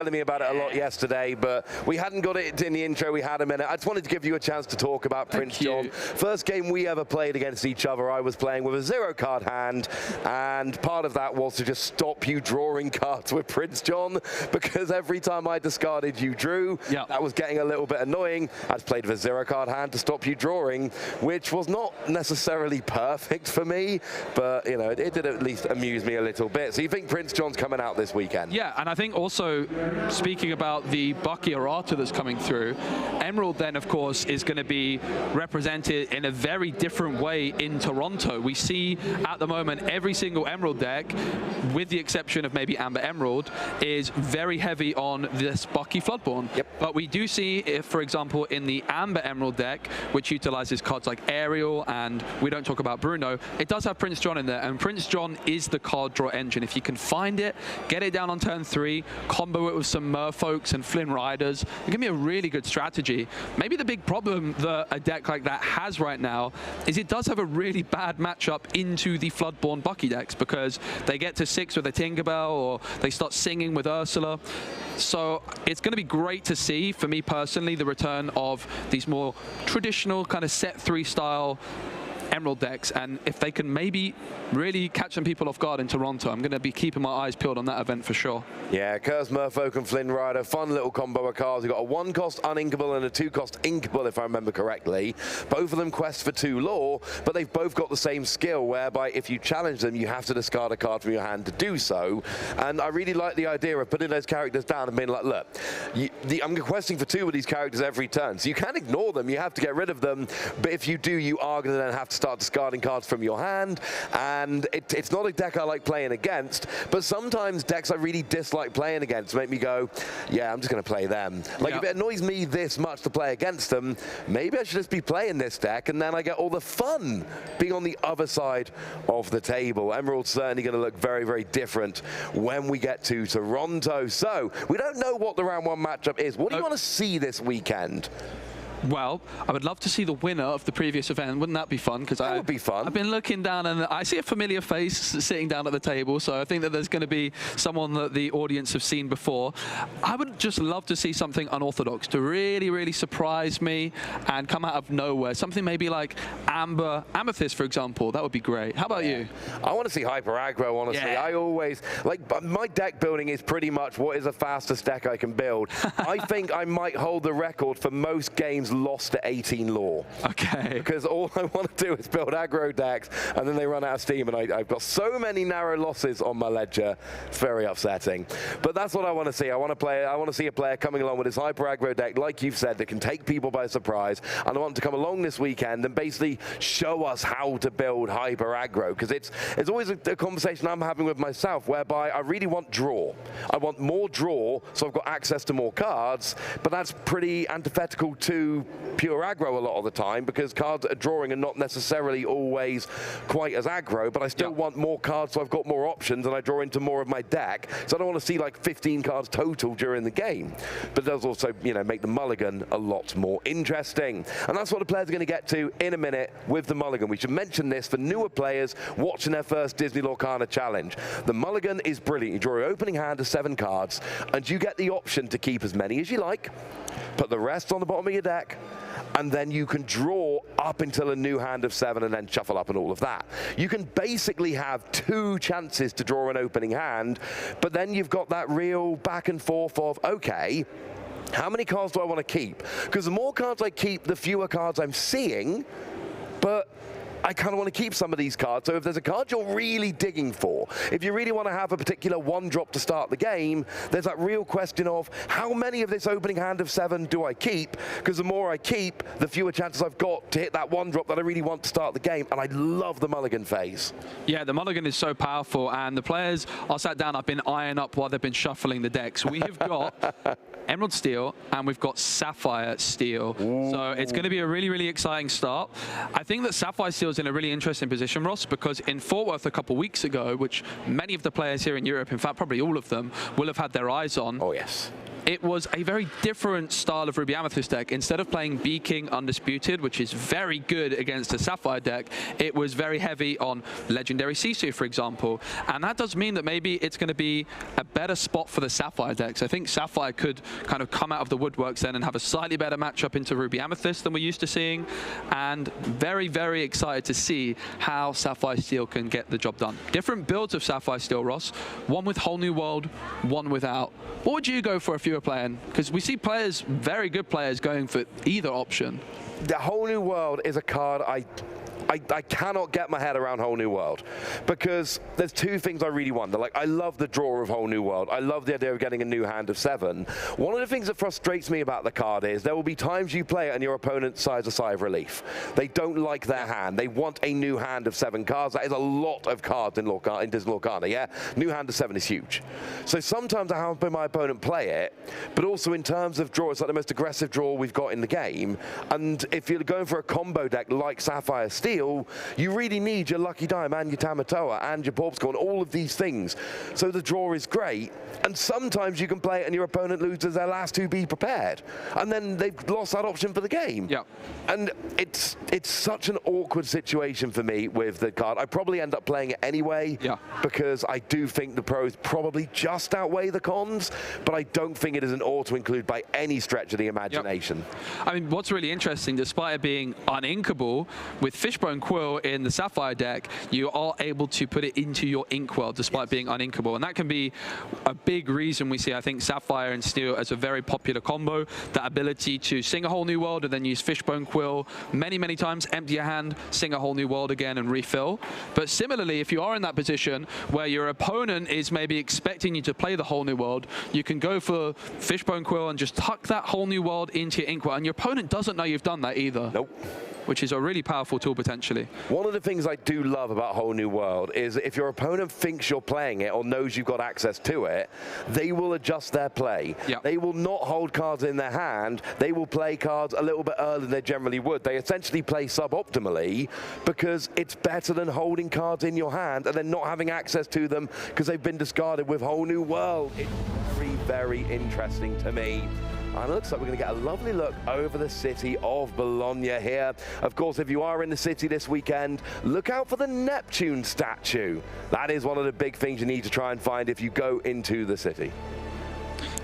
telling me about it a lot yesterday, but we hadn't got it in the intro. We had a minute. I just wanted to give you a chance to talk about Prince John. First game we ever played against each other, I was playing with a 0-card hand, and part of that was to just stop you drawing cards with Prince John, because every time I discarded, you drew. Yeah. That was getting a little bit annoying. I just played with a 0-card hand to stop you drawing, which was not necessarily perfect for me, but you know, it did at least amuse me a little bit. So you think Prince John's coming out this weekend? Yeah, and I think also, speaking about the Bucky errata that's coming through, Emerald then, of course, is going to be represented in a very different way in Toronto. We see at the moment every single Emerald deck, with the exception of maybe Amber Emerald, is very heavy on this Bucky Floodborn. Yep. But we do see, if, for example, in the Amber Emerald deck, which utilizes cards like Ariel, and we don't talk about Bruno, it does have Prince John in there, and Prince John is the card draw engine. If you can find it, get it down on turn 3, combo it with some Merfolks and Flynn Riders, it can be a really good strategy. Maybe the big problem that a deck like that has right now is it does have a really bad matchup into the Floodborn Bucky decks, because they get to 6 with a Tinkerbell, or they start singing with Ursula. So it's going to be great to see, for me personally, the return of these more traditional kind of set 3 style Emerald decks, and if they can maybe really catch some people off guard in Toronto, I'm going to be keeping my eyes peeled on that event for sure. Yeah, Curse, Merfolk and Flynn Rider, fun little combo of cards. We've got a 1-cost uninkable and a 2-cost inkable, if I remember correctly. Both of them quest for 2 lore, but they've both got the same skill, whereby if you challenge them, you have to discard a card from your hand to do so. And I really like the idea of putting those characters down and being like, look, I'm questing for 2 of these characters every turn, so you can ignore them, you have to get rid of them, but if you do, you are going to then have to start discarding cards from your hand, and it's not a deck I like playing against, but sometimes decks I really dislike playing against make me go, yeah, I'm just going to play them. Like, if it annoys me this much to play against them, maybe I should just be playing this deck, and then I get all the fun being on the other side of the table. Emerald's certainly going to look very, very different when we get to Toronto. So, we don't know what the round 1 matchup is. What do you want to see this weekend? Well, I would love to see the winner of the previous event. Wouldn't that be fun? Because that would be fun. I've been looking down and I see a familiar face sitting down at the table, so I think that there's going to be someone that the audience have seen before. I would just love to see something unorthodox to really, really surprise me and come out of nowhere. Something maybe like Amethyst, for example. That would be great. How about you? I want to see Hyper Aggro, honestly. Yeah. I always, like, my deck building is pretty much what is the fastest deck I can build. I think I might hold the record for most games lost to 18 lore. Okay. Because all I want to do is build aggro decks, and then they run out of steam, and I've got so many narrow losses on my ledger. It's very upsetting. But that's what I want to see. I want to see a player coming along with his hyper aggro deck, like you've said, that can take people by surprise. And I want to come along this weekend and basically show us how to build hyper aggro, because it's always a conversation I'm having with myself, whereby I really want draw. I want more draw, so I've got access to more cards, but that's pretty antithetical to pure aggro a lot of the time, because cards that are drawing are not necessarily always quite as aggro, but I still want more cards, so I've got more options and I draw into more of my deck. So I don't want to see like 15 cards total during the game. But it does also, you know, make the mulligan a lot more interesting. And that's what the players are going to get to in a minute with the mulligan. We should mention this for newer players watching their first Disney Lorcana challenge. The mulligan is brilliant. You draw your opening hand of 7 cards, and you get the option to keep as many as you like, put the rest on the bottom of your deck, and then you can draw up until a new hand of 7 and then shuffle up and all of that. You can basically have 2 chances to draw an opening hand, but then you've got that real back and forth of, okay, how many cards do I want to keep? Because the more cards I keep, the fewer cards I'm seeing, but I kind of want to keep some of these cards. So if there's a card you're really digging for, if you really want to have a particular 1-drop to start the game, there's that real question of how many of this opening hand of 7 do I keep? Because the more I keep, the fewer chances I've got to hit that 1-drop that I really want to start the game. And I love the mulligan phase. Yeah, the mulligan is so powerful, and the players are sat down, I've been eyeing up while they've been shuffling the decks. We have got Emerald Steel, and we've got Sapphire Steel. Ooh. So it's going to be a really, really exciting start. I think that Sapphire Steel is in a really interesting position, Ross, because in Fort Worth a couple weeks ago, which many of the players here in Europe, in fact probably all of them, will have had their eyes on. Oh yes. it was a very different style of Ruby Amethyst deck. Instead of playing B King Undisputed, which is very good against a Sapphire deck, it was very heavy on Legendary Sisu, for example. And that does mean that maybe it's going to be a better spot for the Sapphire decks. I think Sapphire could kind of come out of the woodworks then and have a slightly better matchup into Ruby Amethyst than we're used to seeing. And very, very excited to see how Sapphire Steel can get the job done. Different builds of Sapphire Steel, Ross. One with Whole New World, one without. What would you go for if you were playing? Because we see players, very good players, going for either option. The Whole New World is a card I cannot get my head around Whole New World, because there's two things I really wonder. Like, I love the draw of Whole New World. I love the idea of getting a new hand of 7. One of the things that frustrates me about the card is there will be times you play it and your opponent sighs a sigh of relief. They don't like their hand. They want a new hand of 7 cards. That is a lot of cards in Lorcana, yeah? New hand of 7 is huge. So sometimes I have my opponent play it, but also in terms of draw, it's like the most aggressive draw we've got in the game. And if you're going for a combo deck like Sapphire Steel, you really need your Lucky Dime and your Tamatoa and your Porpscore and all of these things. So the draw is great, and sometimes you can play it and your opponent loses their last 2 Be Prepared, and then they've lost that option for the game. Yeah. And it's such an awkward situation for me with the card. I probably end up playing it anyway, because I do think the pros probably just outweigh the cons, but I don't think it is an auto-include by any stretch of the imagination. I mean, what's really interesting, despite it being uninkable, with Fishbone Quill in the Sapphire deck, you are able to put it into your Inkwell despite being uninkable. And that can be a big reason we see, I think, Sapphire and Steel as a very popular combo. That ability to sing a Whole New World and then use Fishbone Quill many, many times, empty your hand, sing a Whole New World again and refill. But similarly, if you are in that position where your opponent is maybe expecting you to play the Whole New World, you can go for Fishbone Quill and just tuck that Whole New World into your Inkwell. And your opponent doesn't know you've done that either. Nope. Which is a really powerful tool potentially. One of the things I do love about Whole New World is if your opponent thinks you're playing it or knows you've got access to it, they will adjust their play. Yep. They will not hold cards in their hand. They will play cards a little bit earlier than they generally would. They essentially play suboptimally because it's better than holding cards in your hand and then not having access to them because they've been discarded with Whole New World. It's very, very interesting to me. And it looks like we're going to get a lovely look over the city of Bologna here. Of course, if you are in the city this weekend, look out for the Neptune statue. That is one of the big things you need to try and find if you go into the city.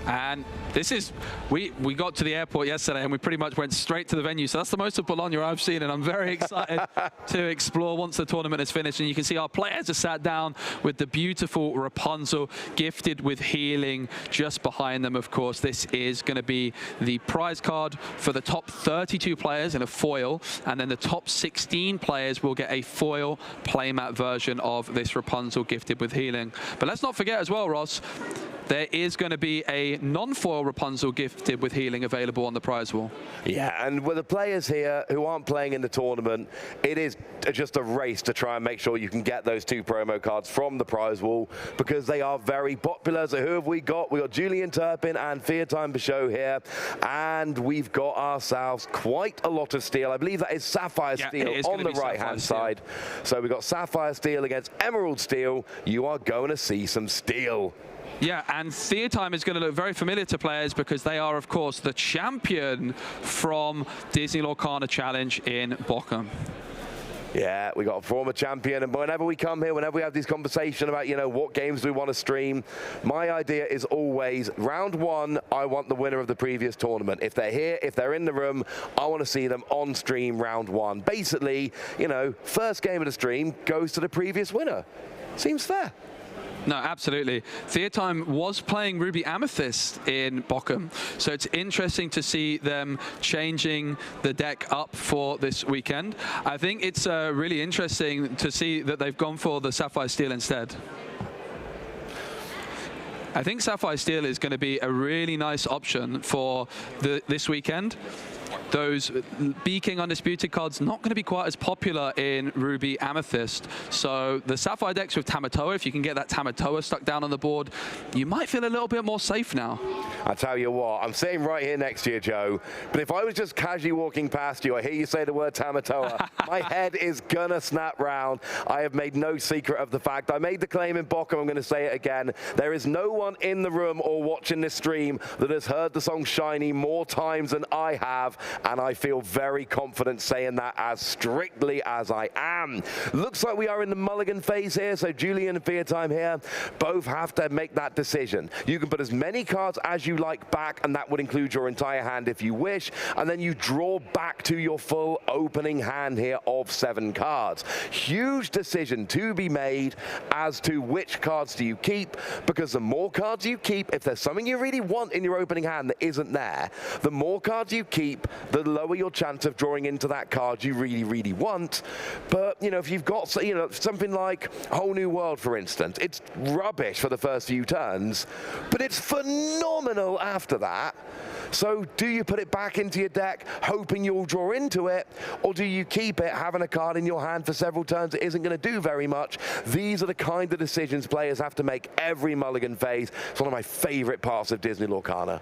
And this is, we got to the airport yesterday and we pretty much went straight to the venue. So that's the most of Bologna I've seen, and I'm very excited to explore once the tournament is finished. And you can see our players are sat down with the beautiful Rapunzel gifted with healing just behind them. Of course, this is going to be the prize card for the top 32 players in a foil, and then the top 16 players will get a foil playmat version of this Rapunzel gifted with healing. But let's not forget as well, Ross, there is going to be a non-foil Rapunzel gifted with healing available on the prize wall. Yeah, and with the players here who aren't playing in the tournament, it is just a race to try and make sure you can get those 2 promo cards from the prize wall because they are very popular. So who have we got? We've got Julian Turpin and Feartime Basho here, and we've got ourselves quite a lot of steel. I believe that is Sapphire Steel on the right-hand side. So we've got Sapphire Steel against Emerald Steel. You are going to see some steel. Yeah, and Feartime is going to look very familiar to players because they are, of course, the champion from Disney Lorcana Challenge in Bochum. Yeah, we got a former champion, and whenever we come here, whenever we have this conversation about, you know, what games we want to stream, my idea is always, round 1, I want the winner of the previous tournament. If they're here, if they're in the room, I want to see them on stream round 1. Basically, you know, first game of the stream goes to the previous winner. Seems fair. No, absolutely. Feartime was playing Ruby Amethyst in Bochum, so it's interesting to see them changing the deck up for this weekend. I think it's really interesting to see that they've gone for the Sapphire Steel instead. I think Sapphire Steel is going to be a really nice option for this weekend. Those B King Undisputed cards not going to be quite as popular in Ruby Amethyst. So the Sapphire decks with Tamatoa, if you can get that Tamatoa stuck down on the board, you might feel a little bit more safe now. I tell you what, I'm sitting right here next to you, Joe, but if I was just casually walking past you, I hear you say the word Tamatoa, my head is gonna snap round. I have made no secret of the fact. I made the claim in Bochum, I'm gonna say it again. There is no one in the room or watching this stream that has heard the song Shiny more times than I have, and I feel very confident saying that as strictly as I am. Looks like we are in the mulligan phase here, so Julian and Feartime here both have to make that decision. You can put as many cards as you like back, and that would include your entire hand if you wish, and then you draw back to your full opening hand here of 7 cards. Huge decision to be made as to which cards do you keep, because the more cards you keep, if there's something you really want in your opening hand that isn't there, the more cards you keep, the lower your chance of drawing into that card you really, really want. But, you know, if you've got, you know, something like Whole New World, for instance, it's rubbish for the first few turns, but it's phenomenal after that. So do you put it back into your deck, hoping you'll draw into it, or do you keep it, having a card in your hand for several turns that isn't going to do very much? These are the kind of decisions players have to make every mulligan phase. It's one of my favorite parts of Disney Lorcana.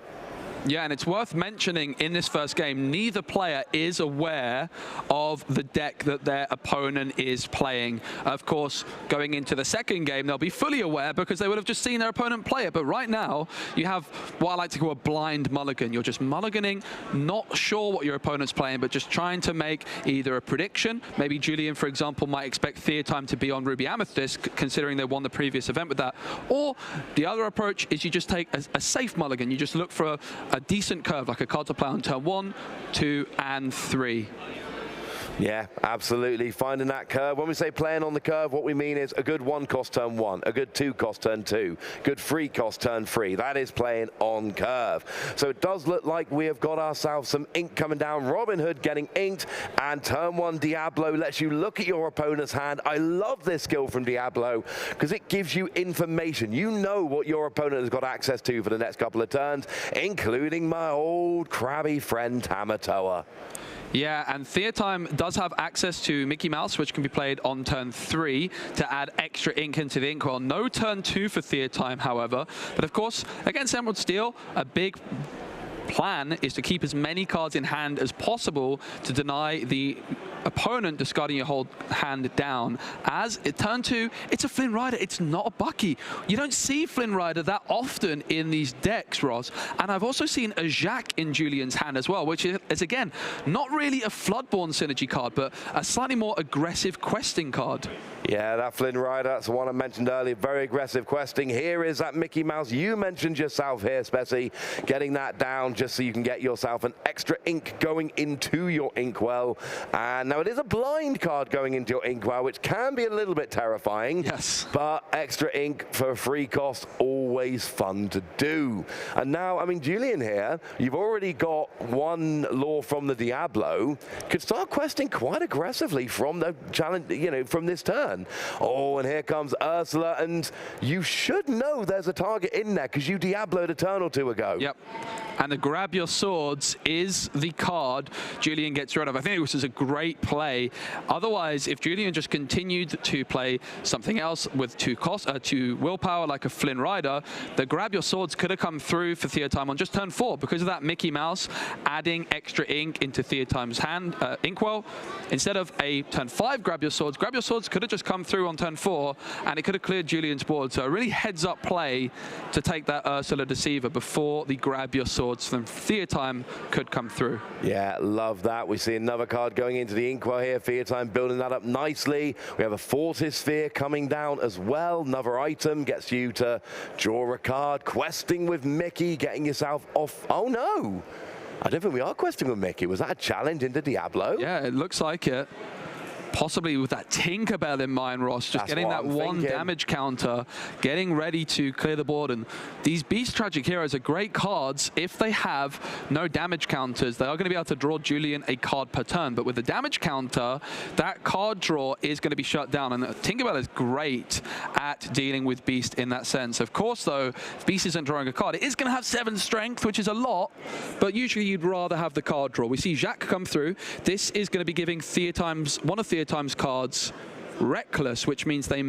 Yeah, and it's worth mentioning in this first game, neither player is aware of the deck that their opponent is playing. Of course, going into the second game, they'll be fully aware because they would have just seen their opponent play it. But right now, you have what I like to call a blind mulligan. You're just mulliganing, not sure what your opponent's playing, but just trying to make either a prediction. Maybe Julian, for example, might expect Feartime to be on Ruby Amethyst, considering they won the previous event with that. Or the other approach is you just take a safe mulligan. You just look for a decent curve, like a card to play on turn 1, 2, and 3. Yeah, absolutely. Finding that curve. When we say playing on the curve, what we mean is a good 1-cost turn 1, a good 2-cost turn 2, good 3-cost turn 3. That is playing on curve. So it does look like we have got ourselves some ink coming down. Robin Hood getting inked, and turn 1 Diablo lets you look at your opponent's hand. I love this skill from Diablo because it gives you information. You know what your opponent has got access to for the next couple of turns, including my old crabby friend Tamatoa. Yeah, and Feartime does have access to Mickey Mouse, which can be played on turn 3 to add extra ink into the inkwell. No turn 2 for Feartime, however. But of course, against Emerald Steel, a big plan is to keep as many cards in hand as possible to deny the opponent discarding your whole hand down. As it turn 2, it's a Flynn Rider, it's not a Bucky. You don't see Flynn Rider that often in these decks, Ross. And I've also seen a Jacques in Julian's hand as well, which is again, not really a Floodborn synergy card, but a slightly more aggressive questing card. Yeah, that Flynn Rider, that's the one I mentioned earlier, very aggressive questing. Here is that Mickey Mouse. You mentioned yourself here, Spessy, getting that down just so you can get yourself an extra ink going into your inkwell. And now it is a blind card going into your inkwell, which can be a little bit terrifying. Yes. But extra ink for a free cost, always fun to do. And now, I mean, Julian here, you've already got one lore from the Diablo, could start questing quite aggressively from the challenge, you know, from this turn. Oh, and here comes Ursula, and you should know there's a target in there because you Diablo'd a turn or 2 ago. Yep. And the Grab Your Swords is the card Julian gets rid of. I think this is a great play. Otherwise, if Julian just continued to play something else with 2 willpower, like a Flynn Rider, the Grab Your Swords could have come through for Feartime on just turn 4 because of that Mickey Mouse adding extra ink into Feartime's hand, inkwell. Instead of a turn 5 Grab Your Swords could have just come through on turn 4, and it could have cleared Julian's board. So a really heads-up play to take that Ursula Deceiver before the Grab Your Swords from Feartime could come through. Yeah, love that. We see another card going into the inkwell here. Feartime building that up nicely. We have a Fortis Sphere coming down as well. Another item gets you to draw a card. Questing with Mickey, getting yourself off. Oh no! I don't think we are questing with Mickey. Was that a challenge into Diablo? Yeah, it looks like it. Possibly with that Tinkerbell in mind, Ross, just getting that one damage counter, getting ready to clear the board. And these Beast Tragic Heroes are great cards. If they have no damage counters, they are going to be able to draw Julian a card per turn. But with the damage counter, that card draw is going to be shut down. And Tinkerbell is great at dealing with Beast in that sense. Of course, though, if Beast isn't drawing a card, it is going to have 7 strength, which is a lot. But usually you'd rather have the card draw. We see Jacques come through. This is going to be giving one of Feartime's cards Reckless, which means they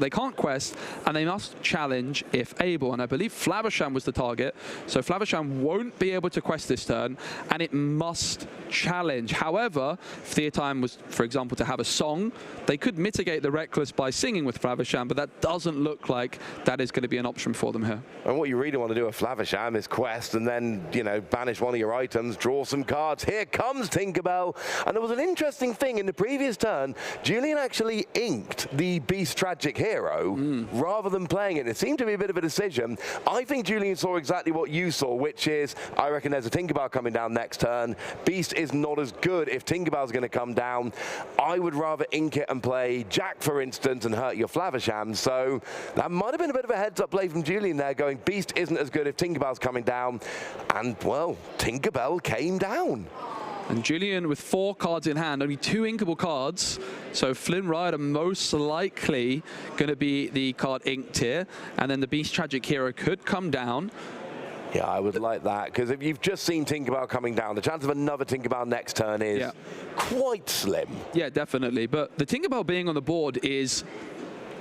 can't quest, and they must challenge if able. And I believe Flavisham was the target, so Flavisham won't be able to quest this turn, and it must challenge. However, if Theatime was, for example, to have a song, they could mitigate the Reckless by singing with Flavisham, but that doesn't look like that is going to be an option for them here. And what you really want to do with Flavisham is quest and then, you know, banish one of your items, draw some cards. Here comes Tinkerbell. And there was an interesting thing in the previous turn. Julian actually inked the Beast Tragic Hero rather than playing it. It seemed to be a bit of a decision. I think Julian saw exactly what you saw, which is, I reckon there's a Tinkerbell coming down next turn. Beast is not as good if Tinkerbell's going to come down. I would rather ink it and play Jack, for instance, and hurt your Flavisham. So that might have been a bit of a heads-up play from Julian there, going Beast isn't as good if Tinkerbell's coming down. And, well, Tinkerbell came down. And Julian with 4 cards in hand, only 2 inkable cards. So Flynn Rider most likely going to be the card inked here. And then the Beast Tragic Hero could come down. Yeah, I would like that, because if you've just seen Tinkerbell coming down, the chance of another Tinkerbell next turn is quite slim. Yeah, definitely. But the Tinkerbell being on the board is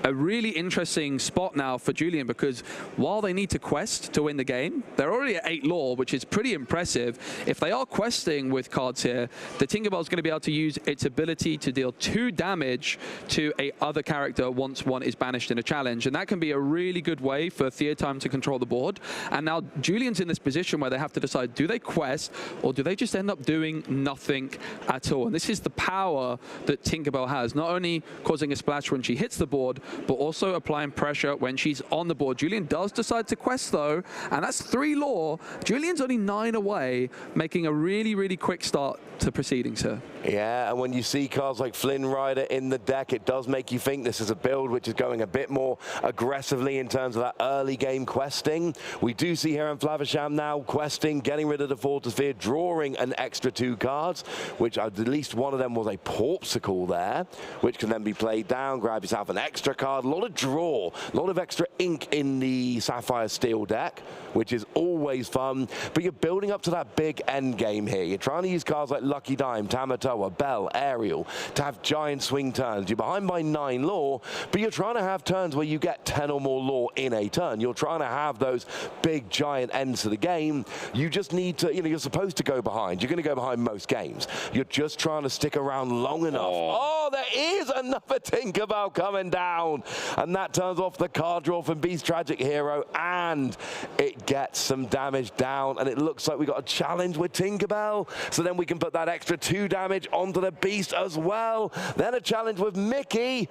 a really interesting spot now for Julian, because while they need to quest to win the game, they're already at 8 lore, which is pretty impressive. If they are questing with cards here, the Tinkerbell is going to be able to use its ability to deal 2 damage to a other character once one is banished in a challenge, and that can be a really good way for Theatime to control the board. And now Julian's in this position where they have to decide, do they quest or do they just end up doing nothing at all? And this is the power that Tinkerbell has, not only causing a splash when she hits the board, but also applying pressure when she's on the board. Julian does decide to quest though, and that's 3 lore. Julian's only 9 away, making a really, really quick start to proceedings here. Yeah, and when you see cards like Flynn Rider in the deck, it does make you think this is a build which is going a bit more aggressively in terms of that early game questing. We do see here in Flavisham now questing, getting rid of the Fortisphere, drawing an extra 2 cards, which at least one of them was a Porpsicle there, which can then be played down, grab yourself an extra card, a lot of draw, a lot of extra ink in the Sapphire Steel deck, which is always fun, but you're building up to that big end game here. You're trying to use cards like Lucky Dime, Tamatoa, Bell, Ariel to have giant swing turns. You're behind by 9 lore, but you're trying to have turns where you get 10 or more lore in a turn. You're trying to have those big giant ends to the game. You just need to, you know, you're supposed to go behind. You're going to go behind most games. You're just trying to stick around long enough. Oh, there is another Tinkerbell coming down, and that turns off the card draw from Beast Tragic Hero, and it gets some damage down, and it looks like we got a challenge with Tinkerbell, so then we can put that extra 2 damage onto the Beast as well. Then a challenge with Mickey,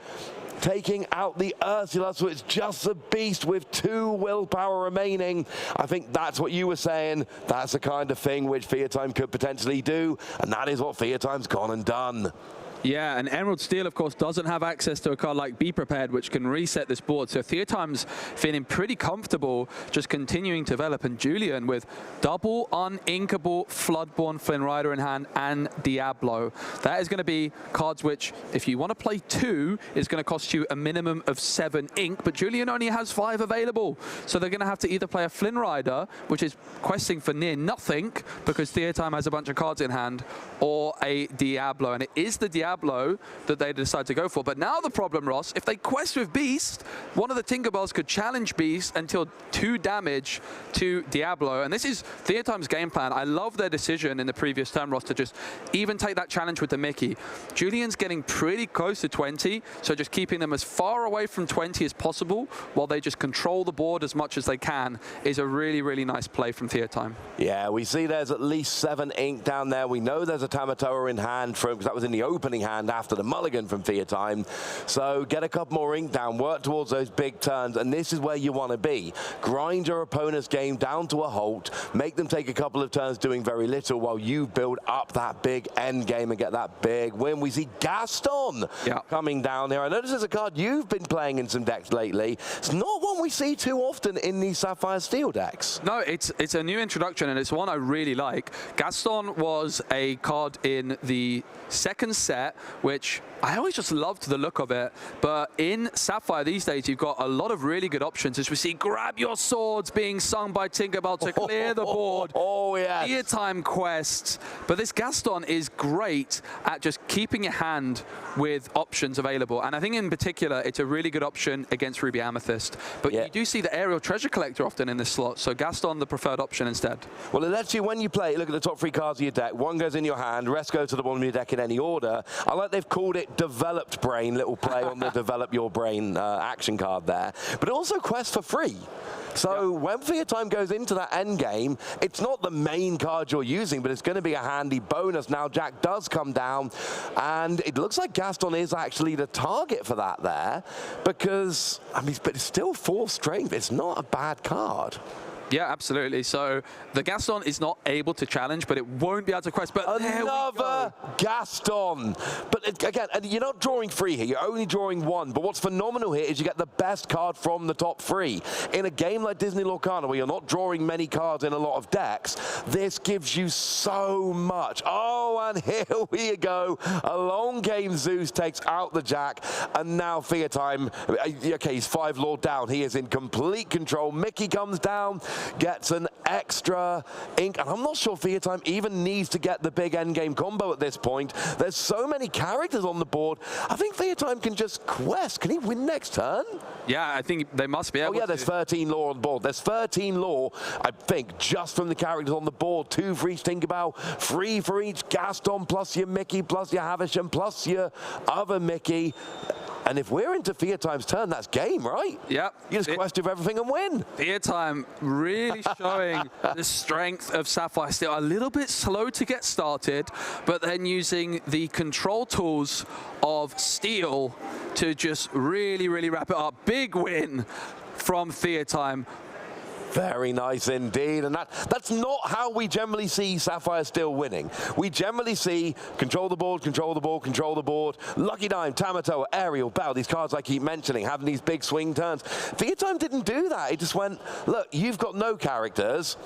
taking out the Ursula, so it's just the Beast with 2 willpower remaining. I think that's what you were saying. That's the kind of thing which Theatime could potentially do, and that is what Theatime's gone and done. Yeah, and Emerald Steel, of course, doesn't have access to a card like Be Prepared, which can reset this board. So Theatime's feeling pretty comfortable just continuing to develop. And Julian with double uninkable Floodborn Flynn Rider in hand and Diablo. That is going to be cards which, if you want to play 2, is going to cost you a minimum of 7 ink. But Julian only has 5 available. So they're going to have to either play a Flynn Rider, which is questing for near nothing, because Theatime has a bunch of cards in hand, or a Diablo. And it is the Diablo that they decide to go for. But now the problem, Ross, if they quest with Beast, one of the Tinkerbells could challenge Beast until 2 damage to Diablo. And this is Theatime's game plan. I love their decision in the previous turn, Ross, to just even take that challenge with the Mickey. Julian's getting pretty close to 20, so just keeping them as far away from 20 as possible while they just control the board as much as they can is a really, really nice play from Theatime. Yeah, we see there's at least 7 ink down there. We know there's a Tamatoa in hand, because that was in the opening hand after the mulligan from Theatime. So get a couple more ink down, work towards those big turns, and this is where you want to be. Grind your opponent's game down to a halt, make them take a couple of turns doing very little while you build up that big end game and get that big win. We see Gaston coming down here. I notice there's a card you've been playing in some decks lately. It's not one we see too often in these Sapphire Steel decks. No, it's a new introduction, and it's one I really like. Gaston was a card in the second set, which I always just loved the look of it, but in Sapphire these days, you've got a lot of really good options. As we see, grab your swords being sung by Tinkerbell to clear the board. Oh, yeah. Ear time quests. But this Gaston is great at just keeping your hand with options available. And I think in particular, it's a really good option against Ruby Amethyst. But you do see the Aerial Treasure Collector often in this slot, so Gaston the preferred option instead. Well, it lets you, when you play, look at the top 3 cards of your deck. One goes in your hand, rest go to the bottom of your deck in any order. I like they've called it Developed Brain, little play on the Develop Your Brain action card there. But also quest for free. So when Fear Time goes into that end game, it's not the main card you're using, but it's going to be a handy bonus. Now Jack does come down, and it looks like Gaston is actually the target for that there, because, I mean, but it's still 4 strength. It's not a bad card. Yeah, absolutely. So the Gaston is not able to challenge, but it won't be able to quest. But another Gaston. But again, you're not drawing 3 here. You're only drawing 1. But what's phenomenal here is you get the best card from the top 3. In a game like Disney Lorcana, where you're not drawing many cards in a lot of decks, this gives you so much. Oh, and here we go. A long game. Zeus takes out the Jack, and now Fear Time. Okay, he's 5 Lord down. He is in complete control. Mickey comes down, gets an extra ink, and I'm not sure Fear Time even needs to get the big endgame combo at this point. There's so many characters on the board. I think Fear Time can just quest. Can he win next turn? Yeah, I think they must be able to. Oh, yeah, there's 13 lore on the board. There's 13 lore, I think, just from the characters on the board. 2 for each Tinkerbell, 3 for each Gaston, plus your Mickey, plus your Havisham, plus your other Mickey. And if we're into Fear Time's turn, that's game, right? Yep. You just quest with everything and win. Fear Time really showing the strength of Sapphire. Still a little bit slow to get started, but then using the control tools of Steel to just really, really wrap it up. Big win from Fear Time. Very nice indeed, and that's not how we generally see Sapphire Steel winning. We generally see control the board, control the board, control the board, Lucky Dime, Tamatoa, Aerial, Bow, these cards I keep mentioning, having these big swing turns. Fear Time didn't do that. It just went, look, you've got no characters.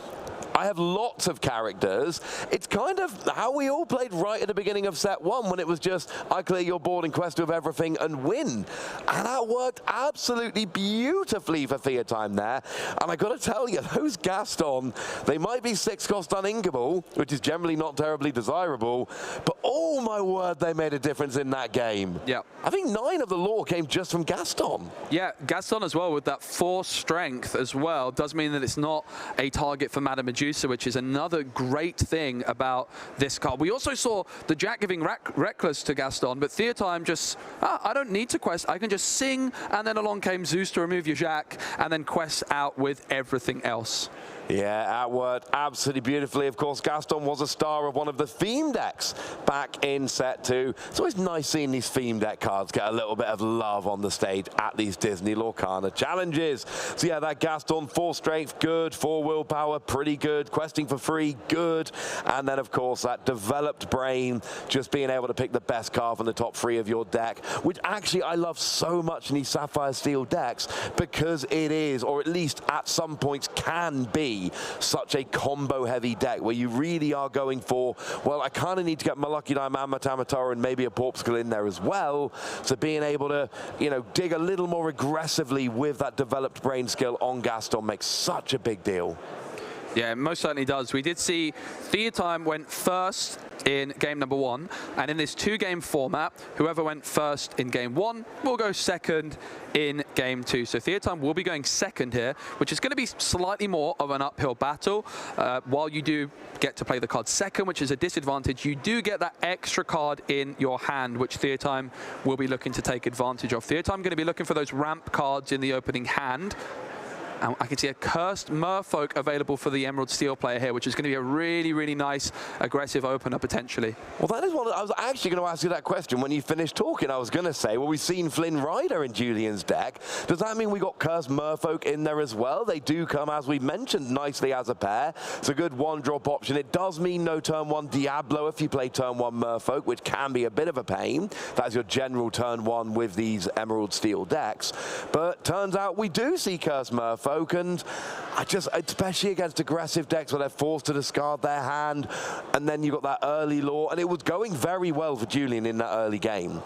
I have lots of characters. It's kind of how we all played right at the beginning of set 1, when it was just, I clear your board and quest with everything and win. And that worked absolutely beautifully for Fear Time there. And I got to tell you, those Gaston, they might be 6-cost uninkable, which is generally not terribly desirable, but oh my word, they made a difference in that game. Yeah. I think 9 of the lore came just from Gaston. Yeah, Gaston as well with that 4 strength as well does mean that it's not a target for Madame Medusa, which is another great thing about this card. We also saw the Jack giving Reckless to Gaston, but Fear Time just, I don't need to quest, I can just sing, and then along came Zeus to remove your Jack, and then quest out with everything else. Yeah, that worked absolutely beautifully. Of course, Gaston was a star of one of the theme decks back in set 2. It's always nice seeing these theme deck cards get a little bit of love on the stage at these Disney Lorcana challenges. So yeah, that Gaston, 4 strength, good. 4 willpower, pretty good. Questing for free, good. And then, of course, that Developed Brain, just being able to pick the best card from the top 3 of your deck, which actually I love so much in these Sapphire Steel decks, because it is, or at least at some points can be, such a combo-heavy deck where you really are going for, well, I kind of need to get my Lucky Dime and my Tamatoa and maybe a Porpskull in there as well. So being able to, you know, dig a little more aggressively with that Developed Brain skill on Gaston makes such a big deal. Yeah, it most certainly does. We did see Fear Time went first in game number 1, and in this 2-game format, whoever went first in game 1 will go second in game 2. So Fear Time will be going second here, which is going to be slightly more of an uphill battle. While you do get to play the card second, which is a disadvantage, you do get that extra card in your hand, which Fear Time will be looking to take advantage of. Fear Time going to be looking for those ramp cards in the opening hand. And I can see a Cursed Merfolk available for the Emerald Steel player here, which is going to be a really, really nice, aggressive opener, potentially. Well, that is one I was actually going to ask you that question when you finished talking. I was going to say, well, we've seen Flynn Rider in Julian's deck. Does that mean we got Cursed Merfolk in there as well? They do come, as we mentioned, nicely as a pair. It's a good 1-drop option. It does mean no turn 1 Diablo if you play turn 1 Merfolk, which can be a bit of a pain. That's your general turn 1 with these Emerald Steel decks. But turns out we do see Cursed Merfolk. And I just, especially against aggressive decks where they're forced to discard their hand, and then you got that early lore, and it was going very well for Julian in that early game.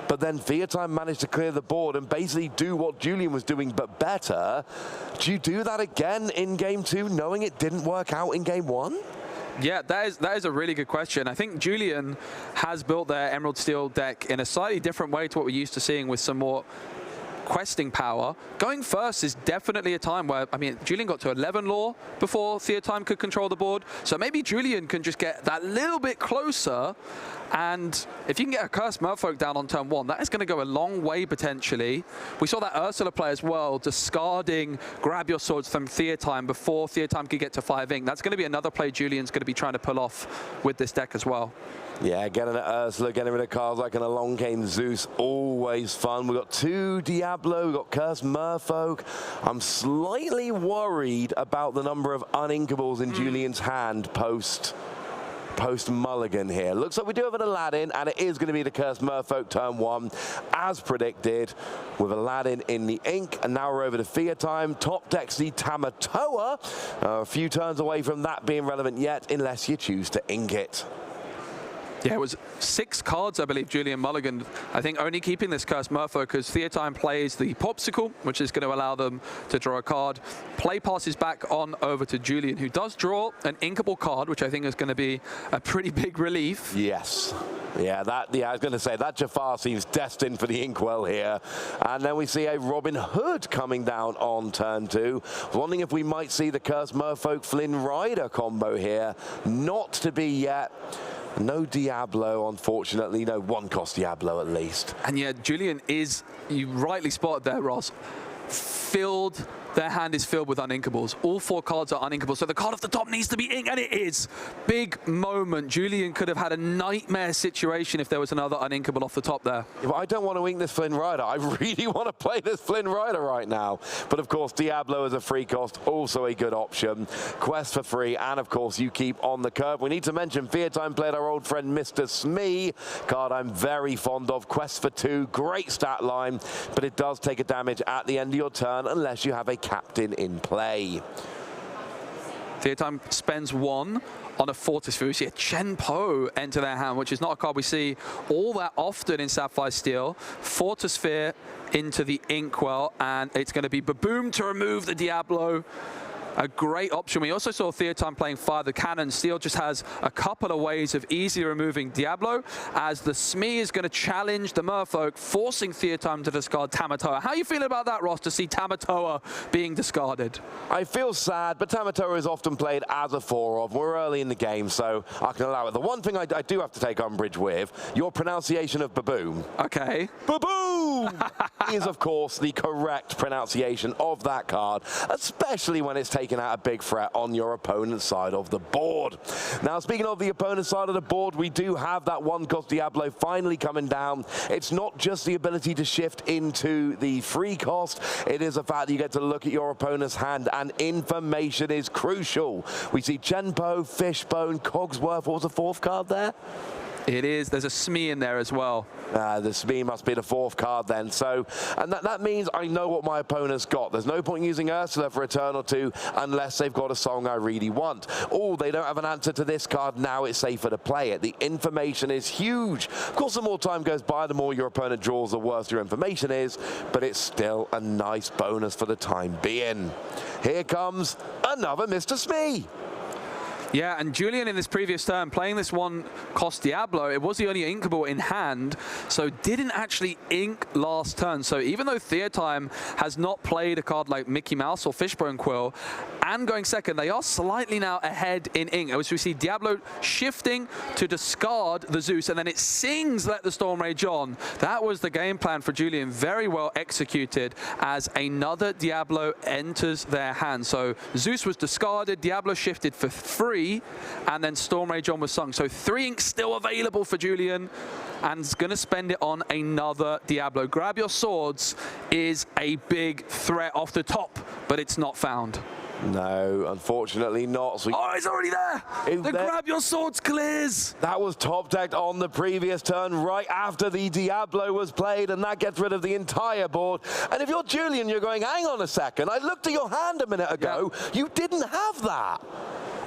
but then Theatime managed to clear the board and basically do what Julian was doing, but better. Do you do that again in game 2, knowing it didn't work out in game 1? Yeah, that is a really good question. I think Julian has built their Emerald Steel deck in a slightly different way to what we're used to seeing, with some more questing power. Going first is definitely a time where, I mean, Julian got to 11 lore before Theatime could control the board, so maybe Julian can just get that little bit closer, and if you can get a Cursed Merfolk down on turn 1, that is going to go a long way potentially. We saw that Ursula play as well, discarding Grab Your Swords from Theatime before Theatime could get to 5 ink. That's going to be another play Julian's going to be trying to pull off with this deck as well. Yeah, getting at Ursula, getting rid of cards like an Along Came Zeus, always fun. We've got 2 Diablo, we've got Cursed Merfolk. I'm slightly worried about the number of uninkables in Julian's hand post mulligan here. Looks like we do have an Aladdin, and it is going to be the Cursed Merfolk turn 1, as predicted, with Aladdin in the ink. And now we're over to Theatime. Top decks the Tamatoa. A few turns away from that being relevant yet, unless you choose to ink it. Yeah, it was 6 cards, I believe, Julian mulligan. I think only keeping this Cursed Merfolk because Theatime plays the Popsicle, which is going to allow them to draw a card. Play passes back on over to Julian, who does draw an inkable card, which I think is going to be a pretty big relief. Yes. Yeah, I was going to say, that Jafar seems destined for the inkwell here. And then we see a Robin Hood coming down on turn 2. Wondering if we might see the Cursed Merfolk Flynn Rider combo here. Not to be yet. No Diablo, unfortunately. No 1-cost Diablo, at least. And yeah, Julian is, you rightly spotted there, Ross, their hand is filled with uninkables. All 4 cards are uninkable, so the card off the top needs to be inked, and it is. Big moment. Julian could have had a nightmare situation if there was another uninkable off the top there. Yeah, but I don't want to ink this Flynn Rider. I really want to play this Flynn Rider right now. But of course, Diablo is a free cost, also a good option. Quest for free, and of course, you keep on the curve. We need to mention Theatime played our old friend Mr. Smee, card I'm very fond of. Quest for 2, great stat line, but it does take a damage at the end of your turn unless you have a captain in play. Theatime spends 1 on a Fortis Sphere. We see a Chen Po enter their hand, which is not a card we see all that often in Sapphire Steel. Fortis Sphere into the Inkwell, and it's going to be Baboom to remove the Diablo. A great option. We also saw Theatime playing Fire the Cannon. Steel just has a couple of ways of easily removing Diablo, as the Smee is going to challenge the Merfolk, forcing Theatime to discard Tamatoa. How are you feeling about that, Ross, to see Tamatoa being discarded? I feel sad, but Tamatoa is often played as a 4-of. We're early in the game, so I can allow it. The one thing I do have to take umbrage with, your pronunciation of Baboom. Okay. Baboom is, of course, the correct pronunciation of that card, especially when it's taken out a big threat on your opponent's side of the board. Now, speaking of the opponent's side of the board, we do have that 1-cost Diablo finally coming down. It's not just the ability to shift into the free cost, it is the fact that you get to look at your opponent's hand, and information is crucial. We see Chenpo, Fishbone, Cogsworth. What was the 4th card there? It is. There's a Smee in there as well. The Smee must be the 4th card then. So, and that means I know what my opponent's got. There's no point using Ursula for a turn or 2 unless they've got a song I really want. Oh, they don't have an answer to this card. Now it's safer to play it. The information is huge. Of course, the more time goes by, the more your opponent draws, the worse your information is, but it's still a nice bonus for the time being. Here comes another Mr. Smee. Yeah, and Julian in this previous turn, playing this 1-cost Diablo, it was the only inkable in hand, so didn't actually ink last turn. So even though Theatime has not played a card like Mickey Mouse or Fishbone Quill, and going second, they are slightly now ahead in ink. As we see Diablo shifting to discard the Zeus, and then it sings Let the Storm Rage On. That was the game plan for Julian, very well executed, as another Diablo enters their hand. So Zeus was discarded, Diablo shifted for 3, and then Storm Rage On was sung. So 3 inks still available for Julian, and is going to spend it on another Diablo. Grab Your Swords is a big threat off the top, but it's not found. No, unfortunately not. So oh, it's already there. The Grab Your Swords clears. That was top decked on the previous turn right after the Diablo was played, and that gets rid of the entire board. And if you're Julian, you're going, hang on a second, I looked at your hand a minute ago. Yep. You didn't have that.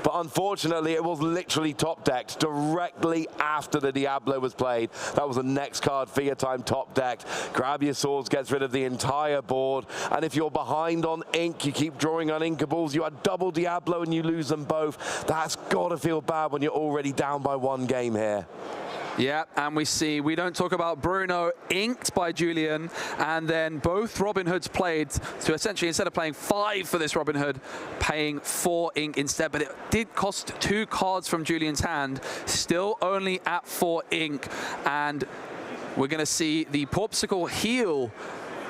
But unfortunately, it was literally top-decked directly after the Diablo was played. That was the next card, Fear Time top-decked. Grab Your Swords gets rid of the entire board. And if you're behind on ink, you keep drawing uninkables, you had double Diablo and you lose them both. That's got to feel bad when you're already down by 1 game here. Yeah, and we don't talk about Bruno inked by Julian, and then both Robin Hoods played to essentially, instead of playing 5 for this Robin Hood, paying 4 ink instead, but it did cost 2 cards from Julian's hand, still only at 4 ink, and we're going to see the Popsicle heal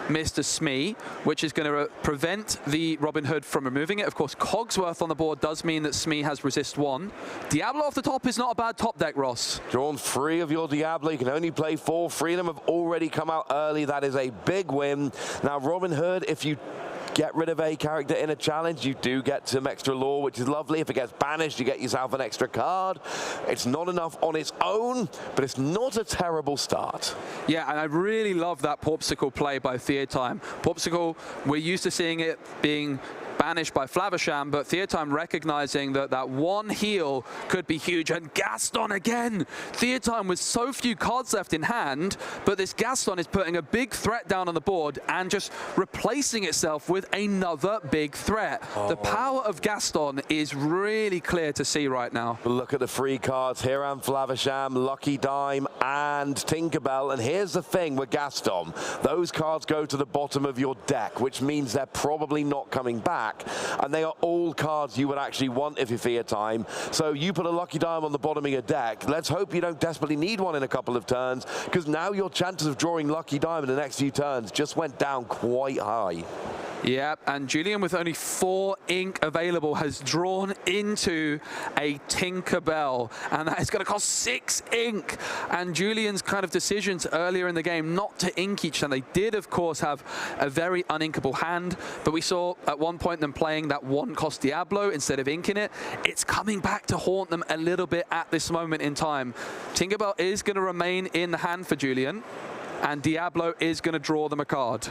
Mr. Smee, which is going to prevent the Robin Hood from removing it. Of course, Cogsworth on the board does mean that Smee has resist 1. Diablo off the top is not a bad top deck, Ross. Drawn 3 of your Diablo, you can only play 4. 3 of them have already come out early. That is a big win. Now, Robin Hood, if you get rid of a character in a challenge, you do get some extra lore, which is lovely. If it gets banished, you get yourself an extra card. It's not enough on its own, but it's not a terrible start. Yeah, and I really love that Popsicle play by Theatime. Popsicle, we're used to seeing it being banished by Flavisham, but Theatime recognizing that that 1 heal could be huge. And Gaston again! Theatime with so few cards left in hand, but this Gaston is putting a big threat down on the board and just replacing itself with another big threat. The power of Gaston is really clear to see right now. Look at the free cards here, and Flavisham, Lucky Dime, and Tinkerbell. And here's the thing with Gaston. Those cards go to the bottom of your deck, which means they're probably not coming back. And they are all cards you would actually want if you're Fear Time. So you put a Lucky Dime on the bottom of your deck. Let's hope you don't desperately need one in a couple of turns, because now your chances of drawing Lucky Dime in the next few turns just went down quite high. Yeah, and Julian with only 4 ink available has drawn into a Tinkerbell, and that is going to cost 6 ink. And Julian's kind of decisions earlier in the game not to ink each time. They did, of course, have a very uninkable hand, but we saw at one point them playing that 1-cost Diablo instead of inking it. It's coming back to haunt them a little bit at this moment in time. Tinkerbell is going to remain in the hand for Julian, and Diablo is going to draw them a card.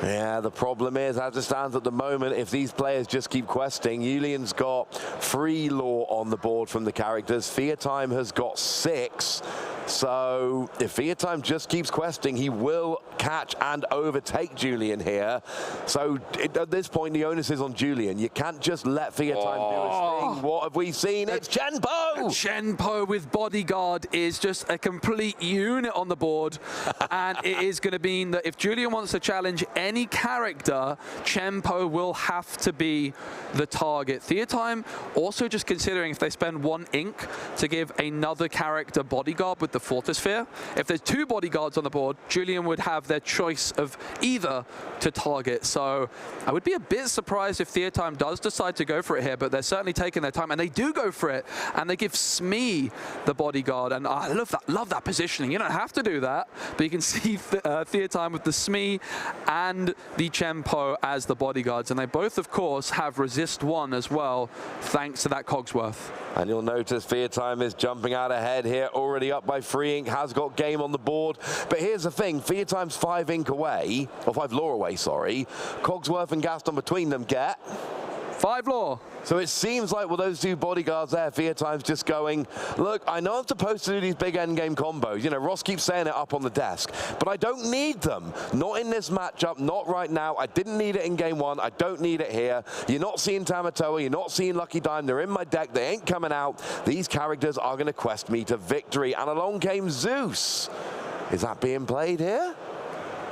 Yeah, the problem is, as it stands at the moment, if these players just keep questing, Julian's got 3 lore on the board from the characters. Fear Time has got 6. So if Fear Time just keeps questing, he will catch and overtake Julian here. So at this point, the onus is on Julian. You can't just let Fear Time do his thing. What have we seen? It's Chenpo! Chenpo with Bodyguard is just a complete unit on the board. And it is going to mean that if Julian wants to challenge any character, Chenpo will have to be the target. Theatime also just considering if they spend 1 ink to give another character Bodyguard with the Fortisphere. If there's 2 Bodyguards on the board, Julian would have their choice of either to target. So I would be a bit surprised if Theatime does decide to go for it here, but they're certainly taking their time, and they do go for it, and they give Smee the Bodyguard. And I love that positioning. You don't have to do that, but you can see Theatime with the Smee and the Chenpo as the Bodyguards, and they both, of course, have resist 1 as well, thanks to that Cogsworth. And you'll notice Fear Time is jumping out ahead here, already up by 3 ink, has got game on the board. But here's the thing, Fear Time's 5 ink away, or 5 lore away, sorry. Cogsworth and Gaston between them get 5 lore. So it seems like with those 2 Bodyguards there, Fear Time's just going, look, I know I'm supposed to do these big endgame combos. You know, Ross keeps saying it up on the desk, but I don't need them. Not in this matchup, not right now. I didn't need it in game 1. I don't need it here. You're not seeing Tamatoa. You're not seeing Lucky Dime. They're in my deck. They ain't coming out. These characters are going to quest me to victory. And along came Zeus. Is that being played here?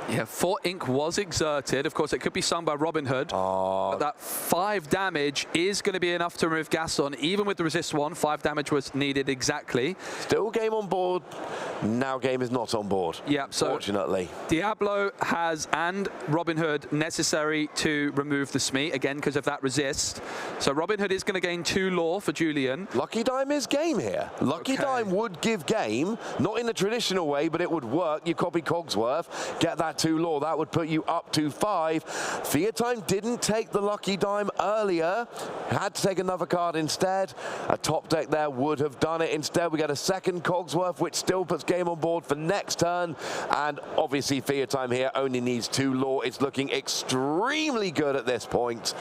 Yeah, 4 ink was exerted. Of course, it could be sung by Robin Hood. But that 5 damage is going to be enough to remove Gaston. Even with the resist 1, 5 damage was needed exactly. Still game on board. Now game is not on board. Yeah, so fortunately. Diablo has and Robin Hood necessary to remove the Smee, again, because of that resist. So Robin Hood is going to gain 2 lore for Julian. Lucky Dime is game here. Lucky Dime would give game, not in the traditional way, but it would work. You copy Cogsworth, get that 2 lore, that would put you up to 5. Fear Time didn't take the Lucky Dime earlier, had to take another card instead. A top deck there would have done it. Instead, we get a second Cogsworth, which still puts game on board for next turn. And obviously, Fear Time here only needs 2 lore. It's looking extremely good at this point.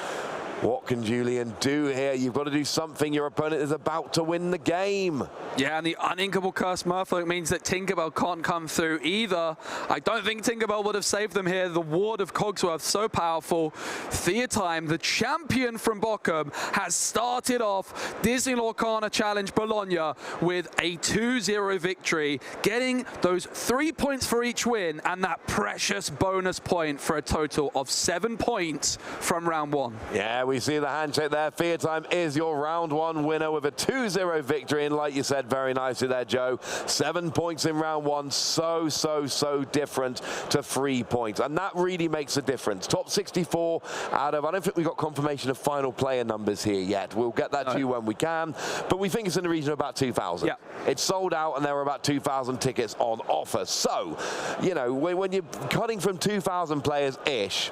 What can Julian do here? You've got to do something. Your opponent is about to win the game. Yeah, and the uninkable Curse Merfolk means that Tinkerbell can't come through either. I don't think Tinkerbell would have saved them here. The Ward of Cogsworth, so powerful. Theatime, the champion from Bochum, has started off Disney Lorcana Challenge Bologna with a 2-0 victory, getting those 3 points for each win and that precious bonus point for a total of 7 points from round 1. Yeah, we see the handshake there. Theatime is your round 1 winner with a 2-0 victory, and like you said very nicely there, Joe, 7 points in round 1, so different to 3 points, and that really makes a difference. Top 64 out of, I don't think we've got confirmation of final player numbers here yet. We'll get that to you when we can, but we think it's in the region of about 2,000. Yeah. It's sold out, and there were about 2,000 tickets on offer. So, you know, when you're cutting from 2,000 players-ish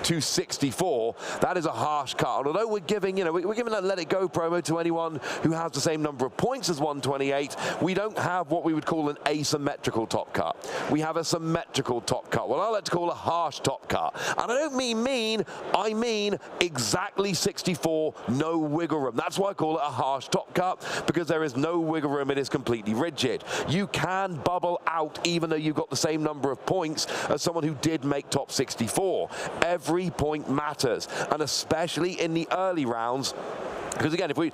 to 64, that is a harsh cut. And although we're giving, you know, we're giving that Let It Go promo to anyone who has the same number of points as 128, we don't have what we would call an asymmetrical top cut. We have a symmetrical top cut. Well, I like to call a harsh top cut. And I don't mean mean, I mean exactly 64, no wiggle room. That's why I call it a harsh top cut, because there is no wiggle room. It is completely rigid. You can bubble out even though you've got the same number of points as someone who did make top 64. Every point matters, and especially in the early rounds. Because again, if we,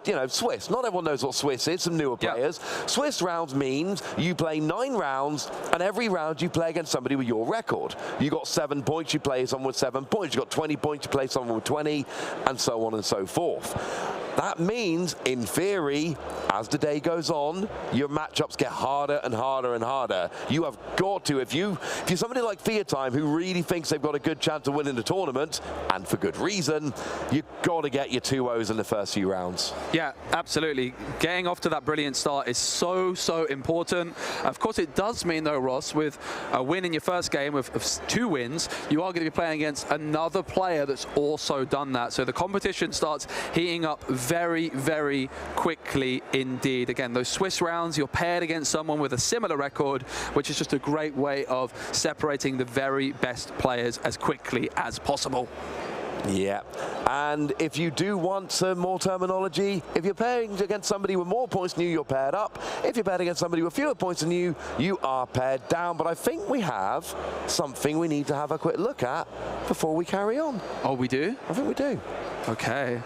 you know, Swiss, not everyone knows what Swiss is, some newer players. Swiss rounds means you play 9 rounds, and every round you play against somebody with your record. You got 7 points, you play someone with 7 points. You got 20 points, you play someone with 20, and so on and so forth. That means, in theory, as the day goes on, your matchups get harder and harder and harder. You have got to, if you're somebody like Theatime who really thinks they've got a good chance of winning the tournament, and for good reason, you've got to get your 2-0s in the first few rounds. Yeah, absolutely. Getting off to that brilliant start is so important. Of course, it does mean, though, Ross, with a win in your first game of 2 wins, you are going to be playing against another player that's also done that. So the competition starts heating up very quickly indeed. Again, those Swiss rounds, you're paired against someone with a similar record, which is just a great way of separating the very best players as quickly as possible. Yeah, and if you do want some more terminology, if you're pairing against somebody with more points than you, you're paired up. If you're paired against somebody with fewer points than you, you are paired down. But I think we have something we need to have a quick look at before we carry on. Oh, we do? I think we do. Okay.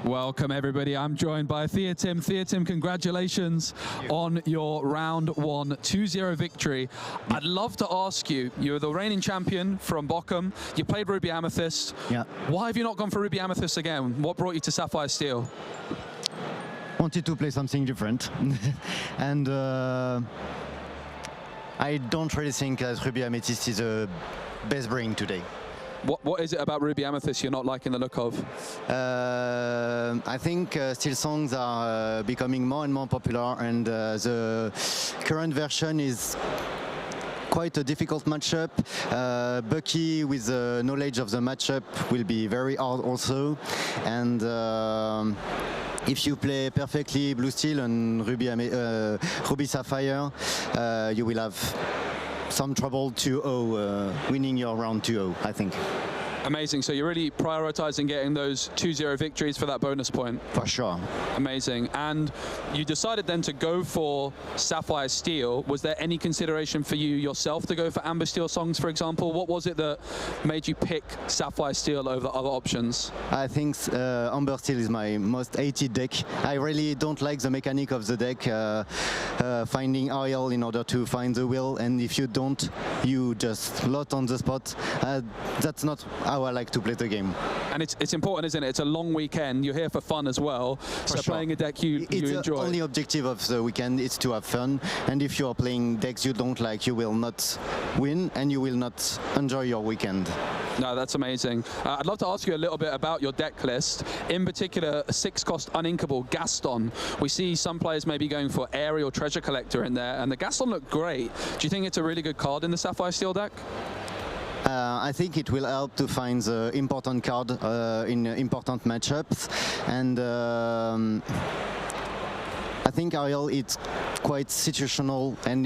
Welcome, everybody. I'm joined by Theatim. Theatim, congratulations on your round 1 2-0 victory. I'd love to ask you, you're the reigning champion from Bochum. You played Ruby Amethyst. Yeah. Why have you not gone for Ruby Amethyst again? What brought you to Sapphire Steel? Wanted to play something different. And I don't really think that Ruby Amethyst is a best bring today. What is it about Ruby Amethyst you're not liking the look of? I think steel songs are becoming more and more popular, and the current version is quite a difficult matchup. Bucky with the knowledge of the matchup will be very hard also, and if you play perfectly Blue Steel and Ruby Sapphire, you will have some trouble 2-0 winning your round 2-0, I think. Amazing. So you're really prioritizing getting those 2-0 victories for that bonus point? For sure. Amazing. And you decided then to go for Sapphire Steel. Was there any consideration for you yourself to go for Amber Steel songs, for example? What was it that made you pick Sapphire Steel over the other options? I think Amber Steel is my most hated deck. I really don't like the mechanic of the deck, finding Ariel in order to find the wheel, and if you don't, you just lot on the spot. That's not how I like to play the game. And it's important, isn't it? It's a long weekend. You're here for fun as well. So sure. Playing a deck you enjoy. The only objective of the weekend is to have fun. And if you are playing decks you don't like, you will not win and you will not enjoy your weekend. No, that's amazing. I'd love to ask you a little bit about your deck list. In particular, a 6-cost uninkable Gaston. We see some players maybe going for Aerial Treasure Collector in there, and the Gaston looked great. Do you think it's a really good card in the Sapphire Steel deck? I think it will help to find the important card in important matchups, and I think Ariel is quite situational, and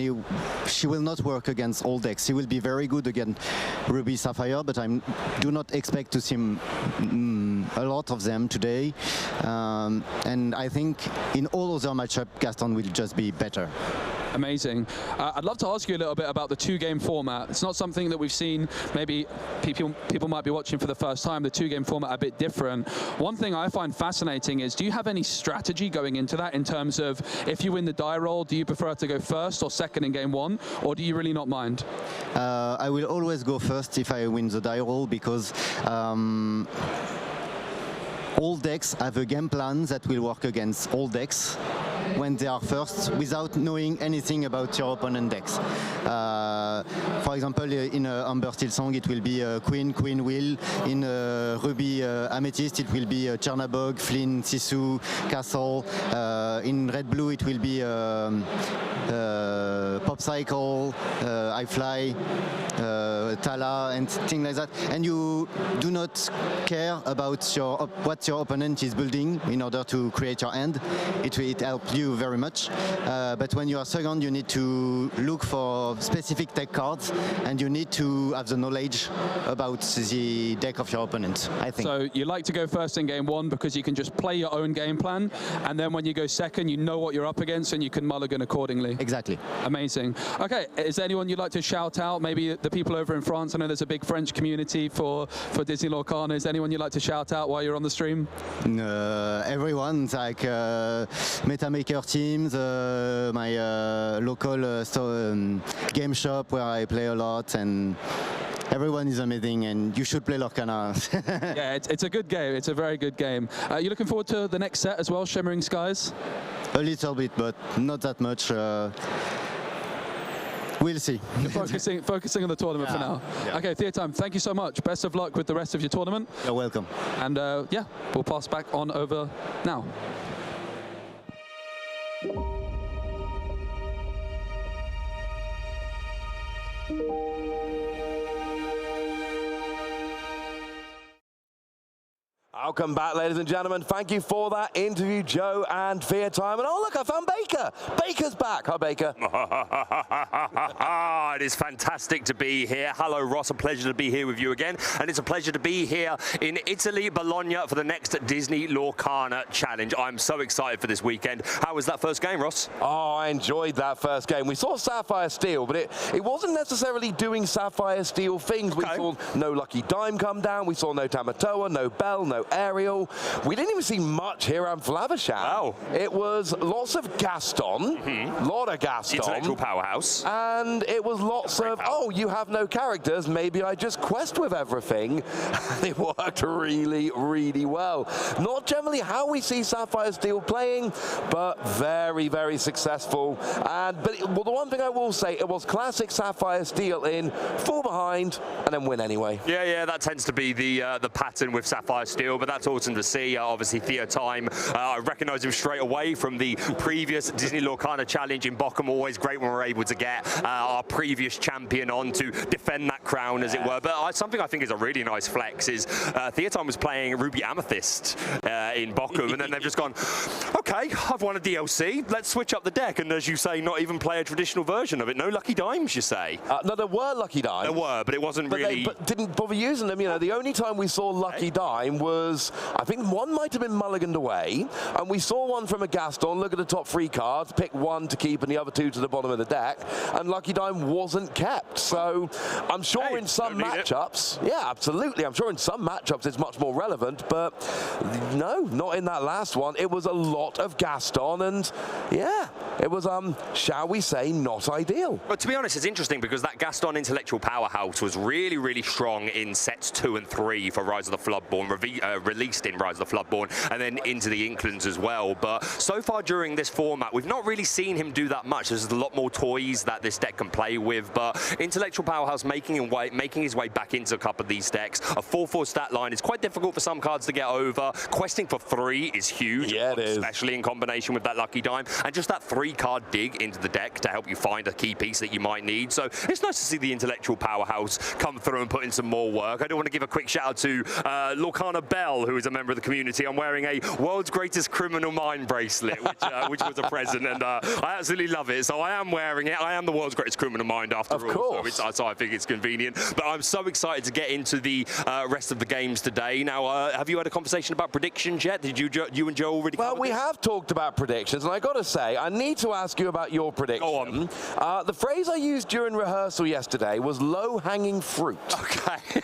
she will not work against all decks. She will be very good against Ruby Sapphire, but I do not expect to see a lot of them today. And I think in all other matchups, Gaston will just be better. Amazing. I'd love to ask you a little bit about the 2-game format. It's not something that we've seen. Maybe people might be watching for the first time. The 2-game format a bit different. One thing I find fascinating is, do you have any strategy going into that in terms of if you win the die roll, do you prefer to go first or second in game 1, or do you really not mind? I will always go first if I win the die roll, because all decks have a game plan that will work against all decks when they are first, without knowing anything about your opponent decks. For example, in Amber Steel Song it will be Queen, Wheel. In Ruby Amethyst it will be Chernabog, Flynn, Sisu, Castle. In Red Blue it will be Pop Cycle, I Fly, Tala, and things like that. And you do not care about what your opponent is building in order to create your hand. It helps you very much. But when you are second, you need to look for specific deck cards, and you need to have the knowledge about the deck of your opponent, I think. So you like to go first in game 1 because you can just play your own game plan, and then when you go second, you know what you're up against and you can mulligan accordingly. Exactly. Amazing. Okay, is there anyone you'd like to shout out? Maybe the people over in France. I know there's a big French community for Disney Lorcana. Is there anyone you'd like to shout out while you're on the stream? Everyone, like MetaMaker teams, my local game shop where I play a lot, and everyone is amazing, and you should play Lorcana. Yeah, it's a good game. It's a very good game. You looking forward to the next set as well, Shimmering Skies? A little bit, but not that much. We'll see. You're focusing on the tournament for now. Yeah. Okay, Theatim, thank you so much. Best of luck with the rest of your tournament. You're welcome. And yeah, we'll pass back on over now. Welcome back, ladies and gentlemen. Thank you for that interview, Joe and Theatim. And oh, look, I found Baker. Baker's back. Hi, Baker. It is fantastic to be here. Hello, Ross. A pleasure to be here with you again. And it's a pleasure to be here in Italy, Bologna, for the next Disney Lorcana Challenge. I'm so excited for this weekend. How was that first game, Ross? Oh, I enjoyed that first game. We saw Sapphire Steel, but it wasn't necessarily doing Sapphire Steel things. We saw no Lucky Dime come down. We saw no Tamatoa, no Bell, no aerial. We didn't even see much here on Flavisham. Wow. It was lots of Gaston, lot of Gaston. Intellectual powerhouse. And it was lots of, oh, you have no characters, maybe I just quest with everything. It worked really, really well. Not generally how we see Sapphire Steel playing, but very, very successful. Well, the one thing I will say, it was classic Sapphire Steel in fall behind and then win anyway. Yeah, that tends to be the pattern with Sapphire Steel, but that's awesome to see. Obviously, Theo Time, I recognise him straight away from the previous Disney Lorcana challenge in Bochum. Always great when we're able to get our previous champion on to defend that crown, as it were. But something I think is a really nice flex is Theo Time was playing Ruby Amethyst in Bochum, and then they've just gone, okay, I've won a DLC, let's switch up the deck, and as you say, not even play a traditional version of it. No lucky dimes, you say? No, there were lucky dimes. There were, but it wasn't really... But didn't bother using them. You know, the only time we saw lucky dime was, I think one might have been mulliganed away, and we saw one from a Gaston, look at the top 3 cards, pick one to keep and the other 2 to the bottom of the deck, and lucky dime wasn't kept. So I'm sure in some matchups, yeah, absolutely, I'm sure in some matchups it's much more relevant, but no, not in that last one. It was a lot of Gaston, and yeah, it was, shall we say, not ideal. But to be honest, it's interesting because that Gaston intellectual powerhouse was really, really strong in sets 2 and 3 for Rise of the Floodborn, released in Rise of the Floodborn, and then into the Inklings as well. But so far during this format, we've not really seen him do that much. There's a lot more toys that this deck can play with, but intellectual powerhouse making his way back into a couple of these decks. A 4/4 stat line is quite difficult for some cards to get over. Questing for 3 is huge, yeah, it is. Especially in combination with that lucky dime, and just that 3-card dig into the deck to help you find a key piece that you might need. So it's nice to see the intellectual powerhouse come through and put in some more work. I do want to give a quick shout out to Lorcana Bell, who is a member of the community. I'm wearing a World's Greatest Criminal Mind bracelet, which was a present, and I absolutely love it. So I am wearing it. I am the world's greatest criminal mind after all. Of course. So I think it's convenient. But I'm so excited to get into the rest of the games today. Now, have you had a conversation about predictions yet? Did you and Joe already? Well, we have talked about predictions, and I got to say, I need to ask you about your prediction. Go on. The phrase I used during rehearsal yesterday was low-hanging fruit. Okay.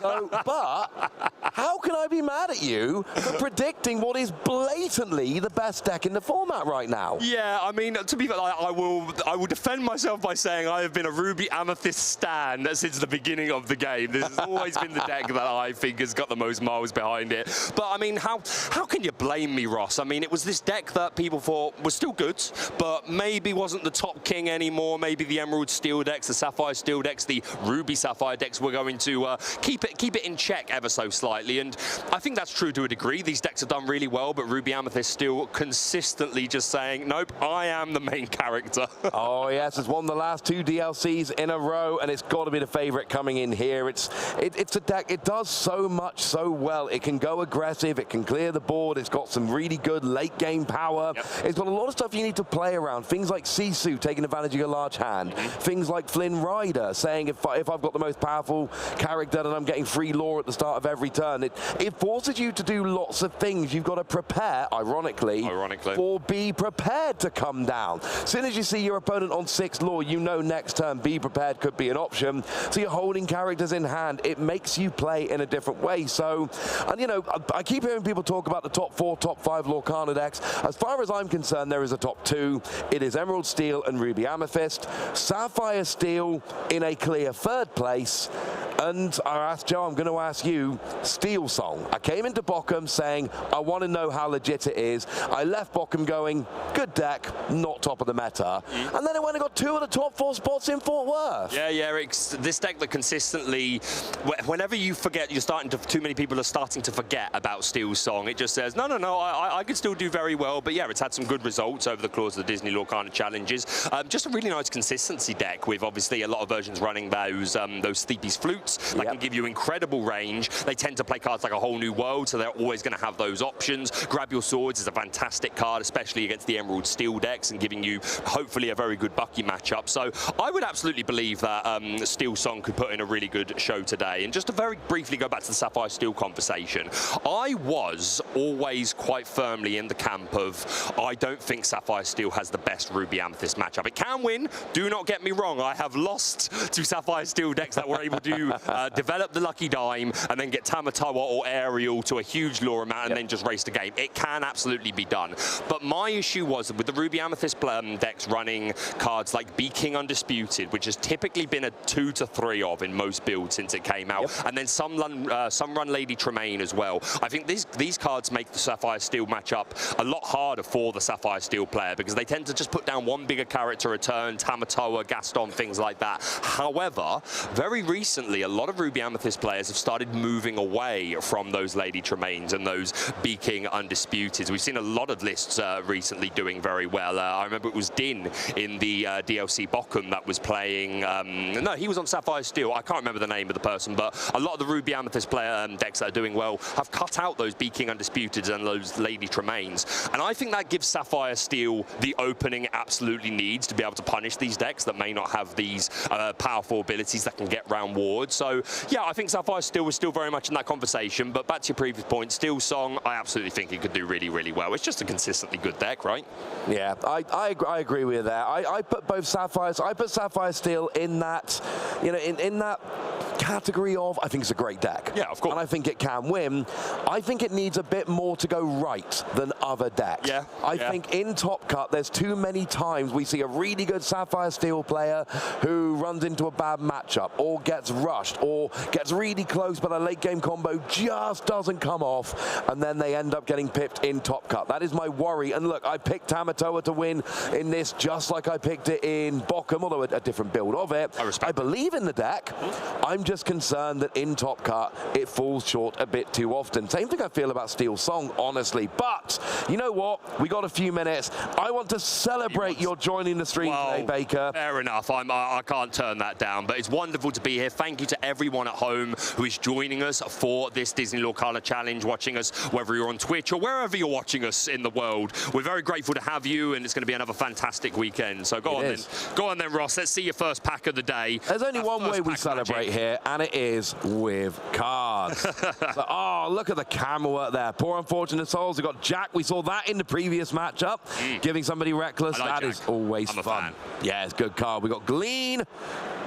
But how can I be mad at you for predicting what is blatantly the best deck in the format right now? Yeah, I mean, to be fair, I will defend myself by saying I have been a Ruby Amethyst stan since the beginning of the game. This has always been the deck that I think has got the most miles behind it. But I mean, how can you blame me, Ross? I mean, it was this deck that people thought was still good, but maybe wasn't the top king anymore. Maybe the Emerald Steel decks, the Sapphire Steel decks, the Ruby Sapphire decks were going to keep it in check ever so slightly. And I think that's true to a degree. These decks have done really well, but Ruby Amethyst still consistently just saying, nope, I am the main character. Oh yes, it's won the last 2 DLCs in a row, and it's got to be the favorite coming in here. It's a deck, it does so much so well. It can go aggressive, it can clear the board, it's got some really good late game power. Yep. It's got a lot of stuff you need to play around. Things like Sisu taking advantage of your large hand. Things like Flynn Rider saying if I've got the most powerful character, then I'm getting free lore at the start of every turn. It forces you to do lots of things. You've got to prepare, ironically, for be prepared to come down. As soon as you see your opponent on 6 lore, you know next turn be prepared could be an option. So you're holding characters in hand. It makes you play in a different way. So, and you know, I keep hearing people talk about the top 4, top 5 Lorcana decks. As far as I'm concerned, there is a top 2. It is Emerald Steel and Ruby Amethyst. Sapphire Steel in a clear 3rd place. And I asked Joe, I'm going to ask you, Steel Song. I came into Bochum saying, I want to know how legit it is. I left Bochum going, good deck, not top of the meta. And then it went and got 2 of the top 4 spots in Fort Worth. Yeah, it's this deck that consistently, whenever you forget, too many people are starting to forget about Steel Song. It just says, no, I could still do very well. But yeah, it's had some good results over the course of the Disney Lorcana challenges. Just a really nice consistency deck with obviously a lot of versions running those Sleepy's Flutes that can give you incredible range. They tend to play cards like A Whole New World, so they're always going to have those options. Grab Your Swords is a fantastic card, especially against the Emerald Steel decks, and giving you hopefully a very good Bucky matchup. So I would absolutely believe that Steel Song could put in a really good show today. And just to very briefly go back to the Sapphire Steel conversation, I was always quite firmly in the camp of I don't think Sapphire Steel has the best Ruby Amethyst matchup. It can win, do not get me wrong. I have lost to Sapphire Steel decks that were able to develop the lucky dime, and then get Tamatoa or Aerial to a huge lure amount, and then just race the game. It can absolutely be done. But my issue was with the Ruby Amethyst decks running cards like Be King Undisputed, which has typically been a 2 to 3 of in most builds since it came out, and then some run Lady Tremaine as well. I think these cards make the Sapphire Steel matchup a lot harder for the Sapphire Steel player, because they tend to just put down one bigger character a turn, Tamatoa, Gaston, things like that. However, very recently, a lot of Ruby Amethyst players have started moving away from those Lady Tremaines and those Be King Undisputeds. We've seen a lot of lists recently doing very well. I remember it was Din in the DLC Bochum that was playing, no, he was on Sapphire Steel. I can't remember the name of the person, but a lot of the Ruby Amethyst player decks that are doing well have cut out those Be King Undisputeds and those Lady Tremaines. And I think that gives Sapphire Steel the opening it absolutely needs to be able to punish these decks that may not have these powerful abilities that can get round wards. So, yeah, I think Sapphire Steel was still very much in that conversation, but back to your previous point, Steel Song, I absolutely think it could do really, really well. It's just a consistently good deck, right? Yeah, I agree with you there. I put both Sapphires, I put Sapphire Steel in that, you know, in that category of, I think it's a great deck. Yeah, of course. And I think it can win. I think it needs a bit more to go right than other decks. Yeah. I think in Top Cut, there's too many times we see a really good Sapphire Steel player who runs into a bad matchup or gets rushed or gets really close, but a late game combo just doesn't come off, and then they end up getting pipped in Top Cut. That is my worry. And look, I picked Tamatoa to win in this just like I picked it in Bochum, although a different build of it. I believe in the deck. I'm just concerned that in Top Cut, it falls short a bit too often. Same thing I feel about Steel Song, honestly. But you know what? We got a few minutes. I want to celebrate your joining the stream today, Baker. Fair enough. I can't turn that down. But it's wonderful to be here. Thank you to everyone at home who is joining us for this Disney Lorcana Challenge, watching us, whether you're on Twitch or wherever you're watching us in the world. We're very grateful to have you, and it's going to be another fantastic weekend. So go on then, Ross. Let's see your first pack of the day. There's only one way we celebrate here, and it is with cards. So, oh, look at the camera work there. Poor Unfortunate Souls. We got Jack. We saw that in the previous matchup, giving somebody reckless. That is always fun. Yeah, it's a good card. We got Glean.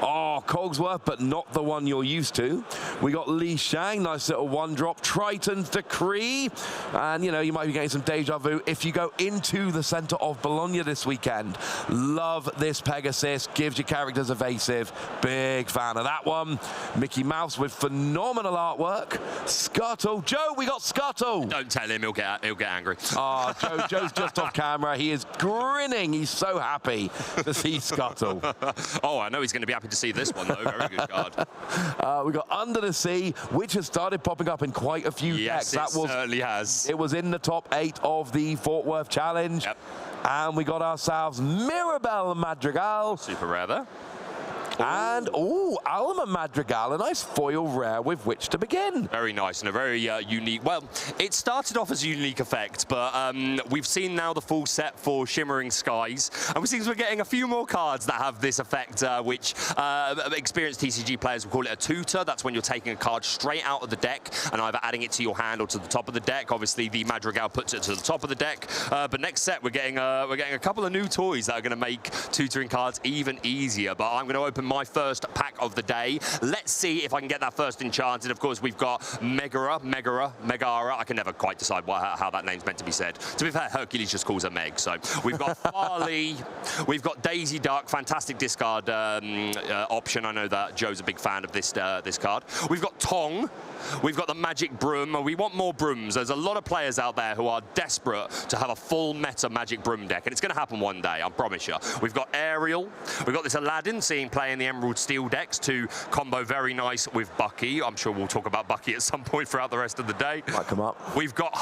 Oh, Cogsworth, but not the one you're used to. We got Li Shang, nice little one-drop. Triton's Decree. And, you know, you might be getting some deja vu if you go into the center of Bologna this weekend. Love this Pegasus. Gives your characters evasive. Big fan of that one. Mickey Mouse with phenomenal artwork. Scuttle. Joe, we got Scuttle. Don't tell him. He'll get angry. Oh, Joe's just off camera. He is grinning. He's so happy to see Scuttle. Oh, I know he's going to be happy to see this one, though. Very good card. We got Under the Sea, which has started popping up in quite a few decks. Yes, it certainly has. It was in the top 8 of the Fort Worth Challenge. Yep. And we got ourselves Mirabelle Madrigal. Super rare there. And, Alma Madrigal, a nice foil rare with which to begin. Very nice and a very unique. Well, it started off as a unique effect, but we've seen now the full set for Shimmering Skies, and we seem we're getting a few more cards that have this effect, which experienced TCG players will call it a tutor. That's when you're taking a card straight out of the deck and either adding it to your hand or to the top of the deck. Obviously, the Madrigal puts it to the top of the deck, but next set we're getting a couple of new toys that are going to make tutoring cards even easier. But I'm going to open my first pack of the day. Let's see if I can get that first enchanted. Of course, we've got Megara. I can never quite decide how that name's meant to be said. To be fair, Hercules just calls her Meg. So we've got Farley, we've got Daisy Duck, fantastic discard option. I know that Joe's a big fan of this card. We've got Tong. We've got the Magic Broom. We want more brooms. There's a lot of players out there who are desperate to have a full meta Magic Broom deck, and it's going to happen one day, I promise you. We've got Ariel. We've got this Aladdin, seeing play in the Emerald Steel decks to combo very nice with Bucky. I'm sure we'll talk about Bucky at some point throughout the rest of the day. Might come up. We've got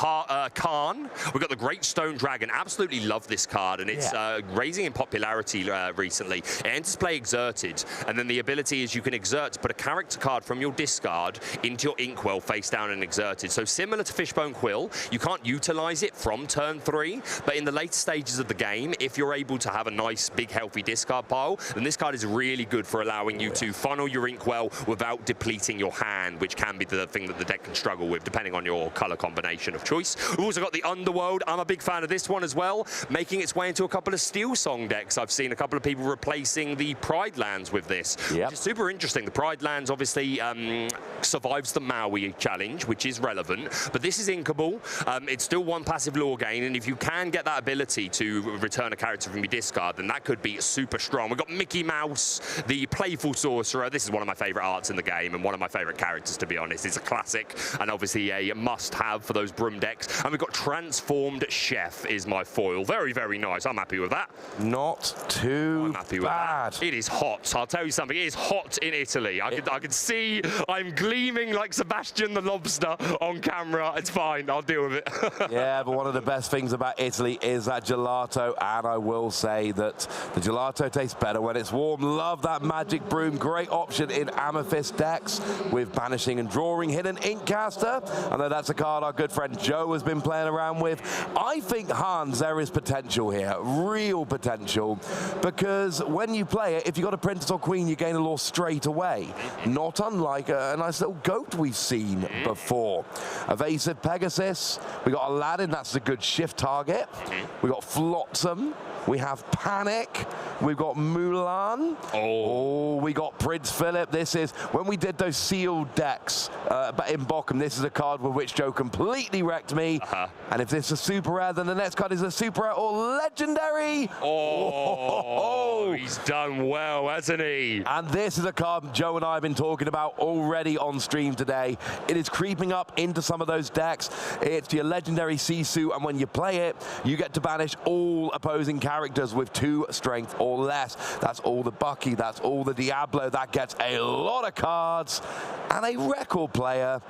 Khan. We've got the Great Stone Dragon. Absolutely love this card, and it's raising in popularity recently. It enters play exerted, and then the ability is you can exert to put a character card from your discard into your inkwell face down and exerted. So similar to Fishbone Quill, you can't utilize it from turn 3, but in the later stages of the game, if you're able to have a nice, big, healthy discard pile, then this card is really good for allowing you to funnel your inkwell without depleting your hand, which can be the thing that the deck can struggle with, depending on your color combination of choice. We've also got the Underworld. I'm a big fan of this one as well, making its way into a couple of Steel Song decks. I've seen a couple of people replacing the Pride lands with this, which is super interesting. The Pride lands obviously survives the Maui challenge, which is relevant, but this is inkable. It's still 1 passive lore gain, and if you can get that ability to return a character from your discard, then that could be super strong. We've got Mickey Mouse, the Playful Sorcerer. This is one of my favorite arts in the game and one of my favorite characters, to be honest. It's a classic and obviously a must-have for those Broom decks. And we've got Transformed Chef is my foil. Very, very nice. I'm happy with that. Not too bad. It is hot. I'll tell you something. It is hot in Italy. I can see I'm gleaming like Sebastian the Lobster on camera. It's fine. I'll deal with it. Yeah, but one of the best things about Italy is that gelato, and I will say that the gelato tastes better when it's warm. Love that Magic Broom. Great option in Amethyst decks with Banishing and Drawing. Hidden Inkcaster. I know that's a card our good friend Joe has been playing around with. I think, Hans, there is potential here. Real potential. Because when you play it, if you've got a Princess or Queen, you gain a lore straight away. Not unlike a nice little goat we've seen before. Evasive Pegasus. We got Aladdin. That's a good shift target. We got Flotsam. We have Panic. We've got Mulan. Oh, we got Prince Philip. This is, when we did those sealed decks in Bochum, this is a card with which Joe completely wrecked me. And if this is super rare, then the next card is a super rare or legendary. Oh, he's done well, hasn't he? And this is a card Joe and I have been talking about already on stream today. It is creeping up into some of those decks. It's your legendary Sisu, and when you play it, you get to banish all opposing characters with 2 strength or less. That's all the Bucky, that's all the Diablo. That gets a lot of cards, and a record player.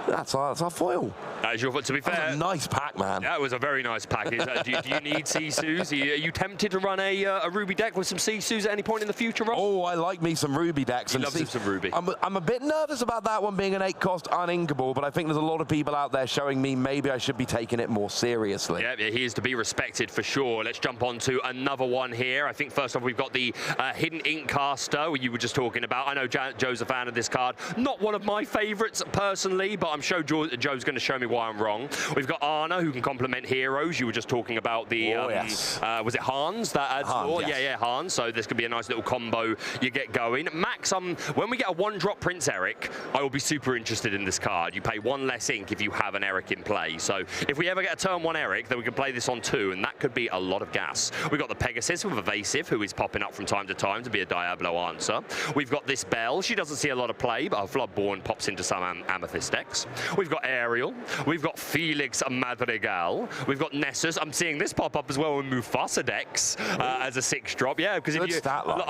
That's our foil. To be fair, that was a nice pack, man. That was a very nice package. Do you need Sisus? Are you tempted to run a Ruby deck with some Sisus at any point in the future, Ross? Oh, I like me some Ruby decks. He loves some Ruby. I'm a bit nervous about that one being an 8-cost uninkable, but I think there's a lot of people out there showing me maybe I should be taking it more seriously. Yeah, he is to be respected for sure. Let's jump on to another one here. I think first off we've got the Hidden Inkcaster, you were just talking about. I know Joe's a fan of this card. Not one of my favorites personally, but I'm sure Joe's going to show me why I'm wrong. We've got Anna, who can complement heroes. You were just talking about the, was it Hans that adds lore? Yes. Yeah, Hans. So this could be a nice little combo you get going. Max, when we get a 1-drop Prince Eric, I will be super interested in this card. You pay 1 less ink if you have an Eric in play. So if we ever get a turn 1 Eric, then we can play this on 2, and that could be a lot of gas. We've got the Pegasus with Evasive, who is popping up from time to time to be a Diablo answer. We've got this Belle. She doesn't see a lot of play, but her Floodborn pops into some Amethyst decks. We've got Ariel. We've got Felix Madrigal. We've got Nessus. I'm seeing this pop up as well in Mufasa decks as a 6-drop. Yeah, because a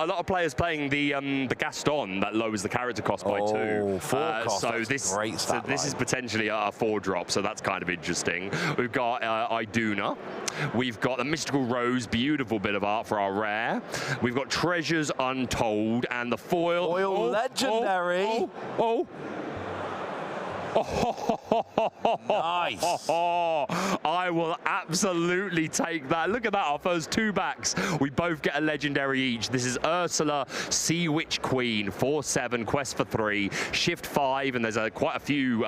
lot of players playing the Gaston that lowers the character cost by 2. 4 cost. So this is potentially a 4-drop. So that's kind of interesting. We've got Iduna. We've got the Mystical Rose, beautiful bit of art for our rare. We've got Treasures Untold and the foil. Foil legendary. Nice. I will absolutely take that. Look at that, our first 2 backs. We both get a legendary each. This is Ursula, Sea Witch Queen, 4/7, quest for 3, shift 5, and there's quite a few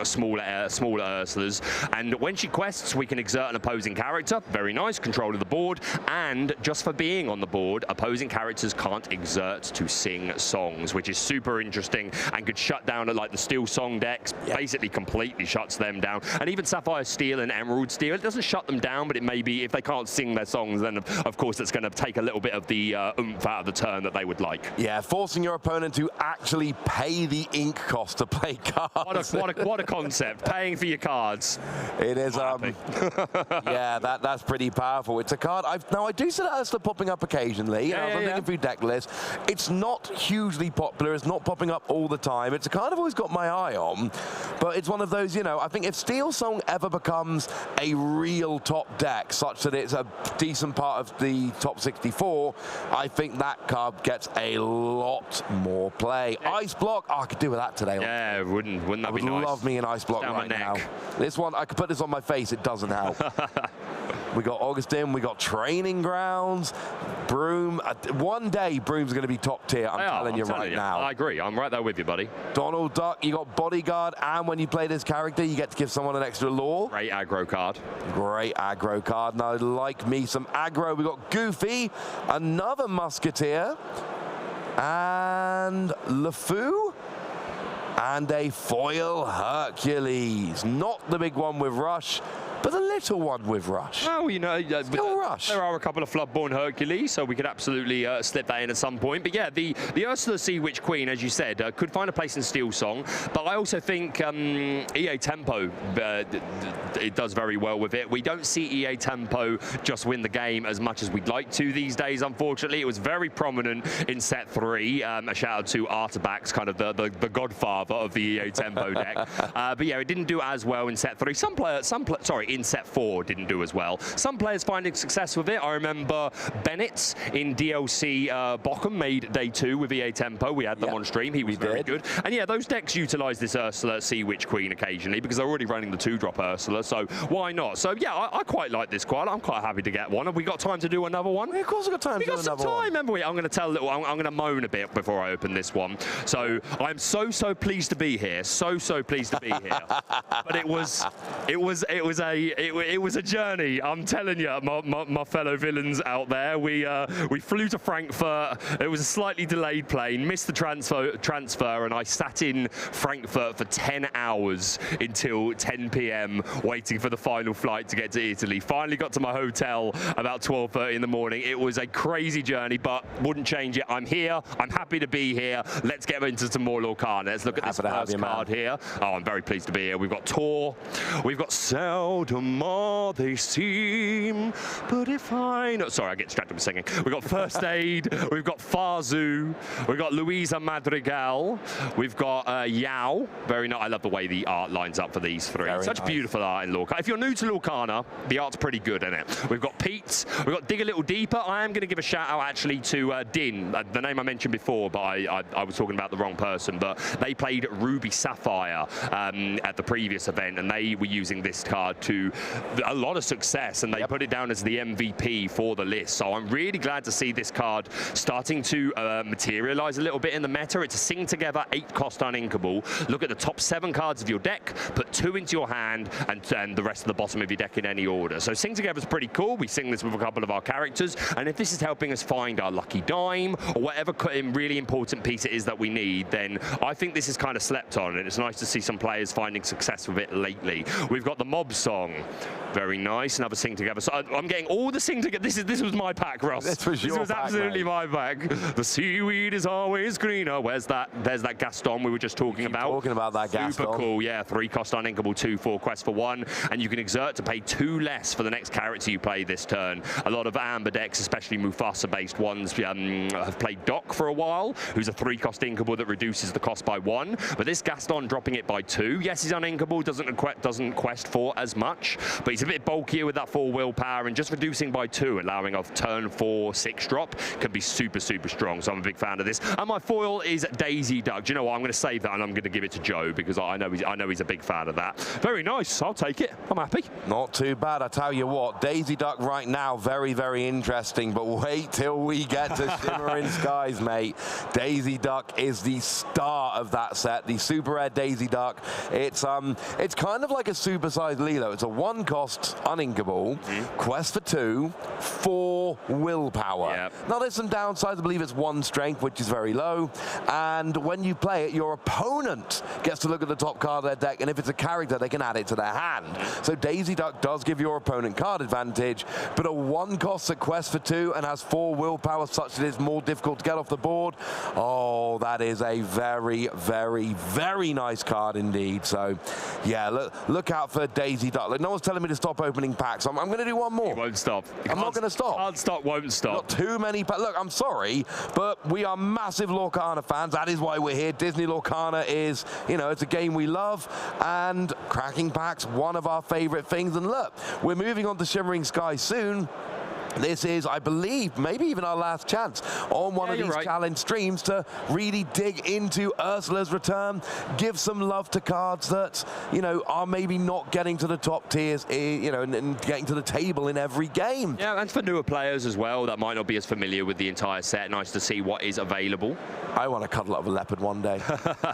smaller Ursulas. And when she quests, we can exert an opposing character. Very nice, control of the board. And just for being on the board, opposing characters can't exert to sing songs, which is super interesting and could shut down like the Steel Song decks. Basically completely shuts them down. And even Sapphire Steel and Emerald Steel, it doesn't shut them down, but it may be, if they can't sing their songs, then of course it's going to take a little bit of the oomph out of the turn that they would like. Yeah, forcing your opponent to actually pay the ink cost to play cards. What a concept, paying for your cards. It is, yeah, that's pretty powerful. It's a card, I do see that Ursula popping up occasionally. I'm thinking through deck lists. It's not hugely popular, it's not popping up all the time. It's a card I've always got my eye on. But it's one of those, you know, I think if Steel Song ever becomes a real top deck, such that it's a decent part of the top 64, I think that card gets a lot more play. Ice Block, oh, I could do with that today. Yeah, wouldn't that be nice? I would love me an Ice Block right now. This one, I could put this on my face, it doesn't help. We got Augustin, we got Training Grounds, Broom. One day, Broom's going to be top tier, I'm telling you right now. I agree, I'm right there with you, buddy. Donald Duck, you got Bodyguard, and when you play this character, you get to give someone an extra lore. Great aggro card. Great aggro card. Now, like me, some aggro. We got Goofy, another Musketeer, and LeFou, and a foil Hercules. Not the big one with Rush, but the little one with Rush. Well, you know, Rush. There are a couple of Floodborn Hercules, so we could absolutely slip that in at some point. But yeah, the Ursula Sea Witch Queen, as you said, could find a place in Steel Song. But I also think EA Tempo, it does very well with it. We don't see EA Tempo just win the game as much as we'd like to these days, unfortunately. It was very prominent in set 3. A shout out to Artabax, kind of the godfather of the EA Tempo deck. But yeah, it didn't do as well in set 3. In set 4 didn't do as well. Some players finding success with it. I remember Bennett in DLC Bochum made day 2 with EA Tempo. We had them on stream. He was very good. And yeah, those decks utilize this Ursula Sea Witch Queen occasionally because they're already running the 2-drop Ursula, so why not? So yeah, I quite like this quad. I'm quite happy to get one. Have we got time to do another one? Yeah, of course we've got time to do another one. We got some time, haven't we? I'm going to tell a little, I'm going to moan a bit before I open this one. So I'm so pleased to be here. So pleased to be here. But it was a journey, I'm telling you, my fellow villains out there. We flew to Frankfurt. It was a slightly delayed plane, missed the transfer, and I sat in Frankfurt for 10 hours until 10 p.m. waiting for the final flight to get to Italy. Finally got to my hotel about 12:30 in the morning. It was a crazy journey, but wouldn't change it. I'm here. I'm happy to be here. Let's get into some more Lorcana. Let's look at this first card here. Oh, I'm very pleased to be here. We've got Tor. We've got Seldom they seem, but if I know... Sorry, I get distracted with singing. We've got First Aid, we've got Farzu, we've got Luisa Madrigal, we've got Yao. Very nice. I love the way the art lines up for these three. Such beautiful art in Lorcana. If you're new to Lorcana, the art's pretty good in it. We've got Pete, we've got Dig a Little Deeper. I am going to give a shout out actually to Din, the name I mentioned before, but I was talking about the wrong person, but they played Ruby Sapphire at the previous event, and they were using this card to a lot of success, and they put it down as the MVP for the list. So I'm really glad to see this card starting to materialize a little bit in the meta. It's a sing together 8-cost uninkable. Look at the top 7 cards of your deck, put 2 into your hand, and the rest of the bottom of your deck in any order. So sing together is pretty cool. We sing this with a couple of our characters, and if this is helping us find our lucky dime or whatever really important piece it is that we need, then I think this is kind of slept on, and it's nice to see some players finding success with it lately. We've got the Mob Song. Very nice. Another sing together. So I'm getting all the sing together. This was my pack, Ross. This was absolutely my pack. The seaweed is always greener. There's that Gaston we were just talking about. Talking about that Gaston. Super cool. Yeah, 3-cost uninkable, 2/4 quest for 1, and you can exert to pay 2 less for the next character you play this turn. A lot of Amber decks, especially Mufasa-based ones, have played Doc for a while, who's a 3-cost inkable that reduces the cost by 1. But this Gaston dropping it by 2. Yes, he's uninkable, doesn't quest for as much, but he's a bit bulkier with that 4 willpower, and just reducing by 2, allowing a turn 4 6 drop, can be super strong. So I'm a big fan of this. And my foil is Daisy Duck. Do you know what? I'm going to save that and I'm going to give it to Joe because I know he's a big fan of that. Very nice. I'll take it. I'm happy. Not too bad. I tell you what, Daisy Duck right now, very interesting. But wait till we get to Shimmering Skies, mate. Daisy Duck is the star of that set. The super rare Daisy Duck. It's kind of like a supersized Lilo. It's a 1-cost uninkable, quest for 2, 4 willpower. Yep. Now there's some downsides. I believe it's 1 strength, which is very low, and when you play it, your opponent gets to look at the top card of their deck, and if it's a character, they can add it to their hand. So Daisy Duck does give your opponent card advantage, but a 1-cost at quest for 2 and has 4 willpower, such that it's more difficult to get off the board. Oh, that is a very nice card indeed. So yeah, look out for Daisy Duck. look, no one's telling me to stop opening packs. I'm going to do one more. You won't stop. I'm not going to stop. Can't stop, won't stop. Got too many packs. Look, I'm sorry, but we are massive Lorcana fans. That is why we're here. Disney Lorcana is, you know, it's a game we love, and cracking packs, one of our favorite things. And look, we're moving on to Shimmering Sky soon. This is, I believe, maybe even our last chance on one of these challenge streams to really dig into Ursula's return, give some love to cards that, you know, are maybe not getting to the top tiers, you know, and getting to the table in every game. Yeah, and for newer players as well that might not be as familiar with the entire set, nice to see what is available. I want to cuddle up with a leopard one day.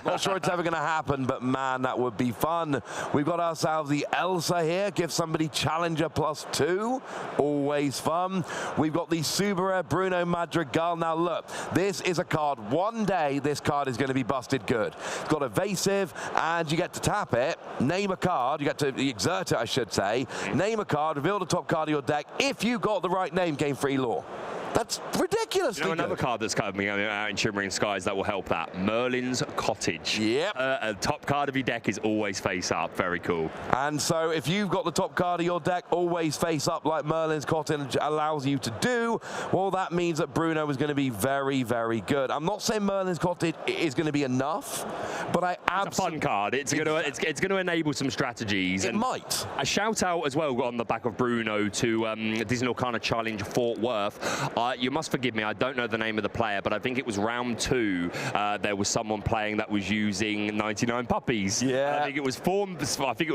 Not sure it's ever going to happen, but man, that would be fun. We've got ourselves the Elsa here. Give somebody Challenger +2. Always fun. We've got the super rare Bruno Madrigal. Now look, this is a card. One day this card is going to be busted good. It's got evasive, and you get to tap it, name a card, you get to exert it, I should say, name a card, reveal the top card of your deck. If you got the right name, game free lore. That's ridiculously good. Another card that's coming out in Shimmering Skies that will help that. Merlin's Cottage. Yep. A top card of your deck is always face up. Very cool. And so if you've got the top card of your deck always face up like Merlin's Cottage allows you to do, well, that means that Bruno is going to be very, very good. I'm not saying Merlin's Cottage is going to be enough, but I absolutely... It's a fun card. It's going to enable some strategies. It might. A shout out as well on the back of Bruno to Disney Lorcana Challenge Fort Worth. You must forgive me, I don't know the name of the player, but I think it was round 2. There was someone playing that was using 99 puppies. Yeah. I think it was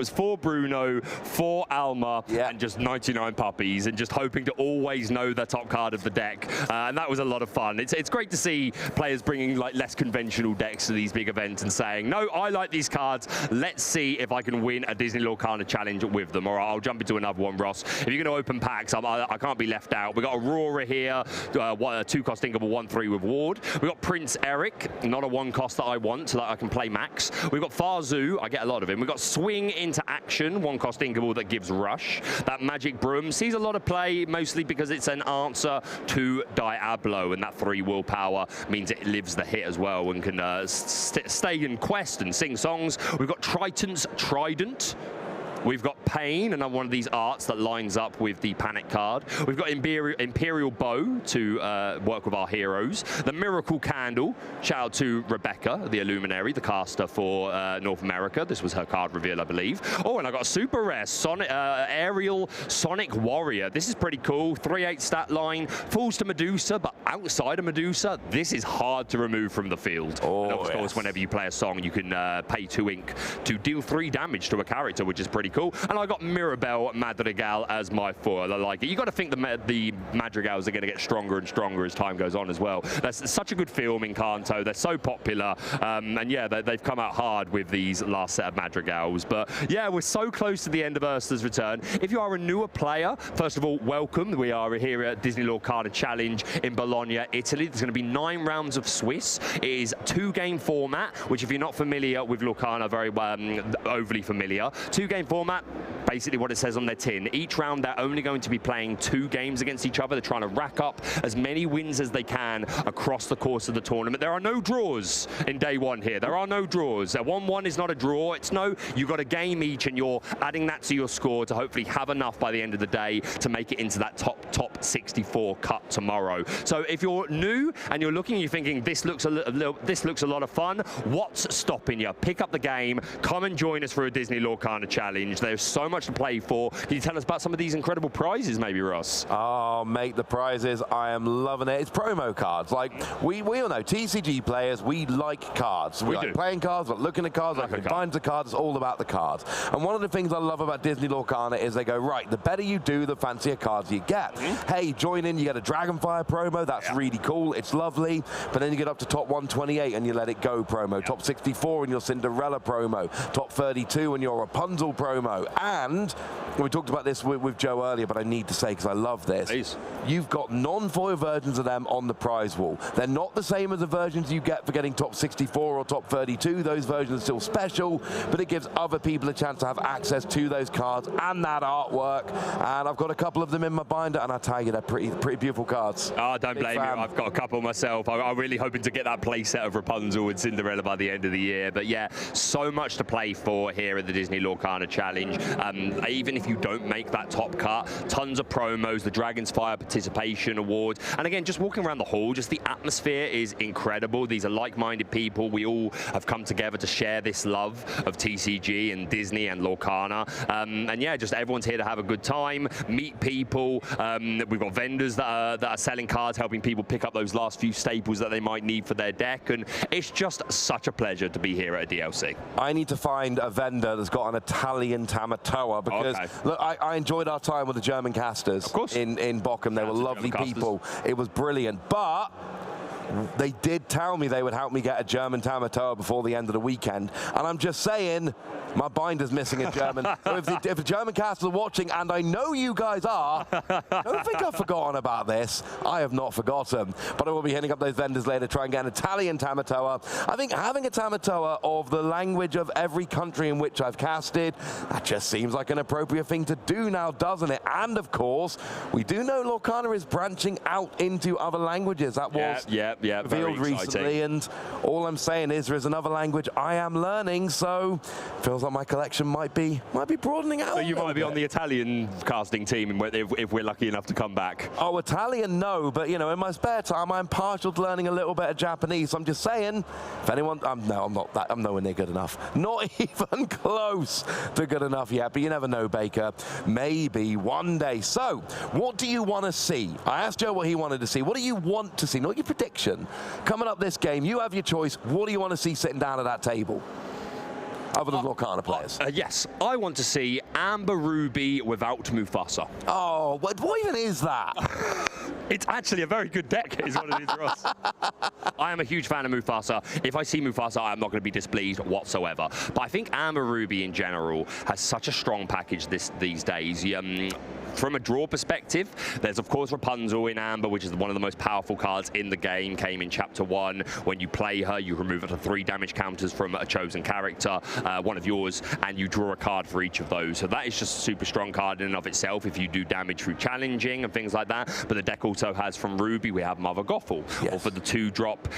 4 Bruno, 4 Alma, and just 99 puppies, and just hoping to always know the top card of the deck. And that was a lot of fun. It's great to see players bringing like less conventional decks to these big events and saying, no, I like these cards. Let's see if I can win a Disney Lorcana Challenge with them. All right, I'll jump into another one, Ross. If you're going to open packs, I can't be left out. We've got Aurora here. 2-cost Inkable 1/3 with Ward. We've got Prince Eric, not a 1-cost that I want, so that I can play Max. We've got Farzu, I get a lot of him. We've got Swing into Action, 1-cost Inkable that gives Rush. That Magic Broom sees a lot of play, mostly because it's an answer to Diablo, and that 3 willpower means it lives the hit as well and can stay in quest and sing songs. We've got Triton's Trident. We've got Pain, another one of these arts that lines up with the Panic card. We've got Imperial Bow to work with our heroes. The Miracle Candle, shout out to Rebecca, the Illuminary, the caster for North America. This was her card reveal, I believe. Oh, and I got a super rare Aerial Sonic Warrior. This is pretty cool. 3/8 stat line, falls to Medusa, but outside of Medusa, this is hard to remove from the field. Oh, and of course, whenever you play a song, you can pay 2 ink to deal 3 damage to a character, which is pretty cool. And I got Mirabelle Madrigal as my foil. I like it. You got to think the Madrigals are going to get stronger and stronger as time goes on as well. That's such a good film in Kanto. They're so popular. And yeah, they've come out hard with these last set of Madrigals. But yeah, we're so close to the end of Ursula's return. If you are a newer player, first of all, welcome. We are here at Disney Lorcana Challenge in Bologna, Italy. There's going to be 9 rounds of Swiss. It is 2-game format, which if you're not familiar with Lorcana, very overly familiar. 2-game format. Basically what it says on their tin. Each round they're only going to be playing 2 games against each other. They're trying to rack up as many wins as they can across the course of the tournament. There are no draws in day 1 here. There are no draws. A 1-1 is not a draw. It's no, you've got a game each and you're adding that to your score to hopefully have enough by the end of the day to make it into that top 64 cut tomorrow. So if you're new and you're looking, you're thinking this looks a lot of fun, what's stopping you? Pick up the game, come and join us for a Disney Lorcana Challenge. There's so much to play for. Can you tell us about some of these incredible prizes, maybe, Ross? Oh, mate, the prizes, I am loving it. It's promo cards. Like, we all know, TCG players, we like cards. We like playing cards, like looking at cards, like buying the cards. It's all about the cards. And one of the things I love about Disney Lorcana is they go, right, the better you do, the fancier cards you get. Hey, join in, you get a Dragonfire promo. That's really cool. It's lovely. But then you get up to top 128 and you let it go promo. Top 64 and your Cinderella promo. Top 32 and your Rapunzel promo. And we talked about this with Joe earlier, but I need to say, because I love this, please. You've got non-foil versions of them on the prize wall. They're not the same as the versions you get for getting top 64 or top 32. Those versions are still special, but it gives other people a chance to have access to those cards and that artwork. And I've got a couple of them in my binder, and I tell you, they're pretty beautiful cards. Oh, don't blame you. I've got a couple myself. I'm really hoping to get that play set of Rapunzel and Cinderella by the end of the year. But yeah, so much to play for here at the Disney Lorcana Challenge. challenge. Even if you don't make that top cut, tons of promos, the Dragon's Fire Participation Award, and again, just walking around the hall, just the atmosphere is incredible. These are like-minded people. We all have come together to share this love of TCG and Disney and Lorcana, and yeah, just everyone's here to have a good time, meet people. We've got vendors that are selling cards, helping people pick up those last few staples that they might need for their deck, and it's just such a pleasure to be here at a DLC. I need to find a vendor that's got an Italian Tamatoa, because look, I enjoyed our time with the German casters in Bochum. They were lovely people. It was brilliant, but they did tell me they would help me get a German Tamatoa before the end of the weekend, and I'm just saying, my binder's missing a German. So if the German casters are watching, and I know you guys are, don't think I've forgotten about this. I have not forgotten. But I will be hitting up those vendors later to try and get an Italian Tamatoa. I think having a Tamatoa of the language of every country in which I've casted, that just seems like an appropriate thing to do now, doesn't it? And of course, we do know Lorcana is branching out into other languages. That was revealed recently, and all I'm saying is there is another language I am learning, so feels like my collection might be broadening out. So you might be on the Italian casting team if we're lucky enough to come back. Oh, Italian, no, but you know, in my spare time, I'm partial to learning a little bit of Japanese. So I'm just saying, if anyone, no, I'm not that. I'm nowhere near good enough. Not even close to good enough yet. But you never know, Baker. Maybe one day. So, what do you want to see? I asked Joe what he wanted to see. What do you want to see? Not your prediction. Coming up this game, you have your choice. What do you want to see sitting down at that table? Other than Lorcana players. Yes, I want to see Amber Ruby without Mufasa. Oh, what even is that? It's actually a very good deck, is what it is, Ross. I am a huge fan of Mufasa. If I see Mufasa, I'm not going to be displeased whatsoever. But I think Amber Ruby in general has such a strong package these days. From a draw perspective, there's of course Rapunzel in Amber, which is one of the most powerful cards in the game, came in Chapter 1. When you play her, you remove up to 3 damage counters from a chosen character, one of yours, and you draw a card for each of those. So that is just a super strong card in and of itself if you do damage through challenging and things like that. But the deck also has, from Ruby, we have Mother Gothel. Yes. Or for the 2-drop,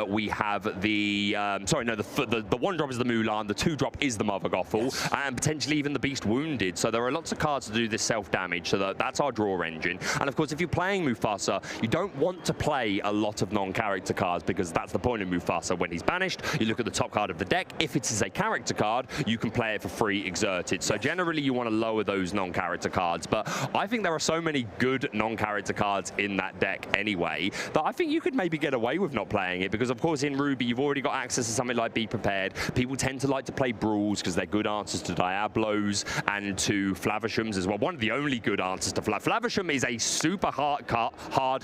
we have the, the 1-drop is the Mulan, the 2-drop is the Mother Gothel, yes, and potentially even the Beast Wounded. So there are lots of cards to do this self-damage. So that's our draw engine. And of course, if you're playing Mufasa, you don't want to play a lot of non-character cards, because that's the point of Mufasa. When he's banished, you look at the top card of the deck. If it is a character card, you can play it for free exerted. So generally, you want to lower those non-character cards. But I think there are so many good non-character cards in that deck anyway, that I think you could maybe get away with not playing it, because of course in Ruby, you've already got access to something like Be Prepared. People tend to like to play Brawls because they're good answers to Diablos and to Flavishams as well. One of the only good answers to Flavisham is a super hard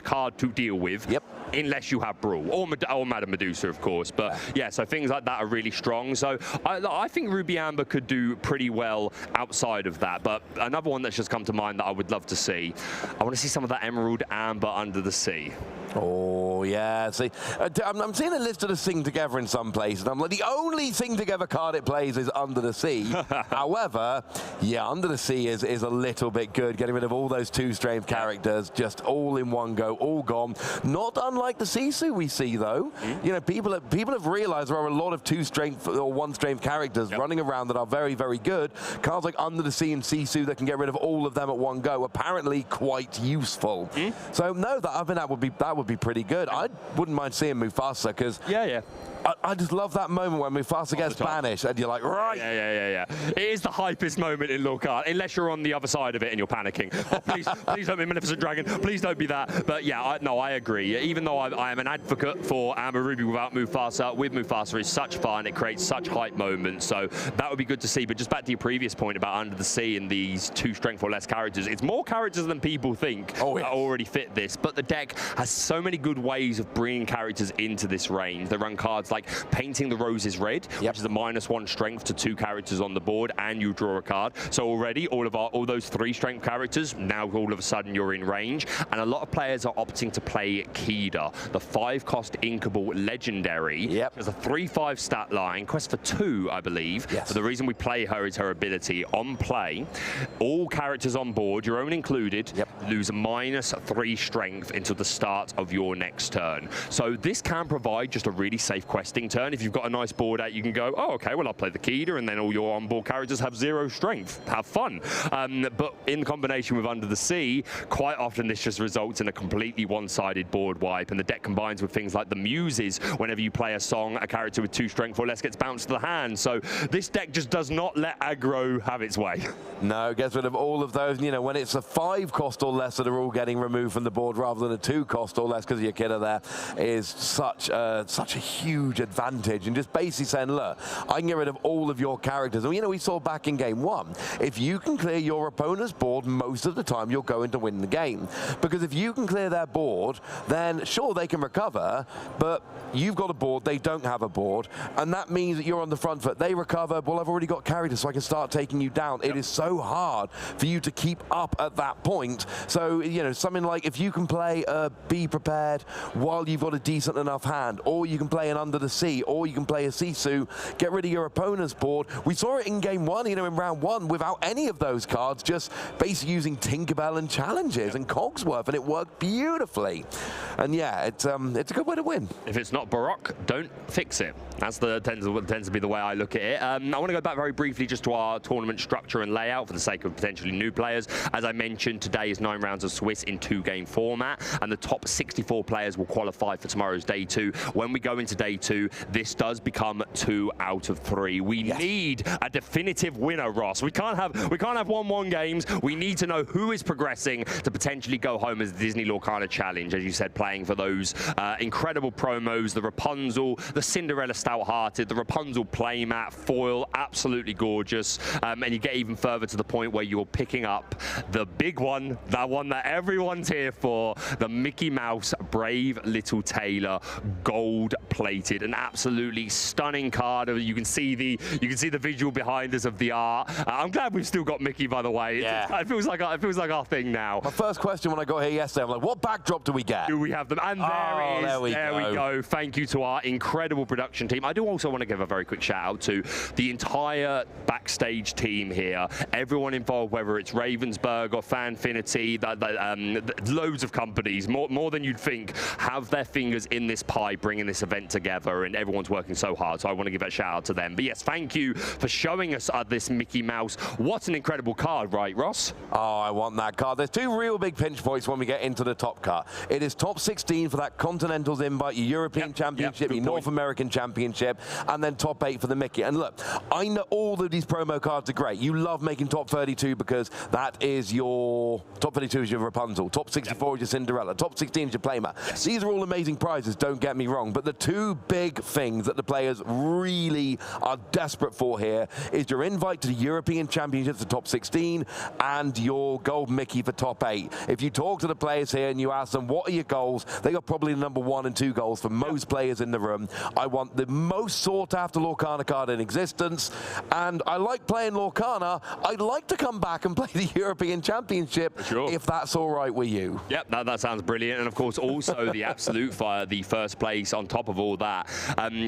card to deal with, unless you have Brawl, or Madame Medusa, of course. But yeah, so things like that are really strong. So I think Ruby Amber could do pretty well outside of that. But another one that's just come to mind that I would love to see, I want to see some of that Emerald Amber Under the Sea. Oh, yeah. See, I'm seeing a list of the Sing Together in some places. I'm like, the only Sing Together card it plays is Under the Sea. However, yeah, Under the Sea is a little bit good. Getting rid of all those 2-strength characters, just all in one go, all gone. Not unlike the Sisu we see, though. You know, people have realized there are a lot of 2-strength or 1-strength characters running around that are very, very good. Cards like Under the Sea and Sisu that can get rid of all of them at one go, apparently quite useful. So, no, that would be pretty good. I wouldn't mind seeing Mufasa, because I just love that moment when Mufasa gets banished and you're like, right. Yeah. It is the hypest moment in Lorcana, unless you're on the other side of it and you're panicking. Oh, please don't be Magnificent Dragon. Please don't be that. But yeah, I agree. Even though I am an advocate for Amber Ruby without Mufasa, with Mufasa is such fun. It creates such hype moments. So that would be good to see. But just back to your previous point about Under the Sea and these 2-strength or less characters, it's more characters than people think that already fit this. But the deck has so many good ways of bringing characters into this range. They run cards like Painting the Roses Red, which is a -1 strength to 2 characters on the board, and you draw a card. So already all those 3-strength characters, now all of a sudden you're in range. And a lot of players are opting to play Kida, the 5-cost Inkable Legendary. There's a 3/5 stat line, quest for 2, I believe. But the reason we play her is her ability. On play, all characters on board, your own included, lose a -3 strength until the start of your next this turn. So this can provide just a really safe questing turn. If you've got a nice board out, you can go, oh, okay, well, I'll play the Keeder, and then all your onboard characters have 0 strength. Have fun. But in combination with Under the Sea, quite often this just results in a completely one-sided board wipe, and the deck combines with things like the Muses. Whenever you play a song, a character with 2 strength or less gets bounced to the hand. So this deck just does not let aggro have its way. No, gets rid of all of those. You know, when it's a 5 cost or less that are all getting removed from the board rather than a 2 cost or less because your killer there is such a huge advantage. And just basically saying, look, I can get rid of all of your characters. And, you know, we saw back in game 1, if you can clear your opponent's board, most of the time you're going to win the game. Because if you can clear their board, then sure, they can recover, but you've got a board, they don't have a board, and that means that you're on the front foot. They recover, well, I've already got characters, so I can start taking you down. It is so hard for you to keep up at that point. So, you know, something like if you can play Be Prepared while you've got a decent enough hand, or you can play an Under the Sea, or you can play a Sisu, get rid of your opponent's board. We saw it in game 1, you know, in round 1, without any of those cards, just basically using Tinkerbell and Challenges and Cogsworth, and it worked beautifully. And yeah, it's a good way to win. If it's not Baroque, don't fix it. That's tends to be the way I look at it. I want to go back very briefly just to our tournament structure and layout for the sake of potentially new players. As I mentioned, today is 9 rounds of Swiss in 2-game format, and the top 64 players will qualify for tomorrow's day 2. When we go into day 2, this does become 2 out of 3. We need a definitive winner, Ross. We can't have 1-1 games. We need to know who is progressing to potentially go home as the Disney Lorcana Challenge, as you said, playing for those incredible promos, the Rapunzel, the Cinderella Stout-Hearted, the Rapunzel playmat, foil, absolutely gorgeous. And you get even further to the point where you're picking up the big one, that one that everyone's here for, the Mickey Mouse Brave Little Tailor, gold-plated, an absolutely stunning card. You can see the visual behind us of the art. I'm glad we've still got Mickey, by the way. It feels like our thing now. My first question when I got here yesterday, I'm like, what backdrop do we get? Do we have them? And there it is. There we go. Thank you to our incredible production team. I do also want to give a very quick shout out to the entire backstage team here. Everyone involved, whether it's Ravensburg or Fanfinity, loads of companies, more than you'd think, have their fingers in this pie, bringing this event together, and everyone's working so hard. So I want to give a shout out to them. But yes, thank you for showing us this Mickey Mouse. What an incredible card, right, Ross? Oh, I want that card. There's 2 real big pinch points when we get into the top cut. It is top 16 for that Continentals invite, your European Championship, your North American Championship, and then top 8 for the Mickey. And look, I know all of these promo cards are great. You love making top 32 because that is your top 32 is your Rapunzel, top 64 is your Cinderella, top 16 is your playmat. These are all amazing prizes, don't get me wrong, but the 2 big things that the players really are desperate for here is your invite to the European Championships, the top 16, and your gold Mickey for top 8. If you talk to the players here and you ask them, what are your goals? They got probably the number 1 and 2 goals for most players in the room. I want the most sought after Lorcana card in existence, and I like playing Lorcana. I'd like to come back and play the European Championship if that's all right with you. Yep, that sounds brilliant. And of course, also the Absolute Fire, the first place on top of all that,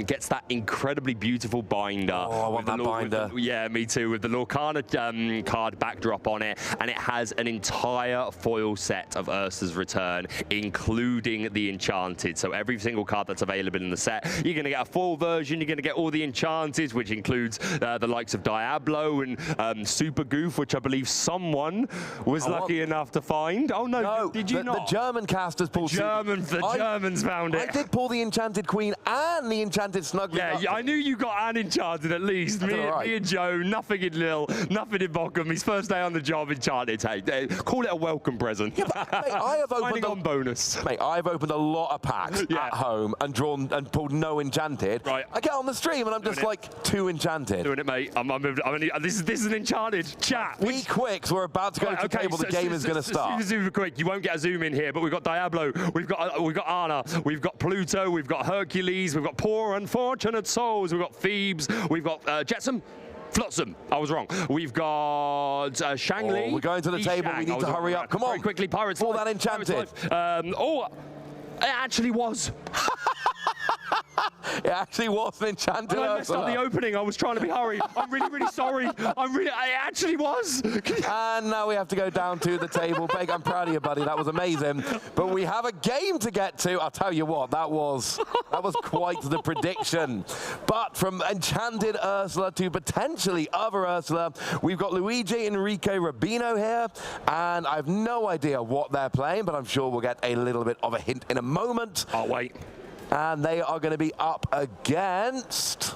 gets that incredibly beautiful binder. Oh, I want that binder. Yeah, me too. With the Lorcana card backdrop on it, and it has an entire foil set of Ursa's Return, including the Enchanted. So every single card that's available in the set, you're going to get a full version. You're going to get all the Enchanted, which includes the likes of Diablo and Super Goof, which I believe someone was lucky enough to find. Oh no, did you not? The German casters pulled. The Germans found it. I did pull the Enchanted Queen and the Enchanted Snuggly. Yeah, I knew you got an Enchanted at least. Me and Joe, nothing in Lille, nothing in Bockham. His first day on the job, Enchanted. Hey, call it a welcome present. Yeah, but, mate, I have opened on bonus. Mate, I've opened a lot of packs at home and drawn and pulled no Enchanted. Right. I get on the stream and I'm just like 2 Enchanted. Doing it, mate. This is an Enchanted chat. Be quick, so we're about to go to the table. The game is going to start. Super quick. You won't get a zoom in here, but we've got Diablo, we've got Anna, we've got Pluto, we've got Hercules, we've got Poor Unfortunate Souls, we've got Thebes, we've got Jetsam. Flotsam. I was wrong. We've got Shangli. We're going to the table. We need to hurry up. Come on. Very quickly, Pirates. Pull that Enchanted. It actually was. It actually was an enchanted I messed up the opening. I was trying to be hurried. I'm really, really sorry. It actually was. And now we have to go down to the table. Beg, I'm proud of you, buddy. That was amazing. But we have a game to get to. I'll tell you what, that was quite the prediction. But from Enchanted Ursula to potentially other Ursula, we've got Luigi Enrique Rubino here, and I have no idea what they're playing, but I'm sure we'll get a little bit of a hint in a moment. Oh, wait. And they are going to be up against...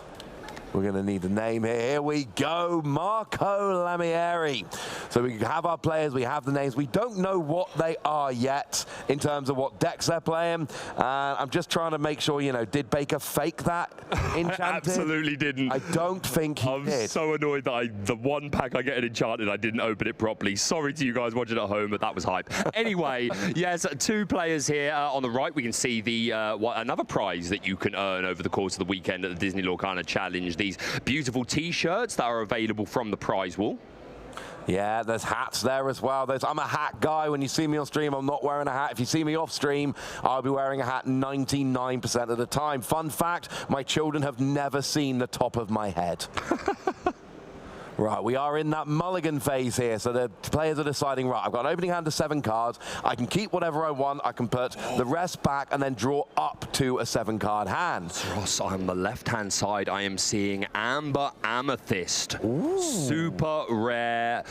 We're going to need a name here. Here we go, Marco Lamieri. So we have our players, we have the names. We don't know what they are yet in terms of what decks they're playing. I'm just trying to make sure, you know, did Baker fake that Enchanted? I absolutely didn't. I don't think he did. I'm so annoyed that the one pack I get in Enchanted, I didn't open it properly. Sorry to you guys watching at home, but that was hype. Anyway, yes, 2 players here. On the right, we can see the another prize that you can earn over the course of the weekend at the Disney Lorcana Challenge. These beautiful T-shirts that are available from the prize wall. Yeah, there's hats there as well. I'm a hat guy. When you see me on stream, I'm not wearing a hat. If you see me off stream, I'll be wearing a hat 99% of the time. Fun fact, my children have never seen the top of my head. Right, we are in that mulligan phase here, so the players are deciding, right, I've got an opening hand of 7 cards, I can keep whatever I want, I can put the rest back and then draw up to a 7-card hand. Ross, on the left-hand side, I am seeing Amber Amethyst. Ooh. Super rare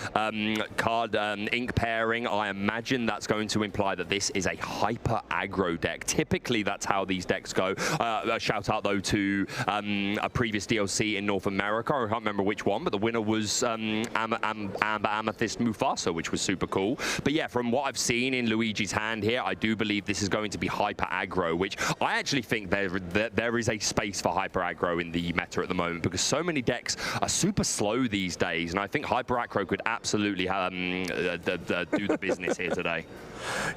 card ink pairing. I imagine that's going to imply that this is a hyper aggro deck. Typically, that's how these decks go. A shout out, though, to a previous DLC in North America. I can't remember which one, but the winner was Amber Amethyst Mufasa, which was super cool. But yeah, from what I've seen in Luigi's hand here, I do believe this is going to be hyper aggro, which I actually think there is a space for hyper aggro in the meta at the moment, because so many decks are super slow these days, and I think hyper aggro could absolutely do the business here today.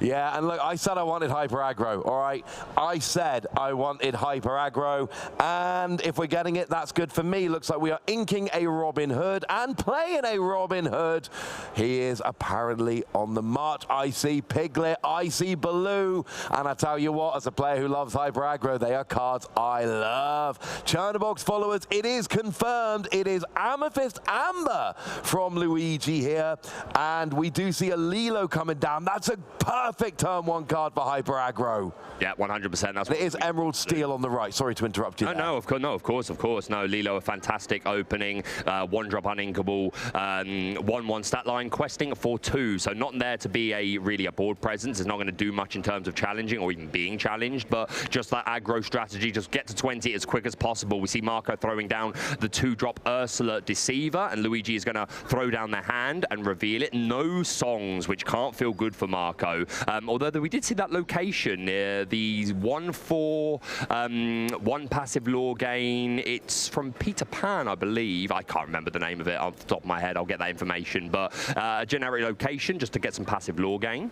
Yeah, and look, I said I wanted hyper aggro, all right? I said I wanted hyper aggro, and if we're getting it, that's good for me. Looks like we are inking a Robin Hood and playing a Robin Hood. He is apparently on the march. I see Piglet, I see Baloo, and I tell you what, as a player who loves hyper aggro, they are cards I love. Chernabog's followers, it is confirmed. It is Amethyst Amber from Luigi here, and we do see a Lilo coming down. That's a perfect turn 1 card for hyper aggro. Yeah, 100%. That's it is Emerald Steel on the right. Sorry to interrupt you. No, of course. No, Lilo, a fantastic opening. 1-drop uninkable. 1/1 stat line, questing for 2. So not there to be really a board presence. It's not going to do much in terms of challenging or even being challenged, but just that aggro strategy, just get to 20 as quick as possible. We see Marco throwing down the 2-drop Ursula Deceiver, and Luigi is going to throw down their hand and reveal it. No songs, which can't feel good for Marco. Although we did see that location near the 1/4, 1 passive lore gain. It's from Peter Pan, I believe. I can't remember the name of it off the top of my head. I'll get that information. But a generic location just to get some passive lore gain.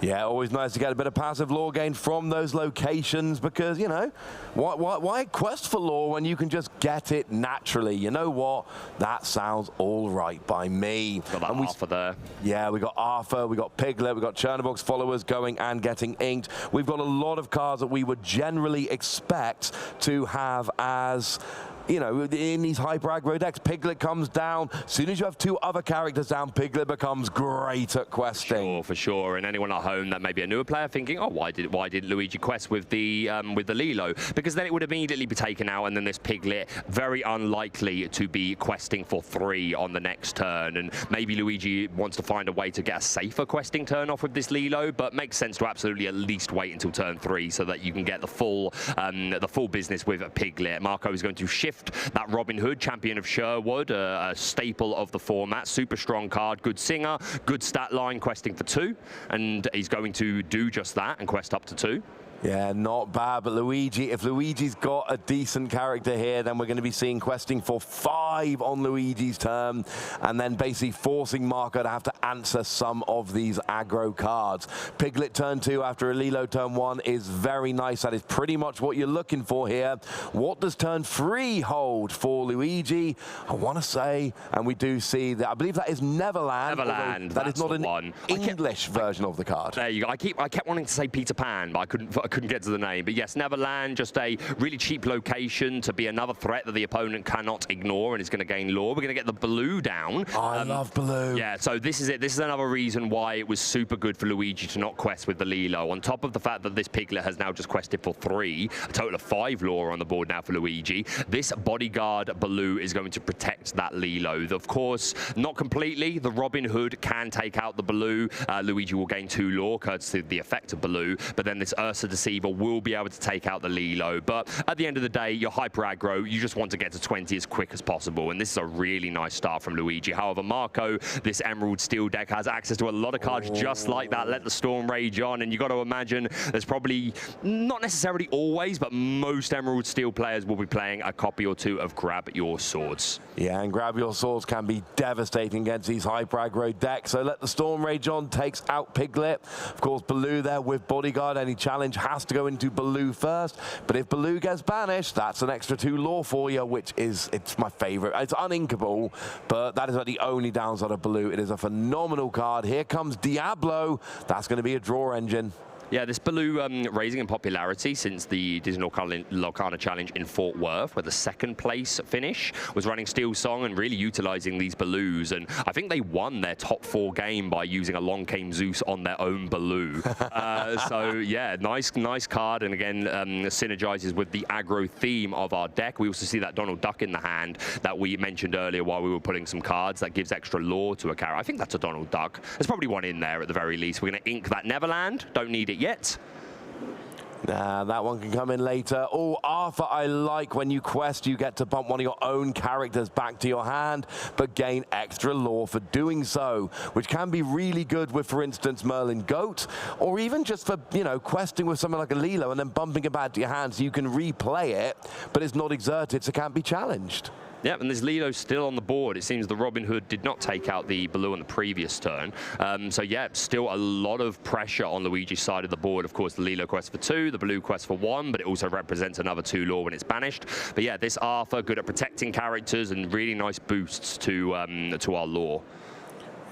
Yeah, always nice to get a bit of passive lore gain from those locations, because, you know, why quest for lore when you can just get it naturally? You know what? That sounds all right by me. Got that Arthur there. Yeah, we got Arthur, we got Piglet, we got Chernabog's followers going and getting inked. We've got a lot of cards that we would generally expect to have as... you know, in these hyper aggro decks, Piglet comes down. As soon as you have 2 other characters down, Piglet becomes great at questing. For sure. And anyone at home that may be a newer player thinking, oh, why did Luigi quest with the Lilo? Because then it would immediately be taken out, and then this Piglet very unlikely to be questing for 3 on the next turn. And maybe Luigi wants to find a way to get a safer questing turn off with this Lilo, but makes sense to absolutely at least wait until turn 3 so that you can get the full business with Piglet. Marco is going to shift that Robin Hood, champion of Sherwood, a staple of the format. Super strong card, good singer, good stat line, questing for 2, and he's going to do just that and quest up to 2. Yeah, not bad, but Luigi, if Luigi's got a decent character here, then we're going to be seeing questing for 5 on Luigi's turn, and then basically forcing Marco to have to answer some of these aggro cards. Piglet turn 2 after a Lilo turn 1 is very nice. That is pretty much what you're looking for here. What does turn 3 hold for Luigi? I want to say, and we do see that, I believe that is Neverland. Neverland, that is not an one. English version of the card. There you go. I kept wanting to say Peter Pan, but I couldn't couldn't get to the name. But yes, Neverland, just a really cheap location to be another threat that the opponent cannot ignore and is going to gain lore. We're going to get the blue down. Oh, I love blue. Yeah, so this is it. This is another reason why it was super good for Luigi to not quest with the Lilo. On top of the fact that this Piglet has now just quested for 3, a total of 5 lore on the board now for Luigi. This Bodyguard Baloo is going to protect that Lilo. Of course, not completely. The Robin Hood can take out the Baloo. Luigi will gain 2 lore, courtesy of the effect of Baloo, but then this Ursa Deceiver will be able to take out the Lilo. But at the end of the day, you're hyper aggro. You just want to get to 20 as quick as possible, and this is a really nice start from Luigi. However, Marco, this Emerald Steel deck has access to a lot of cards just like that. Let the Storm rage on, and you got to imagine there's probably, not necessarily always, but most Emerald Steel players will be playing a copy or 2 of Grab Your Swords. Yeah, and Grab Your Swords can be devastating against these hyper aggro decks. So Let the Storm rage on takes out Piglet. Of course, Baloo there with Bodyguard. Any challenge has to go into Baloo first. But if Baloo gets banished, that's an extra 2 lore for you, which is, it's my favorite. It's uninkable, but that is not the only downside of Baloo. It is a phenomenal card. Here comes Diablo. That's going to be a draw engine. Yeah, this Baloo raising in popularity since the Disney Lorcana Challenge in Fort Worth, where the 2nd place finish was running Steel Song and really utilizing these Baloos. And I think they won their top 4 game by using a Long Came Zeus on their own Baloo. So yeah, nice card. And again, synergizes with the aggro theme of our deck. We also see that Donald Duck in the hand that we mentioned earlier while we were putting some cards. That gives extra lore to a character. I think that's a Donald Duck. There's probably one in there at the very least. We're going to ink that Neverland. Don't need it yet. Nah, that one can come in later. Oh, Arthur, I like when you quest, you get to bump one of your own characters back to your hand, but gain extra lore for doing so, which can be really good with, for instance, Merlin Goat, or even just for, you know, questing with something like a Lilo and then bumping it back to your hand so you can replay it, but it's not exerted, so it can't be challenged. Yeah, and there's Lilo still on the board. It seems the Robin Hood did not take out the Baloo on the previous turn. So yeah, still a lot of pressure on Luigi's side of the board. Of course, the Lilo quest for 2, the Baloo quest for 1, but it also represents another 2 lore when it's banished. But yeah, this Arthur, good at protecting characters and really nice boosts to our lore.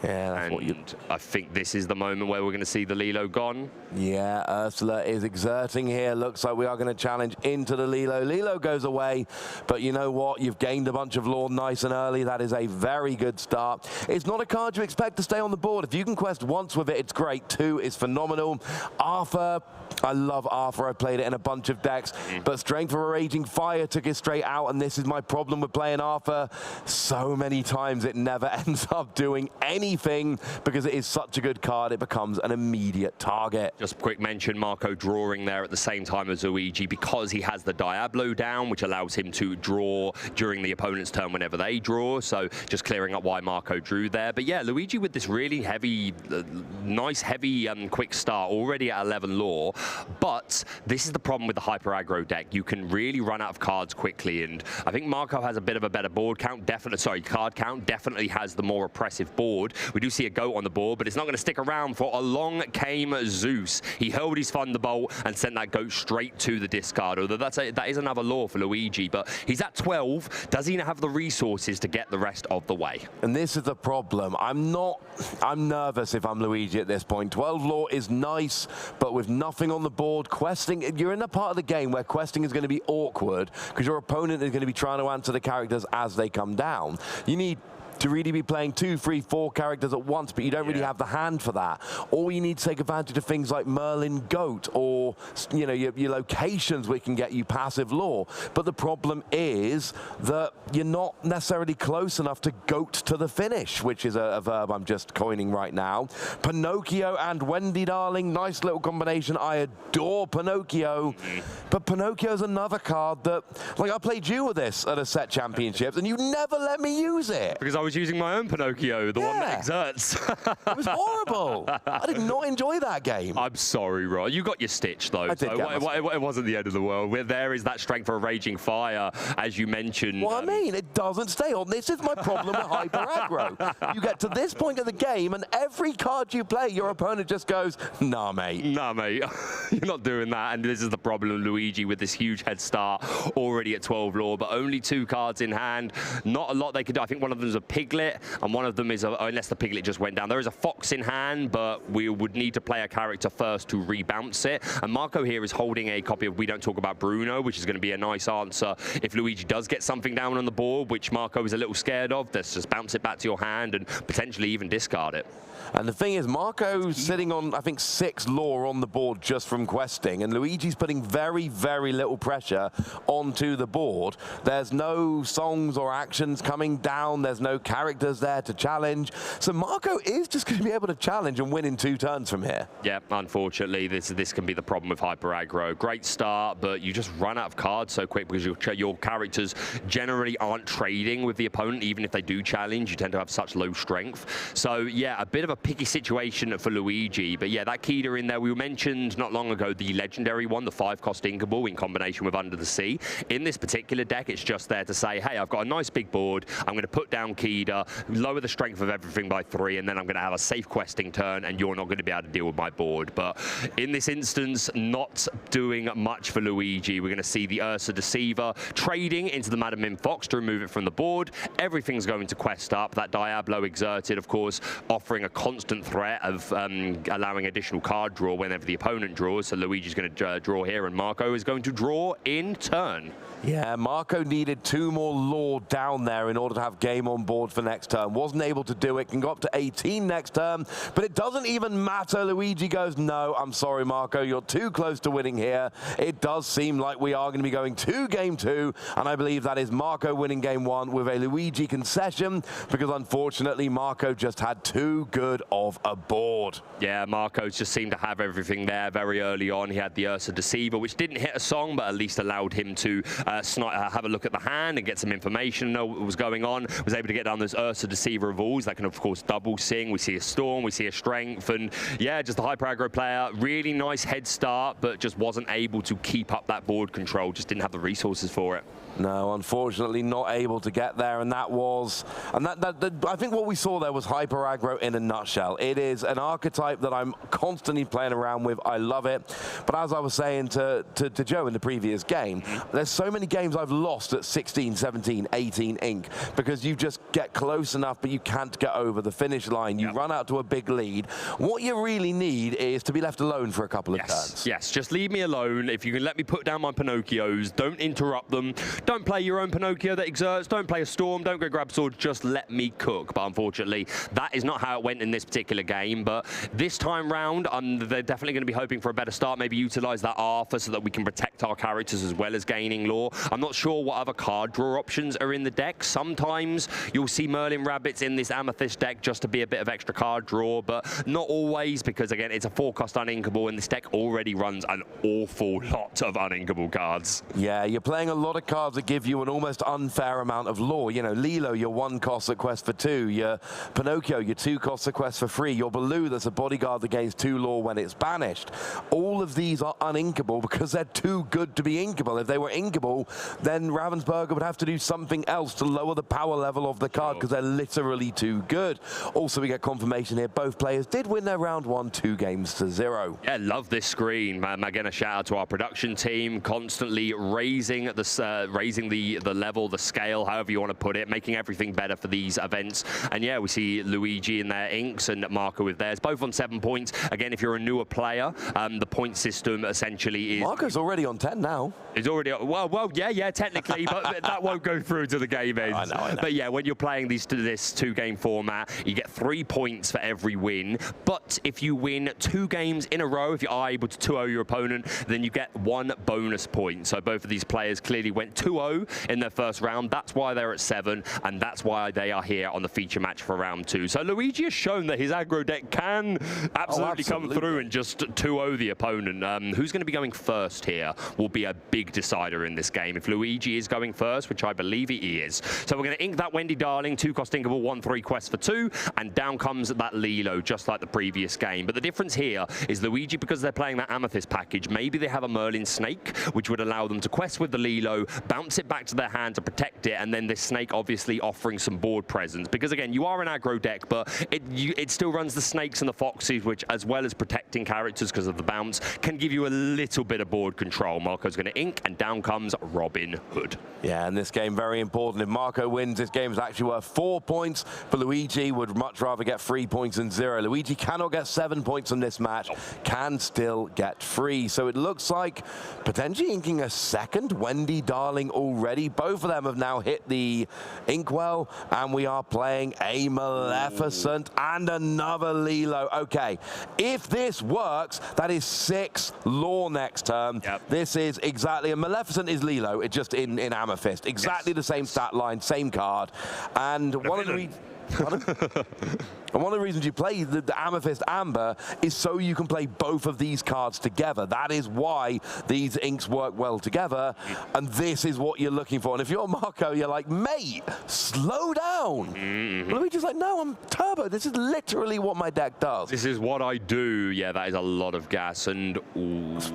Yeah, that's what you... I think this is the moment where we're going to see the Lilo gone. Yeah, Ursula is exerting here. Looks like we are going to challenge into the Lilo. Lilo goes away, but you know what? You've gained a bunch of lore nice and early. That is a very good start. It's not a card you expect to stay on the board. If you can quest once with it, it's great. 2 is phenomenal. Arthur, I love Arthur. I played it in a bunch of decks, but Strength of a Raging Fire took it straight out, and this is my problem with playing Arthur. So many times it never ends up doing anything because it is such a good card. It becomes an immediate target. Just a quick mention, Marco drawing there at the same time as Luigi because he has the Diablo down, which allows him to draw during the opponent's turn whenever they draw. So just clearing up why Marco drew there. But yeah, Luigi with this really heavy, nice heavy quick start, already at 11 lore. But this is the problem with the hyper aggro deck. You can really run out of cards quickly, and I think Marco has a bit of a better board count. Card count definitely has the more oppressive board. We do see a goat on the board, but it's not going to stick around for Along Came Zeus. He hurled his Thunderbolt and sent that goat straight to the discard, although that is another lore for Luigi, but he's at 12. Does he have the resources to get the rest of the way? And this is the problem. I'm nervous if I'm Luigi at this point. 12 lore is nice, but with nothing on the board, questing, you're in a part of the game where questing is going to be awkward because your opponent is going to be trying to answer the characters as they come down. You need to really be playing 2, 3, 4 characters at once, but you don't really have the hand for that. Or you need to take advantage of things like Merlin Goat or, you know, your locations which can get you passive lore. But the problem is that you're not necessarily close enough to goat to the finish, which is a verb I'm just coining right now. Pinocchio and Wendy Darling, nice little combination. I adore Pinocchio, but Pinocchio's another card that, like, I played you with this at a set championships, and you never let me use it. Because I was using my own Pinocchio, the one that exerts. It was horrible. I did not enjoy that game. I'm sorry, Rod. You got your stitch, though. It wasn't the end of the world. There is that Strength for a Raging Fire, as you mentioned. What I mean, it doesn't stay on. This is my problem with hyper aggro. You get to this point of the game, and every card you play, your opponent just goes, nah, mate. Nah, mate. You're not doing that. And this is the problem of Luigi with this huge head start, already at 12 lore, but only 2 cards in hand. Not a lot they can do. I think one of them is a Piglet, and one of them is, unless the Piglet just went down, there is a Fox in hand, but we would need to play a character first to rebounce it. And Marco here is holding a copy of We Don't Talk About Bruno, which is going to be a nice answer if Luigi does get something down on the board, which Marco is a little scared of. Let's just bounce it back to your hand and potentially even discard it. And the thing is, Marco's sitting on, I think, 6 lore on the board just from questing, and Luigi's putting very, very little pressure onto the board. There's no songs or actions coming down. There's no characters there to challenge. So Marco is just going to be able to challenge and win in 2 turns from here. Yeah, unfortunately, this can be the problem with Hyper Aggro. Great start, but you just run out of cards so quick because your characters generally aren't trading with the opponent. Even if they do challenge, you tend to have such low strength. So yeah, a bit of a picky situation for Luigi, but yeah, that Kida in there, we mentioned not long ago the legendary one, the 5-cost Inkable in combination with Under the Sea. In this particular deck, it's just there to say, hey, I've got a nice big board, I'm going to put down Kida, lower the strength of everything by 3, and then I'm going to have a safe questing turn, and you're not going to be able to deal with my board. But in this instance, not doing much for Luigi. We're going to see the Ursa Deceiver trading into the Madam Mim Fox to remove it from the board. Everything's going to quest up. That Diablo Exerted, of course, offering a constant threat of allowing additional card draw whenever the opponent draws. So Luigi's going to draw here, and Marco is going to draw in turn. Yeah, Marco needed 2 more lore down there in order to have game on board for next turn. Wasn't able to do it, can go up to 18 next turn, but it doesn't even matter. Luigi goes, no, I'm sorry, Marco, you're too close to winning here. It does seem like we are going to be going to game 2, and I believe that is Marco winning game 1 with a Luigi concession, because unfortunately, Marco just had too good of a board. Yeah, Marco's just seemed to have everything there very early on. He had the Ursa Deceiver, which didn't hit a song, but at least allowed him to have a look at the hand and get some information, know what was going on. Was able to get down those Ursa Deceiver of Alls that can, of course, double sing. We see a Storm, we see a Strength, and yeah, just a Hyper Aggro player. Really nice head start, but just wasn't able to keep up that board control. Just didn't have the resources for it. No, unfortunately not able to get there, and that was, and I think what we saw there was Hyper Aggro in a nutshell. It is an archetype that I'm constantly playing around with. I love it, but as I was saying to Joe in the previous game, there's so many games I've lost at 16, 17, 18 ink because you just get close enough, but you can't get over the finish line. You run out to a big lead. What you really need is to be left alone for a couple of turns. Yes, just leave me alone. If you can let me put down my Pinocchios, don't interrupt them. Don't play your own Pinocchio that exerts. Don't play a Storm. Don't go grab sword. Just let me cook. But unfortunately, that is not how it went in this particular game. But this time round, they're definitely going to be hoping for a better start. Maybe utilize that Arthur so that we can protect our characters as well as gaining lore. I'm not sure what other card draw options are in the deck. Sometimes you'll see Merlin Rabbits in this Amethyst deck just to be a bit of extra card draw, but not always, because again, it's a 4-cost uninkable, and this deck already runs an awful lot of uninkable cards. Yeah, you're playing a lot of cards that give you an almost unfair amount of lore. You know, Lilo, your 1-cost that quest for 2. Your Pinocchio, your 2-cost that quest for 3. Your Baloo, that's a bodyguard that gains 2 lore when it's banished. All of these are uninkable because they're too good to be inkable. If they were inkable, then Ravensburger would have to do something else to lower the power level of the card because they're literally too good. Also, we get confirmation here. Both players did win their round 1, 2-0. Yeah, love this screen. Again, a shout out to our production team, constantly raising the level, the scale, however you want to put it, making everything better for these events. And yeah, we see Luigi in their inks and Marco with theirs, both on 7 points. Again, if you're a newer player, the point system essentially is... Marco's already on 10 now. He's already... Well, yeah, technically, but that won't go through to the game ends. I know. But yeah, when you're playing this 2-game format, you get 3 points for every win. But if you win 2 games in a row, if you are able to 2-0 your opponent, then you get 1 bonus point. So both of these players clearly went 2-0 in their first round. That's why they're at 7, and that's why they are here on the feature match for round 2. So Luigi has shown that his aggro deck can absolutely come through and just 2-0 the opponent. Who's going to be going first here will be a big decider in this game. If Luigi is going first, which I believe he is. So we're going to ink that Wendy Darling, 2-cost inkable, 1/3 quest for 2, and down comes that Lilo, just like the previous game. But the difference here is Luigi, because they're playing that Amethyst package, maybe they have a Merlin Snake, which would allow them to quest with the Lilo, bounce bounce it back to their hand to protect it, and then this snake obviously offering some board presence. Because again, you are an aggro deck, but it still runs the snakes and the foxes, which, as well as protecting characters because of the bounce, can give you a little bit of board control. Marco's going to ink, and down comes Robin Hood. Yeah, and this game very important. If Marco wins, this game is actually worth 4 points. But Luigi would much rather get 3 points than 0. Luigi cannot get 7 points in this match, can still get 3. So it looks like potentially inking a second Wendy Darling already. Both of them have now hit the inkwell, and we are playing a Maleficent and another Lilo. Okay, if this works, that is 6 lore next turn. Yep. This is exactly, a Maleficent is Lilo, it just in Amethyst. Exactly the same stat line, same card. And one of the and one of the reasons you play the Amethyst Amber is so you can play both of these cards together. That is why these inks work well together, and this is what you're looking for. And if you're Marco, you're like, mate, slow down. Luigi's like, no, I'm turbo. This is literally what my deck does. This is what I do. Yeah, that is a lot of gas. And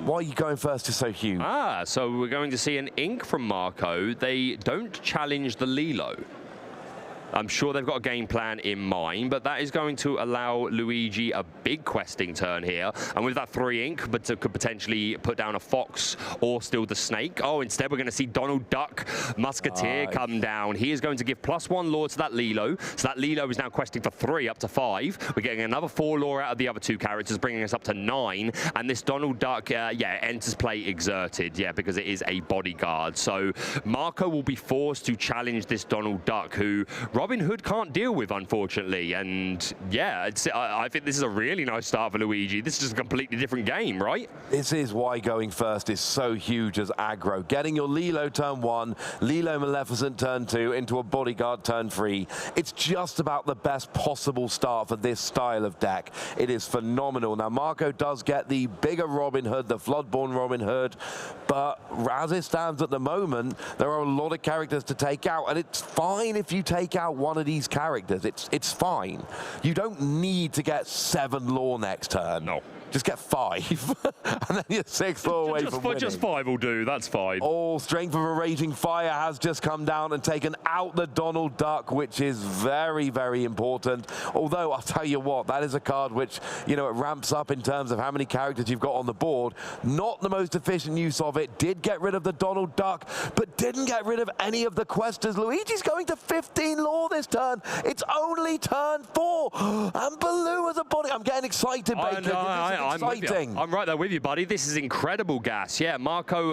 why are you going first is so huge. So we're going to see an ink from Marco. They don't challenge the Lilo. I'm sure they've got a game plan in mind, but that is going to allow Luigi a big questing turn here. And with that 3 ink, but could potentially put down a fox or still the snake. Oh, instead we're going to see Donald Duck Musketeer come down. He is going to give +1 lore to that Lilo. So that Lilo is now questing for 3 up to 5. We're getting another 4 lore out of the other 2 characters, bringing us up to 9. And this Donald Duck, enters play exerted, because it is a bodyguard. So Marco will be forced to challenge this Donald Duck, who Robin Hood can't deal with, unfortunately. And I think this is a really nice start for Luigi. This is just a completely different game, right? This is why going first is so huge as aggro. Getting your Lilo turn 1, Lilo Maleficent turn 2 into a bodyguard turn 3. It's just about the best possible start for this style of deck. It is phenomenal. Now, Marco does get the bigger Robin Hood, the Floodborn Robin Hood, but as it stands at the moment, there are a lot of characters to take out, and it's fine if you take out one of these characters. It's fine. You don't need to get 7 lore next turn. No. Just get 5, and then you're 6 lore away from winning. Just 5 will do, that's fine. Oh, Strength of a Raging Fire has just come down and taken out the Donald Duck, which is very, very important. Although, I'll tell you what, that is a card which, it ramps up in terms of how many characters you've got on the board. Not the most efficient use of it. Did get rid of the Donald Duck, but didn't get rid of any of the questers. Luigi's going to 15 lore this turn. It's only turn 4. And Baloo as a body. I'm getting excited, Baker. I'm right there with you, buddy. This is incredible gas. Yeah, Marco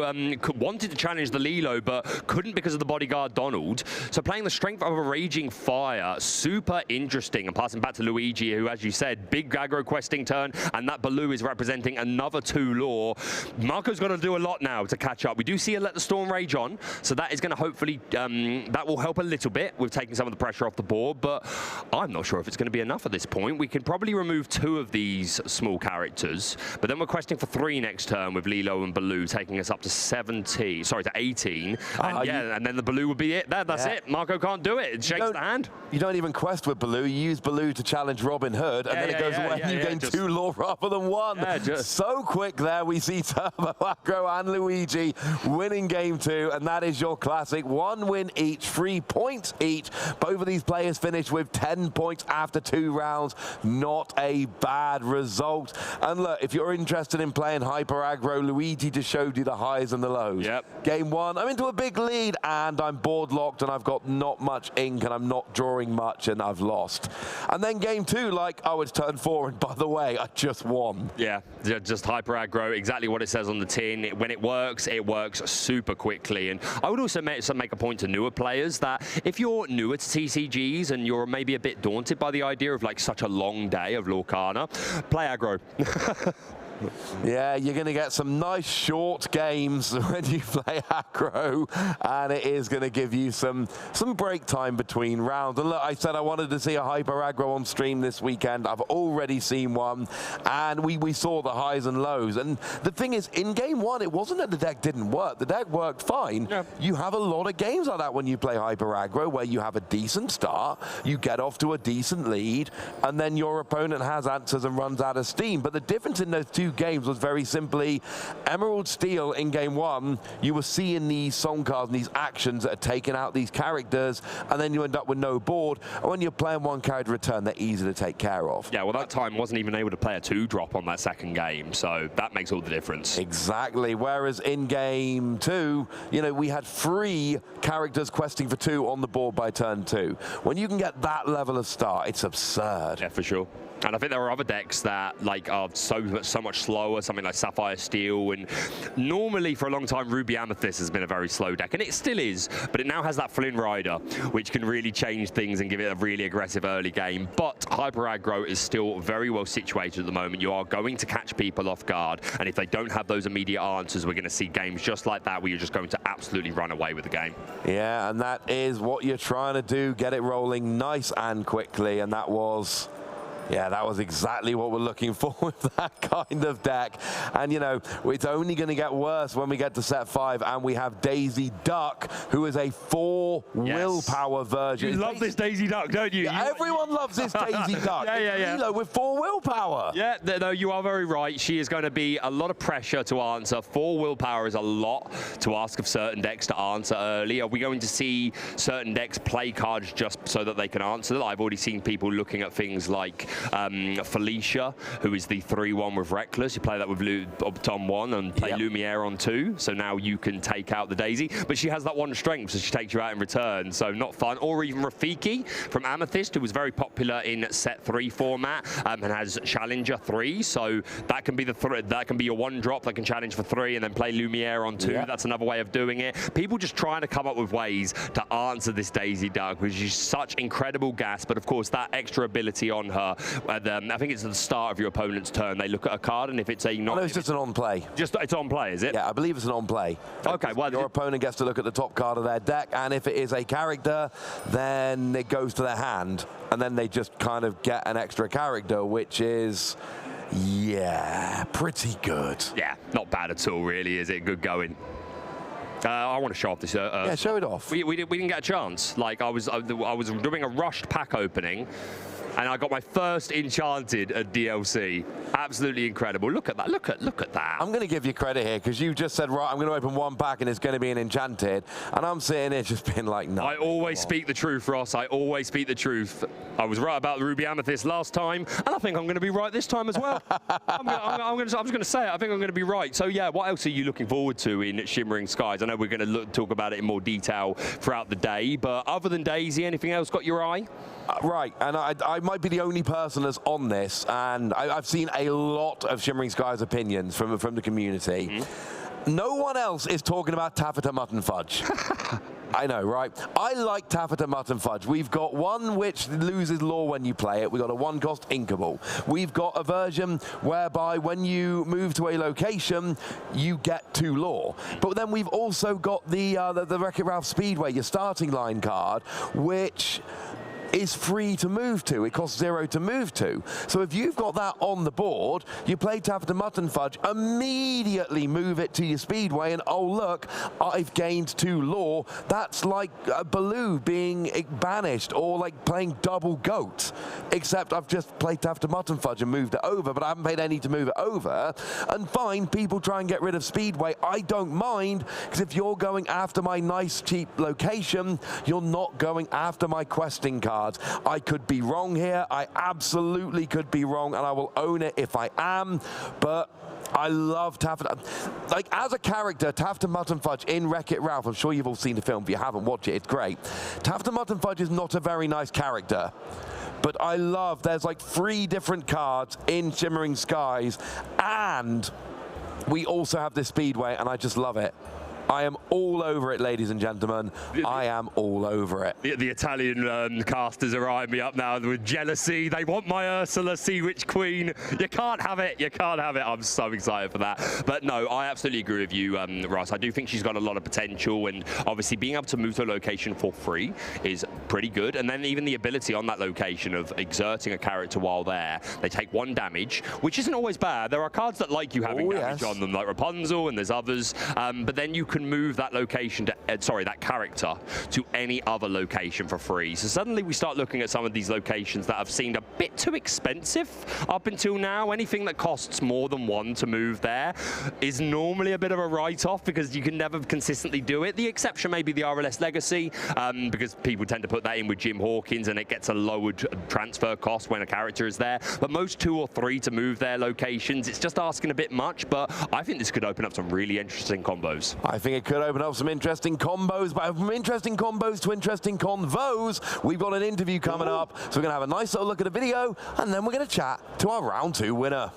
wanted to challenge the Lilo, but couldn't because of the bodyguard Donald. So playing the Strength of a Raging Fire, super interesting. And passing back to Luigi, who, as you said, big aggro questing turn, and that Baloo is representing another 2 lore. Marco's got to do a lot now to catch up. We do see a Let the Storm Rage on, so that is going to hopefully, that will help a little bit with taking some of the pressure off the board, but I'm not sure if it's going to be enough at this point. We can probably remove 2 of these small characters, but then we're questing for 3 next turn with Lilo and Baloo, taking us up to 18. And then the Baloo would be it. That's it. Marco can't do it. It shakes the hand. You don't even quest with Baloo. You use Baloo to challenge Robin Hood, and then it goes away, and you gain 2 lore rather than 1. So quick there, we see Turbo Aggro and Luigi winning game 2, and that is your classic. 1 win each, 3 points each. Both of these players finished with 10 points after 2 rounds. Not a bad result. And look, if you're interested in playing hyper aggro, Luigi just showed you the highs and the lows. Yep. Game 1, I'm into a big lead, and I'm board locked, and I've got not much ink, and I'm not drawing much, and I've lost. And then game 2, it's turn 4, and by the way, I just won. Yeah, just hyper aggro, exactly what it says on the tin. When it works super quickly. And I would also make a point to newer players that if you're newer to TCGs and you're maybe a bit daunted by the idea of such a long day of Lorcana, play aggro. Yeah, you're going to get some nice short games when you play aggro, and it is going to give you some break time between rounds. And look, I said I wanted to see a hyper aggro on stream this weekend. I've already seen one, and we saw the highs and lows. And the thing is, in game 1, it wasn't that the deck didn't work. The deck worked fine. Yeah. You have a lot of games like that when you play hyper aggro, where you have a decent start, you get off to a decent lead, and then your opponent has answers and runs out of steam. But the difference in those 2 two games was very simply Emerald Steel in game one, you were seeing these song cards and these actions that are taking out these characters, and then you end up with no board. And when you're playing one character return, they're easy to take care of. Yeah, well, that time wasn't even able to play a 2-drop on that second game, so that makes all the difference. Exactly. Whereas in game two, you know, we had 3 characters questing for 2 on the board by turn 2. When you can get that level of start, it's absurd. Yeah, for sure. And I think there are other decks that are so much slower, something like Sapphire Steel, and normally for a long time Ruby Amethyst has been a very slow deck, and it still is, but it now has that Flynn Rider, which can really change things and give it a really aggressive early game. But Hyper Aggro is still very well situated at the moment. You are going to catch people off guard, and if they don't have those immediate answers, we're going to see games just like that where you're just going to absolutely run away with the game. Yeah, and that is what you're trying to do, get it rolling nice and quickly, and that was... yeah, that was exactly what we're looking for with that kind of deck. And, you know, it's only going to get worse when we get to set 5 and we have Daisy Duck, who is a 4 willpower version. You love this Daisy Duck, don't you? Yeah, everyone loves this Daisy Duck. Yeah. Elo with 4 willpower. Yeah, no, you are very right. She is going to be a lot of pressure to answer. 4 willpower is a lot to ask of certain decks to answer early. Are we going to see certain decks play cards just so that they can answer that? I've already seen people looking at things like Felicia, who is the 3-1 with Reckless. You play that with on 1 and play Lumiere on 2, so now you can take out the Daisy. But she has that 1 strength, so she takes you out in return, so not fun. Or even Rafiki from Amethyst, who was very popular in set 3 format and has Challenger 3, so that can be that can be your 1-drop that can challenge for 3 and then play Lumiere on 2. Yeah. That's another way of doing it. People just trying to come up with ways to answer this Daisy Duck, which is such incredible gas, but of course that extra ability on her, I think it's at the start of your opponent's turn. They look at a card, and if it's a no, it's just an on-play. It's on-play, is it? Yeah, I believe it's an on-play. Okay, well... your opponent gets to look at the top card of their deck, and if it is a character, then it goes to their hand, and then they just kind of get an extra character, which is... yeah, pretty good. Yeah, not bad at all, really, is it? Good going. I want to show off this. Yeah, show it off. We didn't get a chance. Like, I was doing a rushed pack opening, and I got my first enchanted at DLC. Absolutely incredible. Look at that. Look at that. I'm going to give you credit here because you just said, right, I'm going to open 1 pack and it's going to be an enchanted. And I'm sitting here just being like, no. I always speak the truth, Ross. I always speak the truth. I was right about the Ruby Amethyst last time, and I think I'm going to be right this time as well. I'm just going to say it. I think I'm going to be right. So, yeah, what else are you looking forward to in Shimmering Skies? I know we're going to talk about it in more detail throughout the day, but other than Daisy, anything else got your eye? Right, and I might be the only person that's on this, and I've seen a lot of Shimmering Skies opinions from the community. Mm-hmm. No one else is talking about Taffeta Mutton Fudge. I know, right? I like Taffeta Mutton Fudge. We've got one which loses lore when you play it. We've got a 1-cost Inkable. We've got a version whereby when you move to a location, you get 2 lore. But then we've also got the Wreck-It Ralph Speedway, your starting line card, which is free to move to. It costs 0 to move to. So if you've got that on the board, you play Taffeta Mutton Fudge, immediately move it to your Speedway, and oh look, I've gained 2 lore. That's like Baloo being banished, or like playing double goat. Except I've just played Taffeta Mutton Fudge and moved it over, but I haven't paid any to move it over. And fine, people try and get rid of Speedway. I don't mind, because if you're going after my nice cheap location, you're not going after my questing card. I could be wrong here. I absolutely could be wrong, and I will own it if I am. But I love Taffeta. Like, as a character, Taffeta Mutton Fudge in Wreck-It Ralph, I'm sure you've all seen the film. If you haven't, watch it. It's great. Taffeta Mutton Fudge is not a very nice character. But I love, there's like 3 different cards in Shimmering Skies, and we also have this Speedway, and I just love it. I am all over it, ladies and gentlemen. I am all over it. The Italian casters are eyeing me up now with jealousy. They want my Ursula Sea Witch Queen. You can't have it. You can't have it. I'm so excited for that. But no, I absolutely agree with you, Ross. I do think she's got a lot of potential, and obviously being able to move to a location for free is pretty good. And then even the ability on that location of exerting a character while there, they take 1 damage, which isn't always bad. There are cards that like you having damage on them, like Rapunzel, and there's others. But then you can move that location to, that character to any other location for free. So suddenly we start looking at some of these locations that have seemed a bit too expensive up until now. Anything that costs more than 1 to move there is normally a bit of a write-off because you can never consistently do it. The exception may be the RLS Legacy, because people tend to put that in with Jim Hawkins and it gets a lowered transfer cost when a character is there. But most 2 or 3 to move their locations, it's just asking a bit much, but I think this could open up some really interesting combos. I think it could open up some interesting combos, but from interesting combos to interesting convos, we've got an interview coming up, so we're going to have a nice little look at a video, and then we're going to chat to our round 2 winner.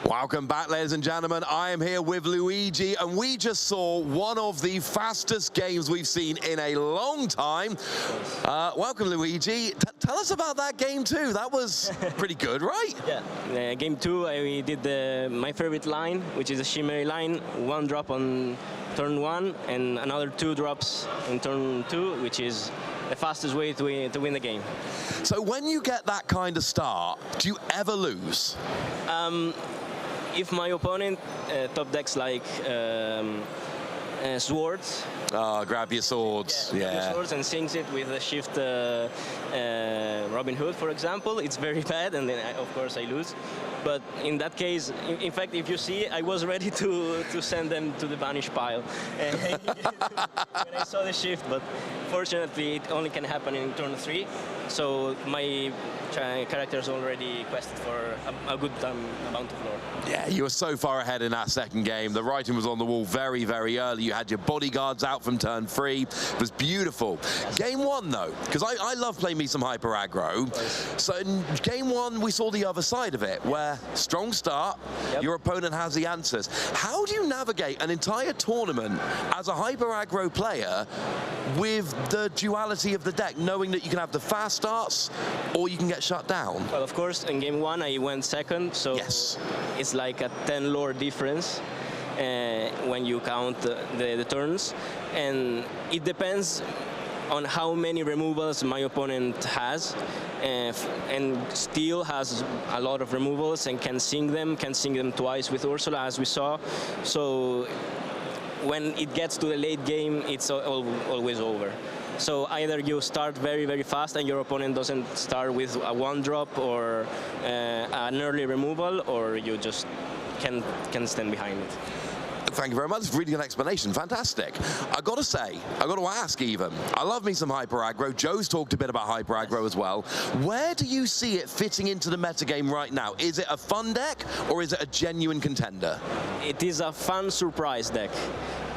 Welcome back, ladies and gentlemen. I am here with Luigi, and we just saw one of the fastest games we've seen in a long time. Welcome, Luigi. Tell us about that game too. That was pretty good, right? Yeah. Game 2, I did my favorite line, which is a shimmery line. 1 drop on turn 1, and another 2 drops in turn 2, which is the fastest way to win the game. So when you get that kind of start, do you ever lose? If my opponent top decks like swords. Grab your swords. Grab your swords and sinks it with a shift Robin Hood, for example. It's very bad, and then of course I lose. But in that case, in fact, if you see, I was ready to send them to the banish pile when I saw the shift. But fortunately, it only can happen in turn 3. So my character's already quested for a good amount of lore. Yeah, you were so far ahead in that second game. The writing was on the wall very, very early. You had your bodyguards out from turn 3. It was beautiful. Game 1, though, because I love playing me some hyper aggro. So in game 1, we saw the other side of it, where strong start, your opponent has the answers. How do you navigate an entire tournament as a hyper aggro player with the duality of the deck, knowing that you can have the fast starts or you can get shut down? Well, of course, in game 1 I went second, so it's like a 10 lore difference when you count the turns, and it depends on how many removals my opponent has, and still has a lot of removals and can sing them twice with Ursula, as we saw. So when it gets to the late game, it's always over. So either you start very, very fast and your opponent doesn't start with a 1 drop or an early removal, or you just can stand behind it. Thank you very much. Really good explanation. Fantastic. I got to say, I got to ask even, I love me some hyper aggro. Joe's talked a bit about hyper aggro as well. Where do you see it fitting into the metagame right now? Is it a fun deck or is it a genuine contender? It is a fun surprise deck,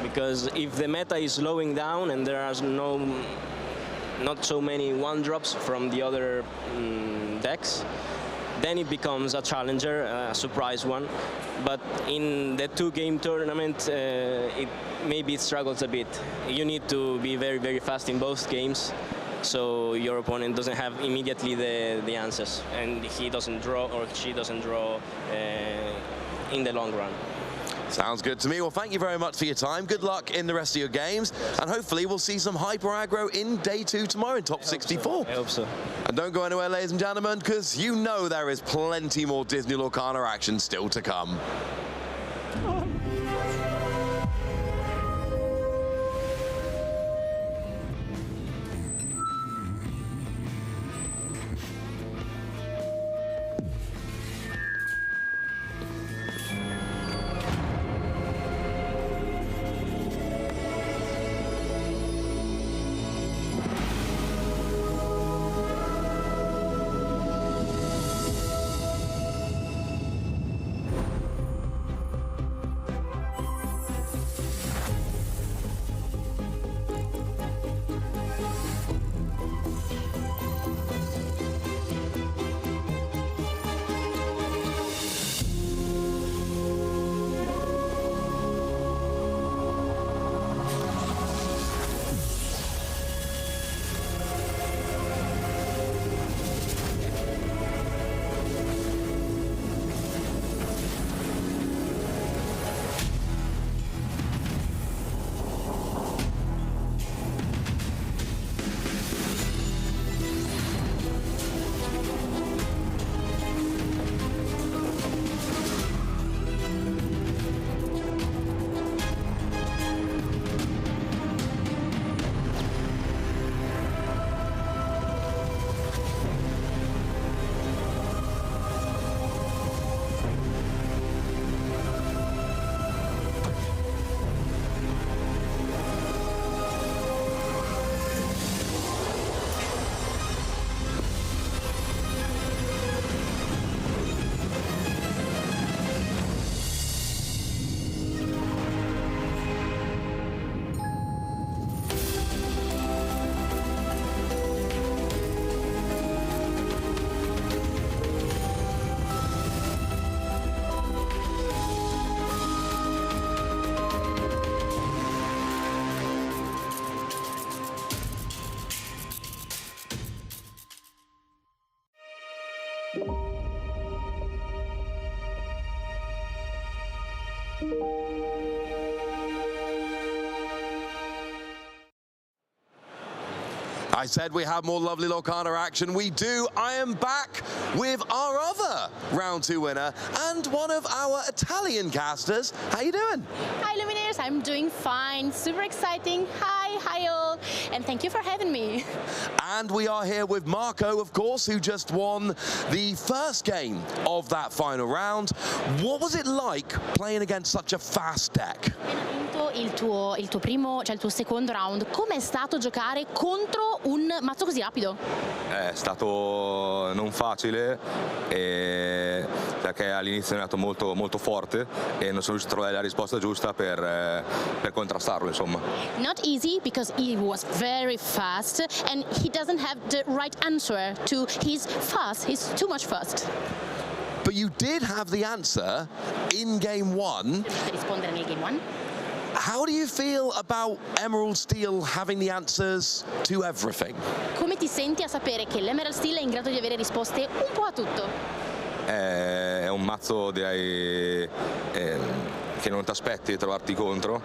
because if the meta is slowing down and there are not so many 1-drops from the other decks, then it becomes a challenger, a surprise one. But in the 2-game tournament, maybe it struggles a bit. You need to be very, very fast in both games, so your opponent doesn't have immediately the answers, and he doesn't draw or she doesn't draw in the long run. Sounds good to me. Well, thank you very much for your time. Good luck in the rest of your games, and hopefully we'll see some hyper aggro in day 2 tomorrow in top 64. I hope so. And don't go anywhere, ladies and gentlemen, because you know there is plenty more Disney Lorcana action still to come. I said we have more lovely Lorcana action. We do. I am back with our other round 2 winner and one of our Italian casters. How you doing? Hi Luminaires, I'm doing fine. Super exciting. Hi all, and thank you for having me. And we are here with Marco, of course, who just won the first game of that final round. What was it like playing against such a fast deck? Il tuo primo, cioè il tuo secondo round, com'è stato giocare contro un mazzo così rapido? È stato non facile perché all'inizio è andato molto forte e non sono riuscito a trovare la risposta giusta per contrastarlo, insomma. Not easy because he was very fast and he doesn't have the right answer to he's too much fast. But you did have the answer in game 1. Rispondere nel game 1. How do you feel about Emerald Steel having the answers to everything? Come ti senti a sapere che l'Emerald Steel è in grado di avere risposte un po' a tutto? È un mazzo, direi, che non ti aspetti di trovarti contro,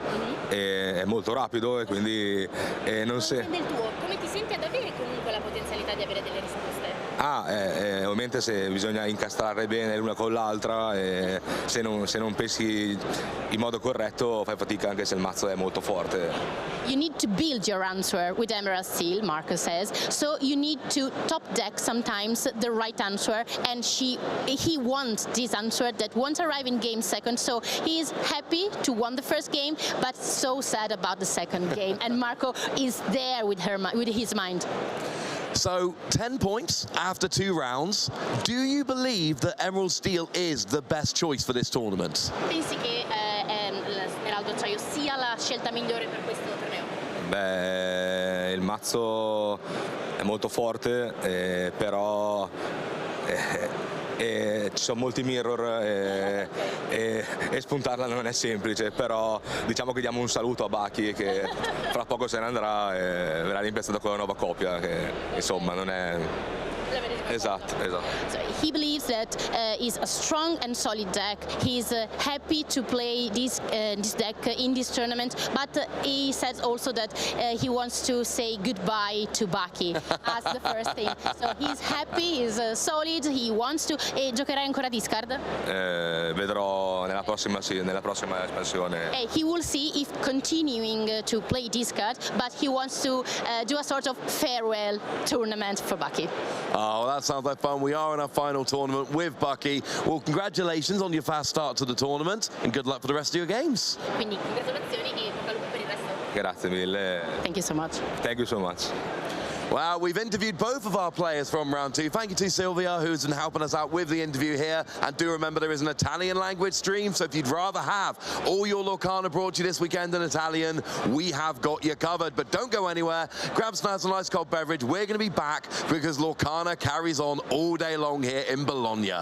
è molto rapido e quindi non si... Del tuo, come ti senti ad avere comunque la potenzialità di avere delle risposte? Ovviamente se bisogna incastrare bene l'una con l'altra e se non pensi in modo corretto fai fatica anche se il mazzo è molto forte. You need to build your answer with Emerald Steel, Marco says. So you need to top deck sometimes the right answer, and he wants this answer that won't arrive in game second. So he is happy to win the first game, but so sad about the second game. And Marco is there with his mind. So 10 points after 2 rounds. Do you believe that Emerald Steel is the best choice for this tournament? Pensi che Smeraldo Acciaio sia la scelta migliore per questo torneo? Beh, il mazzo è molto forte, però ci sono molti mirror e spuntarla non è semplice, però diciamo che diamo un saluto a Baki che fra poco se ne andrà e verrà rimpiazzata con una nuova coppia che insomma non è... Esatto. So he believes that is a strong and solid deck. He's happy to play this deck in this tournament, but he says also that he wants to say goodbye to Baki as the first thing. So he's happy, he's solid, he wants to. Giocherai ancora discard? Vedrò nella prossima espansione. He will see if continuing to play discard, but he wants to do a sort of farewell tournament for Baki. Oh, well, that sounds like fun. We are in our final tournament with Bucky. Well, congratulations on your fast start to the tournament and good luck for the rest of your games. Quindi congratulazioni e bocca al lupo per il resto. Grazie mille. Thank you so much. Thank you so much. Well, we've interviewed both of our players from round 2. Thank you to Sylvia, who's been helping us out with the interview here. And do remember there is an Italian language stream, so if you'd rather have all your Lorcana brought to you this weekend in Italian, we have got you covered. But don't go anywhere. Grab some nice cold beverage. We're going to be back because Lorcana carries on all day long here in Bologna.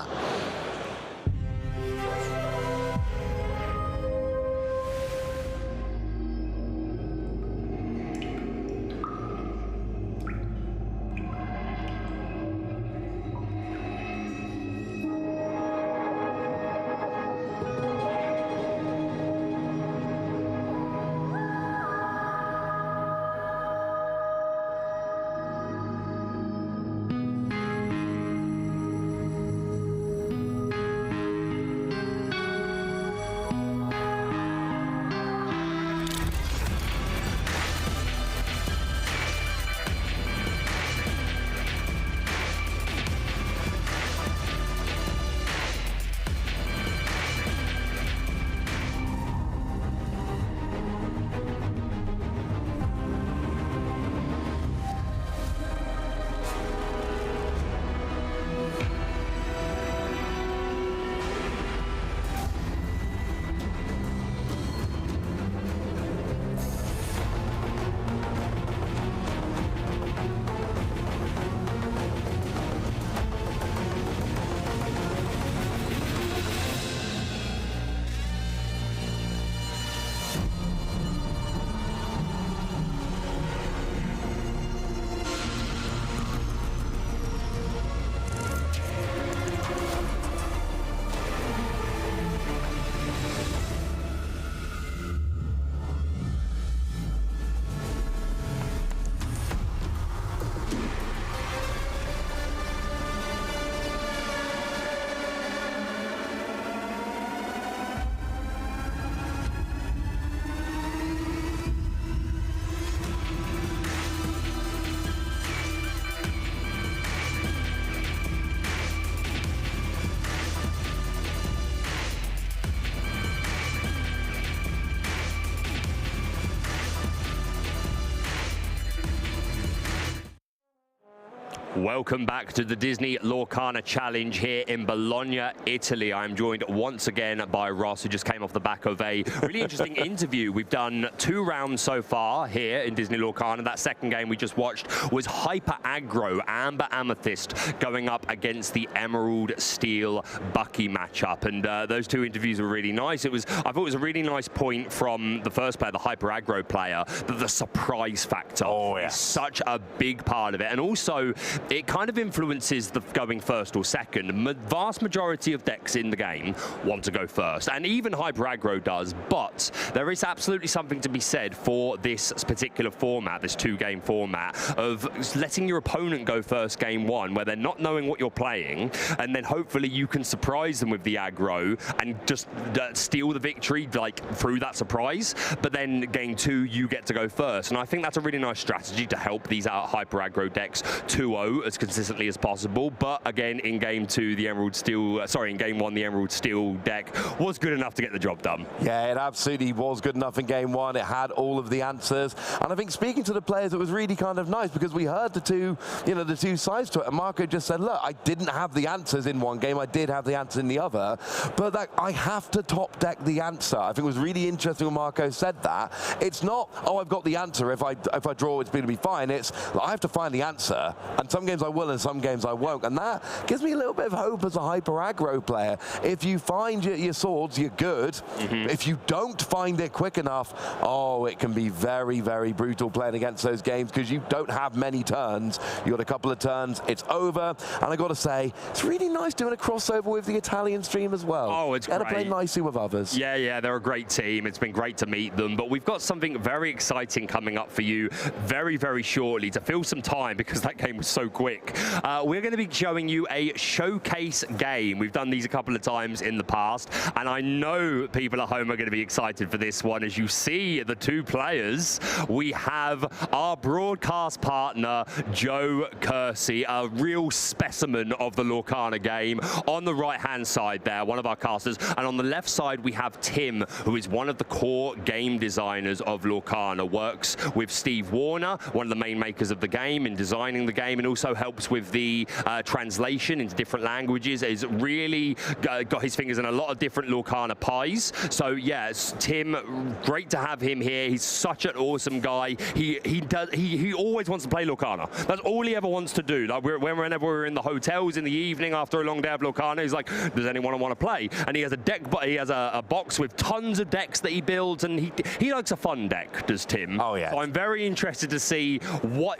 Welcome back to the Disney Lorcana Challenge here in Bologna, Italy. I'm joined once again by Ross, who just came off the back of a really interesting interview. We've done 2 rounds so far here in Disney Lorcana. That second game we just watched was Hyper Aggro, Amber Amethyst, going up against the Emerald Steel Bucky matchup. And those 2 interviews were really nice. I thought it was a really nice point from the first player, the Hyper Aggro player, that the surprise factor is such a big part of it. And also, it kind of influences the going first or second. Vast majority of decks in the game want to go first, and even Hyper Aggro does, but there is absolutely something to be said for this particular format, this 2-game format, of letting your opponent go first game 1, where they're not knowing what you're playing, and then hopefully you can surprise them with the aggro and just steal the victory like through that surprise, but then game 2 you get to go first. And I think that's a really nice strategy to help these Hyper Aggro decks 2-0 as consistently as possible. But again, in game 2, the Emerald Steel, in game 1, the Emerald Steel deck was good enough to get the job done. Yeah, it absolutely was good enough in game 1. It had all of the answers, and I think speaking to the players, it was really kind of nice because we heard the two sides to it. And Marco just said, "Look, I didn't have the answers in one game. I did have the answer in the other, but that I have to top deck the answer." I think it was really interesting when Marco said that. It's not, "Oh, I've got the answer. If I draw, it's going to be fine." It's, I have to find the answer, and some games I will and some games I won't. And that gives me a little bit of hope as a Hyper Aggro player. If you find your swords, you're good. If you don't find it quick enough, it can be very, very brutal playing against those games because you don't have many turns. You got a couple of turns, it's over. And I got to say, it's really nice doing a crossover with the Italian stream as well. Oh, it's great. Got to play nicely with others. Yeah, they're a great team. It's been great to meet them. But we've got something very exciting coming up for you very, very shortly to fill some time because that game was so quick. We're going to be showing you a showcase game. We've done these a couple of times in the past, and I know people at home are going to be excited for this one. As you see the 2 players, we have our broadcast partner, Joe Curley, a real specimen of the Lorcana game. On the right-hand side there, one of our casters, and on the left side, we have Tim, who is one of the core game designers of Lorcana, works with Steve Warner, one of the main makers of the game, in designing the game, and also helps with the translation into different languages. He's really got his fingers in a lot of different Lorcana pies. So yes, Tim, great to have him here. He's such an awesome guy. He always wants to play Lorcana. That's all he ever wants to do. Like whenever we're in the hotels in the evening after a long day of Lorcana, he's like, "Does anyone want to play?" And he has a deck, but he has a box with tons of decks that he builds, and he likes a fun deck, does Tim? Oh yeah. So I'm very interested to see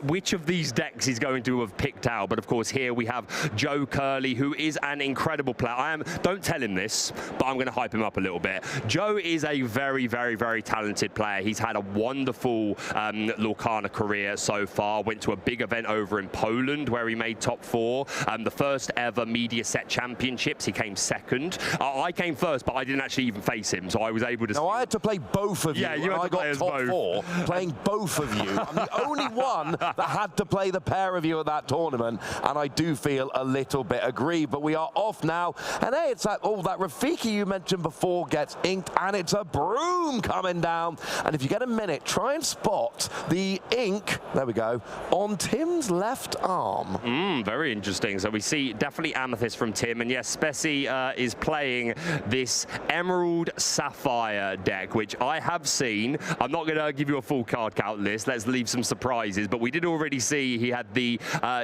which of these decks he's going to have picked out. But of course, here we have Joe Curley, who is an incredible player. Don't tell him this, but I'm going to hype him up a little bit. Joe is a very, very, very talented player. He's had a wonderful Lorcana career so far. Went to a big event over in Poland where he made top 4. The first ever Mediaset Championships, he came second. I came first, but I didn't actually even face him, so I was able to... No, I had to play both of you. Yeah, you had to play as both. I got top 4, playing both of you. I'm the only one that had to play the pair of you at that tournament, and I do feel a little bit aggrieved. But we are off now, and hey, it's that Rafiki you mentioned before gets inked, and it's a broom coming down. And if you get a minute, try and spot the ink, there we go, on Tim's left arm. Very interesting. So we see definitely Amethyst from Tim, and yes, Spessy is playing this Emerald Sapphire deck, which I have seen. I'm not going to give you a full card count list. Let's leave some surprises, but we did already see he had the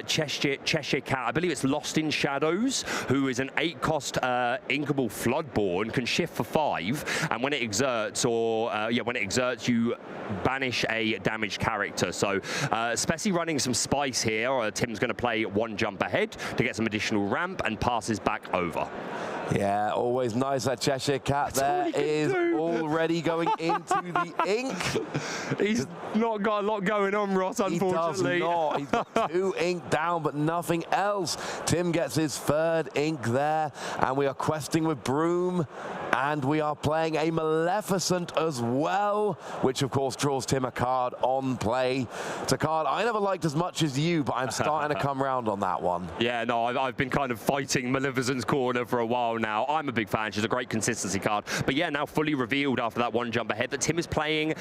Cheshire Cat, I believe it's Lost in Shadows, who is an 8-cost inkable Floodborn, can shift for 5, and when it exerts, you banish a damaged character. So Spessy running some spice here. Tim's going to play 1 jump ahead to get some additional ramp and passes back over. Yeah, always nice. That Cheshire Cat there is already going into the ink. He's not got a lot going on, Ross, unfortunately. He does not. He's got 2 ink down, but nothing else. Tim gets his 3rd ink there, and we are questing with Broom, and we are playing a Maleficent as well, which of course draws Tim a card on play. It's a card I never liked as much as you, but I'm starting to come round on that one. Yeah, no, I've been kind of fighting Maleficent's corner for a while now. I'm a big fan. She's a great consistency card. But yeah, now fully revealed revealed after that one jump ahead that Tim is playing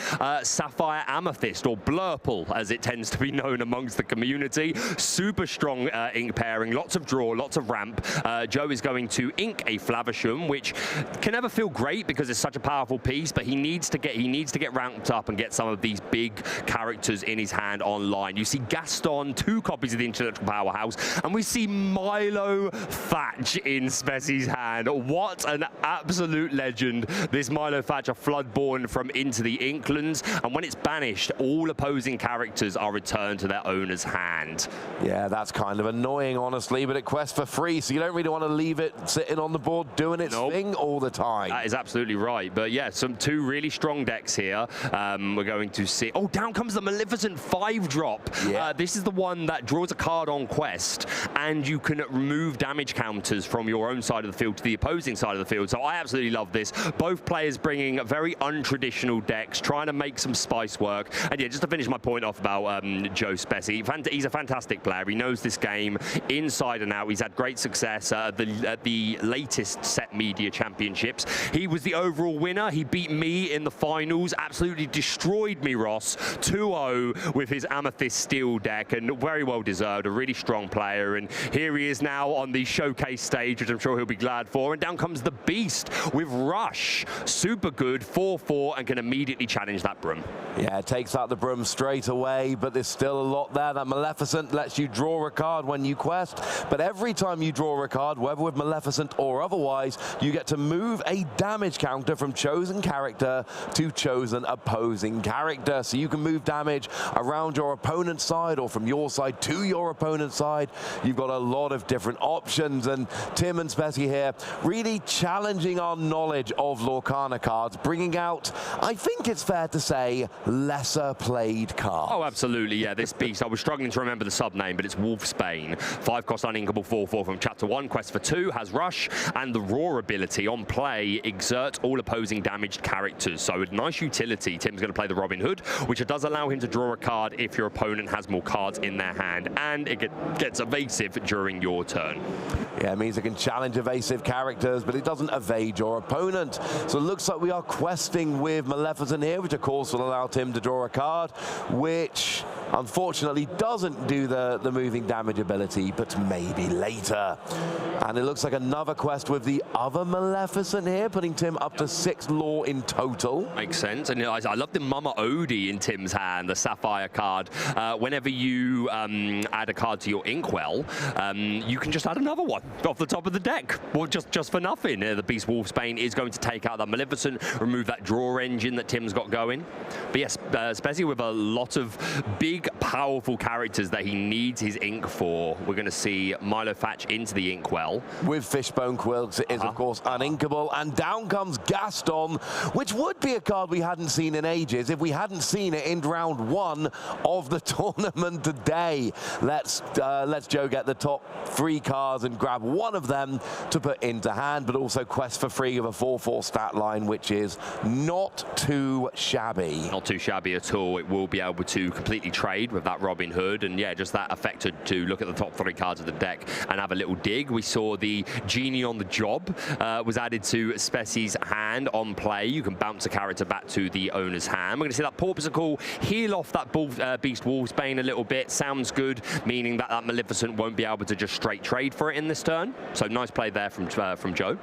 Sapphire Amethyst, or Blurple, as it tends to be known amongst the community. Super strong ink pairing, lots of draw, lots of ramp. Joe is going to ink a Flavisham, which can never feel great because it's such a powerful piece, but he needs to get ramped up and get some of these big characters in his hand online. You see Gaston, 2 copies of the intellectual powerhouse, and we see Milo Thatch in Spessie's hand. What an absolute legend. This Milo Thatch, a Floodborn from Into the Inklands, and when it's banished, all opposing characters are returned to their owner's hand. Yeah, that's kind of annoying, honestly, but it quests for free, so you don't really want to leave it sitting on the board doing its thing all the time. That is absolutely right. But yeah, 2 really strong decks here. We're going to see... Oh, down comes the Maleficent 5-drop. Yeah. This is the one that draws a card on quest, and you can remove damage counters from your own side of the field to the opposing side of the field. So I absolutely love this. Both players bringing very untraditional decks, trying to make some spice work. And yeah, just to finish my point off about Joe Spessie, he's a fantastic player. He knows this game inside and out. He's had great success at the latest Set Media Championships. He was the overall winner. He beat me in the finals, absolutely destroyed me, Ross, 2-0 with his Amethyst Steel deck, and very well deserved. A really strong player, and here he is now on the showcase stage, which I'm sure he'll be glad for. And down comes the Beast with Rush. Super good, 4-4, and can immediately challenge that Broom. Yeah, it takes out the Broom straight away, but there's still a lot there. That Maleficent lets you draw a card when you quest, but every time you draw a card, whether with Maleficent or otherwise, you get to move a damage counter from chosen character to chosen opposing character. So you can move damage around your opponent's side or from your side to your opponent's side. You've got a lot of different options, and Tim and Spessie here really challenging our knowledge of Lorcana cards, bringing out, I think it's fair to say, lesser played cards. Oh, absolutely, yeah. This Beast, I was struggling to remember the sub-name, but it's Wolfsbane. 5-cost uninkable 4-4 from Chapter 1. Quest for 2 has Rush, and the Roar ability on play, exert all opposing damaged characters. So a nice utility. Tim's going to play the Robin Hood, which does allow him to draw a card if your opponent has more cards in their hand, and it gets evasive during your turn. Yeah, it means it can challenge evasive characters, but it doesn't evade your opponent. So it looks like we are questing with Maleficent here, which of course will allow Tim to draw a card, which unfortunately doesn't do the moving damage ability, but maybe later. And it looks like another quest with the other Maleficent here, putting Tim up to 6 lore in total. Makes sense. And I love the Mama Odie in Tim's hand, the Sapphire card. Whenever you add a card to your Inkwell, you can just add another one off the top of the deck, or just for nothing. The Beast Wolfsbane is going to take out that Maleficent, remove that draw engine that Tim's got going. But yes, Spessie with a lot of big, powerful characters that he needs his ink for. We're going to see Milo Thatch into the Inkwell. With Fishbone Quills, it is, of course, uninkable. And down comes Gaston, which would be a card we hadn't seen in ages if we hadn't seen it in round 1 of the tournament today. Let's Joe get the top 3 cards and grab one of them to put into hand, but also quest for free of a 4-4 stat line, which is not too shabby. Not too shabby at all. It will be able to completely trade with that Robin Hood, and yeah, just that effect to look at the top 3 cards of the deck and have a little dig. We saw the Genie on the Job was added to Spessie's hand on play. You can bounce a character back to the owner's hand. We're going to see that Porpoisicle heal off that Beast Wolfsbane a little bit. Sounds good, meaning that Maleficent won't be able to just straight trade for it in this turn. So nice play there from Joe.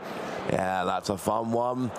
Yeah, that's a fun one.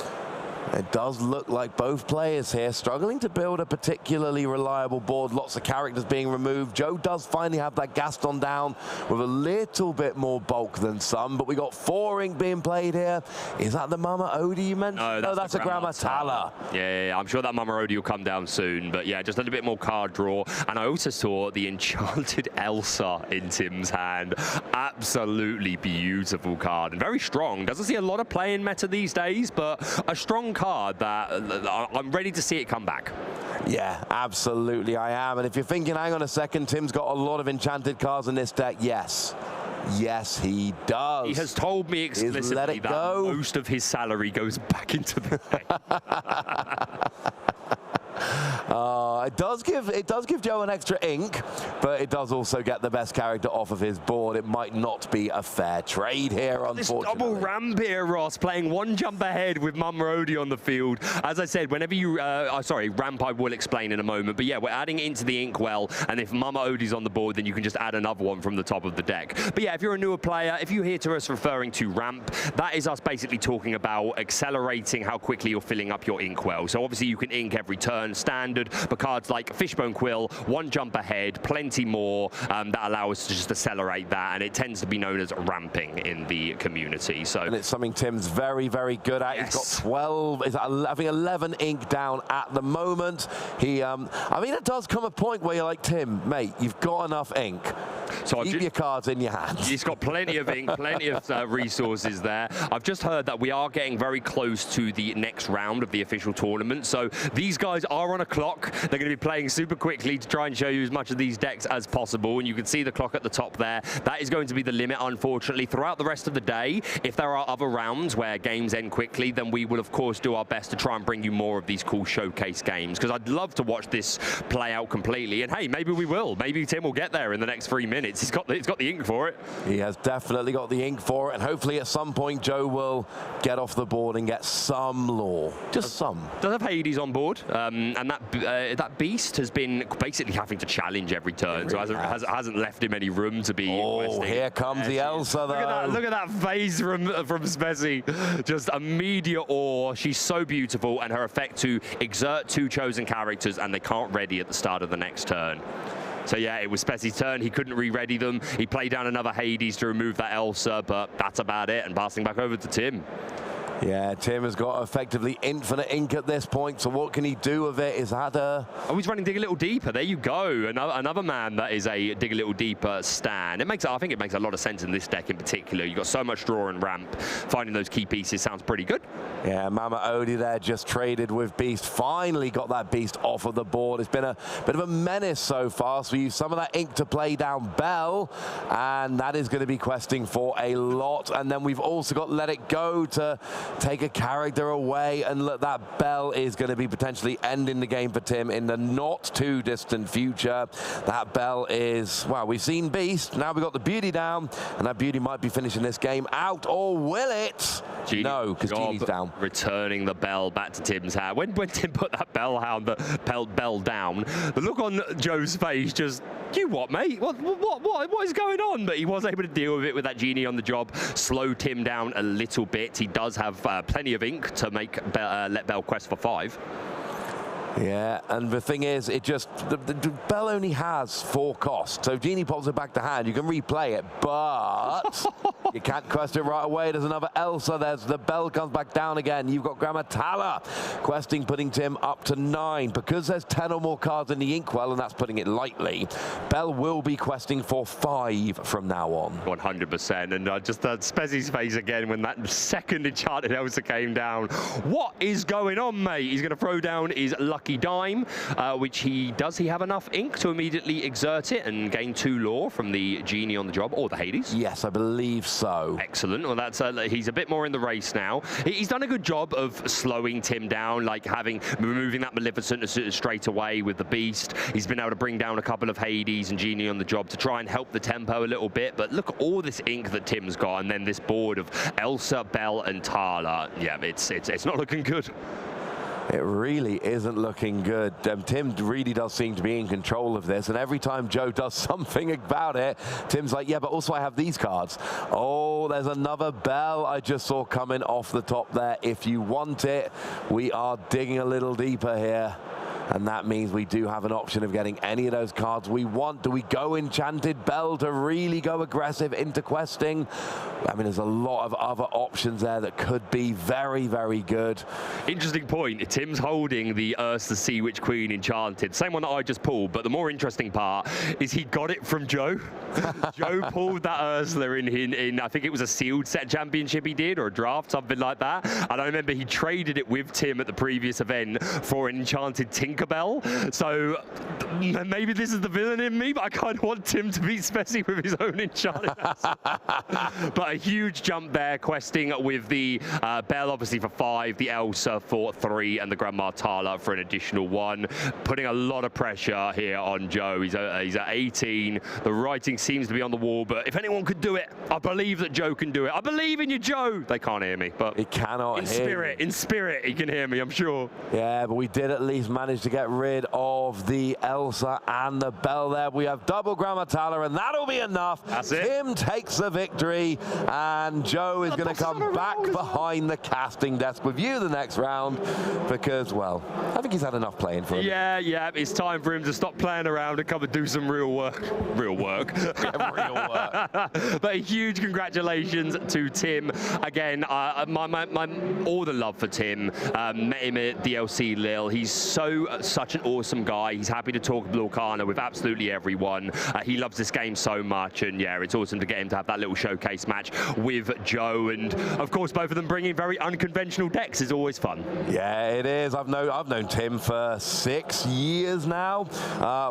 It does look like both players here struggling to build a particularly reliable board. Lots of characters being removed. Joe does finally have that Gaston down with a little bit more bulk than some, but we got 4 ink being played here. Is that the Mama Odie you mentioned? No, that's a Grandma Tala. Yeah, I'm sure that Mama Odie will come down soon, but yeah, just a little bit more card draw. And I also saw the Enchanted Elsa in Tim's hand. Absolutely beautiful card and very strong. Doesn't see a lot of play in meta these days, but a strong card that I'm ready to see it come back. Yeah, absolutely I am. And if you're thinking, hang on a second, Tim's got a lot of enchanted cards in this deck, yes. Yes, he does. He has told me explicitly that most of his salary goes back into the deck. It does give Joe an extra ink, but it does also get the best character off of his board. It might not be a fair trade here, unfortunately. This double ramp here, Ross, playing one jump ahead with Mama Odie on the field. As I said, whenever you, sorry, ramp I will explain in a moment, but yeah, we're adding it into the inkwell, and if Mama Odie's on the board, then you can just add another one from the top of the deck. But yeah, if you're a newer player, if you hear to us referring to ramp, that is us basically talking about accelerating how quickly you're filling up your inkwell. So obviously you can ink every turn, standard, but cards like Fishbone Quill, one jump ahead, plenty more, that allow us to just accelerate that, and it tends to be known as ramping in the community. So, and it's something Tim's very, very good at. Yes. He's got 12, I think 11 ink down at the moment. He, I mean, it does come a point where you're like, Tim, mate, you've got enough ink. So keep your cards in your hands. He's got plenty of ink, plenty of resources there. I've just heard that we are getting very close to the next round of the official tournament. So these guys are on a clock. They're going to be playing super quickly to try and show you as much of these decks as possible. And you can see the clock at the top there. That is going to be the limit, unfortunately. Throughout the rest of the day, if there are other rounds where games end quickly, then we will, of course, do our best to try and bring you more of these cool showcase games. Because I'd love to watch this play out completely. And hey, maybe we will. Maybe Tim will get there in the next 3 minutes. He's got the ink for it. He has definitely got the ink for it, and hopefully at some point Joe will get off the board and get some lore, just some. Does have Hades on board, and that beast has been basically having to challenge every turn, so hasn't left him any room to be. Oh, here comes the Elsa though. Look at that face from Spezzy, just a meteor. She's so beautiful, and her effect to exert 2 chosen characters, and they can't ready at the start of the next turn. So yeah, it was Spezzy's turn. He couldn't re-ready them. He played down another Hades to remove that Elsa, but that's about it. And passing back over to Tim. Yeah, Tim has got effectively infinite ink at this point, so what can he do with it? Is that a... Oh, he's running Dig a Little Deeper. There you go. Another man that is a Dig a Little Deeper stan. I think it makes a lot of sense in this deck in particular. You've got so much draw and ramp. Finding those key pieces sounds pretty good. Yeah, Mama Odie there just traded with Beast. Finally got that Beast off of the board. It's been a bit of a menace so far, so we use some of that ink to play down Bell, and that is going to be questing for a lot. And then we've also got Let It Go to take a character away, and look, that Bell is going to be potentially ending the game for Tim in the not too distant future. That Bell is, well, we've seen Beast, now we've got the Beauty down, and that Beauty might be finishing this game out, or will it? Genie, no, because Genie's down. Returning the Bell back to Tim's hand. When Tim put that Bell down, the look on Joe's face just, you what, mate? What is going on? But he was able to deal with it with that Genie on the job, slow Tim down a little bit. He does have plenty of ink to make let Bell quest for 5. Yeah, and the thing is, it just, the Bell only has 4 costs, so Genie pops it back to hand, you can replay it, but you can't quest it right away. There's another Elsa, there's the Bell comes back down again, you've got Grammatala questing, putting Tim up to 9. Because there's 10 or more cards in the inkwell, and that's putting it lightly, Bell will be questing for 5 from now on. 100%, and just Spezzy's face again when that second enchanted Elsa came down. What is going on, mate? He's going to throw down his lucky dime, which he have enough ink to immediately exert it and gain 2 lore from the Genie on the job, or the Hades? Yes, I believe so. Excellent. Well, that's he's a bit more in the race now. He's done a good job of slowing Tim down, like removing that Maleficent straight away with the Beast. He's been able to bring down a couple of Hades and Genie on the job to try and help the tempo a little bit. But look at all this ink that Tim's got, and then this board of Elsa, Bell, and Tala. Yeah, it's not looking good. It really isn't looking good. Tim really does seem to be in control of this, and every time Joe does something about it, Tim's like, yeah, but also I have these cards. Oh, there's another Bell I just saw coming off the top there. If you want it, we are digging a little deeper here. And that means we do have an option of getting any of those cards we want. Do we go Enchanted Bell to really go aggressive into questing? I mean, there's a lot of other options there that could be very, very good. Interesting point. Tim's holding the Ursa Sea Witch Queen Enchanted. Same one that I just pulled, but the more interesting part is he got it from Joe. Joe pulled that Ursula in, I think it was a sealed set championship he did, or a draft, something like that. And I remember he traded it with Tim at the previous event for an Enchanted Tinker Tinkerbell. So maybe this is the villain in me, but I kind of want Tim to beat Spessy with his own enchanted. But a huge jump there, questing with the Belle obviously for 5, the Elsa for 3, and the Grandma Tala for an additional 1. Putting a lot of pressure here on Joe. He's at 18. The writing seems to be on the wall, but if anyone could do it, I believe that Joe can do it. I believe in you, Joe. They can't hear me, but he cannot in spirit, he can hear me, I'm sure. Yeah, but we did at least manage to get rid of the Elsa and the Belle there. We have double Grandma Tala, and that'll be enough. That's it. Tim takes the victory, and Joe is going to come back behind the casting desk with you the next round because, well, I think he's had enough playing for him. Yeah, it's time for him to stop playing around and come and do some real work. Real work. Real work. But a huge congratulations to Tim. Again, all the love for Tim. Met him at DLC Lille. He's such an awesome guy. He's happy to talk Lorcana with absolutely everyone. He loves this game so much, and yeah, it's awesome to get him to have that little showcase match with Joe. And of course, both of them bringing very unconventional decks is always fun. Yeah, it is. I've known Tim for 6 years now.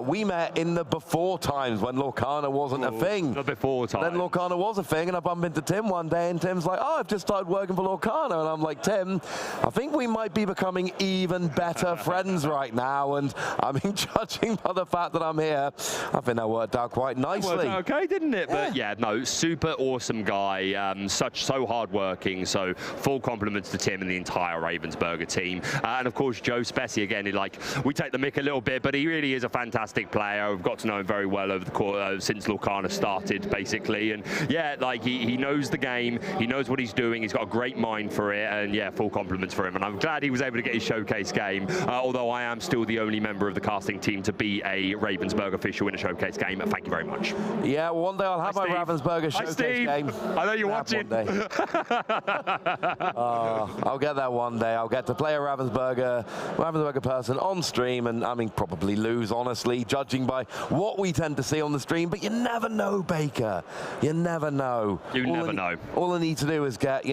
We met in the before times when Lorcana wasn't a thing. The before times. Then Lorcana was a thing, and I bumped into Tim one day, and Tim's like, "Oh, I've just started working for Lorcana," and I'm like, "Tim, I think we might be becoming even better friends right now." And I mean, judging by the fact that I'm here, I think that worked out quite nicely. Worked out okay, didn't it? Yeah. But yeah, no, super awesome guy. So hardworking. So full compliments to Tim and the entire Ravensburger team. And of course, Joe Spessy again. We take the mick a little bit, but he really is a fantastic player. We've got to know him very well over the course since Lorcana started, basically. And yeah, like he knows the game. He knows what he's doing. He's got a great mind for it. And yeah, full compliments for him. And I'm glad he was able to get his showcase game. Although I am still the only member of the casting team to be a Ravensburg official in a showcase game. Thank you very much. Yeah, well, one day I'll have my Ravensburger showcase game. I know you're watching. I'll get that one day. I'll get to play a Ravensburger person on stream, and I mean probably lose, honestly, judging by what we tend to see on the stream. But you never know, Baker. You never know. You never know. All I need to do is get,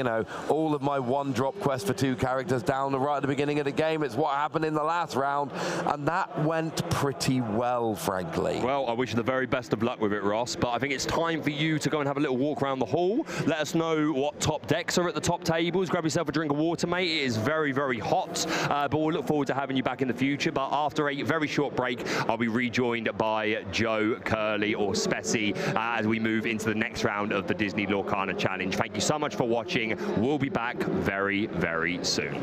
all of my 1-drop quest for 2 characters down right at the beginning of the game. It's what happened in the last round, and that went pretty well, frankly. Well, I wish you the very best of luck with it, Ross, but I think it's time for you to go and have a little walk around the hall. Let us know what top decks are at the top tables. Grab yourself a drink of water, mate. It is very, very hot, but we'll look forward to having you back in the future. But after a very short break, I'll be rejoined by Joe, Curley, or Spessy as we move into the next round of the Disney Lorcana Challenge. Thank you so much for watching. We'll be back very, very soon.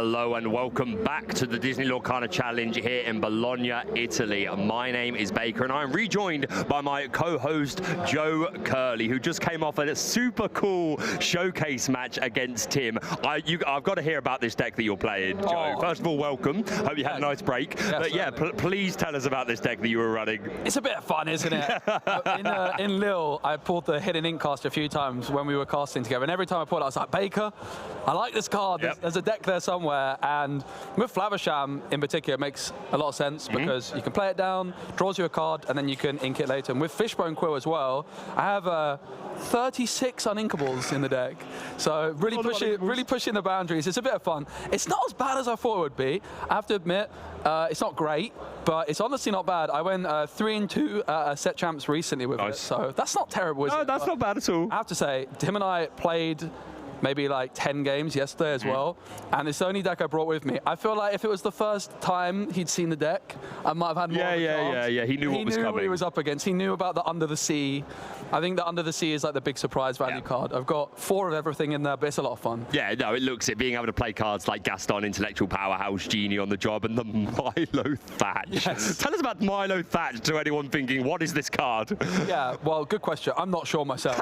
Hello and welcome back to the Disney Lorcana Challenge here in Bologna, Italy. My name is Baker and I'm rejoined by my co-host Joe Curley, who just came off a super cool showcase match against Tim. I've got to hear about this deck that you're playing, Joe. First of all, welcome. Hope you had a nice break. Yes, but yeah, please tell us about this deck that you were running. It's a bit of fun, isn't it? in Lille, I pulled the hidden ink cast a few times when we were casting together, and every time I pulled it, I was like, Baker, I like this card. There's a deck there somewhere, and with Flavisham in particular, it makes a lot of sense because you can play it down, draws you a card, and then you can ink it later. And with Fishbone Quill as well, I have 36 uninkables in the deck, so really pushing the boundaries. It's a bit of fun. It's not as bad as I thought it would be. I have to admit, it's not great, but it's honestly not bad. I went 3-2 set champs recently with it, so that's not terrible, is it? No, that's not bad at all. I have to say, Tim and I played maybe like 10 games yesterday as well, and it's the only deck I brought with me. I feel like if it was the first time he'd seen the deck, I might have had more of a chance. Yeah, he knew what was coming. He knew what he was up against. He knew about the Under the Sea. I think the Under the Sea is like the big surprise value card. I've got 4 of everything in there, but it's a lot of fun. Yeah, no, it looks it. Being able to play cards like Gaston, Intellectual Powerhouse, Genie on the job, and the Milo Thatch. Yes. Tell us about Milo Thatch to anyone thinking, what is this card? Yeah, well, good question. I'm not sure myself.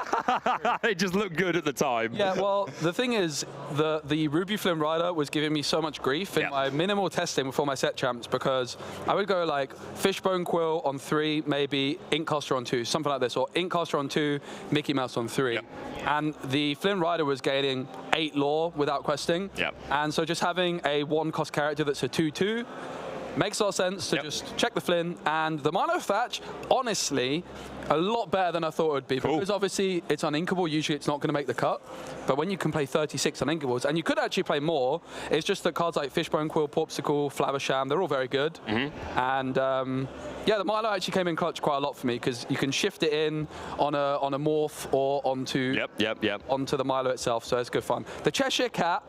It just looked good at the time. Yeah, well, the thing is, the Ruby Flynn Rider was giving me so much grief in my minimal testing before my set champs, because I would go like Fishbone Quill on 3, maybe Inkcaster on 2, something like this, or Inkcaster on 2, Mickey Mouse on 3. And the Flynn Rider was gaining 8 lore without questing. And so just having a 1-cost character that's a 2/2 makes a lot of sense to just check the Flynn. And the Milo Thatch, honestly, a lot better than I thought it would be. Because obviously it's uninkable, usually it's not going to make the cut. But when you can play 36 uninkables, and you could actually play more, it's just that cards like Fishbone Quill, Popsicle, Flavisham, they're all very good. And yeah, the Milo actually came in clutch quite a lot for me, because you can shift it in on a morph or onto the Milo itself, so it's good fun. The Cheshire Cat,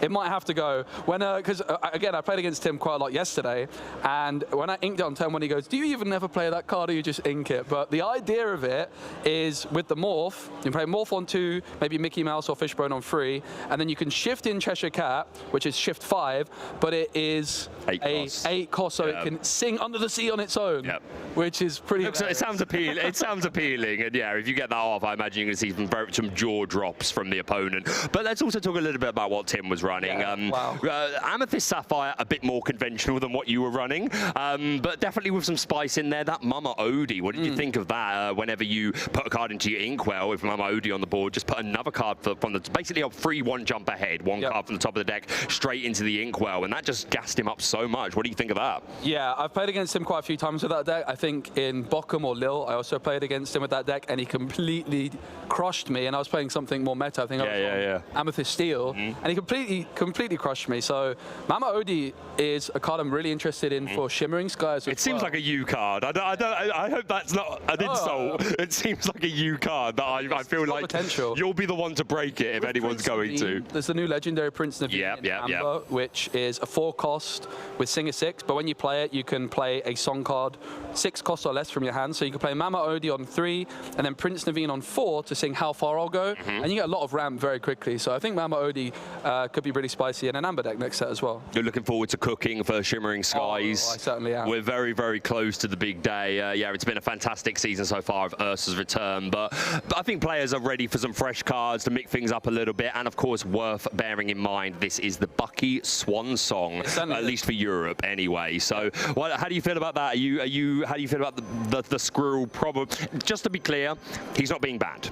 it might have to go. Because again, I played against Tim quite a lot yesterday, and when I inked it on turn 1, he goes, do you even never play that card, or you just ink it? But the idea of it is, with the morph, you can play morph on 2, maybe Mickey Mouse or Fishbone on 3, and then you can shift in Cheshire Cat, which is shift 5, but it is 8 cost, so it can sing Under the Sea on its own, which is pretty. It sounds appealing. It sounds appealing, and yeah, if you get that off, I imagine you're going to see some jaw drops from the opponent. But let's also talk a little bit about what Tim was running. Amethyst Sapphire, a bit more conventional than what you were running, but definitely with some spice in there. That Mama Odie, what did you think of that? Whenever you put a card into your Inkwell with Mama Odie on the board, just put another card from the, basically a free 1 jump ahead, 1 card from the top of the deck straight into the Inkwell, and that just gassed him up so much. What do you think of that? Yeah, I've played against him quite a few times with that deck. I think in Bochum or Lille, I also played against him with that deck, and he completely crushed me, and I was playing something more meta. I think I was on Amethyst Steel, and he completely crushed me. So Mama Odie is a card I'm really interested in for Shimmering Skies. It seems like a U card. I hope that's not an insult. It seems like a U card that I feel like you'll be the one to break it if anyone's going to. There's the new legendary Prince Naveen in Amber, which is a 4-cost with Singer 6, but when you play it, you can play a song card 6 cost or less from your hand. So you can play Mama Odie on 3, and then Prince Naveen on 4 to sing How Far I'll Go, and you get a lot of ramp very quickly. So I think Mama Odie could be really spicy in an Amber deck next set as well. You're looking forward to cooking for Shimmering Skies. I certainly am. We're very, very close to the big day. Yeah, it's been a fantastic season so far of Ursa's return, but I think players are ready for some fresh cards to mix things up a little bit, and of course, worth bearing in mind, this is the Bucky Swan Song, at least for Europe anyway. So, how do you feel about that? How do you feel about the Squirrel problem? Just to be clear, he's not being banned.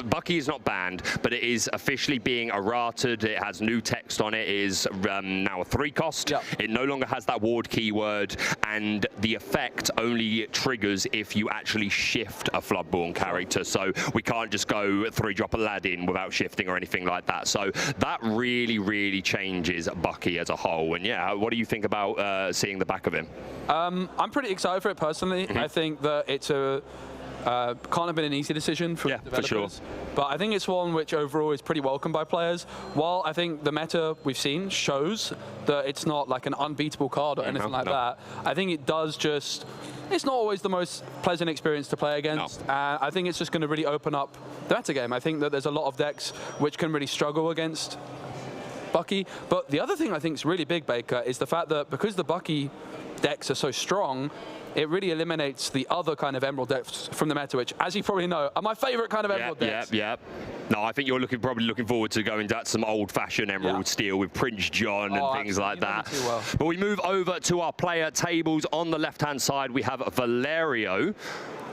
Bucky is not banned, but it is officially being errated. It has new text on it. It is now a 3-cost. It no longer has that ward keyword, and the effect only triggers if you actually shift a Floodborn character. So we can't just go 3-drop Aladdin without shifting or anything like that. So that really changes Bucky as a whole. And yeah, what do you think about seeing the back of him? I'm pretty excited for it personally. I think that it's can't have been an easy decision for developers. For sure. But I think it's one which overall is pretty welcome by players. While I think the meta we've seen shows that it's not like an unbeatable card or anything like that, I think it does just, it's not always the most pleasant experience to play against. I think it's just going to really open up the meta game. I think that there's a lot of decks which can really struggle against Bucky. But the other thing I think is really big, Baker, is the fact that because the Bucky decks are so strong, it really eliminates the other kind of Emerald decks from the meta, which, as you probably know, are my favorite kind of Emerald decks. No, I think you're probably looking forward to going to some old-fashioned Emerald Steel with Prince John and things like that. Well. But we move over to our player tables. On the left-hand side, we have Valerio,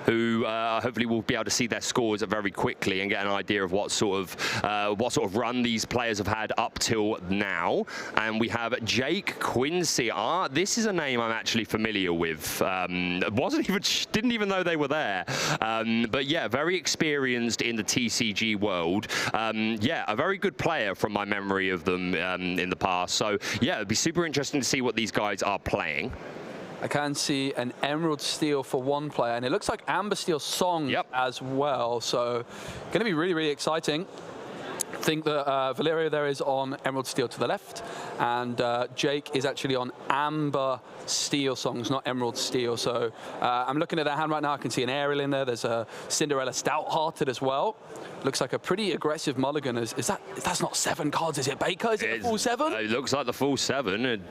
who hopefully will be able to see their scores very quickly and get an idea of what sort of run these players have had up till now. And we have Jake Quincy. This is a name I'm actually familiar with. Didn't even know they were there. But yeah, very experienced in the TCG world. Yeah, a very good player from my memory of them in the past. So yeah, it'd be super interesting to see what these guys are playing. I can see an Emerald Steel for one player, and it looks like Amber Steel Song as well. So going to be really, really exciting. I think that Valerio there is on Emerald Steel to the left, and Jake is actually on Amber Steel Songs, not Emerald Steel. So I'm looking at their hand right now. I can see an Ariel in there. There's a Cinderella Stout-Hearted as well. Looks like a pretty aggressive mulligan. That's not 7 cards, is it, Baker? Is it a full 7? It looks like the full 7.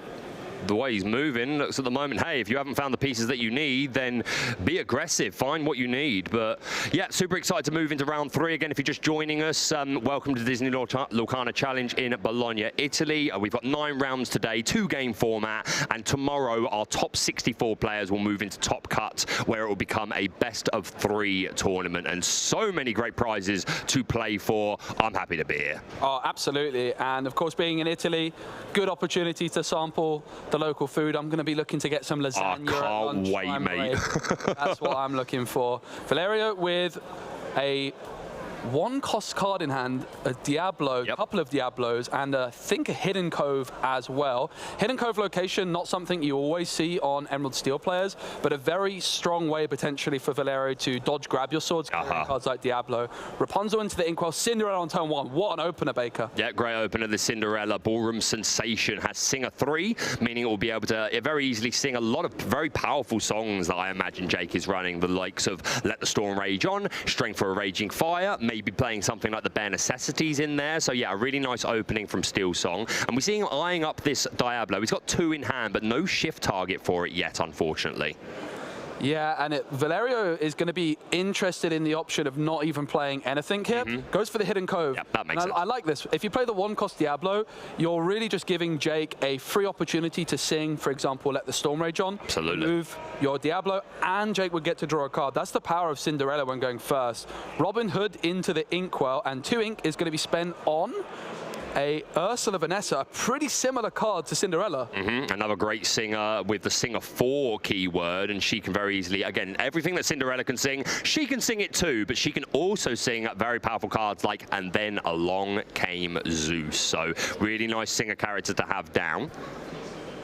The way he's moving looks at the moment, hey, if you haven't found the pieces that you need, then be aggressive, find what you need. But yeah, super excited to move into round 3 again. If you're just joining us, welcome to Disney Lorcana Challenge in Bologna, Italy. We've got 9 rounds today, 2-game format, and tomorrow our top 64 players will move into Top Cut, where it will become a best of 3 tournament, and so many great prizes to play for. I'm happy to be here. Oh, absolutely. And of course, being in Italy, good opportunity to sample the local food. I'm going to be looking to get some lasagna at lunch. Can't wait, mate. That's what I'm looking for. Valerio with a 1-cost card in hand, a Diablo, a couple of Diablos, and I think a Hidden Cove as well. Hidden Cove location, not something you always see on Emerald Steel players, but a very strong way potentially for Valerio to dodge grab your swords, cards like Diablo. Rapunzel into the Inkwell, Cinderella on turn 1. What an opener, Baker. Yeah, great opener. The Cinderella Ballroom Sensation has Singer 3, meaning it will be able to very easily sing a lot of very powerful songs that I imagine Jake is running, the likes of Let the Storm Rage On, Strength for a Raging Fire, maybe playing something like the Bare Necessities in there. So yeah, a really nice opening from Steel Song. And we see him eyeing up this Diablo. He's got 2 in hand, but no shift target for it yet, unfortunately. Yeah, and Valerio is going to be interested in the option of not even playing anything here. Goes for the Hidden Cove. Yeah, that makes sense. I like this. If you play the 1-cost Diablo, you're really just giving Jake a free opportunity to sing, for example, Let the Storm Rage On. Absolutely. Move your Diablo, and Jake would get to draw a card. That's the power of Cinderella when going first. Robin Hood into the Inkwell, and 2 ink is going to be spent on a Ursula Vanessa, a pretty similar card to Cinderella. Another great singer with the Singer 4 keyword, and she can very easily, again, everything that Cinderella can sing, she can sing it too, but she can also sing very powerful cards like And Then Along Came Zeus. So really nice singer character to have down.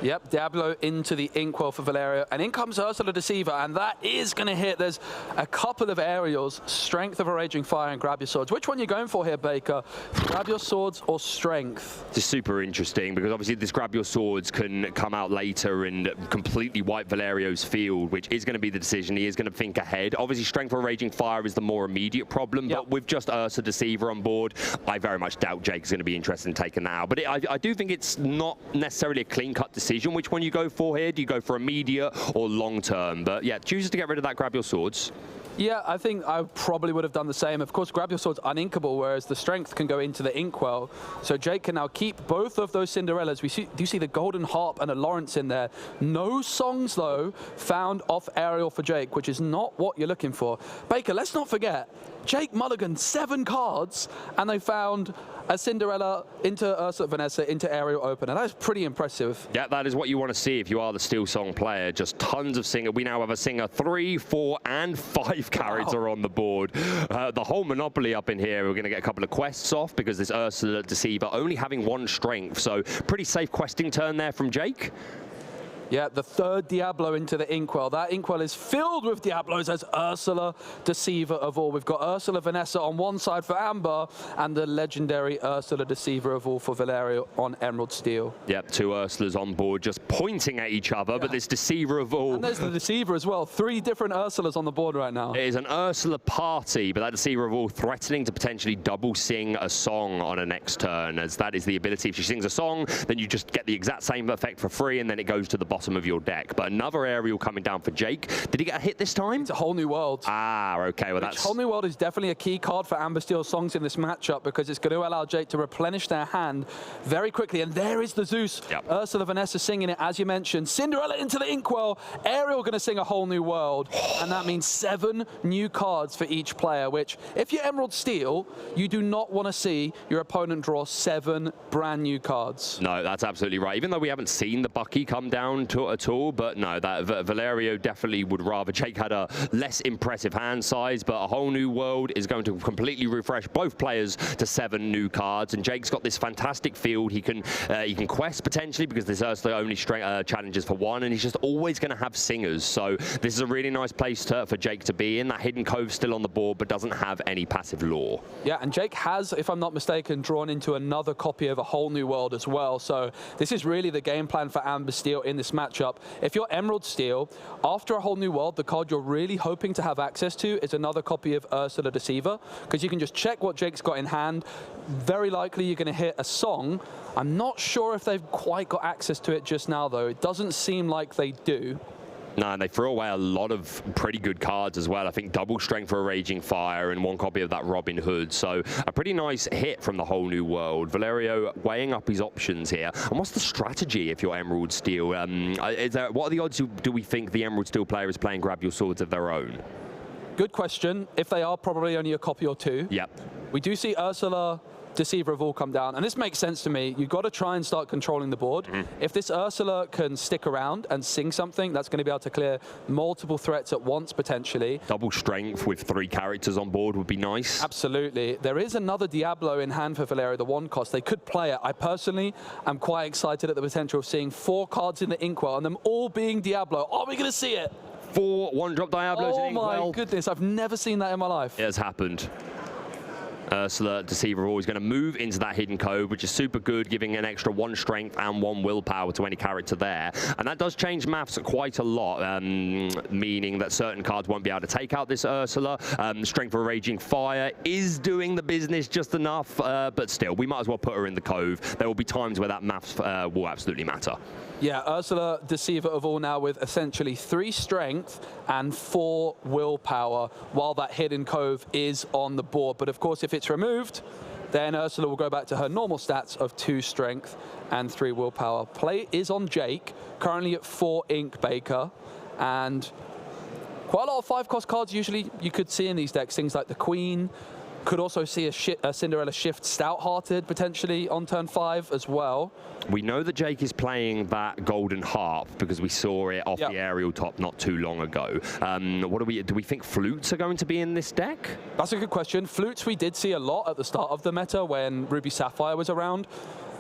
Yep, Diablo into the Inkwell for Valerio. And in comes Ursula Deceiver, and that is going to hit. There's a couple of aerials, Strength of a Raging Fire and Grab Your Swords. Which one are you going for here, Baker? Grab Your Swords or Strength? This is super interesting, because obviously this Grab Your Swords can come out later and completely wipe Valerio's field, which is going to be the decision. He is going to think ahead. Obviously, Strength of a Raging Fire is the more immediate problem, but with just Ursula Deceiver on board, I very much doubt Jake's going to be interested in taking that out. But I do think it's not necessarily a clean-cut decision. Which one you go for here? Do you go for immediate or long term? But yeah, chooses to get rid of that Grab Your Swords. Yeah, I think I probably would have done the same. Of course, Grab Your Sword's uninkable, whereas the Strength can go into the Inkwell. So Jake can now keep both of those Cinderellas. Do you see the Golden Harp and a Lawrence in there? No songs, though, found off aerial for Jake, which is not what you're looking for. Baker, let's not forget, Jake mulliganed 7 cards, and they found a Cinderella into Ursula Vanessa into aerial opener. That is pretty impressive. Yeah, that is what you want to see if you are the Steel Song player. Just tons of singer. We now have a singer 3, 4, and 5 cards are on the board. The whole monopoly up in here. We're going to get a couple of quests off because this Ursula Deceiver only having 1 strength. So pretty safe questing turn there from Jake. Yeah, the third Diablo into the Inkwell. That Inkwell is filled with Diablos as Ursula, Deceiver of All. We've got Ursula Vanessa on one side for Amber and the legendary Ursula, Deceiver of All for Valerio on Emerald Steel. Yep, 2 Ursulas on board just pointing at each other, but this Deceiver of All... And there's the Deceiver as well. 3 different Ursulas on the board right now. It is an Ursula party, but that Deceiver of All threatening to potentially double sing a song on a next turn, as that is the ability. If she sings a song, then you just get the exact same effect for free, and then it goes to the bottom of your deck. But another aerial coming down for Jake. Did he get a hit this time? It's a Whole New World. Ah, okay. Well, that's... Whole New World is definitely a key card for Amber Steel songs in this matchup because it's going to allow Jake to replenish their hand very quickly. And there is the Zeus. Yep. Ursula Vanessa singing it, as you mentioned. Cinderella into the Inkwell. Ariel going to sing a Whole New World. And that means 7 new cards for each player, which, if you're Emerald Steel, you do not want to see your opponent draw 7 brand new cards. No, that's absolutely right. Even though we haven't seen the Bucky come down at all, but no, that Valerio definitely would rather. Jake had a less impressive hand size, but a Whole New World is going to completely refresh both players to 7 new cards. And Jake's got this fantastic field. He can quest potentially because this Ursula only challenges for 1, and he's just always going to have singers. So this is a really nice place for Jake to be in. That Hidden Cove still on the board, but doesn't have any passive lore. Yeah, and Jake has, if I'm not mistaken, drawn into another copy of a Whole New World as well. So this is really the game plan for Amber Steel in this matchup. If you're Emerald Steel, after a Whole New World, the card you're really hoping to have access to is another copy of Ursula Deceiver, because you can just check what Jake's got in hand. Very likely you're going to hit a song. I'm not sure if they've quite got access to it just now, though. It doesn't seem like they do. No, and they threw away a lot of pretty good cards as well. I think double strength for a Raging Fire and 1 copy of that Robin Hood. So a pretty nice hit from the Whole New World. Valerio weighing up his options here. And what's the strategy if you're Emerald Steel? What are the odds do we think the Emerald Steel player is playing Grab Your Swords of their own? Good question. If they are, probably only a copy or 2. Yep. We do see Ursula Deceiver of All come down, and this makes sense to me. You've got to try and start controlling the board. If this Ursula can stick around and sing something, that's going to be able to clear multiple threats at once, potentially. Double strength with 3 characters on board would be nice. Absolutely. There is another Diablo in hand for Valerio, the 1 cost. They could play it. I personally am quite excited at the potential of seeing 4 cards in the Inkwell and them all being Diablo. Are we going to see it? 4 1-drop Diablos in Inkwell. Oh my goodness, I've never seen that in my life. It has happened. Ursula Deceiver always going to move into that Hidden Cove, which is super good, giving an extra 1 strength and 1 willpower to any character there. And that does change maths quite a lot, meaning that certain cards won't be able to take out this Ursula. Strength for Raging Fire is doing the business just enough, but still, we might as well put her in the Cove. There will be times where that maths will absolutely matter. Yeah, Ursula Deceiver of All now with essentially 3 strength and 4 willpower while that Hidden Cove is on the board. But of course, if it's removed, then Ursula will go back to her normal stats of 2 strength and 3 willpower. Play is on Jake, currently at 4 Ink Baker, and quite a lot of 5-cost cards usually you could see in these decks, things like the Queen. Could also see a Cinderella Shift Stout-Hearted potentially on turn 5 as well. We know that Jake is playing that Golden Harp because we saw it off the aerial top not too long ago. Do we think flutes are going to be in this deck? That's a good question. Flutes we did see a lot at the start of the meta when Ruby Sapphire was around.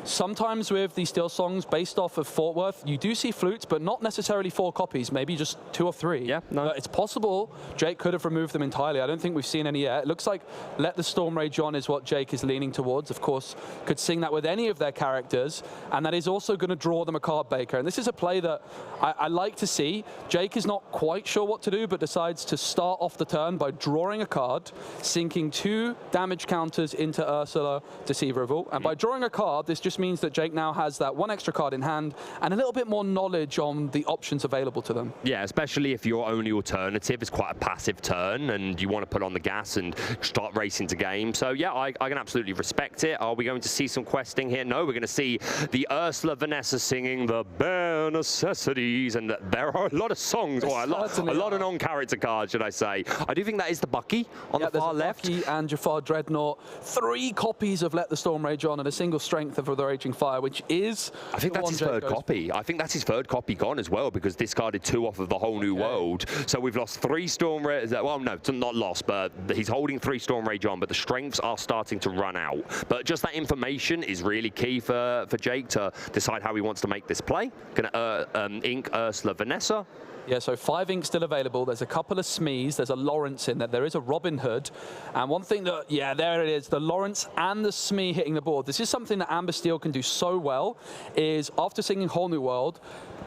Sometimes with these Steel songs based off of Fort Worth, you do see flutes, but not necessarily 4 copies, maybe just 2 or 3. Yeah, no. It's possible Jake could have removed them entirely. I don't think we've seen any yet. It looks like Let the Storm Rage On is what Jake is leaning towards. Of course, could sing that with any of their characters, and that is also going to draw them a card baker. And this is a play that I like to see. Jake is not quite sure what to do, but decides to start off the turn by drawing a card, sinking 2 damage counters into Ursula Deceiver of All. And by drawing a card, this just means that Jake now has that 1 extra card in hand and a little bit more knowledge on the options available to them. Yeah, especially if your only alternative is quite a passive turn and you want to put on the gas and start racing to game. So yeah, I can absolutely respect it. Are we going to see some questing here? No, we're going to see the Ursula Vanessa singing the bare necessities, and there are a lot of songs, or a lot of non-character cards, should I say. I do think that is the Bucky on the far left. Bucky and Jafar Dreadnought, 3 copies of Let the Storm Rage On and a single strength of the the Raging Fire, which is... I think that's his third copy. I think that's his third copy gone as well, because discarded 2 off of the Whole New World. So we've lost 3 Storm Rage. Well, no, not lost, but he's holding 3 Storm Rage on, but the strengths are starting to run out. But just that information is really key for Jake to decide how he wants to make this play. Gonna ink Ursula Vanessa. Yeah, so 5 inks still available. There's a couple of Smees. There's a Lawrence in there. There is a Robin Hood. And one thing that, yeah, there it is, the Lawrence and the Smee hitting the board. This is something that Amber Steel can do so well, is after singing Whole New World,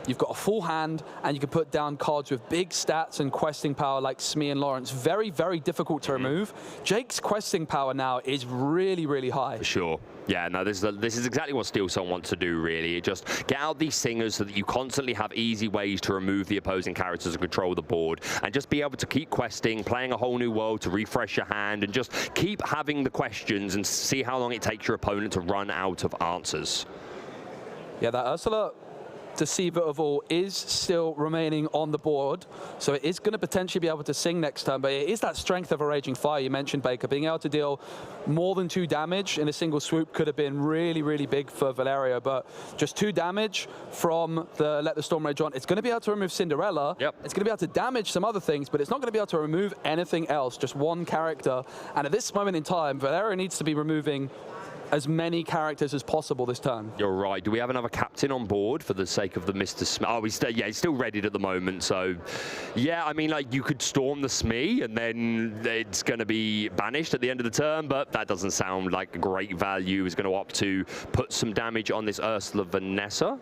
you've got a full hand, and you can put down cards with big stats and questing power like Smee and Lawrence. Very, very difficult to remove. Jake's questing power now is really, really high. For sure. Yeah, no, this is exactly what Steel Song wants to do, really. Just get out these singers so that you constantly have easy ways to remove the opposing characters and control the board, and just be able to keep questing, playing a Whole New World to refresh your hand, and just keep having the questions and see how long it takes your opponent to run out of answers. Yeah, that Ursula Deceiver of All is still remaining on the board, so it is going to potentially be able to sing next turn, but it is that strength of a Raging Fire you mentioned, Baker. Being able to deal more than 2 damage in a single swoop could have been really, really big for Valerio, but just 2 damage from the Let the Storm Rage On. It's going to be able to remove Cinderella. Yep. It's going to be able to damage some other things, but it's not going to be able to remove anything else, just 1 character. And at this moment in time, Valerio needs to be removing as many characters as possible this turn. You're right. Do we have another captain on board for the sake of the Mr. Smee? Oh, he's still readied at the moment. So, yeah, I mean, like, you could storm the Smee and then it's going to be banished at the end of the turn, but that doesn't sound like a great value. He's going to opt to put some damage on this Ursula Vanessa.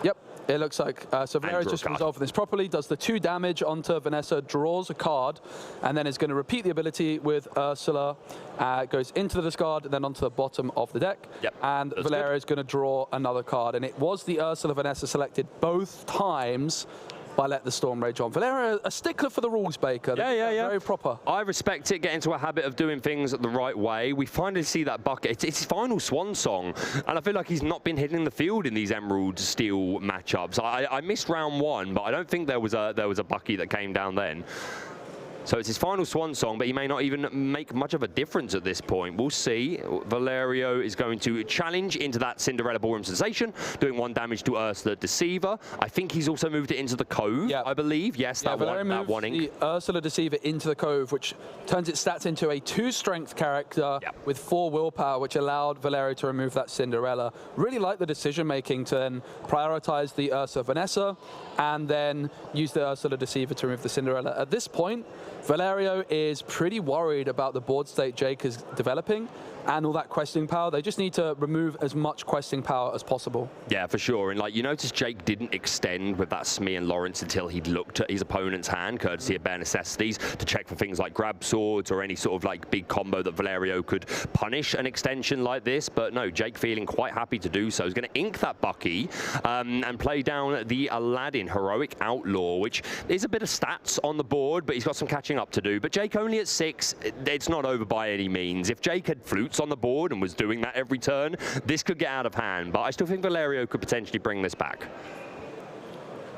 Yep. It looks like, so Valerio just resolving this properly, does the 2 damage onto Vanessa, draws a card, and then is going to repeat the ability with Ursula, goes into the discard, then onto the bottom of the deck. Yep. And Valerio is going to draw another card, and it was the Ursula Vanessa selected both times by Let the Storm Rage On. Valerio, a stickler for the rules, Baker. Yeah. Very proper. I respect it, get into a habit of doing things the right way. We finally see that bucket. It's his final swan song, and I feel like he's not been hitting the field in these Emerald Steel matchups. I missed round 1, but I don't think there was a bucky that came down then. So it's his final swan song, but he may not even make much of a difference at this point. We'll see. Valerio is going to challenge into that Cinderella Ballroom Sensation, doing 1 damage to Ursula Deceiver. I think he's also moved it into the Cove, I believe. Yes, that one ink. The Ursula Deceiver into the Cove, which turns its stats into a 2 strength character with 4 willpower, which allowed Valerio to remove that Cinderella. Really like the decision making to then prioritize the Ursula Vanessa and then use the Ursula Deceiver to remove the Cinderella. At this point, Valerio is pretty worried about the board state Jake is developing and all that questing power. They just need to remove as much questing power as possible. Yeah, for sure. And like, you notice Jake didn't extend with that Smee and Lawrence until he'd looked at his opponent's hand, courtesy of Bare Necessities, to check for things like grab swords or any sort of like big combo that Valerio could punish an extension like this. But no, Jake feeling quite happy to do so. He's going to ink that Bucky and play down the Aladdin Heroic Outlaw, which is a bit of stats on the board, but he's got some catching up to do. But Jake only at 6, it's not over by any means. If Jake had flutes on the board and was doing that every turn, this could get out of hand, but I still think Valerio could potentially bring this back.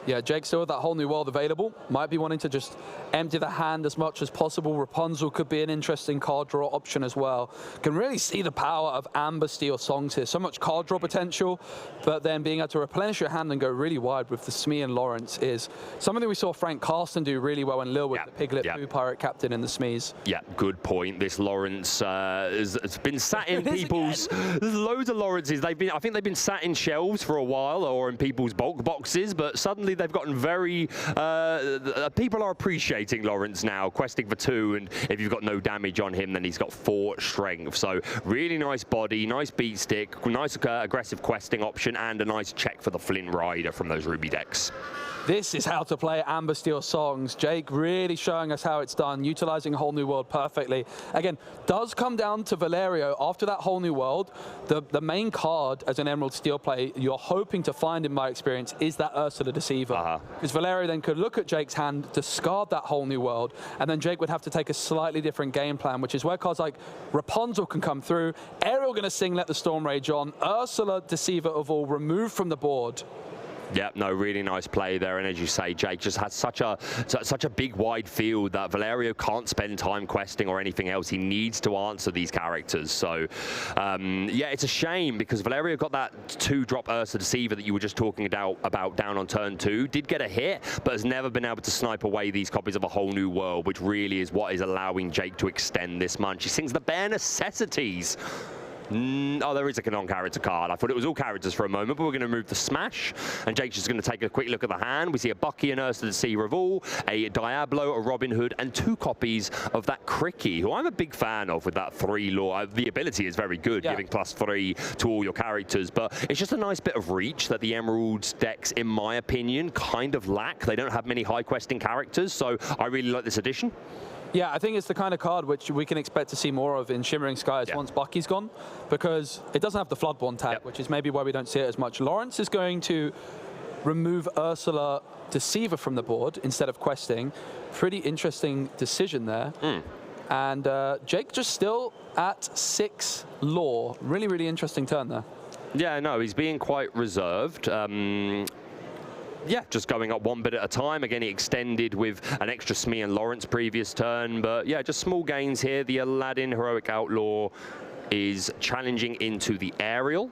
Yeah, Jake still with that Whole New World available. Might be wanting to just empty the hand as much as possible. Rapunzel could be an interesting card draw option as well. Can really see the power of Amber Steel songs here. So much card draw potential, but then being able to replenish your hand and go really wide with the Smee and Lawrence is something that we saw Frank Carlson do really well in Lille with the Piglet Blue Pirate Captain in the Smees. Yeah, good point. This Lawrence has been sat in people's... There's loads of Lawrences. I think they've been sat in shelves for a while or in people's bulk boxes, but suddenly they've gotten very... people are appreciating Lawrence now, questing for 2, and if you've got no damage on him, then he's got 4 strength. So really nice body, nice beat stick, nice aggressive questing option, and a nice check for the Flynn Rider from those Ruby decks. This is how to play Amber Steel songs. Jake really showing us how it's done, utilizing Whole New World perfectly. Again, does come down to Valerio after that Whole New World. The main card as an Emerald Steel play you're hoping to find, in my experience, is that Ursula Deceiver. Because Valerio then could look at Jake's hand, discard that Whole New World, and then Jake would have to take a slightly different game plan, which is where cards like Rapunzel can come through. Ariel going to sing Let the Storm Rage On. Ursula Deceiver of All removed from the board. Yeah, no, really nice play there. And as you say, Jake just has such a big, wide field that Valerio can't spend time questing or anything else. He needs to answer these characters. So, yeah, it's a shame because Valerio got that 2-drop Ursa Deceiver that you were just talking about down on turn 2. Did get a hit, but has never been able to snipe away these copies of A Whole New World, which really is what is allowing Jake to extend this munch. He sings the bare necessities. Oh, there is a non-character card. I thought it was all characters for a moment, but we're going to remove the smash. And Jake's just going to take a quick look at the hand. We see a Bucky and Ursa Deceiver of all, a Diablo, a Robin Hood, and 2 copies of that Cricky, who I'm a big fan of with that 3 lore. The ability is very good, giving +3 to all your characters, but it's just a nice bit of reach that the Emeralds decks, in my opinion, kind of lack. They don't have many high-questing characters, so I really like this addition. Yeah, I think it's the kind of card which we can expect to see more of in Shimmering Skies once Bucky's gone, because it doesn't have the Floodborn tag, which is maybe why we don't see it as much. Lawrence is going to remove Ursula Deceiver from the board instead of questing. Pretty interesting decision there. And Jake just still at 6 lore. Really, really interesting turn there. Yeah, no, he's being quite reserved. Yeah, just going up 1 bit at a time. Again, he extended with an extra Smee and Lawrence previous turn. But yeah, just small gains here. The Aladdin Heroic Outlaw is challenging into the Aerial.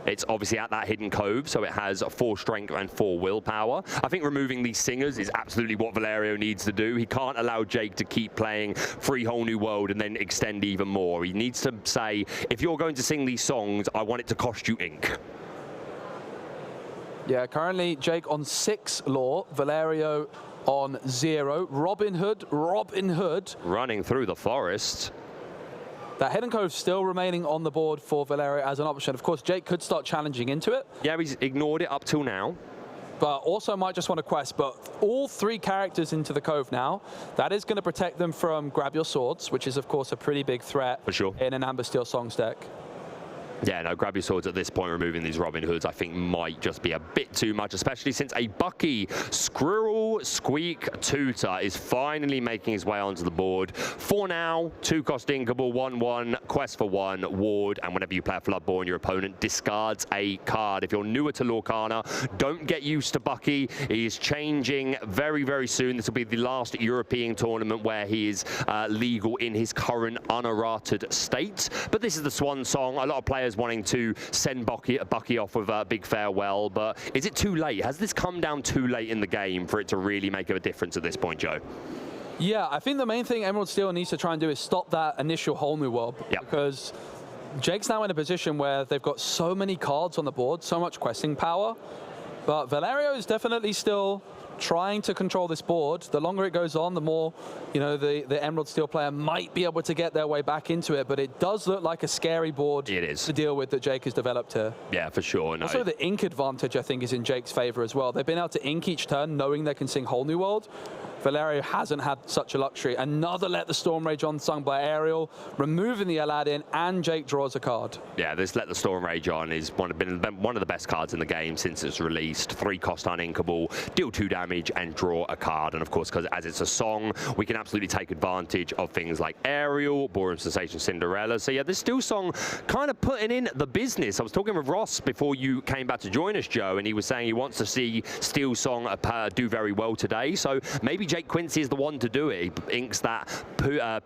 It's obviously at that hidden cove, so it has 4 strength and 4 willpower. I think removing these singers is absolutely what Valerio needs to do. He can't allow Jake to keep playing 3 Whole New World and then extend even more. He needs to say, if you're going to sing these songs, I want it to cost you ink. Yeah, currently Jake on 6 lore, Valerio on 0. Robin Hood. Running through the forest. That Hidden Cove still remaining on the board for Valerio as an option. Of course, Jake could start challenging into it. Yeah, he's ignored it up till now. But also might just want to quest. But all 3 characters into the Cove now. That is going to protect them from Grab Your Swords, which is, of course, a pretty big threat for sure in an Amber Steel Songs deck. Yeah, no, Grab Your Swords at this point, removing these Robin Hoods, I think might just be a bit too much, especially since a Bucky Squirrel Squeak Tutor is finally making his way onto the board. For now, 2-cost Inkable, 1/1, quest for 1, ward, and whenever you play a Floodborn, your opponent discards a card. If you're newer to Lorcana, don't get used to Bucky. He is changing very, very soon. This will be the last European tournament where he is legal in his current unerrated state. But this is the swan song. A lot of players wanting to send Bucky off with a big farewell, but is it too late? Has this come down too late in the game for it to really make a difference at this point, Joe? Yeah, I think the main thing Emerald Steel needs to try and do is stop that initial Whole New World, because Jake's now in a position where they've got so many cards on the board, so much questing power, but Valerio is definitely still trying to control this board. The longer it goes on, the more, you know, the Emerald Steel player might be able to get their way back into it, but it does look like a scary board to deal with that Jake has developed here. Yeah, for sure. No. Also, the ink advantage, I think, is in Jake's favor as well. They've been able to ink each turn, knowing they can sing Whole New World. Valerio hasn't had such a luxury. Another Let the Storm Rage On sung by Ariel, removing the Aladdin, and Jake draws a card. Yeah, this Let the Storm Rage On is one of the best cards in the game since it's released. 3-cost uninkable, deal 2 damage, and draw a card. And of course, because as it's a song, we can absolutely take advantage of things like Ariel, Ballroom Sensation Cinderella. So yeah, this Steel Song kind of putting in the business. I was talking with Ross before you came back to join us, Joe, and he was saying he wants to see Steel Song do very well today. So maybe Jake Quincy is the one to do it. He inks that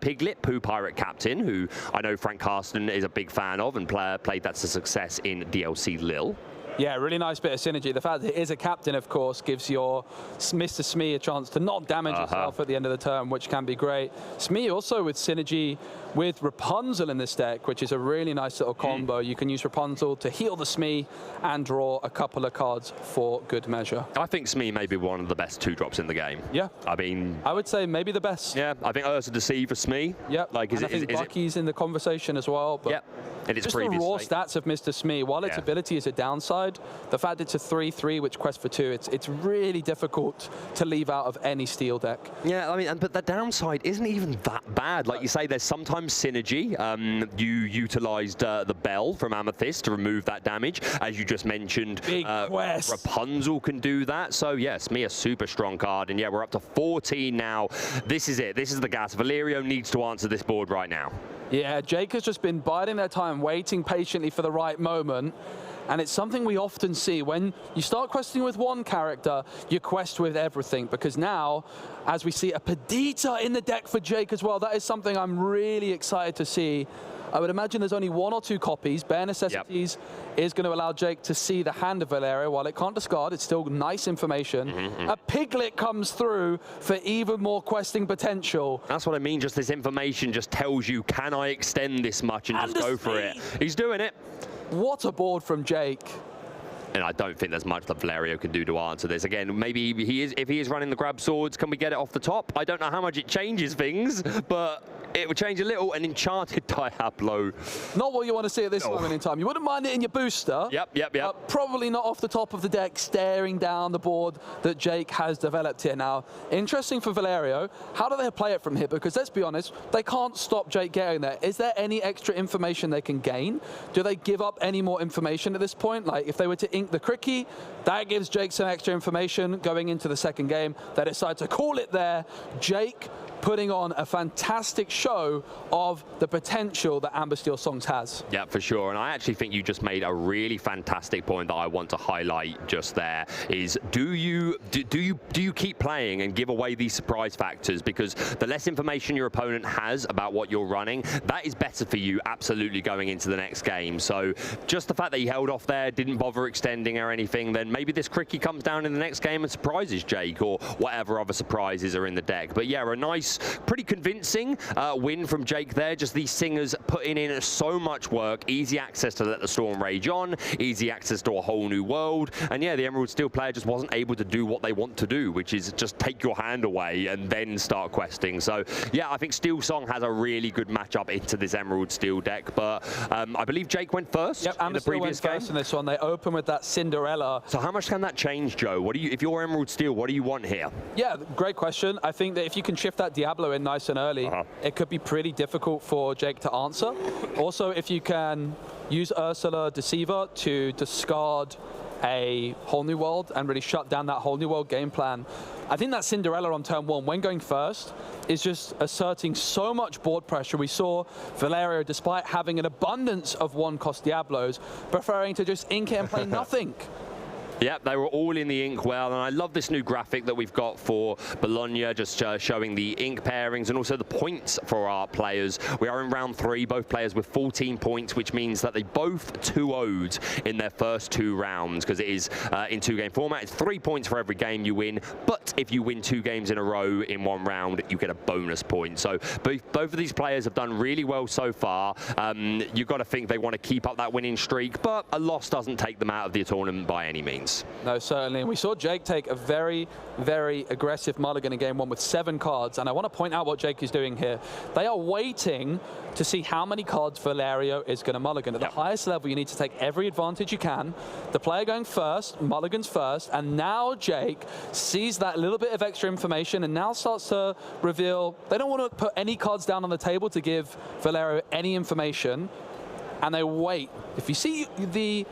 Piglet, Pooh Pirate Captain, who I know Frank Carsten is a big fan of and played that to success in DLC Lil. Yeah, really nice bit of synergy. The fact that it is a captain, of course, gives your Mr. Smee a chance to not damage himself at the end of the turn, which can be great. Smee also with synergy with Rapunzel in this deck, which is a really nice little combo. You can use Rapunzel to heal the Smee and draw a couple of cards for good measure. I think Smee may be one of the best 2-drops in the game. Yeah. I mean, I would say maybe the best. Yeah, I think Ursa Deceiver Smee. Yep. Like, I think Bucky's in the conversation as well. But and it's just the raw stats of Mr. Smee, while its ability is a downside, the fact it's a 3/3 which quests for 2, it's really difficult to leave out of any steel deck. Yeah, I mean, but the downside isn't even that bad. Like you say, there's sometimes synergy. You utilized the Bell from Amethyst to remove that damage, as you just mentioned. Big quest. Rapunzel can do that. So yes, Smee a super strong card, and yeah, we're up to 14 now. This is it. This is the gas. Valerio needs to answer this board right now. Yeah, Jake has just been biding their time, waiting patiently for the right moment. And it's something we often see. When you start questing with one character, you quest with everything. Because now, as we see a Perdita in the deck for Jake as well, that is something I'm really excited to see. I would imagine there's only 1 or 2 copies. Bare Necessities is going to allow Jake to see the hand of Valerio. While it can't discard, it's still nice information. A Piglet comes through for even more questing potential. That's what I mean, just this information just tells you, can I extend this much and just go for it? He's doing it. What a board from Jake. And I don't think there's much that Valerio can do to answer this. Again, maybe if he is running the grab swords, can we get it off the top? I don't know how much it changes things, but it would change a little. An enchanted Diablo. Not what you want to see at this moment in time. You wouldn't mind it in your booster. Yep. Probably not off the top of the deck, staring down the board that Jake has developed here. Now, interesting for Valerio, how do they play it from here? Because let's be honest, they can't stop Jake getting there. Is there any extra information they can gain? Do they give up any more information at this point? Like, if they were to ink the Cricky, that gives Jake some extra information going into the second game. They decide to call it there. Jake putting on a fantastic show of the potential that Amber Steel Songs has. Yeah, for sure. And I actually think you just made a really fantastic point that I want to highlight just there is, do you keep playing and give away these surprise factors? Because the less information your opponent has about what you're running, that is better for you absolutely going into the next game. So just the fact that he held off there, didn't bother extending or anything, then maybe this Cricky comes down in the next game and surprises Jake, or whatever other surprises are in the deck. But yeah, a nice, pretty convincing win from Jake there. Just these singers putting in so much work, easy access to let the storm rage on, easy access to a whole new world. And yeah, the Emerald Steel player just wasn't able to do what they want to do, which is just take your hand away and then start questing. So yeah, I think Steel Song has a really good matchup into this Emerald Steel deck. But I believe Jake went first in the previous game. In this one, they open with that Cinderella. So how much can that change, Joe? What do you, if you're Emerald Steel, what do you want here? Yeah, great question. I think that if you can shift that Diablo in nice and early, it could be pretty difficult for Jake to answer. Also, if you can use Ursula Deceiver to discard a whole new world and really shut down that whole new world game plan. I think that Cinderella on turn 1, when going first, is just asserting so much board pressure. We saw Valerio, despite having an abundance of 1-cost Diablos, preferring to just ink it and play nothing. Yep, they were all in the ink well, and I love this new graphic that we've got for Bologna, just showing the ink pairings and also the points for our players. We are in round 3, both players with 14 points, which means that they both 2-0'd in their first 2 rounds, because it is in 2-game format. It's 3 points for every game you win, but if you win 2 games in a row in 1 round, you get a bonus point. So both of these players have done really well so far. You've got to think they want to keep up that winning streak, but a loss doesn't take them out of the tournament by any means. No, certainly. And we saw Jake take a very, very aggressive mulligan in game 1 with 7 cards. And I want to point out what Jake is doing here. They are waiting to see how many cards Valerio is going to mulligan. At the highest level, you need to take every advantage you can. The player going first, mulligans first, and now Jake sees that little bit of extra information and now starts to reveal they don't want to put any cards down on the table to give Valerio any information, and they wait. If you see the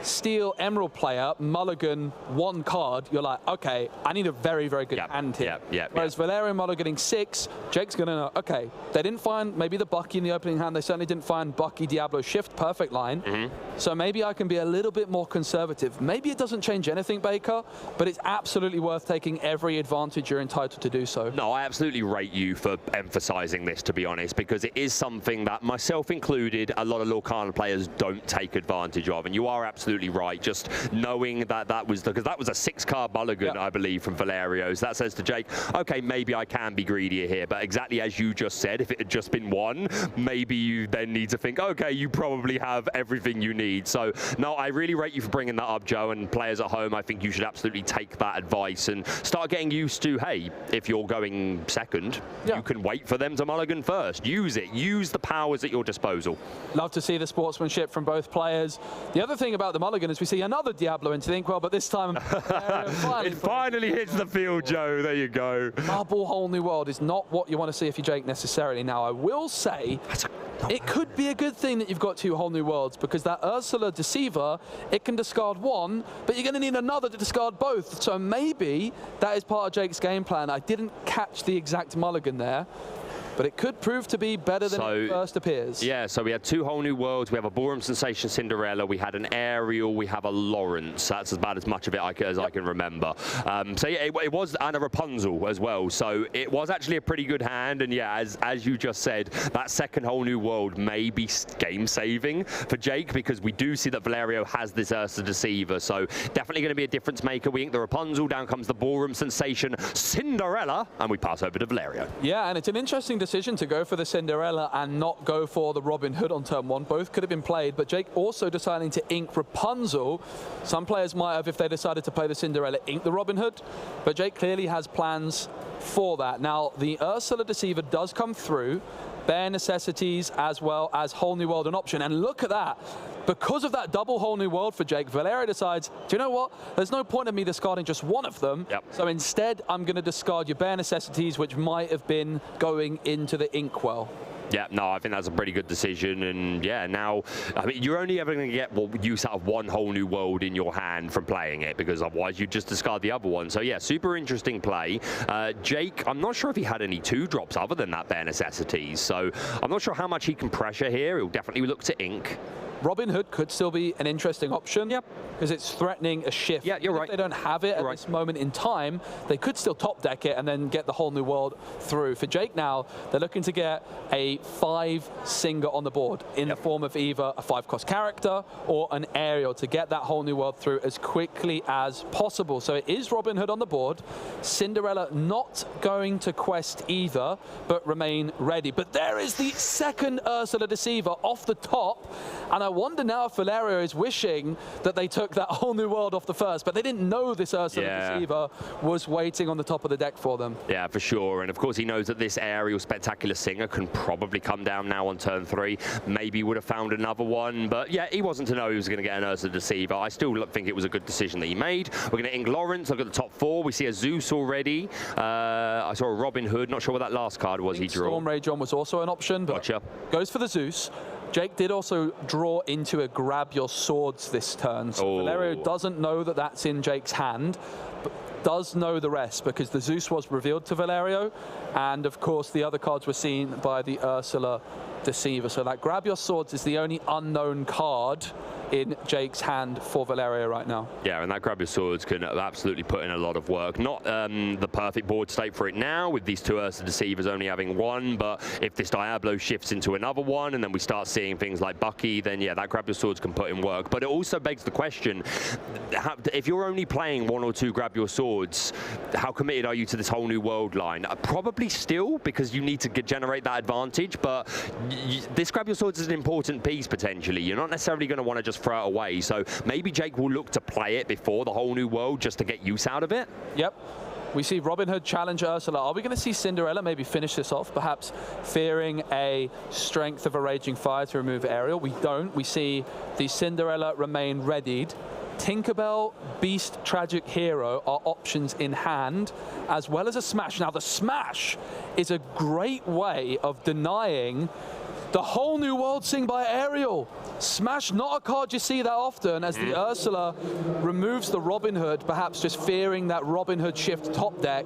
Steel Emerald player mulligan 1 card, you're like, okay, I need a very, very good hand here. Whereas Valerio mulliganing 6, Jake's gonna know, okay, they didn't find maybe the Bucky in the opening hand, they certainly didn't find Bucky Diablo Shift perfect line, so maybe I can be a little bit more conservative. Maybe it doesn't change anything, Baker, but it's absolutely worth taking every advantage you're entitled to do so. No, I absolutely rate you for emphasizing this, to be honest, because it is something that, myself included, a lot of Lorcana players don't take advantage of, and you are absolutely right, just knowing that that was, because that was a 6-card mulligan, I believe, from Valerio's. That says to Jake, okay, maybe I can be greedier here, but exactly as you just said, if it had just been 1, maybe you then need to think, okay, you probably have everything you need. So, no, I really rate you for bringing that up, Joe, and players at home, I think you should absolutely take that advice and start getting used to, hey, if you're going second, you can wait for them to mulligan first. Use it. Use the powers at your disposal. Love to see the sportsmanship from both players. The other thing about the mulligan is we see another Diablo into the inkwell, but this time it finally hits the field, Joe. There you go. Double whole new world is not what you want to see if you Jake necessarily. Now, I will say it could be a good thing that you've got 2 whole new worlds, because that Ursula Deceiver, it can discard 1, but you're going to need another to discard both. So maybe that is part of Jake's game plan. I didn't catch the exact mulligan there. but it could prove to be better than it first appears. Yeah, so we had 2 whole new worlds. We have a Ballroom Sensation Cinderella. We had an Aerial. We have a Lawrence. That's about as much of it as I can remember. So yeah, it was, and a Rapunzel as well. So it was actually a pretty good hand. And yeah, as you just said, that second whole new world may be game-saving for Jake, because we do see that Valerio has this Ursa Deceiver. So definitely going to be a difference maker. We ink the Rapunzel. Down comes the Ballroom Sensation Cinderella. And we pass over to Valerio. Yeah, and it's an interesting decision to go for the Cinderella and not go for the Robin Hood on turn 1. Both could have been played, but Jake also deciding to ink Rapunzel. Some players might have, if they decided to play the Cinderella, ink the Robin Hood, but Jake clearly has plans for that. Now, the Ursula Deceiver does come through, Bare Necessities as well as Whole New World an option, and look at that. Because of that double Whole New World for Jake, Valerio decides, do you know what? There's no point in me discarding just one of them. So instead, I'm going to discard your Bare Necessities, which might have been going into the Inkwell. Yeah, no, I think that's a pretty good decision. And yeah, now, I mean, you're only ever going to get use out of one Whole New World in your hand from playing it, because otherwise you just discard the other one. So yeah, super interesting play. Jake, I'm not sure if he had any 2-drops other than that Bare Necessities. So I'm not sure how much he can pressure here. He'll definitely look to ink. Robin Hood could still be an interesting option. Yep. Because it's threatening a shift. Yeah, you're right. If they don't have it at this moment in time, they could still top deck it and then get the Whole New World through. For Jake now, they're looking to get a 5-singer on the board in the form of either a 5-cost character or an Aerial to get that Whole New World through as quickly as possible. So it is Robin Hood on the board. Cinderella not going to quest either, but remain ready. But there is the second Ursula Deceiver off the top. And I wonder now if Valerio is wishing that they took that Whole New World off the first, but they didn't know this Ursula Deceiver was waiting on the top of the deck for them. Yeah, for sure. And of course, he knows that this Aerial Spectacular Singer can probably come down now on turn 3. Maybe would have found another one, but yeah, he wasn't to know he was going to get an Ursula Deceiver. I still think it was a good decision that he made. We're going to ink Lawrence. Look at the top 4. We see a Zeus already. I saw a Robin Hood. Not sure what that last card was he drew. Storm Rage on was also an option, but goes for the Zeus. Jake did also draw into a Grab Your Swords this turn, so Valerio doesn't know that that's in Jake's hand, but does know the rest because the Zeus was revealed to Valerio, and of course the other cards were seen by the Ursula Deceiver. So that Grab Your Swords is the only unknown card in Jake's hand for Valerio right now. Yeah, and that Grab Your Swords can absolutely put in a lot of work. Not the perfect board state for it now, with these 2 Ursa Deceivers only having 1, but if this Diablo shifts into another one, and then we start seeing things like Bucky, then yeah, that Grab Your Swords can put in work. But it also begs the question, if you're only playing 1 or 2 Grab Your Swords, how committed are you to this Whole New World line? Probably still, because you need to generate that advantage, but this Grab Your Swords is an important piece, potentially. You're not necessarily going to want to just throw it away. So maybe Jake will look to play it before the Whole New World just to get use out of it. Yep. We see Robin Hood challenge Ursula. Are we going to see Cinderella maybe finish this off, perhaps fearing a Strength of a Raging Fire to remove Aerial? We don't. We see the Cinderella remain readied. Tinkerbell, Beast, Tragic Hero are options in hand, as well as a Smash. Now, the Smash is a great way of denying the Whole New World sing by Aerial. Smash, not a card you see that often, as the Ursula removes the Robin Hood, perhaps just fearing that Robin Hood shift top deck.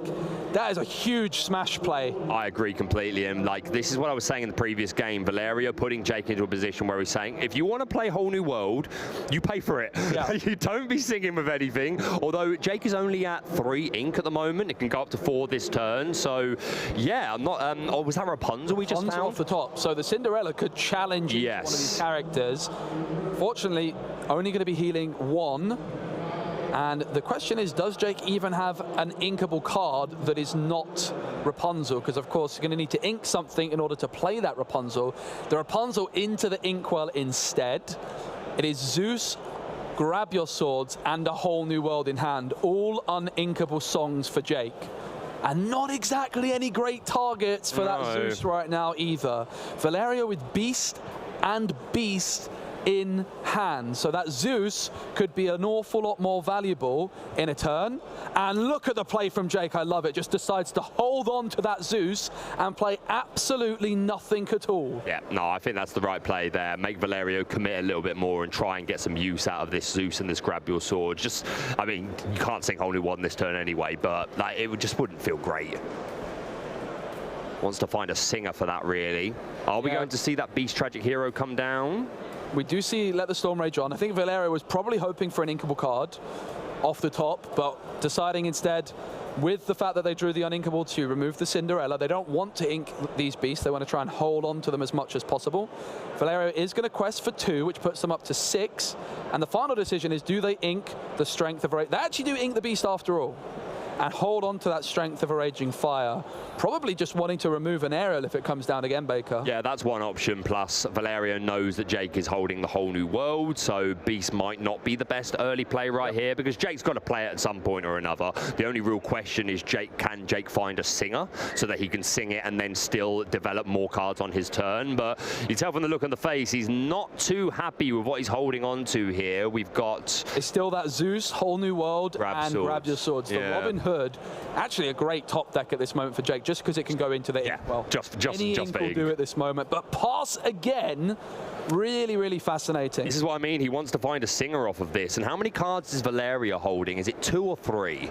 That is a huge Smash play. I agree completely, and like this is what I was saying in the previous game. Valerio putting Jake into a position where he's saying, if you want to play Whole New World, you pay for it. Yeah. You don't be singing with anything. Although Jake is only at 3 ink at the moment, it can go up to 4 this turn. So yeah, I'm not. Oh, was that Rapunzel we just found? Off the top. So the Cinderella could challenge one of these characters. Fortunately, only going to be healing 1. And the question is, does Jake even have an inkable card that is not Rapunzel? Because, of course, you're going to need to ink something in order to play that Rapunzel. The Rapunzel into the Inkwell instead. It is Zeus, Grab Your Swords, and a Whole New World in hand. All uninkable songs for Jake. And not exactly any great targets for that Zeus right now either. Valerio with Beast and Beast in hand. So that Zeus could be an awful lot more valuable in a turn. And look at the play from Jake. I love it. Just decides to hold on to that Zeus and play absolutely nothing at all. Yeah, no, I think that's the right play there. Make Valerio commit a little bit more and try and get some use out of this Zeus and this Grab Your Sword. Just, I mean, you can't sing Whole New World this turn anyway, but like, it just wouldn't feel great. Wants to find a singer for that, really. Are we going to see that Beast Tragic Hero come down? We do see Let the Storm Rage on. I think Valerio was probably hoping for an inkable card off the top, but deciding instead, with the fact that they drew the uninkable, to remove the Cinderella. They don't want to ink these beasts. They want to try and hold on to them as much as possible. Valerio is going to quest for 2, which puts them up to 6. And the final decision is, do they ink the Strength of Rage? They actually do ink the beast after all, and hold on to that Strength of a Raging Fire. Probably just wanting to remove an aerial if it comes down again, Baker. Yeah, that's one option. Plus, Valerio knows that Jake is holding the whole new world, so Beast might not be the best early play right here, because Jake's got to play it at some point or another. The only real question is, can Jake find a singer so that he can sing it and then still develop more cards on his turn? But you tell from the look on the face, he's not too happy with what he's holding on to here. We've got... It's still that Zeus, whole new world, and Grab Your Swords. The Robin Hood, actually a great top deck at this moment for Jake, just because it can go into the ink. Well, any ink will do at this moment. But pass again, really, really fascinating. This is what I mean. He wants to find a singer off of this. And how many cards is Valerio holding? Is it 2 or 3?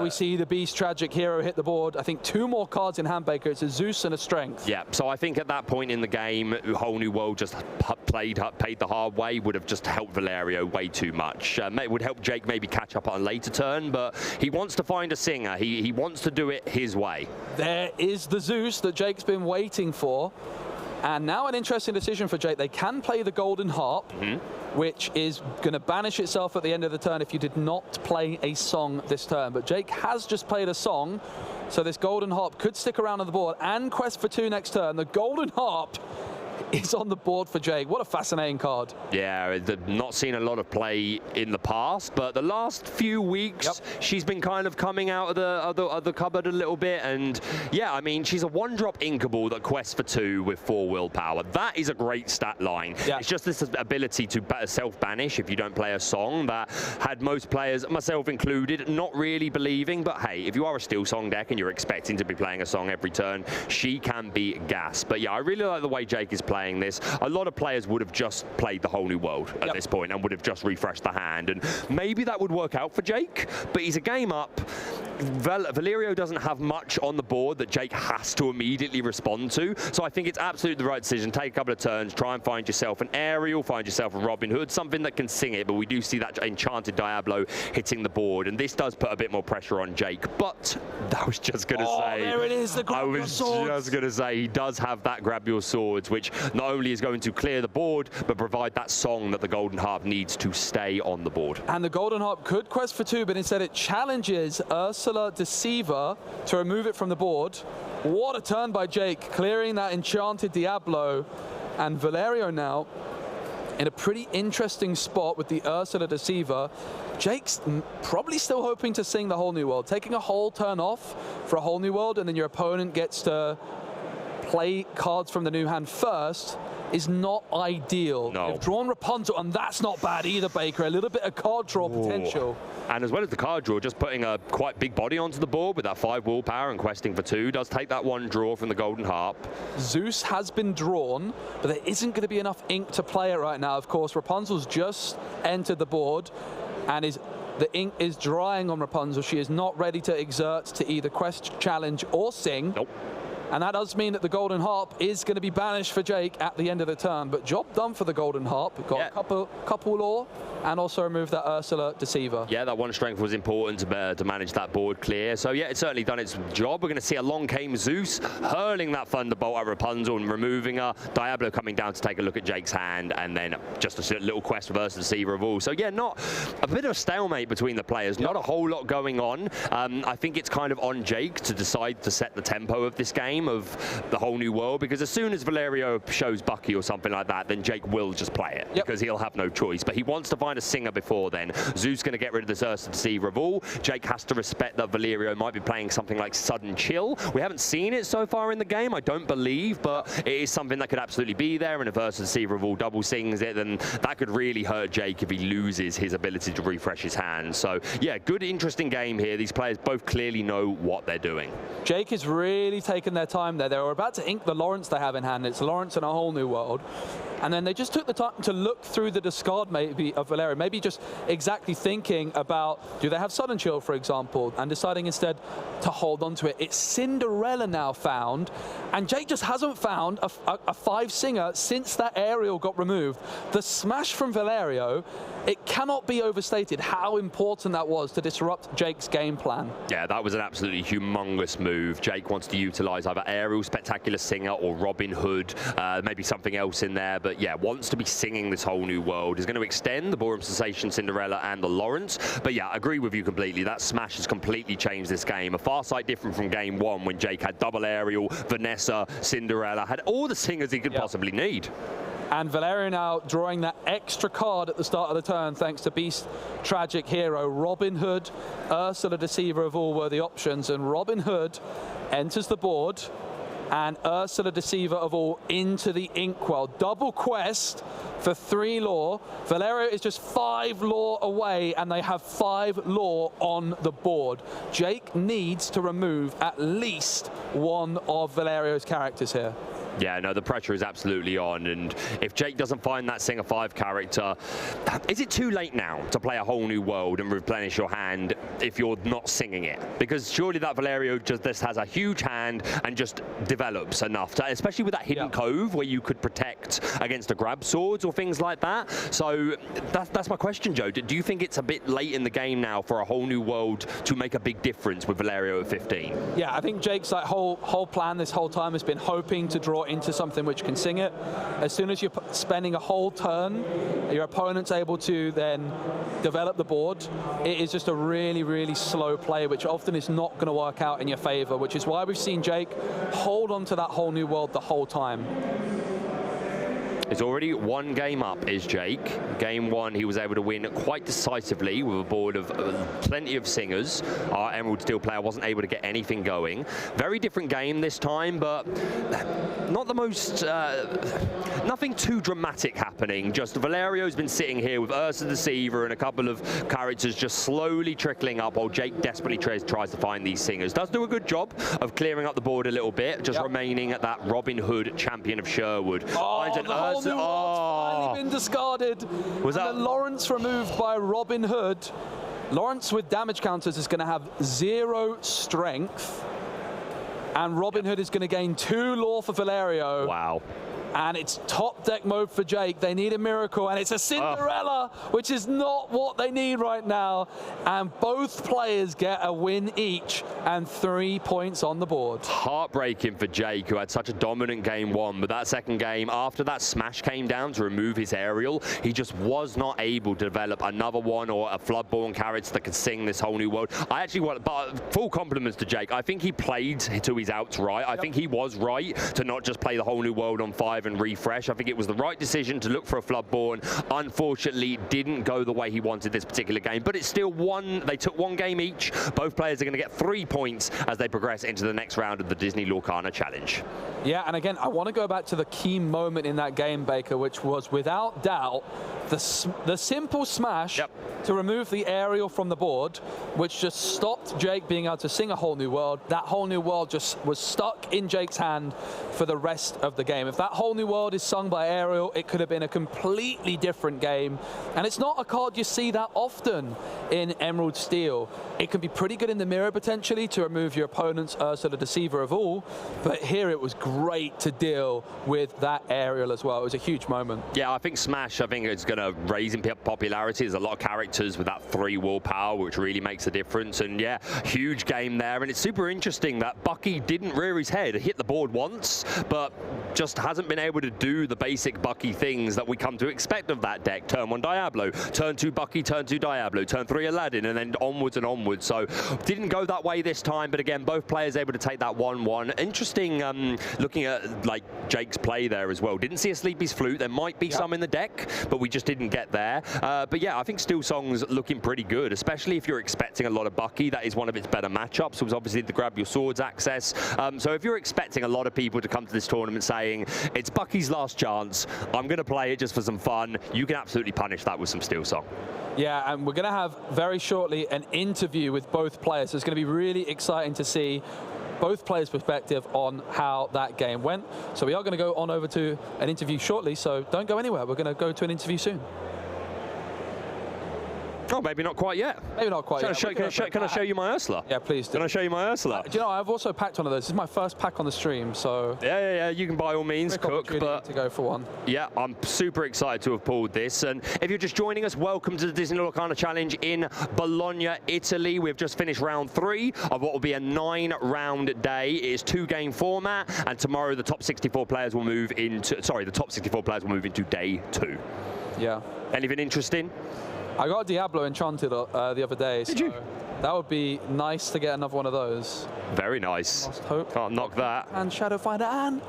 We see the Beast Tragic Hero hit the board. I think 2 more cards in hand, Baker. It's a Zeus and a Strength. Yeah, so I think at that point in the game, Whole New World just paid the hard way, would have just helped Valerio way too much. It would help Jake maybe catch up on a later turn, but he wants to find a singer. He wants to do it his way. There is the Zeus that Jake's been waiting for. And now an interesting decision for Jake. They can play the Golden Harp, which is going to banish itself at the end of the turn if you did not play a song this turn. But Jake has just played a song, so this Golden Harp could stick around on the board and quest for 2 next turn. The Golden Harp is on the board for Jake. What a fascinating card. Yeah, not seen a lot of play in the past, but the last few weeks, she's been kind of coming out of the cupboard a little bit. And yeah, I mean, she's a 1-drop inkable that quests for 2 with 4 willpower. That is a great stat line. It's just this ability to self-banish if you don't play a song that had most players, myself included, not really believing. But hey, if you are a Steel Song deck and you're expecting to be playing a song every turn, she can be gas. But yeah, I really like the way Jake is playing this. A lot of players would have just played the Whole New World at this point and would have just refreshed the hand, and maybe that would work out for Jake, but he's a game up. Valerio doesn't have much on the board that Jake has to immediately respond to, so I think it's absolutely the right decision. Take a couple of turns, try and find yourself an aerial, find yourself a Robin Hood, something that can sing it, but we do see that Enchanted Diablo hitting the board, and this does put a bit more pressure on Jake. But I was just going to say, there it is, the Grab Your Swords. Just going to say, he does have that Grab Your Swords, which not only is going to clear the board, but provide that song that the Golden Harp needs to stay on the board. And the Golden Harp could quest for 2, but instead it challenges Ursula Deceiver to remove it from the board. What a turn by Jake, clearing that Enchanted Diablo. And Valerio now in a pretty interesting spot with the Ursula Deceiver. Jake's probably still hoping to sing the Whole New World, taking a whole turn off for a Whole New World, and then your opponent gets to play cards from the new hand first is not ideal. No. They've drawn Rapunzel, and that's not bad either, Baker. A little bit of card draw potential. And as well as the card draw, just putting a quite big body onto the board with that 5 willpower and questing for 2 does take that 1 draw from the Golden Harp. Zeus has been drawn, but there isn't going to be enough ink to play it right now. Of course, Rapunzel's just entered the board, and the ink is drying on Rapunzel. She is not ready to exert to either quest, challenge, or sing. Nope. And that does mean that the Golden Harp is going to be banished for Jake at the end of the turn. But job done for the Golden Harp. We've got a couple lore, and also remove that Ursula Deceiver. Yeah, that 1 strength was important to manage that board clear. So yeah, it's certainly done its job. We're going to see along came Zeus, hurling that Thunderbolt at Rapunzel and removing her. Diablo coming down to take a look at Jake's hand, and then just a little quest with Ursula Deceiver of all. So yeah, not a bit of a stalemate between the players. Not a whole lot going on. I think it's kind of on Jake to decide to set the tempo of this game, of the Whole New World, because as soon as Valerio shows Bucky or something like that, then Jake will just play it because he'll have no choice. But he wants to find a singer before then. Zeus going to get rid of this Ursula Deceiver of all. Jake has to respect that Valerio might be playing something like Sudden Chill. We haven't seen it so far in the game, I don't believe, but it is something that could absolutely be there, and if Ursula Deceiver of all double sings it, then that could really hurt Jake if he loses his ability to refresh his hand. So yeah, good, interesting game here. These players both clearly know what they're doing. Jake is really taking their time there. They were about to ink the Lawrence they have in hand. It's Lawrence in a Whole New World. And then they just took the time to look through the discard maybe of Valerio Valerio. Maybe just exactly thinking about, do they have Sudden Chill, for example, and deciding instead to hold on to it. It's Cinderella now found, and Jake just hasn't found a 5-singer since that aerial got removed. The smash from Valerio, it cannot be overstated how important that was to disrupt Jake's game plan. Yeah, that was an absolutely humongous move. Jake wants to utilize either aerial, Spectacular Singer, or Robin Hood, maybe something else in there, but yeah, wants to be singing this whole new world. Is going to extend the Ballroom Sensation, Cinderella, and the Lawrence. But yeah, agree with you completely. That smash has completely changed this game. A far sight different from game one when Jake had double aerial, Vanessa, Cinderella, had all the singers he could possibly need. And Valerio now drawing that extra card at the start of the turn thanks to Beast Tragic Hero. Robin Hood, Ursula Deceiver of all were the options, and Robin Hood enters the board and Ursula Deceiver of all into the Inkwell. Double quest for 3 lore. Valerio is just 5 lore away, and they have 5 lore on the board. Jake needs to remove at least one of Valerio's characters here. Yeah, no, the pressure is absolutely on, and if Jake doesn't find that Singer 5 character, is it too late now to play a whole new world and replenish your hand if you're not singing it? Because surely that Valerio just has a huge hand and just develops enough, to, especially with that hidden cove where you could protect against the grab swords or things like that. So that's my question, Joe. Do you think it's a bit late in the game now for a whole new world to make a big difference with Valerio at 15? Yeah, I think Jake's whole plan this whole time has been hoping to draw into something which can sing it. As soon as you're spending a whole turn, your opponent's able to then develop the board. It is just a really, really slow play, which often is not going to work out in your favor, which is why we've seen Jake hold on to that whole new world the whole time. It's already 1 game up, is Jake. Game 1, he was able to win quite decisively with a board of plenty of singers. Our Emerald Steel player wasn't able to get anything going. Very different game this time, but not the most, nothing too dramatic happening. Just Valerio's been sitting here with Ursa Deceiver and a couple of characters just slowly trickling up while Jake desperately tries to find these singers. Does do a good job of clearing up the board a little bit, just remaining at that Robin Hood champion of Sherwood. Finally been discarded. Was that the Lawrence removed by Robin Hood? Lawrence with damage counters is going to have 0 strength, and Robin Hood is going to gain 2 lore for Valerio. Wow. And it's top deck mode for Jake. They need a miracle, and it's a Cinderella, which is not what they need right now. And both players get a win each and 3 points on the board. Heartbreaking for Jake, who had such a dominant game 1, but that second game, after that smash came down to remove his aerial, he just was not able to develop another one or a Floodborn character that could sing this whole new world. I actually want, but full compliments to Jake. I think he played to his outs right. I think he was right to not just play the whole new world on 5 and refresh. I think it was the right decision to look for a Floodborn. Unfortunately, didn't go the way he wanted this particular game, but it's still they took 1 game each. Both players are going to get 3 points as they progress into the next round of the Disney Lorcana Challenge. Yeah, and again, I want to go back to the key moment in that game, Baker, which was without doubt the simple smash to remove the aerial from the board, which just stopped Jake being able to sing a whole new world. That whole new world just was stuck in Jake's hand for the rest of the game. If that whole new world is sung by aerial, it could have been a completely different game. And it's not a card you see that often in Emerald Steel. It can be pretty good in the mirror potentially to remove your opponent's Ursula Deceiver of all, but here it was great to deal with that aerial as well. It was a huge moment. Yeah, I think Smash, I think it's going to raise in popularity. There's a lot of characters with that 3 willpower, which really makes a difference. And yeah, huge game there. And it's super interesting that Bucky didn't rear his head. He hit the board once, but just hasn't been able to do the basic Bucky things that we come to expect of that deck. Turn 1 Diablo, turn 2 Bucky, turn 2 Diablo, turn 3 Aladdin, and then onwards and onwards. So didn't go that way this time, but again, both players able to take that 1-1. Interesting looking at like Jake's play there as well. Didn't see a Sleepy's Flute. There might be some in the deck, but we just didn't get there. But yeah, I think Steel Song's looking pretty good, especially if you're expecting a lot of Bucky. That is one of its better matchups. It was obviously the grab your swords access. So if you're expecting a lot of people to come to this tournament saying, it's Bucky's last chance, I'm going to play it just for some fun, you can absolutely punish that with some Steel Song. Yeah, and we're going to have very shortly an interview with both players. So it's going to be really exciting to see both players' perspective on how that game went. So we are going to go on over to an interview shortly, so don't go anywhere. We're going to go to an interview soon. Oh, maybe not quite yet. Maybe not quite yet. Can I show you my Ursula? Yeah, please do. Can I show you my Ursula? Do you know, I've also packed one of those. This is my first pack on the stream, so... Yeah, you can by all means cook, but... to go for one. Yeah, I'm super excited to have pulled this. And if you're just joining us, welcome to the Disney Lorcana Challenge in Bologna, Italy. We've just finished round 3 of what will be a 9-round day. It is 2-game format, and tomorrow the top 64 players will move into... Sorry, the top 64 players will move into day 2. Yeah. Anything interesting? I got Diablo Enchanted the other day. Did you? That would be nice to get another one of those. Very nice. Lost Hope. Can't knock that. And Shadowfinder and...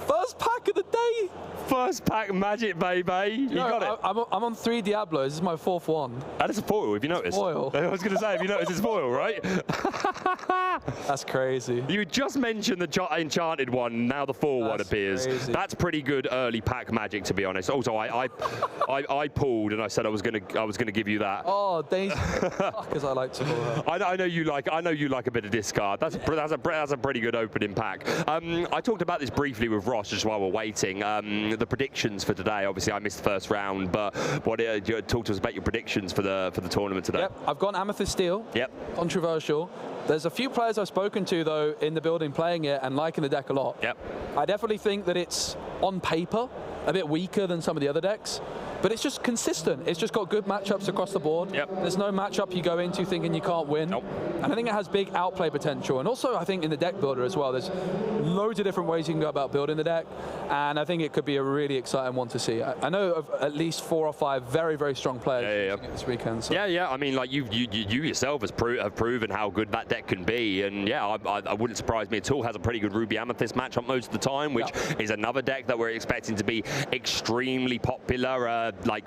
First pack of the day! First pack magic, baby. You got it. I'm on 3 Diablos. This is my 4th one. That is a foil, have you noticed? Foil. I was going to say, have you noticed it's foil, right? That's crazy. You just mentioned the Enchanted one, now the 4 one appears. Crazy. That's pretty good early pack magic, to be honest. Also, I pulled and I said I was going to give you that. Oh, Daisy, as I like to call her. I know you like a bit of discard. That's a pretty good opening pack. I talked about this briefly with Ross just while we're waiting. The predictions for today. Obviously, I missed the first round, but talk to us about your predictions for the tournament today. Yep, I've gone Amethyst Steel. Yep. Controversial. There's a few players I've spoken to though in the building playing it and liking the deck a lot. Yep. I definitely think that it's on paper a bit weaker than some of the other decks. But it's just consistent. It's just got good matchups across the board. Yep. There's no matchup you go into thinking you can't win. Nope. And I think it has big outplay potential. And also, I think in the deck builder as well, there's loads of different ways you can go about building the deck. And I think it could be a really exciting one to see. I know of at least 4 or 5 very, very strong players using it this weekend. So. Yeah. I mean, like you yourself have proven how good that deck can be. And yeah, I wouldn't surprise me at all. Has a pretty good Ruby Amethyst matchup most of the time, which is another deck that we're expecting to be extremely popular. Like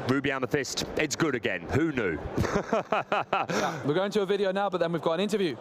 Ruby Amethyst, it's good again. Who knew? We're going to a video now, but then we've got an interview.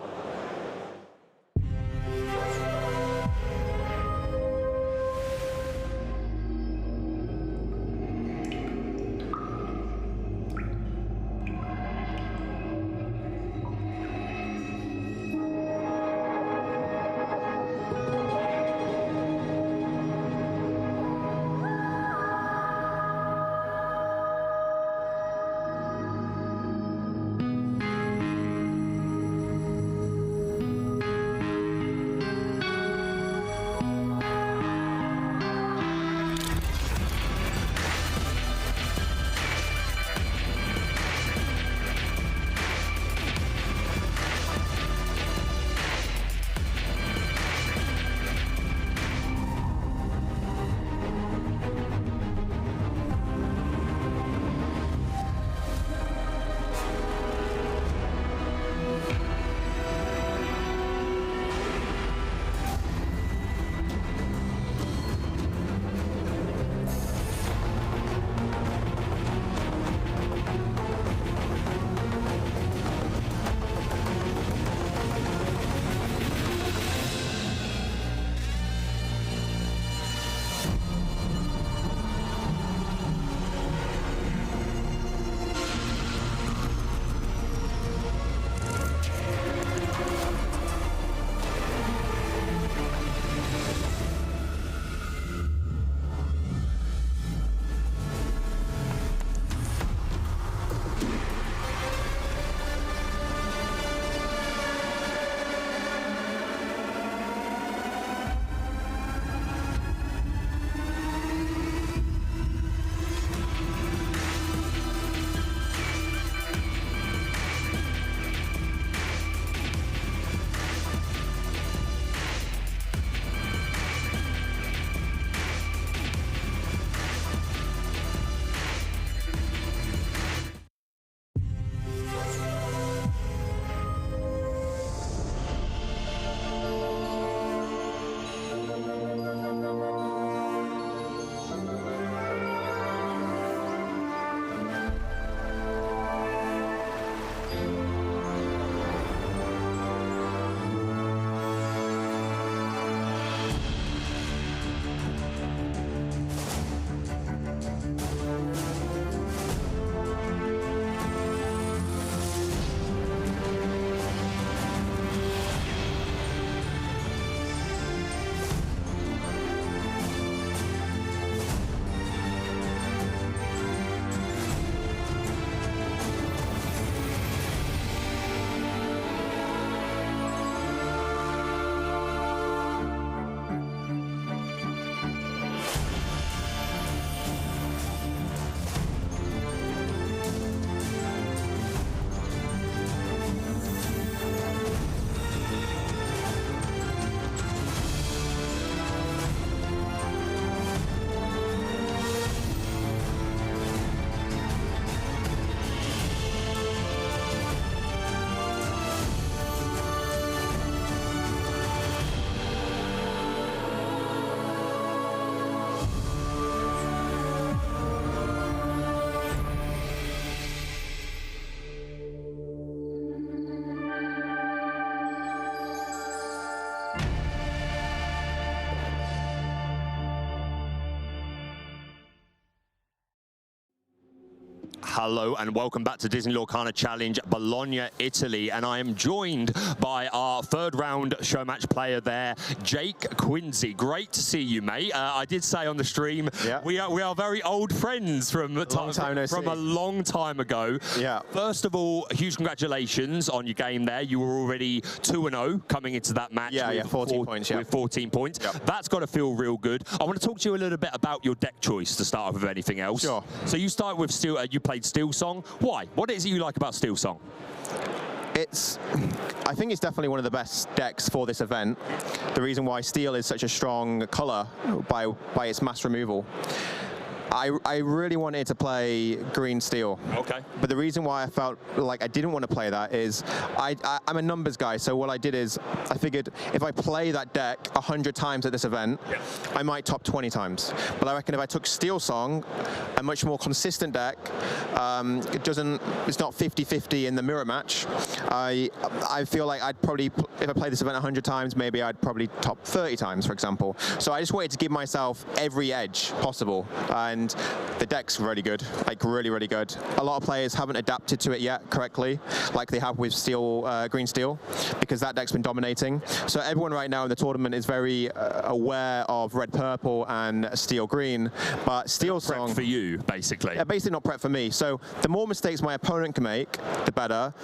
Hello and welcome back to Disney Lorcana Challenge, Bologna, Italy. And I am joined by our third round show match player there, Jake Quincy. Great to see you, mate. I did say on the stream, we are very old friends from a long time ago. Yeah. First of all, huge congratulations on your game there. You were already 2-0 coming into that match. Yeah, 14 points. With 14 points. Yep. That's got to feel real good. I want to talk to you a little bit about your deck choice to start off with anything else. Sure. So you start with Steel. You played Steel Song. Why? What is it you like about Steel Song? I think it's definitely one of the best decks for this event. The reason why Steel is such a strong color by its mass removal. I really wanted to play green Steel. Okay. But the reason why I felt like I didn't want to play that is I'm a numbers guy, so what I did is I figured if I play that deck 100 times at this event, I might top 20 times. But I reckon if I took Steel Song, a much more consistent deck, it's not 50-50 in the mirror match. I feel like I'd probably, if I play this event 100 times, maybe I'd probably top 30 times, for example. So I just wanted to give myself every edge possible. And the deck's really good, like really, really good. A lot of players haven't adapted to it yet correctly, like they have with Green Steel, because that deck's been dominating. So everyone right now in the tournament is very aware of Red Purple and Steel Green, but Steel Song prep for you, basically. Yeah, basically not prep for me. So the more mistakes my opponent can make, the better.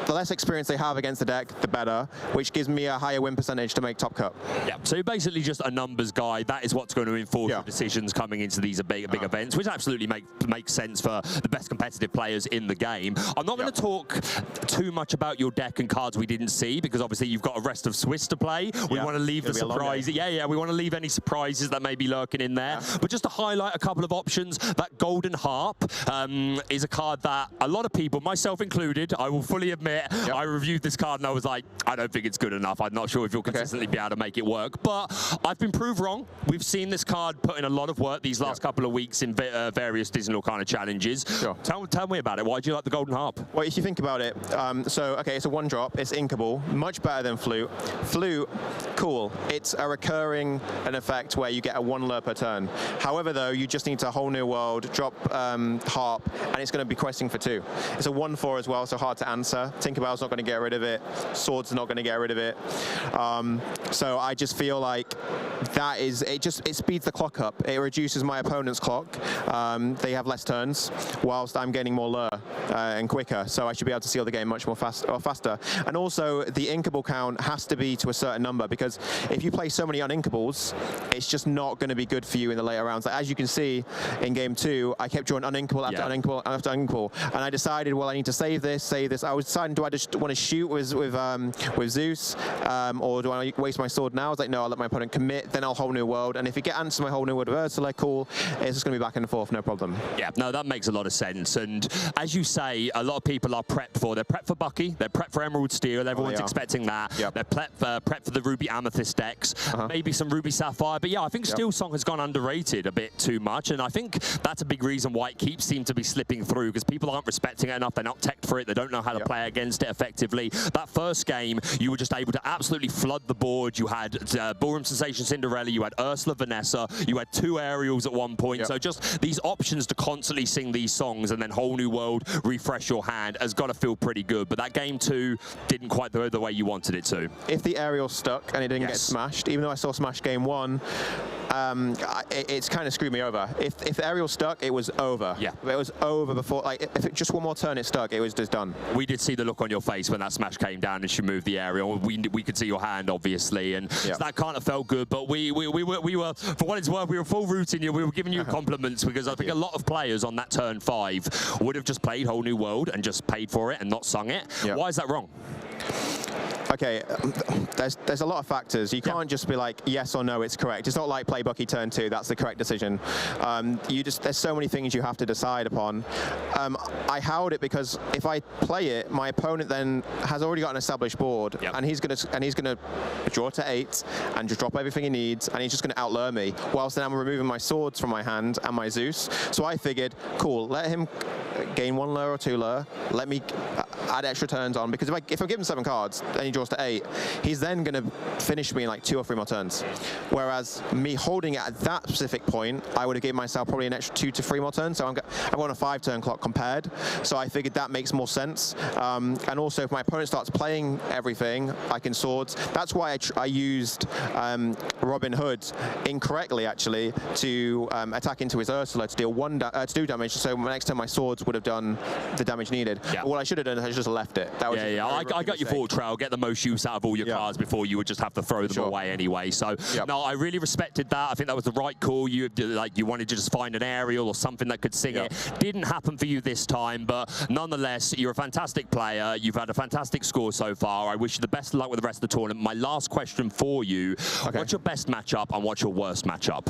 The less experience they have against the deck, the better, which gives me a higher win percentage to make top cut. Yeah. So you're basically just a numbers guy. That is what's going to enforce your decisions coming into these big events, which absolutely makes sense for the best competitive players in the game. I'm not going to talk too much about your deck and cards we didn't see, because obviously you've got a rest of Swiss to play. We want to leave the surprises. We want to leave any surprises that may be lurking in there. But just to highlight a couple of options, that Golden Harp is a card that a lot of people, myself included, I will fully admit, I reviewed this card and I was like, I don't think it's good enough. I'm not sure if you'll consistently be able to make it work. But I've been proved wrong. We've seen this card put in a lot of work these last couple of weeks in various Disney Lorcana challenges. Sure. Tell me about it. Why do you like the Golden Harp? Well, if you think about it, it's a 1-drop, it's inkable, much better than Flute. Flute, cool. It's a recurring effect where you get a 1 lure per turn. However, though, you just need to Whole New World, drop Harp, and it's going to be questing for 2. It's a 1/4 as well, so hard to answer. Tinkerbell's not going to get rid of it. Sword's not going to get rid of it. So I just feel like it speeds the clock up. It reduces my opponent's clock. They have less turns, whilst I'm gaining more lure and quicker. So I should be able to seal the game much more faster. And also, the inkable count has to be to a certain number, because if you play so many uninkables, it's just not going to be good for you in the later rounds. Like, as you can see in game 2, I kept drawing uninkable after uninkable after uninkable, and I decided, well, I need to save this. I was deciding, do I just want to shoot with Zeus, or do I waste my sword now? I was like, no, I'll let my opponent commit, then I'll Whole New World, and if it answers my Whole New World with Ursula, cool. It's just going to be back and forth, no problem. Yeah, no, that makes a lot of sense. And as you say, a lot of people are prepped for. They're prepped for Bucky. They're prepped for Emerald Steel. Everyone's expecting that. Yep. They're prepped for the Ruby Amethyst decks. Maybe some Ruby Sapphire. But yeah, I think Steel Song has gone underrated a bit too much. And I think that's a big reason why it seems to be slipping through, because people aren't respecting it enough. They're not teched for it. They don't know how to play against it effectively. That first game, you were just able to absolutely flood the board. You had Ballroom Sensation Cinderella. You had Ursula Vanessa. You had 2 aerials at one point. So just these options to constantly sing these songs and then Whole New World, refresh your hand, has got to feel pretty good. But that game 2 didn't quite go the way you wanted it to. If the aerial stuck and it didn't get smashed, even though I saw smash game 1, it's kind of screwed me over. If the aerial stuck, it was over. Yeah. It was over before, like, if it just one more turn it stuck, it was just done. We did see the look on your face when that smash came down and she moved the aerial. We could see your hand, obviously, and so that kind of felt good. But we were, for what it's worth, we were full rooting you. We were giving you compliments, because I think a lot of players on that turn 5 would have just played Whole New World and just paid for it and not sung it. Why is that wrong? Okay, there's a lot of factors. You can't just be like, yes or no, it's correct. It's not like play Bucky turn 2, that's the correct decision. There's so many things you have to decide upon. I held it because if I play it, my opponent then has already got an established board, and he's gonna draw to 8 and just drop everything he needs, and he's just gonna outlure me. Whilst then I'm removing my swords from my hand and my Zeus. So I figured, cool, let him gain 1 lure or 2 lure. add extra turns on, because if I give him 7 cards and he draws to 8, he's then going to finish me in like 2 or 3 more turns. Whereas me holding it at that specific point, I would have given myself probably an extra 2 to 3 more turns. So I'm on a 5-turn clock compared. So I figured that makes more sense. And also, if my opponent starts playing everything, I can swords. That's why I used Robin Hood incorrectly, actually, to attack into his Ursula to deal to do damage. So next time my swords would have done the damage needed. Yeah. What I should have done is just left it. That was I got your thought trail. Get the most use out of all your cards before you would just have to throw them away anyway. So no, I really respected that. I think that was the right call. You wanted to just find an aerial or something that could sing it. Didn't happen for you this time, but nonetheless, you're a fantastic player. You've had a fantastic score so far. I wish you the best of luck with the rest of the tournament. My last question for you: what's your best matchup and what's your worst matchup?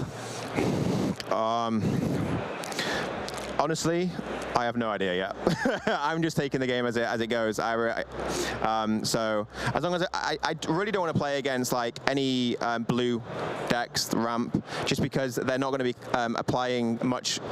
Honestly, I have no idea yet. I'm just taking the game as it goes. So as long as I really don't want to play against like any blue decks, ramp, just because they're not going to be applying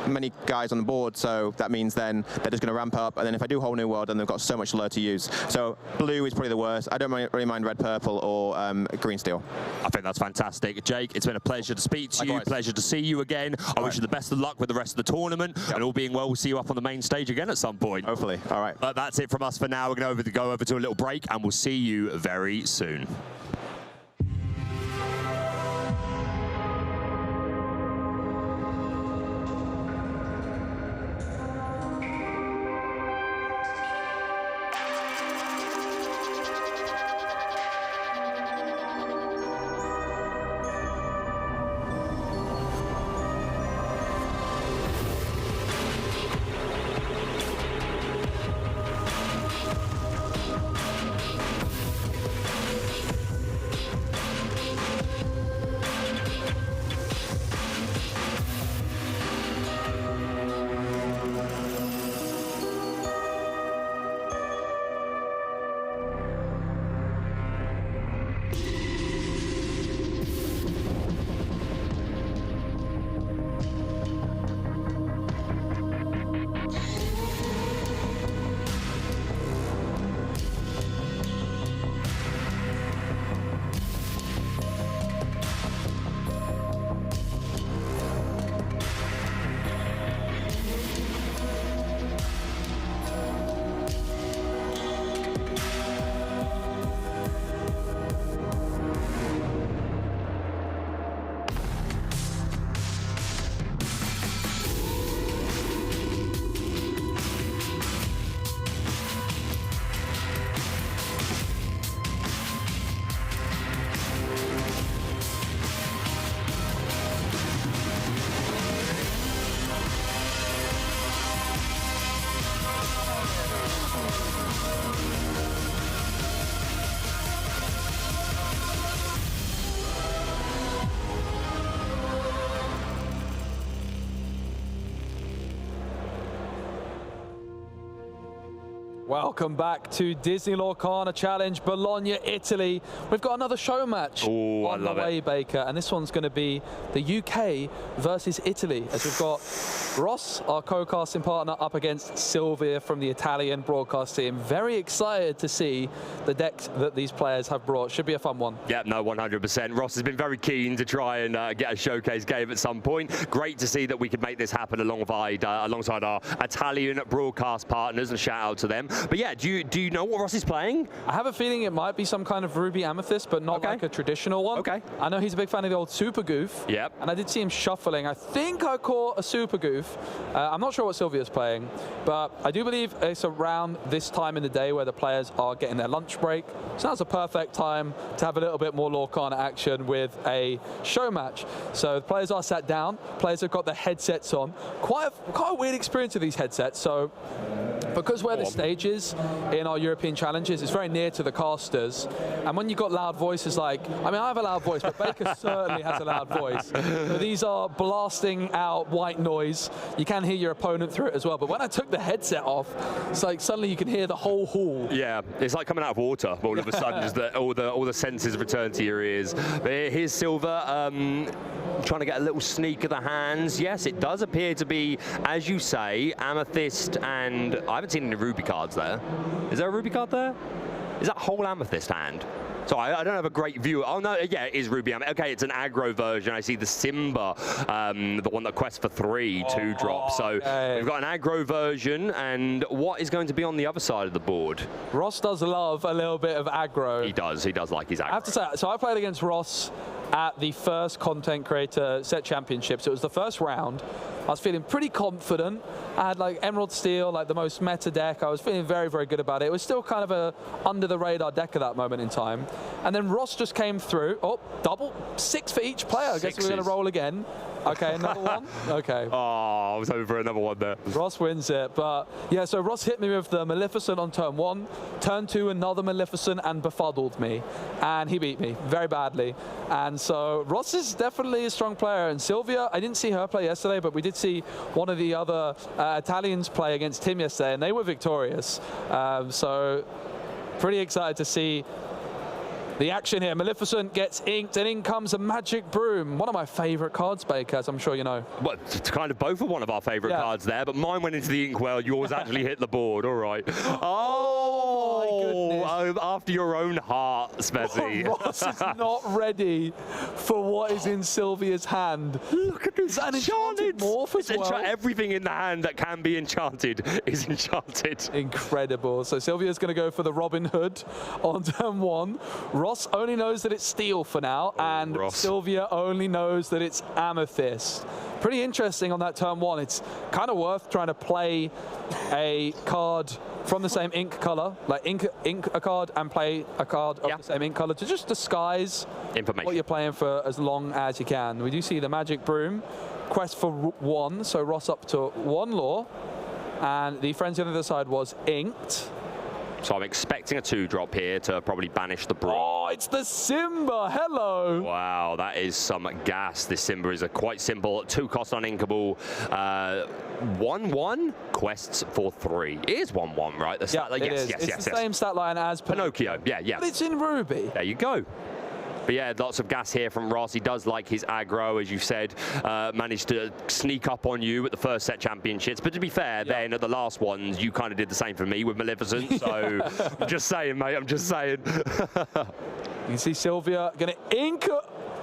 many guys on the board. So that means then they're just going to ramp up. And then if I do whole new world, then they've got so much lure to use. So blue is probably the worst. I don't really mind red, purple, or green, steel. I think that's fantastic. Jake, it's been a pleasure to speak to you. Pleasure to see you again. I wish you the best of luck with the rest of the tournament. And all being well, we'll see you up on the main stage again at some point. Hopefully. All right. But that's it from us for now. We're going to go over to a little break, and we'll see you very soon. Welcome back to Disney Lorcana Challenge, Bologna, Italy. We've got another show match on the way, Baker, and this one's going to be the UK versus Italy, as we've got Ross, our co-casting partner, up against Sylvia from the Italian broadcast team. Very excited to see the decks that these players have brought. Should be a fun one. Yeah, no, 100%. Ross has been very keen to try and get a showcase game at some point. Great to see that we could make this happen alongside our Italian broadcast partners, and shout out to them. But yeah, do you know what Ross is playing? I have a feeling it might be some kind of Ruby Amethyst, but not like a traditional one. Okay. I know he's a big fan of the old Super Goof. Yep. And I did see him shuffling. I think I caught a Super Goof. I'm not sure what Sylvia's playing, but I do believe it's around this time in the day where the players are getting their lunch break. So that's a perfect time to have a little bit more Lorcana action with a show match. So the players are sat down. Players have got their headsets on. Quite a weird experience with these headsets. So because where the stage is in our European challenges, it's very near to the casters. And when you've got loud voices like, I mean, I have a loud voice, but Baker certainly has a loud voice. So these are blasting out white noise. You can hear your opponent through it as well. But when I took the headset off, it's like suddenly you can hear the whole hall. Yeah, it's like coming out of water. All of a sudden, just all the senses return to your ears. But here's Silver. Trying to get a little sneak of the hands. Yes, it does appear to be, as you say, Amethyst, and I haven't haven't seen any ruby cards there. Is there a ruby card there? Is that whole amethyst hand? So I don't have a great view. Oh, no, yeah, it is ruby amethyst. Okay, it's an aggro version. I see the Simba, the one that quests for 3, 2-drop. So we've got an aggro version, and what is going to be on the other side of the board? Ross does love a little bit of aggro. He does like his aggro. I have to say, so I played against Ross at the first Content Creator Set Championships. It was the first round. I was feeling pretty confident. I had like Emerald Steel, like the most meta deck. I was feeling very, very good about it. It was still kind of a under the radar deck at that moment in time. And then Ross just came through. Oh, double 6 for each player. I guess we're going to roll again. Okay, another one. Okay. Oh, I was hoping for another one there. Ross wins it, but yeah, so Ross hit me with the Maleficent on turn 1, turn 2 another Maleficent and befuddled me, and he beat me very badly. And so Ross is definitely a strong player, and Sylvia, I didn't see her play yesterday, but we did see one of the other Italians play against him yesterday, and they were victorious. So pretty excited to see the action here. Maleficent gets inked, and in comes a Magic Broom. One of my favorite cards, Baker, as I'm sure you know. Well, it's kind of both of one of our favorite cards there, but mine went into the inkwell. Yours actually hit the board. All right. Oh, my goodness. After your own heart, Smezzy. Ross is not ready for what is in Sylvia's hand. Look at this. An enchanted morph as well. Everything in the hand that can be enchanted is enchanted. Incredible. So Sylvia's going to go for the Robin Hood on turn 1. Ross only knows that it's steel for now, and Sylvia only knows that it's amethyst. Pretty interesting on that turn 1. It's kind of worth trying to play a card from the same ink color, like ink a card and play a card of the same ink color to just disguise what you're playing for as long as you can. We do see the Magic Broom quest for 1, so Ross up to 1 lore, and the frenzy on the other side was inked. So I'm expecting a 2-drop here to probably banish the Broom. Oh, it's the Simba. Hello. Wow, that is some gas. This Simba is a quite simple 2-cost uninkable 1/1 quests for 3. It is 1/1, right? Yes, it's the same stat line as Pinocchio. Yeah. But it's in Ruby. There you go. But yeah, lots of gas here from Ross. He does like his aggro, as you said, managed to sneak up on you at the first set championships. But to be fair, then at the last ones, you kind of did the same for me with Maleficent. So I'm just saying, mate, I'm just saying. You can see Sylvia going to ink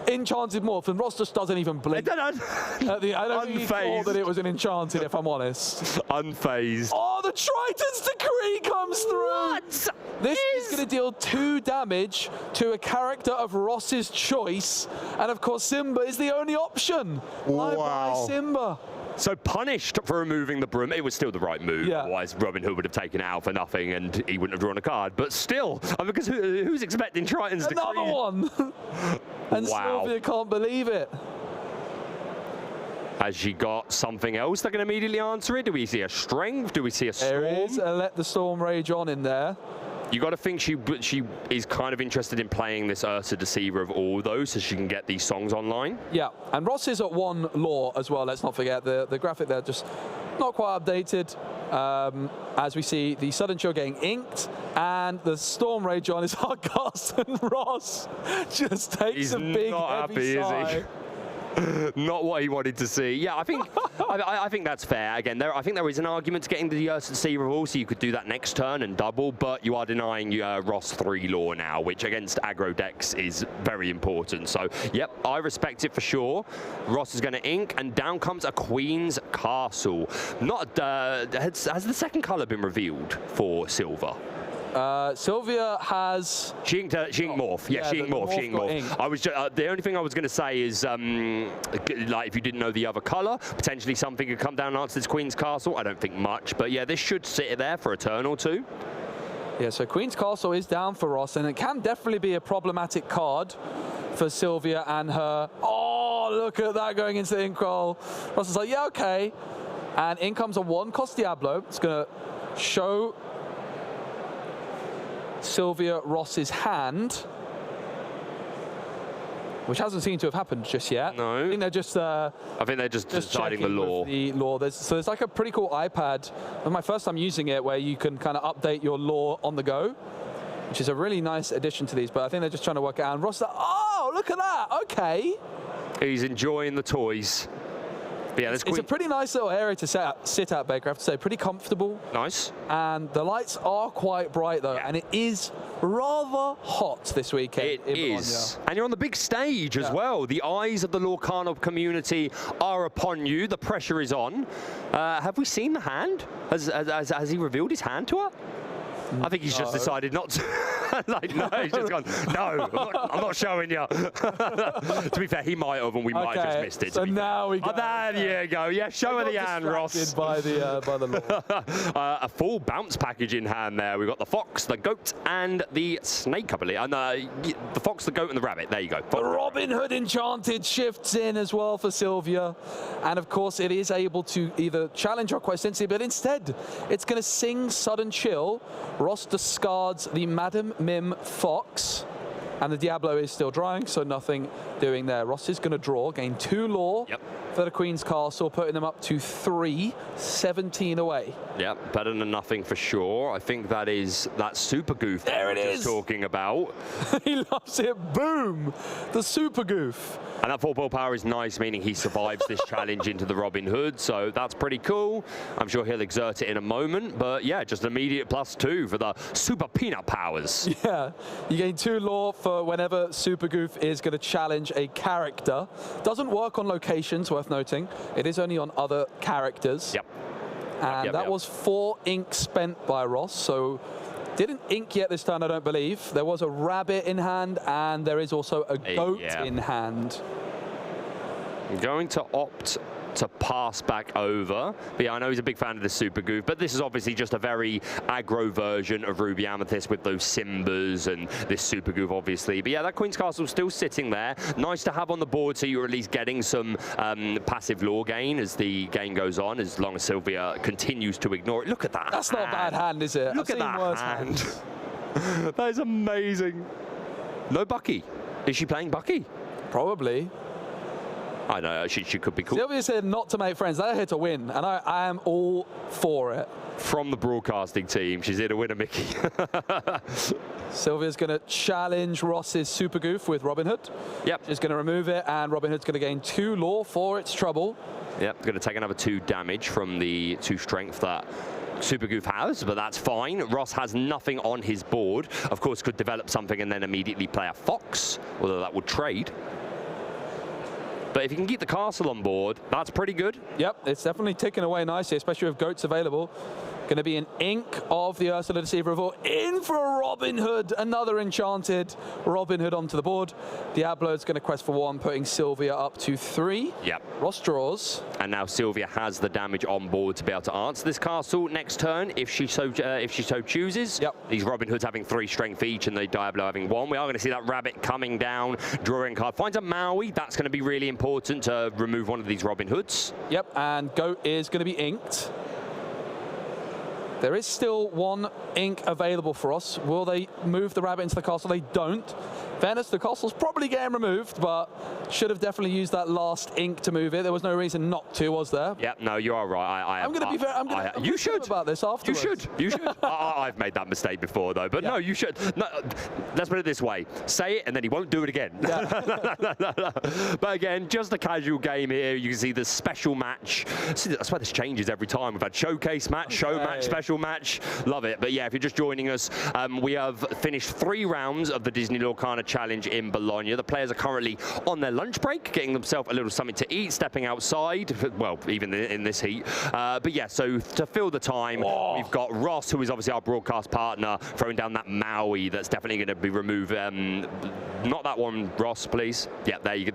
enchanted morph, and Ross just doesn't even blink. I don't think he thought that it was an enchanted, if I'm honest. Unfazed. Oh, the Triton's Decree comes through. What? This is going to deal 2 damage to a character of Ross's choice, and of course Simba is the only option. Bye-bye, Simba. So punished for removing the Broom. It was still the right move. Otherwise, Robin Hood would have taken it out for nothing, and he wouldn't have drawn a card. But still, because who's expecting Triton's Decree? Another one. And Sylvia can't believe it. Has she got something else that can immediately answer it? Do we see a strength? Do we see a storm? There is. Let the storm rage on in there. You got to think she is kind of interested in playing this Ursa Deceiver of all those, so she can get these songs online. Yeah, and Ross is at 1 lore as well. Let's not forget the graphic there, just not quite updated. As we see the Sudden Chill getting inked, and the Storm Rage on is hardcast, and Ross just takes a big heavy sigh. Not what he wanted to see. Yeah, I think I think that's fair. Again, I think there is an argument to getting the Ursa Deceiver all, so you could do that next turn and double, but you are denying Ross 3 lore now, which against aggro decks is very important. So, yep, I respect it for sure. Ross is going to ink, and down comes a Queen's Castle. Has the second colour been revealed for Silver? Sylvia has... She inked morph. Yeah, she inked morph. I was the only thing I was going to say is, like, if you didn't know the other colour, potentially something could come down and answer this Queen's Castle. I don't think much, but yeah, this should sit there for a turn or 2. Yeah, so Queen's Castle is down for Ross, and it can definitely be a problematic card for Sylvia and her... Oh, look at that going into the inkwell. Ross is like, yeah, okay. And in comes a 1-cost Diablo. It's going to show Sylvia Ross's hand, which hasn't seemed to have happened just yet. No. I think they're just deciding the lore. So there's like a pretty cool iPad. It was my first time using it, where you can kind of update your lore on the go, which is a really nice addition to these. But I think they're just trying to work it out. And Ross, oh, look at that. Okay. He's enjoying the toys. But yeah, it's a pretty nice little area to sit at, Baker, I have to say. Pretty comfortable. Nice. And the lights are quite bright, though, and it is rather hot this weekend. It is. And you're on the big stage as well. The eyes of the Lorcana community are upon you. The pressure is on. Have we seen the hand? Has he revealed his hand to her? I think he's just decided not to. Like, no, he's just gone, no, I'm not showing you. To be fair, he might have, and we might have just missed it. So now we go. There you go. Yeah, show her the hand, Ross. By the law. A full bounce package in hand there. We've got the fox, the goat, and the snake, I believe. And the fox, the goat, and the rabbit. There you go. The Robin Hood Enchanted shifts in as well for Sylvia. And of course, it is able to either challenge or quite sensibly, but instead, it's going to sing Sudden Chill. Ross discards the Madam Mim Fox, and the Diablo is still drying, so nothing doing there. Ross is going to draw, gain 2 lore for the Queen's Castle, putting them up to 3, 17 away. Yeah, better than nothing for sure. I think that is that super goof there it is talking about. He loves it. Boom! The super goof. And that 4-ball power is nice, meaning he survives this challenge into the Robin Hood, so that's pretty cool. I'm sure he'll exert it in a moment, but yeah, just an immediate +2 for the super peanut powers. Yeah, you gain 2 lore for whenever Super Goof is going to challenge a character. Doesn't work on locations, worth noting. It is only on other characters. Yep. And that was 4 ink spent by Ross, so didn't ink yet this turn, I don't believe. There was a rabbit in hand, and there is also a goat in hand. I'm going to opt to pass back over. But yeah, I know he's a big fan of the Super Goof, but this is obviously just a very aggro version of Ruby Amethyst with those Simbas and this Super Goof, obviously. But yeah, that Queen's Castle still sitting there. Nice to have on the board, so you're at least getting some passive lore gain as the game goes on, as long as Sylvia continues to ignore it. Look at that. That's not a bad hand, is it? Look at that hand. That is amazing. No Bucky. Is she playing Bucky? Probably. I know, she could be cool. Sylvia said not to make friends. They're here to win, and I am all for it. From the broadcasting team, she's here to win a Mickey. Sylvia's going to challenge Ross's Super Goof with Robin Hood. Yep. She's going to remove it, and Robin Hood's going to gain 2 lore for its trouble. Yep, going to take another 2 damage from the 2 strength that Super Goof has, but that's fine. Ross has nothing on his board. Of course, could develop something and then immediately play a fox, although that would trade. But if you can keep the castle on board, that's pretty good. Yep, it's definitely ticking away nicely, especially with goats available. Going to be an ink of the Ursula Deceiver Revolt in for Robin Hood. Another enchanted Robin Hood onto the board. Diablo's going to quest for 1, putting Sylvia up to 3. Yep. Ross draws. And now Sylvia has the damage on board to be able to answer this castle next turn if she so chooses. Yep. These Robin Hoods having 3 strength each and the Diablo having 1. We are going to see that rabbit coming down, drawing card. Finds a Maui. That's going to be really important to remove one of these Robin Hoods. Yep, and goat is going to be inked. There is still 1 ink available for us. Will they move the rabbit into the castle? They don't. Fairness, the castle's probably getting removed, but should have definitely used that last ink to move it. There was no reason not to, was there? Yep, no, you are right. I'm going to be fair. You should about this afterwards. You should. I've made that mistake before, though. But no, you should. No, let's put it this way: say it, and then he won't do it again. Yeah. But again, just a casual game here. You can see the special match. See, that's why this changes every time. We've had showcase match, show match, special match. Love it. But yeah, if you're just joining us, we have finished 3 rounds of the Disney Lorcana Challenge in Bologna. The players are currently on their lunch break, getting themselves a little something to eat, stepping outside, well, even in this heat. But yeah, so to fill the time, we've got Ross, who is obviously our broadcast partner, throwing down that Maui that's definitely going to be removed. Not that one, Ross, please. Yeah, there you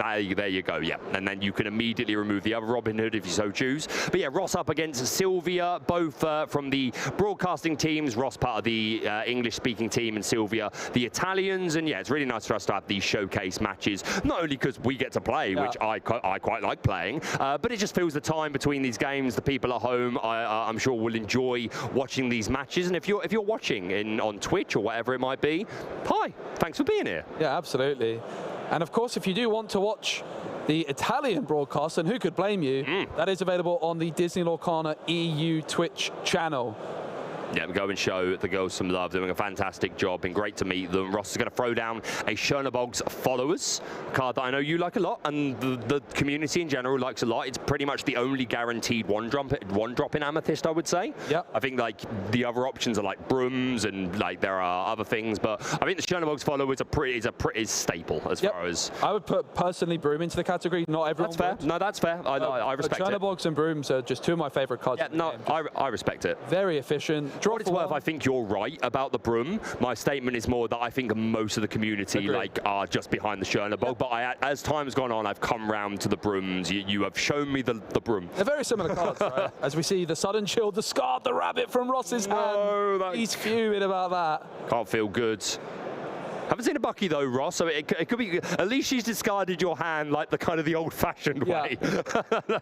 go, yeah. And then you can immediately remove the other Robin Hood if you so choose. But yeah, Ross up against Sylvia, both from the broadcasting teams. Ross part of the English-speaking team, and Sylvia the Italians. And yeah, it's really nice for us to have these showcase matches, not only because we get to play, which I quite like playing, but it just fills the time between these games. The people at home, I'm sure, will enjoy watching these matches. And if you're watching on Twitch or whatever it might be, hi, thanks for being here. Yeah, absolutely. And of course, if you do want to watch the Italian broadcast, and who could blame you, that is available on the Disney Lorcana EU Twitch channel. Yeah, go and show the girls some love. Doing a fantastic job. Been great to meet them. Ross is going to throw down a Chernobog's Followers card that I know you like a lot, and the community in general likes a lot. It's pretty much the only guaranteed one drop in Amethyst, I would say. Yeah. I think like the other options are like Brooms and like there are other things, but I think the Chernobog's Followers is a pretty staple as far as. I would put personally Broom into the category. Not everyone. That's fair. No, that's fair. I respect it. Chernobogs and Brooms are just two of my favorite cards. Yeah, no, I respect it. Very efficient. For what it's worth, I think you're right about the Broom. My statement is more that I think most of the community are just behind the Chernobog. But as time's gone on, I've come round to the Brooms. You have shown me the Broom. They're very similar cards, right? As we see the sudden chill, discard the rabbit from Ross's hand. He's fuming about that. Can't feel good. Haven't seen a Bucky though, Ross, so it could be, at least she's discarded your hand like the kind of the old-fashioned way.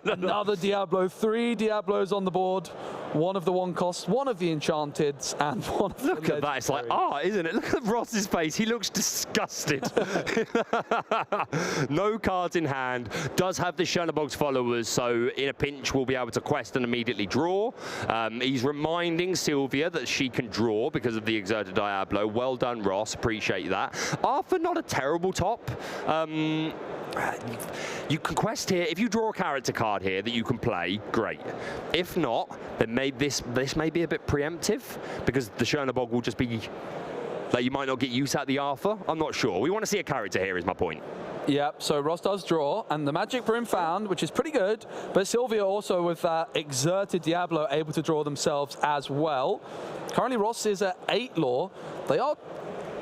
Another Diablo, 3 Diablos on the board, one of the one cost, one of the Enchanteds, and one of Look at that, it's like art, isn't it? Look at Ross's face, he looks disgusted. No cards in hand, does have the Chernobog's Followers, so in a pinch we'll be able to quest and immediately draw. He's reminding Sylvia that she can draw because of the Exerted Diablo. Well done, Ross, appreciate that. Arthur, not a terrible top. You can quest here. If you draw a character card here that you can play, great. If not, then this may be a bit preemptive because the Chernobog will just be like you might not get use out the Arthur. I'm not sure. We want to see a character here is my point. Yeah, so Ross does draw, and the Magic Broom found, which is pretty good, but Sylvia also with that Exerted Diablo able to draw themselves as well. Currently Ross is at 8 lore. They are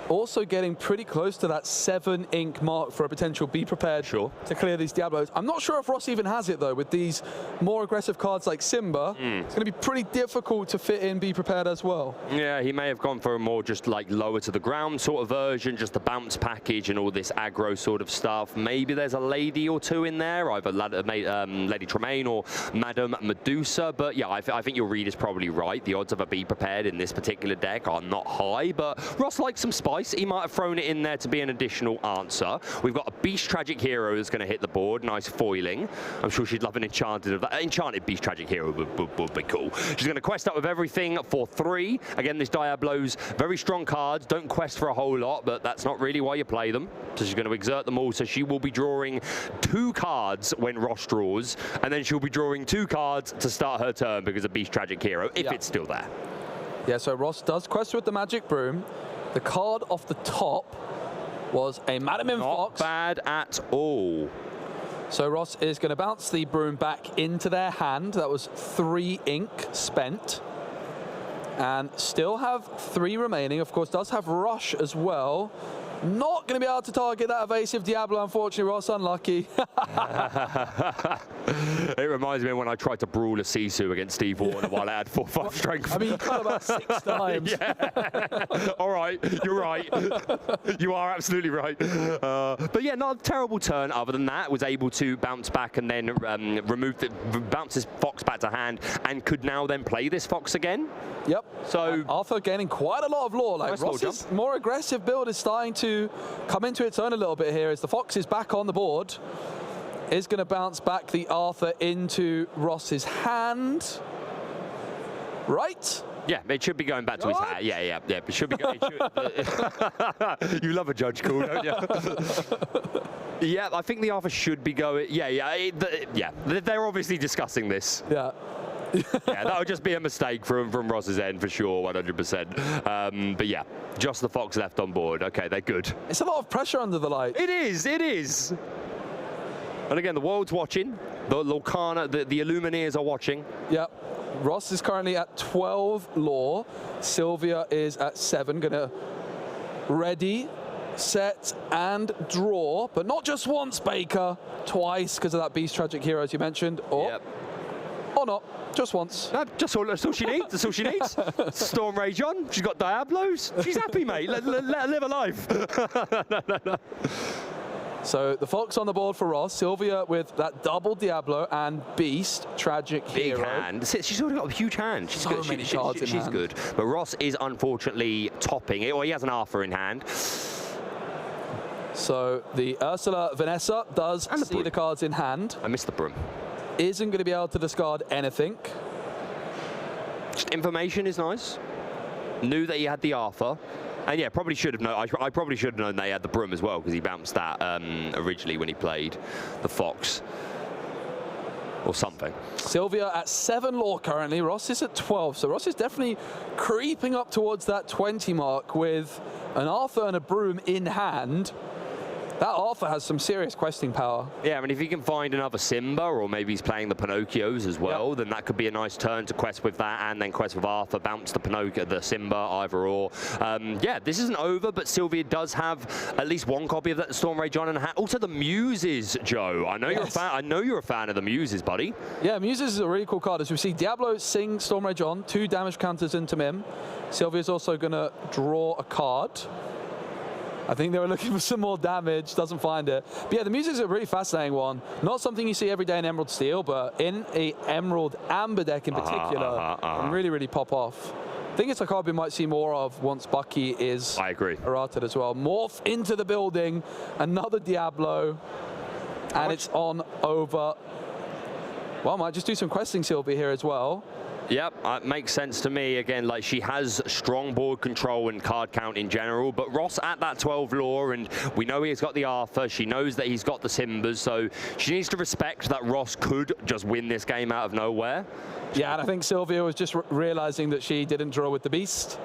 also getting pretty close to that 7 ink mark for a potential be prepared to clear these Diablos. I'm not sure if Ross even has it though. With these more aggressive cards like Simba, it's going to be pretty difficult to fit in be prepared as well. Yeah, he may have gone for a more just like lower to the ground sort of version, just the bounce package and all this aggro sort of stuff. Maybe there's a lady or two in there, either Lady Tremaine or Madame Medusa. But yeah, I think your read is probably right. The odds of a be prepared in this particular deck are not high, but Ross likes some spice. He might have thrown it in there to be an additional answer. We've got a Beast Tragic Hero that's going to hit the board. Nice foiling. I'm sure she'd love an Enchanted of that. Enchanted Beast Tragic Hero would be cool. She's going to quest up with everything for 3. Again, this Diablo's very strong cards. Don't quest for a whole lot, but that's not really why you play them. So she's going to exert them all. So she will be drawing 2 cards when Ross draws, and then she'll be drawing 2 cards to start her turn because of Beast Tragic Hero, if it's still there. Yeah, so Ross does quest with the Magic Broom. The card off the top was a Madam in Fox. Not bad at all. So Ross is going to bounce the Broom back into their hand. That was 3 ink spent. And still have 3 remaining. Of course, does have Rush as well. Not going to be able to target that evasive Diablo, unfortunately, Ross. Unlucky. It reminds me when I tried to brawl a Sisu against Steve Warner while I had 4/5 strength. I mean, you cut about 6 times. Yeah. All right, you're right. You are absolutely right. But yeah, not a terrible turn. Other than that, was able to bounce back and then bounce his Fox back to hand, and could now then play this Fox again. Yep. So Arthur gaining quite a lot of lore. Like Ross's more aggressive build is starting to come into its own a little bit here as the Fox is back on the board. Is going to bounce back the Arthur into Ross's hand. Right? Yeah, it should be going back to his hand. Yeah. It should be going. You love a judge call, don't you? Yeah, I think the Arthur should be going. Yeah. They're obviously discussing this. Yeah. Yeah, that would just be a mistake from Ross's end for sure, 100%. But yeah, just the Fox left on board. Okay, they're good. It's a lot of pressure under the light. It is. And again, the world's watching. The Lorcana, the Illumineers are watching. Yep. Ross is currently at 12 lore. Sylvia is at 7. Gonna ready, set, and draw. But not just once, Baker. Twice, because of that Beast Tragic Hero, as you mentioned. Or not. Just once. That's all she needs. That's all she needs. Storm Rage on. She's got Diablos. She's happy, mate. Let her live a life. No. So the Fox on the board for Ross. Sylvia with that double Diablo and Beast Tragic Hero. Big hand. She's already got a huge hand. She's good. Many cards in she's hand. good. But Ross is unfortunately topping it. Or he has an Arthur in hand. So the Ursula Vanessa does see the cards in hand. I missed the Broom. Isn't going to be able to discard anything. Just information is nice. knew that he had the Arthur. And yeah, probably should have known. I probably should have known that he had the Broom as well, because he bounced that originally when he played the Fox. Or something. Sylvia at 7 lore currently. Ross is at 12. So Ross is definitely creeping up towards that 20 mark with an Arthur and a Broom in hand. That Arthur has some serious questing power. Yeah, I mean, if he can find another Simba, or maybe he's playing the Pinocchios as well, then that could be a nice turn to quest with that, and then quest with Arthur, bounce the Pinocchio, the Simba, either or. Yeah, this isn't over, but Sylvia does have at least one copy of that Storm Rage on in hand. Also, the Muses, Joe. I know you're a fan. I know you're a fan of the Muses, buddy. Yeah, Muses is a really cool card. As we see, Diablo sing Storm Rage on, 2 damage counters into Mim. Sylvia's also going to draw a card. I think they were looking for some more damage, doesn't find it. But yeah, the Muses is a really fascinating one. Not something you see every day in Emerald Steel, but in a Emerald Amber deck in particular, can really, really pop off. I think it's a card we might see more of once Bucky is errated as well. Morph into the building, another Diablo, and it's on over. Well, might just do some questing Sylvia here as well. Yep, it makes sense to me. Again, like, she has strong board control and card count in general, but Ross at that 12 lore, and we know he's got the Arthur. She knows that he's got the Simbas, so she needs to respect that Ross could just win this game out of nowhere. Yeah, and I think Sylvia was just realizing that she didn't draw with the Beast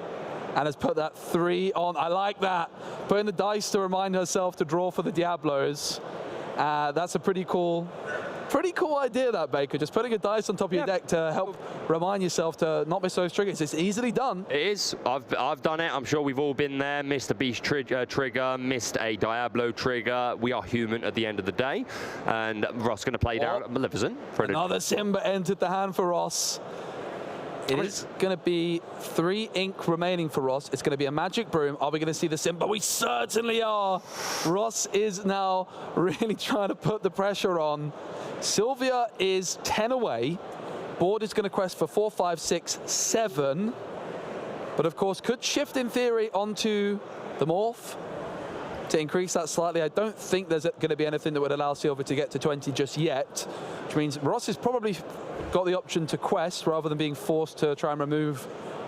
and has put that 3 on. I like that. Putting the dice to remind herself to draw for the Diablos. That's a pretty cool idea, that, Baker. Just putting a dice on top of your deck to help remind yourself to not miss those triggers. It's easily done. It is. I've done it. I'm sure we've all been there. Missed a Beast trigger, missed a Diablo trigger. We are human at the end of the day. And Ross going to play down Maleficent. For another Simba entered the hand for Ross. It is going to be 3 ink remaining for Ross. It's going to be a Magic Broom. Are we going to see the Simba? We certainly are. Ross is now really trying to put the pressure on. Sylvia is 10 away. Board is going to quest for 4, 5, 6, 7. But of course, could shift in theory onto the Morph to increase that slightly. I don't think there's going to be anything that would allow Sylvia to get to 20 just yet, which means Ross has probably got the option to quest rather than being forced to try and remove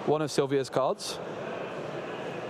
one of Sylvia's cards.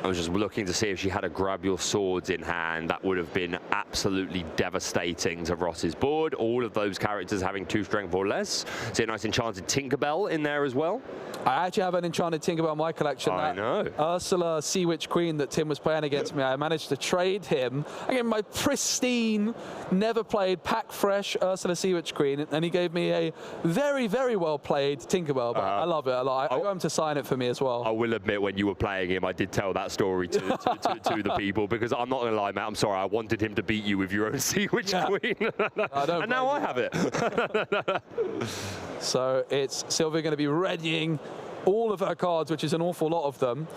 I was just looking to see if she had a Grab Your Swords in hand. That would have been absolutely devastating to Ross's board. All of those characters having 2 strength or less. See a nice Enchanted Tinkerbell in there as well. I actually have an Enchanted Tinkerbell in my collection. I know. Ursula Sea Witch Queen that Tim was playing against me, I managed to trade him. I gave him my pristine, never played, pack fresh Ursula Sea Witch Queen, and he gave me a very, very well played Tinkerbell. But I love it a lot. I got him to sign it for me as well. I will admit, when you were playing him, I did tell that story to the people, because I'm not going to lie, Matt, I'm sorry, I wanted him to beat you with your own Sea Witch Queen. And now I have it. So it's Sylvia going to be readying all of her cards, which is an awful lot of them.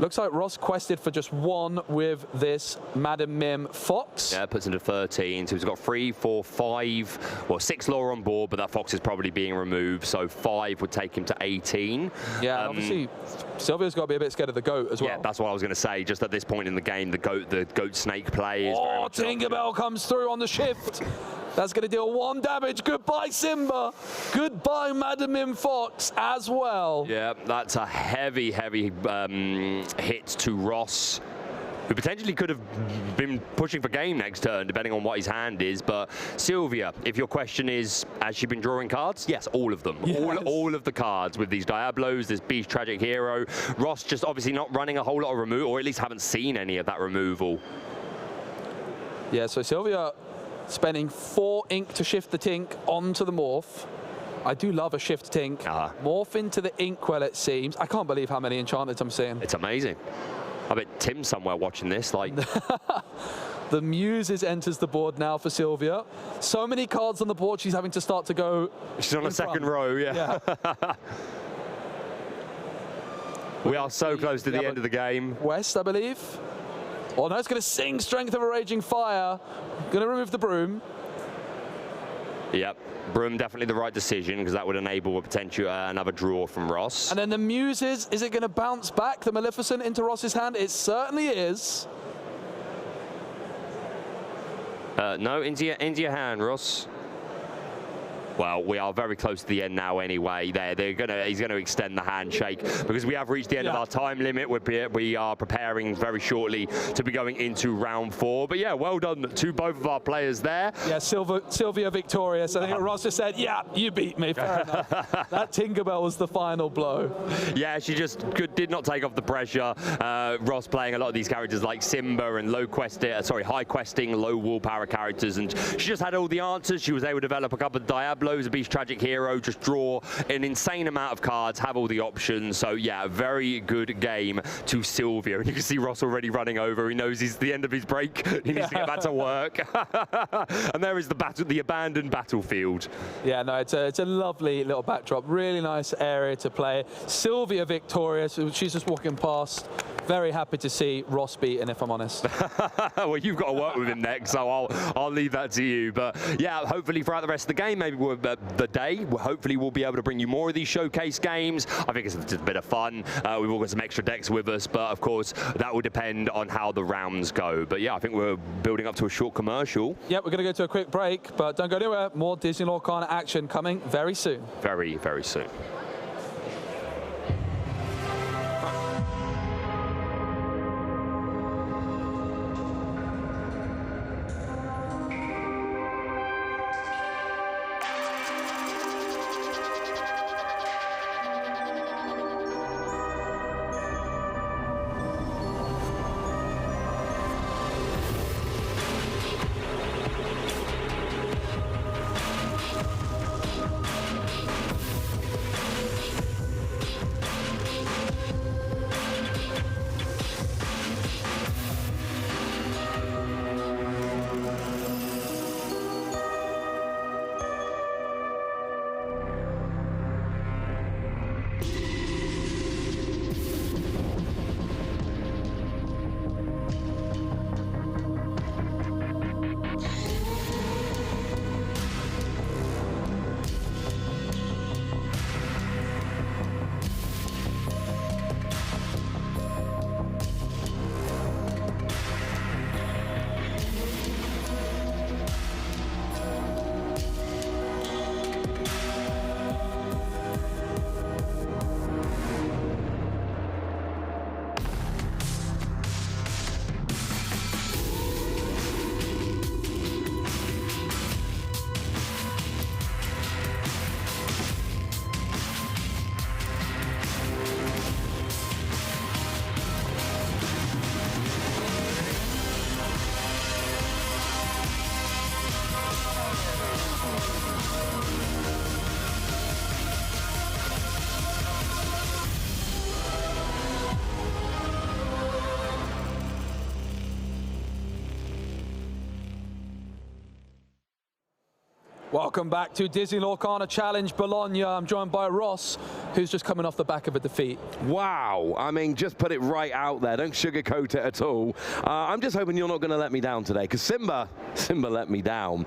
Looks like Ross quested for just 1 with this Madam Mim Fox. Yeah, puts him to 13. So he's got 3, 4, 5, well, 6 lore on board, but that Fox is probably being removed. So 5 would take him to 18. Yeah, obviously, Sylvia's got to be a bit scared of the goat as well. Yeah, that's what I was going to say. Just at this point in the game, the goat snake play is very much Tinkerbell comes through on the shift. That's going to deal 1 damage. Goodbye, Simba. Goodbye, Madam Mim Fox as well. Yeah, that's a heavy, heavy hit to Ross, who potentially could have been pushing for game next turn, depending on what his hand is. But Sylvia, if your question is, has she been drawing cards? Yes, all of them. Yes. All of the cards with these Diablos, this Beast Tragic Hero. Ross just obviously not running a whole lot of removal, or at least haven't seen any of that removal. Yeah, so Sylvia spending 4 ink to shift the Tink onto the Morph. I do love a shift Tink. Morph into the Inkwell, it seems. I can't believe how many enchantments I'm seeing. It's amazing. I bet Tim's somewhere watching this, like... The Muses enters the board now for Sylvia. So many cards on the board, she's having to start to go... She's on the second row, yeah. We are so close to the end of the game. West, I believe. Oh, no, it's going to sing Strength of a Raging Fire. Going to remove the Broom. Yep, Broom definitely the right decision, because that would enable a potential another draw from Ross. And then the Muses, is it going to bounce back the Maleficent into Ross's hand? It certainly is. No, into your hand, Ross. Well, we are very close to the end now anyway. He's going to extend the handshake because we have reached the end of our time limit. We are preparing very shortly to be going into round 4. But yeah, well done to both of our players there. Yeah, Sylvia victorious. I think Ross just said, yeah, you beat me. Fair enough. That Tinkerbell was the final blow. Yeah, she just did not take off the pressure. Ross playing a lot of these characters like Simba and high questing, low wall power characters, and she just had all the answers. She was able to develop a couple of Diablos, a Beast Tragic Hero, just draw an insane amount of cards, have all the options. So yeah, very good game to Sylvia. And you can see Ross already running over. He knows he's the end of his break. He needs to get back to work. And there is the abandoned battlefield. Yeah, no, it's a lovely little backdrop. Really nice area to play. Sylvia victorious. She's just walking past. Very happy to see Ross beaten, if I'm honest. Well, you've got to work with him next, so I'll leave that to you. But yeah, hopefully throughout the rest of the game, maybe the day, hopefully we'll be able to bring you more of these showcase games. I think it's a bit of fun. We've all got some extra decks with us, but of course that will depend on how the rounds go. But yeah, I think we're building up to a short commercial. Yeah, we're going to go to a quick break, but don't go anywhere. More Disney Lorcana action coming very soon. Very, very soon. Welcome back to Disney Lorcana Challenge Bologna. I'm joined by Ross, who's just coming off the back of a defeat. Wow. I mean, just put it right out there. Don't sugarcoat it at all. I'm just hoping you're not going to let me down today, because Simba let me down.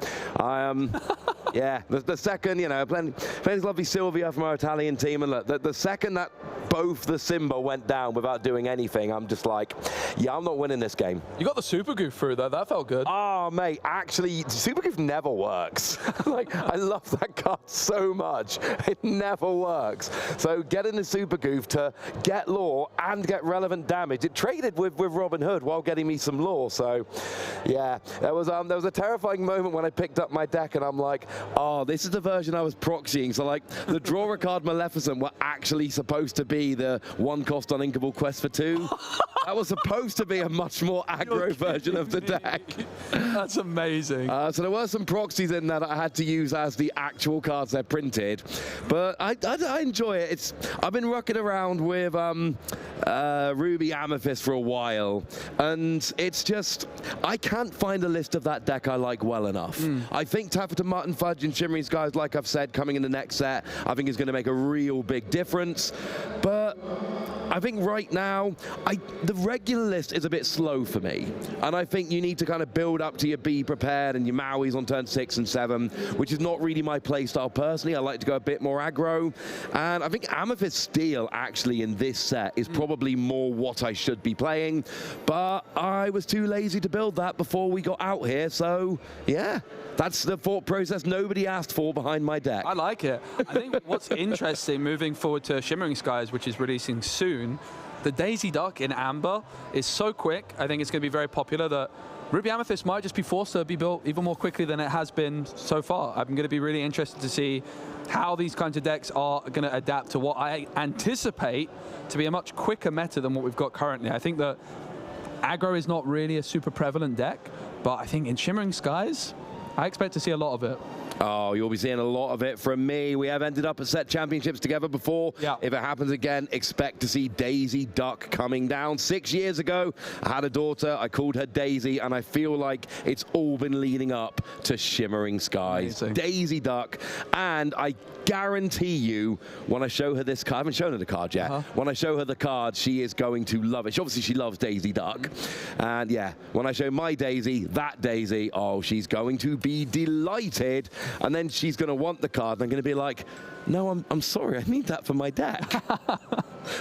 Yeah, the second, you know, playing lovely Sylvia from our Italian team, and look, the second that both the Simba went down without doing anything, I'm just like, yeah, I'm not winning this game. You got the Super Goof through, though. That felt good. Oh, mate, actually, Super Goof never works. Like, I love that card so much. It never works. So getting the Super Goof to get lore and get relevant damage, it traded with Robin Hood while getting me some lore. So, yeah, there was a terrifying moment when I picked up my deck and I'm like, oh, this is the version I was proxying. So, like, the draw a card Maleficent were actually supposed to be the 1-cost uninkable quest for 2. That was supposed to be a much more aggro version of the deck. That's amazing. So there were some proxies in there that I had to use as the actual cards they're printed, but I enjoy it. I've been rocking around with Ruby Amethyst for a while, and it's just, I can't find a list of that deck I like well enough. I think Taffeta, Mutton Fudge, and Shimmery Skies, like I've said, coming in the next set, I think is going to make a real big difference, but I think right now, the regular list is a bit slow for me. And I think you need to kind of build up to your Be Prepared and your Mauis on turn 6 and 7, which is not really my play style personally. I like to go a bit more aggro. And I think Amethyst Steel actually in this set is probably more what I should be playing. But I was too lazy to build that before we got out here. So yeah, that's the thought process nobody asked for behind my deck. I like it. I think what's interesting moving forward to Shimmering Skies, which is releasing soon, the Daisy Duck in Amber is so quick. I think it's going to be very popular that Ruby Amethyst might just be forced to be built even more quickly than it has been so far. I'm going to be really interested to see how these kinds of decks are going to adapt to what I anticipate to be a much quicker meta than what we've got currently. I think that aggro is not really a super prevalent deck, but I think in Shimmering Skies, I expect to see a lot of it. Oh, you'll be seeing a lot of it from me. We have ended up at set championships together before. Yeah. If it happens again, expect to see Daisy Duck coming down. 6 years ago, I had a daughter. I called her Daisy, and I feel like it's all been leading up to Shimmering Skies. Amazing. Daisy Duck. And I guarantee you, when I show her this card, I haven't shown her the card yet. When I show her the card, she is going to love it. Obviously, she loves Daisy Duck. And yeah, when I show my Daisy, that Daisy, oh, she's going to be delighted. And then she's going to want the card, and I'm going to be like, no, I'm sorry, I need that for my deck.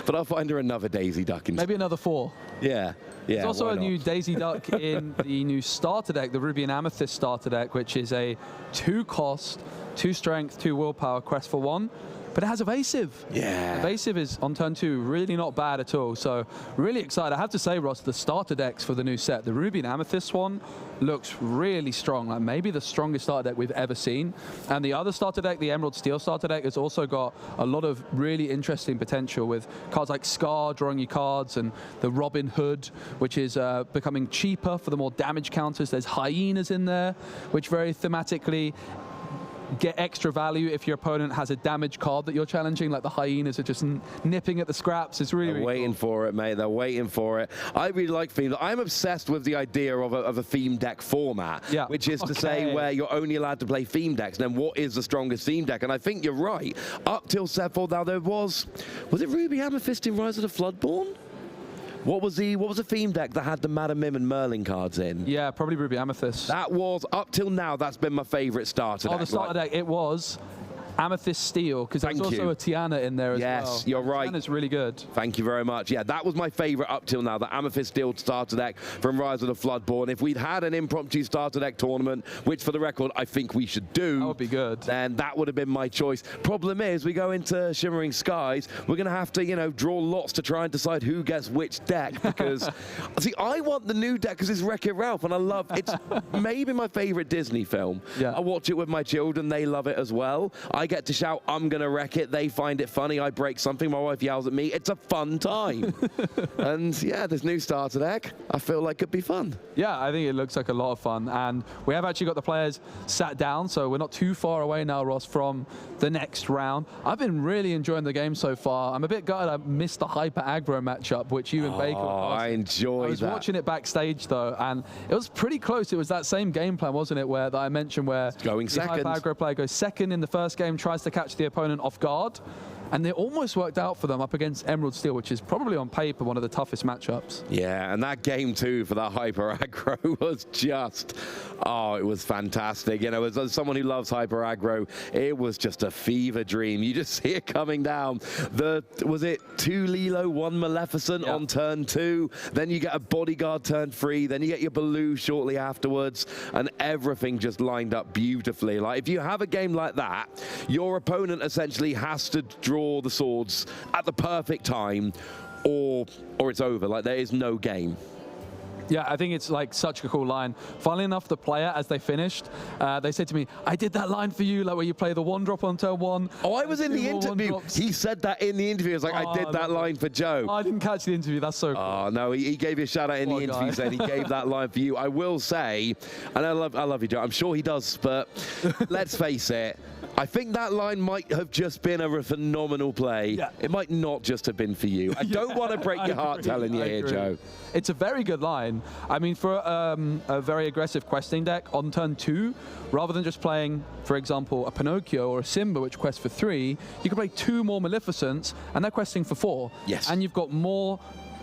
But I'll find her another Daisy Duck. Maybe another 4. Yeah. There's also a new Daisy Duck in the new starter deck, the Ruby and Amethyst starter deck, which is a 2-cost, 2 strength, 2 willpower quest for 1. But it has evasive. Yeah. Evasive is on turn 2 really not bad at all. So really excited. I have to say, Ross, the starter decks for the new set, the Ruby and Amethyst one looks really strong. Like maybe the strongest starter deck we've ever seen. And the other starter deck, the Emerald Steel starter deck, has also got a lot of really interesting potential with cards like Scar drawing you cards, and the Robin Hood, which is becoming cheaper for the more damage counters. There's Hyenas in there, which very thematically get extra value if your opponent has a damage card that you're challenging, like the Hyenas are just nipping at the scraps. It's really, They're waiting for it, mate. They're waiting for it. I really like themes. I'm obsessed with the idea of a theme deck format, which is to say where you're only allowed to play theme decks. And then what is the strongest theme deck? And I think you're right. Up till set 4, now there was it Ruby Amethyst in Rise of the Floodborn? What was the theme deck that had the Madam Mim and Merlin cards in? Yeah, probably Ruby Amethyst. That was, up till now, that's been my favorite starter deck. Oh, the starter deck, it was Amethyst Steel, because there's also a Tiana in there as well. Yes, you're right. Tiana's really good. Thank you very much. Yeah, that was my favorite up till now, the Amethyst Steel starter deck from Rise of the Floodborn. If we'd had an impromptu starter deck tournament, which for the record I think we should do, that would be good, then that would have been my choice. Problem is, we go into Shimmering Skies, we're going to have to, draw lots to try and decide who gets which deck, because, see, I want the new deck because it's Wreck-It Ralph, and I love it's maybe my favorite Disney film. Yeah. I watch it with my children, they love it as well. I get to shout, I'm going to wreck it. They find it funny. I break something. My wife yells at me. It's a fun time. And yeah, this new starter deck, I feel like could be fun. Yeah, I think it looks like a lot of fun. And we have actually got the players sat down, so we're not too far away now, Ross, from the next round. I've been really enjoying the game so far. I'm a bit gutted I missed the hyper aggro matchup, which you and Baker were passing. I enjoyed that. I was watching it backstage, though, and it was pretty close. It was that same game plan, wasn't it, that I mentioned where going the hyper aggro player goes second in the first game, tries to catch the opponent off guard, and it almost worked out for them up against Emerald Steel, which is probably on paper one of the toughest matchups. Yeah, and that game too for that hyper aggro was just, it was fantastic. As someone who loves hyper aggro, it was just a fever dream. You just see it coming down. Was it 2 Lilo, 1 Maleficent on turn 2? Then you get a bodyguard turn 3. Then you get your Baloo shortly afterwards, and everything just lined up beautifully. Like, if you have a game like that, your opponent essentially has to draw the swords at the perfect time, or it's over. Like, there is no game. Yeah, I think it's like such a cool line. Funnily enough, the player, as they finished, they said to me, I did that line for you, like where you play the 1-drop on turn 1. Oh, I was in the interview. He said that in the interview. It was like, I did that line for Joe. I didn't catch the interview. That's so cool. Oh, no, he gave you a shout out in the interview, saying he gave that line for you. I will say, and I love you, Joe. I'm sure he does, but let's face it, I think that line might have just been a phenomenal play. Yeah. It might not just have been for you. I don't want to break your heart telling you here, Joe. It's a very good line. I mean, for a very aggressive questing deck on turn 2, rather than just playing, for example, a Pinocchio or a Simba, which quests for 3, you can play 2 more Maleficents, and they're questing for 4. Yes. And you've got more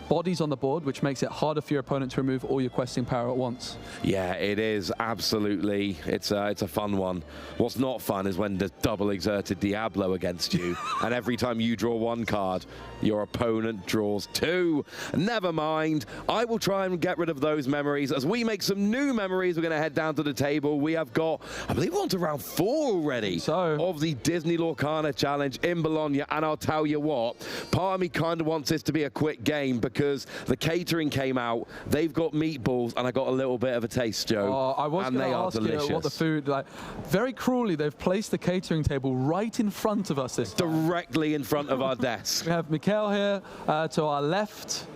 bodies on the board, which makes it harder for your opponent to remove all your questing power at once. Yeah, it is, absolutely. It's a fun one. What's not fun is when there's double exerted Diablo against you, and every time you draw 1 card, your opponent draws 2. Never mind. I will try and get rid of those memories. As we make some new memories, we're going to head down to the table. We have got, I believe we're on to round 4 already of the Disney Lorcana Challenge in Bologna. And I'll tell you what, part of me kind of wants this to be a quick game because the catering came out. They've got meatballs, and I got a little bit of a taste, Joe. Oh, I was going to ask you what the food, like, very cruelly, they've placed the catering table right in front of us this time. Directly in front of our desk. We have Mikhail here to our left,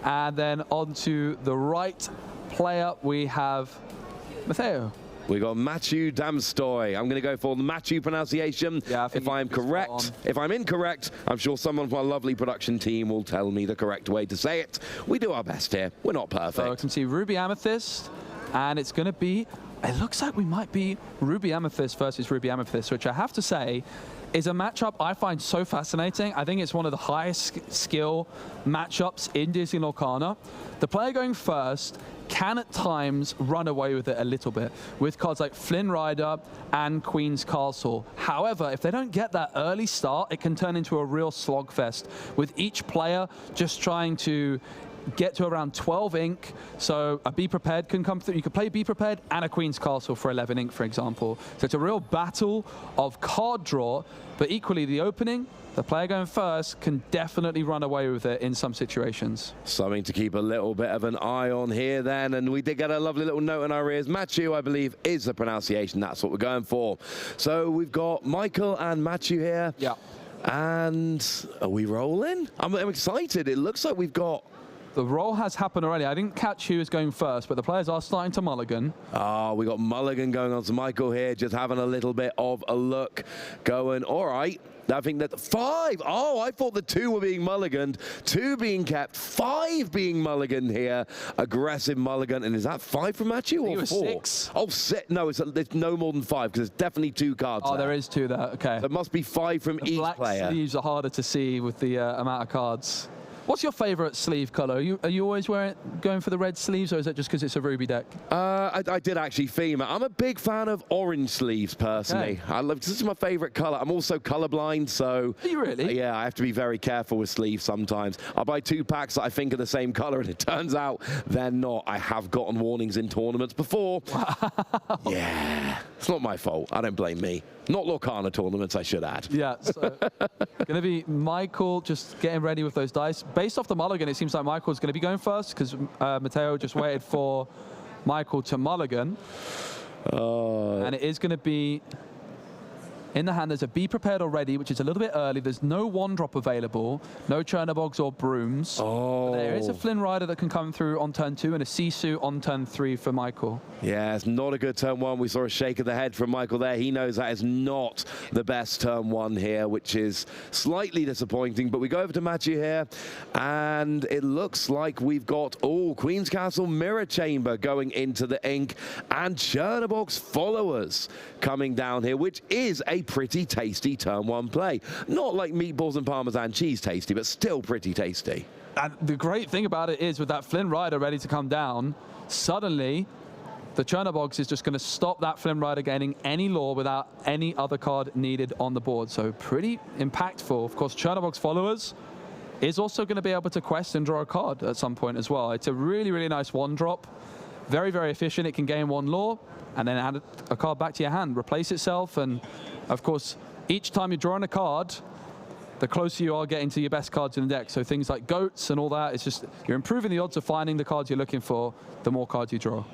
and then onto the right player we have Matteo. We got Matthew Damstoy. I'm going to go for the Matthew pronunciation. Yeah, if I'm correct. If I'm incorrect, I'm sure someone from our lovely production team will tell me the correct way to say it. We do our best here. We're not perfect. So I can see Ruby Amethyst, and it's going to be, it looks like we might be Ruby Amethyst versus Ruby Amethyst, which I have to say is a matchup I find so fascinating. I think it's one of the highest skill matchups in Disney Lorcana. The player going first can at times run away with it a little bit with cards like Flynn Rider and Queen's Castle. However, if they don't get that early start, it can turn into a real slogfest with each player just trying to get to around 12 ink, so a Be Prepared can come through. You could play Be Prepared and a Queen's Castle for 11 ink, for example. So it's a real battle of card draw, but equally the opening, the player going first can definitely run away with it in some situations. Something to keep a little bit of an eye on here then, and we did get a lovely little note in our ears. Matthew, I believe, is the pronunciation. That's what we're going for. So we've got Michael and Matthew here. Yeah. And are we rolling? I'm excited. It looks like we've got... The roll has happened already. I didn't catch who is going first, but the players are starting to mulligan. Oh, we got mulligan going on to Michael here, just having a little bit of a look going. All right. I think that 5. Oh, I thought the 2 were being mulliganed, 2 being kept, 5 being mulliganed here. Aggressive mulligan. And is that 5 from Matthew or 4? 6. Oh, 6. No, it's no more than 5 because there's definitely 2 cards. Oh, there is 2 there. Okay. There must be 5 from each black player. Black sleeves are harder to see with the amount of cards. What's your favorite sleeve color? Are you always going for the red sleeves, or is it just because it's a Ruby deck? I did actually theme it. I'm a big fan of orange sleeves, personally. Okay. This is my favorite color. I'm also colorblind, so... Are you really? Yeah, I have to be very careful with sleeves sometimes. I'll buy 2 packs that I think are the same color, and it turns out they're not. I have gotten warnings in tournaments before. Wow. Yeah. It's not my fault. I don't blame me. Not Lorcana tournaments, I should add. Yeah, so going to be Michael just getting ready with those dice. Based off the mulligan, it seems like Michael's going to be going first because Matteo just waited for Michael to mulligan. And it is going to be in the hand. There's a Be Prepared already, which is a little bit early. There's no 1-drop available, no Chernobogs or Brooms. Oh. But there is a Flynn Rider that can come through on turn 2 and a Sisu on turn 3 for Michael. Yeah, it's not a good turn 1. We saw a shake of the head from Michael there. He knows that is not the best turn 1 here, which is slightly disappointing. But we go over to Matthew here, and it looks like we've got, Queen's Castle Mirror Chamber going into the ink, and Chernobog's Followers coming down here, which is a pretty tasty turn 1 play. Not like meatballs and Parmesan cheese tasty, but still pretty tasty. And the great thing about it is with that Flynn Rider ready to come down, suddenly the Chernobogs is just going to stop that Flynn Rider gaining any lore without any other card needed on the board. So pretty impactful. Of course, Chernobog's Followers is also going to be able to quest and draw a card at some point as well. It's a really, really nice 1-drop. Very, very efficient. It can gain 1 lore and then add a card back to your hand, replace itself. And of course, each time you're drawing a card, the closer you are getting to your best cards in the deck. So things like goats and all that, it's just, you're improving the odds of finding the cards you're looking for, the more cards you draw.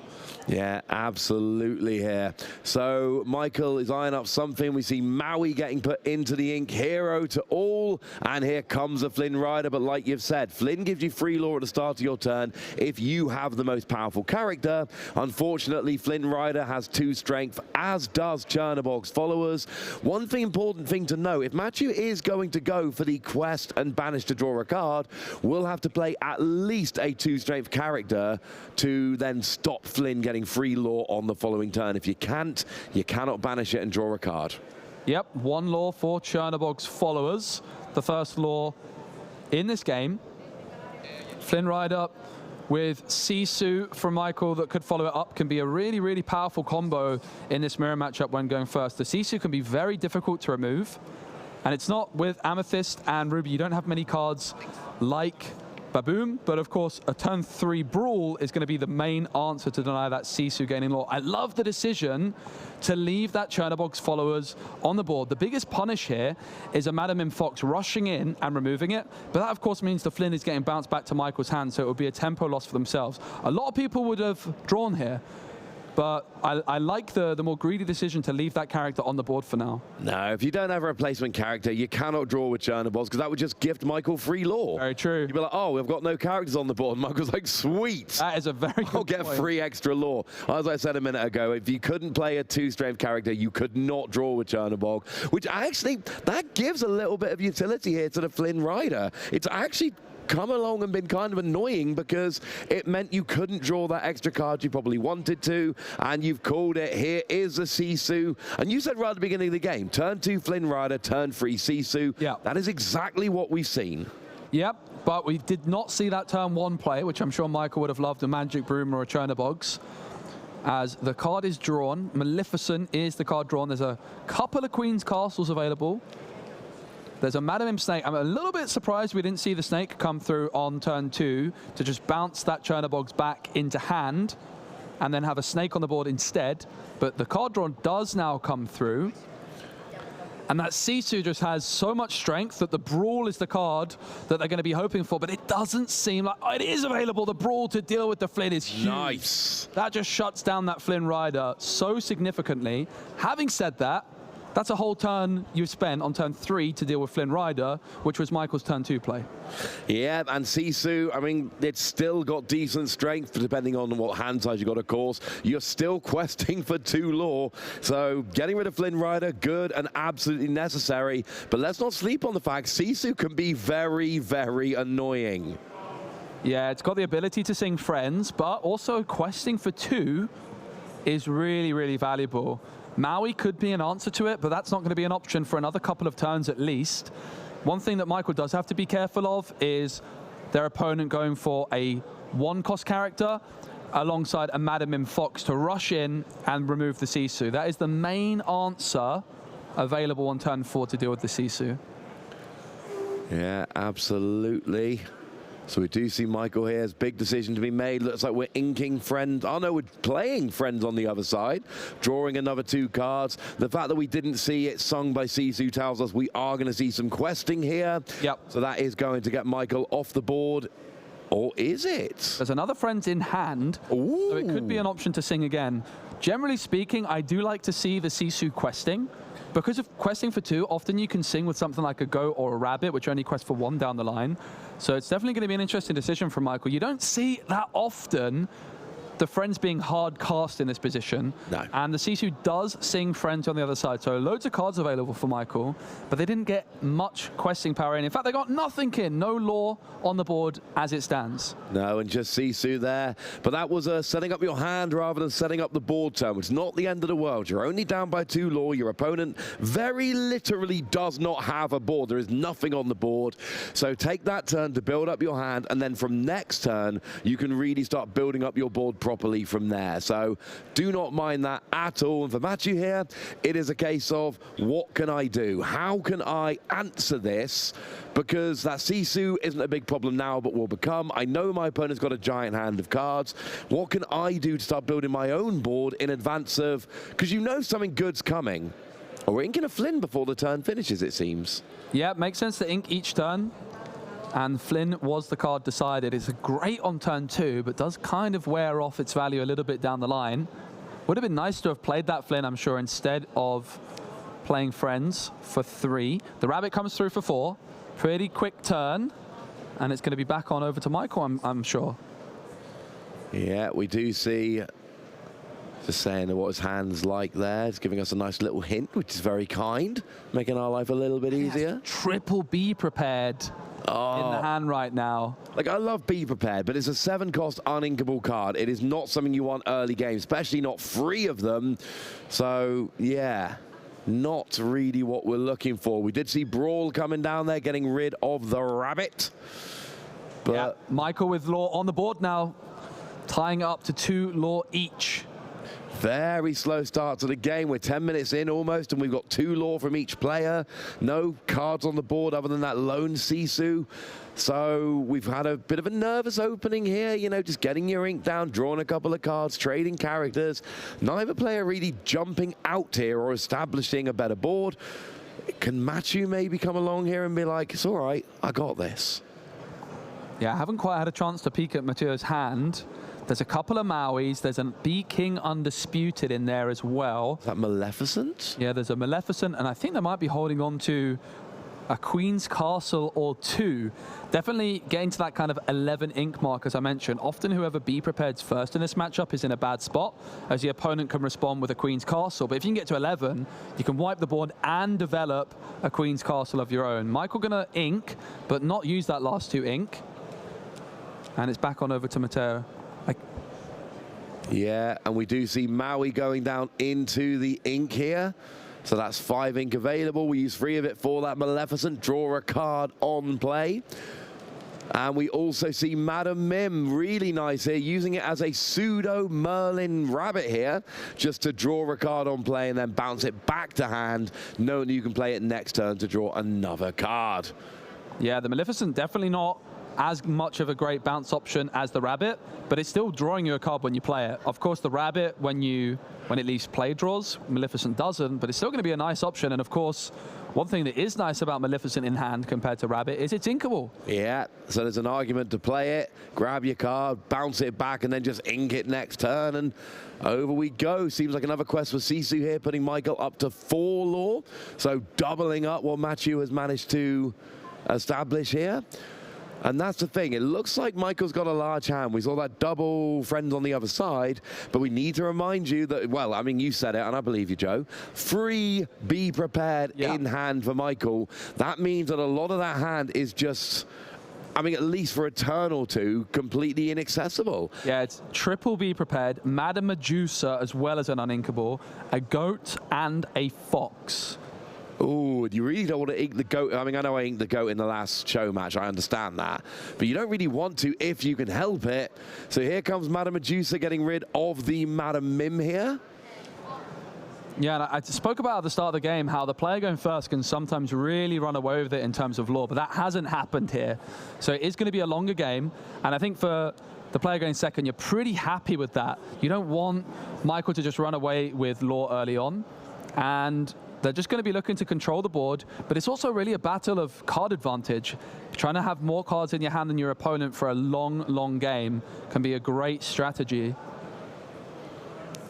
Yeah, absolutely here. So Michael is eyeing up something. We see Maui getting put into the ink, hero to all, and here comes a Flynn Rider. But like you've said, Flynn gives you free lore at the start of your turn if you have the most powerful character. Unfortunately, Flynn Rider has 2 strength, as does Chernobog's followers. One important thing to know, if Matthew is going to go for the quest and banish to draw a card, we'll have to play at least a 2 strength character to then stop Flynn getting free lore on the following turn. If you can't, you cannot banish it and draw a card. Yep, 1 lore for Chernobog's followers. The first lore in this game. Flynn Rider with Sisu from Michael that could follow it up can be a really, really powerful combo in this mirror matchup when going first. The Sisu can be very difficult to remove, and it's not with Amethyst and Ruby. You don't have many cards like Baboom, but of course a turn 3 Brawl is going to be the main answer to deny that Sisu gaining lore. I love the decision to leave that Chernobog's followers on the board. The biggest punish here is a Madam and Fox rushing in and removing it, but that of course means the Flynn is getting bounced back to Michael's hand, so it would be a tempo loss for themselves. A lot of people would have drawn here, but I like the more greedy decision to leave that character on the board for now. No, if you don't have a replacement character, you cannot draw with Chernobog's, because that would just gift Michael free lore. Very true. You'd be like, oh, we've got no characters on the board. And Michael's like, sweet. That is a very good I'll get point. free extra lore. As I said a minute ago, if you couldn't play a 2-strength character, you could not draw with Chernobog, which actually, that gives a little bit of utility here to the Flynn Rider. It's actually come along and been kind of annoying because it meant you couldn't draw that extra card you probably wanted to, and you've called it. Here is a Sisu, and you said right at the beginning of the game, turn 2 Flynn Rider, turn 3 Sisu. Yeah. That is exactly what we've seen. Yep, but we did not see that turn 1 play, which I'm sure Michael would have loved, a Magic Broom or a Chernobog's. As the card is drawn, Maleficent is the card drawn. There's a couple of Queen's Castles available. There's a Madam Imp Snake. I'm a little bit surprised we didn't see the Snake come through on turn 2 to just bounce that Chernobog's back into hand and then have a Snake on the board instead. But the card drawn does now come through. And that Sisu just has so much strength that the Brawl is the card that they're going to be hoping for. But it doesn't seem like it is available. The Brawl to deal with the Flynn is huge. Nice. That just shuts down that Flynn Rider so significantly. Having said that, that's a whole turn you spent on turn 3 to deal with Flynn Rider, which was Michael's turn 2 play. Yeah, and Sisu, I mean, it's still got decent strength, depending on what hand size you got, of course. You're still questing for 2 lore, so getting rid of Flynn Rider, good and absolutely necessary. But let's not sleep on the fact Sisu can be very, very annoying. Yeah, it's got the ability to sing friends, but also questing for 2 is really, really valuable. Maui could be an answer to it, but that's not going to be an option for another couple of turns at least. One thing that Michael does have to be careful of is their opponent going for a 1-cost character alongside a Madam Im Fox to rush in and remove the Sisu. That is the main answer available on turn 4 to deal with the Sisu. Yeah, absolutely. So we do see Michael here. It's a big decision to be made. Looks like we're inking friends. Oh no, we're playing friends on the other side, drawing another 2 cards. The fact that we didn't see it sung by Sisu tells us we are going to see some questing here. Yep. So that is going to get Michael off the board. Or is it? There's another friends in hand, Ooh. so it could be an option to sing again. Generally speaking, I do like to see the Sisu questing. Because of questing for 2, often you can sing with something like a goat or a rabbit, which only quest for 1 down the line. So it's definitely going to be an interesting decision from Michael. You don't see that often the friends being hard cast in this position. No. And the Sisu does sing friends on the other side. So loads of cards available for Michael, but they didn't get much questing power in. In fact, they got nothing in, no lore on the board as it stands. No, and just Sisu there. But that was setting up your hand rather than setting up the board turn. It's not the end of the world. You're only down by 2 lore. Your opponent very literally does not have a board. There is nothing on the board. So take that turn to build up your hand, and then from next turn, you can really start building up your board properly from there. So do not mind that at all. And for Matthew here, it is a case of what can I do? How can I answer this? Because that Sisu isn't a big problem now, but will become. I know my opponent's got a giant hand of cards. What can I do to start building my own board in advance of, because you know something good's coming. Or we're inking a Flynn before the turn finishes, it seems. Yeah, makes sense to ink each turn. And Flynn was the card decided. It's a great on turn 2, but does kind of wear off its value a little bit down the line. Would have been nice to have played that Flynn, I'm sure, instead of playing Friends for 3. The rabbit comes through for 4. Pretty quick turn. And it's going to be back on over to Michael, I'm sure. Yeah, we do see, just saying what his hand's like there. It's giving us a nice little hint, which is very kind, making our life a little bit easier. Triple B prepared in the hand right now. Like, I love Be Prepared, but it's a 7-cost uninkable card. It is not something you want early game, especially not 3 of them. So, yeah, not really what we're looking for. We did see Brawl coming down there, getting rid of the rabbit. But yeah, Michael with Law on the board now, tying up to 2 Law each. Very slow start to the game. We're 10 minutes in almost, and we've got 2 Law from each player. No cards on the board other than that lone Sisu. So we've had a bit of a nervous opening here, you know, just getting your ink down, drawing a couple of cards, trading characters. Neither player really jumping out here or establishing a better board. Can Matthew maybe come along here and be like, it's all right, I got this? Yeah, I haven't quite had a chance to peek at Mathieu's hand. There's a couple of Mauis. There's a B King Undisputed in there as well. Is that Maleficent? Yeah, there's a Maleficent, and I think they might be holding on to a Queen's Castle or 2. Definitely getting to that kind of 11 ink mark, as I mentioned. Often whoever Be Prepared's first in this matchup is in a bad spot, as the opponent can respond with a Queen's Castle. But if you can get to 11, you can wipe the board and develop a Queen's Castle of your own. Michael gonna ink, but not use that last 2 ink. And it's back on over to Matteo. Yeah, and we do see Maui going down into the ink here. So that's 5 ink available. We use 3 of it for that Maleficent. Draw a card on play. And we also see Madam Mim, really nice here, using it as a pseudo Merlin rabbit here, just to draw a card on play and then bounce it back to hand, knowing that you can play it next turn to draw another card. Yeah, the Maleficent definitely not as much of a great bounce option as the rabbit, but it's still drawing you a card when you play it. Of course, the rabbit, when it leaves play draws, Maleficent doesn't, but it's still going to be a nice option. And of course, one thing that is nice about Maleficent in hand compared to rabbit is it's inkable. Yeah, so there's an argument to play it, grab your card, bounce it back, and then just ink it next turn, and over we go. Seems like another quest for Sisu here, putting Michael up to 4 Law, so doubling up what Matthew has managed to establish here. And that's the thing, it looks like Michael's got a large hand. We saw that double Friends on the other side, but we need to remind you that, well, I mean, you said it, and I believe you, Joe. 3 Be Prepared in hand for Michael. That means that a lot of that hand is just, I mean, at least for a turn or 2, completely inaccessible. Yeah, it's triple Be Prepared, Madame Medusa as well as an uninkable, a goat and a fox. Oh, you really don't want to ink the goat. I mean, I know I inked the goat in the last show match. I understand that. But you don't really want to if you can help it. So here comes Madame Medusa getting rid of the Madame Mim here. Yeah, and I spoke about at the start of the game how the player going first can sometimes really run away with it in terms of Law, but that hasn't happened here. So it is going to be a longer game. And I think for the player going second, you're pretty happy with that. You don't want Michael to just run away with Law early on. And they're just going to be looking to control the board, but it's also really a battle of card advantage. Trying to have more cards in your hand than your opponent for a long, long game can be a great strategy.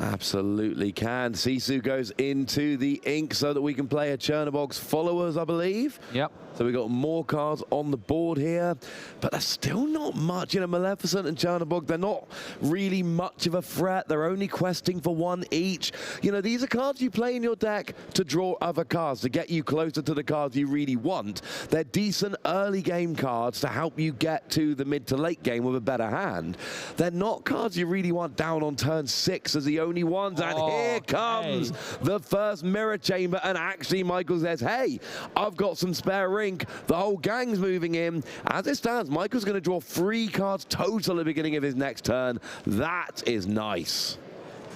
Absolutely can. Sisu goes into the ink so that we can play a Chernobog's followers, I believe. Yep. So we got more cards on the board here, but there's still not much. You know, Maleficent and Chernobog, they're not really much of a threat. They're only questing for 1 each. You know, these are cards you play in your deck to draw other cards, to get you closer to the cards you really want. They're decent early game cards to help you get to the mid to late game with a better hand. They're not cards you really want down on turn 6 as the only ones. And here comes the first Mirror Chamber. And actually, Michael says, hey, I've got some spare ink. The whole gang's moving in. As it stands, Michael's going to draw 3 cards total at the beginning of his next turn. That is nice.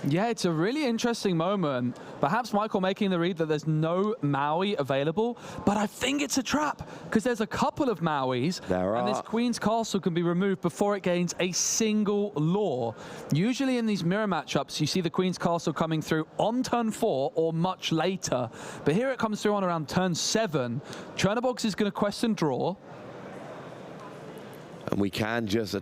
Yeah, it's a really interesting moment. Perhaps Michael making the read that there's no Maui available, but I think it's a trap because there's a couple of Mauis, and this Queen's Castle can be removed before it gains a single Law. Usually in these mirror matchups, you see the Queen's Castle coming through on turn 4 or much later, but here it comes through on around turn 7. Chernobog's is going to quest and draw. And we can just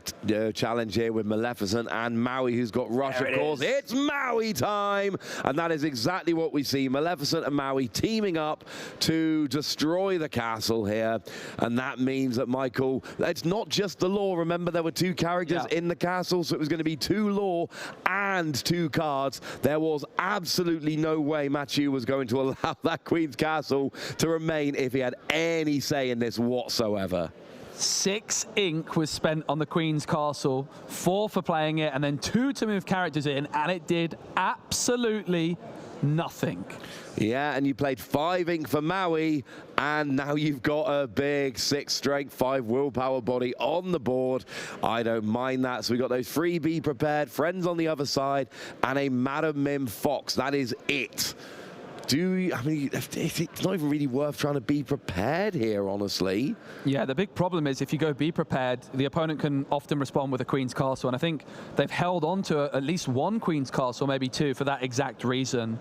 challenge here with Maleficent and Maui, who's got Rush, of course. It's Maui time! And that is exactly what we see. Maleficent and Maui teaming up to destroy the castle here. And that means that, Michael, it's not just the law. Remember, there were 2 characters in the castle, so it was going to be 2 law and 2 cards. There was absolutely no way Matthew was going to allow that Queen's Castle to remain if he had any say in this whatsoever. 6 ink was spent on the Queen's Castle, 4 for playing it, and then 2 to move characters in, and it did absolutely nothing. Yeah, and you played 5 ink for Maui, and now you've got a big 6 strength, 5 willpower body on the board. I don't mind that. So we got those 3 Be Prepared, Friends on the other side, and a Madam Mim Fox. That is it. I mean, it's not even really worth trying to be prepared here, honestly. Yeah, the big problem is if you go Be Prepared, the opponent can often respond with a Queen's Castle, and I think they've held on to at least 1 Queen's Castle, maybe 2, for that exact reason.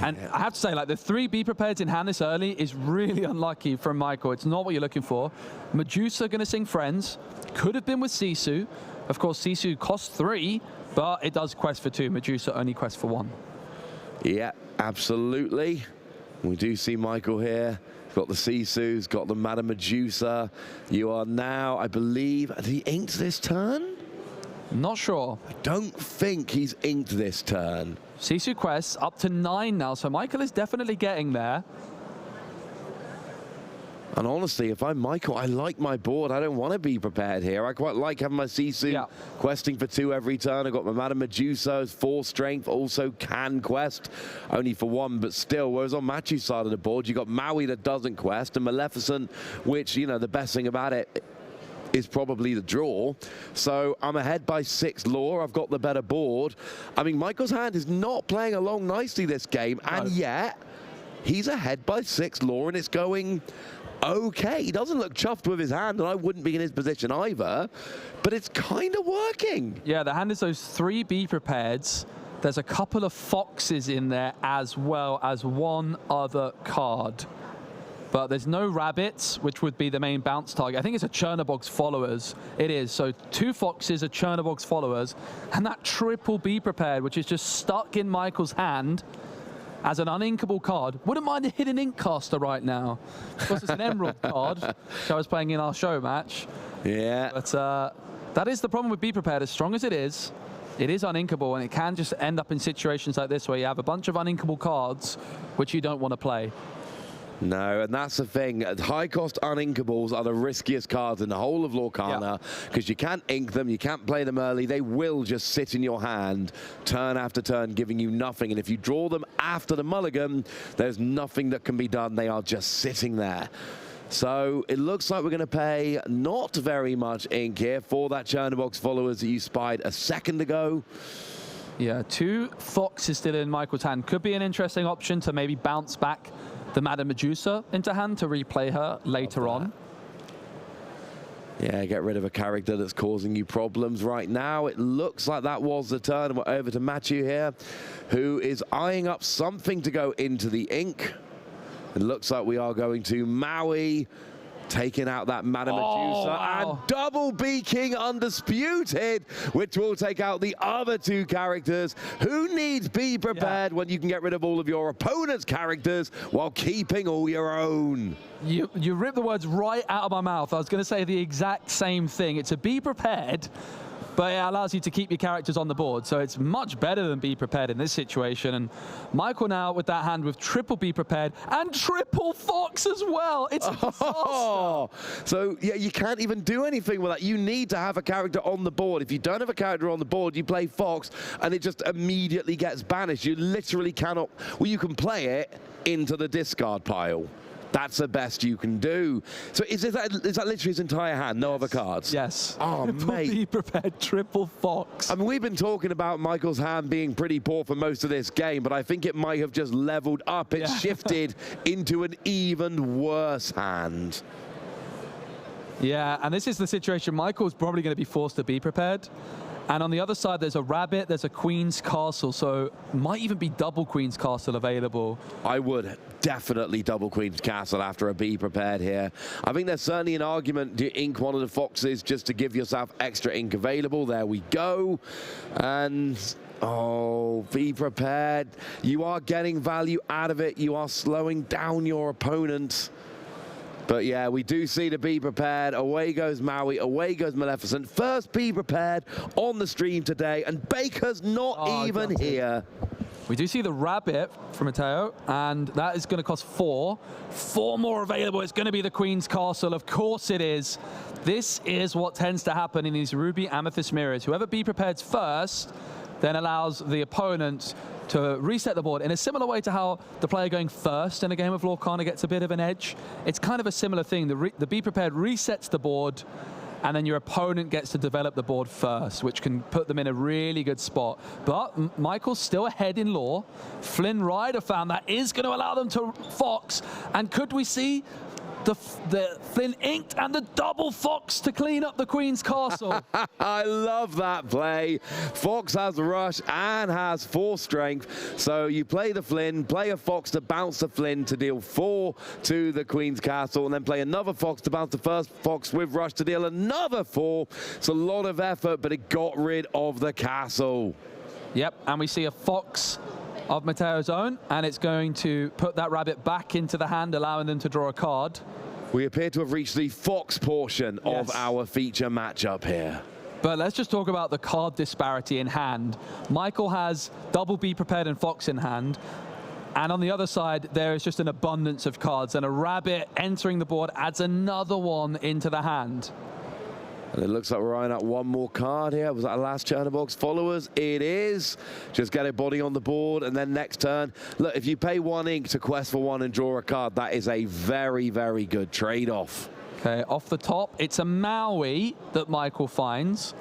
And I have to say, like, the 3 Be Prepared in hand this early is really unlucky from Michael. It's not what you're looking for. Medusa going to sing Friends. Could have been with Sisu. Of course, Sisu costs 3, but it does quest for 2. Medusa only quests for 1. Yeah, absolutely. We do see Michael here. Got the Sisu's, got the Madame Medusa. You are now, I believe, has he inked this turn? Not sure. I don't think he's inked this turn. Sisu quests up to 9 now, so Michael is definitely getting there. And honestly, if I'm Michael, I like my board. I don't want to be prepared here. I quite like having my Sisu questing for 2 every turn. I've got my Madame Medusa, 4 strength, also can quest, only for 1, but still. Whereas on Matthew's side of the board, you've got Maui that doesn't quest, and Maleficent, which, you know, the best thing about it is probably the draw. So I'm ahead by 6 lore. I've got the better board. I mean, Michael's hand is not playing along nicely this game, and yet he's ahead by 6 lore, and it's going okay. He doesn't look chuffed with his hand, and I wouldn't be in his position either, but it's kind of working. Yeah, the hand is those 3 Be Prepareds. There's a couple of foxes in there as well as 1 other card. But there's no rabbits, which would be the main bounce target. I think it's a Chernobog's followers. It is. So 2 foxes are Chernobog's followers. And that triple Be Prepared, which is just stuck in Michael's hand as an uninkable card. Wouldn't mind a hidden ink caster right now. Of course, it's an emerald card, which I was playing in our show match. Yeah. But that is the problem with Be Prepared. As strong as it is uninkable, and it can just end up in situations like this where you have a bunch of uninkable cards which you don't want to play. No, and that's the thing. High-cost uninkables are the riskiest cards in the whole of Lorcana, because you can't ink them, you can't play them early. They will just sit in your hand turn after turn, giving you nothing. And if you draw them after the mulligan, there's nothing that can be done. They are just sitting there. So it looks like we're going to pay not very much ink here for that Chernobog's followers that you spied a second ago. Yeah, 2 foxes still in Michael's hand. Could be an interesting option to maybe bounce back the Madame Medusa into hand to replay her later on. Yeah, get rid of a character that's causing you problems right now. It looks like that was the turn. We're over to Matthew here, who is eyeing up something to go into the ink. It looks like we are going to Maui, taking out that Madame Medusa, and double B King Undisputed, which will take out the other 2 characters. Who needs Be Prepared when you can get rid of all of your opponent's characters while keeping all your own? You ripped the words right out of my mouth. I was going to say the exact same thing. It's a Be Prepared, but it allows you to keep your characters on the board. So it's much better than Be Prepared in this situation. And Michael now with that hand with triple Be Prepared and triple Fox as well. It's a disaster. So yeah, you can't even do anything with that. You need to have a character on the board. If you don't have a character on the board, you play Fox and it just immediately gets banished. You literally cannot, well, you can play it into the discard pile. That's the best you can do. So is that literally his entire hand, no other cards? Yes. Oh, mate. Be Prepared, triple Fox. I mean, we've been talking about Michael's hand being pretty poor for most of this game, but I think it might have just leveled up. It shifted into an even worse hand. Yeah, and this is the situation. Michael's probably going to be forced to Be Prepared. And on the other side, there's a rabbit, there's a Queen's Castle, so might even be double Queen's Castle available. I would definitely double Queen's Castle after a Be Prepared here. I think there's certainly an argument to ink one of the foxes just to give yourself extra ink available. There we go. And oh, Be Prepared. You are getting value out of it. You are slowing down your opponent. But yeah, we do see the Be Prepared. Away goes Maui, away goes Maleficent. First Be Prepared on the stream today, and Baker's not even here. We do see the rabbit from Mateo, and that is going to cost 4. 4 more available. It's going to be the Queen's Castle. Of course it is. This is what tends to happen in these Ruby Amethyst mirrors. Whoever Be Prepared's first then allows the opponent to reset the board in a similar way to how the player going first in a game of Lorcana gets a bit of an edge. It's kind of a similar thing. The Be Prepared resets the board, and then your opponent gets to develop the board first, which can put them in a really good spot. But Michael's still ahead in lore. Flynn Rider found that is going to allow them to Fox. And could we see the Flynn inked and the double Fox to clean up the Queen's Castle? I love that play. Fox has rush and has 4 strength. So you play the Flynn, play a Fox to bounce the Flynn to deal 4 to the Queen's Castle, and then play another Fox to bounce the first Fox with rush to deal another 4. It's a lot of effort, but it got rid of the castle. Yep, and we see a Fox of Mateo's own, and it's going to put that rabbit back into the hand, allowing them to draw a card. We appear to have reached the Fox portion of our feature matchup here. But let's just talk about the card disparity in hand. Michael has double Be Prepared and Fox in hand. And on the other side, there is just an abundance of cards. And a rabbit entering the board adds another one into the hand. And it looks like we're eyeing up one more card here. Was that a last Churnabox followers? It is. Just get a body on the board, and then next turn. Look, if you pay 1 ink to quest for 1 and draw a card, that is a very, very good trade-off. Okay, off the top, it's a Maui that Michael finds.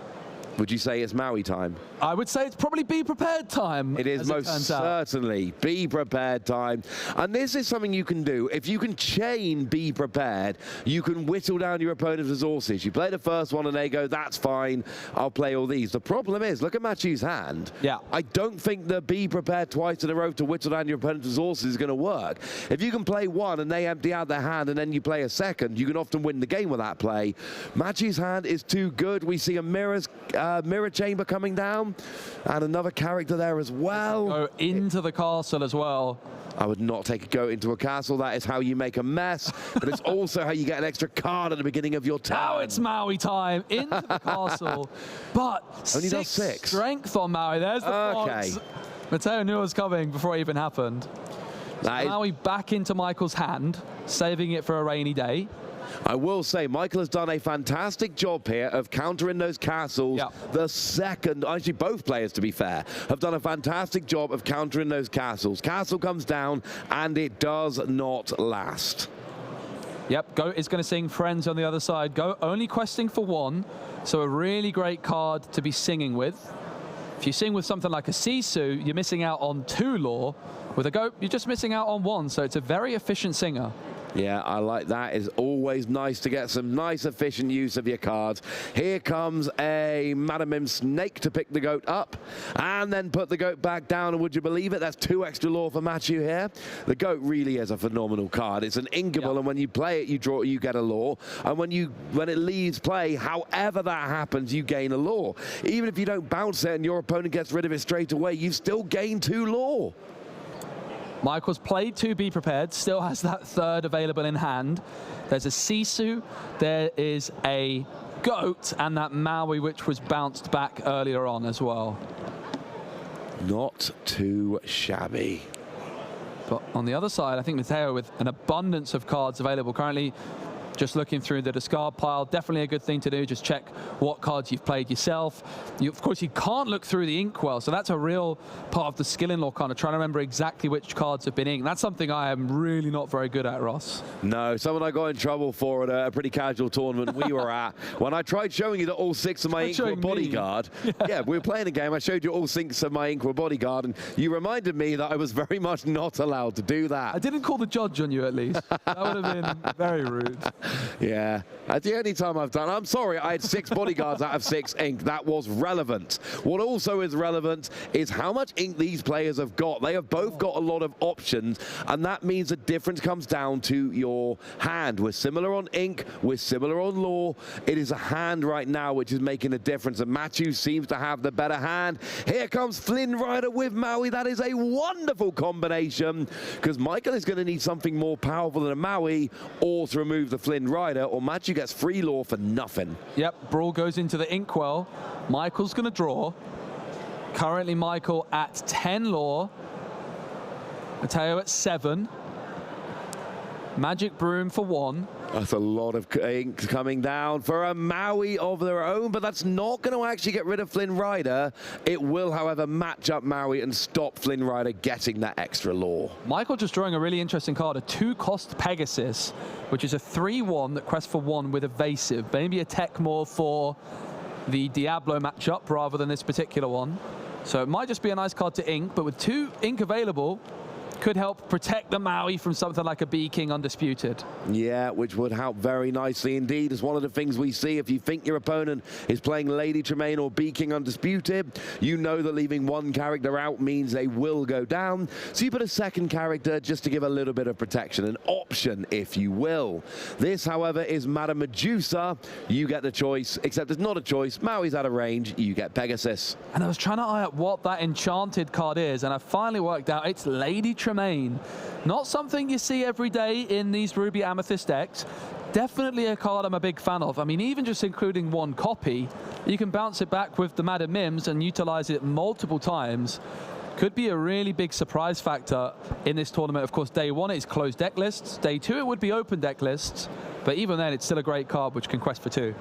Would you say it's Maui time? I would say it's probably Be Prepared time. It is most certainly Be Prepared time. And this is something you can do. If you can chain Be Prepared, you can whittle down your opponent's resources. You play the first one and they go, that's fine, I'll play all these. The problem is, look at Machu's hand. Yeah. I don't think the Be Prepared twice in a row to whittle down your opponent's resources is going to work. If you can play one and they empty out their hand and then you play a second, you can often win the game with that play. Machu's hand is too good. We see a mirror chamber coming down, and another character there as well. Go into the castle as well. I would not take a goat into a castle. That is how you make a mess, but it's also how you get an extra card at the beginning of your turn. Now it's Maui time, into the castle. But only does 6 strength on Maui. There's the Fox. Mateo knew it was coming before it even happened. So Maui back into Michael's hand, saving it for a rainy day. I will say, Michael has done a fantastic job here of countering those castles. The second, actually both players to be fair, have done a fantastic job of countering those castles. Castle comes down and it does not last. Yep, Goat is going to sing Friends on the other side. Goat only questing for 1, so a really great card to be singing with. If you sing with something like a Sisu, you're missing out on 2 lore. With a Goat, you're just missing out on 1, so it's a very efficient singer. Yeah, I like that. It's always nice to get some nice, efficient use of your cards. Here comes a Madam Mim Snake to pick the Goat up and then put the Goat back down. And would you believe it? That's 2 extra lore for Machu here. The Goat really is a phenomenal card. It's an inkable, and when you play it, you get a lore. And when it leaves play, however that happens, you gain a lore. Even if you don't bounce it and your opponent gets rid of it straight away, you still gain 2 lore. Michael's played 2 Be Prepared, still has that 3rd available in hand. There's a Sisu, there is a Goat, and that Maui, which was bounced back earlier on as well. Not too shabby. But on the other side, I think Mateo with an abundance of cards available currently. Just looking through the discard pile, definitely a good thing to do. Just check what cards you've played yourself. Of course, you can't look through the inkwell, so that's a real part of the skill in Lorcana, trying to remember exactly which cards have been inked. That's something I am really not very good at, Ross. No, someone I got in trouble for at a pretty casual tournament we were at. When I tried showing you that all 6 of my ink were bodyguard. Yeah, we were playing a game. I showed you all 6 of my ink were bodyguard, and you reminded me that I was very much not allowed to do that. I didn't call the judge on you, at least. That would have been very rude. Yeah, that's the only time I've done. I'm sorry, I had 6 bodyguards out of 6 ink. That was relevant. What also is relevant is how much ink these players have got. They have both got a lot of options, and that means the difference comes down to your hand. We're similar on ink, we're similar on lore. It is a hand right now which is making a difference, and Matthew seems to have the better hand. Here comes Flynn Rider with Maui. That is a wonderful combination, because Michael is going to need something more powerful than a Maui, or to remove the Flynn Rider, or Matthew gets free lore for nothing. Yep, Brawl goes into the Inkwell. Michael's going to draw. Currently Michael at 10 lore. Mateo at 7. Magic Broom for 1. That's a lot of ink coming down for a Maui of their own, but that's not going to actually get rid of Flynn Rider. It will, however, match up Maui and stop Flynn Rider getting that extra lore. Michael just drawing a really interesting card, a 2-cost Pegasus, which is a 3-1 that quests for 1 with evasive. Maybe a tech more for the Diablo matchup rather than this particular one. So it might just be a nice card to ink, but with 2 ink available, could help protect the Maui from something like a Bee King Undisputed. Yeah, which would help very nicely indeed. It's one of the things we see. If you think your opponent is playing Lady Tremaine or Bee King Undisputed, you know that leaving one character out means they will go down. So you put a second character just to give a little bit of protection, an option, if you will. This, however, is Madame Medusa. You get the choice, except it's not a choice. Maui's out of range. You get Pegasus. And I was trying to eye out what that enchanted card is, and I finally worked out it's Lady Tremaine. Not something you see every day in these Ruby Amethyst decks. Definitely a card I'm a big fan of. I mean, even just including 1 copy, you can bounce it back with the Madam Mims and utilize it multiple times. Could be a really big surprise factor in this tournament. Of course, day 1 it's closed deck lists. Day 2 it would be open deck lists. But even then, it's still a great card which can quest for 2.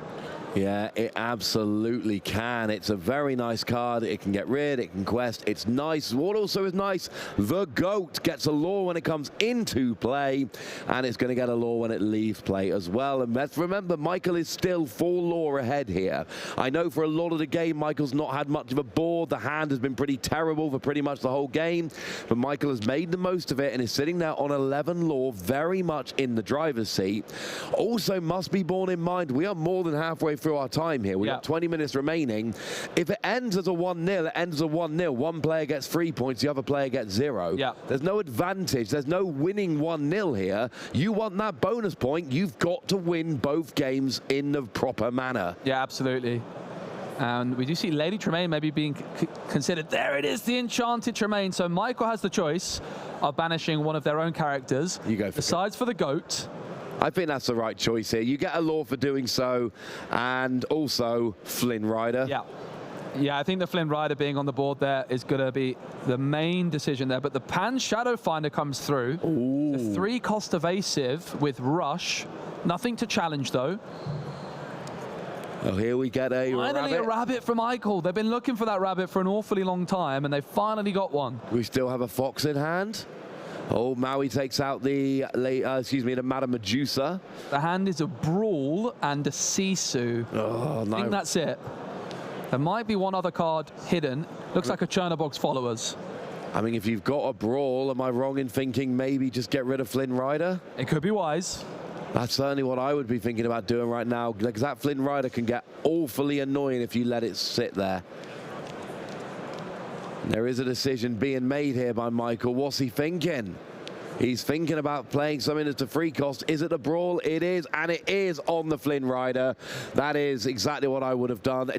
Yeah, it absolutely can. It's a very nice card. It can get rid, it can quest. It's nice. What also is nice, the GOAT gets a lore when it comes into play, and it's going to get a lore when it leaves play as well. And let's remember, Michael is still 4 lore ahead here. I know for a lot of the game, Michael's not had much of a board. The hand has been pretty terrible for pretty much the whole game, but Michael has made the most of it and is sitting now on 11 lore, very much in the driver's seat. Also must be borne in mind, we are more than halfway through our time here. We've got 20 minutes remaining. If it ends as a 1-0, it ends as a 1-0. One player gets 3 points, the other player gets 0. There's no advantage. There's no winning 1-0 here. You want that bonus point, you've got to win both games in the proper manner. Yeah, absolutely. And we do see Lady Tremaine maybe being considered. There it is, the Enchanted Tremaine. So Michael has the choice of banishing one of their own characters. You go for Decides for the GOAT. I think that's the right choice here. You get a lore for doing so, and also Flynn Rider. Yeah, I think the Flynn Rider being on the board there is going to be the main decision there. But the Pan Shadow Finder comes through. Ooh. The 3-cost evasive with Rush. Nothing to challenge, though. Oh, here we get a finally rabbit. A rabbit from Michael. They've been looking for that rabbit for an awfully long time, and they finally got one. We still have a fox in hand. Oh, Maui takes out the Madame Medusa. The hand is a Brawl and a Sisu. Oh, no. I think that's it. There might be one other card hidden. Looks like a Chernobog's Followers. I mean, if you've got a Brawl, am I wrong in thinking maybe just get rid of Flynn Rider? It could be wise. That's certainly what I would be thinking about doing right now, because that Flynn Rider can get awfully annoying if you let it sit there. There is a decision being made here by Michael. What's he thinking? He's thinking about playing something that's a 3 cost. Is it a Brawl? It is, and it is on the Flynn Rider. That is exactly what I would have done.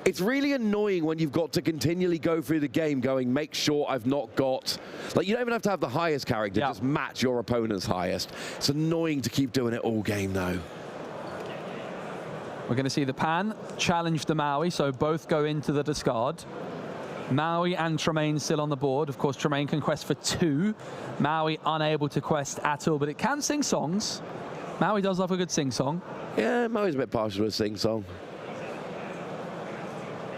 It's really annoying when you've got to continually go through the game going, make sure I've not got... Like, you don't even have to have the highest character, just match your opponent's highest. It's annoying to keep doing it all game, though. We're going to see the Pan challenge the Maui, so both go into the discard. Maui and Tremaine still on the board. Of course, Tremaine can quest for 2. Maui unable to quest at all, but it can sing songs. Maui does love a good sing-song. Yeah, Maui's a bit partial to a sing-song.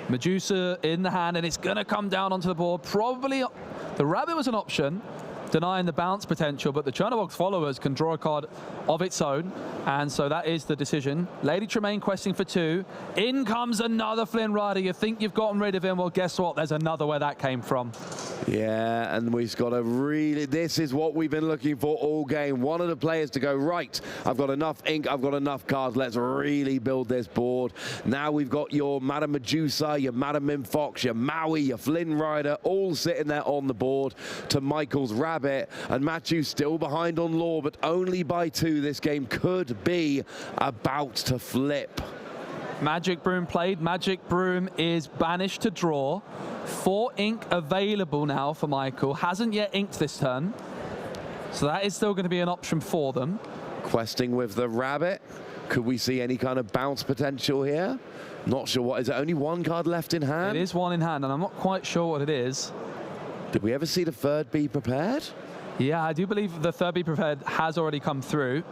Medusa in the hand, and it's going to come down onto the board. Probably the rabbit was an option, denying the bounce potential, but the Chernobog's Followers can draw a card of its own And so that is the decision. Lady Tremaine questing for 2. In comes another Flynn Rider. You think you've gotten rid of him. Well, guess what? There's another where that came from. Yeah, and we've got to really, this is what we've been looking for all game. One of the players to go, right, I've got enough ink, I've got enough cards, let's really build this board. Now we've got your Madame Medusa, your Madame Mim Fox, your Maui, your Flynn Rider, all sitting there on the board to Michael's Rabbit. And Matthew still behind on Law, but only by 2. This game could be about to flip. Magic Broom played. Magic Broom is banished to draw. 4 ink available now for Michael. Hasn't yet inked this turn. So that is still going to be an option for them. Questing with the Rabbit. Could we see any kind of bounce potential here? Not sure what. Is there only 1 card left in hand? It is 1 in hand, and I'm not quite sure what it is. Did we ever see the 3rd Be Prepared? Yeah, I do believe the 3rd Be Prepared has already come through.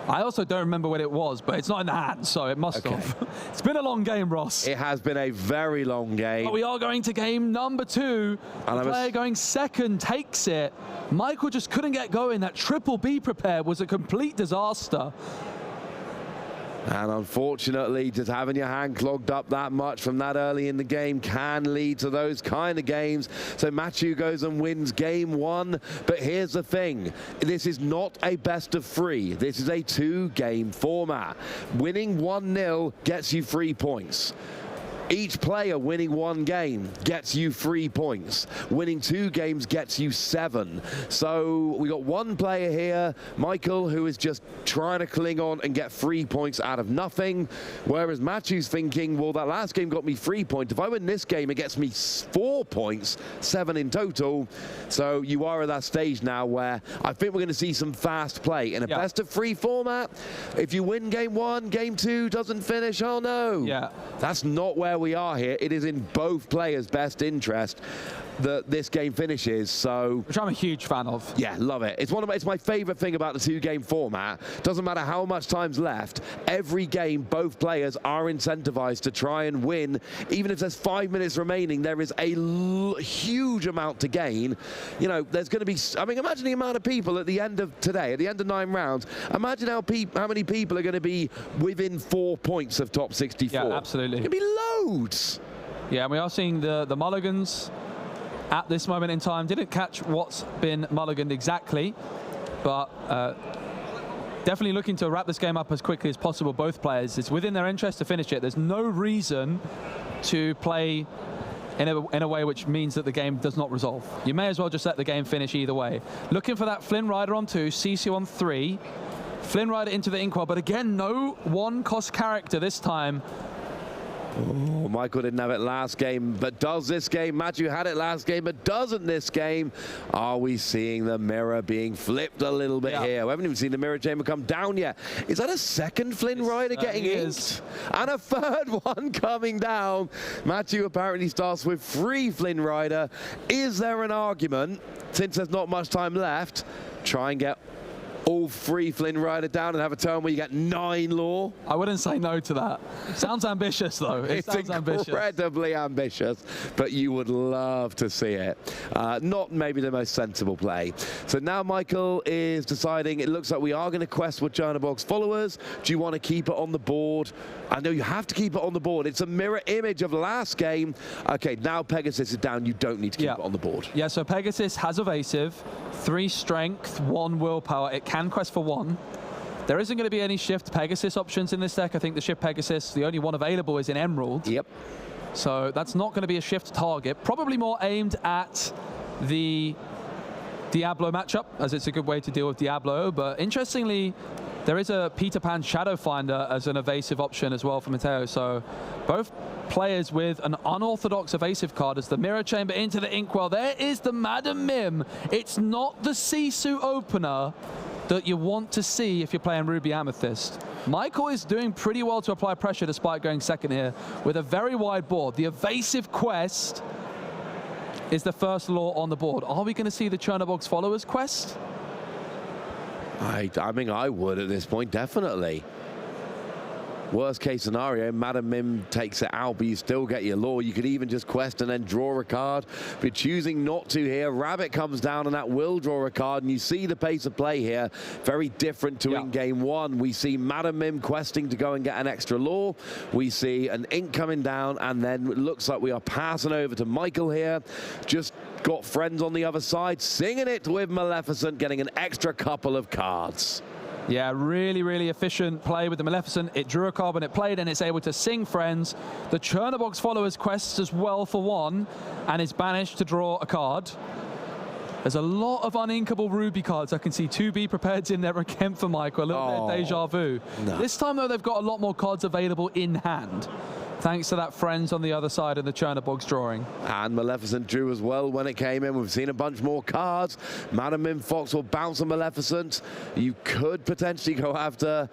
I also don't remember what it was, but it's not in the hand, so it must have. It's been a long game, Ross. It has been a very long game. But we are going to game number 2. The player going second takes it. Michael just couldn't get going. That triple Be Prepared was a complete disaster. And unfortunately, just having your hand clogged up that much from that early in the game can lead to those kind of games. So Matthew goes and wins game 1. But here's the thing. This is not a best of 3. This is a 2-game format. Winning 1-0 gets you 3 points. Each player winning 1 game gets you 3 points. Winning 2 games gets you 7. So we got 1 player here, Michael, who is just trying to cling on and get 3 points out of nothing. Whereas Matthew's thinking, well, that last game got me 3 points. If I win this game, it gets me 4 points, 7 in total. So you are at that stage now where I think we're going to see some fast play. In a best of 3 format, if you win game 1, game 2 doesn't finish, oh no. Yeah. That's not where we are here. It is in both players' best interest that this game finishes, so... Which I'm a huge fan of. Yeah, love it. It's my favorite thing about the 2-game format. Doesn't matter how much time's left, every game, both players are incentivized to try and win. Even if there's 5 minutes remaining, there is a huge amount to gain. You know, there's going to be... I mean, imagine the amount of people at the end of today, at the end of 9 rounds, imagine how many people are going to be within 4 points of top 64. Yeah, absolutely. It's going to be loads. Yeah, and we are seeing the mulligans at this moment in time. Didn't catch what's been mulliganed exactly, but definitely looking to wrap this game up as quickly as possible, both players. It's within their interest to finish it. There's no reason to play in a way which means that the game does not resolve. You may as well just let the game finish either way. Looking for that Flynn Rider on 2, Sisu on 3. Flynn Rider into the inkwell, but again, no 1-cost character this time. Oh, Michael didn't have it last game, but does this game. Matthew had it last game, but doesn't this game. Are we seeing the mirror being flipped a little bit here? We haven't even seen the mirror chamber come down yet. Is that a second Flynn Rider getting inked? And a 3rd one coming down. Matthew apparently starts with 3 Flynn Rider. Is there an argument, since there's not much time left, try and get all 3 Flynn Rider down and have a turn where you get 9 Law? I wouldn't say no to that. Sounds ambitious, though. It sounds incredibly ambitious, but you would love to see it. Not maybe the most sensible play. So now Michael is deciding, it looks like we are going to quest with Chernabog's followers. Do you want to keep it on the board? I know you have to keep it on the board. It's a mirror image of last game. Okay, now Pegasus is down. You don't need to keep it on the board. Yeah, so Pegasus has evasive, 3 strength, 1 willpower. It can quest for 1. There isn't going to be any shift Pegasus options in this deck. I think the shift Pegasus, the only one available is in Emerald. Yep. So that's not going to be a shift target. Probably more aimed at the Diablo matchup, as it's a good way to deal with Diablo. But interestingly, there is a Peter Pan Shadow Finder as an evasive option as well for Mateo. So both players with an unorthodox evasive card as the mirror chamber into the inkwell. There is the Madam Mim. It's not the Sisu opener that you want to see if you're playing Ruby Amethyst. Michael is doing pretty well to apply pressure despite going second here with a very wide board. The evasive quest is the first Law on the board. Are we going to see the Chernabog's followers quest? I mean, I would at this point, definitely. Worst case scenario, Madam Mim takes it out, but you still get your lore. You could even just quest and then draw a card. But you're choosing not to here. Rabbit comes down and that will draw a card. And you see the pace of play here. Very different to in game one. We see Madam Mim questing to go and get an extra lore. We see an ink coming down, and then it looks like we are passing over to Michael here. Just got friends on the other side, singing it with Maleficent, getting an extra couple of cards. Yeah, really, really efficient play with the Maleficent. It drew a card when it played, and it's able to sing friends. The Chernobog's followers quests as well for one, and it's managed to draw a card. There's a lot of uninkable Ruby cards. I can see 2 Be Prepareds in there again for Michael. A little bit of deja vu. No. This time, though, they've got a lot more cards available in hand, thanks to that friends on the other side of the Chernobog's drawing. And Maleficent drew as well when it came in. We've seen a bunch more cards. Madam Mim Fox will bounce on Maleficent. You could potentially go after...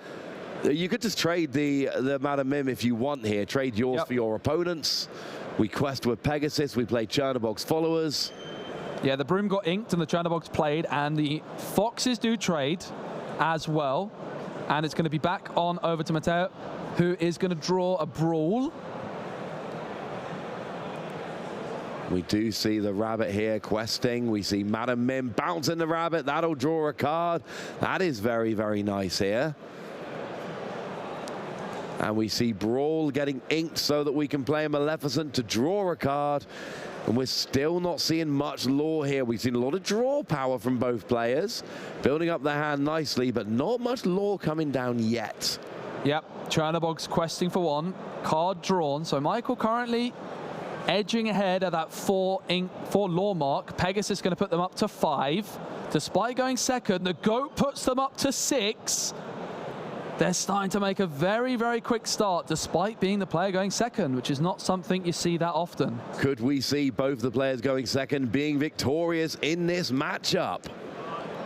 You could just trade the Madam Mim if you want here. Trade yours for your opponents. We quest with Pegasus. We play Chernobog's followers. Yeah, the Broom got inked and the Chernobog's played, and the Foxes do trade as well. And it's going to be back on over to Mateo, who is going to draw a Brawl. We do see the Rabbit here questing. We see Madam Mim bouncing the Rabbit. That'll draw a card. That is very, very nice here. And we see Brawl getting inked so that we can play Maleficent to draw a card. And we're still not seeing much lore here. We've seen a lot of draw power from both players, building up their hand nicely, but not much lore coming down yet. Yep, Chernobog's questing for one. Card drawn. So Michael currently edging ahead at that 4 lore mark. Pegasus going to put them up to 5. Despite going second, the Goat puts them up to 6. They're starting to make a very, very quick start, despite being the player going second, which is not something you see that often. Could we see both the players going second being victorious in this matchup?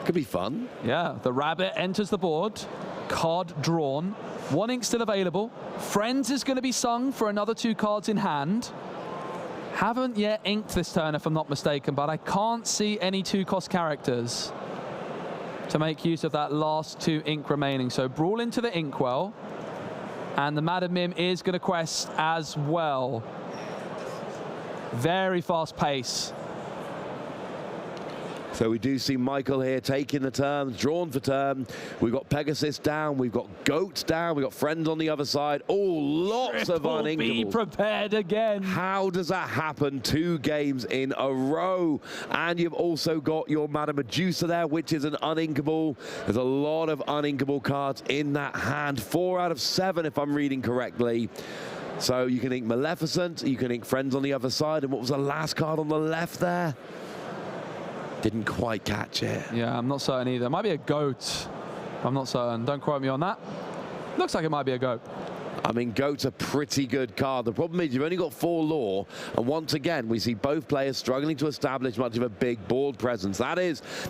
Could be fun. Yeah, the Rabbit enters the board. Card drawn. 1 ink still available. Friends is going to be sung for another 2 cards in hand. Haven't yet inked this turn, if I'm not mistaken, but I can't see any 2-cost characters to make use of that last 2 ink remaining. So Brawl into the Inkwell, and the Madam Mim is going to quest as well. Very fast pace. So we do see Michael here taking the turn, drawn for turn. We've got Pegasus down, we've got Goats down, we've got friends on the other side. Oh, lots of uninkables. Be prepared again. How does that happen 2 games in a row? And you've also got your Madame Medusa there, which is an uninkable. There's a lot of uninkable cards in that hand. 4 out of 7, if I'm reading correctly. So you can ink Maleficent, you can ink friends on the other side. And what was the last card on the left there? Didn't quite catch it. Yeah, I'm not certain either. It might be a Goat. I'm not certain. Don't quote me on that. Looks like it might be a Goat. I mean, Goat's a pretty good card. The problem is you've only got 4 lore, and once again, we see both players struggling to establish much of a big board presence. That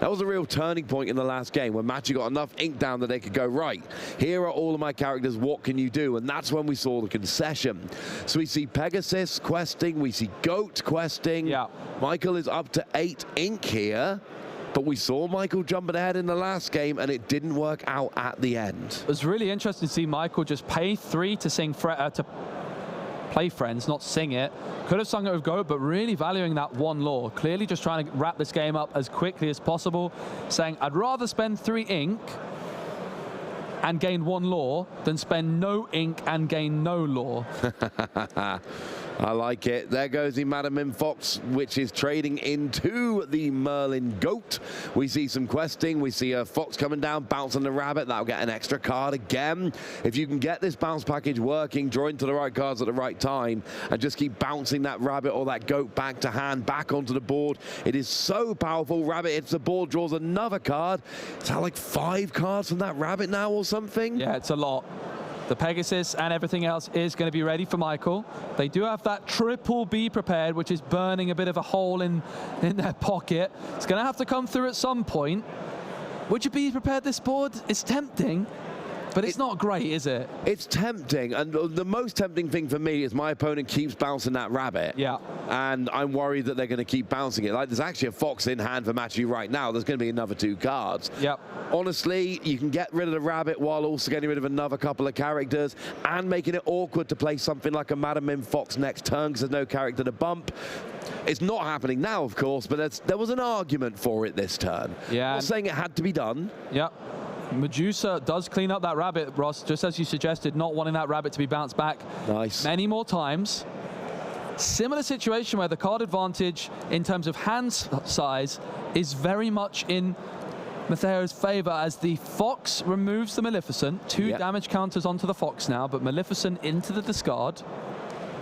was a real turning point in the last game, when Matthew got enough ink down that they could go, right, here are all of my characters, what can you do? And that's when we saw the concession. So we see Pegasus questing, we see Goat questing. Yeah. Michael is up to 8 ink here. But we saw Michael jumping ahead in the last game, and it didn't work out at the end. It was really interesting to see Michael just pay 3 to sing to play Friends, not sing it. Could have sung it with Go, but really valuing that 1 lore. Clearly just trying to wrap this game up as quickly as possible, saying, I'd rather spend 3 ink and gain 1 lore than spend no ink and gain no lore. I like it. There goes the Madam Mim Fox, which is trading into the Merlin Goat. We see some questing. We see a Fox coming down, bouncing the Rabbit. That'll get an extra card again. If you can get this bounce package working, draw into the right cards at the right time, and just keep bouncing that Rabbit or that Goat back to hand, back onto the board, it is so powerful. Rabbit hits the board, draws another card. Is that like 5 cards from that Rabbit now or something? Yeah, it's a lot. The Pegasus and everything else is going to be ready for Michael. They do have that triple Be Prepared, which is burning a bit of a hole in their pocket. It's going to have to come through at some point. Would you be prepared this board? It's tempting. But it's not great, is it? It's tempting, and the most tempting thing for me is my opponent keeps bouncing that rabbit. Yeah. And I'm worried that they're going to keep bouncing it. Like, there's actually a fox in hand for Matthew right now. There's going to be another 2 cards. Yep. Honestly, you can get rid of the rabbit while also getting rid of another couple of characters and making it awkward to play something like a Madam Mim Fox next turn because there's no character to bump. It's not happening now, of course, but there was an argument for it this turn. Yeah. I'm not saying it had to be done. Yep. Medusa does clean up that rabbit, Ross, just as you suggested, not wanting that rabbit to be bounced back many more times. Similar situation where the card advantage in terms of hand size is very much in Matteo's favor as the Fox removes the Maleficent. 2 damage counters onto the Fox now, but Maleficent into the discard.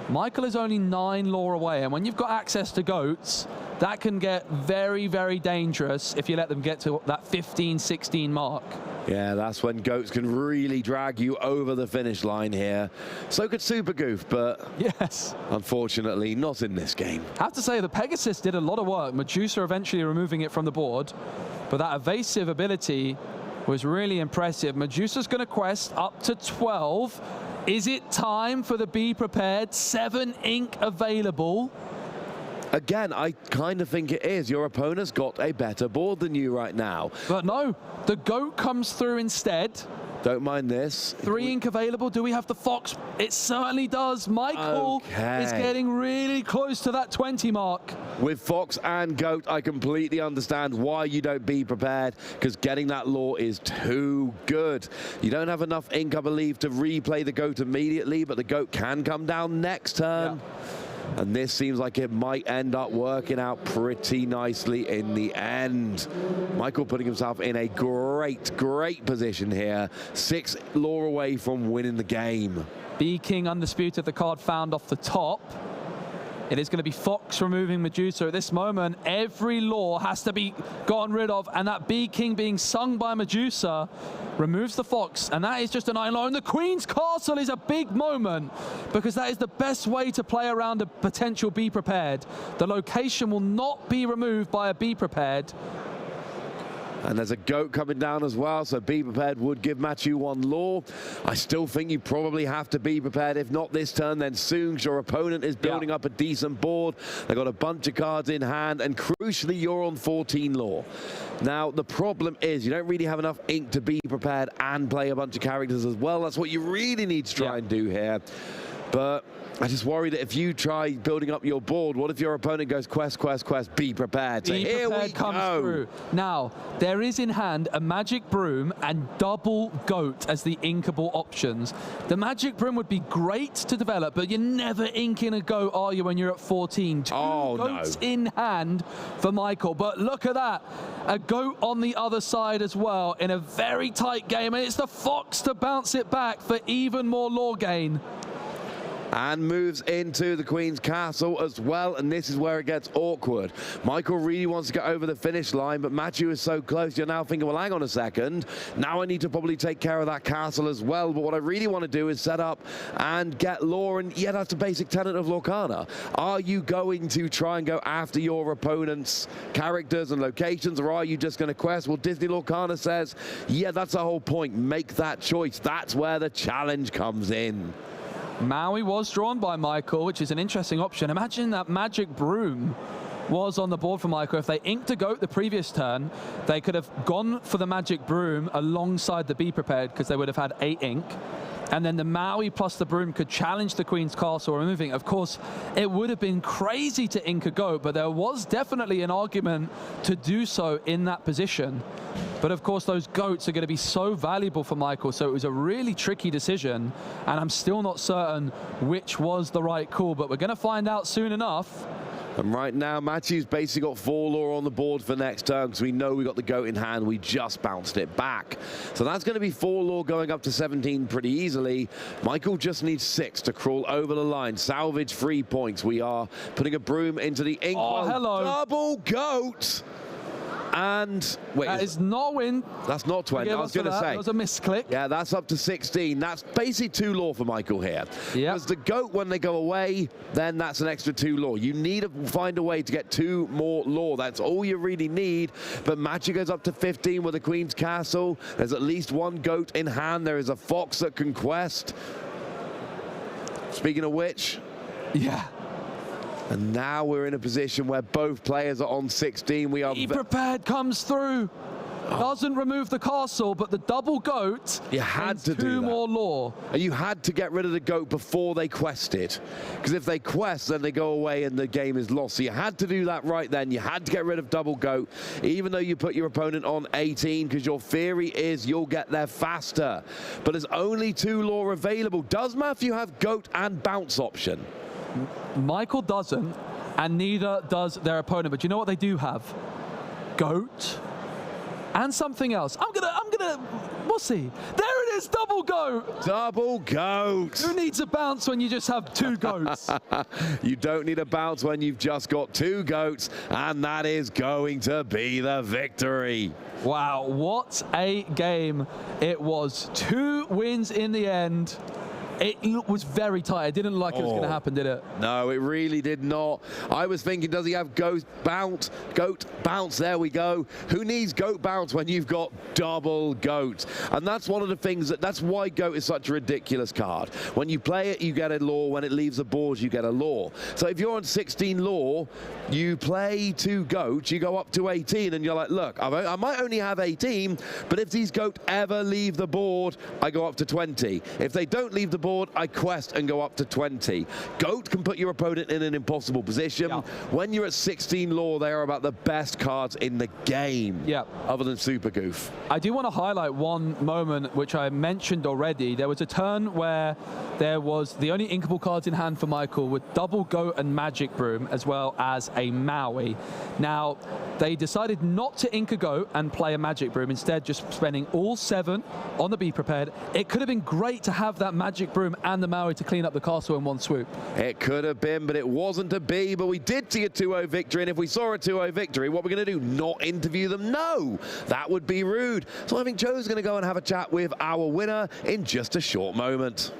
Michael is only 9 lore away, and when you've got access to goats, that can get very, very dangerous if you let them get to that 15-16 mark. Yeah, that's when goats can really drag you over the finish line here. So could Super Goof, but yes, unfortunately not in this game. I have to say, the Pegasus did a lot of work. Medusa eventually removing it from the board, but that evasive ability was really impressive. Medusa's going to quest up to 12. Is it time for the Be Prepared? 7 ink available. Again, I kind of think it is. Your opponent's got a better board than you right now. But no, the goat comes through instead. Don't mind this. 3 ink available. Do we have the Fox? It certainly does. Michael is getting really close to that 20 mark. With Fox and Goat, I completely understand why you don't Be Prepared, because getting that lore is too good. You don't have enough ink, I believe, to replay the Goat immediately, but the Goat can come down next turn. Yeah. And this seems like it might end up working out pretty nicely in the end. Michael putting himself in a great, great position here. 6 lore away from winning the game. Bee King Undisputed, the card found off the top. It is going to be Fox removing Medusa. At this moment, every lore has to be gotten rid of, and that Bee King being sung by Medusa removes the Fox, and that is just an island. And the Queen's Castle is a big moment, because that is the best way to play around a potential Be Prepared. The location will not be removed by a Be Prepared. And there's a Goat coming down as well, so Be Prepared would give Matthew 1 lore. I still think you probably have to Be Prepared. If not this turn, then soon, because your opponent is building up a decent board. They've got a bunch of cards in hand, and crucially, you're on 14 lore. Now, the problem is you don't really have enough ink to Be Prepared and play a bunch of characters as well. That's what you really need to try and do here. But I just worry that if you try building up your board, what if your opponent goes quest, quest, quest, Be Prepared? So here we go. Through. Now, there is in hand a Magic Broom and double Goat as the inkable options. The Magic Broom would be great to develop, but you're never inking a Goat, are you, when you're at 14? 2 Goats in hand for Michael, but look at that. A Goat on the other side as well in a very tight game, and it's the Fox to bounce it back for even more lore gain. And moves into the Queen's Castle as well, and this is where it gets awkward. Michael really wants to get over the finish line, but Matthew is so close, you're now thinking, well, hang on a second. Now I need to probably take care of that castle as well, but what I really want to do is set up and get lore, and yeah, that's the basic tenet of Lorcana. Are you going to try and go after your opponent's characters and locations, or are you just going to quest? Well, Disney Lorcana says, yeah, that's the whole point. Make that choice. That's where the challenge comes in. Maui was drawn by Michael, which is an interesting option. Imagine that Magic Broom was on the board for Michael. If they inked a Goat the previous turn, they could have gone for the Magic Broom alongside the Be Prepared, because they would have had 8 ink. And then the Maui plus the Broom could challenge the Queen's Castle removing. Of course, it would have been crazy to ink a Goat, but there was definitely an argument to do so in that position. But of course, those Goats are going to be so valuable for Michael, so it was a really tricky decision, and I'm still not certain which was the right call, but we're going to find out soon enough. And right now, Matthew's basically got 4 lore on the board for next turn, because we know we got the Goat in hand. We just bounced it back. So that's going to be 4 lore going up to 17 pretty easily. Michael just needs 6 to crawl over the line. Salvage 3 points. We are putting a Broom into the ink. Oh, hello. Double Goat. And wait, that is not a win. That's not 20. I was going to say. That was a misclick. Yeah, that's up to 16. That's basically 2 law for Michael here. Yeah. Because the goat, when they go away, then that's an extra 2 law. You need to find a way to get 2 more law. That's all you really need. But Magic goes up to 15 with the Queen's Castle. There's at least 1 goat in hand. There is a fox that can quest. Speaking of which. Yeah. And now we're in a position where both players are on 16. We are. Be prepared comes through. Doesn't remove the castle, but the double goat. You had to do 2 that. more law. And you had to get rid of the goat before they quested. Because if they quest, then they go away and the game is lost. So you had to do that right then. You had to get rid of double goat, even though you put your opponent on 18, because your theory is you'll get there faster. But there's only 2 law available. Does Matthew have goat and bounce option? Michael doesn't, and neither does their opponent. But you know what they do have? Goat. And something else. I'm gonna, we'll see. There it is, double goat. Double goat. Who needs a bounce when you just have 2 goats? You don't need a bounce when you've just got 2 goats, and that is going to be the victory. Wow, what a game it was. 2 wins in the end. It was very tight. It didn't look like it was going to happen, did it? No, it really did not. I was thinking, does he have goat bounce? Goat bounce, there we go. Who needs goat bounce when you've got double goat? And that's one of the things, that's why goat is such a ridiculous card. When you play it, you get a law. When it leaves the board, you get a law. So if you're on 16 law, you play 2 goats, you go up to 18, and you're like, look, I might only have 18, but if these goat ever leave the board, I go up to 20. If they don't leave the board, I quest and go up to 20. Goat can put your opponent in an impossible position. Yeah. When you're at 16 law, they are about the best cards in the game. Yeah. Other than Super Goof. I do want to highlight one moment which I mentioned already. There was a turn where there was the only inkable cards in hand for Michael with double goat and magic broom, as well as a Maui. Now, they decided not to ink a goat and play a magic broom, instead just spending all 7 on the Be Prepared. It could have been great to have that magic broom and the Maui to clean up the castle in one swoop. It could have been, but it wasn't to be. But we did see a 2-0 victory, and if we saw a 2-0 victory, what we're going to do? Not interview them? No, that would be rude. So I think Joe's going to go and have a chat with our winner in just a short moment.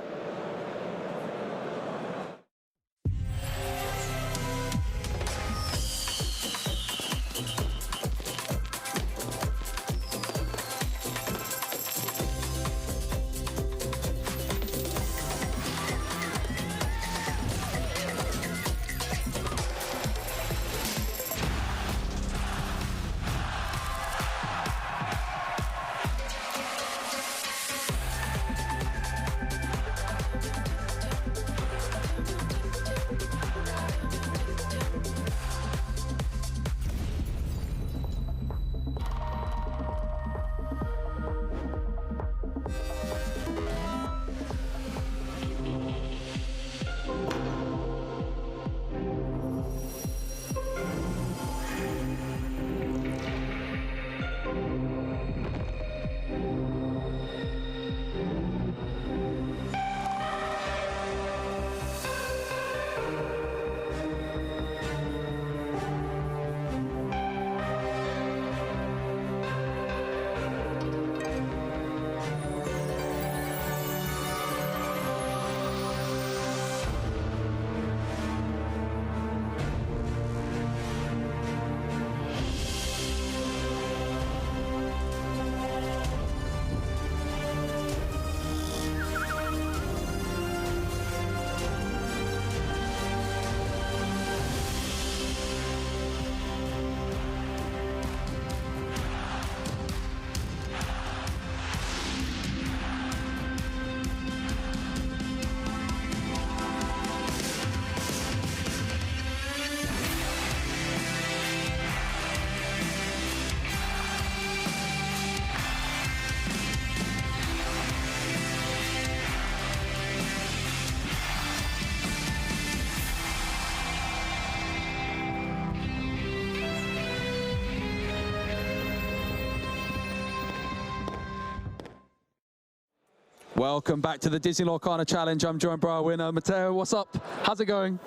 Welcome back to the Disney Lorcana Challenge. I'm joined by our winner, Matteo. What's up? How's it going?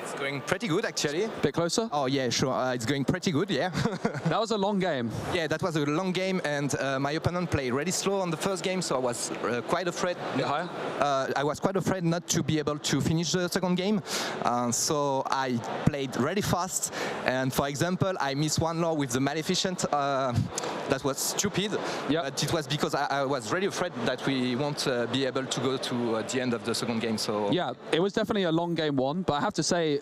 It's going pretty good, actually. Bit closer? Oh, yeah, sure. It's going pretty good, yeah. That was a long game. Yeah, that was a long game, and my opponent played really slow on the first game, so I was quite afraid. I was quite afraid not to be able to finish the second game. So I played really fast, and for example, I missed one law with the Maleficent. That was stupid, but it was because I was really afraid that we won't be able to go to the end of the second game. So yeah, it was definitely a long game one, but I have to say,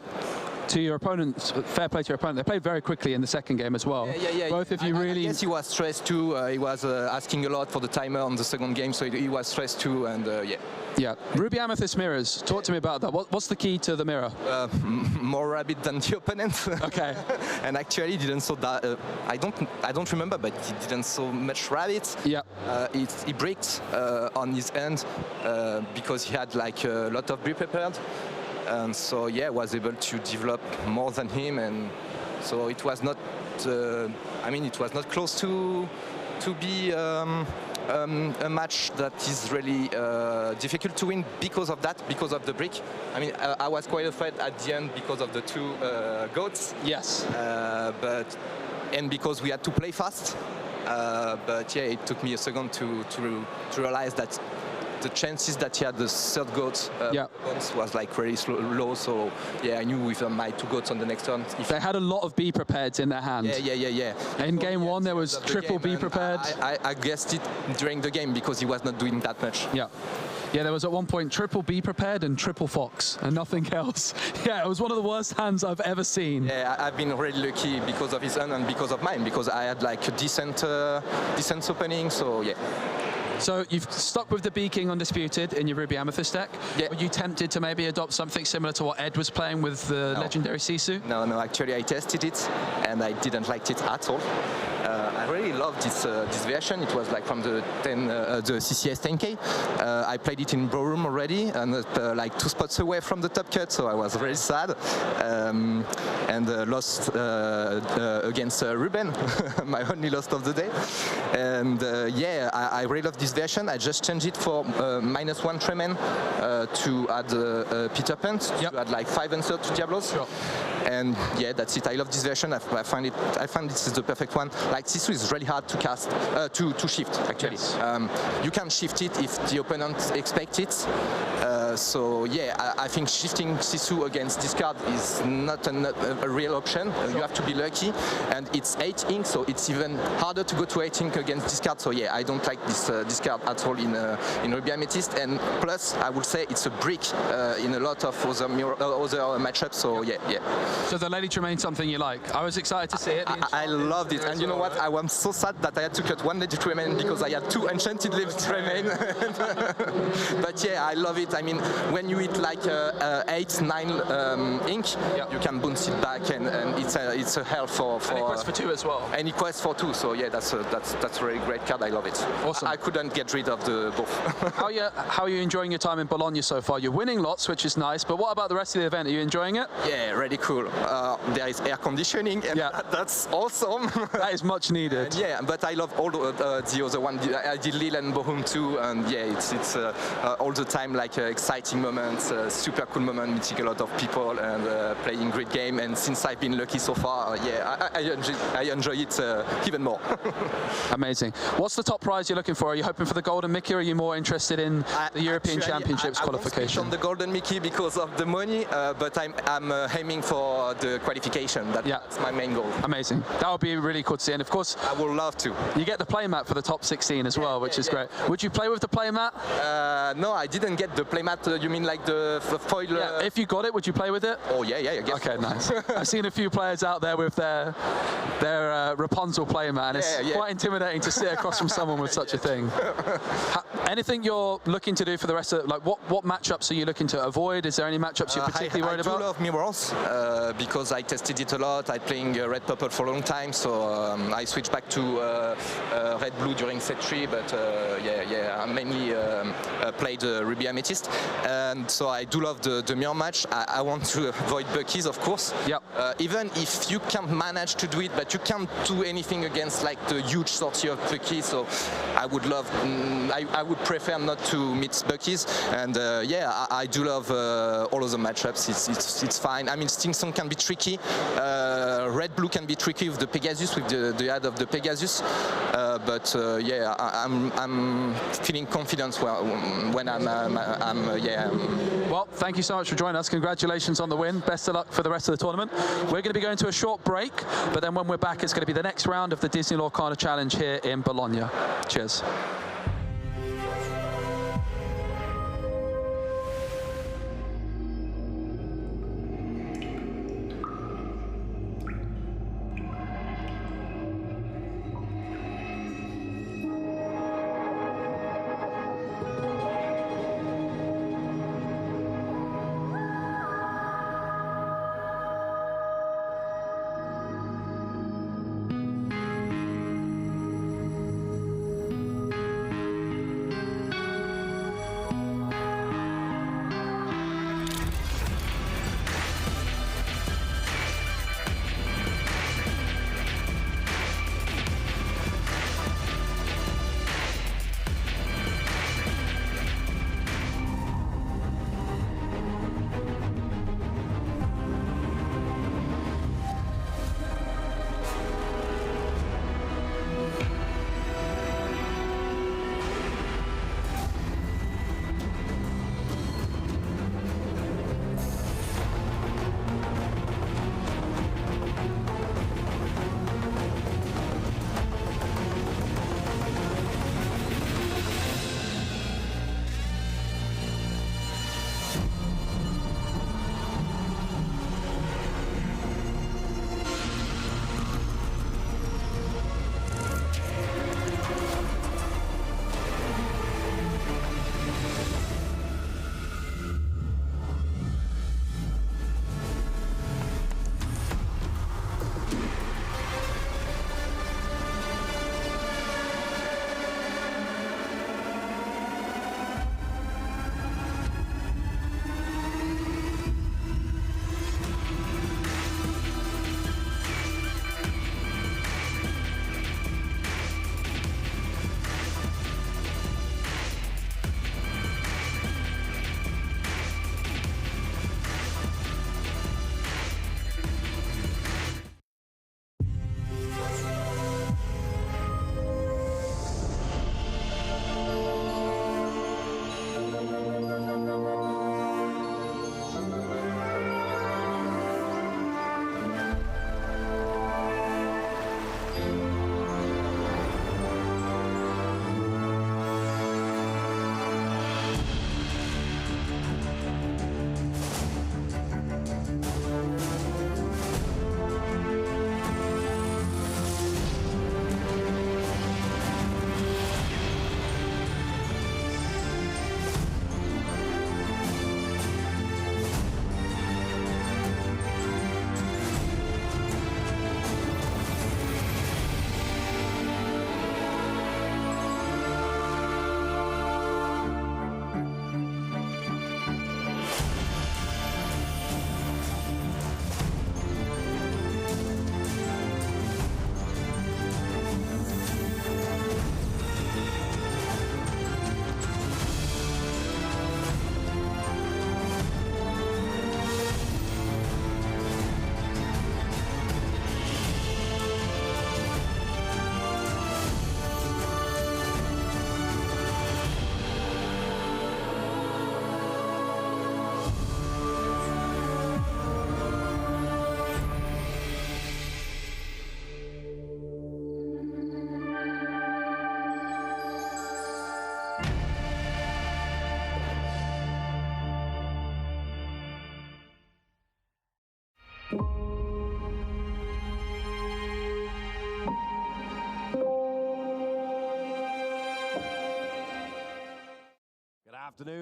to your opponents, fair play to your opponent, they played very quickly in the second game as well. Yeah. Both of you really... I guess he was stressed too. He was asking a lot for the timer on the second game, so he was stressed too, and yeah. Yeah. Ruby Amethyst mirrors. Talk to me about that. What's the key to the mirror? More rabbit than the opponent. Okay. And actually didn't saw that. I don't remember, but he didn't saw much rabbit. Yeah. He bricked on his end because he had like a lot of brick prepared. And so yeah, was able to develop more than him, and so it was not. I mean, it was not close to be a match that is really difficult to win because of that, because of the brick. I mean, I was quite afraid at the end because of the two goats. Yes. And because we had to play fast. But yeah, it took me a second to realize that the chances that he had the third goat was like really low, so yeah, I knew with my two goats on the next turn. They had a lot of B prepared in their hand. Yeah. In game one, there was triple B prepared. I guessed it during the game because he was not doing that much. Yeah. Yeah, there was at one point triple B prepared and triple Fox and nothing else. Yeah, it was one of the worst hands I've ever seen. Yeah, I've been really lucky because of his hand and because of mine, because I had like a decent opening, so yeah. So you've stuck with the B King Undisputed in your Ruby Amethyst deck. Yeah. Were you tempted to maybe adopt something similar to what Ed was playing with the legendary Sisu? No, actually I tested it and I didn't like it at all. I really loved this version. It was like from the CCS 10K. I played it in Bro Room already, and like 2 spots away from the top cut, so I was very sad. And lost against Ruben, my only loss of the day. And yeah, I really love this version. I just changed it for -1 Tremen to add Peter Pan, to add like 5 answers to Diablos. Sure. And yeah, that's it. I love this version. I find this is the perfect one. Like Sisu is really hard to cast, to shift actually. Yes. You can shift it if the opponent expects it. So yeah, I think shifting Sisu against discard is not a real option. You have to be lucky, and it's 8 ink, so it's even harder to go to 8 ink against discard. So yeah, I don't like this discard at all in Ruby Amethyst. And plus, I would say it's a brick in a lot of other matchups. So yeah. So the Lady Tremaine something you like? I was excited to see it. I loved it, and you know what? I was so sad that I had to cut one Lady Tremaine because I had 2 enchanted Lady Tremaine. But yeah, I love it. I mean, when you hit like 8, 9 ink, you can bounce it back, and it's a hell for. And it quests for 2 as well. And it quests for 2, so yeah, that's a really great card. I love it. Awesome. I couldn't get rid of the both. How are you enjoying your time in Bologna so far? You're winning lots, which is nice, but what about the rest of the event? Are you enjoying it? Yeah, really cool. There is air conditioning, and that's awesome. That is much needed. Yeah, but I love all the other one. I did Lille and Bochum too, and yeah, it's all the time like exciting moments, super cool moment, meeting a lot of people and playing great game. And since I've been lucky so far, yeah, I enjoy it even more. Amazing. What's the top prize you're looking for? Are you hoping for the Golden Mickey, or are you more interested in the European Championships qualification? I won't on the Golden Mickey because of the money, but I'm aiming for the qualification. That's my main goal. Amazing. That would be really cool to see. And of course, I would love to. You get the playmat for the top 16 as well, which is great. Would you play with the playmat? No, I didn't get the playmat. You mean like the foil? Yeah. If you got it, would you play with it? Oh yeah, I guess. Okay, nice. I've seen a few players out there with their Rapunzel playmat, and it's quite intimidating to sit across from someone with such a thing. Anything you're looking to do for the rest of, like, what matchups are you looking to avoid? Is there any matchups you're particularly worried about? I do love mirrors because I tested it a lot. I'm playing red purple for a long time, so I switched back to red blue during set 3. But yeah, I'm mainly played Ruby Amethyst, and so I do love the mirror match. I want to avoid Buckies, of course. Yep. Even if you can't manage to do it, but you can't do anything against like the huge sortie of Bucky. So I would love, I would prefer not to meet Buckies. And yeah, I do love all of the matchups. It's fine. I mean, Sting Song can be tricky. Red Blue can be tricky with the Pegasus, with the ad of the Pegasus. But yeah, I'm feeling confident when Well, thank you so much for joining us. Congratulations on the win. Best of luck for the rest of the tournament. We're going to be going to a short break, but then when we're back, it's going to be the next round of the Disney Lorcana Challenge here in Bologna. Cheers.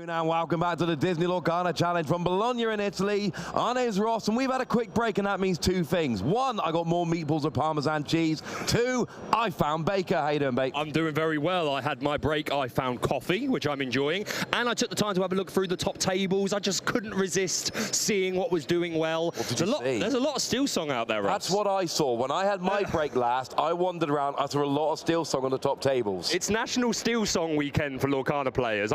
afternoon and welcome back to the Disney Lorcana Challenge from Bologna in Italy. My name's Ross and we've had a quick break and that means two things. One, I got more meatballs with Parmesan cheese. Two, I found Baker. How you doing, Baker? I'm doing very well. I had my break. I found coffee, which I'm enjoying. And I took the time to have a look through the top tables. I just couldn't resist seeing what was doing well. What did you see? There's a lot of Steel Song out there, Ross. That's what I saw. When I had my break last, I wandered around. I saw a lot of Steel Song on the top tables. It's National Steel Song weekend for Lorcana players.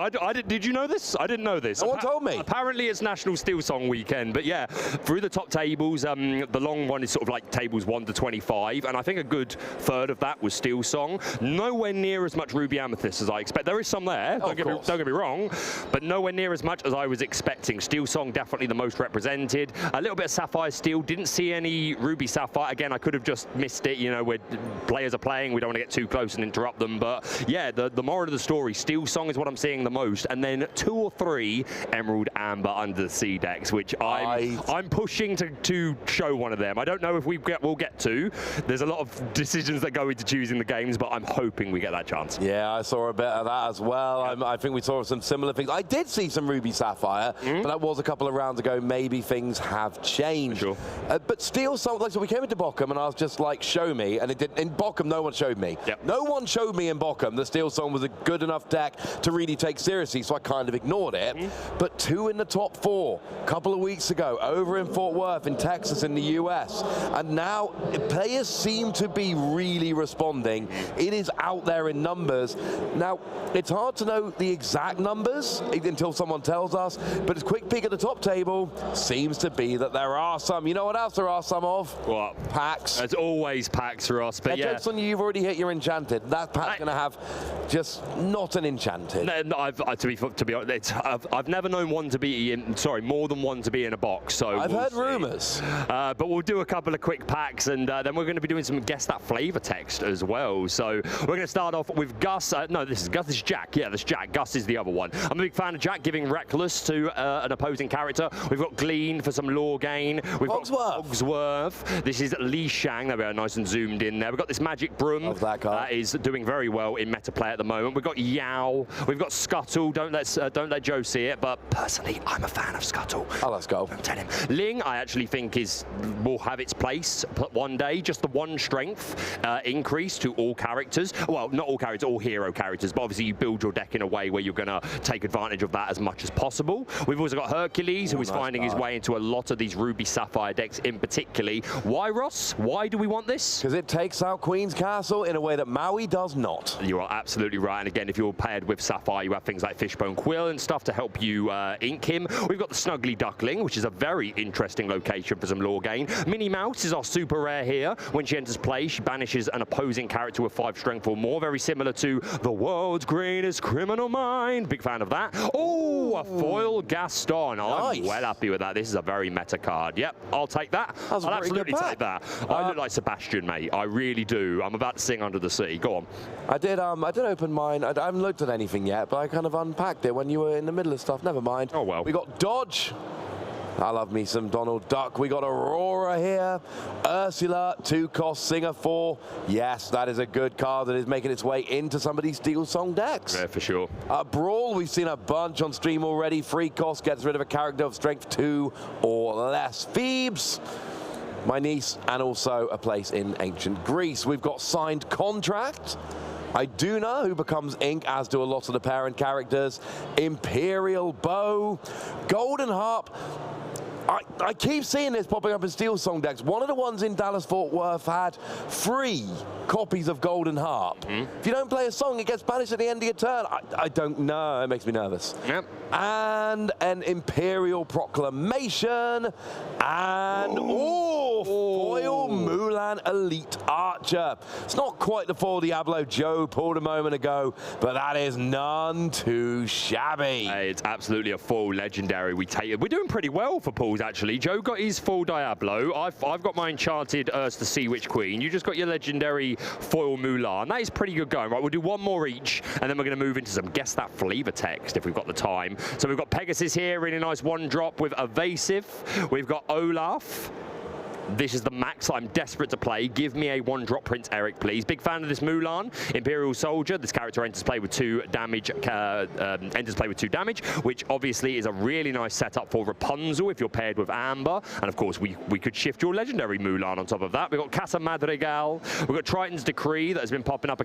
Did you know this? I didn't know this. No one told me. Apparently it's National Steel Song weekend, but yeah, through the top tables, the long one is sort of like tables 1 to 25, and I think a good third of that was Steel Song. Nowhere near as much Ruby Amethyst as I expect. There is some there, don't get me wrong, but nowhere near as much as I was expecting. Steel Song definitely the most represented. A little bit of Sapphire Steel, didn't see any Ruby Sapphire. Again, I could have just missed it, you know, where players are playing, we don't want to get too close and interrupt them, but yeah, the moral of the story, Steel Song is what I'm seeing the most, and then 2 or 3 Emerald Amber Under the Sea decks, which I'm pushing to show one of them. I don't know if we'll get to. There's a lot of decisions that go into choosing the games, but I'm hoping we get that chance. Yeah, I saw a bit of that as well. I think we saw some similar things. I did see some Ruby Sapphire, but that was a couple of rounds ago. Maybe things have changed. Sure. But Steel Song, like, so we came into Bochum and I was just like, show me, and it did. In Bochum, no one showed me. Yep. No one showed me in Bochum that Steel Song was a good enough deck to really take seriously, so I kind of ignored it. But 2 in the top 4 a couple of weeks ago over in Fort Worth in Texas in the US, and now players seem to be really responding. It is out there in numbers. Now it's hard to know the exact numbers until someone tells us, but a quick peek at the top table seems to be that there are some. You know what else there are some of? What? Packs. There's always packs, Ross, but yeah. Joke's on you, you've already hit your enchanted. That pack's going to have just not an enchanted. No, to be honest, I've never known one to be in, more than one to be in a box. So I've heard rumours. But we'll do a couple of quick packs, and then we're going to be doing some guess that flavor text as well. So we're going to start off with Gus. No, this is Jack. Yeah, this is Jack. Gus is the other one. I'm a big fan of Jack giving Reckless to an opposing character. We've got Glean for some lore gain. We've got Cogsworth. This is Li Shang. There we are, nice and zoomed in there. We've got this Magic Broom. Love that card. That is doing very well in meta play at the moment. We've got Yao. We've got Scuttle. Don't let Joe see it, but personally, I'm a fan of Scuttle. Oh, let's go. Don't tell him. Ling, I actually think will have its place one day. Just the 1 strength increase to all characters. Well, not all characters, all hero characters, but obviously you build your deck in a way where you're going to take advantage of that as much as possible. We've also got Hercules, who is finding his way into a lot of these Ruby Sapphire decks in particularly. Why, Ross? Why do we want this? Because it takes out Queen's Castle in a way that Maui does not. You are absolutely right. And again, if you're paired with Sapphire, you have things like Fishbone Quill and stuff to help you ink him. We've got the Snuggly Duckling, which is a very interesting location for some lore gain. Minnie Mouse is our super rare here. When she enters play, she banishes an opposing character with 5 strength or more. Very similar to the world's greatest criminal mind. Big fan of that. Oh, a foil Gaston. Nice. I'm well happy with that. This is a very meta card. Yep, I'll take that. I'll absolutely take that. I look like Sebastian, mate. I really do. I'm about to sing Under the Sea. Go on. I did open mine. I haven't looked at anything yet, but I kind of unpacked it when you were in the middle of stuff. Never mind. Oh, well. We got Dodge. I love me some Donald Duck. We got Aurora here. Ursula, 2 cost, Singer 4. Yes, that is a good card that is making its way into some of these Steel Song decks. Yeah, for sure. Brawl, we've seen a bunch on stream already. 3 cost, gets rid of a character of strength 2 or less. Phoebes, my niece, and also a place in ancient Greece. We've got Signed Contract. I do know who becomes ink, as do a lot of the parent characters. Imperial Bow, Golden Harp. I keep seeing this popping up in Steel Song decks. One of the ones in Dallas Fort Worth had 3 copies of Golden Harp. If you don't play a song, it gets banished at the end of your turn. I don't know. It makes me nervous. Yep. And an Imperial Proclamation. And foil Mulan Elite Archer. It's not quite the foil Diablo Joe pulled a moment ago, but that is none too shabby. Hey, it's absolutely a full legendary. We're doing pretty well for pulls, actually. Joe got his full Diablo. I've got my enchanted the Sea Witch Queen. You just got your legendary foil Mulan. That is pretty good going. Right, we'll do 1 more each, and then we're going to move into some Guess That Flavor text if we've got the time. So we've got Pegasus here, really nice 1-drop with Evasive. We've got Olaf. This is the max I'm desperate to play. Give me a 1-drop Prince Eric, please. Big fan of this Mulan, Imperial Soldier. This character enters play with 2 damage, which obviously is a really nice setup for Rapunzel if you're paired with Amber. And of course, we could shift your legendary Mulan on top of that. We've got Casa Madrigal. We've got Triton's Decree that has been popping up.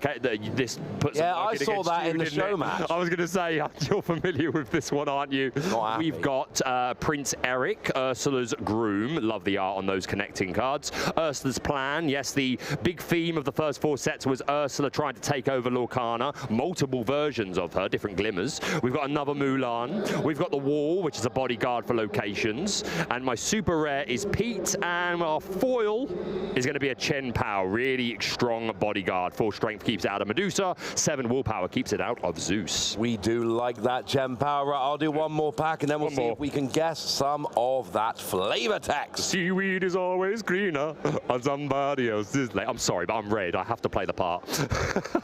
This puts I saw that in the show match. I was going to say, you're familiar with this one, aren't you? We've got Prince Eric, Ursula's groom. Love the art on those connecting cards. Ursula's plan. Yes, the big theme of the first 4 sets was Ursula trying to take over Lorcana. Multiple versions of her, different glimmers. We've got another Mulan. We've got the Wall, which is a bodyguard for locations. And my super rare is Pete. And our foil is going to be a Chen Pao. Really strong bodyguard. 4 strength keeps it out of Medusa. 7 willpower keeps it out of Zeus. We do like that Chen Pao. Right, I'll do one more pack and then we'll see if we can guess some of that flavor text. Seaweed is always greener on somebody else's leg. I'm sorry, but I'm red. I have to play the part.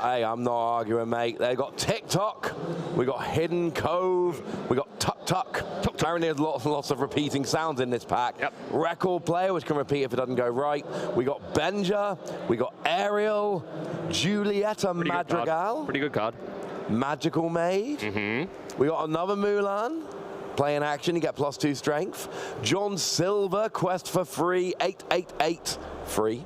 Hey, I'm not arguing, mate. They got TikTok, we got Hidden Cove, we got Tuk Tuk. Apparently there's lots of repeating sounds in this pack. Yep. Record player, which can repeat if it doesn't go right. We got Benja, we got Ariel, Julieta Madrigal. Pretty good card. Magical Maid. We got another Mulan. Play in action, you get +2 strength. John Silver, quest for free, 888 free.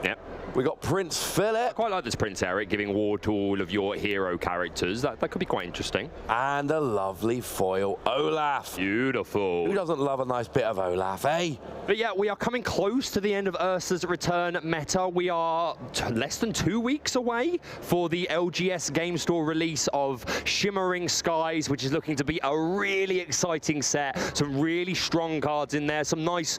Yep. We got Prince Philip. I quite like this Prince Eric, giving award to all of your hero characters. That could be quite interesting. And a lovely foil Olaf. Beautiful. Who doesn't love a nice bit of Olaf, eh? But yeah, we are coming close to the end of Ursa's return meta. We are less than 2 weeks away for the LGS Game Store release of Shimmering Skies, which is looking to be a really exciting set. Some really strong cards in there. Some nice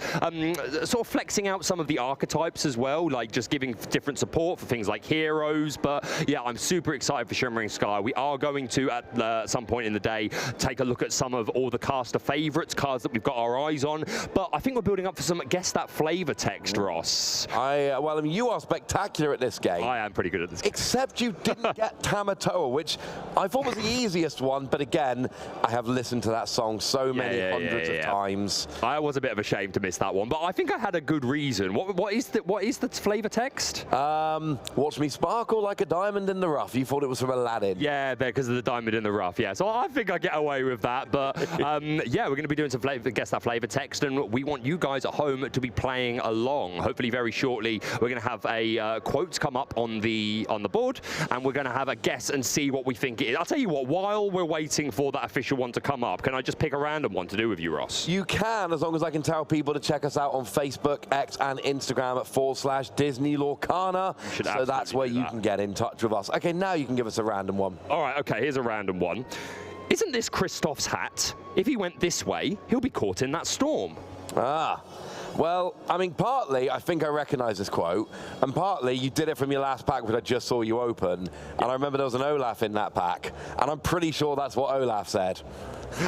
sort of flexing out some of the archetypes as well, like just giving different support for things like heroes. But yeah, I'm super excited for Shimmering Sky. We are going to, at some point in the day, take a look at some of all the caster favorites, cards that we've got our eyes on. But I think we're building up for some guess that flavor text, Ross. Well, I mean, you are spectacular at this game. I am pretty good at this game. Except you didn't get Tamatoa, which I thought was the easiest one. But again, I have listened to that song so many hundreds of times. I was a bit of a shame to miss that one, but I think I had a good reason. What is the flavor text? Watch me sparkle like a diamond in the rough. You thought it was from Aladdin. Yeah, because of the diamond in the rough. Yeah, so I think I get away with that. But yeah, we're going to be doing some guess that flavor text, and we want you guys at home to be playing along. Hopefully, very shortly, we're going to have a quotes come up on the board, and we're going to have a guess and see what we think it is. I'll tell you what. While we're waiting for that official one to come up, can I just pick a random one to do with you, Ross? You can, as long as I can tell people to check us out on Facebook, X, and Instagram at /Disney Lorcana. So that's where you can get in touch with us. Okay, now you can give us a random one. All right, okay, here's a random one. Isn't this Kristoff's hat? If he went this way, he'll be caught in that storm. Ah. Well, I mean, partly, I think I recognize this quote, and partly you did it from your last pack, which I just saw you open, and I remember there was an Olaf in that pack, and I'm pretty sure that's what Olaf said.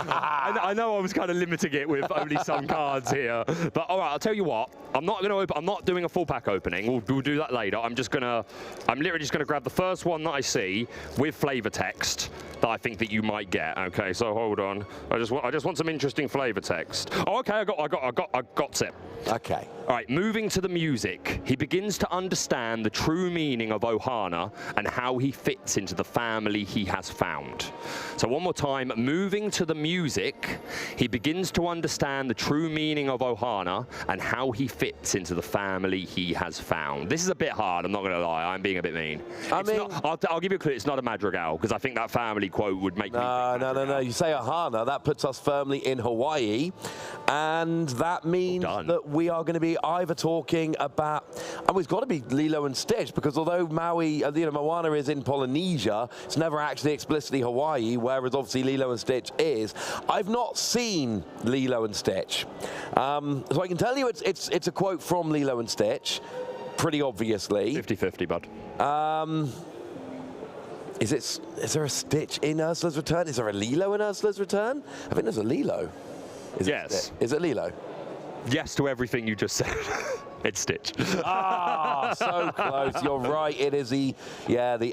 I know I was kind of limiting it with only some cards here, but all right, I'll tell you what. I'm not going to open. I'm not doing a full pack opening. We'll do that later. I'm literally just gonna grab the first one that I see with flavor text that I think that you might get. Okay, so hold on. I just want some interesting flavor text. Oh, okay, I got it. Okay. All right, moving to the music, he begins to understand the true meaning of Ohana and how he fits into the family he has found. So one more time, moving to the music, he begins to understand the true meaning of Ohana and how he fits into the family he has found. This is a bit hard, I'm not going to lie, I'm being a bit mean. I'll give you a clue, it's not a Madrigal, because I think that family quote would make me think No. You say Ohana, that puts us firmly in Hawaii, and that means that we are going to be either talking about, and it's got to be Lilo and Stitch, because although Moana is in Polynesia, it's never actually explicitly Hawaii, whereas obviously Lilo and Stitch is. I've not seen Lilo and Stitch, so I can tell you it's a quote from Lilo and Stitch, pretty obviously. 50-50, bud. Is there a Stitch in Ursula's Return? Is there a Lilo in Ursula's Return? I think there's a Lilo. Yes. Is it Lilo? Yes to everything you just said. It's Stitch. Ah, so close. You're right. It is the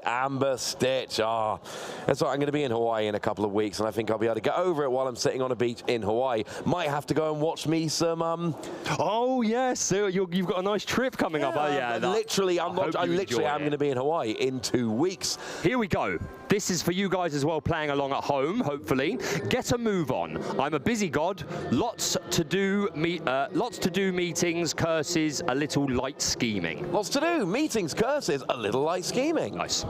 amber Stitch. Ah, that's right. I'm going to be in Hawaii in a couple of weeks, and I think I'll be able to get over it while I'm sitting on a beach in Hawaii. Might have to go and watch me some. Oh yes, so you've got a nice trip coming up. Oh yeah. Literally, I'm going to be in Hawaii in 2 weeks. Here we go. This is for you guys as well, playing along at home, hopefully. Get a move on. I'm a busy god. Lots to do meetings, curses, a little light scheming. Lots to do. Meetings, curses, a little light scheming. Nice.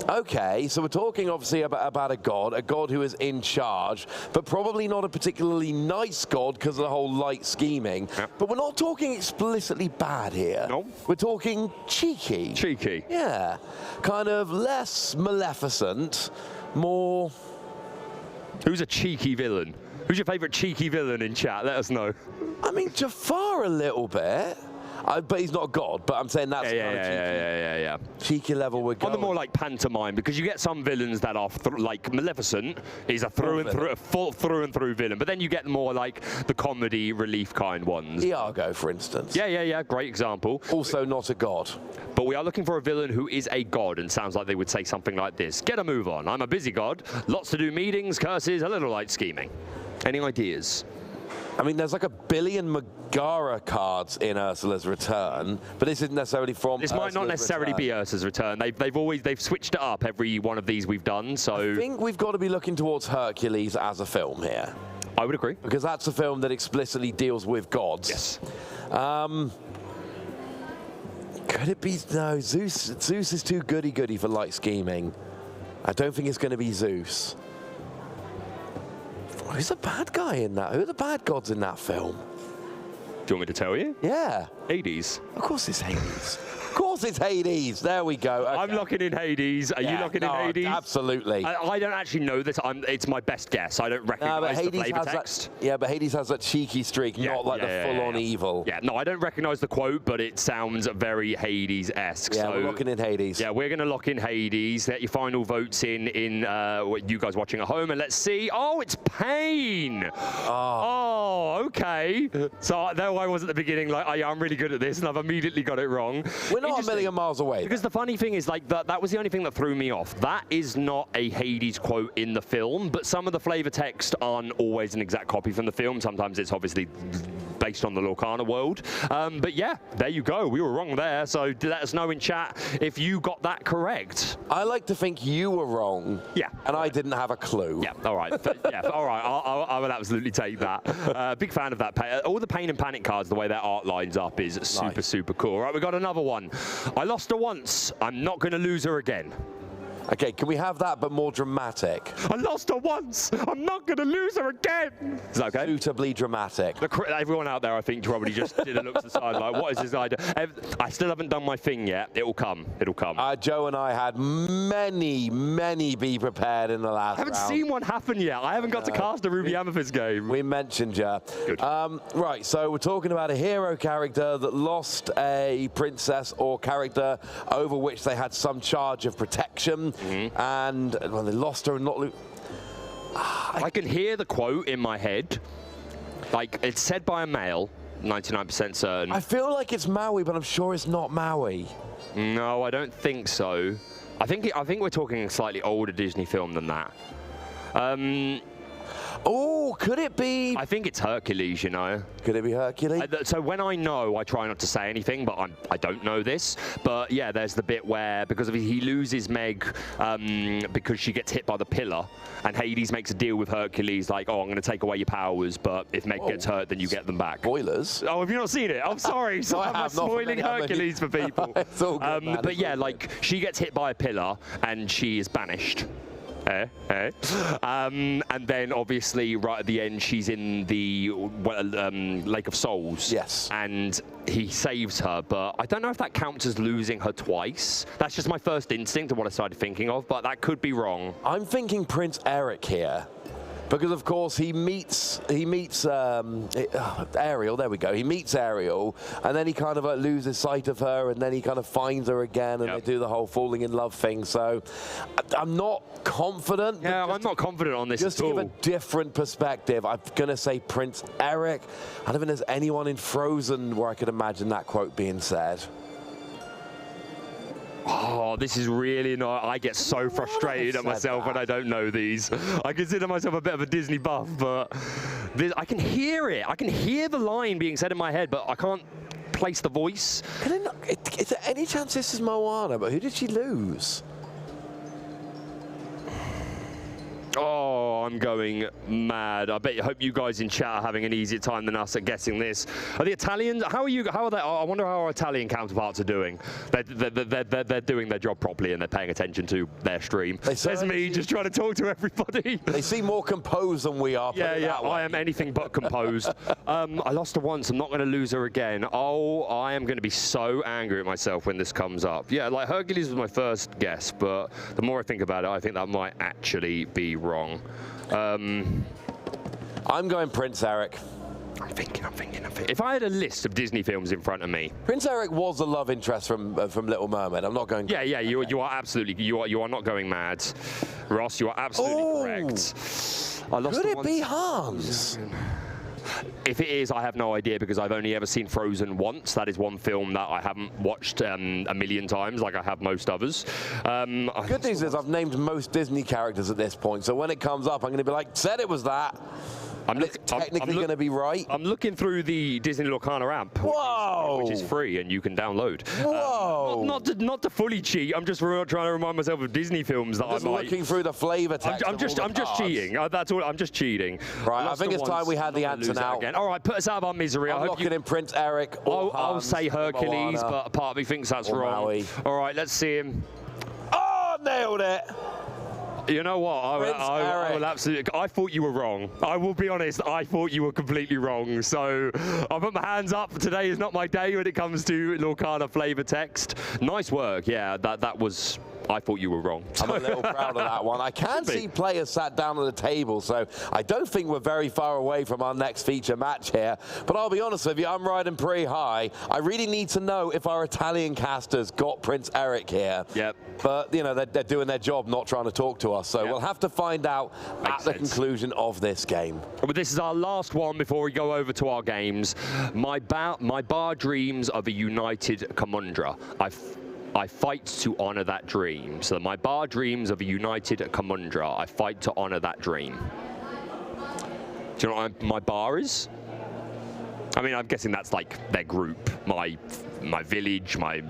Okay, so we're talking obviously about a god who is in charge, but probably not a particularly nice god because of the whole light scheming. Yep. But we're not talking explicitly bad here. No. We're talking cheeky. Cheeky. Yeah. Kind of less maleficent, more... Who's a cheeky villain? Who's your favourite cheeky villain in chat? Let us know. I mean, Jafar a little bit. But he's not a god, but I'm saying that's kind of cheeky. Yeah. Cheeky level we're going. On the more like pantomime, because you get some villains that are like Maleficent is a through and through villain, but then you get more like the comedy relief kind ones. Iago, for instance. Yeah, great example. Also not a god. But we are looking for a villain who is a god, and sounds like they would say something like this. Get a move on. I'm a busy god. Lots to do meetings, curses, a little light scheming. Any ideas? I mean, there's like 1 billion Megara cards in Ursula's Return, but this isn't necessarily from This might not necessarily be Ursula's Return. They've switched it up every one of these we've done, so... I think we've got to be looking towards Hercules as a film here. I would agree. Because that's a film that explicitly deals with gods. Yes. Could it be... No, Zeus is too goody-goody for light scheming. I don't think it's going to be Zeus. Who's the bad guy in that? Who are the bad gods in that film? Do you want me to tell you? Yeah. Hades. Of course it's Hades. Of course it's Hades. There we go. Okay. I'm locking in Hades. Are you locking in Hades? Absolutely. I don't actually know this. It's my best guess. I don't recognize the flavor text. But Hades has that cheeky streak, not like the full-on evil. Yeah, no, I don't recognize the quote, but it sounds very Hades-esque. Yeah, so, we're locking in Hades. Yeah, we're going to lock in Hades. Let your final votes in you guys watching at home, and let's see. Oh, it's Pain. Oh, okay. So though I was at the beginning like, I'm really good at this, and I've immediately got it wrong. We're not a million miles away. Because the funny thing is, like, that was the only thing that threw me off. That is not a Hades quote in the film, but some of the flavor text aren't always an exact copy from the film. Sometimes it's obviously based on the Lorcana world. But yeah, there you go. We were wrong there. So let us know in chat if you got that correct. I like to think you were wrong. Yeah. And I didn't have a clue. Yeah, all right. All right. I will absolutely take that. Big fan of that. All the Pain and Panic cards, the way their art lines up is super cool. All right, we got another one. I lost her once. I'm not going to lose her again. Okay, can we have that but more dramatic? I lost her once. I'm not going to lose her again. Is that okay? Suitably dramatic. Everyone out there, I think, probably just did a look to the side like, what is this idea? I still haven't done my thing yet. It will come. It'll come. Joe and I had many be prepared in the last round. I haven't seen one happen yet. I haven't got to cast a Ruby Amethyst game. We mentioned you. Good. Right, so we're talking about a hero character that lost a princess or character over which they had some charge of protection. And well, they lost her and not... I can hear the quote in my head. Like, it's said by a male, 99% certain. I feel like it's Maui, but I'm sure it's not Maui. No, I don't think so. I think we're talking a slightly older Disney film than that. Oh, could it be? I think it's Hercules, you know. Could it be Hercules? So when I know, I try not to say anything, but I don't know this. But yeah, there's the bit where, because he loses Meg because she gets hit by the pillar, and Hades makes a deal with Hercules, like, oh, I'm going to take away your powers, but if Meg gets hurt, then you get them back. Spoilers. Oh, have you not seen it? I'm sorry. So I'm spoiling Hercules for people. It's all good, man. But yeah, like, she gets hit by a pillar, and she is banished. And then obviously right at the end she's in the Lake of Souls. Yes. And he saves her, but I don't know if that counts as losing her twice. That's just my first instinct of what I started thinking of, but that could be wrong. I'm thinking Prince Eric here. because of course he meets Ariel. There we go. He meets Ariel, and then he kind of like loses sight of her, and then he kind of finds her again, and they do the whole falling in love thing. So I'm not confident. Yeah, I'm not confident on this just at all. to give a different perspective, I'm gonna say Prince Eric. I don't think there's anyone in Frozen where I could imagine that quote being said. Oh, this is really not. I get so frustrated at myself when I don't know these. I consider myself a bit of a Disney buff, but I can hear it. I can hear the line being said in my head, but I can't place the voice. Is there any chance this is Moana? But who did she lose? Oh, I'm going mad. I hope you guys in chat are having an easier time than us at guessing this. Are the Italians? How are you? How are they? I wonder how our Italian counterparts are doing. They're doing their job properly and they're paying attention to their stream. There's me just trying to talk to everybody. They seem more composed than we are. Yeah. I am anything but composed. I lost her once. I'm not going to lose her again. Oh, I am going to be so angry at myself when this comes up. Yeah, like Hercules was my first guess, but the more I think about it, I think that might actually be wrong. I'm going Prince Eric. I'm thinking. If I had a list of Disney films in front of me, Prince Eric was the love interest from Little Mermaid. I'm not going. Yeah. You are absolutely. You are not going mad, Ross. You are absolutely correct. Could it be Hans? If it is, I have no idea because I've only ever seen Frozen once. That is one film that I haven't watched a million times like I have most others. Good news is I've named most Disney characters at this point, so when it comes up, I'm going to be like, said it was that. It's technically going to be right. I'm looking through the Disney Lorcana app, which is free and you can download. Whoa! Not to fully cheat. I'm just trying to remind myself of Disney films that I'm looking through the flavor text. I'm just cheating. That's all. I'm just cheating. Right. I think it's time we had the answer now. Again. All right, put us out of our misery. I'm looking in Prince Eric. I'll say Hercules, but a part of me thinks that's wrong. Maui. All right, let's see him. Oh, nailed it. You know what? I will absolutely. I thought you were wrong. I will be honest. I thought you were completely wrong. So I put my hands up. Today is not my day when it comes to Lorcana flavor text. Nice work. Yeah, that was. I thought you were wrong. I'm a little proud of that one. I can see players sat down at the table, so I don't think we're very far away from our next feature match here. But I'll be honest with you, I'm riding pretty high. I really need to know if our Italian casters got Prince Eric here. Yep. But, you know, they're doing their job, not trying to talk to us. So we'll have to find out at the conclusion of this game. But this is our last one before we go over to our games. My bar dreams of a united Camundra. I fight to honor that dream. So my bar dreams of a united Camundra. I fight to honor that dream. Do you know what my bar is? I mean, I'm guessing that's like their group, my village, my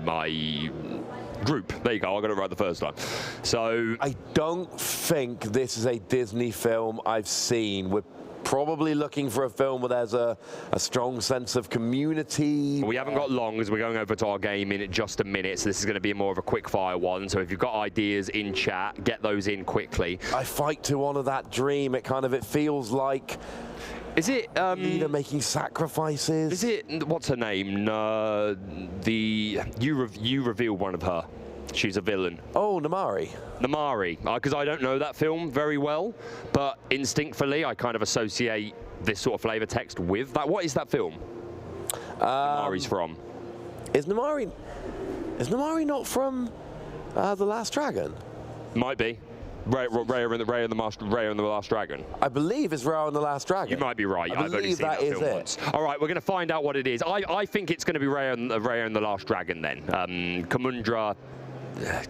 group. There you go. I got it right the first time. So I don't think this is a Disney film I've seen. We're probably looking for a film where there's a strong sense of community. We haven't got long as we're going over to our game in just a minute, so this is going to be more of a quick fire one. So if you've got ideas in chat, get those in quickly. I fight to honor that dream. It feels like. Is it Nina making sacrifices? Is it what's her name? You reveal one of her. She's a villain. Oh, Namari. Because I don't know that film very well, but instinctively I kind of associate this sort of flavor text with that. What is that film? Namari's from. Is Namari not from The Last Dragon? Might be. Raya and the Last Dragon. I believe it's Raya and the Last Dragon. You might be right. I've only seen that film once. All right, we're going to find out what it is. I think it's going to be Raya and the Last Dragon then. Camundra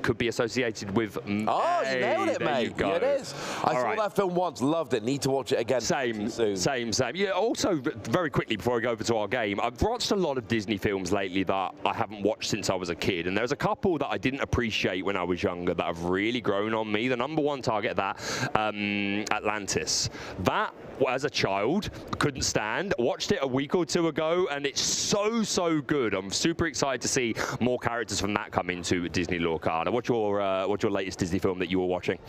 could be associated with. Oh, you nailed it, mate. Yeah, it is. I saw that film once, loved it. Need to watch it again. Same. Yeah. Also, very quickly before I go over to our game, I've watched a lot of Disney films lately that I haven't watched since I was a kid, and there's a couple that I didn't appreciate when I was younger that have really grown on me. The number one target of that, Atlantis. That, as a child, couldn't stand. Watched it a week or two ago, and it's so good. I'm super excited to see more characters from that come into Disney Lore. Lorcana. What's your latest Disney film that you were watching?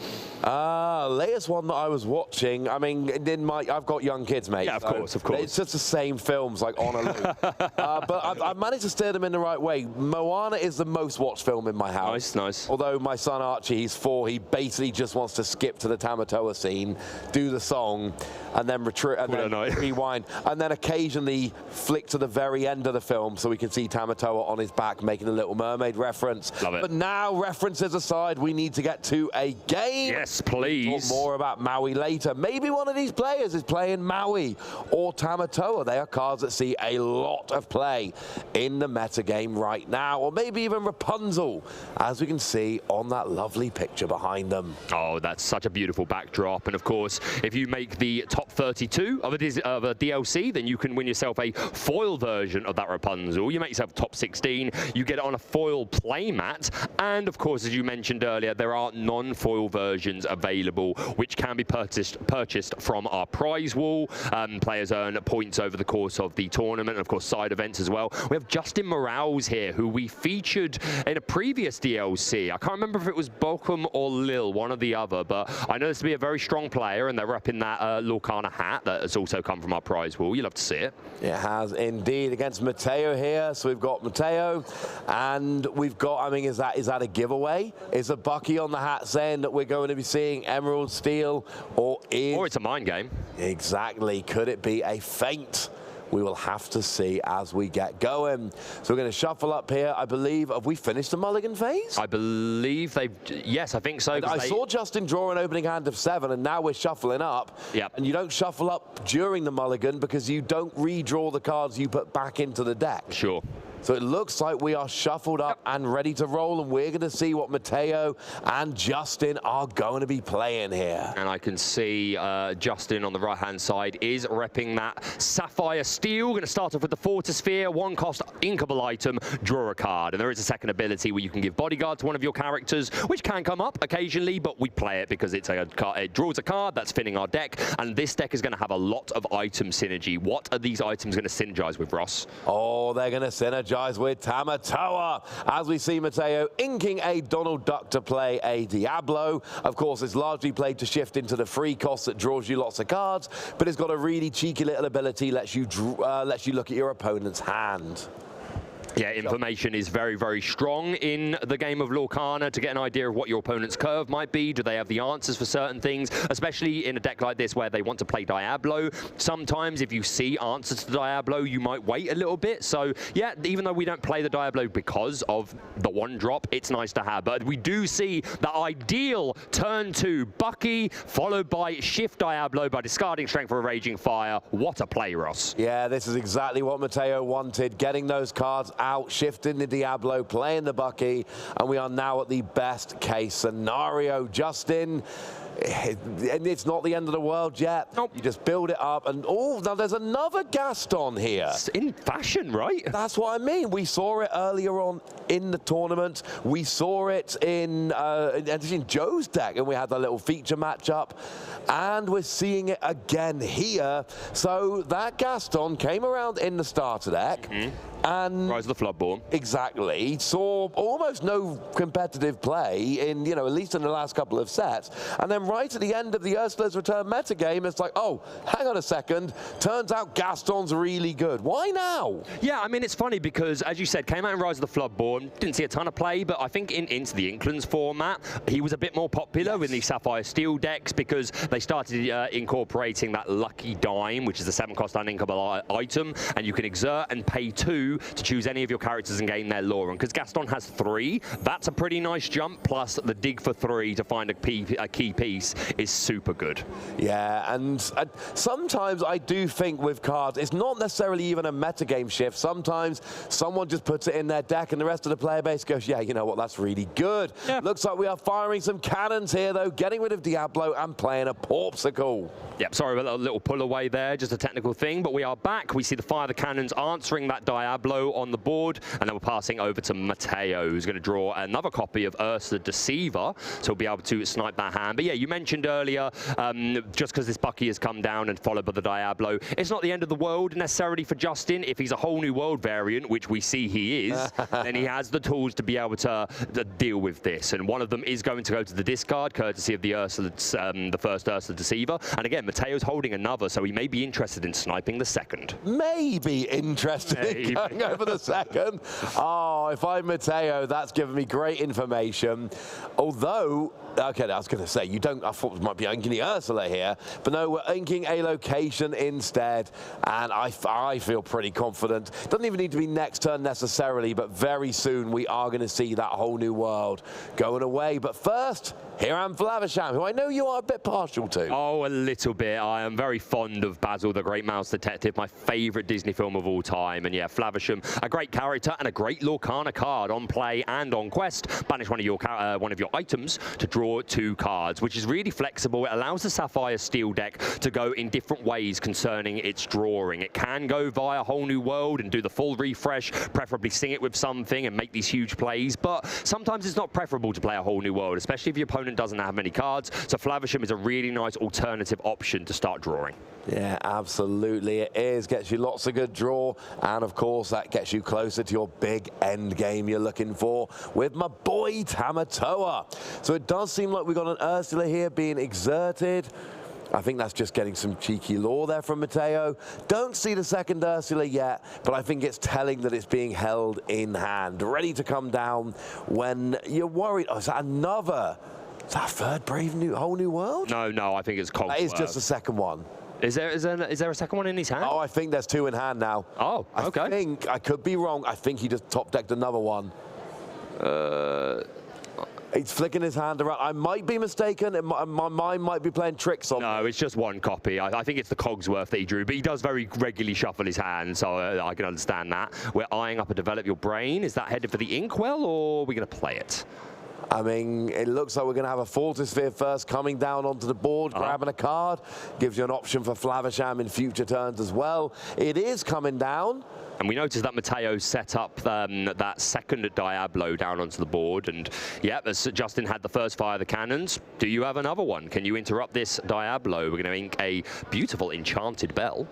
Latest one that I was watching, I mean, I've got young kids, mate. Yeah, of course. It's just the same films, like, on a loop. But I've managed to steer them in the right way. Moana is the most watched film in my house. Nice. Although my son Archie, he's 4, he basically just wants to skip to the Tamatoa scene, do the song, and then rewind, and then occasionally flick to the very end of the film so we can see Tamatoa on his back making a Little Mermaid reference. Love it. But now, references aside, we need to get to a game. Yes, please. We'll talk more about Maui later. Maybe one of these players is playing Maui or Tamatoa. They are cards that see a lot of play in the metagame right now, or maybe even Rapunzel, as we can see on that lovely picture behind them. Oh, that's such a beautiful backdrop. And of course, if you make the top 32 of a DLC, then you can win yourself a foil version of that Rapunzel. You make yourself top 16, you get it on a foil playmat. And of course, as you mentioned earlier, there are non-foil versions available, which can be purchased from our prize wall. Players earn points over the course of the tournament, and of course, side events as well. We have Justin Morales here, who we featured in a previous DLC. I can't remember if it was Bochum or Lille, one or the other, but I know this to be a very strong player, and they're repping that Lorcana hat that has also come from our prize wall. You love to see it. It has indeed, against Matteo here. So we've got Matteo, and we've got, I mean, is that a giveaway? Is a Bucky on the hat saying that we're going to be seeing Emerald Steel, or it's a mind game? Exactly. Could it be a feint? We will have to see as we get going. So we're going to shuffle up here. I believe, have we finished the mulligan phase? I believe yes, I think so. I saw Justin draw an opening hand of 7, and now we're shuffling up. Yep. And you don't shuffle up during the mulligan because you don't redraw the cards you put back into the deck. Sure. So it looks like we are shuffled up and ready to roll, and we're going to see what Matteo and Justin are going to be playing here. And I can see Justin on the right-hand side is repping that Sapphire Steel. Going to start off with the Fortisphere, 1-cost inkable item, draw a card. And there is a second ability where you can give bodyguard to one of your characters, which can come up occasionally, but we play it because it draws a card that's fitting our deck, and this deck is going to have a lot of item synergy. What are these items going to synergize with, Ross? Oh, they're going to synergize with Tamatoa, as we see Matteo inking a Donald Duck to play a Diablo. Of course, it's largely played to shift into the free cost that draws you lots of cards, but it's got a really cheeky little ability, lets you look at your opponent's hand. Yeah, information is very, very strong in the game of Lorcana to get an idea of what your opponent's curve might be. Do they have the answers for certain things, especially in a deck like this where they want to play Diablo? Sometimes if you see answers to Diablo, you might wait a little bit. So yeah, even though we don't play the Diablo because of the 1-drop, it's nice to have. But we do see the ideal turn 2 Bucky, followed by Shift Diablo by discarding Strength for a Raging Fire. What a play, Ross. Yeah, this is exactly what Matteo wanted, getting those cards out, shifting the Diablo, playing the Bucky, and we are now at the best case scenario. Justin, and it's not the end of the world yet. Nope. You just build it up, and now there's another Gaston here. It's in fashion, right? That's what I mean. We saw it earlier on in the tournament. We saw it in Joe's deck, and we had that little feature matchup, and we're seeing it again here. So that Gaston came around in the starter deck. And Rise of the Floodborn. Exactly. Saw almost no competitive play in, at least in the last couple of sets. And then right at the end of the Ursula's Return metagame, it's like, oh, hang on a second. Turns out Gaston's really good. Why now? Yeah, I mean, it's funny because, as you said, came out in Rise of the Floodborn. Didn't see a ton of play, but I think in Into the Inklands format, he was a bit more popular in the Sapphire Steel decks because they started incorporating that Lucky Dime, which is a 7-cost uninkable item, and you can exert and pay 2 to choose any of your characters and gain their lore. And because Gaston has 3, that's a pretty nice jump, plus the dig for 3 to find a key piece is super good. Yeah, and sometimes I do think with cards, it's not necessarily even a metagame shift. Sometimes someone just puts it in their deck and the rest of the player base goes, yeah, you know what, that's really good. Yeah. Looks like we are firing some cannons here, though, getting rid of Diablo and playing a Porpsicle. Yep, sorry about that little pull away there, just a technical thing, but we are back. We see the Fire the Cannons answering that Diablo on the board, and then we're passing over to Matteo, who's going to draw another copy of Ursa Deceiver, so he'll be able to snipe that hand. But yeah, You mentioned earlier, just because this Bucky has come down and followed by the Diablo, it's not the end of the world necessarily for Justin. If he's a whole new world variant, which we see he is, then he has the tools to be able to deal with this. And one of them is going to go to the discard, courtesy of the the first Ursula Deceiver. And again, Mateo's holding another, so he may be interested in sniping the second. Maybe interested in going over the second. Oh, if I'm Mateo, that's given me great information. Although, okay, I was going to say, I thought we might be inking the Ursula here, but no, we're inking a location instead, and I feel pretty confident. Doesn't even need to be next turn necessarily, but very soon we are going to see that whole new world going away. But first, here I am, Flavisham, who I know you are a bit partial to. Oh, a little bit. I am very fond of Basil the Great Mouse Detective, my favourite Disney film of all time. And yeah, Flavisham, a great character and a great Lorcana card on play and on quest. Banish one of your items to draw 2 cards, which is really flexible. It allows the Sapphire Steel deck to go in different ways concerning its drawing. It can go via a whole new world and do the full refresh, preferably sing it with something and make these huge plays. But sometimes it's not preferable to play a whole new world, especially if your opponent doesn't have many cards. So Flavisham is a really nice alternative option to start drawing. Yeah, absolutely it is. Gets you lots of good draw, and of course that gets you closer to your big end game you're looking for with my boy Tamatoa. So it does seem like we've got an Ursula here being exerted. I think that's just getting some cheeky lore there from Mateo. Don't see the second Ursula yet, but I think it's telling that it's being held in hand, ready to come down when you're worried. Oh, is that another? Is that a third Brave New Whole New World? No, I think it's Cogsworth. That is just the second one. Is there a second one in his hand? Oh, I think there's 2 in hand now. Oh, okay. I think, I could be wrong, I think he just top-decked another one. He's flicking his hand around. I might be mistaken. My mind might be playing tricks on me. No, it's just one copy. I think it's the Cogsworth that he drew, but he does very regularly shuffle his hand, so I can understand that. We're eyeing up a Develop Your Brain. Is that headed for the Inkwell, or are we going to play it? I mean, it looks like we're going to have a Fortisphere first coming down onto the board, grabbing a card. Gives you an option for Flavisham in future turns as well. It is coming down. And we noticed that Mateo set up that second Diablo down onto the board. And yeah, as Justin had the first fire of the cannons, do you have another one? Can you interrupt this Diablo? We're going to ink a beautiful Enchanted Bell.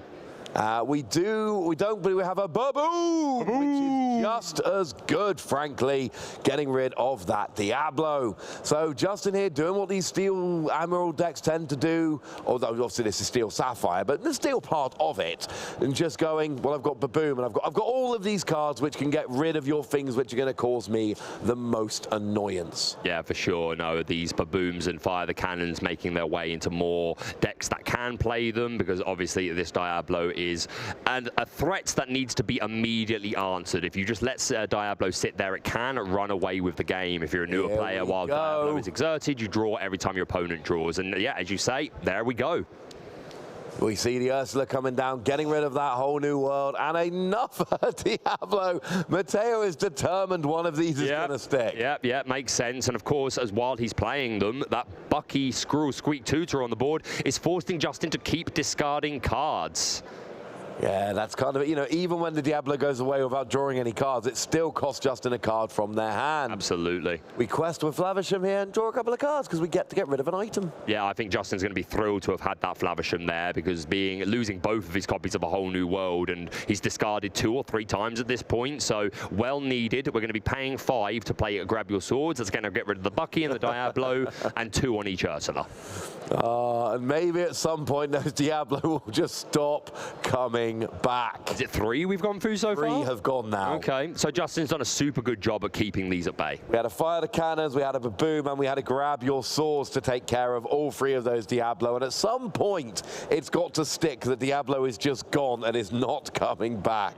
We don't, but we have a Baboom, which is just as good, frankly, getting rid of that Diablo. So Justin here doing what these Steel Emerald decks tend to do, although obviously this is Steel Sapphire, but the Steel part of it, and just going, well, I've got Baboom, and I've got all of these cards which can get rid of your things which are going to cause me the most annoyance. Yeah, for sure. No, these Babooms and Fire the Cannons making their way into more decks that can play them, because obviously this Diablo is a threat that needs to be immediately answered. If you just let Diablo sit there, it can run away with the game. If you're a newer player, while Diablo is exerted, you draw every time your opponent draws. And yeah, as you say, there we go. We see the Ursula coming down, getting rid of that whole new world, and another Diablo. Mateo is determined one of these is going to stick. Yeah, makes sense. And of course, as while he's playing them, that Bucky Squirrel Squeak Tutor on the board is forcing Justin to keep discarding cards. Yeah, that's kind of it. You know, even when the Diablo goes away without drawing any cards, it still costs Justin a card from their hand. Absolutely. We quest with Flavisham here and draw a couple of cards because we get to get rid of an item. Yeah, I think Justin's going to be thrilled to have had that Flavisham there, because losing both of his copies of A Whole New World, and he's discarded 2 or 3 times at this point, so well needed. We're going to be paying 5 to play Grab Your Swords. That's going to get rid of the Bucky and the Diablo, and 2 on each Ursula. And maybe at some point those Diablo will just stop coming back. Is it 3 we've gone through so far? 3 have gone now. Okay, so Justin's done a super good job at keeping these at bay. We had a Fire the Cannons, we had a Baboom, and we had a Grab Your Swords to take care of all 3 of those Diablo. And at some point, it's got to stick that Diablo is just gone and is not coming back.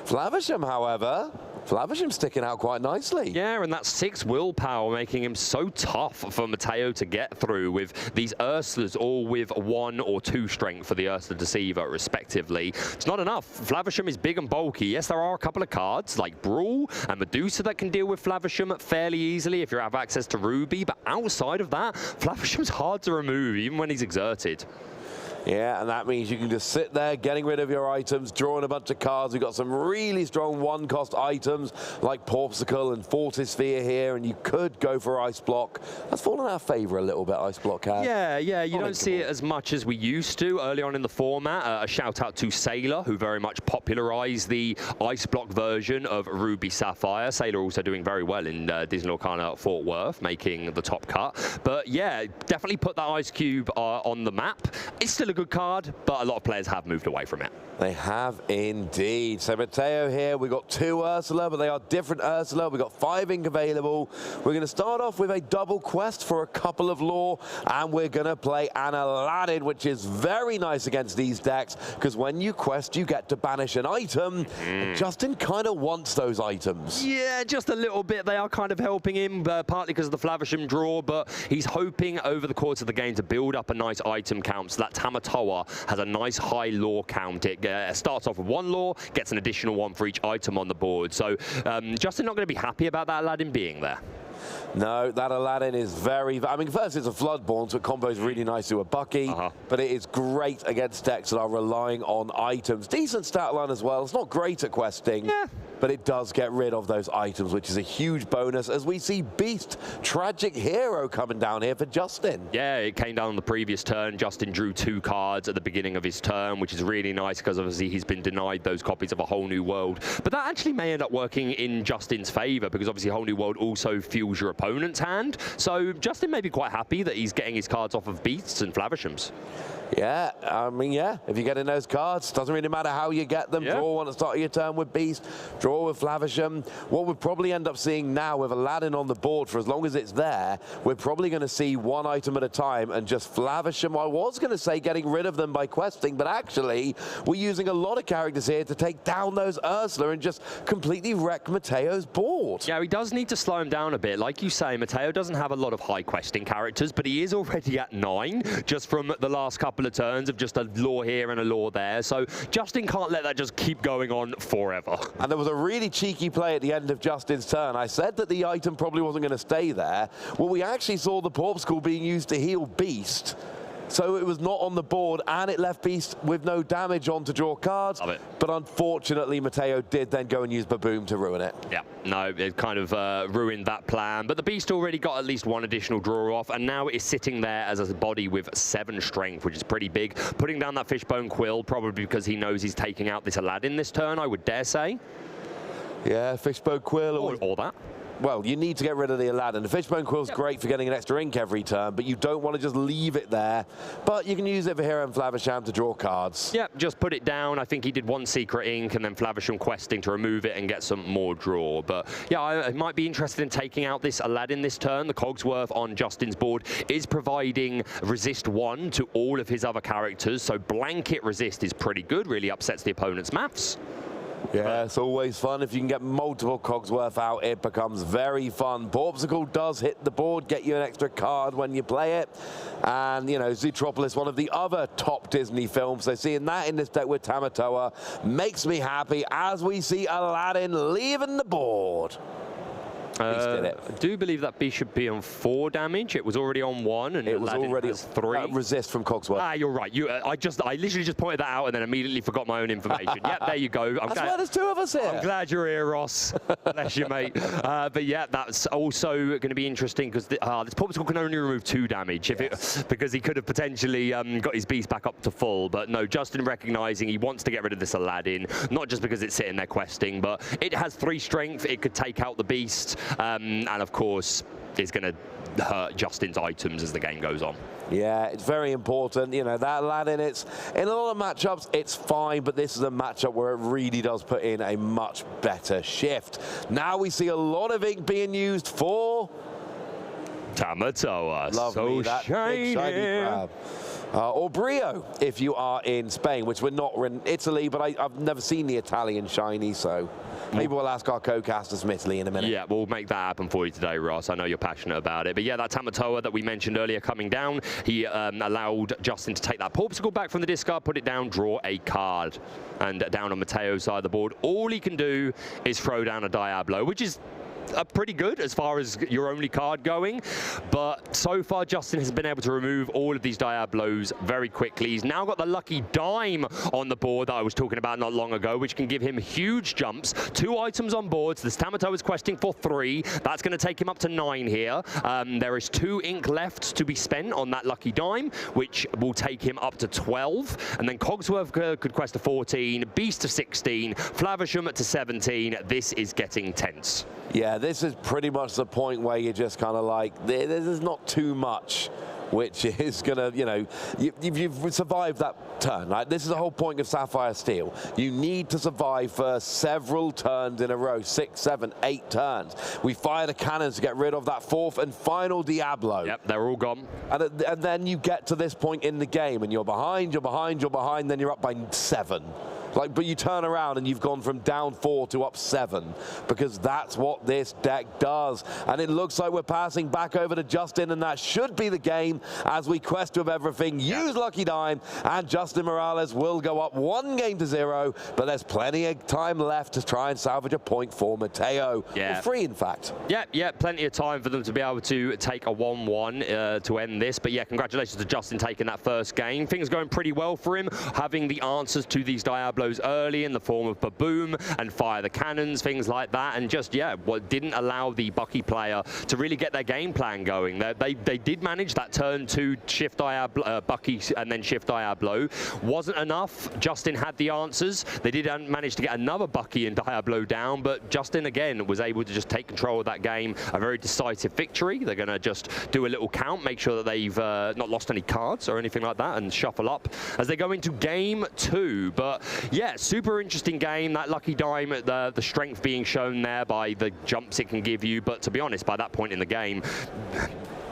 Flavisham, however, Flavisham's sticking out quite nicely. Yeah, and that 6 willpower making him so tough for Mateo to get through, with these Ursulas all with 1 or 2 strength for the Ursula Deceiver, respectively. It's not enough. Flavisham is big and bulky. Yes, there are a couple of cards like Brawl and Medusa that can deal with Flavisham fairly easily if you have access to Ruby, but outside of that, Flavisham's hard to remove, even when he's exerted. Yeah, and that means you can just sit there getting rid of your items, drawing a bunch of cards. We've got some really strong one-cost items like Popsicle and Fortisphere here, and you could go for Ice Block. That's fallen out of favour a little bit, Ice Block has. Yeah, you don't see it as much as we used to early on in the format. A shout out to Sailor, who very much popularised the Ice Block version of Ruby Sapphire. Sailor also doing very well in Disney Lorcana Fort Worth, making the top cut. But yeah, definitely put that Ice Cube on the map. It's still a good card, but a lot of players have moved away from it. They have indeed. So Mateo here, we've got 2 Ursula, but they are different Ursula. We've got 5 ink available. We're going to start off with a double quest for a couple of lore, and we're going to play an Aladdin, which is very nice against these decks, because when you quest, you get to banish an item. And Justin kind of wants those items. Yeah, just a little bit. They are kind of helping him, partly because of the Flavisham draw, but he's hoping over the course of the game to build up a nice item count, so that Tamatoa has a nice high lore count. It starts off with 1 lore, gets an additional 1 for each item on the board. So Justin not going to be happy about that Aladdin being there. No, that Aladdin is very... I mean, first it's a Floodborn, so it combos really nice to a Bucky, but it is great against decks that are relying on items. Decent stat line as well. It's not great at questing, but it does get rid of those items, which is a huge bonus, as we see Beast, Tragic Hero, coming down here for Justin. Yeah, it came down on the previous turn. Justin drew 2 cards at the beginning of his turn, which is really nice, because obviously he's been denied those copies of A Whole New World. But that actually may end up working in Justin's favour, because obviously A Whole New World also fuels your opponent's hand. So Justin may be quite happy that he's getting his cards off of Beasts and Flavishams. Yeah, I mean, yeah, if you're getting those cards, doesn't really matter how you get them. Draw one at the start of your turn with Beast, draw with Flavisham. What we'll probably end up seeing now with Aladdin on the board, for as long as it's there, we're probably going to see 1 item at a time and just Flavisham. I was going to say getting rid of them by questing, but actually we're using a lot of characters here to take down those Ursula and just completely wreck Mateo's board. Yeah, he does need to slow him down a bit. Like you say, Mateo doesn't have a lot of high questing characters, but he is already at 9 just from the last couple of turns of just a lore here and a lore there. So Justin can't let that just keep going on forever. And there was a really cheeky play at the end of Justin's turn. I said that the item probably wasn't going to stay there. Well, we actually saw the Popsicle being used to heal Beast. So it was not on the board, and it left Beast with no damage on to draw cards. Love it. But unfortunately, Mateo did then go and use Baboom to ruin it. Yeah, no, it kind of ruined that plan. But the Beast already got at least 1 additional draw off, and now it is sitting there as a body with 7 strength, which is pretty big. Putting down that Fishbone Quill, probably because he knows he's taking out this Aladdin this turn, I would dare say. Yeah, Fishbone Quill. Or that. Well, you need to get rid of the Aladdin. The Fishbone Quill's great for getting an extra ink every turn, but you don't want to just leave it there. But you can use it for Hero and Flavisham to draw cards. Yeah, just put it down. I think he did 1 secret ink and then Flavisham questing to remove it and get some more draw. But yeah, I might be interested in taking out this Aladdin this turn. The Cogsworth on Justin's board is providing resist 1 to all of his other characters, so blanket resist is pretty good, really upsets the opponent's maths. Yeah, it's always fun. If you can get multiple Cogsworth out, it becomes very fun. Popsicle does hit the board, get you an extra card when you play it. And, you know, Zootropolis, one of the other top Disney films. So seeing that in this deck with Tamatoa makes me happy as we see Aladdin leaving the board. I do believe that Beast should be on 4 damage. It was already on 1, and it was Aladdin already has 3. Resist from Cogsworth. Ah, you're right. I literally just pointed that out and then immediately forgot my own information. Yep, there you go. That's why there's 2 of us here. I'm glad you're here, Ross. Bless you, mate. But yeah, that's also going to be interesting because this Popsicle can only remove 2 damage because he could have potentially got his Beast back up to full. But no, Justin recognizing he wants to get rid of this Aladdin, not just because it's sitting there questing, but it has 3 strength. It could take out the Beast. And of course, is going to hurt Justin's items as the game goes on. Yeah, it's very important. You know, that Aladdin, it's in a lot of matchups, it's fine, but this is a matchup where it really does put in a much better shift. Now we see a lot of ink being used for Tamatoa. Love so me, that big shiny crab. Or Brio, if you are in Spain, which we're not. We're in Italy, but I've never seen the Italian shiny, so maybe we'll ask our co-casters from Italy in a minute. Yeah, we'll make that happen for you today, Ross. I know you're passionate about it. But yeah, that Tamatoa that we mentioned earlier coming down, he allowed Justin to take that Popsicle back from the discard, put it down, draw a card. And down on Mateo's side of the board, all he can do is throw down a Diablo, which is are pretty good as far as your only card going. But so far, Justin has been able to remove all of these Diablos very quickly. He's now got the lucky dime on the board that I was talking about not long ago, which can give him huge jumps. 2 items on board. So the Stamato is questing for 3. That's going to take him up to 9 here. There is 2 ink left to be spent on that lucky dime, which will take him up to 12. And then Cogsworth could quest to 14, Beast to 16, Flavisham to 17. This is getting tense. Yeah, this is pretty much the point where you're just kind of like, there's not too much which is going to, you know, you've survived that turn, right? This is the whole point of Sapphire Steel. You need to survive for several turns in a row, 6, 7, 8 turns. We fire the cannons to get rid of that 4th and final Diablo. Yep, they're all gone. And then you get to this point in the game and you're behind, then you're up by 7. Like, but you turn around and you've gone from down 4 to up 7, because that's what this deck does. And it looks like we're passing back over to Justin, and that should be the game as we quest with everything. Use Lucky Dime, and Justin Morales will go up 1-0, but there's plenty of time left to try and salvage a point for Mateo. Yeah. Well, 3, in fact. Yeah, plenty of time for them to be able to take a 1-1 to end this. But yeah, congratulations to Justin taking that first game. Things going pretty well for him, having the answers to these Diablos early in the form of Baboom and Fire the Cannons, things like that, and just, yeah, what didn't allow the Bucky player to really get their game plan going. They did manage that turn 2 shift Diablo, Bucky and then shift Diablo. Wasn't enough. Justin had the answers. They did manage to get another Bucky and Diablo down, but Justin again was able to just take control of that game. A very decisive victory. They're going to just do a little count, make sure that they've not lost any cards or anything like that, and shuffle up as they go into game 2. But yeah, super interesting game. That lucky dime, the strength being shown there by the jumps it can give you. But to be honest, by that point in the game,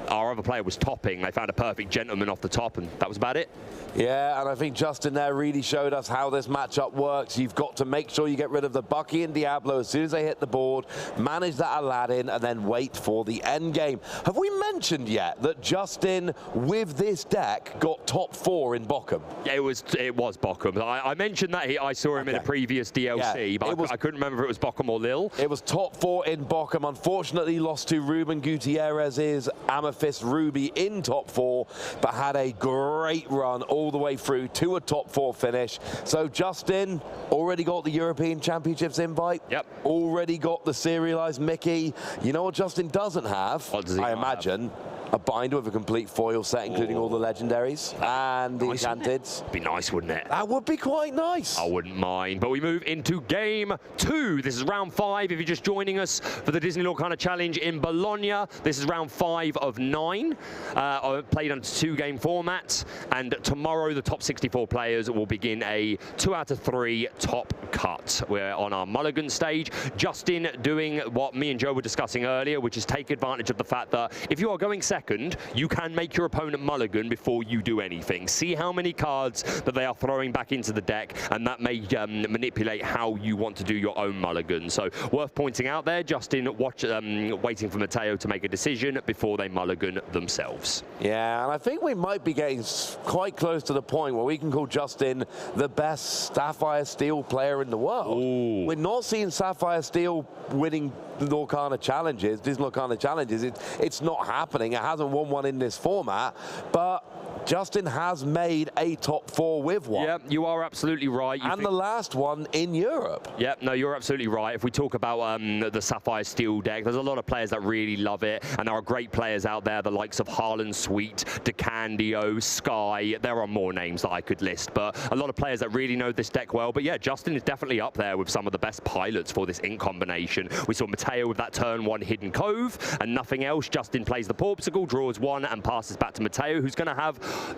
our other player was topping. They found a perfect gentleman off the top, and that was about it. Yeah, and I think Justin there really showed us how this matchup works. You've got to make sure you get rid of the Bucky and Diablo as soon as they hit the board, manage that Aladdin, and then wait for the end game. Have we mentioned yet that Justin, with this deck, got top 4 in Bochum? Yeah, it was Bochum. I mentioned that I saw him in a previous DLC, yeah, but I couldn't remember if it was Bochum or Lille. It was top 4 in Bochum. Unfortunately, lost to Ruben Gutierrez's Amethyst Ruby in top 4, but had a great run all the way through to a top 4 finish. So Justin already got the European Championships invite. Yep. Already got the serialized Mickey. You know what Justin doesn't have? What does he I imagine? A binder with a complete foil set, including all the legendaries and the enchanteds. Be nice, wouldn't it? That would be quite nice. I wouldn't mind. But we move into game 2. This is round 5. If you're just joining us for the Disney Lorcana Challenge in Bologna, this is round 5 of 9. Played on 2-game format. And tomorrow, the top 64 players will begin a 2 out of 3 top cut. We're on our mulligan stage. Justin doing what me and Joe were discussing earlier, which is take advantage of the fact that if you are going second, you can make your opponent mulligan before you do anything. See how many cards that they are throwing back into the deck, and that may manipulate how you want to do your own mulligan. So worth pointing out there, Justin waiting for Mateo to make a decision before they mulligan themselves. Yeah, and I think we might be getting quite close to the point where we can call Justin the best Sapphire Steel player in the world. Ooh. We're not seeing Sapphire Steel winning the Lorcana challenges, Disney Lorcana challenges. It's not happening. It hasn't won one in this format, but Justin has made a top 4 with one. Yeah, you are absolutely right. And the last one in Europe. Yeah, no, you're absolutely right. If we talk about the Sapphire Steel deck, there's a lot of players that really love it, and there are great players out there, the likes of Harlan Sweet, DeCandio, Sky. There are more names that I could list, but a lot of players that really know this deck well. But yeah, Justin is definitely up there with some of the best pilots for this ink combination. We saw Mateo with that turn 1 Hidden Cove and nothing else. Justin plays the Porpsicle, draws 1, and passes back to Mateo, who's going to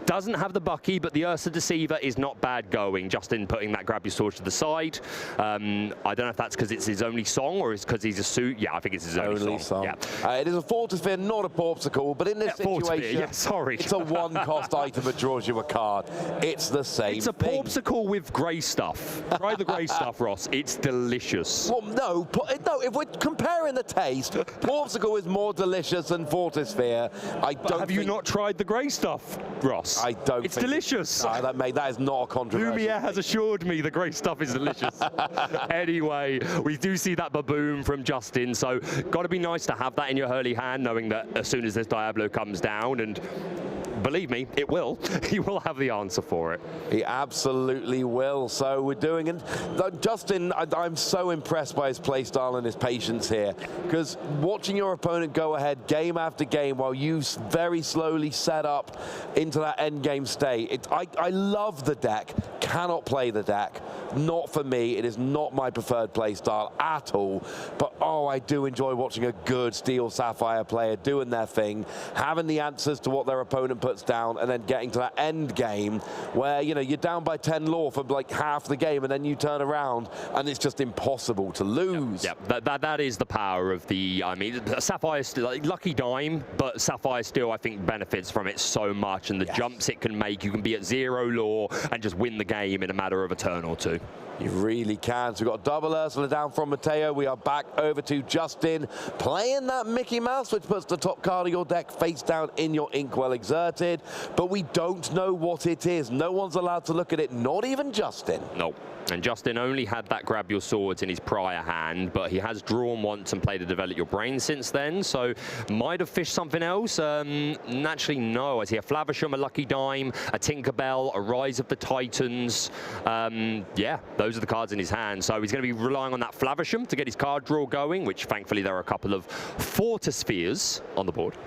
doesn't have the Bucky, but the Ursa Deceiver is not bad going. Justin putting that Grab Your Sword to the side. I don't know if that's because it's his only song or it's because he's a suit. Yeah, I think it's his only song. Yeah. It is a Fortisphere, not a Porpsicle, but in this situation, it's a 1-cost item that draws you a card. It's the same thing. It's a Porpsicle with grey stuff. Try the grey stuff, Ross. It's delicious. Well, no, if we're comparing the taste, Porpsicle is more delicious than Fortisphere. Have you not tried the grey stuff, Ross? I don't. It's delicious. No, that is not a controversy. Lumiere has assured me the great stuff is delicious. Anyway, we do see that baboon from Justin, so got to be nice to have that in your early hand, knowing that as soon as this Diablo comes down, and believe me, it will. He will have the answer for it. He absolutely will. So we're doing it. Justin, I'm so impressed by his play style and his patience here, because watching your opponent go ahead game after game while you very slowly set up into that end game state. I love the deck. Cannot play the deck. Not for me. It is not my preferred play style at all. But oh, I do enjoy watching a good Steel Sapphire player doing their thing, having the answers to what their opponent puts down, and then getting to that end game where, you know, you're down by 10 lore for like half the game, and then you turn around and it's just impossible to lose. Yep. That is the power of the, I mean, Sapphire still, like, lucky dime, but Sapphire still, I think, benefits from it so much, and the jumps it can make. You can be at 0 lore and just win the game in a matter of a turn or two. You really can. So we've got a double Ursula down from Mateo. We are back over to Justin, playing that Mickey Mouse, which puts the top card of your deck face down in your Inkwell Exerted. But we don't know what it is. No one's allowed to look at it, not even Justin. Nope. And Justin only had that grab your swords in his prior hand, but he has drawn once and played a develop your brain since then, so might have fished something else. Naturally, no. I see a Flavisham, a Lucky Dime, a Tinkerbell, a Rise of the Titans. Yeah, those are the cards in his hand. So he's going to be relying on that Flavisham to get his card draw going, which thankfully there are a couple of Fortispheres on the board.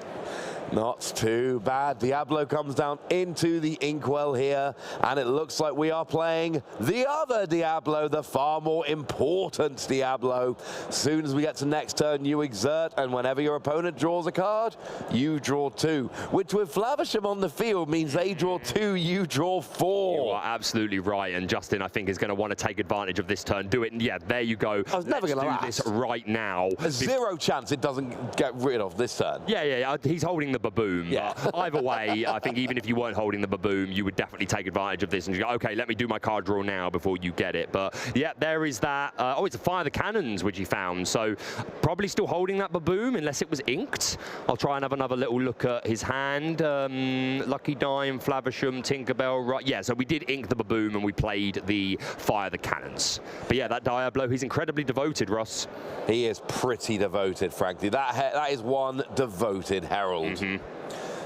Not too bad. Diablo comes down into the Inkwell here, and it looks like we are playing the other Diablo, the far more important Diablo. As soon as we get to next turn, you exert, and whenever your opponent draws a card, you draw 2, which with Flavisham on the field means they draw 2, you draw 4. You are absolutely right, and Justin, I think, is going to want to take advantage of this turn. Do it, and yeah, there you go. I was never going to do this right now. A 0 chance it doesn't get rid of this turn. Yeah, he's holding the baboon. Yeah. Either way, I think even if you weren't holding the baboon, you would definitely take advantage of this and go, okay, let me do my card draw now before you get it. But yeah, there is that. Oh, it's a Fire the Cannons, which he found. So probably still holding that baboon unless it was inked. I'll try and have another little look at his hand. Lucky Dime, Flavisham, Tinkerbell. Right. Yeah, so we did ink the baboon and we played the Fire the Cannons. But yeah, that Diablo, he's incredibly devoted, Ross. He is pretty devoted, frankly. That is one devoted herald. Mm-hmm.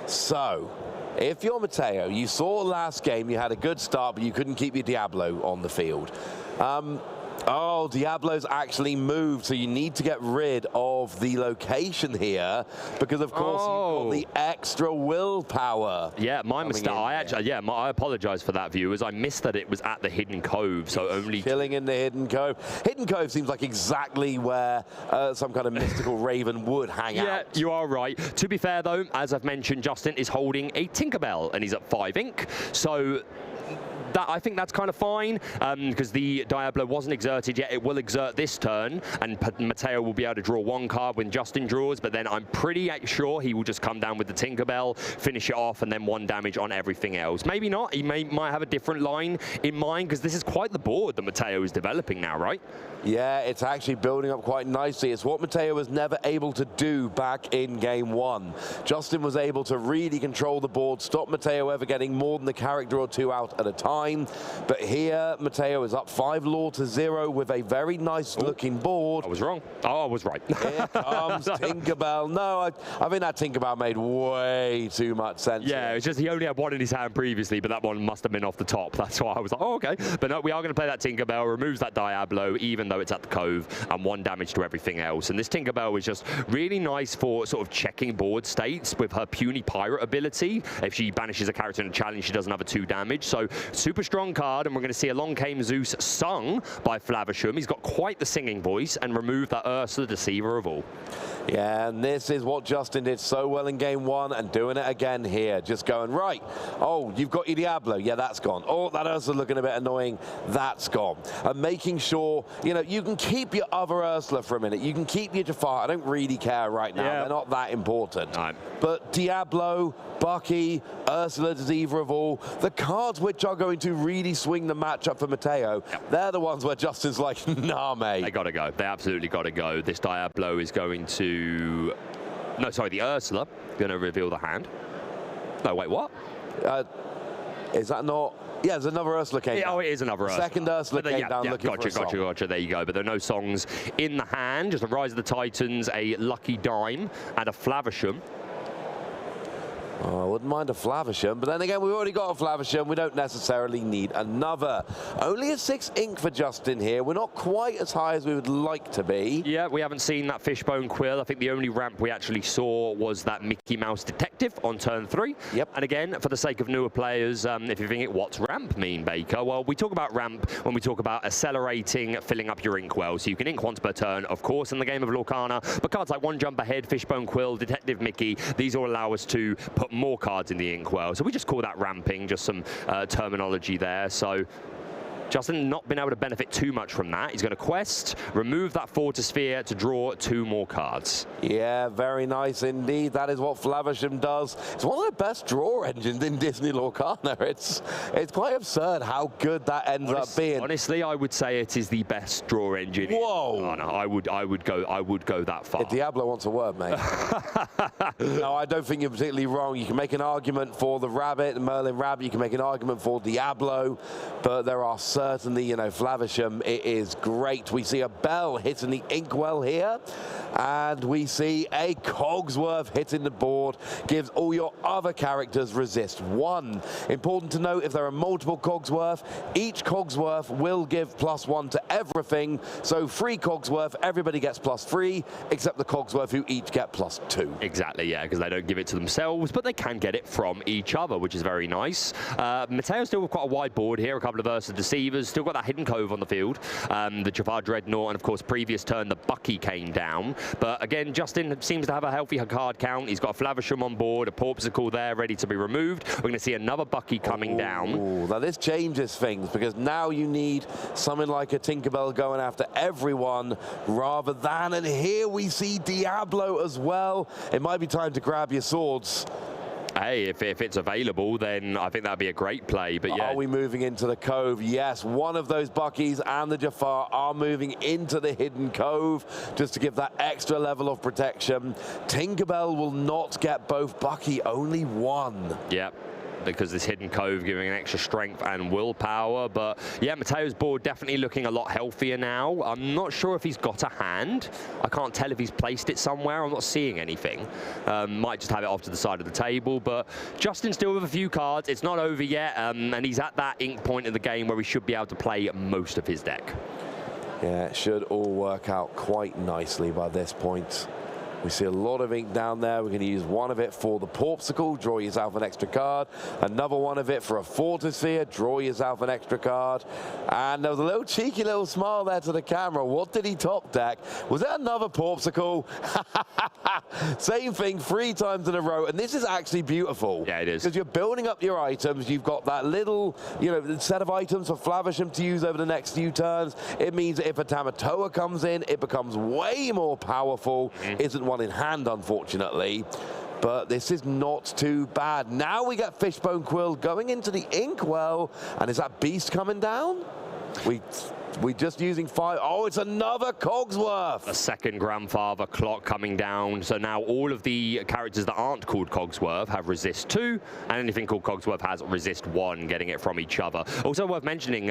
So, if you're Mateo, you saw last game, you had a good start, but you couldn't keep your Diablo on the field. Oh, Diablo's actually moved, so you need to get rid of the location here, because of course you've got the extra willpower. Yeah, my mistake. I apologize for that, viewers. I missed that it was at the Hidden Cove, so only chilling in the Hidden Cove. Hidden Cove seems like exactly where some kind of mystical raven would hang out. Yeah, you are right. To be fair, though, as I've mentioned, Justin is holding a Tinkerbell, and he's at 5 ink, so I think that's kind of fine, because the Diablo wasn't exerted yet. It will exert this turn, and Mateo will be able to draw 1 card when Justin draws, but then I'm pretty sure he will just come down with the Tinkerbell, finish it off, and then 1 damage on everything else. Maybe not. He might have a different line in mind, because this is quite the board that Mateo is developing now, right? Yeah, it's actually building up quite nicely. It's what Mateo was never able to do back in game 1. Justin was able to really control the board, stop Mateo ever getting more than a character or 2 out at a time. But here, Mateo is up 5 lore to 0 with a very nice looking board. I was wrong. Oh, I was right. Here comes Tinkerbell. No, I think that Tinkerbell made way too much sense. Yeah, it's just he only had 1 in his hand previously, but that one must have been off the top. That's why I was like, oh, okay. But no, we are going to play that Tinkerbell, removes that Diablo, even though it's at the Cove, and 1 damage to everything else. And this Tinkerbell is just really nice for sort of checking board states with her puny pirate ability. If she banishes a character in a challenge, she does another 2 damage. So super strong card, and we're going to see Along Came Zeus sung by Flavisham. He's got quite the singing voice, and removed that Ursula, deceiver of all. Yeah, and this is what Justin did so well in game 1, and doing it again here. Just going, right, oh, you've got your Diablo. Yeah, that's gone. Oh, that Ursula looking a bit annoying. That's gone. And making sure, you know, you can keep your other Ursula for a minute. You can keep your Jafar. I don't really care right now. Yeah. They're not that important. No. But Diablo, Bucky, Ursula, deceiver of all, the cards which are going to really swing the matchup for Mateo, they're the ones where Justin's like, nah, mate. They got to go. They absolutely got to go. This Diablo is going to... No, sorry, the Ursula going to reveal the hand. No, wait, what? Is that not? Yeah, there's another Ursula came down. Oh, it is another Ursula. Second Ursula came down looking for a song. Gotcha. There you go. But there are no songs in the hand. Just a Rise of the Titans, a Lucky Dime, and a Flavisham. Oh, I wouldn't mind a Flavisham, but then again, we've already got a Flavisham. We don't necessarily need another. Only a 6 ink for Justin here. We're not quite as high as we would like to be. Yeah, we haven't seen that Fishbone Quill. I think the only ramp we actually saw was that Mickey Mouse Detective on turn 3. Yep. And again, for the sake of newer players, if you're thinking, what's ramp mean, Baker? Well, we talk about ramp when we talk about accelerating, filling up your inkwell. So you can ink once per turn, of course, in the game of Lorcana. But cards like One Jump Ahead, Fishbone Quill, Detective Mickey, these all allow us to put more cards in the inkwell. So we just call that ramping, just some terminology there. So Justin not been able to benefit too much from that. He's going to quest, remove that Fortisphere to draw 2 more cards. Yeah, very nice indeed. That is what Flavisham does. It's one of the best draw engines in Disney Lorcana. It's quite absurd how good that ends up being. Honestly, I would say it is the best draw engine. Whoa! Oh, no, I would go that far. If Diablo wants a word, mate. No, I don't think you're particularly wrong. You can make an argument for the Rabbit, the Merlin Rabbit. You can make an argument for Diablo, but there are certainly, you know, Flavisham, it is great. We see a Bell hitting the inkwell here, and we see a Cogsworth hitting the board. Gives all your other characters resist 1. Important to note, if there are multiple Cogsworth, each Cogsworth will give +1 to everything. So 3 Cogsworth, everybody gets +3, except the Cogsworth who each get +2. Exactly, yeah, because they don't give it to themselves, but they can get it from each other, which is very nice. Mateo still with quite a wide board here, a couple of Ursa Deceivers, still got that Hidden Cove on the field, the Jafar Dreadnought, and of course previous turn the Bucky came down. But again, Justin seems to have a healthy card count. He's got a Flavisham on board, a Porpsicle there ready to be removed. We're going to see another Bucky coming down. Now this changes things, because now you need something like a Tinkerbell going after everyone rather than, and here we see Diablo as well. It might be time to grab your swords. Hey, if it's available, then I think that'd be a great play. But yeah, are we moving into the Cove? Yes, one of those Buckies and the Jafar are moving into the Hidden Cove just to give that extra level of protection. Tinkerbell will not get both Bucky, only 1. Yep. Because this Hidden Cove giving an extra strength and willpower. But yeah, Mateo's board definitely looking a lot healthier now. I'm not sure if he's got a hand. I can't tell if he's placed it somewhere. I'm not seeing anything. Might just have it off to the side of the table. But Justin still with a few cards. It's not over yet. And he's at that ink point of the game where he should be able to play most of his deck. Yeah, it should all work out quite nicely by this point. We see a lot of ink down there. We're going to use one of it for the Porpsicle, draw yourself an extra card. Another one of it for a Fortisphere, draw yourself an extra card. And there was a little cheeky little smile there to the camera. What did he top deck? Was that another Porpsicle? Same thing 3 times in a row. And this is actually beautiful. Yeah, it is. Because you're building up your items. You've got that little, you know, set of items for Flavisham to use over the next few turns. It means that if a Tamatoa comes in, it becomes way more powerful. Isn't one in hand, unfortunately, but this is not too bad. Now we get Fishbone Quill going into the inkwell, and is that Beast coming down? We're just using 5. Oh, it's another Cogsworth. A second Grandfather Clock coming down. So now all of the characters that aren't called Cogsworth have resist 2, and anything called Cogsworth has resist 1, getting it from each other. Also worth mentioning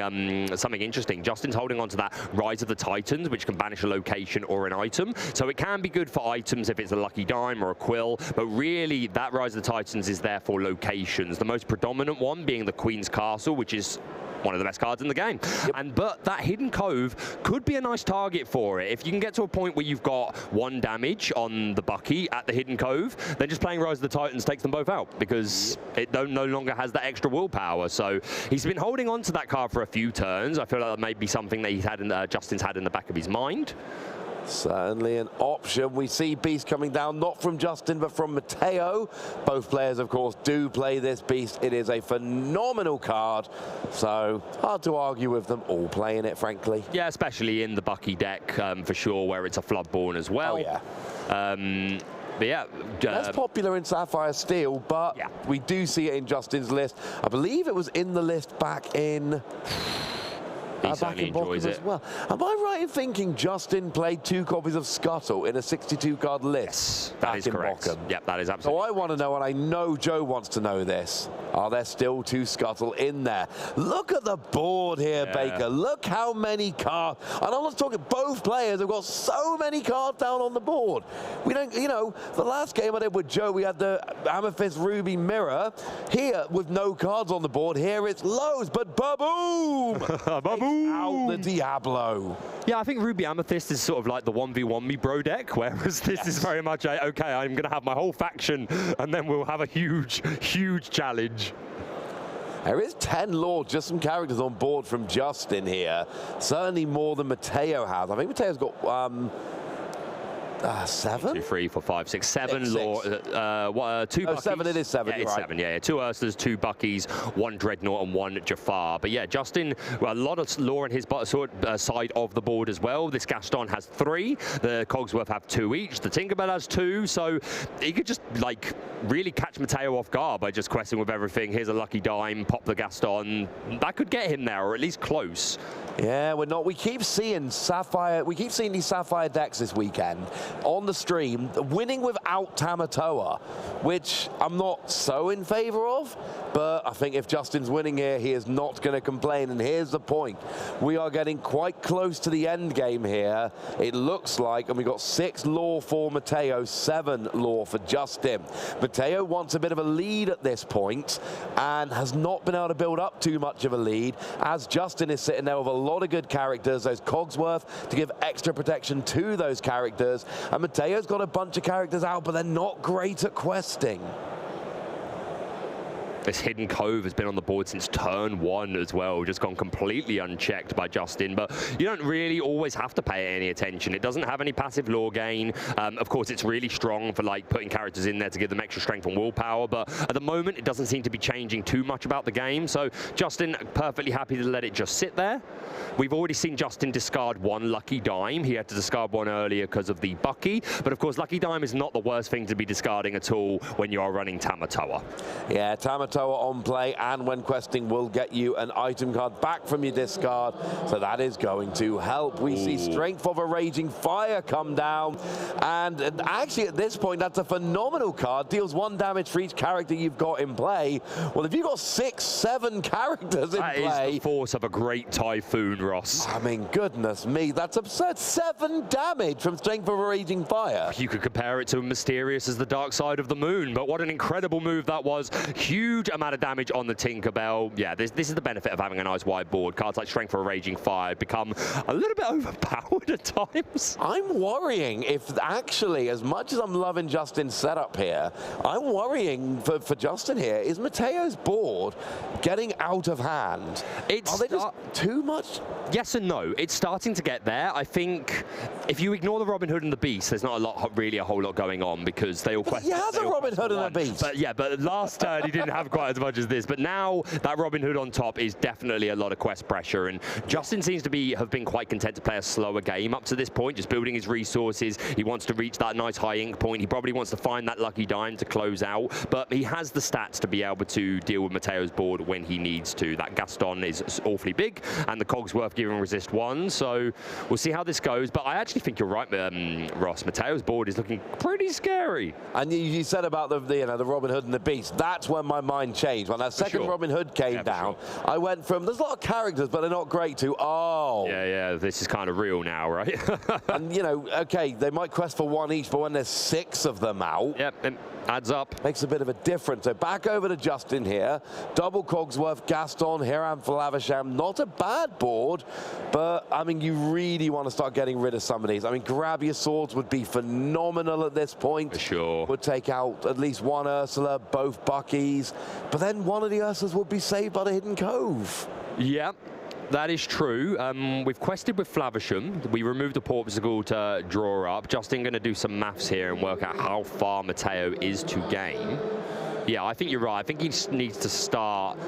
something interesting. Justin's holding on to that Rise of the Titans, which can banish a location or an item. So it can be good for items if it's a Lucky Dime or a Quill, but really that Rise of the Titans is there for locations. The most predominant one being the Queen's Castle, which is one of the best cards in the game. Yep. But that Hidden Cove could be a nice target for it. If you can get to a point where you've got 1 damage on the Bucky at the Hidden Cove, then just playing Rise of the Titans takes them both out, because it no longer has that extra willpower. So he's been holding on to that card for a few turns. I feel like that may be something that he's had Justin's had in the back of his mind. Certainly an option. We see Beast coming down, not from Justin, but from Mateo. Both players, of course, do play this Beast. It is a phenomenal card, so hard to argue with them all playing it, frankly. Yeah, especially in the Bucky deck, for sure, where it's a Floodborn as well. Oh, yeah. But yeah, that's popular in Sapphire Steel, but we do see it in Justin's list. I believe it was in the list back in... He certainly enjoys it. As well. Am I right in thinking Justin played 2 copies of Scuttle in a 62-card list? Yes, that is correct. Bochum? Yep, that is absolutely. So I want to know, and I know Joe wants to know this. Are there still 2 Scuttle in there? Look at the board here, Baker. Look how many cards. And I'm not talking, both players have got so many cards down on the board. We don't, you know, the last game I did with Joe, we had the Amethyst Ruby Mirror. Here, with no cards on the board, here it's loads, but ba-boom! Ba-boom! Out the Diablo. Yeah, I think Ruby Amethyst is sort of like the 1v1 me bro deck, whereas this is very much a, okay, I'm going to have my whole faction, and then we'll have a huge, huge challenge. There is 10 lore, just some characters on board from Justin here. Certainly more than Mateo has. I think Mateo's got 7? 2, 3, 4, 5, 6, 7 6. lore. 2 Buckies. 7, it is 7. Yeah, it's 7. Yeah, 2 Ursas, 2 Buckies, 1 Dreadnought, and 1 Jafar. But yeah, Justin, well, a lot of lore in his side of the board as well. This Gaston has 3. The Cogsworth have 2 each. The Tinkerbell has 2. So he could just like really catch Mateo off guard by just questing with everything. Here's a lucky dime, pop the Gaston. That could get him there, or at least close. Yeah, we're not. We keep seeing Sapphire. We keep seeing these Sapphire decks this weekend on the stream, winning without Tamatoa, which I'm not so in favor of. But I think if Justin's winning here, he is not going to complain. And here's the point: we are getting quite close to the end game here. It looks like, and we got 6 lore for Mateo, 7 lore for Justin. Mateo wants a bit of a lead at this point, and has not been able to build up too much of a lead, as Justin is sitting there with a lot of good characters, those Cogsworth to give extra protection to those characters, and Mateo's got a bunch of characters out, but they're not great at questing. This Hidden Cove has been on the board since turn 1 as well, just gone completely unchecked by Justin, but you don't really always have to pay any attention. It doesn't have any passive lore gain. Of course, it's really strong for like putting characters in there to give them extra strength and willpower, but at the moment, it doesn't seem to be changing too much about the game, so Justin perfectly happy to let it just sit there. We've already seen Justin discard 1 Lucky Dime. He had to discard 1 earlier because of the Bucky, but of course, Lucky Dime is not the worst thing to be discarding at all when you are running Tamatoa. Yeah, Tamatoa on play, and when questing will get you an item card back from your discard, so that is going to help. We see Strength of a Raging Fire come down, and actually at this point that's a phenomenal card. Deals 1 damage for each character you've got in play. Well, if you've got 6, 7 characters in play, that is the force of a great Typhoon, Ross. I mean, goodness me, that's absurd. 7 damage from Strength of a Raging Fire. You could compare it to Mysterious as the Dark Side of the Moon, but what an incredible move that was. Huge amount of damage on the Tinkerbell. Yeah, this is the benefit of having a nice wide board. Cards like Strength for a Raging Fire become a little bit overpowered at times. I'm worrying if actually, as much as I'm loving Justin's setup here, I'm worrying for Justin here, is Mateo's board getting out of hand? Are they just too much? Yes and no. It's starting to get there. I think if you ignore the Robin Hood and the Beast, there's not really a whole lot going on because they all quest. He has a Robin Hood and a Beast. But yeah, but last turn he didn't have quite as much as this. But now that Robin Hood on top is definitely a lot of quest pressure, and Justin seems to have been quite content to play a slower game up to this point, just building his resources. He wants to reach that nice high ink point. He probably wants to find that lucky dime to close out, but he has the stats to be able to deal with Mateo's board when he needs to. That Gaston is awfully big, and the Cogsworth giving resist 1, so we'll see how this goes. But I actually think you're right, Ross. Mateo's board is looking pretty scary. And you said about the Robin Hood and the Beast. That's when my mind changed. When that second Robin Hood came down, I went from, there's a lot of characters, but they're not great, to, yeah, this is kind of real now, right? And, you know, okay, they might quest for 1 each, but when there's 6 of them out, it adds up. Makes a bit of a difference. So back over to Justin here. Double Cogsworth, Gaston, Hiram for Lavisham. Not a bad board, but, I mean, you really want to start getting rid of some of these. I mean, Grab Your Swords would be phenomenal at this point. For sure. Would take out at least 1 Ursula, both Buckies, but then one of the Ursas would be saved by the Hidden Cove. Yeah. That is true. We've quested with Flavisham. We removed the Porpsicle to draw up. Justin going to do some maths here and work out how far Mateo is to game. Yeah, I think you're right. I think he just needs to start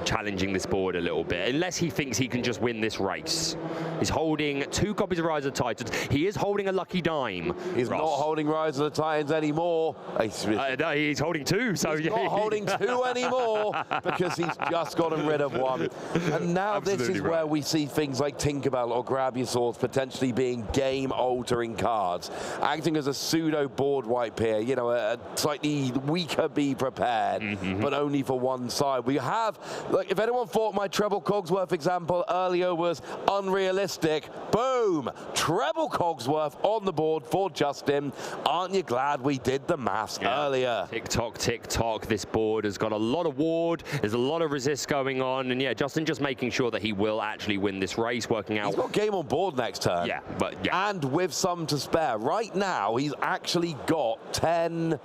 challenging this board a little bit, unless he thinks he can just win this race. He's holding 2 copies of Rise of the Titans. He is holding a lucky dime. He's Ross. not holding Rise of the Titans anymore. No, he's holding 2. So he's not holding 2 anymore because he's just gotten rid of 1. And now this is where we see things like Tinkerbell or Grab Your Swords potentially being game-altering cards, acting as a pseudo board wipe here. You know, a slightly weaker Be Prepared, but only for one side. We have, like, if anyone thought my Treble Cogsworth example earlier was unrealistic, boom, Treble Cogsworth on the board for Justin. Aren't you glad we did the maths earlier? Tick-tock, tick-tock. This board has got a lot of ward. There's a lot of resist going on. And yeah, Justin just making sure that he will actually win this race, working out. He's got game on board next turn. Yeah, but yeah. And with some to spare. Right now, he's actually got 10.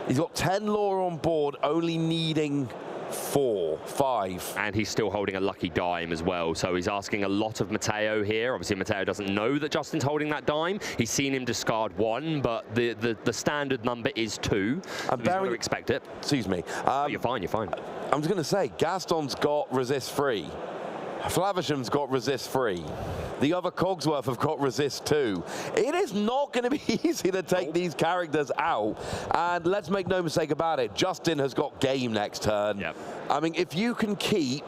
He's got 10 lore on board, only needing 4, 5. And he's still holding a lucky dime as well. So he's asking a lot of Matteo here. Obviously, Matteo doesn't know that Justin's holding that dime. He's seen him discard 1, but the standard number is 2. I'm bearing to expect it. Excuse me. You're fine, you're fine. I was going to say, Gaston's got resist free. Flavisham's got resist free. The other Cogsworth have got resist too. It is not going to be easy to take these characters out. And let's make no mistake about it, Justin has got game next turn. Yep. I mean, if you can keep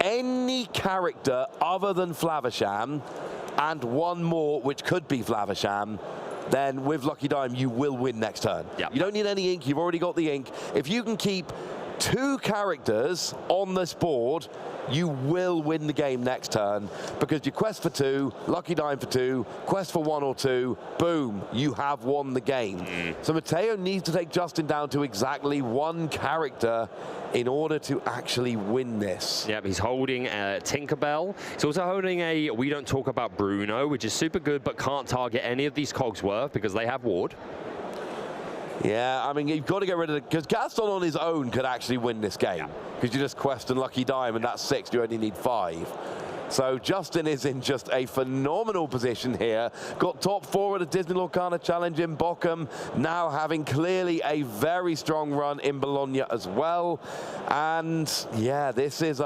any character other than Flavisham and 1 more, which could be Flavisham, then with Lucky Dime, you will win next turn. Yep. You don't need any ink. You've already got the ink. If you can keep 2 characters on this board, you will win the game next turn, because you quest for 2, Lucky Dime for 2, quest for 1 or 2, boom, you have won the game. So Matteo needs to take Justin down to exactly 1 character in order to actually win this. Yep, he's holding Tinkerbell. He's also holding a We Don't Talk About Bruno, which is super good, but can't target any of these Cogsworth because they have ward. Yeah, I mean, you've got to get rid of it, because Gaston on his own could actually win this game, because you just quest and Lucky Dime, and that's 6, you only need 5. So Justin is in just a phenomenal position here. Got top 4 at the Disney Lorcana Challenge in Bochum, now having clearly a very strong run in Bologna as well. And yeah, this is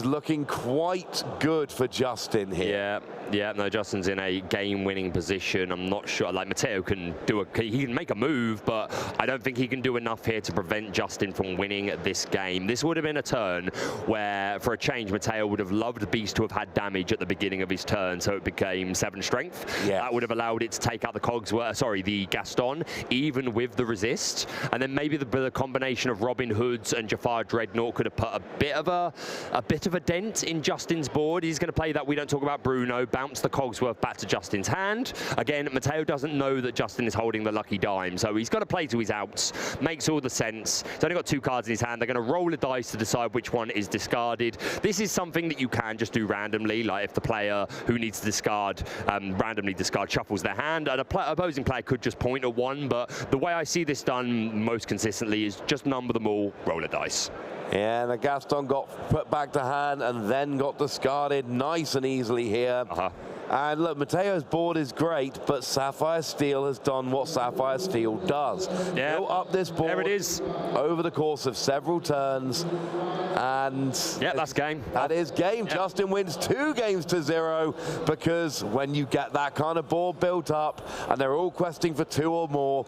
looking quite good for Justin here. Yeah, no, Justin's in a game-winning position. I'm not sure, like, Matteo can he can make a move, but I don't think he can do enough here to prevent Justin from winning this game. This would have been a turn where, for a change, Matteo would have loved Beast to have had damage at the beginning of his turn, so it became 7 strength. Yeah. That would have allowed it to take out the Gaston, even with the resist. And then maybe the combination of Robin Hoods and Jafar Dreadnought could have put a bit of a dent in Justin's board. He's going to play that We Don't Talk About Bruno, bounce the Cogsworth back to Justin's hand. Again, Matteo doesn't know that Justin is holding the Lucky Dime, so he's got to play to his outs. Makes all the sense. He's only got 2 cards in his hand. They're going to roll a dice to decide which one is discarded. This is something that you can just do randomly, like if the player who needs to discard randomly shuffles their hand, and opposing player could just point at 1, but the way I see this done most consistently is just number them all, roll a dice. Yeah, the Gaston got put back to hand and then got discarded nice and easily here. And look, Matteo's board is great, but Sapphire Steel has done what Sapphire Steel does. Yeah. Go up this board. There it is. Over the course of several turns. And yeah, that's game. That is game. Yep. Justin wins 2 games to 0, because when you get that kind of board built up and they're all questing for 2 or more,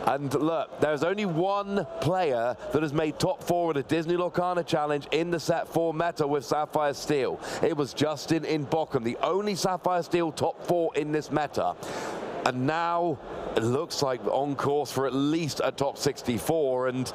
and look, there's only 1 player that has made top 4 at a Disney Lorcana Challenge in the set 4 meta with Sapphire Steel. It was Justin in Bochum, the only Sapphire Steel top 4 in this meta. And now it looks like on course for at least a top 64. And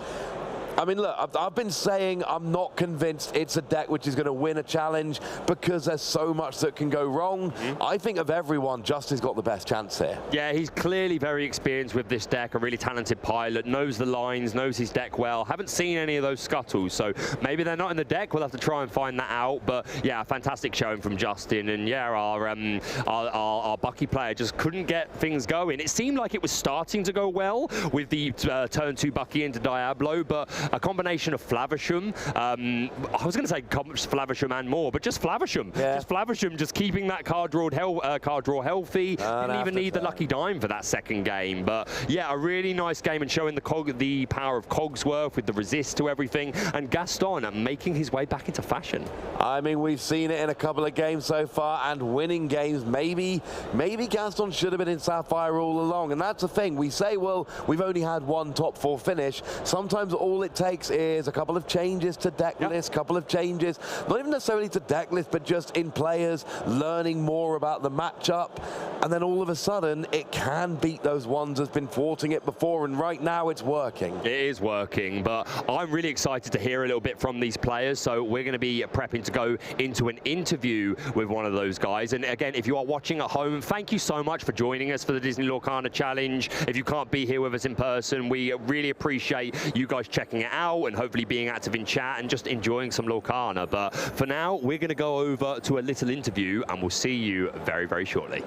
I mean, look, I've been saying I'm not convinced it's a deck which is going to win a challenge, because there's so much that can go wrong. I think of everyone, Justin's got the best chance here. Yeah, he's clearly very experienced with this deck, a really talented pilot, knows the lines, knows his deck well. Haven't seen any of those scuttles, so maybe they're not in the deck. We'll have to try and find that out. But yeah, fantastic showing from Justin. And yeah, our Bucky player just couldn't get things going. It seemed like it was starting to go well with the turn 2 Bucky into Diablo, but a combination of Flaversham. I was going to say Flaversham and more, but just Flaversham. Yeah. Just Flaversham, just keeping that card draw healthy. Didn't even need the lucky dime for that second game. But yeah, a really nice game and showing the power of Cogsworth with the resist to everything, and Gaston making his way back into fashion. I mean, we've seen it in a couple of games so far, and winning games. Maybe Gaston should have been in Sapphire all along, and that's the thing. We say, well, we've only had one top 4 finish. Sometimes all it takes is a couple of changes to deck list, couple of changes, not even necessarily to deck list, but just in players learning more about the matchup, and then all of a sudden it can beat those ones that's been thwarting it before, and right now it's working. It is working, but I'm really excited to hear a little bit from these players, so we're going to be prepping to go into an interview with one of those guys. And again, if you are watching at home, thank you so much for joining us for the Disney Lorcana Challenge. If you can't be here with us in person, we really appreciate you guys checking it out and hopefully being active in chat and just enjoying some Lorcana. But for now, we're going to go over to a little interview, and we'll see you very, very shortly.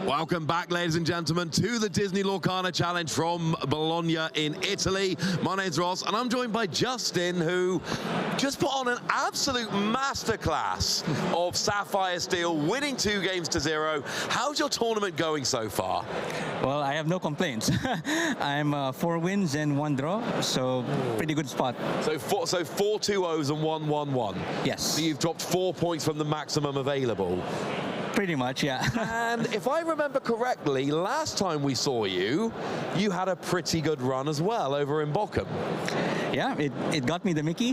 Welcome back, ladies and gentlemen, to the Disney Lorcana Challenge from Bologna in Italy. My name's Ross, and I'm joined by Justin, who just put on an absolute masterclass of Sapphire Steel, winning 2 games to 0. How's your tournament going so far? Well, I have no complaints. I'm 4 wins and 1 draw, so pretty good spot. So 4 2-0s and 1 1-1. Yes. So you've dropped 4 points from the maximum available. Pretty much, yeah. And if I remember correctly, last time we saw you, you had a pretty good run as well over in Bochum. Yeah, it got me the Mickey.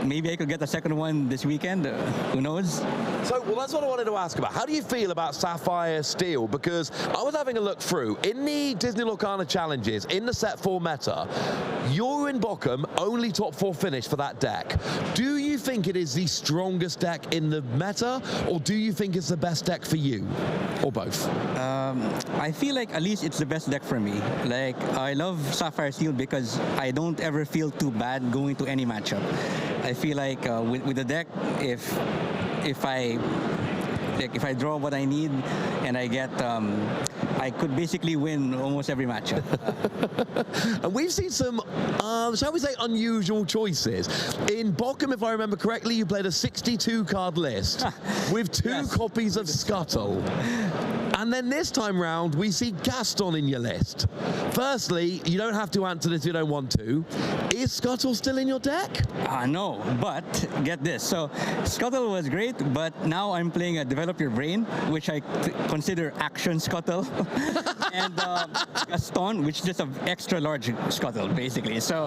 Maybe I could get a second one this weekend. Who knows? So, well, that's what I wanted to ask about. How do you feel about Sapphire Steel? Because I was having a look through. In the Disney Lorcana Challenges, in the set 4 meta, you're in Bochum, only top 4 finish for that deck. Do you think it is the strongest deck in the meta, or do you think it's the best deck for you, or both? I feel like at least it's the best deck for me. Like, I love Sapphire Steel because I don't ever feel too bad going to any matchup. I feel like with the deck, if I draw what I need and I get, I could basically win almost every matchup. And we've seen some, shall we say, unusual choices. In Bochum, if I remember correctly, you played a 62 card list with 2 copies of Scuttle. And then this time round, we see Gaston in your list. Firstly, you don't have to answer this if you don't want to. Is Scuttle still in your deck? No, but get this. So Scuttle was great, but now I'm playing a Develop Your Brain, which I consider action Scuttle. And Gaston, which is just an extra large Scuttle, basically. So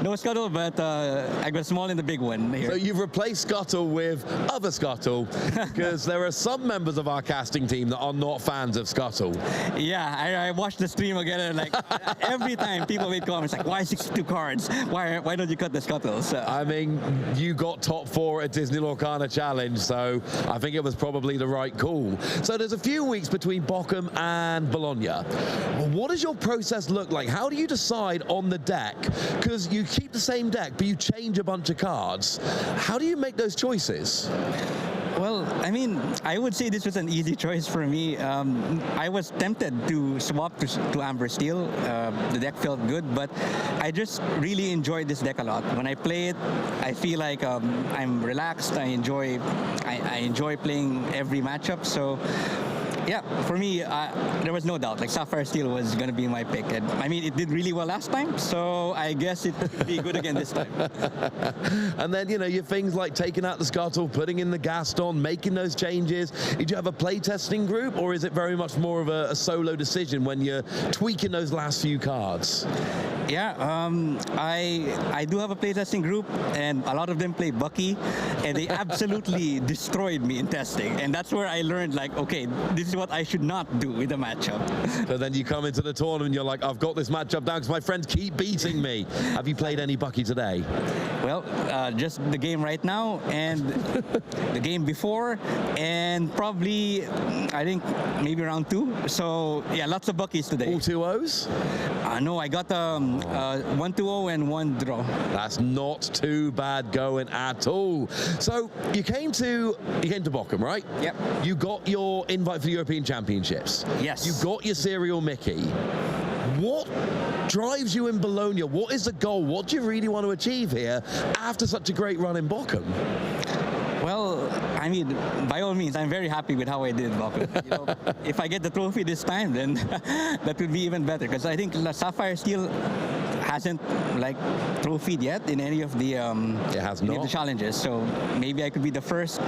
no Scuttle, but I got small in the big one here. So you've replaced Scuttle with other Scuttle, because there are some members of our casting team that are not fans of Scuttle. Yeah, I watched the stream again, and like every time people make comments like, why 62 cards? Why don't you cut the Scuttles? So. I mean, you got top 4 at Disney Lorcana Challenge, so I think it was probably the right call. So there's a few weeks between Bochum and Bologna. Well, what does your process look like? How do you decide on the deck? Because you keep the same deck, but you change a bunch of cards. How do you make those choices? Well, I mean, I would say this was an easy choice for me. I was tempted to swap to Amber Steel. The deck felt good, but I just really enjoyed this deck a lot. When I play it, I feel like I'm relaxed. I enjoy playing every matchup. So yeah, for me, there was no doubt. Like Sapphire Steel was going to be my pick. And, I mean, it did really well last time, so I guess it could be good again this time. And then, you know, your things like taking out the Scuttle, putting in the Gaston, making those changes. Did you have a playtesting group, or is it very much more of a solo decision when you're tweaking those last few cards? Yeah, I do have a playtesting group, and a lot of them play Bucky, and they absolutely destroyed me in testing. And that's where I learned, like, okay, this is what I should not do with a matchup. So then you come into the tournament, you're like, I've got this matchup down because my friends keep beating me. Have you played any Bucky today? Well, just the game right now, and the game before, and probably, I think, maybe round 2. So, yeah, lots of Buckies today. All 2-0s? No, I got 1-2-0 and 1 draw. That's not too bad going at all. So you came to Bochum, right? Yep. You got your invite for the European Championships. Yes. You got your serial Mickey. What drives you in Bologna? What is the goal? What do you really want to achieve here after such a great run in Bochum? Well, I mean, by all means, I'm very happy with how I did, Bochum. You know, if I get the trophy this time, then that would be even better. Because I think Sapphire Steel hasn't like trophied yet in any of the the challenges. So maybe I could be the first.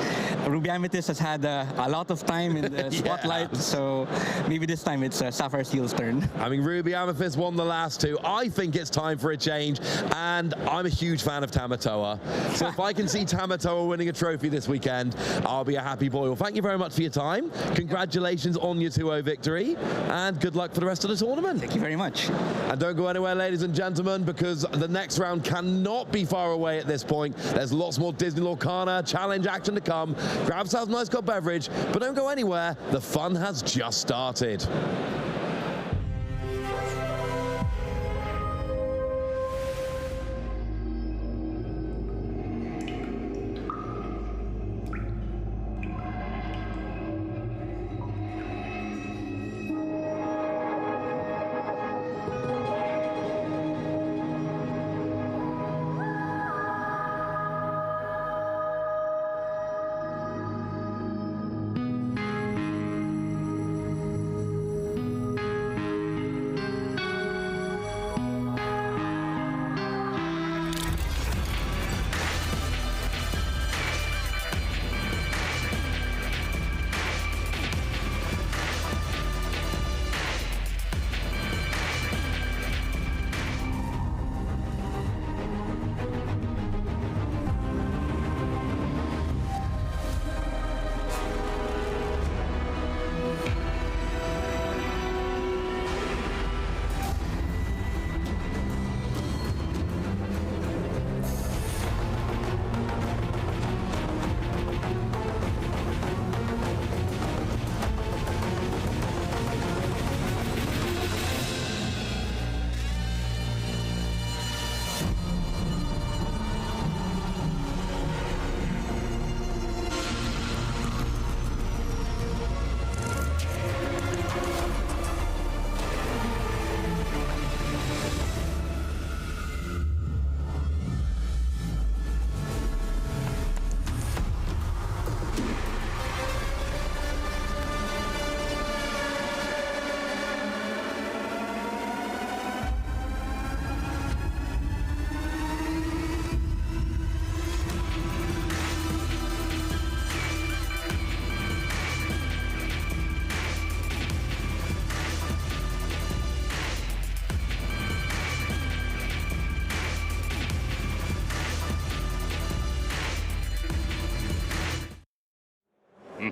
Ruby Amethyst has had a lot of time in the spotlight. So maybe this time it's Sapphire Steel's turn. I mean, Ruby Amethyst won the last 2. I think it's time for a change, and I'm a huge fan of Tamatoa. So if I can see Tamatoa winning a trophy this weekend, I'll be a happy boy. Well, thank you very much for your time. Congratulations on your 2-0 victory, and good luck for the rest of the tournament. Thank you very much. And don't go anywhere, ladies and gentlemen, because the next round cannot be far away at this point. There's lots more Disney Lorcana challenge action to come. Grab yourself a nice cold beverage, but don't go anywhere. The fun has just started.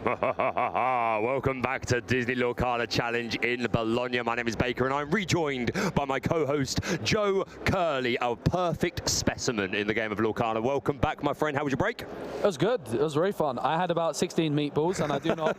Welcome back to Disney Lorcana Challenge in Bologna. My name is Baker and I'm rejoined by my co-host Joe Curley, a perfect specimen in the game of Lorcana. Welcome back, my friend. How was your break? It was good. It was very fun. I had about 16 meatballs and I do not,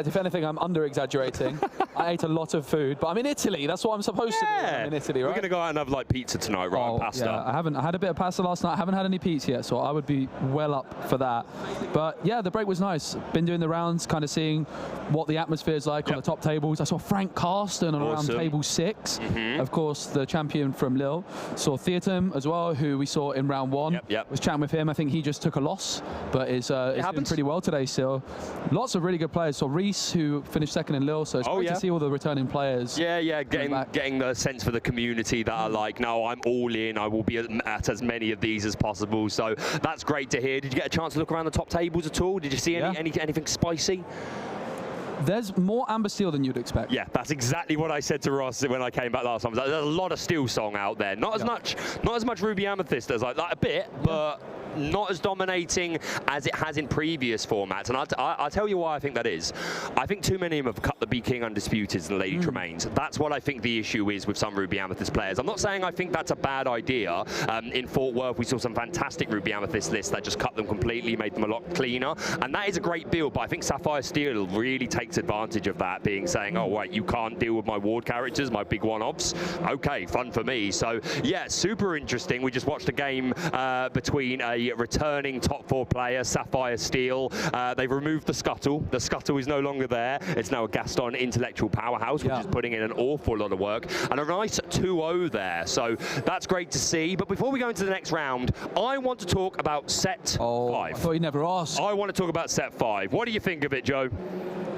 if anything, I'm under-exaggerating. I ate a lot of food, but I'm in Italy. That's what I'm supposed to do. I'm in Italy, right? We're going to go out and have like pizza tonight, right? Pasta. Yeah, I had a bit of pasta last night. I haven't had any pizza yet, so I would be well up for that. But yeah, the break was nice. Been doing the rounds, kind of seeing what the atmosphere is like on the top tables. I saw Frank Carsten on around table 6. Of course, the champion from Lille. Saw Theatum as well, who we saw in round 1. Was chatting with him. I think he just took a loss, but is doing pretty well today still. Lots of really good players. So Reese, who finished second in Lille, so it's great to see all the returning players. Getting the sense for the community that are like, no, I'm all in. I will be at as many of these as possible. So that's great to hear. Did you get a chance to look around the top tables at all? Did you see anything spicy? There's more Amber Steel than you'd expect. Yeah, that's exactly what I said to Ross when I came back last time. There's a lot of Steel Song out there. Not as much Ruby Amethyst as like a bit, but not as dominating as it has in previous formats. And I'll tell you why I think that is. I think too many of them have cut the Be King Undisputeds and Lady Tremaines. That's what I think the issue is with some Ruby Amethyst players. I'm not saying I think that's a bad idea. In Fort Worth, we saw some fantastic Ruby Amethyst lists that just cut them completely, made them a lot cleaner. And that is a great build, but I think Sapphire Steel really takes advantage of that, saying, oh, wait, you can't deal with my ward characters, my big one-offs. Okay, fun for me. So, yeah, super interesting. We just watched a game between a returning top 4 player, Sapphire Steel. They've removed the Scuttle. The Scuttle is no longer there. It's now a Gaston intellectual powerhouse, which is putting in an awful lot of work. And a nice 2-0 there. So that's great to see. But before we go into the next round, I want to talk about set 5. I thought you never asked. I want to talk about set 5. What do you think of it, Joe?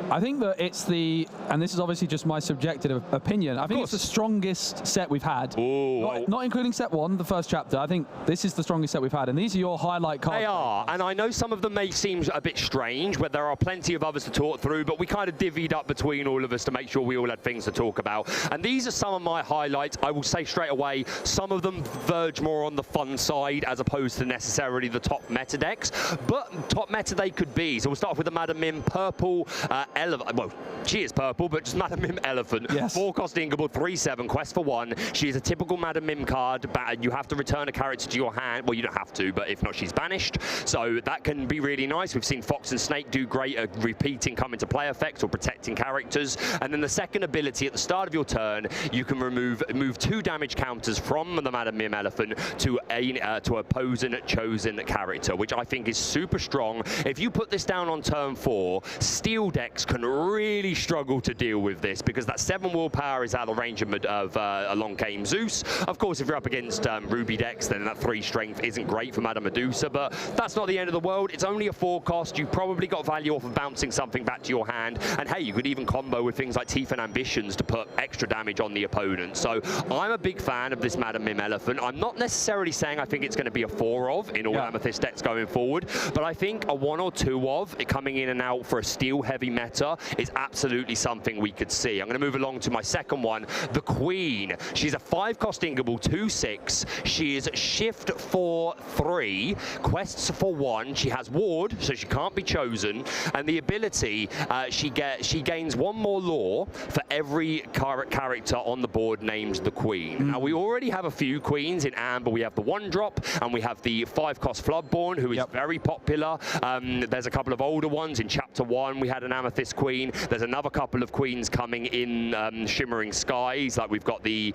I think that it's and this is obviously just my subjective opinion, I think it's the strongest set we've had. Not including set 1, the first chapter. I think this is the strongest set we've had, and these are your highlight cards. They are, and I know some of them may seem a bit strange, where there are plenty of others to talk through, but we kind of divvied up between all of us to make sure we all had things to talk about. And these are some of my highlights. I will say straight away, some of them verge more on the fun side as opposed to necessarily the top meta decks, but top meta they could be. So we'll start off with the Madam Mim purple elephant. Well, she is purple, but just Madam Mim elephant. 4-cost Ingable, 3/7, quest for 1. She is a typical Madam Mim card. You have to return a character to your hand. Well, you don't have to, but if not, she's banished. So that can be really nice. We've seen Fox and Snake do great at repeating come into play effects or protecting characters. And then the second ability at the start of your turn, you can move 2 damage counters from the Madam Mim elephant to a opposing chosen character, which I think is super strong. If you put this down on turn 4, Steel decks can really struggle to deal with this because that 7 willpower is out of range of Along Came Zeus. Of course, if you're up against Ruby decks, then that 3 strength isn't great for Madame Medusa, but that's not the end of the world. It's only a 4-cost. You've probably got value off of bouncing something back to your hand. And hey, you could even combo with things like Teeth and Ambitions to put extra damage on the opponent. So I'm a big fan of this Madam Mim elephant. I'm not necessarily saying I think it's going to be a 4 of in all Amethyst decks going forward, but I think a 1 or 2 of it coming in and out for a steel heavy meta is absolutely something we could see. I'm going to move along to my second one, the Queen. She's a 5-cost Ingable, 2/6. She is shift for 3, quests for 1. She has ward, so she can't be chosen. And the ability, she gains 1 more lore for every character on the board named the Queen. Now, we already have a few queens in Amber. We have the 1-drop, and we have the 5-cost Floodborn, who is very popular. There's a couple of older ones. In Chapter 1, we had an Amethyst Queen. There's another couple of queens coming in Shimmering Skies. Like we've got the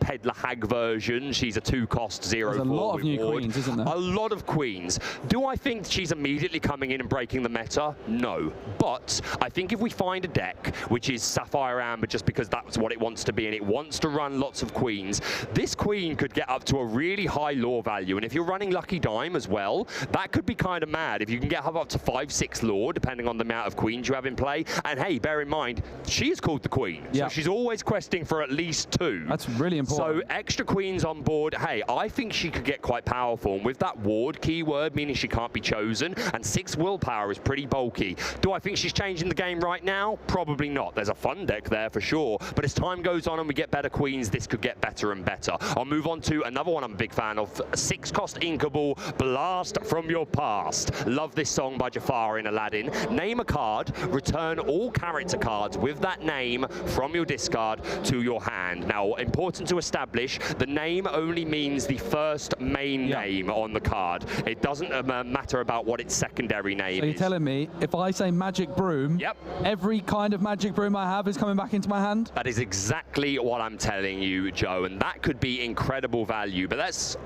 Peddler Hag version. She's a 2-cost 0/4. There's a lot of new queens, isn't there? A lot of queens. Do I think she's immediately coming in and breaking the meta? No. But I think if we find a deck which is Sapphire Amber just because that's what it wants to be and it wants to run lots of queens, this queen could get up to a really high lore value. And if you're running Lucky Dime as well, that could be kind of mad. If you can get up to 5-6 lore, depending on the amount of queens queens you have in play. And hey, bear in mind, she is called the queen. So she's always questing for at least 2. That's really important. So extra queens on board. Hey, I think she could get quite powerful. And with that ward keyword, meaning she can't be chosen, and 6 willpower is pretty bulky. Do I think she's changing the game right now? Probably not. There's a fun deck there for sure. But as time goes on and we get better queens, this could get better and better. I'll move on to another one I'm a big fan of. 6-cost Inkable, Blast from Your Past. Love this song by Jafar in Aladdin. Name a card, return all character cards with that name from your discard to your hand. Now, important to establish, the name only means the first main name on the card. It doesn't matter about what its secondary name is. So you're telling me, if I say magic broom, every kind of magic broom I have is coming back into my hand? That is exactly what I'm telling you, Joe, and that could be incredible value. But let's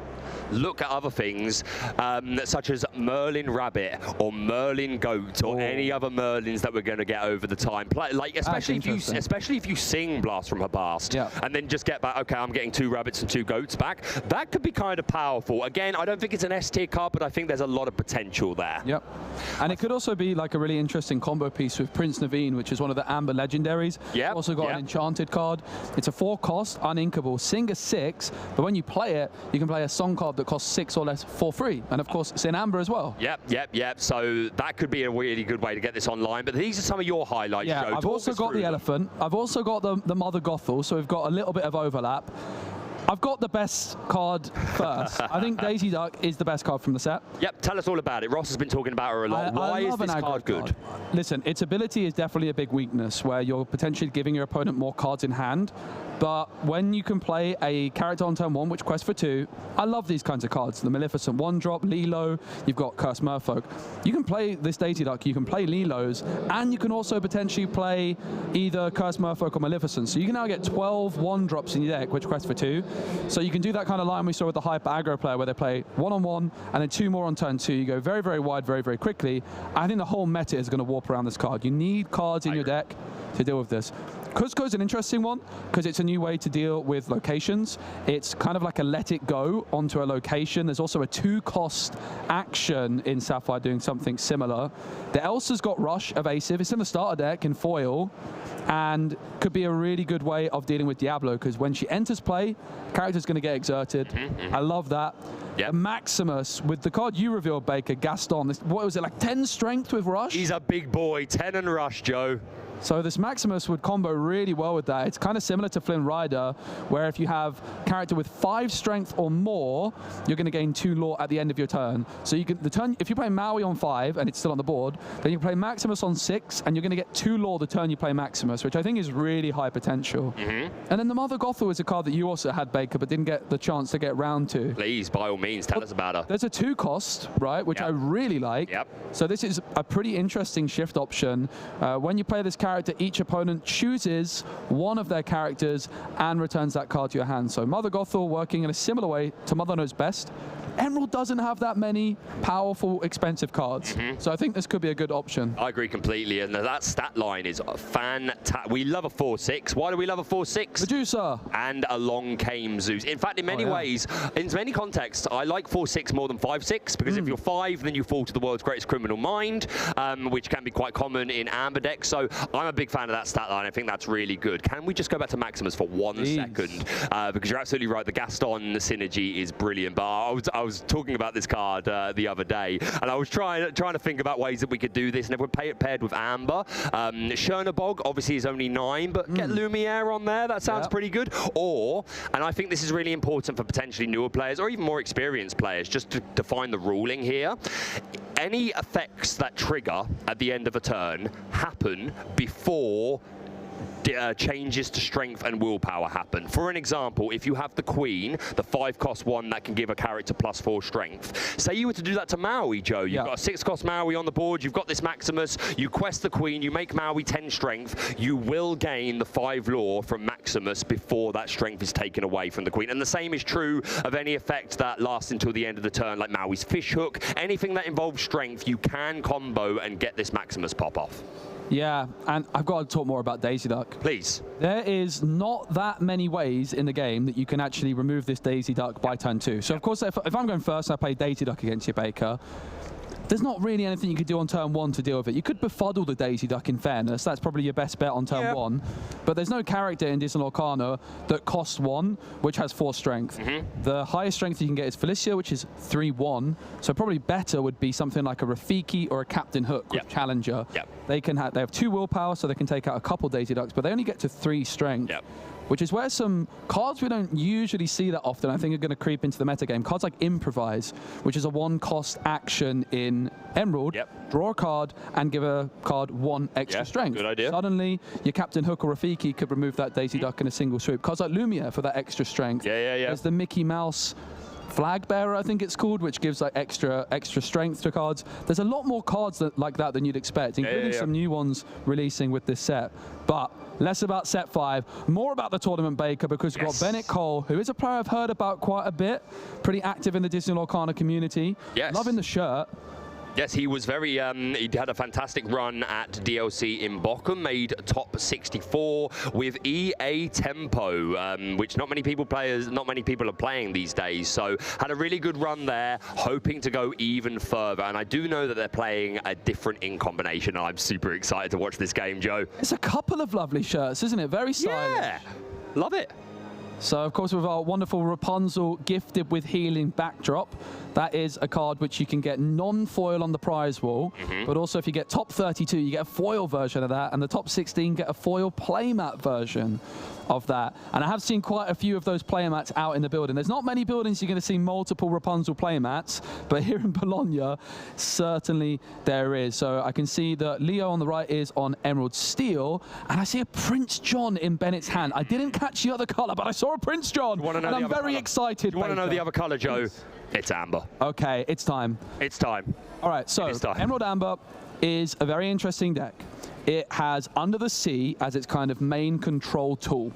look at other things, such as Merlin Rabbit or Merlin Goat or any other Merlins that we're going to get over the time. Like especially if you sing Blast from Her Past and then just get back, okay, I'm getting 2 rabbits and 2 goats back. That could be kind of powerful. Again, I don't think it's an S tier card, but I think there's a lot of potential there. Yep. And it could also be like a really interesting combo piece with Prince Naveen, which is one of the Amber legendaries. Yeah. Also got an enchanted card. It's a 4-cost, uninkable, sing a 6, but when you play it, you can play a song card that costs 6 or less for free. And of course, it's in Amber as well. Yep. So that could be a really good way to get this online. But these are some of your highlights, Joe. I've also got the elephant. I've also got the Mother Gothel, so we've got a little bit of overlap. I've got the best card first. I think Daisy Duck is the best card from the set. Yep, tell us all about it. Ross has been talking about her a lot. Why is this card good? Listen, its ability is definitely a big weakness, where you're potentially giving your opponent more cards in hand. But when you can play a character on turn 1, which quests for 2, I love these kinds of cards. The Maleficent 1-drop, Lilo, you've got Cursed Merfolk. You can play this Daisy Duck, you can play Lilos, and you can also potentially play either Cursed Merfolk or Maleficent. So you can now get 12 1-drops in your deck, which quest for 2. So you can do that kind of line we saw with the hyper aggro player, where they play 1-on-1 and then 2 more on turn 2. You go very, very wide, very, very quickly. I think the whole meta is going to warp around this card. You need cards in your deck to deal with this. Cusco's an interesting one because it's a new way to deal with locations. It's kind of like a let it go onto a location. There's also a 2-cost action in Sapphire doing something similar. The Elsa's got Rush evasive. It's in the starter deck in foil and could be a really good way of dealing with Diablo because when she enters play, character's going to get exerted. I love that. Maximus, with the card you revealed, Baker, Gaston, what was it, like 10 strength with Rush? He's a big boy, 10 and Rush, Joe. So this Maximus would combo really well with that. It's kind of similar to Flynn Rider, where if you have character with 5 strength or more, you're going to gain 2 lore at the end of your turn. So you can if you play Maui on 5 and it's still on the board, then you play Maximus on 6 and you're going to get 2 lore the turn you play Maximus, which I think is really high potential. And then the Mother Gothel is a card that you also had, Baker, but didn't get the chance to get round to. Please, by all means, tell us about her. There's a 2-cost, right, which I really like. So this is a pretty interesting shift option. When you play this character, each opponent chooses one of their characters and returns that card to your hand. So Mother Gothel working in a similar way to Mother Knows Best. Emerald doesn't have that many powerful, expensive cards. So I think this could be a good option. I agree completely, and that stat line is fantastic. We love a 4-6. Why do we love a 4-6? Medusa. And along came Zeus. In fact, in many ways, in many contexts, I like 4-6 more than 5-6, because if you're 5, then you fall to the world's greatest criminal mind, which can be quite common in Amber decks. So I'm a big fan of that stat line. I think that's really good. Can we just go back to Maximus for 1 second? Because you're absolutely right. The Gaston synergy is brilliant. But I was talking about this card the other day, and I was trying to think about ways that we could do this. And if we play it paired with Amber, Chernobog obviously is only 9, but get Lumiere on there. That sounds pretty good. Or, and I think this is really important for potentially newer players or even more experienced players, just to define the ruling here. Any effects that trigger at the end of a turn happen before changes to strength and willpower happen. For an example, if you have the Queen, the 5-cost one that can give a character +4 strength. Say you were to do that to Maui, Joe. You've got a 6-cost Maui on the board, you've got this Maximus, you quest the Queen, you make Maui 10 strength, you will gain the 5 lore from Maximus before that strength is taken away from the Queen. And the same is true of any effect that lasts until the end of the turn, like Maui's Fishhook. Anything that involves strength, you can combo and get this Maximus pop-off. Yeah, and I've got to talk more about Daisy Duck. Please. There is not that many ways in the game that you can actually remove this Daisy Duck by turn 2. So, of course, if I'm going first and I play Daisy Duck against you, Baker, there's not really anything you could do on turn 1 to deal with it. You could befuddle the Daisy Duck, in fairness. That's probably your best bet on turn 1. But there's no character in Disney Lorcana that costs 1, which has 4 strength. The highest strength you can get is Felicia, which is 3-1. So probably better would be something like a Rafiki or a Captain Hook with Challenger. They have 2 willpower, so they can take out a couple Daisy Ducks, but they only get to 3 strength. Which is where some cards we don't usually see that often, I think, are going to creep into the metagame. Cards like Improvise, which is a 1-cost action in Emerald. Draw a card and give a card 1 extra strength. Good idea. Suddenly, your Captain Hook or Rafiki could remove that Daisy Duck in a single swoop. Cards like Lumia for that extra strength. There's the Mickey Mouse Flag Bearer, I think it's called, which gives like extra strength to cards. There's a lot more cards like that than you'd expect, including some new ones releasing with this set. But less about set 5, more about the Tournament Baker, because we've got Bennett Cole, who is a player I've heard about quite a bit, pretty active in the Disney Lorcana community. Loving the shirt. Yes, he was very, he had a fantastic run at DLC in Bochum, made top 64 with EA Tempo, which not many people are playing these days. So had a really good run there, hoping to go even further. And I do know that they're playing a different ink combination. I'm super excited to watch this game, Joe. It's a couple of lovely shirts, isn't it? Very stylish. Yeah, love it. So, of course, with our wonderful Rapunzel gifted with healing backdrop, that is a card which you can get non-foil on the prize wall, but also if you get top 32, you get a foil version of that, and the top 16 get a foil playmat version of that. And I have seen quite a few of those playmats out in the building. There's not many buildings you're going to see multiple Rapunzel playmats, but here in Bologna, certainly there is. So I can see that Leo on the right is on Emerald Steel, and I see a Prince John in Bennett's hand. I didn't catch the other color, but I saw a Prince John, and I'm very excited. You want to know the other color, Joe? It's amber. Okay, it's time. It's time. All right, so Emerald Amber is a very interesting deck. It has Under the Sea as its kind of main control tool,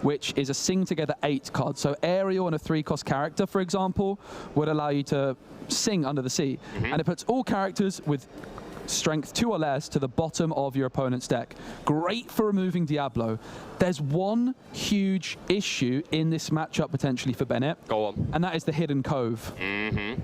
which is a Sing Together 8 card. So Ariel and a 3-cost character, for example, would allow you to sing Under the Sea. And it puts all characters with strength 2 or less to the bottom of your opponent's deck. Great for removing Diablo. There's one huge issue in this matchup potentially for Bennett. Go on. And that is the Hidden Cove.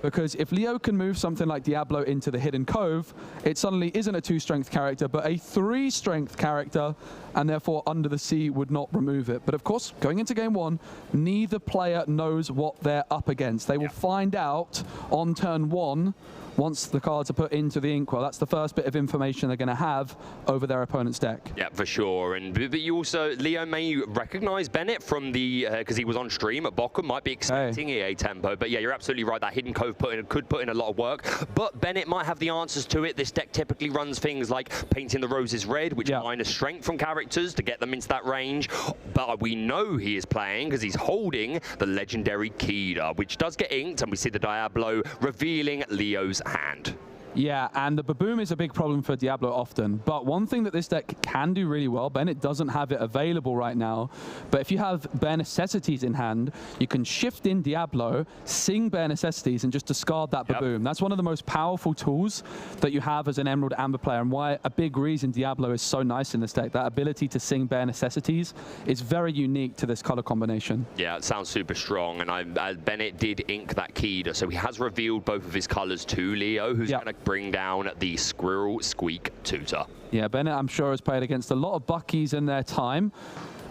Because if Leo can move something like Diablo into the Hidden Cove, it suddenly isn't a 2-strength character, but a 3-strength character, and therefore Under the Sea would not remove it. But of course, going into game 1, neither player knows what they're up against. They will find out on turn 1 once the cards are put into the inkwell. That's the first bit of information they're going to have over their opponent's deck. Yeah, for sure. And but you also, Leo may recognize Bennett from the, because he was on stream at Bochum, might be expecting EA Tempo. But yeah, you're absolutely right. That Hidden Cove could put in a lot of work. But Bennett might have the answers to it. This deck typically runs things like Painting the Roses Red, which minus strength from characters to get them into that range. But we know he is playing because he's holding the legendary Kida, which does get inked, and we see the Diablo revealing Leo's hand. Yeah, and the Baboom is a big problem for Diablo often. But one thing that this deck can do really well, Bennett doesn't have it available right now, but if you have Bare Necessities in hand, you can shift in Diablo, sing Bare Necessities, and just discard that Baboom. That's one of the most powerful tools that you have as an Emerald Amber player, and why a big reason Diablo is so nice in this deck. That ability to sing Bare Necessities is very unique to this color combination. Yeah, it sounds super strong, and Bennett did ink that Kida, so he has revealed both of his colors to Leo, who's going to bring down the Squirrel Squeak Tutor. Yeah, Bennett, I'm sure, has played against a lot of Buckies in their time.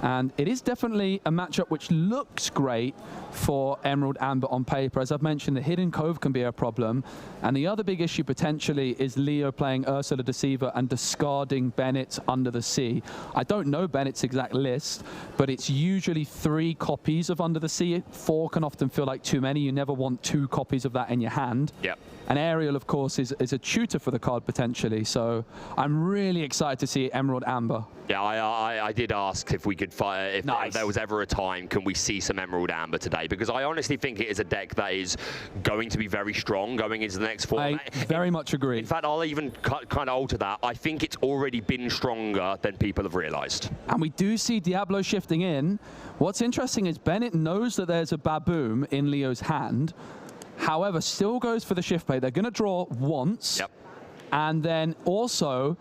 And it is definitely a matchup which looks great for Emerald Amber on paper. As I've mentioned, the Hidden Cove can be a problem. And the other big issue potentially is Leo playing Ursula Deceiver and discarding Bennett's Under the Sea. I don't know Bennett's exact list, but it's usually 3 copies of Under the Sea. 4 can often feel like too many. You never want 2 copies of that in your hand. Yep. And Ariel, of course, is a tutor for the card potentially. So I'm really excited to see Emerald Amber. Yeah, I did ask if we could fight, if there was ever a time, can we see some Emerald Amber today? Because I honestly think it is a deck that is going to be very strong going into the next format. I very much agree. In fact, I'll even kind of alter that. I think it's already been stronger than people have realized. And we do see Diablo shifting in. What's interesting is Bennett knows that there's a Baboom in Leo's hand. However, still goes for the shift play. They're going to draw once. Yep. And then also,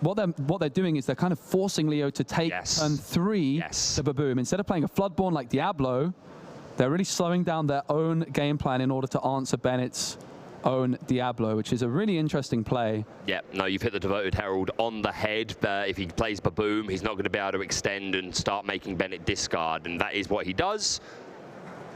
what they're doing is they're kind of forcing Leo to take turn 3 the Baboom. Instead of playing a Floodborn like Diablo, they're really slowing down their own game plan in order to answer Bennett's own Diablo, which is a really interesting play. Yeah, no, you've hit the Devoted Herald on the head. If he plays Baboom, he's not going to be able to extend and start making Bennett discard, and that is what he does.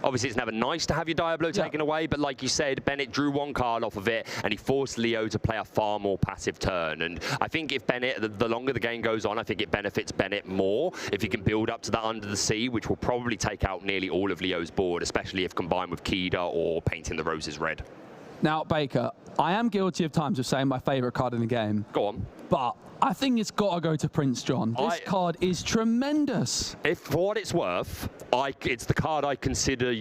Obviously, it's never nice to have your Diablo taken away, but like you said, Bennett drew one card off of it, and he forced Leo to play a far more passive turn. And I think if Bennett, the longer the game goes on, I think it benefits Bennett more if he can build up to that Under the Sea, which will probably take out nearly all of Leo's board, especially if combined with Kida or Painting the Roses red. Now, Baker, I am guilty of times of saying my favorite card in the game. Go on. But I think it's got to go to Prince John. This card is tremendous. If for what it's worth, it's the card I consider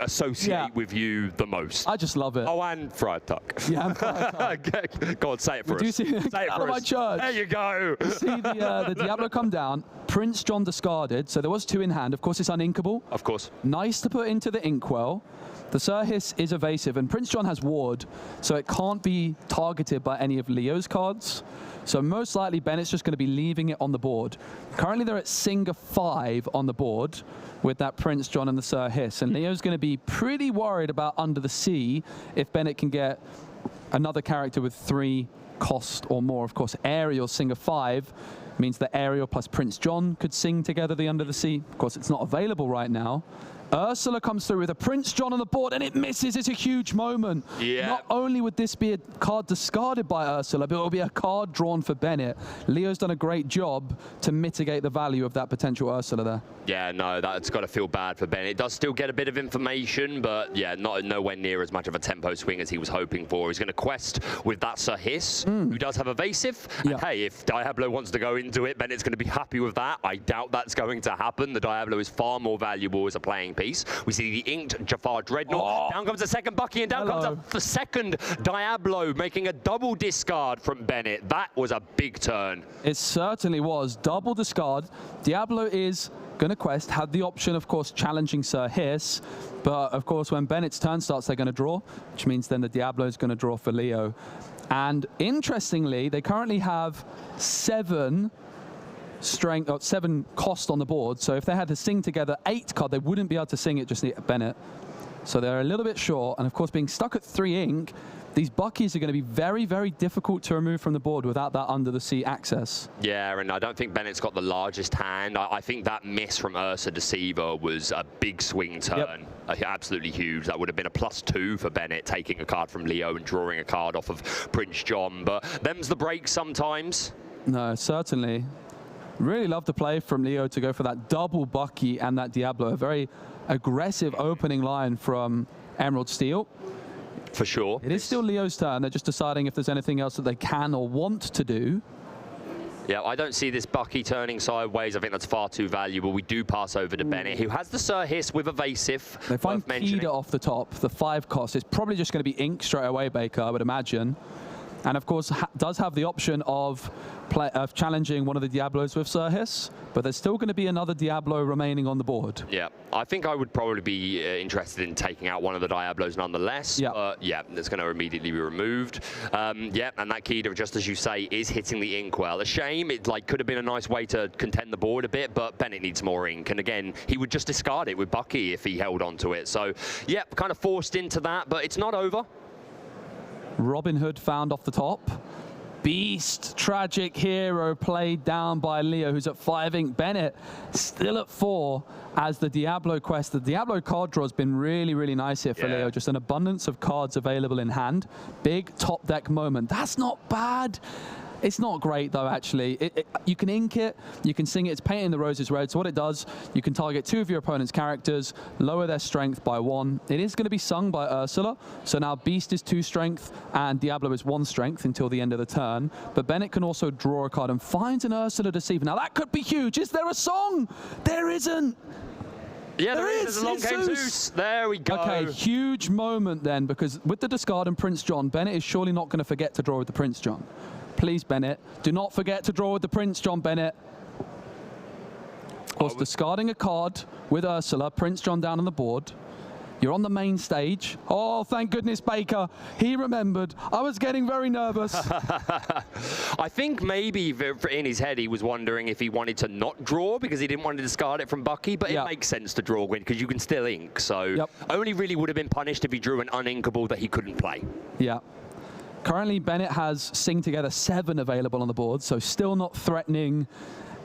associate with you the most. I just love it. Oh, and Friar Tuck. Yeah, and Friar Tuck. Go on, say it for us. Say it for my us. church. There you go. You see the Diablo come down, Prince John discarded, so there was 2 in hand. Of course, it's uninkable. Of course. Nice to put into the Inkwell. The Sir Hiss is evasive, and Prince John has Ward, so it can't be targeted by any of Leo's cards. So most likely, Bennett's just going to be leaving it on the board. Currently, they're at Singer 5 on the board with that Prince John and the Sir Hiss, and Leo's going to be pretty worried about Under the Sea if Bennett can get another character with 3 cost or more. Of course, Ariel Singer 5 means that Ariel plus Prince John could sing together the Under the Sea. Of course, it's not available right now. Ursula comes through with a Prince John on the board, and it misses. It's a huge moment. Yeah. Not only would this be a card discarded by Ursula, but it will be a card drawn for Bennett. Leo's done a great job to mitigate the value of that potential Ursula there. Yeah, no, that's got to feel bad for Bennett. It does still get a bit of information, but yeah, nowhere near as much of a tempo swing as he was hoping for. He's going to quest with that Sir Hiss, who does have evasive. Yeah. And hey, if Diablo wants to go into it, Bennett's going to be happy with that. I doubt that's going to happen. The Diablo is far more valuable as a playing piece. We see the inked Jafar Dreadnought. Down comes the second Bucky, and down comes the second Diablo, making a double discard from Bennett. That was a big turn. It certainly was. Double discard. Diablo is going to quest, had the option, of course, challenging Sir Hiss, but of course, when Bennett's turn starts, they're going to draw, which means then the Diablo is going to draw for Leo. And interestingly, they currently have 7 strength, 7 cost on the board. So if they had to sing together 8 card, they wouldn't be able to sing it just at Bennett. So they're a little bit short. And of course, being stuck at 3 ink, these Buckies are going to be very, very difficult to remove from the board without that Under the Sea access. Yeah, and I don't think Bennett's got the largest hand. I think that miss from Ursa Deceiver was a big swing turn. Yep. Absolutely huge. That would have been a +2 for Bennett, taking a card from Leo and drawing a card off of Prince John. But them's the breaks sometimes. No, certainly. Really love the play from Leo to go for that double Bucky and that Diablo. A very aggressive opening line from Emerald Steel. For sure. It is still Leo's turn. They're just deciding if there's anything else that they can or want to do. Yeah, I don't see this Bucky turning sideways. I think that's far too valuable. We do pass over to Bennett, who has the Sir Hiss with evasive. They find Kida off the top, the 5 cost. It's probably just going to be ink straight away, Baker, I would imagine. And of course, does have the option of challenging one of the Diablos with Sir Hiss, but there's still going to be another Diablo remaining on the board. Yeah, I think I would probably be interested in taking out one of the Diablos nonetheless. Yeah, yeah, that's going to immediately be removed. Yeah, and that Kida, just as you say, is hitting the Inkwell. A shame. It could have been a nice way to contend the board a bit, but Bennett needs more ink. And again, he would just discard it with Bucky if he held on to it. So, yeah, kind of forced into that, but it's not over. Robin Hood found off the top. Beast, Tragic Hero played down by Leo, who's at 5 ink. Bennett still at 4 as the Diablo quest. The Diablo card draw has been really, really nice here for Leo. Just an abundance of cards available in hand. Big top deck moment. That's not bad. It's not great, though, actually. You can ink it, you can sing it. It's Painting the Roses red. So what it does, you can target 2 of your opponent's characters, lower their strength by 1. It is going to be sung by Ursula. So now Beast is 2 strength and Diablo is 1 strength until the end of the turn. But Bennett can also draw a card and finds an Ursula Deceiver. Now, that could be huge. Is there a song? There isn't. Yeah, there is. There's a long game Zeus. There we go. Okay, huge moment then, because with the discard and Prince John, Bennett is surely not going to forget to draw with the Prince John. Please, Bennett, do not forget to draw with the Prince John, Bennett. Of course, discarding a card with Ursula, Prince John down on the board. You're on the main stage. Oh, thank goodness Baker. He remembered. I was getting very nervous. I think maybe in his head he was wondering if he wanted to not draw because he didn't want to discard it from Bucky, but it makes sense to draw Gwyn because you can still ink. So only really would have been punished if he drew an uninkable that he couldn't play. Yeah. Currently, Bennett has Sing Together 7 available on the board, so still not threatening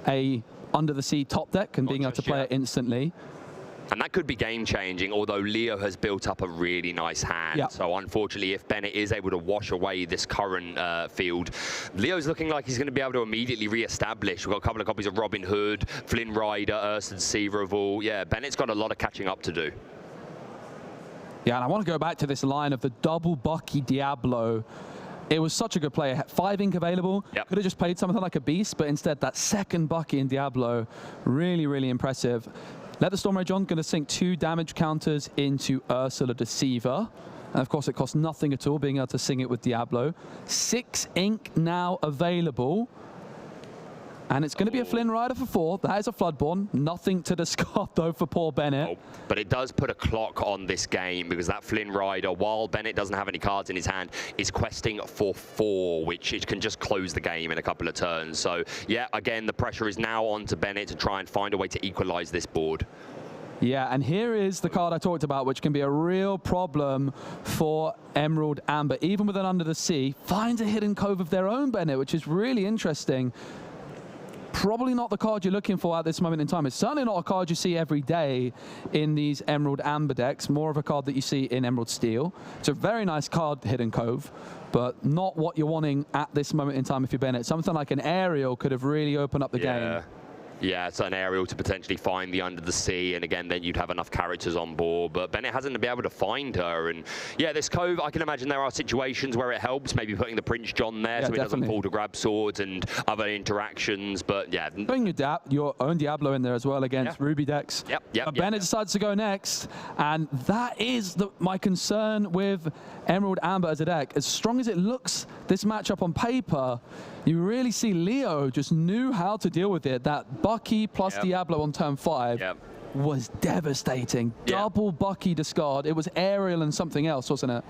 a Under the Sea top deck and being able to play it instantly. And that could be game-changing, although Leo has built up a really nice hand. So unfortunately, if Bennett is able to wash away this current field, Leo's looking like he's going to be able to immediately re-establish. We've got a couple of copies of Robin Hood, Flynn Rider, Ursad Seaverval. Yeah, Bennett's got a lot of catching up to do. Yeah, and I want to go back to this line of the double Bucky Diablo. It was such a good play. 5 ink available. Could have just played something like a Beast, but instead that second Bucky in Diablo, really, really impressive. Let the Storm Rage on, going to sink 2 damage counters into Ursula Deceiver. And of course, it costs nothing at all, being able to sing it with Diablo. 6 ink now available. And it's going to be a Flynn Rider for 4. That is a Floodborn. Nothing to discard, though, for poor Bennett. But it does put a clock on this game because that Flynn Rider, while Bennett doesn't have any cards in his hand, is questing for 4, which it can just close the game in a couple of turns. So, yeah, again, the pressure is now on to Bennett to try and find a way to equalize this board. Yeah, and here is the card I talked about, which can be a real problem for Emerald Amber. Even with an Under the Sea, finds a hidden cove of their own, Bennett, which is really interesting. Probably not the card you're looking for at this moment in time. It's certainly not a card you see every day in these Emerald Amber decks, more of a card that you see in Emerald Steel. It's a very nice card, Hidden Cove, but not what you're wanting at this moment in time if you're Bennett. Something like an Aerial could have really opened up the game. Yeah, it's an Aerial to potentially find the Under the Sea, and again, then you'd have enough characters on board, but Bennett hasn't been able to find her, and yeah, this Cove, I can imagine there are situations where it helps, maybe putting the Prince John there so he doesn't fall to grab swords and other interactions, but yeah. Putting your own Diablo in there as well against Ruby decks. But Bennett decides to go next, and that is my concern with Emerald Amber as a deck. As strong as it looks, this matchup on paper, you really see Leo just knew how to deal with it. That Bucky plus Diablo on turn 5 was devastating. Double Bucky discard. It was Aerial and something else, wasn't it?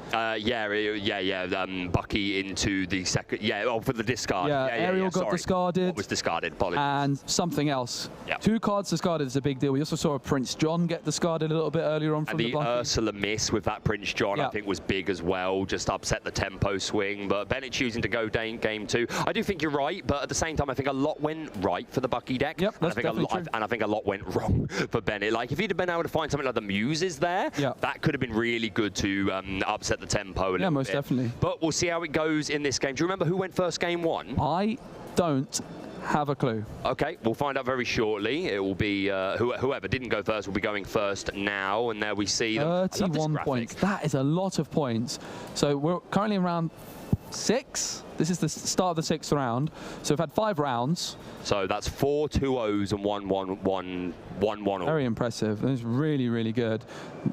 Bucky into the second. For the discard. Aerial got discarded. What was discarded? Apologies. And something else. 2 cards discarded is a big deal. We also saw a Prince John get discarded a little bit earlier on from the Bucky. Ursula miss with that Prince John, I think, was big as well. Just upset the tempo swing. But Bennett choosing to go game 2. I do think you're right, but at the same time, I think a lot went right for the Bucky deck. That's and I think a lot went wrong for Bennett. Like, if he'd have been able to find something like the Muses there, that could have been really good to upset the tempo a little bit. Most definitely. But we'll see how it goes in this game. Do you remember who went first game 1? I don't have a clue. Okay, we'll find out very shortly. It will be whoever didn't go first will be going first now, and there we see 31 points. That is a lot of points. So we're currently in round 6. This is the start of the 6th round. So we've had 5 rounds. So that's 4 2-0s and 1-1. Very impressive. It's really, really good.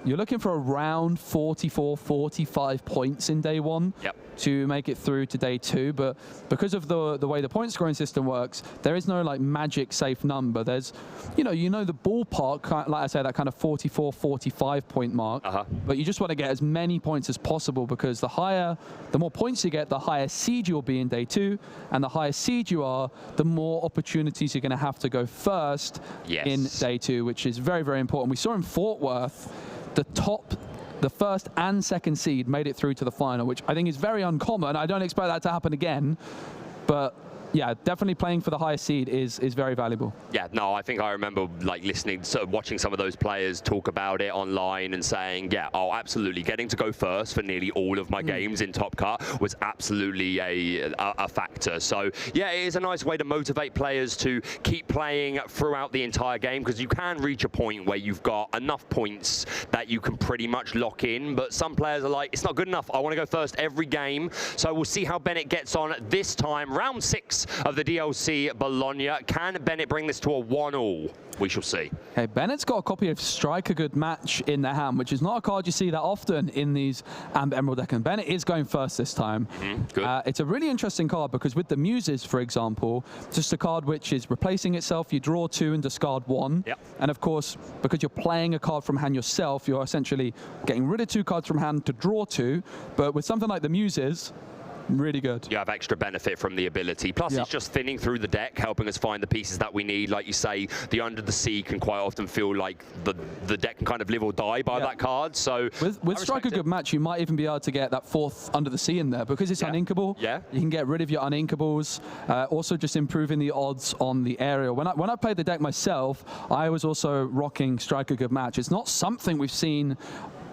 You're looking for around 44, 45 points in day 1 to make it through to day 2. But because of the way the point scoring system works, there is no like magic safe number. There's, you know the ballpark, like I say, that kind of 44, 45 point mark. But you just want to get as many points as possible because the more points you get, the higher seed you'll be in day 2, and the higher seed you are, the more opportunities you're going to have to go first in day 2, which is very, very important. We saw in Fort Worth, the first and second seed made it through to the final, which I think is very uncommon. I don't expect that to happen again, but yeah, definitely playing for the highest seed is very valuable. Yeah, no, I think I remember like watching some of those players talk about it online and saying, absolutely, getting to go first for nearly all of my games in Top Cut was absolutely a factor. So yeah, it is a nice way to motivate players to keep playing throughout the entire game, because you can reach a point where you've got enough points that you can pretty much lock in, but some players are like, it's not good enough, I want to go first every game. So we'll see how Bennett gets on this time. Round 6 points of the DLC Bologna. Can Bennett bring this to a 1-all? We shall see. Hey, Bennett's got a copy of Strike a Good Match in their hand, which is not a card you see that often in these Emerald deck, and Bennett is going first this time. Good. It's a really interesting card because with the Muses, for example, just a card which is replacing itself, you draw 2 and discard 1. Yep. And of course, because you're playing a card from hand yourself, you're essentially getting rid of 2 cards from hand to draw 2. But with something like the Muses, really good. You have extra benefit from the ability. Plus, it's just thinning through the deck, helping us find the pieces that we need. Like you say, the Under the Sea can quite often feel like the deck can kind of live or die by that card. So with Strike a Good Match, you might even be able to get that 4th Under the Sea in there because it's uninkable. Yeah. You can get rid of your uninkables. Also, just improving the odds on the aerial. When I played the deck myself, I was also rocking Strike a Good Match. It's not something we've seen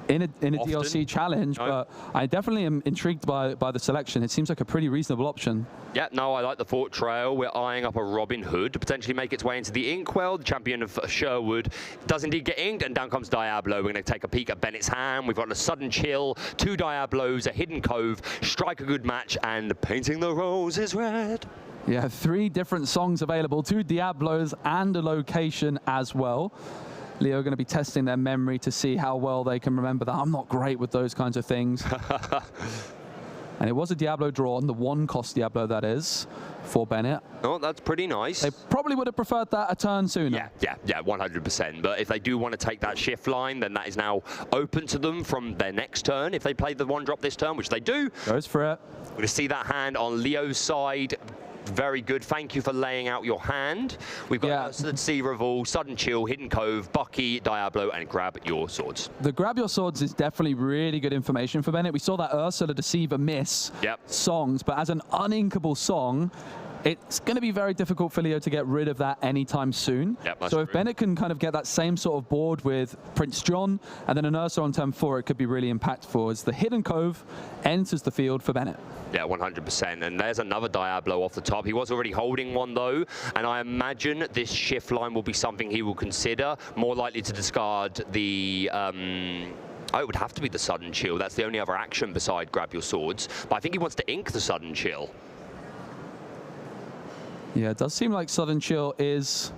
in a DLC challenge, but I definitely am intrigued by the selection. It seems like a pretty reasonable option. Yeah, no, I like the Fort Trail. We're eyeing up a Robin Hood to potentially make its way into the Inkwell. The champion of Sherwood does indeed get inked, and down comes Diablo. We're going to take a peek at Bennett's hand. We've got a Sudden Chill, 2 Diablos, a Hidden Cove, Strike a Good Match, and Painting the Roses Red. Yeah, 3 different songs available, 2 Diablos and a location as well. Leo going to be testing their memory to see how well they can remember that. I'm not great with those kinds of things. And it was a Diablo draw, and the 1-cost Diablo, that is, for Bennett. Oh, that's pretty nice. They probably would have preferred that a turn sooner. Yeah, 100%. But if they do want to take that shift line, then that is now open to them from their next turn. If they play the 1-drop this turn, which they do. Goes for it. We're going to see that hand on Leo's side. Very good. Thank you for laying out your hand. We've got Sudden Sea Revolt, Sudden Chill, Hidden Cove, Bucky, Diablo, and Grab Your Swords. The Grab Your Swords is definitely really good information for Bennett. We saw that Ursula Deceiver miss songs, but as an uninkable song, it's going to be very difficult for Leo to get rid of that anytime soon. So if Bennett can kind of get that same sort of board with Prince John and then an Ursa on turn 4, it could be really impactful as the Hidden Cove enters the field for Bennett. Yeah, 100%. And there's another Diablo off the top. He was already holding one, though, and I imagine this shift line will be something he will consider. More likely to discard the... it would have to be the Sudden Chill. That's the only other action beside Grab Your Swords. But I think he wants to ink the Sudden Chill. Yeah, it does seem like Sudden Chill is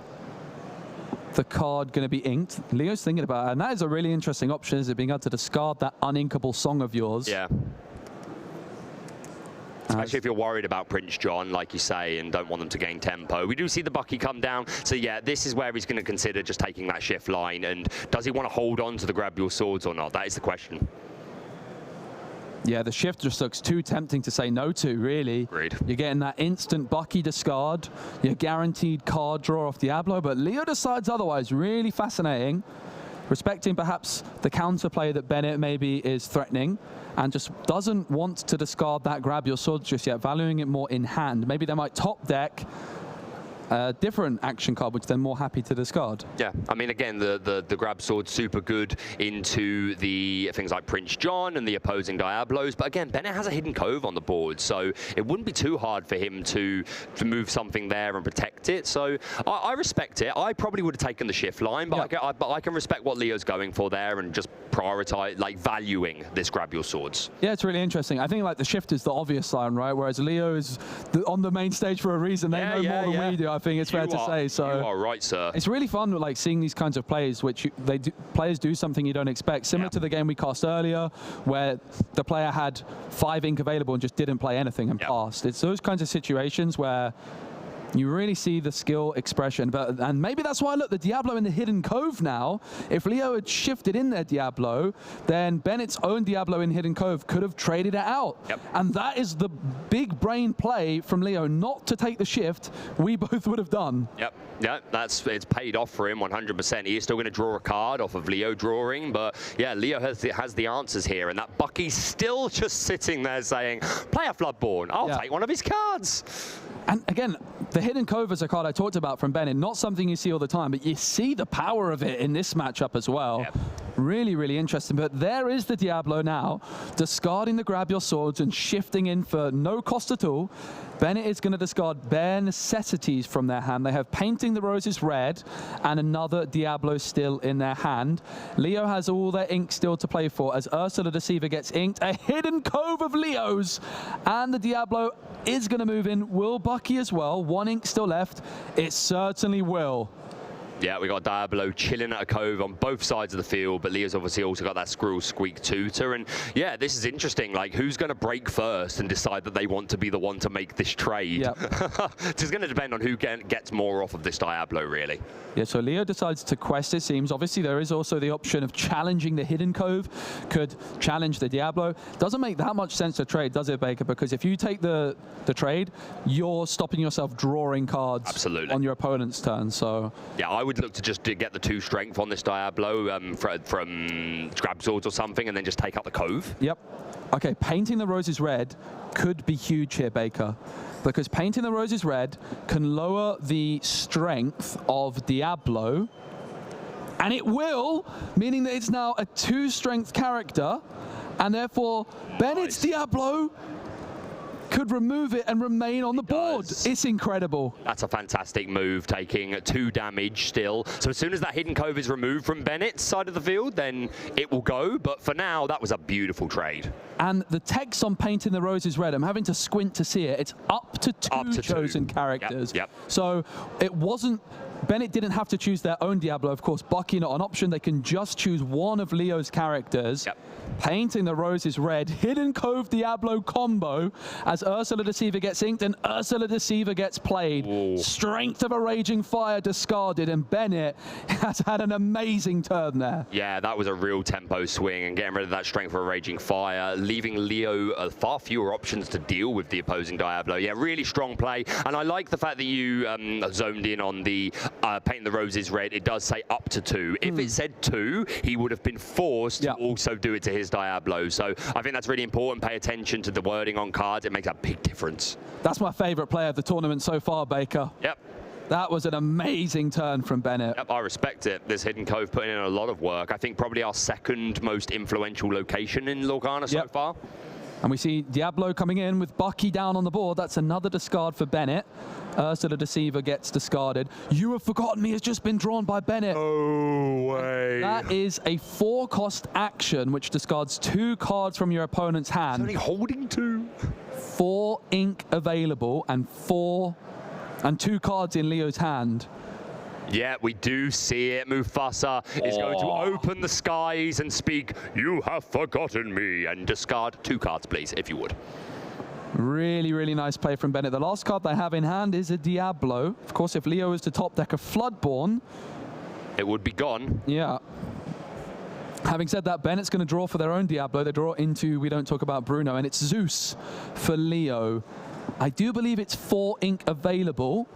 the card going to be inked. Leo's thinking about it, and that is a really interesting option, is it, being able to discard that uninkable song of yours. Yeah. Especially if you're worried about Prince John, like you say, and don't want them to gain tempo. We do see the Bucky come down. So, yeah, this is where he's going to consider just taking that shift line. And does he want to hold on to the Grab Your Swords or not? That is the question. Yeah, the shift just looks too tempting to say no to, really. Agreed. You're getting that instant Bucky discard. You're guaranteed card draw off Diablo, but Leo decides otherwise. Really fascinating. Respecting perhaps the counterplay that Bennett maybe is threatening, and just doesn't want to discard that Grab Your Swords just yet, valuing it more in hand. Maybe they might top deck a different action card, which they're more happy to discard. Yeah, I mean, again, the Grab Sword's super good into the things like Prince John and the opposing Diablos. But again, Bennett has a Hidden Cove on the board, so it wouldn't be too hard for him to move something there and protect it. So I respect it. I probably would have taken the shift line, but, I can respect what Leo's going for there and just prioritize, like, valuing this Grab Your Swords. Yeah, it's really interesting. I think, like, the shift is the obvious line, right? Whereas Leo is on the main stage for a reason. They know more than we do. I think it's fair to say. So you are right, sir. It's really fun, like, seeing these kinds of plays, which players do something you don't expect. Similar to the game we cast earlier, where the player had 5 ink available and just didn't play anything and passed. It's those kinds of situations where you really see the skill expression. And maybe that's why, look, the Diablo in the Hidden Cove now. If Leo had shifted in their Diablo, then Bennett's own Diablo in Hidden Cove could have traded it out. And that is the big brain play from Leo, not to take the shift we both would have done. Yeah, it's paid off for him 100%. He is still going to draw a card off of Leo drawing, but yeah, Leo has the answers here, and that Bucky's still just sitting there saying, play a Floodborn, I'll take one of his cards. And again, the Hidden Cove is a card I talked about from Bennett, not something you see all the time, but you see the power of it in this matchup as well. Really, really interesting. But there is the Diablo now, discarding the Grab Your Swords and shifting in for no cost at all. Bennett is going to discard bare necessities from their hand. They have Painting the Roses red and another Diablo still in their hand. Leo has all their ink still to play for as Ursula Deceiver gets inked. A hidden cove of Leos, and the Diablo is going to move in. Will Bucky as well? One ink still left. It certainly will. Yeah, we got Diablo chilling at a cove on both sides of the field, but Leo's obviously also got that Squirrel Squeak tutor. And yeah, this is interesting. Like, who's going to break first and decide that they want to be the one to make this trade? Yep. It's going to depend on who gets more off of this Diablo, really. Yeah, so Leo decides to quest, it seems. Obviously, there is also the option of challenging the Hidden Cove. Could challenge the Diablo. Doesn't make that much sense to trade, does it, Baker? Because if you take the trade, you're stopping yourself drawing cards on your opponent's turn. So yeah, I would look to just get the 2 strength on this Diablo from Grab Swords or something, and then just take out the Cove. Yep. Okay, Painting the Roses red could be huge here, Baker, because Painting the Roses red can lower the strength of Diablo, and it will, meaning that it's now a 2-strength character, and therefore Bennett's Diablo could remove it and remain on the board. It's incredible. That's a fantastic move, taking 2 damage still. So as soon as that Hidden Cove is removed from Bennett's side of the field, then it will go. But for now, that was a beautiful trade. And the text on Painting the Roses red, I'm having to squint to see it. It's up to 2 chosen characters. Yep. So it wasn't... Bennett didn't have to choose their own Diablo. Of course, Bucky not an option. They can just choose one of Leo's characters. Yep. Painting the Roses red, Hidden Cove Diablo combo as Ursula Deceiver gets inked and Ursula Deceiver gets played. Ooh. Strength of a Raging Fire discarded, and Bennett has had an amazing turn there. Yeah, that was a real tempo swing, and getting rid of that Strength of a Raging Fire, leaving Leo far fewer options to deal with the opposing Diablo. Yeah, really strong play, and I like the fact that you zoned in on the Painting the Roses red. It does say up to 2. If it said 2, he would have been forced to also do it to his Diablo. So I think that's really important. Pay attention to the wording on cards. It makes a big difference. That's my favorite player of the tournament so far, Baker. Yep. That was an amazing turn from Bennett. Yep, I respect it. This Hidden Cove putting in a lot of work. I think probably our 2nd most influential location in Lorcana so far. And we see Diablo coming in with Bucky down on the board. That's another discard for Bennett. Ursula Deceiver gets discarded. You Have Forgotten Me has just been drawn by Bennett. No way. That is a 4-cost action, which discards 2 cards from your opponent's hand. He's only holding 2. 4 ink available and 2 cards in Leo's hand. Yeah, we do see it. Mufasa is going to open the skies and speak, "You have forgotten me," and discard 2 cards, please, if you would. Really, really nice play from Bennett. The last card they have in hand is a Diablo. Of course, if Leo is to top deck a Floodborn, it would be gone. Yeah. Having said that, Bennett's going to draw for their own Diablo. They draw into We Don't Talk About Bruno, and it's Zeus for Leo. I do believe it's 4 ink available.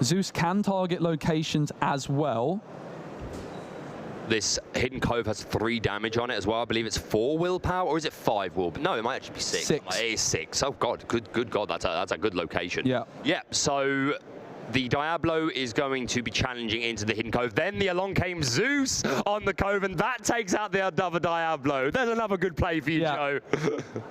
Zeus can target locations as well. This Hidden Cove has 3 damage on it as well. I believe it's 4 willpower, or is it 5 willpower? No, it might actually be 6. 6. It is 6. Oh God, good God, that's a good location. Yeah. Yeah. So the Diablo is going to be challenging into the Hidden Cove. Then along came Zeus on the Cove, and that takes out the other Diablo. There's another good play for you, Joe.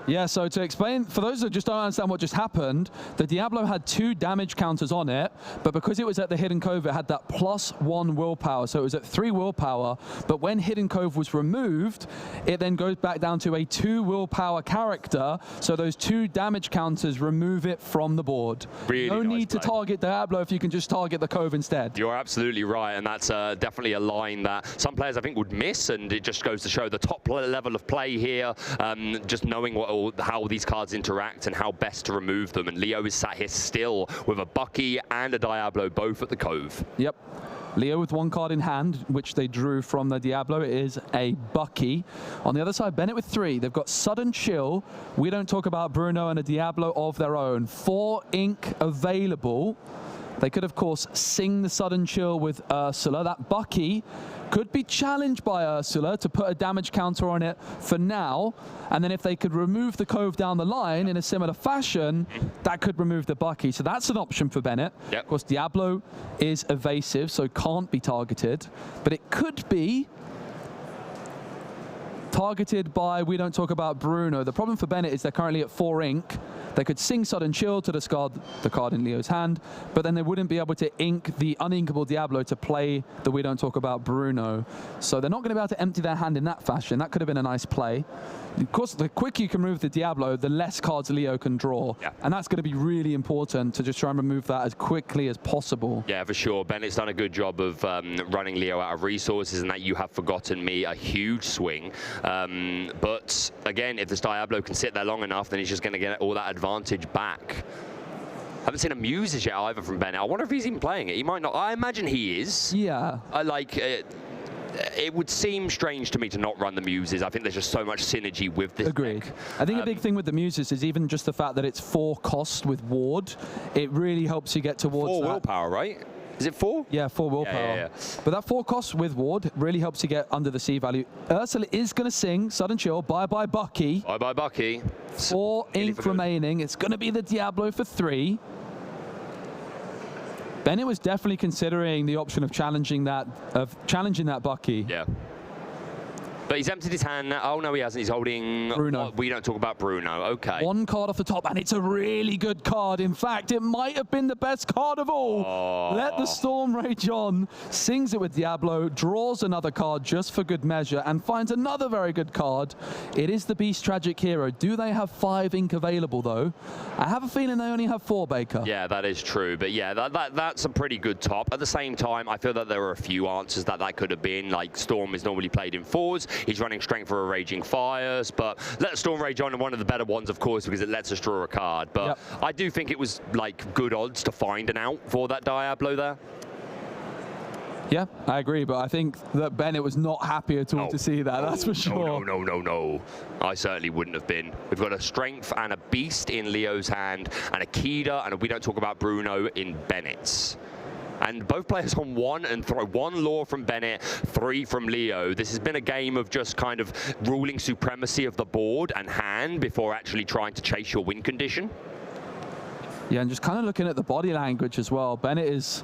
Yeah, so to explain, for those that just don't understand what just happened, the Diablo had 2 damage counters on it, but because it was at the Hidden Cove, it had that +1 willpower, so it was at 3 willpower, but when Hidden Cove was removed, it then goes back down to a 2 willpower character, so those 2 damage counters remove it from the board. Really no nice need to target Diablo if you can just target the Cove instead. You're absolutely right, and that's definitely a line that some players I think would miss, and it just goes to show the top level of play here, just knowing how these cards interact and how best to remove them. And Leo is sat here still with a Bucky and a Diablo both at the Cove. Yep. Leo with 1 card in hand, which they drew from the Diablo, is a Bucky. On the other side, Bennett with 3. They've got Sudden Chill, We Don't Talk About Bruno, and a Diablo of their own. 4 ink available. They could, of course, sing the Sudden Chill with Ursula. That Bucky could be challenged by Ursula to put a damage counter on it for now. And then if they could remove the Cove down the line in a similar fashion, that could remove the Bucky. So that's an option for Bennett. Yep. Of course, Diablo is evasive, so can't be targeted. But it could be targeted by We Don't Talk About Bruno. The problem for Bennett is they're currently at 4 ink. They could sing Sudden Chill to discard the card in Leo's hand, but then they wouldn't be able to ink the uninkable Diablo to play the We Don't Talk About Bruno. So they're not going to be able to empty their hand in that fashion. That could have been a nice play. Of course, the quicker you can remove the Diablo, the less cards Leo can draw. Yeah. And that's going to be really important to just try and remove that as quickly as possible. Yeah, for sure. Bennett's done a good job of running Leo out of resources, and that You Have Forgotten Me, a huge swing. But again, if this Diablo can sit there long enough, then he's just going to get all that advantage back. Haven't seen a Muses yet either from Bennett. I wonder if he's even playing it. He might not. I imagine he is. Yeah. I like it. It would seem strange to me to not run the Muses. I think there's just so much synergy with this Agreed. deck. I think a big thing with the Muses is even just the fact that it's 4 cost with Ward. It really helps you get towards 4 that. willpower, right? Is it 4? Yeah, 4 willpower. Yeah. But that 4 cost with Ward really helps you get under the C value. Ursula is going to sing Sudden Chill. Bye-bye, Bucky. Bye-bye, Bucky. 4 ink remaining. It's going to be the Diablo for 3. Bennett was definitely considering the option of challenging that Bucky. Yeah. But he's emptied his hand now. Oh, no, he hasn't. He's holding Bruno. We Don't Talk About Bruno. Okay. 1 card off the top, and it's a really good card. In fact, it might have been the best card of all. Oh. Let the Storm rage on. Sings it with Diablo, draws another card just for good measure, and finds another very good card. It is the Beast Tragic Hero. Do they have 5 ink available, though? I have a feeling they only have 4, Baker. Yeah, that is true. But yeah, that's a pretty good top. At the same time, I feel that there are a few answers that could have been. Like, Storm is normally played in 4s. He's running Strength for a Raging Fires, but let Storm Rage on, and one of the better ones, of course, because it lets us draw a card. But I do think it was like good odds to find an out for that Diablo there. Yeah, I agree, but I think that Bennett was not happy at all to see that, that's for sure. No. I certainly wouldn't have been. We've got a Strength and a Beast in Leo's hand, and a Kida, and We Don't Talk About Bruno in Bennett's. And both players on 1 and throw 1 Lore from Bennett, 3 from Leo. This has been a game of just kind of ruling supremacy of the board and hand before actually trying to chase your win condition. Yeah, and just kind of looking at the body language as well. Bennett is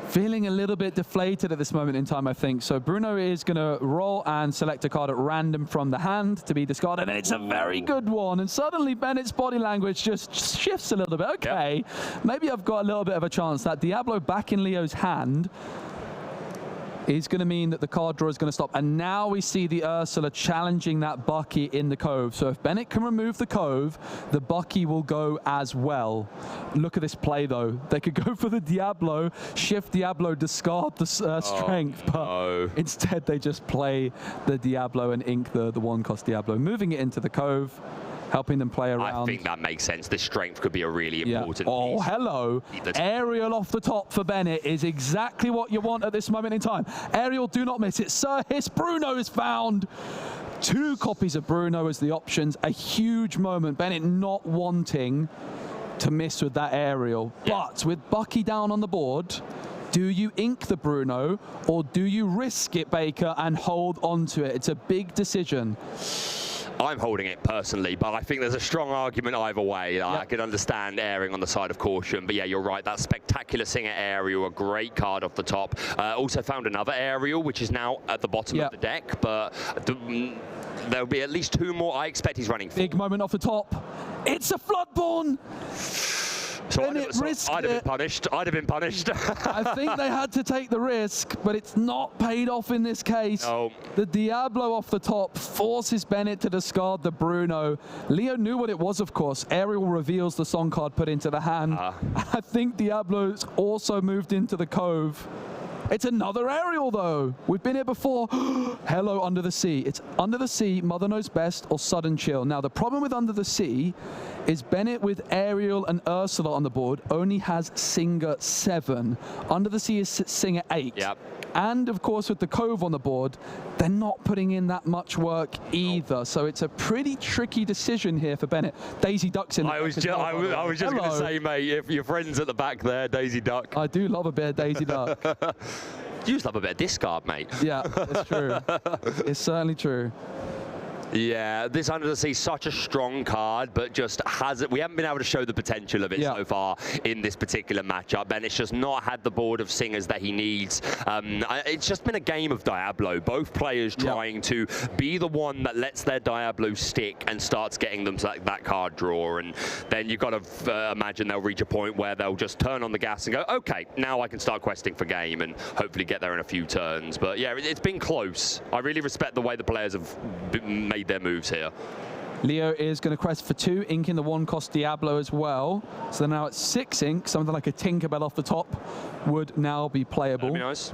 feeling a little bit deflated at this moment in time, I think. So Bruno is going to roll and select a card at random from the hand to be discarded, and it's a very good one. And suddenly Bennett's body language just shifts a little bit. Okay, maybe I've got a little bit of a chance. That Diablo back in Leo's hand is going to mean that the card draw is going to stop. And now we see the Ursula challenging that Bucky in the Cove. So if Bennett can remove the Cove, the Bucky will go as well. Look at this play, though. They could go for the Diablo, shift Diablo, discard the Strength, but instead they just play the Diablo and ink the 1-cost Diablo, moving it into the Cove, helping them play around. I think that makes sense. The Strength could be a really important piece. Hello. Aerial off the top for Bennett is exactly what you want at this moment in time. Aerial, do not miss it. Sir Hiss, Bruno is found. 2 copies of Bruno as the options. A huge moment. Bennett not wanting to miss with that aerial. But with Bucky down on the board, do you ink the Bruno or do you risk it, Baker, and hold on to it? It's a big decision. I'm holding it personally, but I think there's a strong argument either way. I can understand erring on the side of caution, but yeah, you're right. That Spectacular Singer Aerial, a great card off the top. Also found another Aerial, which is now at the bottom of the deck, but there'll be at least 2 more. I expect he's running 4. Big moment off the top. It's a Floodborn. So I'd have been punished. I'd have been punished. I think they had to take the risk, but it's not paid off in this case. No. The Diablo off the top forces Bennett to discard the Bruno. Leo knew what it was, of course. Aerial reveals the song card put into the hand. I think Diablo's also moved into the Cove. It's another Aerial, though. We've been here before. Hello, Under the Sea. It's Under the Sea, Mother Knows Best, or Sudden Chill. Now, the problem with Under the Sea is Bennett with Aerial and Ursula on the board only has Singer 7. Under the Sea is Singer 8. Yep. And, of course, with the Cove on the board, they're not putting in that much work either. So it's a pretty tricky decision here for Bennett. Daisy Duck's in the I was just going to say, mate, if your friend's at the back there, Daisy Duck. I do love a bit of Daisy Duck. You just love a bit of discard, mate. Yeah, it's true. It's certainly true. Yeah, this Under the Sea, such a strong card, but just we haven't been able to show the potential of it so far in this particular matchup. Bennett's just not had the board of singers that he needs. It's just been a game of Diablo. Both players trying to be the one that lets their Diablo stick and starts getting them to that card draw. And then you've got to imagine they'll reach a point where they'll just turn on the gas and go, okay, now I can start questing for game and hopefully get there in a few turns. But yeah, it's been close. I really respect the way the players have made their moves here. Leo is going to quest for 2 ink in the 1-cost Diablo as well. So now it's 6 ink. Something like a Tinkerbell off the top would now be playable. That'd be nice.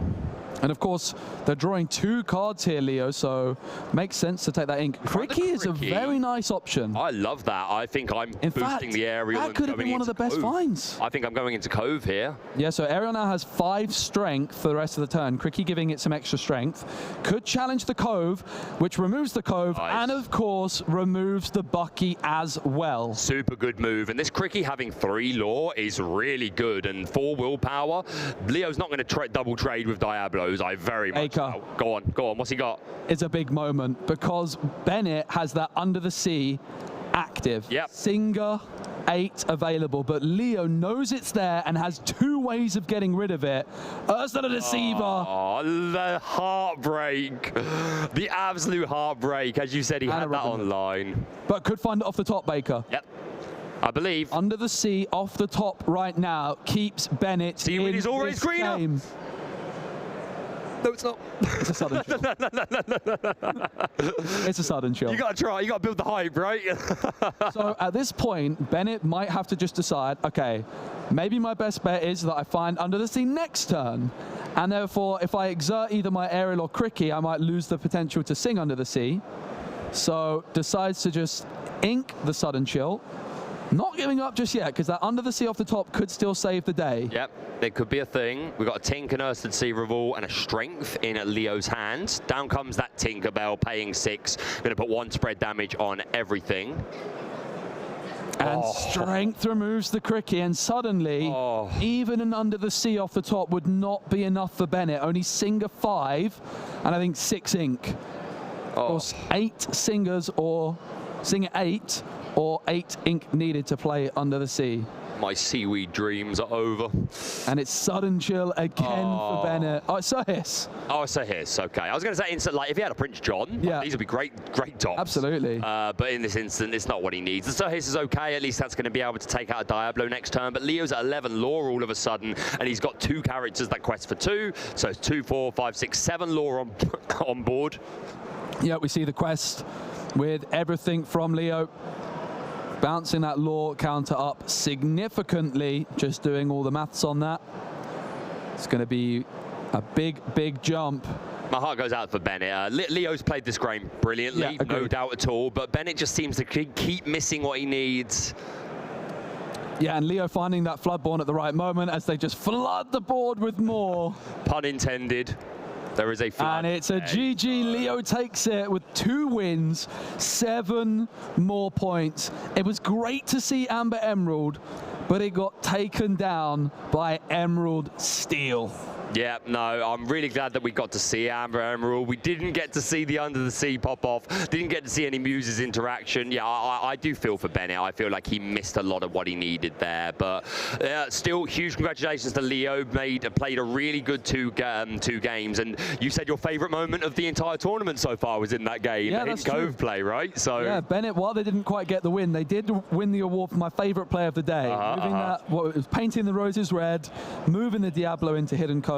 And of course, they're drawing 2 cards here, Leo, so makes sense to take that ink. Cricky is a very nice option. I love that. I think I'm boosting the aerial. That could have been one of the best finds. I think I'm going into Cove here. Yeah, so aerial now has 5 strength for the rest of the turn. Cricky giving it some extra strength. Could challenge the Cove, which removes the Cove, and of course, removes the Bucky as well. Super good move. And this Cricky having 3 lore is really good. And 4 willpower. Leo's not going to double trade with Diablo. I very much go on, what's he got? It's a big moment because Bennett has that Under the Sea active. Yep. Singer 8 available, but Leo knows it's there and has 2 ways of getting rid of it. Ursa the Deceiver. Oh, the heartbreak. The absolute heartbreak. As you said, he had that online. But could find it off the top, Baker. Yep. I believe. Under the Sea off the top right now keeps Bennett in he's always this game. No, it's not. It's a sudden chill. It's a sudden chill. You got to try. You got to build the hype, right? So at this point, Bennett might have to just decide, okay, maybe my best bet is that I find Under the Sea next turn. And therefore, if I exert either my aerial or Cricky, I might lose the potential to sing Under the Sea. So decides to just ink the sudden chill. Not giving up just yet, because that Under the Sea off the top could still save the day. Yep, it could be a thing. We've got a Tink, an Ursted Sea Revolt, and a Strength in Leo's hands. Down comes that Tinkerbell, paying 6. Going to put 1 spread damage on everything. And Strength removes the Cricky, and suddenly, even an Under the Sea off the top would not be enough for Bennett. Only Singer 5, and I think 6 ink. Or 8 Singers, or Singer 8, or 8 ink needed to play Under the Sea. My seaweed dreams are over. And it's sudden chill again for Bennett. Oh, it's a hiss. Oh, it's a hiss. Okay. I was going to say instant, like if he had a Prince John, these would be great tops. Absolutely. But in this instant, it's not what he needs. The Sir Hiss is okay. At least that's going to be able to take out a Diablo next turn. But Leo's at 11 lore all of a sudden, and he's got 2 characters that quest for 2. So it's 2, 4, 5, 6, 7 lore on board. Yeah, we see the quest with everything from Leo. Bouncing that lore counter up significantly, just doing all the maths on that. It's going to be a big jump. My heart goes out for Bennett. Leo's played this game brilliantly, no doubt at all, but Bennett just seems to keep missing what he needs. Yeah, and Leo finding that Floodborn at the right moment as they just flood the board with more. Pun intended. There is a flood. And it's a GG. Leo takes it with 2 wins, 7 more points. It was great to see Amber Emerald, but it got taken down by Emerald Steel. Yeah, no, I'm really glad that we got to see Amber Emerald. We didn't get to see the Under the Sea pop off. Didn't get to see any Muses interaction. Yeah, I do feel for Bennett. I feel like he missed a lot of what he needed there. But still, huge congratulations to Leo. Played a really good 2 games. And you said your favorite moment of the entire tournament so far was in that game. Yeah, that's Cove play, right? So yeah, Bennett, while they didn't quite get the win, they did win the award for my favorite play of the day. Moving that, it was painting the roses red, moving the Diablo into Hidden Cove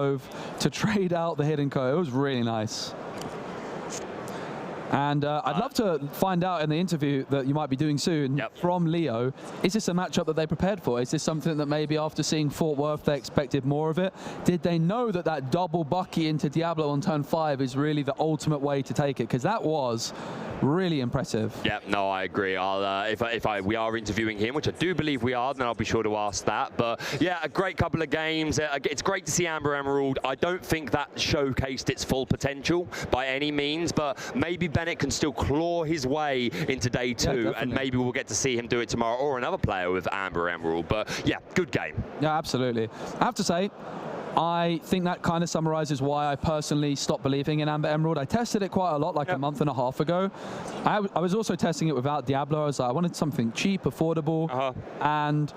to trade out the Hidden Cove. It was really nice. And I'd love to find out in the interview that you might be doing soon from Leo, is this a matchup that they prepared for? Is this something that maybe after seeing Fort Worth they expected more of it? Did they know that that double Bucky into Diablo on turn 5 is really the ultimate way to take it? Because that was really impressive. Yeah, no, I agree. I'll if we are interviewing him, which I do believe we are, then I'll be sure to ask that. But yeah, a great couple of games. It's great to see Amber Emerald. I don't think that showcased its full potential by any means, but maybe Bennett can still claw his way into day 2, and maybe we'll get to see him do it tomorrow, or another player with Amber Emerald. But yeah, good game. Yeah, absolutely. I have to say, I think that kind of summarizes why I personally stopped believing in Amber Emerald. I tested it quite a lot, like a month and a half ago. I was also testing it without Diablo. I wanted something cheap, affordable, and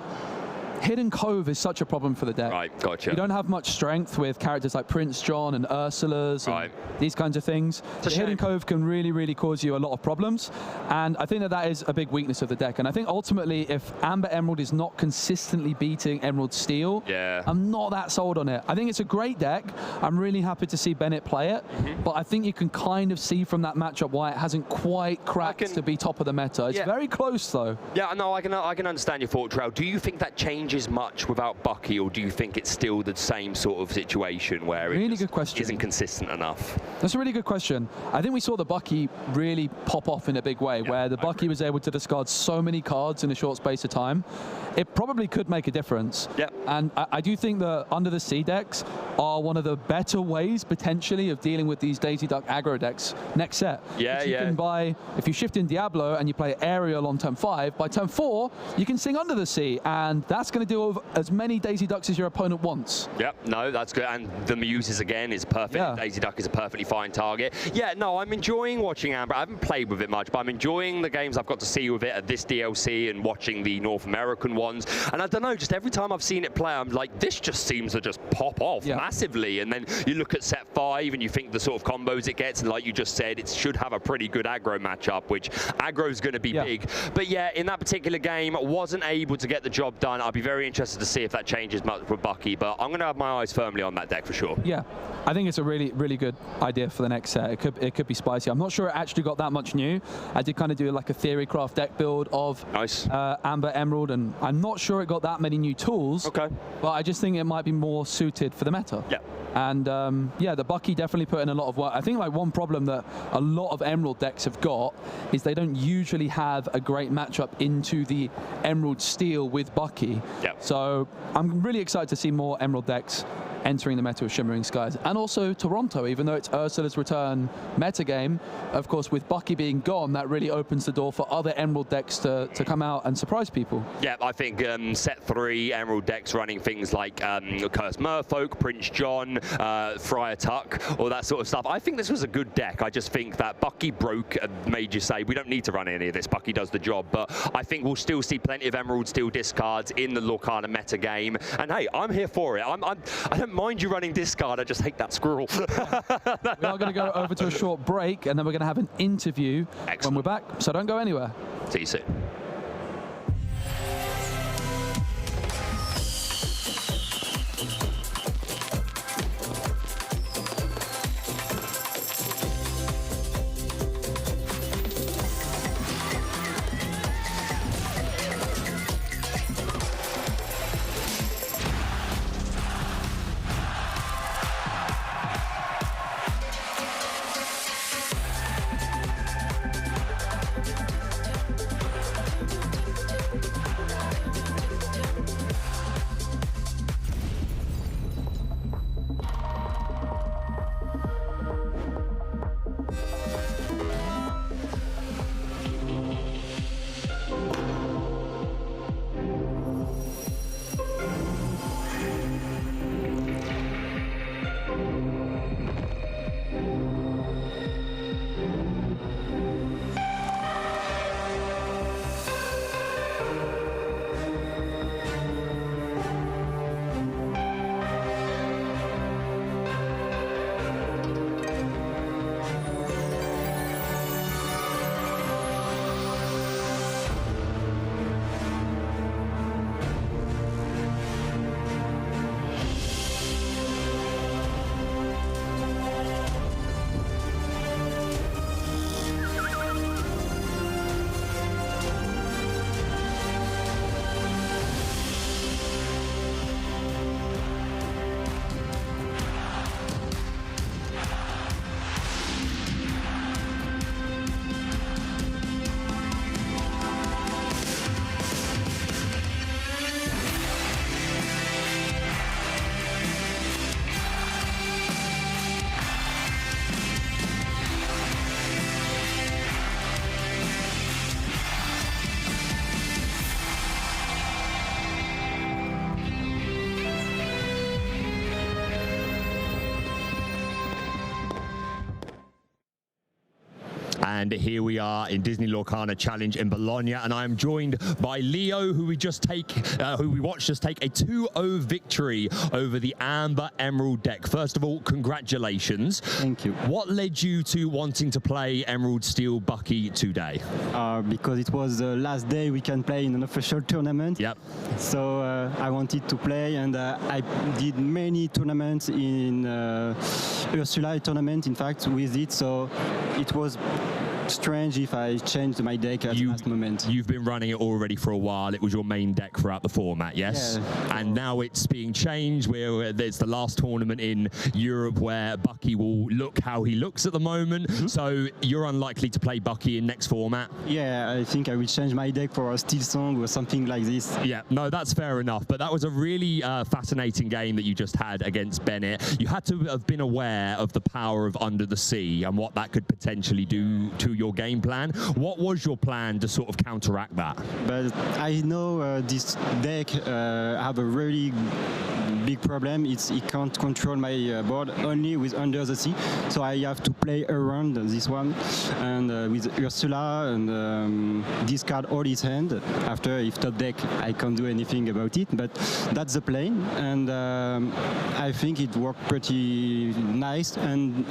Hidden Cove is such a problem for the deck. Right, gotcha. You don't have much strength with characters like Prince John and Ursula's and these kinds of things. The Hidden Cove can really, really cause you a lot of problems, and I think that is a big weakness of the deck. And I think ultimately, if Amber Emerald is not consistently beating Emerald Steel, I'm not that sold on it. I think it's a great deck. I'm really happy to see Bennett play it, but I think you can kind of see from that matchup why it hasn't quite cracked to be top of the meta. It's very close, though. Yeah, no, I can understand your thought, Trail. Do you think that changes much without Bucky, or do you think it's still the same sort of situation where it isn't consistent enough? That's a really good question. I think we saw the Bucky really pop off in a big way, where the Bucky was able to discard so many cards in a short space of time. It probably could make a difference. And I do think that Under the Sea decks are one of the better ways, potentially, of dealing with these Daisy Duck aggro decks next set. If you shift in Diablo and you play Aerial on turn 5, by turn 4, you can sing Under the Sea, and that's going to deal with as many Daisy Ducks as your opponent wants. No, that's good. And the Muses, again, is perfect. Daisy Duck is a perfectly fine target. No, I'm enjoying watching Amber. I haven't played with it much, but I'm enjoying the games I've got to see with it at this DLC and watching the North American ones. And I don't know, just every time I've seen it play, I'm like, this just seems to just pop off massively. And then you look at set 5 and you think the sort of combos it gets, and like you just said, it should have a pretty good aggro matchup, which aggro is going to be big. But in that particular game, wasn't able to get the job done. I'd be very interested to see if that changes much with Bucky, but I'm going to have my eyes firmly on that deck for sure. I think it's a really, really good idea for the next set. It could be spicy. I'm not sure it actually got that much new. I did kind of do like a Theorycraft deck build of Amber Emerald, and I'm not sure it got that many new tools. But I just think it might be more suited for the meta. And the Bucky definitely put in a lot of work. I think like one problem that a lot of Emerald decks have got is they don't usually have a great matchup into the Emerald Steel with Bucky. So I'm really excited to see more Emerald decks entering the meta of Shimmering Skies, and also Toronto, even though it's Ursula's return metagame. Of course, with Bucky being gone, that really opens the door for other Emerald decks to come out and surprise people. I think set 3 Emerald decks running things like Cursed Merfolk, Prince John, Friar Tuck, all that sort of stuff. I think this was a good deck. I just think that Bucky broke and made you say, we don't need to run any of this. Bucky does the job. But I think we'll still see plenty of Emerald Steel discards in the Lorcana metagame. And hey, I'm here for it. I don't mind you running discard, I just hate that squirrel. We are going to go over to a short break, and then we're going to have an interview when we're back, so don't go anywhere. See you soon. And here we are in Disney Lorcana Challenge in Bologna, and I am joined by Leo, who we watched just take a 2-0 victory over the Amber Emerald deck. First of all, congratulations. Thank you. What led you to wanting to play Emerald Steel Bucky today? Because it was the last day we can play in an official tournament. Yep. So I wanted to play, and I did many tournaments in Ursula tournament, in fact, with it. So it was strange if I changed my deck at the last moment. You've been running it already for a while. It was your main deck throughout the format, yes? Yeah. And now it's being changed. There's the last tournament in Europe where Bucky will look how he looks at the moment. So you're unlikely to play Bucky in next format? Yeah, I think I will change my deck for a Steel Song or something like this. Yeah, no, that's fair enough. But that was a really fascinating game that you just had against Bennett. You had to have been aware of the power of Under the Sea and what that could potentially do to your game plan. What was your plan to sort of counteract that? But I know this deck have a really big problem. It can't control my board only with Under the Sea, so I have to play around this one and with Ursula and discard all his hand. After, if top deck, I can't do anything about it, but that's the plan, and I think it worked pretty nice. And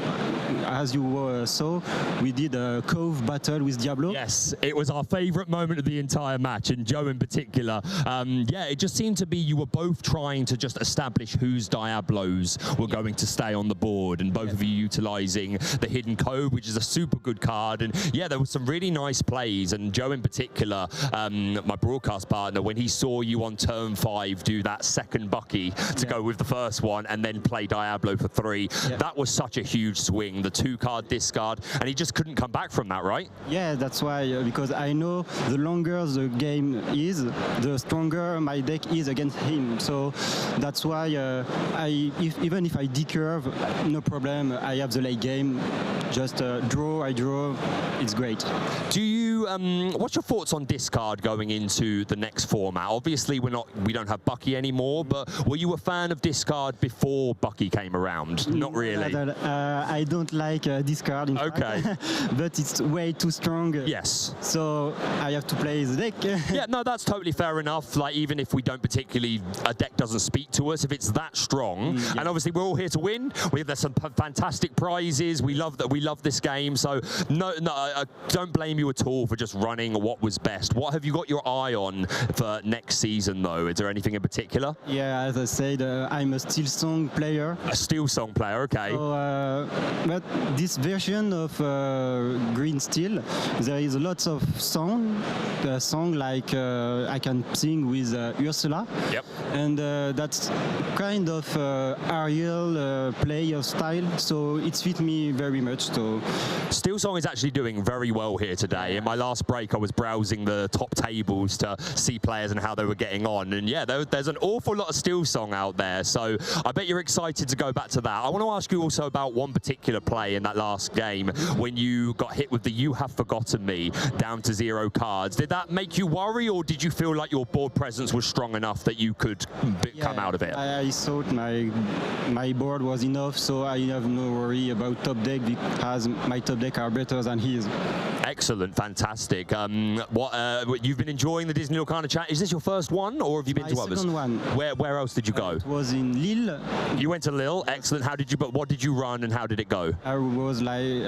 as you saw, we did a Cove battle with Diablo. Yes, it was our favourite moment of the entire match, and Joe in particular. Yeah, it just seemed to be you were both trying to just establish whose Diablos were going to stay on the board, and both of you utilising the Hidden Cove, which is a super good card. And yeah, there were some really nice plays, and Joe in particular, my broadcast partner, when he saw you on turn 5 do that second Bucky to go with the first one and then play Diablo for 3, that was such a huge swing, the 2-card discard, and he just couldn't come back from that, right? Yeah, that's why, because I know the longer the game is, the stronger my deck is against him. So that's why even if I decurve, no problem, I have the late game, just draw, I draw, it's great. Do you, what's your thoughts on discard going into the next format? Obviously we don't have Bucky anymore, but were you a fan of discard before Bucky came around? Not really. I don't like discard, in fact, but it's way too strong. Yes. So I have to play the deck. Yeah, no, that's totally fair enough. Like, even if we don't particularly, a deck doesn't speak to us, if it's that strong, and obviously we're all here to win. There's some fantastic prizes. We love that. We love this game. So no, I don't blame you at all for just running what was best. What have you got your eye on for next season, though? Is there anything in particular? Yeah, as I said, I'm a Steel Song player. A Steel Song player, okay. So, but this version of Green Steel, there is lots of song like I can sing with Ursula. Yep. And that's kind of Ariel play of style, so it fits me very much. So Steel Song is actually doing very well here today. In my last break, I was browsing the top tables to see players and how they were getting on, and yeah, there's an awful lot of Steel Song out there. So I bet you're excited to go back to that. I want to ask you also about one particular play in that last game when you got hit with the "You Have Forgotten Me" down to 0 cards. Did that make you worry, or did you feel like your board presence was strong enough that you could come out of it? I thought my board was enough, so I have no worry about top deck because my top deck are better than his. Excellent, fantastic. You've been enjoying the Disney Lorcana chat. Is this your first one, or have you been to others? Second one. Where else did you go? It was in Lille. You went to Lille. Excellent. What did you run, and how did it go? I was like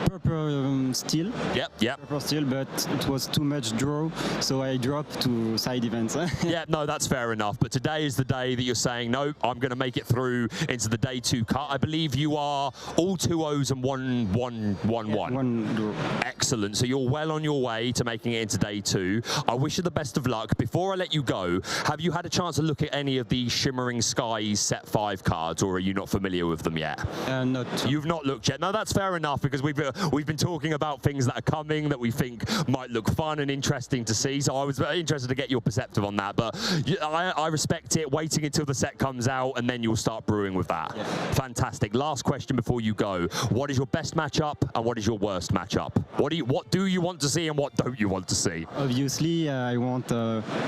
purple steel. Yep. Purple steel, but it was too much draw, so I dropped to side events. Yeah, no, that's fair enough. But today is the day that you're saying, no, I'm going to make it through into the day 2 cut. I believe you are all 2-0s and 1-1-1-1. One draw. Excellent. So you're well on your way to making it into day 2. I wish you the best of luck. Before I let you go, have you had a chance to look at any of the Shimmering Skies set 5 cards, or are you not familiar with them yet? Not. You've not looked yet. No, that's fair enough, because we've been talking about things that are coming that we think might look fun and interesting to see. So I was very interested to get your perspective on that. But I respect it. Waiting until the set comes out, and then you'll start brewing with that. Yeah. Fantastic. Last question before you go. What is your best matchup, and what is your worst matchup? What do you want want to see and what don't you want to see? Obviously, I want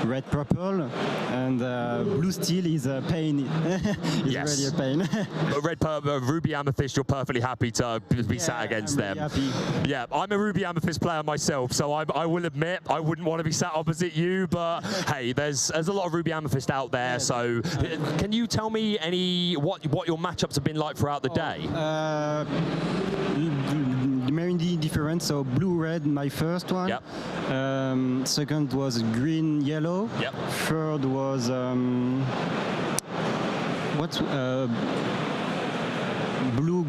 red purple, and blue steel is a pain. It's really a pain. But red purple, ruby amethyst, you're perfectly happy to be sat against them. Really happy. Yeah, I'm a ruby amethyst player myself, so I will admit I wouldn't want to be sat opposite you. But hey, there's a lot of ruby amethyst out there. So can you tell me what your matchups have been like throughout the day? Mainly different. So blue-red, my first one. Yep. Second was green-yellow. Yep. Third was blue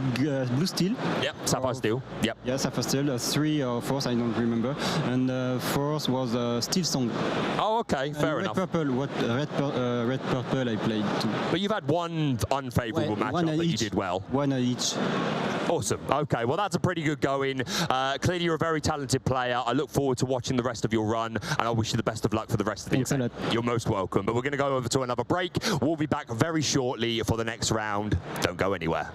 steel. Yep. Sapphire steel. Yep. Yeah, sapphire steel. 3 or 4, I don't remember. And fourth was steel song. Oh, okay, fair red enough. Purple, red purple I played too. But you've had one unfavourable matchup that you did well. One each. Awesome. Okay, well that's a pretty good going. Clearly you're a very talented player. I look forward to watching the rest of your run, and I wish you the best of luck for the rest of the event. You're most welcome. But we're going to go over to another break. We'll be back very shortly for the next round. Don't go anywhere.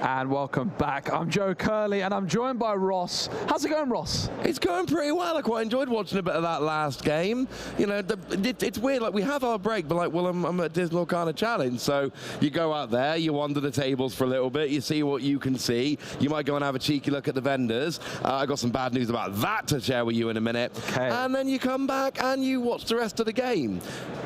And welcome back. I'm Joe Curley, and I'm joined by Ross. How's it going, Ross? It's going pretty well. I quite enjoyed watching a bit of that last game. You know, it's weird. Like, we have our break, but like, well, I'm at Disney Lorcana Challenge, so you go out there, you wander the tables for a little bit, you see what you can see. You might go and have a cheeky look at the vendors. I got some bad news about that to share with you in a minute. Okay. And then you come back and you watch the rest of the game.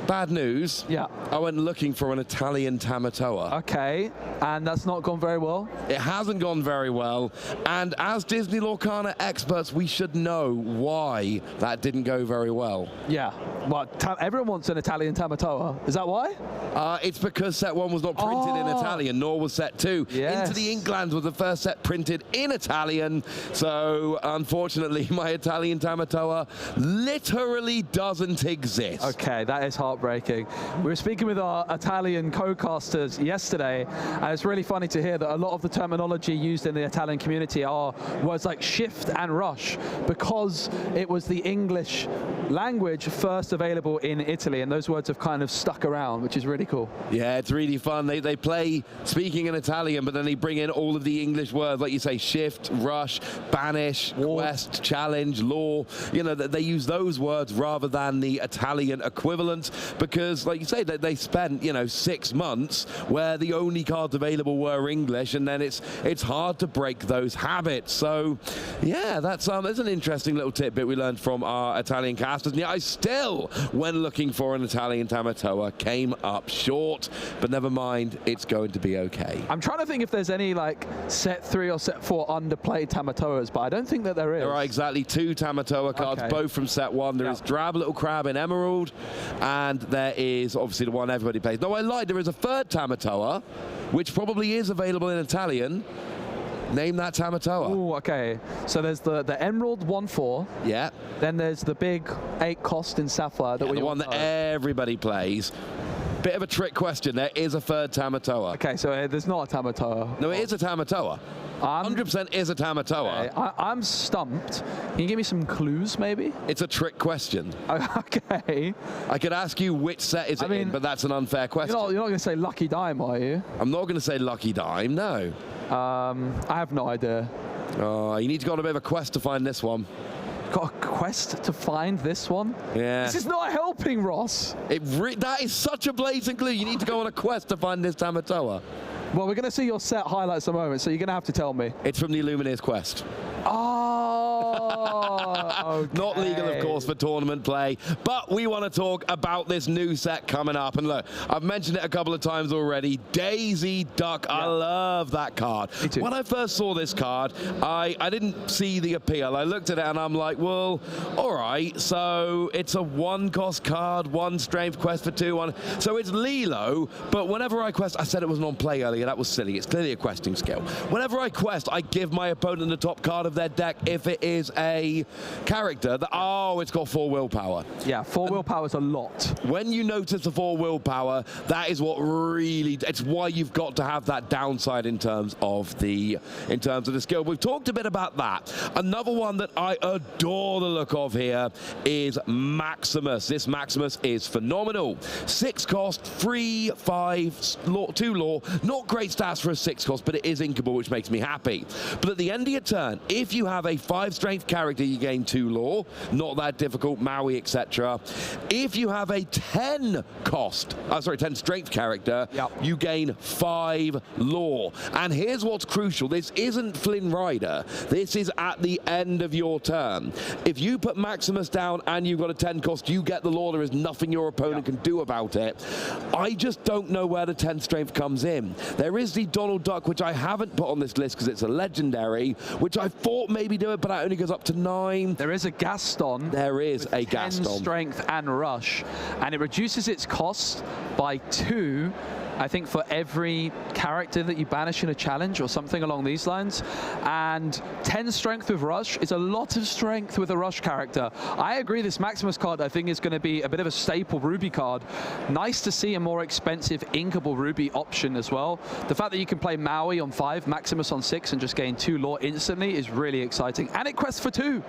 Bad news. Yeah. I went looking for an Italian Tamatoa. Okay, and that's not gone very well? It hasn't gone very well, and as Disney Lorcana experts, we should know why that didn't go very well. Yeah, well, everyone wants an Italian Tamatoa. Is that why? It's because set 1 was not printed in Italian, nor was set 2. Yes. Into the Inklands was the first set printed in Italian, so unfortunately my Italian Tamatoa literally doesn't exist. Okay, that is heartbreaking. We were speaking with our Italian co-casters yesterday, and it's really funny to hear that a lot of the terminology used in the Italian community are words like shift and rush, because it was the English language first available in Italy, and those words have kind of stuck around, which is really cool. Yeah, it's really fun. They play speaking in Italian, but then they bring in all of the English words, like you say, shift, rush, banish, quest, challenge, law. You know, they use those words rather than the Italian equivalent, because, like you say, they spent, you know, 6 months where the only cards available were English, and then it's hard to break those habits. So, yeah, that's an interesting little tidbit we learned from our Italian casters. And yeah, I still, when looking for an Italian Tamatoa, came up short, but never mind, it's going to be okay. I'm trying to think if there's any like set 3 or set 4 underplayed Tamatoas, but I don't think that there is. There are exactly 2 Tamatoa cards, both from set 1. There is Drab Little Crab in Emerald, and there is obviously the one everybody plays. No, I lied, there is a third Tamatoa, which probably is available in Italian. Name that Tamatoa. Oh, okay. So there's the Emerald 1/4. Yeah. Then there's the big 8 cost in Sapphire. The one that everybody plays. Bit of a trick question. There is a third Tamatoa. Okay, so there's not a Tamatoa. No, it is a Tamatoa. 100% is a Tamatoa. Okay, I'm stumped. Can you give me some clues, maybe? It's a trick question. Okay. I could ask you which set is it in, but that's an unfair question. You're not going to say Lucky Dime, are you? I'm not going to say Lucky Dime, no. I have no idea. You need to go on a bit of a quest to find this one. Got a quest to find this one? Yeah. This is not helping, Ross. That is such a blatant clue. You need to go on a quest to find this Tamatoa. Well, we're going to see your set highlights in a moment, so you're going to have to tell me. It's from the Illumineers quest. Oh, okay. Not legal, of course, for tournament play, but we want to talk about this new set coming up. And look, I've mentioned it a couple of times already, Daisy Duck. Yeah. I love that card. Me too. When I first saw this card, I didn't see the appeal. I looked at it and I'm like, well, all right, so it's a 1-cost card, 1 strength quest for 2, so it's Lilo, but whenever I quest, I said it was non-play earlier, that was silly. It's clearly a questing skill. Whenever I quest, I give my opponent the top card of their deck if it is a a character that, oh, it's got 4 willpower. Yeah, 4 willpower is a lot. When you notice the 4 willpower, that is what really, it's why you've got to have that downside in terms of the skill. We've talked a bit about that. Another one that I adore the look of here is Maximus. This Maximus is phenomenal. 6 cost, 3, 5, 2 lore. Not great stats for a 6 cost, but it is inkable, which makes me happy. But at the end of your turn, if you have a 5 strength character, you gain 2 lore. Not that difficult, Maui, etc. If you have a 10 strength character, you gain 5 lore. And here's what's crucial. This isn't Flynn Rider. This is at the end of your turn. If you put Maximus down and you've got a 10 cost, you get the lore. There is nothing your opponent can do about it. I just don't know where the 10 strength comes in. There is the Donald Duck, which I haven't put on this list because it's a legendary, which I thought maybe do it, but that only goes up to 9. There is a Gaston. There is a Gaston. 10 strength and rush, and it reduces its cost by 2, I think, for every character that you banish in a challenge or something along these lines. And 10 strength with rush is a lot of strength with a rush character. I agree, this Maximus card I think is going to be a bit of a staple Ruby card. Nice to see a more expensive inkable Ruby option as well. The fact that you can play Maui on 5, Maximus on 6 and just gain 2 lore instantly is really exciting. And it quests for 2.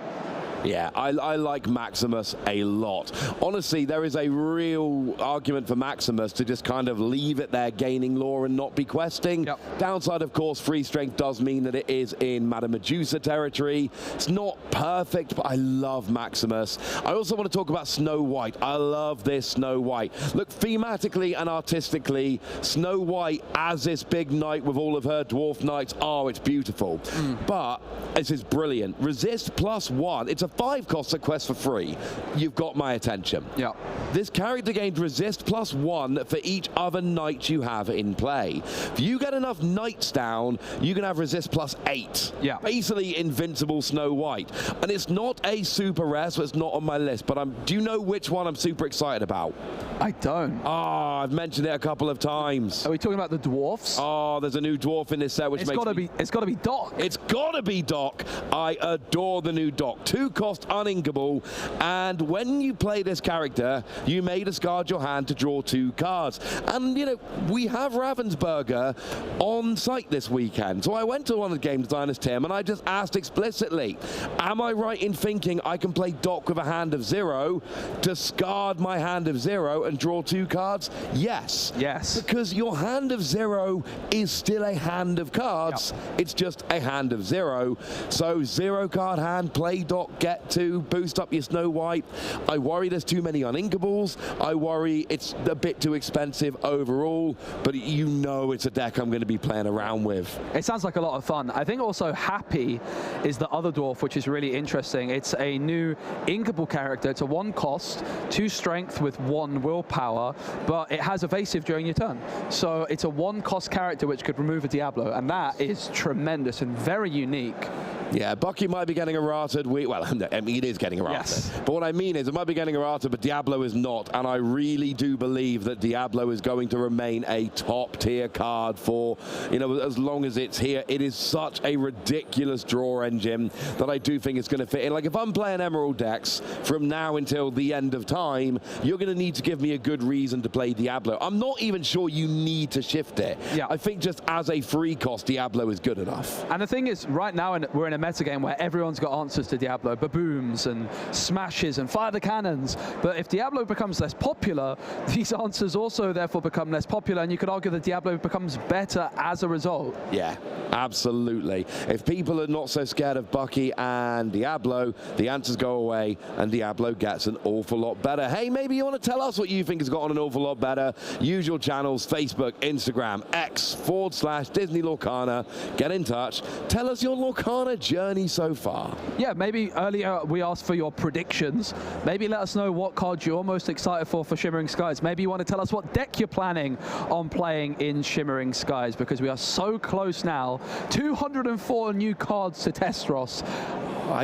Yeah, I like Maximus a lot. Honestly, there is a real argument for Maximus to just kind of leave it there, gaining lore and not be questing. Downside, of course, free strength does mean that it is in Madame Medusa territory. It's not perfect, but I love Maximus. I also want to talk about Snow White. I love this Snow White. Look, thematically and artistically, Snow White as this big knight with all of her dwarf knights, oh, it's beautiful. But this is brilliant. Resist +1. It's a 5 cost a quest for free. You've got my attention. Yeah. This character gains resist +1 for each other knight you have in play. If you get enough knights down, you can have resist +8. Yeah. Basically invincible Snow White. And it's not a super rare, so it's not on my list, but do you know which one I'm super excited about? I don't. Oh, I've mentioned it a couple of times. Are we talking about the dwarfs? Oh, there's a new dwarf in this set, which it's gotta be Doc. It's gotta be Doc. I adore the new Doc. 2 cost uninkable, and when you play this character, you may discard your hand to draw 2 cards. And you know, we have Ravensburger on site this weekend, so I went to one of the game designers, Tim, and I just asked explicitly, am I right in thinking I can play Doc with a hand of 0, discard my hand of 0 and draw 2 cards? Yes. Yes. Because your hand of 0 is still a hand of cards. It's just a hand of 0. So 0 card hand, play Doc, get 2, boost up your Snow White. I worry there's too many uninkables. I worry it's a bit too expensive overall, but you know it's a deck I'm going to be playing around with. It sounds like a lot of fun. I think also Happy is the other dwarf, which is really interesting. It's a new inkable character. It's a 1 cost, 2 strength with 1 willpower, but it has evasive during your turn. So it's a 1 cost character which could remove a Diablo, and that is tremendous and very unique. Yeah, Bucky might be getting errated. Well, I mean, it is getting errated. Yes. But what I mean is, it might be getting errated, but Diablo is not. And I really do believe that Diablo is going to remain a top-tier card for, you know, as long as it's here. It is such a ridiculous draw engine that I do think it's going to fit in. Like, if I'm playing Emerald decks from now until the end of time, you're going to need to give me a good reason to play Diablo. I'm not even sure you need to shift it. Yeah. I think just as a free cost, Diablo is good enough. And the thing is, right now we're in a meta game where everyone's got answers to Diablo, babooms and smashes and fire the cannons. But if Diablo becomes less popular, these answers also therefore become less popular, and you could argue that Diablo becomes better as a result. Yeah, absolutely. If people are not so scared of Bucky and Diablo, the answers go away and Diablo gets an awful lot better. Hey, maybe you want to tell us what you think has gotten an awful lot better. Usual channels, Facebook, Instagram, X/Disney Lorcana. Get in touch. Tell us your Lorcana journey so far. Yeah, maybe earlier we asked for your predictions. Maybe let us know what card you're most excited for Shimmering Skies. Maybe you want to tell us what deck you're planning on playing in Shimmering Skies, because we are so close now. 204 new cards to test, Ross.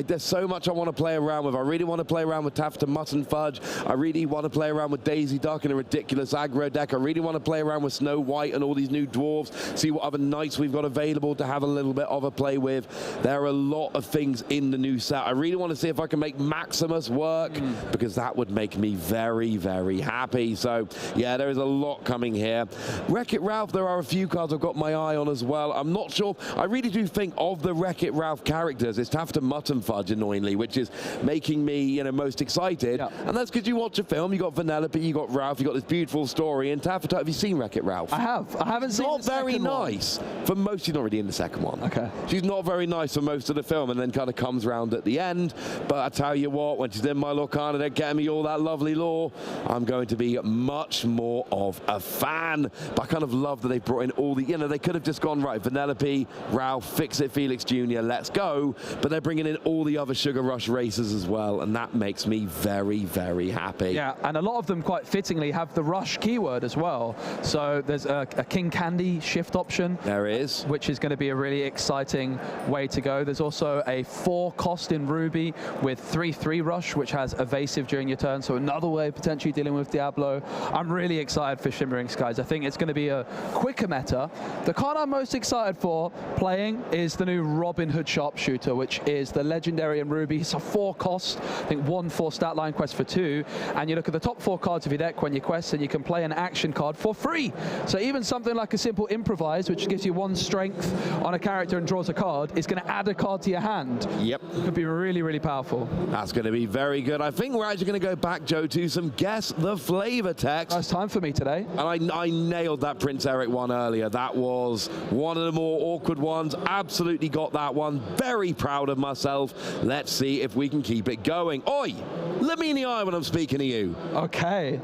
There's so much I want to play around with. I really want to play around with Taffeta Mutton Fudge. I really want to play around with Daisy Duck in a ridiculous aggro deck. I really want to play around with Snow White and all these new dwarves, see what other knights we've got available to have a little bit of a play with. There are a lot of things in the new set. I really want to see if I can make Maximus work, because that would make me very, very happy. So, yeah, there is a lot coming here. Wreck-It Ralph, there are a few cards I've got my eye on as well. I'm not sure. I really do think of the Wreck-It Ralph characters, it's Taffeta Mutton Fudge, annoyingly, which is making me, you know, most excited. Yeah. And that's because you watch a film, you got Vanellope, you got Ralph, you got this beautiful story. And Taffeta, have you seen Wreck-It Ralph? I have. I haven't seen the second one. Not very nice. For most, she's not really in the second one. Okay. She's not very nice for most of the film, and then kind of comes round at the end. But I tell you what, when she's in my Lorcana, they're getting me all that lovely lore. I'm going to be much more of a fan. But I kind of love that they brought in all the, you know, they could have just gone, right, Vanellope, Ralph, Fix-It Felix Jr., let's go. But they're bringing in all the other Sugar Rush racers as well, and that makes me very, very happy. Yeah, and a lot of them quite fittingly have the Rush keyword as well. So there's a King Candy shift option. There is. Which is going to be a really exciting way to go. There's also a 4-cost in Ruby with 3/3 Rush, which has evasive during your turn, so another way of potentially dealing with Diablo. I'm really excited for Shimmering Skies. I think it's going to be a quicker meta. The card I'm most excited for playing is the new Robin Hood Sharpshooter, which is the legendary in Ruby. It's a 4-cost, I think 1 for stat line quest for 2, and you look at the top 4 cards of your deck when you quest, and you can play an action card for free. So even something like a simple Improvise, which gives you 1 strength on a character and draws a card, is going to add a card to your hand. Yep. Could be really, really powerful. That's going to be very good. I think we're actually going to go back, Joe, to some Guess the Flavor text. First time for me today. And I nailed that Prince Eric one earlier. That was one of the more awkward ones. Absolutely got that one. Very proud of myself. Let's see if we can keep it going. Oi! Look me in the eye when I'm speaking to you. Okay.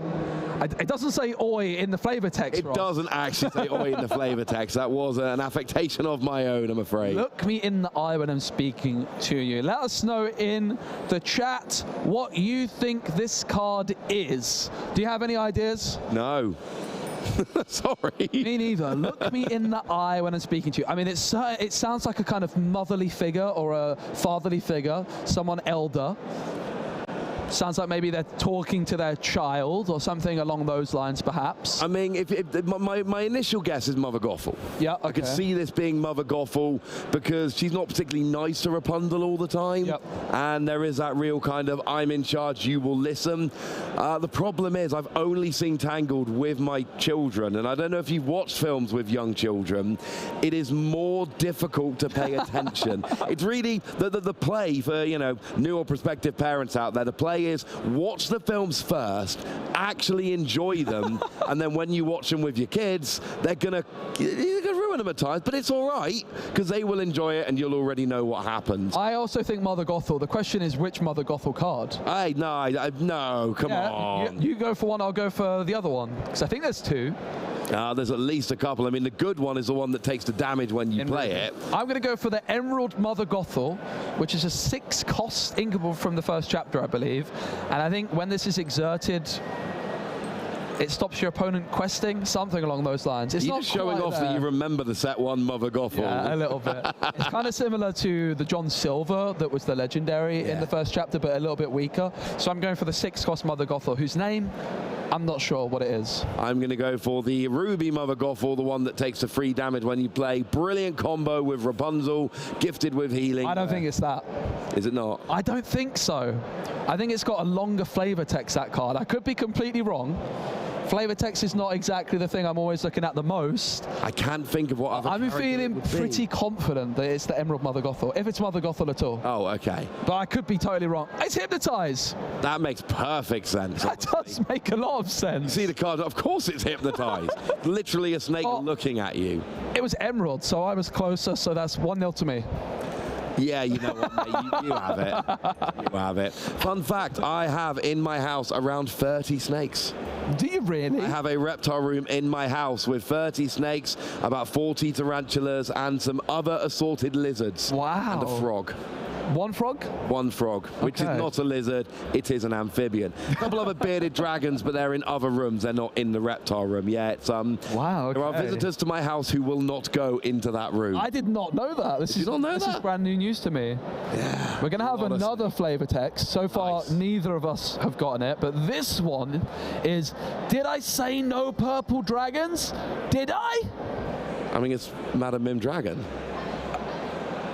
It doesn't say oi in the flavor text, It doesn't actually say oi in the flavor text. That was an affectation of my own, I'm afraid. Look me in the eye when I'm speaking to you. Let us know in the chat what you think this card is. Do you have any ideas? No. Sorry. Me neither. Look me in the eye when I'm speaking to you. I mean, it sounds like a kind of motherly figure or a fatherly figure, someone elder. Sounds like maybe they're talking to their child or something along those lines, perhaps. I mean, my initial guess is Mother Gothel. Yeah, okay. I could see this being Mother Gothel because she's not particularly nice to Rapunzel all the time. Yep. And there is that real kind of, I'm in charge, you will listen. The problem is I've only seen Tangled with my children, and I don't know if you've watched films with young children. It is more difficult to pay attention. It's really the play for, you know, new or prospective parents out there. The play is watch the films first, actually enjoy them, and then when you watch them with your kids, you're gonna ruin them at times, but it's all right because they will enjoy it and you'll already know what happens. I also think Mother Gothel. The question is which Mother Gothel card? Hey, no, come on. You go for one, I'll go for the other one, because I think there's 2. There's at least a couple. I mean, the good one is the one that takes the damage when you play it. I'm going to go for the Emerald Mother Gothel, which is a 6-cost inkable from the first chapter, I believe. And I think when this is exerted, it stops your opponent questing, something along those lines. It's not just showing off that you remember the set 1 Mother Gothel. Yeah, a little bit. It's kind of similar to the John Silver that was the legendary in the first chapter, but a little bit weaker. So I'm going for the 6-cost Mother Gothel, whose name I'm not sure what it is. I'm going to go for the Ruby Mother Gothel, the one that takes the free damage when you play. Brilliant combo with Rapunzel, gifted with healing. I don't think it's that. Is it not? I don't think so. I think it's got a longer flavor text, that card. I could be completely wrong. Flavor text is not exactly the thing I'm always looking at the most. I can't think of what other I'm feeling pretty confident that it's the Emerald Mother Gothel, if it's Mother Gothel at all. Oh, okay. But I could be totally wrong. It's Hypnotize. That makes perfect sense. That does make a lot of sense. You see the card, of course it's Hypnotize. Literally a snake looking at you. It was Emerald, so I was closer, so that's 1-0 to me. Yeah, you know what, mate, you have it. You have it. Fun fact, I have in my house around 30 snakes. Do you really? I have a reptile room in my house with 30 snakes, about 40 tarantulas, and some other assorted lizards. Wow. And a frog. One frog? One frog, which is not a lizard, it is an amphibian. A couple other bearded dragons, but they're in other rooms. They're not in the reptile room. Yeah, it's wow. Okay. There are visitors to my house who will not go into that room. I did not know that. This is brand new news to me. Yeah. We're going to have another flavor text. So far, neither of us have gotten it, but this one is, did I say no purple dragons? Did I? I mean, it's Madam Mim Dragon.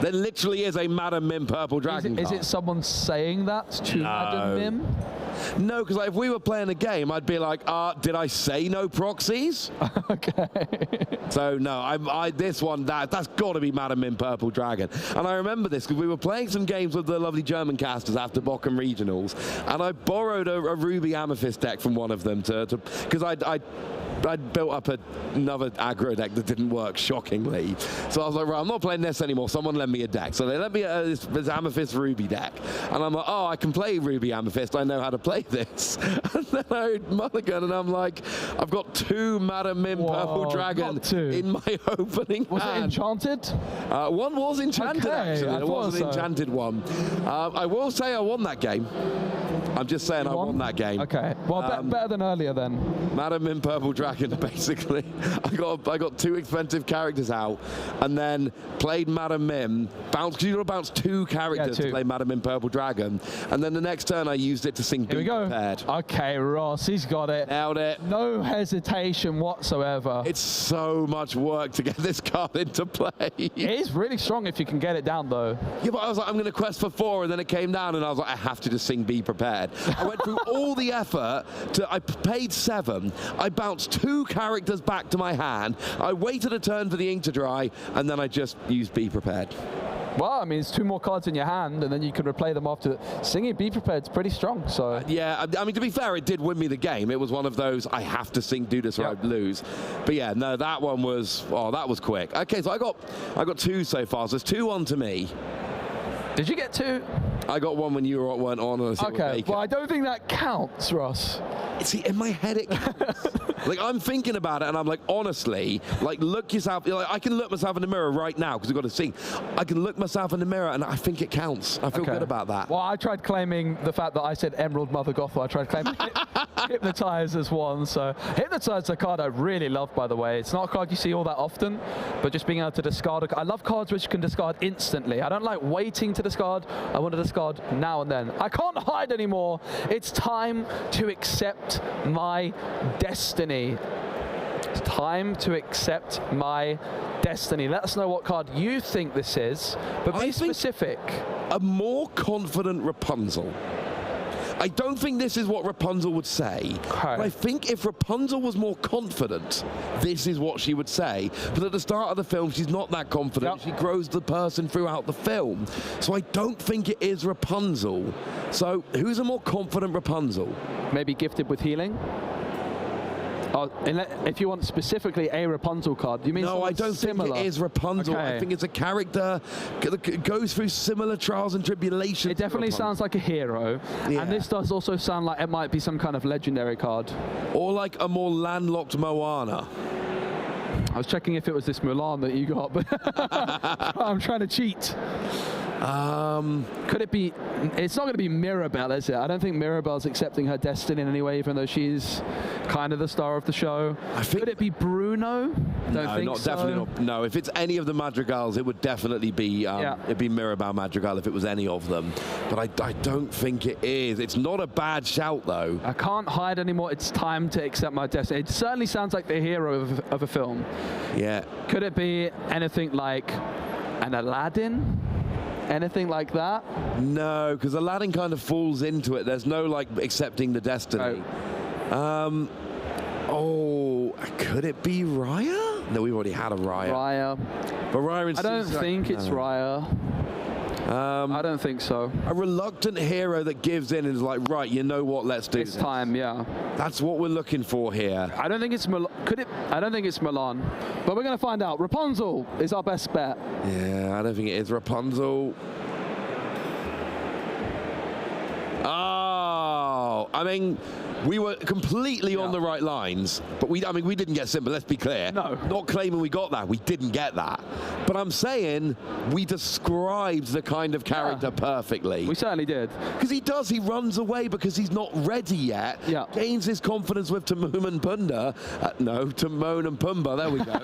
There literally is a Madam Mim purple dragon. Is it someone saying that to Madam Mim? No, because like, if we were playing a game, I'd be like, did I say no proxies? Okay. So no, this one, that's got to be Madam Mim Purple Dragon. And I remember this because we were playing some games with the lovely German casters after Bochum Regionals, and I borrowed a Ruby Amethyst deck from one of them because I'd built up another aggro deck that didn't work, shockingly. So I was like, right, I'm not playing this anymore. Someone lend me a deck. So they lent me this Amethyst Ruby deck. And I'm like, oh, I can play Ruby Amethyst. I know how to play this. And then I heard Mulligan, and I'm like, I've got 2 Madam Mim Purple Dragon in my opening Was hand. it enchanted? One was enchanted, actually. It was an enchanted one. I will say I won that game. I'm just saying I won that game. Okay. Well, better than earlier then. Madam Mim Purple Dragon, basically. I got 2 expensive characters out, and then played Madam Mim. Because you got to bounce 2 characters to play Madam Mim Purple Dragon, and then the next turn I used it to sing Be Prepared. Okay, Ross, he's got it. Nailed it. No hesitation whatsoever. It's so much work to get this card into play. It is really strong if you can get it down, though. Yeah, but I was like, I'm going to quest for 4, and then it came down, and I was like, I have to just sing Be Prepared. I went through all the effort. I paid 7. I bounced 2 characters back to my hand. I waited a turn for the ink to dry, and then I just used Be Prepared. Well, I mean, it's 2 more cards in your hand, and then you can replay them after. Singing Be Prepared is pretty strong. So yeah, I mean, to be fair, it did win me the game. It was one of those, I have to do this or I'd lose. But yeah, no, that one was, that was quick. Okay, so I got 2 so far. So there's 2-1 to me. Did you get 2? I got 1 when you weren't on. Okay, well, I don't think that counts, Ross. See, in my head it counts. Like, I'm thinking about it, and I'm like, honestly, like, look yourself. Like, I can look myself in the mirror right now because we've got to sing. I can look myself in the mirror, and I think it counts. I feel good about that. Well, I tried claiming the fact that I said Emerald Mother Gothel. I tried claiming Hypnotize as one. So Hypnotize is a card I really love, by the way. It's not a card you see all that often, but just being able to discard. I love cards which you can discard instantly. I don't like waiting to discard. I want to discard now and then. I can't hide anymore. It's time to accept my destiny. It's time to accept my destiny. Let us know what card you think this is, but be specific. A more confident Rapunzel. I don't think this is what Rapunzel would say. But I think if Rapunzel was more confident, this is what she would say. But at the start of the film, she's not that confident. She grows the person throughout the film. So I don't think it is Rapunzel. So who's a more confident Rapunzel? Maybe gifted with healing? If you want specifically a Rapunzel card, you mean no? I don't think it is Rapunzel. Okay. I think it's a character that goes through similar trials and tribulations. It definitely sounds like a hero, and this does also sound like it might be some kind of legendary card, or like a more landlocked Moana. I was checking if it was this Mulan that you got, but I'm trying to cheat. Could it be? It's not going to be Mirabelle, is it? I don't think Mirabelle's accepting her destiny in any way, even though she's kind of the star of the show. Could it be Bruno? Definitely not. No, if it's any of the Madrigals, it would definitely be it'd be Mirabelle Madrigal if it was any of them. But I don't think it is. It's not a bad shout, though. I can't hide anymore. It's time to accept my destiny. It certainly sounds like the hero of a film. Yeah. Could it be anything like an Aladdin? Anything like that? No, because Aladdin kind of falls into it. There's no like accepting the destiny. Could it be Raya? No, we've already had a Raya. Raya. But Raya. I don't think it's Raya. I don't think so. A reluctant hero that gives in and is like, right, you know what? Let's do this. It's time, yeah. That's what we're looking for here. I don't think it's Milan. I don't think it's Milan, but we're going to find out. Rapunzel is our best bet. Yeah, I don't think it is Rapunzel. Oh, I mean, we were completely on the right lines, but we didn't get Simba, let's be clear. No. Not claiming we got that, we didn't get that. But I'm saying we described the kind of character perfectly. We certainly did. Because he runs away because he's not ready yet. Yeah. Gains his confidence with Timon and Pumbaa, there we go.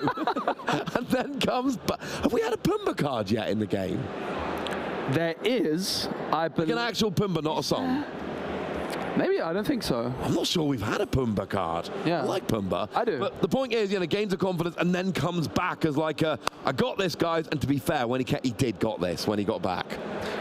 And then comes, have we had a Pumbaa card yet in the game? There is, I believe. An actual Pumbaa, not a song. Maybe, I don't think so. I'm not sure we've had a Pumbaa card. Yeah. I like Pumbaa. I do. But the point is, gains of confidence and then comes back as like I got this, guys. And to be fair, when he did got this when he got back.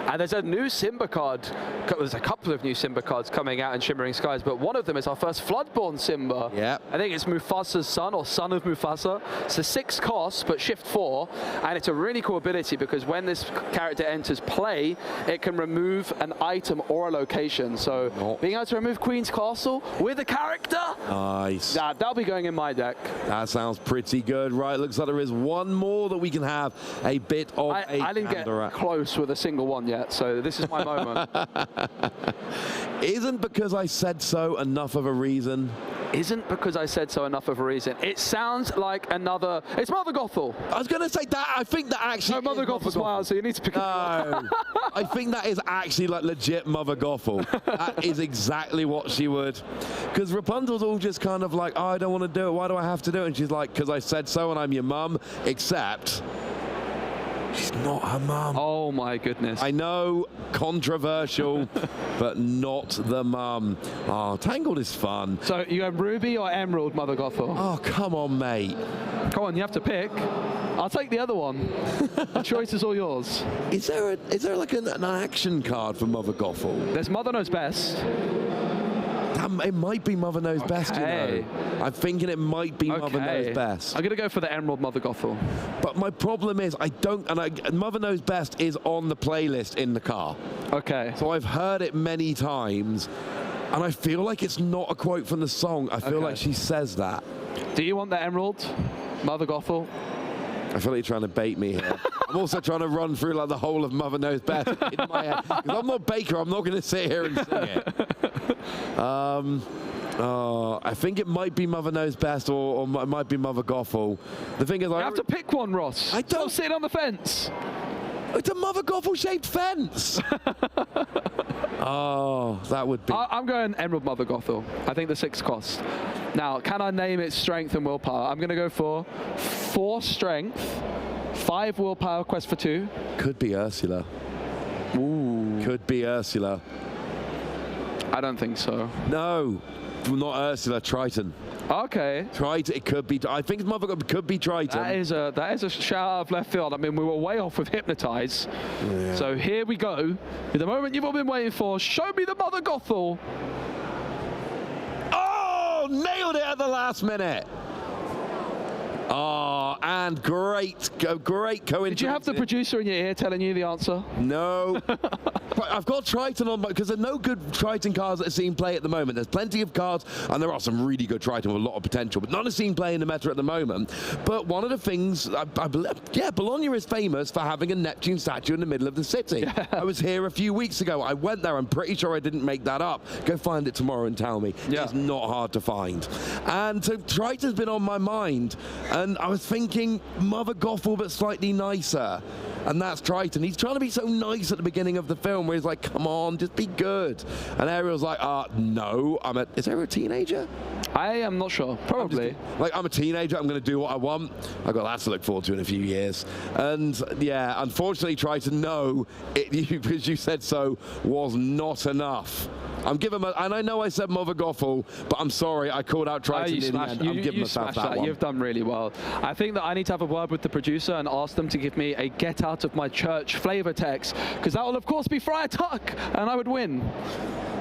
And there's a new Simba card. There's a couple of new Simba cards coming out in Shimmering Skies, but one of them is our first Floodborn Simba. Yeah. I think it's Mufasa's son or son of Mufasa. It's a 6 cost, but shift 4, and it's a really cool ability because when this character enters play, it can remove an item or a location. So being able to remove Queen's Castle with a character. Nice. That'll be going in my deck. That sounds pretty good, right? Looks like there is one more that we can have a bit of I didn't get close with a single one yet, so this is my moment. Isn't because I said so enough of a reason? Isn't because I said so enough of a reason. It sounds like another... It's Mother Gothel. I was going to say that. I think that actually... No, Mother Gothel's my answer. You need to pick it up. I think that is actually like legit Mother Gothel. That is exactly what she would. Because Rapunzel's all just kind of like, oh, I don't want to do it. Why do I have to do it? And she's like, because I said so and I'm your mum. Except... she's not her mum. Oh my goodness. I know, controversial, but not the mum. Oh, Tangled is fun. So you have Ruby or Emerald, Mother Gothel? Oh, come on, mate. Come on, you have to pick. I'll take the other one. The choice is all yours. Is there like an action card for Mother Gothel? There's Mother Knows Best. It might be Mother Knows Best, you know. I'm thinking it might be Mother Knows Best. I'm going to go for the Emerald Mother Gothel. But my problem is, Mother Knows Best is on the playlist in the car. Okay. So I've heard it many times, and I feel like it's not a quote from the song. I feel like she says that. Do you want the Emerald Mother Gothel? I feel like you're trying to bait me here. I'm also trying to run through like the whole of Mother Knows Best in my head. Because I'm not Baker, I'm not going to sit here and sing it. I think it might be Mother Knows Best or it might be Mother Gothel. The thing is, You have to pick one, Ross. I don't sit on the fence. It's a Mother Gothel-shaped fence. Oh, that would be... I'm going Emerald Mother Gothel. I think the 6 cost. Now, can I name its strength and willpower? I'm going to go for 4 strength, 5 willpower, quest for 2. Could be Ursula. Ooh. Could be Ursula. I don't think so. No, not Ursula, Triton. Okay. Triton, it could be. I think Mother could be Triton. That is a shout out of left field. I mean, we were way off with Hypnotize. Yeah. So here we go. In the moment you've all been waiting for, show me the Mother Gothel. Oh, nailed it at the last minute. Oh, and great coincidence. Did you have the producer in your ear telling you the answer? No. I've got Triton on, because there's no good Triton cards that are seen play at the moment. There's plenty of cards, and there are some really good Triton with a lot of potential, but none are seen play in the meta at the moment. But one of the things, I believe, Bologna is famous for having a Neptune statue in the middle of the city. Yeah. I was here a few weeks ago. I went there. I'm pretty sure I didn't make that up. Go find it tomorrow and tell me. Yeah. It's not hard to find. And so Triton's been on my mind. And I was thinking Mother Gothel, but slightly nicer. And that's Triton. He's trying to be so nice at the beginning of the film where he's like, come on, just be good. And Ariel's like, no. Is Ariel a teenager? I am not sure. Probably. I'm a teenager. I'm going to do what I want. I've got that to look forward to in a few years. And yeah, unfortunately, Triton, no, because you said so, was not enough. I'm giving and I know I said Mother Gothel, but I'm sorry, I called out Triton in the end. I'm giving myself that one. You've done really well. I think that I need to have a word with the producer and ask them to give me a get out of my church flavor text, because that will of course be Friar Tuck, and I would win.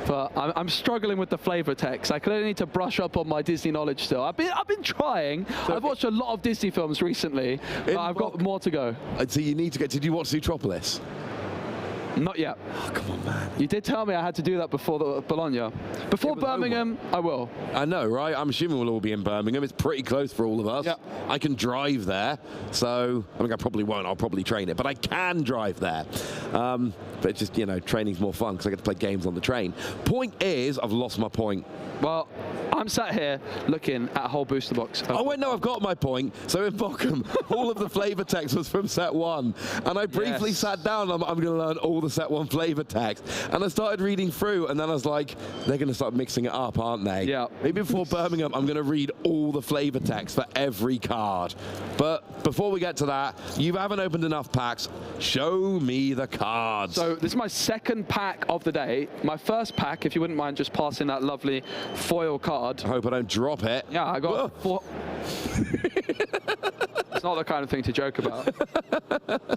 But I'm struggling with the flavor text. I clearly need to brush up on my Disney knowledge still. I've been trying. So I've watched a lot of Disney films recently, but I've got more to go. So you need to get. Did you watch Zootropolis? Not yet. Oh, come on, man. You did tell me I had to do that before the Bologna. Before Birmingham, I will. I know, right? I'm assuming we'll all be in Birmingham. It's pretty close for all of us. Yep. I can drive there, so I mean, I probably won't. I'll probably train it, but I can drive there. But it's just, you know, training's more fun because I get to play games on the train. Point is, I've lost my point. Well, I'm sat here looking at a whole booster box. Oh, wait, no, I've got my point. So in Bochum, all of the flavor text was from set 1. And I briefly sat down, I'm going to learn all the set 1 flavor text. And I started reading through, and then I was like, they're going to start mixing it up, aren't they? Yeah. Maybe before Birmingham, I'm going to read all the flavor text for every card. But before we get to that, you haven't opened enough packs. Show me the cards. So this is my second pack of the day. My first pack, if you wouldn't mind just passing that lovely foil card. I hope I don't drop it. Yeah, I got 4. It's not the kind of thing to joke about.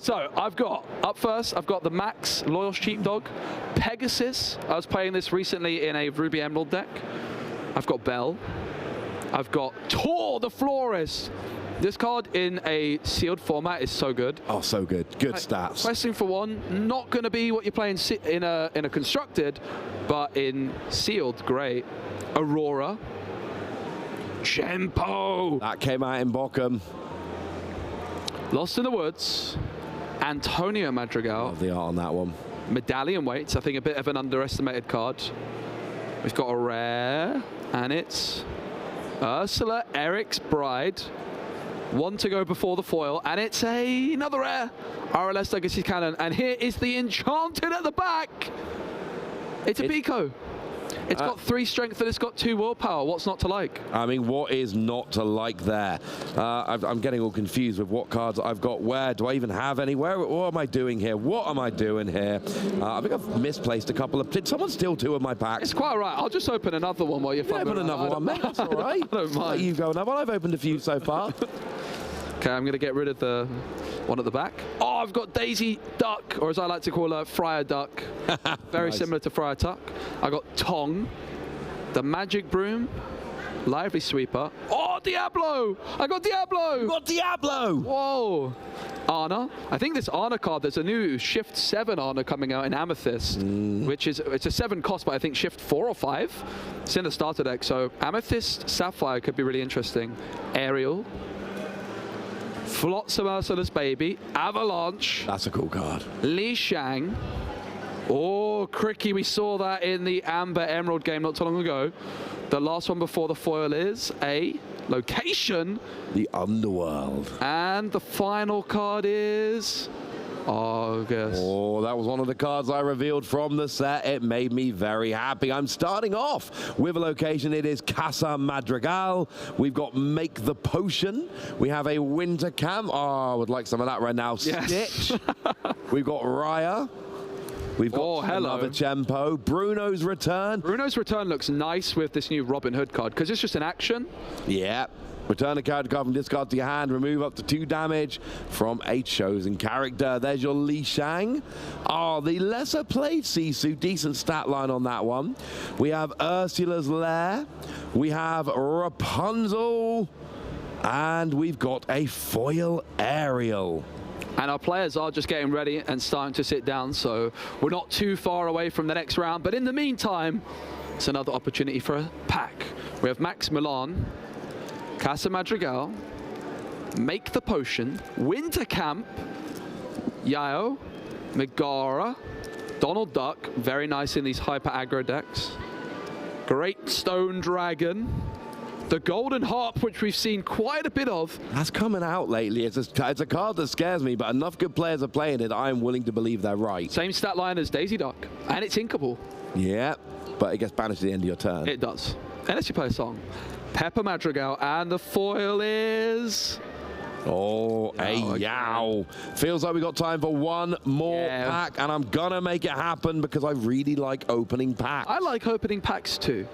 So I've got, up first, I've got the Max Loyal Sheepdog, Pegasus. I was playing this recently in a Ruby Emerald deck. I've got Bell. I've got Tor the Florist. This card in a sealed format is so good. Oh, so good. Good stats. Questing for 1, not going to be what you're playing in a constructed, but in sealed, great. Aurora. Chempo. That came out in Bochum. Lost in the Woods. Antonio Madrigal. Love the art on that one. Medallion Weights, I think a bit of an underestimated card. We've got a rare, and it's Ursula Eric's Bride. 1 to go before the foil, and it's another rare. RLS Legacy Cannon, and here is the Enchanted at the back. It's a Biko. It's got 3 strength and it's got 2 willpower. What's not to like? I mean, what is not to like there? I'm getting all confused with what cards I've got where. Do I even have any? What am I doing here? What am I doing here? I think I've misplaced a couple of... Did someone steal 2 of my packs? It's quite all right. I'll just open another one while you're fumbling. Open another one, mate. That's all right. I don't mind. You go another one. I've opened a few so far. Okay, I'm going to get rid of the one at the back. Oh, I've got Daisy Duck, or as I like to call her, Friar Duck. Very similar to Friar Tuck. I got Tong, the Magic Broom, Lively Sweeper. Oh, Diablo! I got Diablo! You got Diablo! Whoa! Ana. I think this Ana card, there's a new Shift 7 Ana coming out in Amethyst, which is, it's a 7 cost, but I think Shift 4 or 5. It's in the starter deck, so Amethyst Sapphire could be really interesting. Ariel. Flotsam Ursula's Baby, Avalanche. That's a cool card. Li Shang. Oh, Cricky, we saw that in the Amber Emerald game not too long ago. The last one before the foil is a location. The Underworld. And the final card is... August. Oh, that was one of the cards I revealed from the set. It made me very happy. I'm starting off with a location. It is Casa Madrigal. We've got Make the Potion. We have a Winter Camp. Oh, I would like some of that right now. Yes. Stitch. We've got Raya. We've got another Chempo. Bruno's Return. Bruno's Return looks nice with this new Robin Hood card because it's just an action. Yeah. Return a character card from discard to your hand, remove up to 2 damage from a chosen character. There's your Li Shang. Oh, the lesser played Sisu, decent stat line on that one. We have Ursula's Lair. We have Rapunzel. And we've got a foil Ariel. And our players are just getting ready and starting to sit down, so we're not too far away from the next round. But in the meantime, it's another opportunity for a pack. We have Max Milan, Casa Madrigal, Make the Potion, Winter Camp, Yayo, Megara, Donald Duck, very nice in these hyper aggro decks, Great Stone Dragon, the Golden Harp, which we've seen quite a bit of. That's coming out lately. It's a card that scares me, but enough good players are playing it, I am willing to believe they're right. Same stat line as Daisy Duck, and it's inkable. Yeah, but it gets banished at the end of your turn. It does, unless you play a song. Pepper Madrigal, and the foil is... Oh, a Yow. Feels like we got time for one more pack, and I'm gonna make it happen because I really like opening packs. I like opening packs too.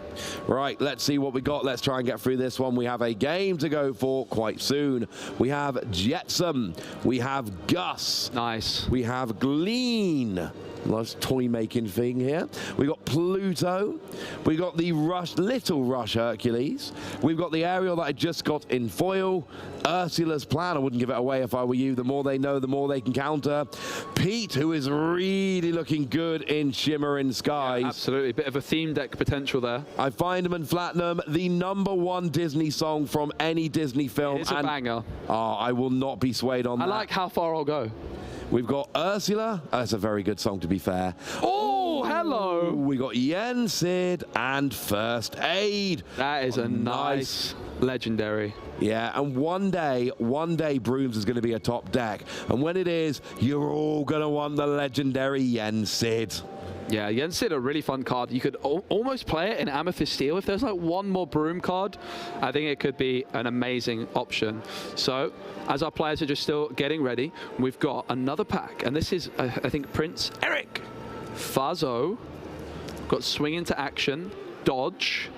Right, let's see what we got. Let's try and get through this one. We have a game to go for quite soon. We have Jetsam. We have Gus. Nice. We have Glean. Nice toy-making thing here. We got Pluto. We got the Little Rush Hercules. We've got the Ariel that I just got in foil. Ursula's Plan. I wouldn't give it away if I were you. The more they know, the more they can counter. Pete, who is really looking good in Shimmering Skies. Yeah, absolutely. Bit of a theme deck potential there. I find him in Platinum, the #1 Disney song from any Disney film. It's a banger. Oh, I will not be swayed on that. I like how far I'll go. We've got Ursula. That's a very good song, to be fair. Oh, hello. We got Yen Sid and First Aid. That is a nice legendary. Yeah, and one day, Brooms is going to be a top deck. And when it is, you're all going to want the legendary Yen Sid. Yeah, Yen Sid, a really fun card. You could almost play it in Amethyst Steel. If there's like one more Broom card, I think it could be an amazing option. So, as our players are just still getting ready, we've got another pack. And this is, I think, Prince Eric. Fuzzo. Got Swing into Action. Dodge.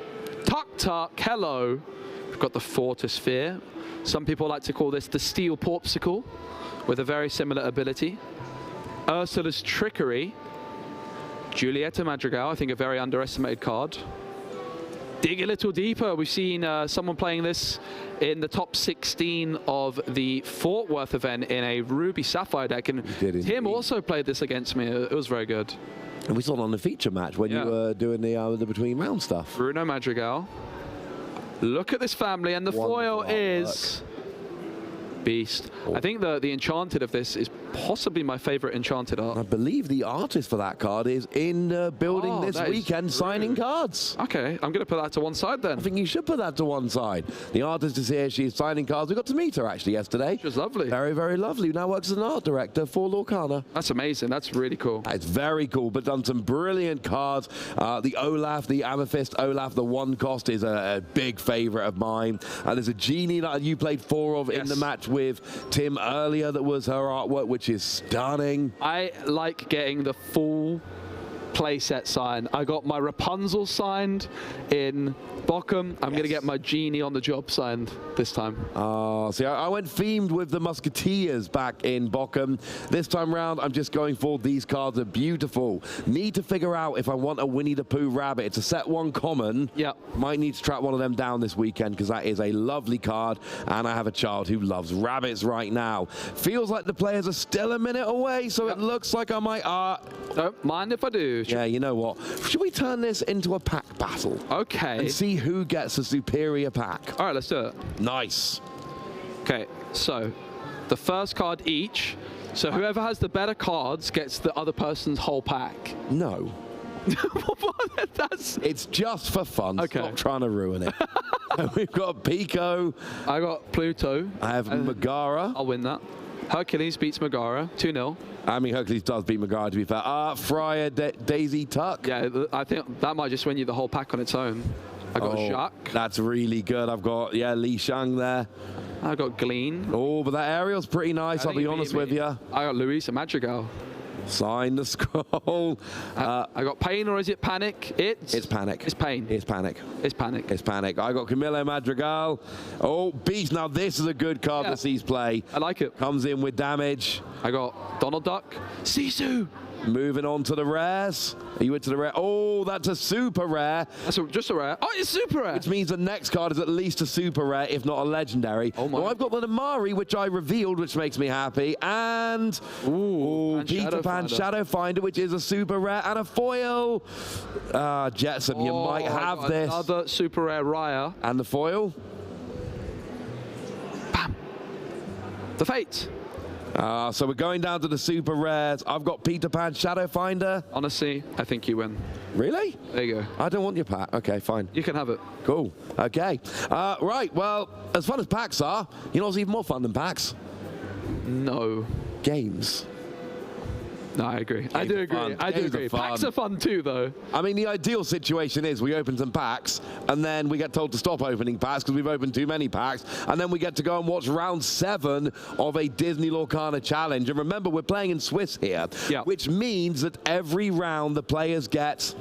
Tuck, hello. We've got the Fortisphere. Some people like to call this the Steel Porpsicle, with a very similar ability. Ursula's Trickery. Julieta Madrigal, I think a very underestimated card. Dig a little deeper. We've seen someone playing this in the top 16 of the Fort Worth event in a Ruby Sapphire deck, and Tim also played this against me. It was very good. And we saw it on the feature match when you were doing the between round stuff. Bruno Madrigal. Look at this family, and the foil is beast. I think the Enchanted of this is possibly my favorite Enchanted art. I believe the artist for that card is in building this weekend signing cards. Okay, I'm going to put that to one side then. I think you should put that to one side. The artist is here. She's signing cards. We got to meet her actually yesterday. She was lovely. Very, very lovely. Now works as an art director for Lorcana. That's amazing. That's really cool. It's very cool, but done some brilliant cards. The Olaf, the Amethyst Olaf, the 1 cost is a big favorite of mine. There's a Genie that you played 4 of in the match with Tim earlier that was her artwork, which is stunning. I like getting the full playset signed. I got my Rapunzel signed in Bochum. I'm going to get my Genie on the job signed this time. See, I went themed with the Musketeers back in Bochum. This time round, I'm just going for these cards are beautiful. Need to figure out if I want a Winnie the Pooh rabbit. It's a set 1 common. Yeah. Might need to track one of them down this weekend because that is a lovely card, and I have a child who loves rabbits right now. Feels like the players are still a minute away, so it looks like I might... Don't mind if I do. Yeah, you know what? Should we turn this into a pack battle? Okay. And see who gets a superior pack. All right, let's do it. Nice. Okay, so the first card each. So whoever has the better cards gets the other person's whole pack. No. It's just for fun. Okay. Stop trying to ruin it. We've got Pico. I got Pluto. I have Megara. I'll win that. Hercules beats Megara, 2-0. I mean, Hercules does beat Megara, to be fair. Friar, Daisy, Tuck. Yeah, I think that might just win you the whole pack on its own. I got Jacques. That's really good. I've got, Li Shang there. I got Glean. Oh, but that Ariel's pretty nice, I'll be honest with you. I got Louisa Madrigal. Sign the scroll. I got Pain, or is it Panic? It's Panic. It's Pain. It's Panic. It's Panic. It's Panic. I got Camilo Madrigal. Oh, Beast. Now this is a good card that sees play. I like it. Comes in with damage. I got Donald Duck. Sisu. Moving on to the rares. Are you into the rare? Oh, that's a super rare. That's just a rare. Oh, it's super rare. Which means the next card is at least a super rare, if not a legendary. Oh my. Well, I've got the Namari, which I revealed, which makes me happy. And Peter Pan Shadowfinder, which is a super rare, and a foil. Jetsam, you might have this. Another super rare Raya. And the foil. Bam. The Fate. So we're going down to the super rares. I've got Peter Pan Shadowfinder. Honestly, I think you win. Really? There you go. I don't want your pack. Okay, fine. You can have it. Cool. Okay. Right, well, as fun as packs are, you know what's even more fun than packs? No. Games. No, I agree. I do agree. I do agree. Packs are fun too, though. I mean, the ideal situation is we open some packs, and then we get told to stop opening packs because we've opened too many packs, and then we get to go and watch round 7 of a Disney Lorcana challenge. And remember, we're playing in Swiss here, which means that every round the players get,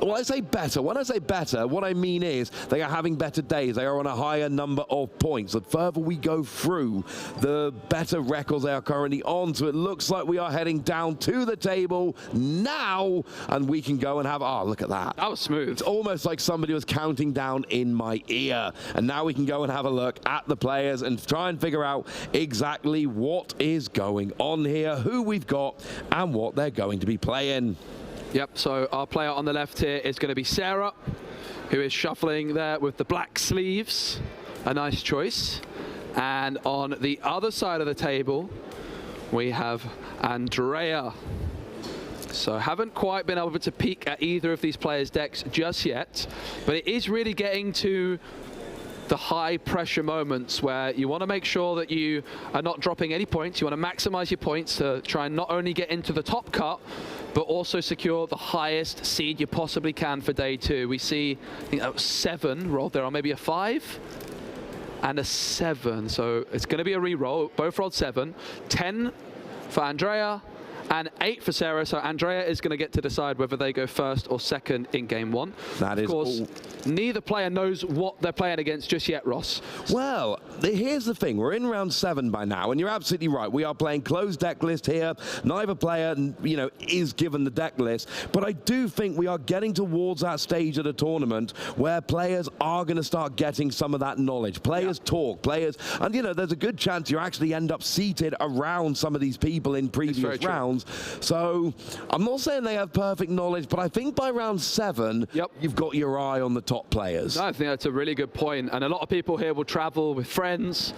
well, I say better. When I say better, what I mean is they are having better days. They are on a higher number of points. The further we go through, the better records they are currently on. So it looks like we are heading down to to the table now, and we can go and have, oh, look at that. That was smooth. It's almost like somebody was counting down in my ear. And now we can go and have a look at the players and try and figure out exactly what is going on here, who we've got, and what they're going to be playing. Yep, so our player on the left here is going to be Sarah, who is shuffling there with the black sleeves. A nice choice. And on the other side of the table, we have Andrea. So haven't quite been able to peek at either of these players' decks just yet, but it is really getting to the high pressure moments where you want to make sure that you are not dropping any points. You want to maximize your points to try and not only get into the top cut, but also secure the highest seed you possibly can for day 2. We see, I think that was 7 rolled there, or maybe a 5 and a 7. So it's going to be a re-roll. Both rolled 7. 10 for Andrea and 8 for Sarah. So Andrea is going to get to decide whether they go first or second in game 1. That is, of course, neither player knows what they're playing against just yet, Ross. Well, here's the thing. We're in round 7 by now, and you're absolutely right. We are playing closed deck list here. Neither player, you know, is given the deck list. But I do think we are getting towards that stage of the tournament where players are going to start getting some of that knowledge. Players talk, players, and, you know, there's a good chance you actually end up seated around some of these people in previous rounds. So I'm not saying they have perfect knowledge, but I think by round 7, you've got your eye on the top players. No, I think that's a really good point. And a lot of people here will travel with friends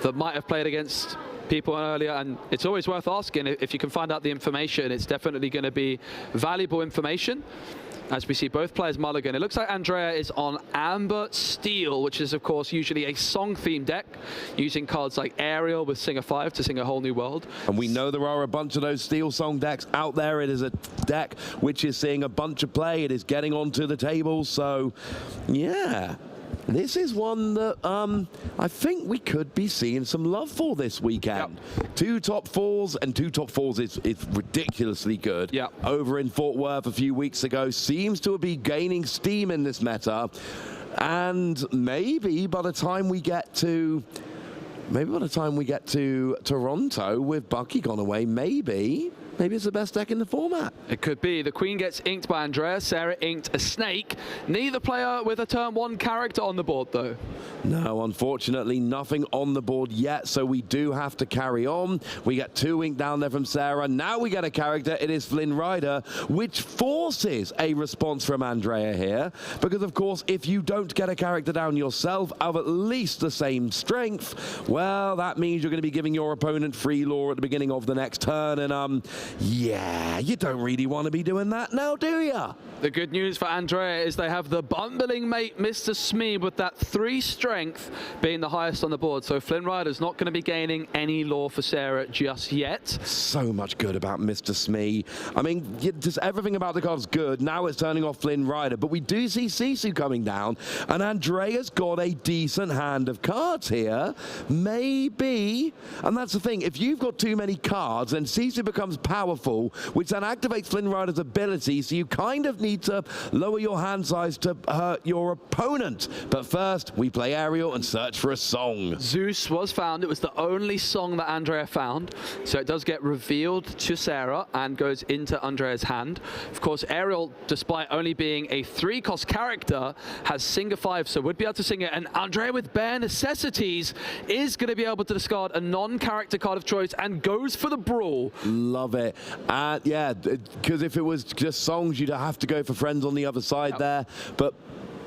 that might have played against people earlier, and it's always worth asking if you can find out the information. It's definitely going to be valuable information. As we see both players mulligan. It looks like Andrea is on Amber Steel, which is, of course, usually a song-themed deck, using cards like Ariel with Singer 5 to sing A Whole New World. And we know there are a bunch of those Steel song decks out there. It is a deck which is seeing a bunch of play. It is getting onto the table. So, yeah. This is one that I think we could be seeing some love for this weekend. 2 top 4s, and 2 top 4s is ridiculously good. Over in Fort Worth a few weeks ago, seems to be gaining steam in this meta. And maybe by the time we get to Toronto with Bucky gone away, maybe it's the best deck in the format. It could be. The Queen gets inked by Andrea. Sarah inked a Snake. Neither player with a turn 1 character on the board, though. No, unfortunately, nothing on the board yet, so we do have to carry on. We get 2 ink down there from Sarah. Now we get a character. It is Flynn Rider, which forces a response from Andrea here, because, of course, if you don't get a character down yourself of at least the same strength, well, that means you're going to be giving your opponent free lore at the beginning of the next turn, and yeah, you don't really want to be doing that now, do you? The good news for Andrea is they have the bumbling mate, Mr. Smee, with that 3 strength being the highest on the board. So Flynn Rider's not going to be gaining any lore for Sarah just yet. So much good about Mr. Smee. I mean, just everything about the card's good. Now it's turning off Flynn Rider. But we do see Sisu coming down, and Andrea's got a decent hand of cards here. Maybe. And that's the thing. If you've got too many cards, then Sisu becomes powerful, which then activates Flynn Rider's ability, so you kind of need to lower your hand size to hurt your opponent. But first, we play Ariel and search for a song. Zeus was found. It was the only song that Andrea found, so it does get revealed to Sarah and goes into Andrea's hand. Of course, Ariel, despite only being a 3-cost character, has Singer 5, so would be able to sing it, and Andrea with Bare Necessities is going to be able to discard a non-character card of choice and goes for the Brawl. Love it. Yeah, because if it was just songs, you'd have to go for friends on the other side there, but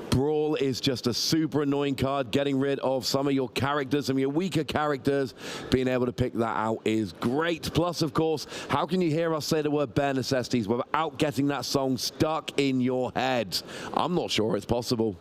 Brawl is just a super annoying card. Getting rid of some of your characters, some of your weaker characters, being able to pick that out is great. Plus, of course, how can you hear us say the word Bare Necessities without getting that song stuck in your head? I'm not sure it's possible.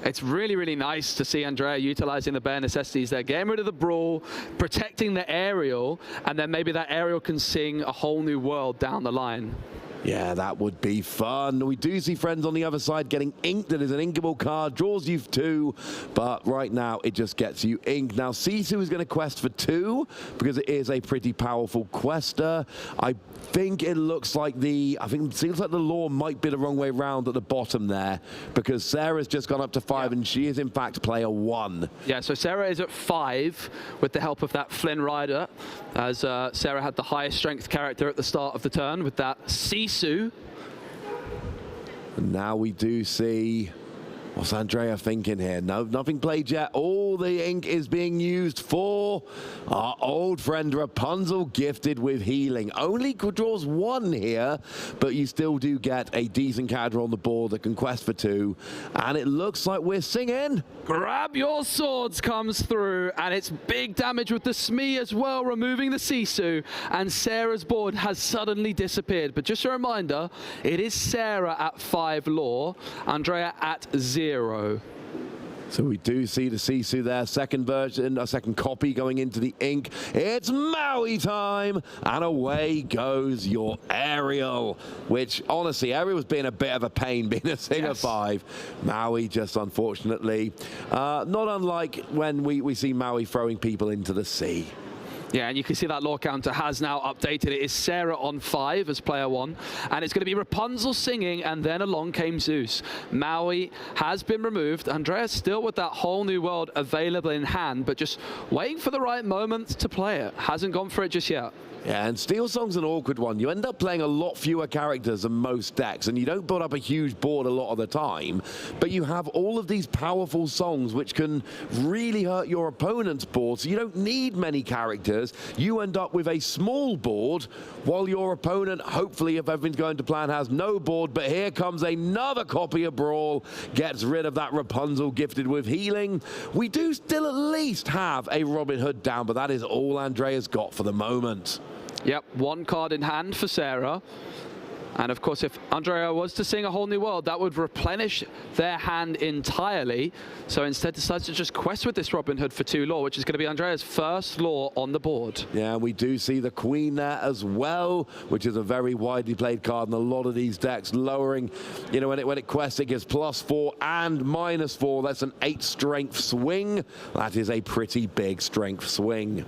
It's really, really nice to see Andrea utilizing the Bare Necessities there, getting rid of the Brawl, protecting the Ariel, and then maybe that Ariel can sing A Whole New World down the line. Yeah, that would be fun. We do see friends on the other side getting inked. It is an inkable card, draws you 2, but right now it just gets you inked. Now, Sisu is going to quest for 2 because it is a pretty powerful quester. I think it looks like it seems like the law might be the wrong way round at the bottom there, because Sarah's just gone up to 5 and she is in fact player 1. Yeah, so Sarah is at 5 with the help of that Flynn Rider, as Sarah had the highest strength character at the start of the turn with that Sisu. And now we do see, what's Andrea thinking here? No, nothing played yet. All the ink is being used for our old friend Rapunzel, gifted with healing. Only draws 1 here, but you still do get a decent character on the board that can quest for 2. And it looks like we're singing. Grab your swords comes through, and it's big damage with the Smee as well, removing the Sisu, and Sarah's board has suddenly disappeared. But just a reminder, it is Sarah at 5 lore, Andrea at 0. So we do see the Sisu there, second version, a second copy going into the ink. It's Maui time, and away goes your Ariel, which honestly, Ariel was being a bit of a pain being a Singer 5. Maui just unfortunately, not unlike when we see Maui throwing people into the sea. Yeah, and you can see that lore counter has now updated. It is Sarah on 5 as player 1, and it's going to be Rapunzel singing, and then along came Zeus. Maui has been removed. Andrea's still with that whole new world available in hand, but just waiting for the right moment to play it. Hasn't gone for it just yet. Yeah, and Steel Song's an awkward one. You end up playing a lot fewer characters than most decks, and you don't build up a huge board a lot of the time, but you have all of these powerful songs which can really hurt your opponent's board, so you don't need many characters. You end up with a small board, while your opponent, hopefully, if everything's going to plan, has no board, but here comes another copy of Brawl, gets rid of that Rapunzel gifted with healing. We do still at least have a Robin Hood down, but that is all Andrea's got for the moment. Yep, 1 card in hand for Sarah. And of course, if Andrea was to sing a whole new world, that would replenish their hand entirely. So instead decides to just quest with this Robin Hood for 2 lore, which is going to be Andrea's first lore on the board. Yeah, we do see the Queen there as well, which is a very widely played card in a lot of these decks, lowering, you know, when it quests, it gives +4 and -4. That's an 8 strength swing. That is a pretty big strength swing.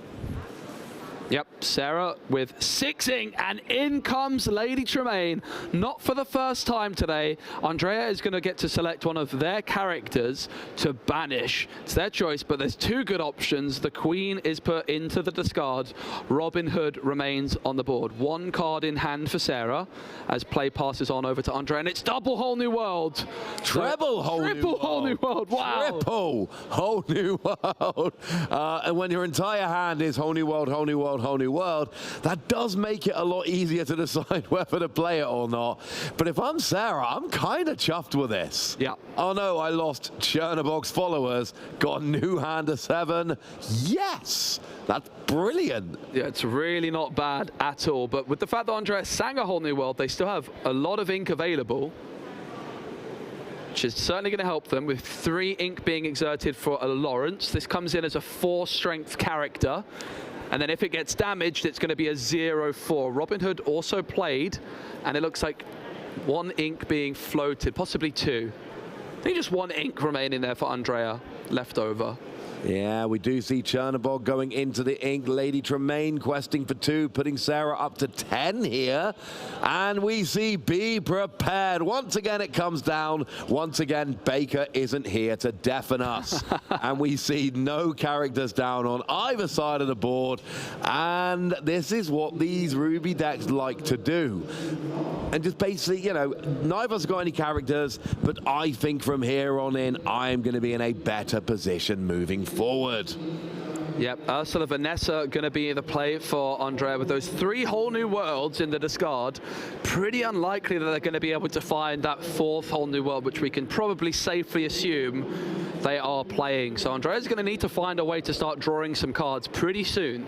Yep, Sarah with 6 ink, and in comes Lady Tremaine. Not for the first time today. Andrea is going to get to select one of their characters to banish. It's their choice, but there's 2 good options. The Queen is put into the discard. Robin Hood remains on the board. 1 card in hand for Sarah as play passes on over to Andrea, and it's double whole new world. Triple whole new world. Wow. Triple whole new world. And when your entire hand is whole new world, whole new world, whole new world, that does make it a lot easier to decide whether to play it or not. But if I'm Sarah, I'm kind of chuffed with this. Yeah. Oh no, I lost Chernobog's followers. Got a new hand of 7. Yes! That's brilliant. Yeah, it's really not bad at all. But with the fact that Andrea sang a whole new world, they still have a lot of ink available, which is certainly going to help them, with 3 ink being exerted for a Lawrence. This comes in as a 4 strength character. And then if it gets damaged, it's going to be a 0/4. Robin Hood also played, and it looks like 1 ink being floated, possibly 2. I think just 1 ink remaining there for Andrea left over. Yeah, we do see Chernobog going into the ink. Lady Tremaine questing for 2, putting Sarah up to 10 here. And we see Be Prepared. Once again, it comes down. Once again, Baker isn't here to deafen us. And we see no characters down on either side of the board. And this is what these Ruby decks like to do. And just basically, you know, neither of us got any characters, but I think from here on in, I am going to be in a better position moving forward. Yep, Ursula Vanessa going to be the play for Andrea with those 3 whole new worlds in the discard. Pretty unlikely that they're going to be able to find that 4th whole new world, which we can probably safely assume they are playing. So Andrea's going to need to find a way to start drawing some cards pretty soon.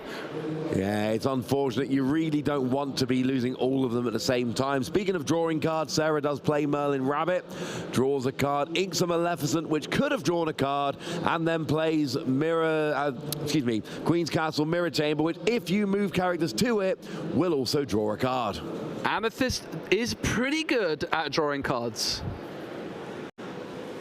Yeah, it's unfortunate. You really don't want to be losing all of them at the same time. Speaking of drawing cards, Sarah does play Merlin Rabbit, draws a card, inks a Maleficent, which could have drawn a card, and then plays excuse me, Queen's Castle Mirror Chamber, which if you move characters to it, will also draw a card. Amethyst is pretty good at drawing cards.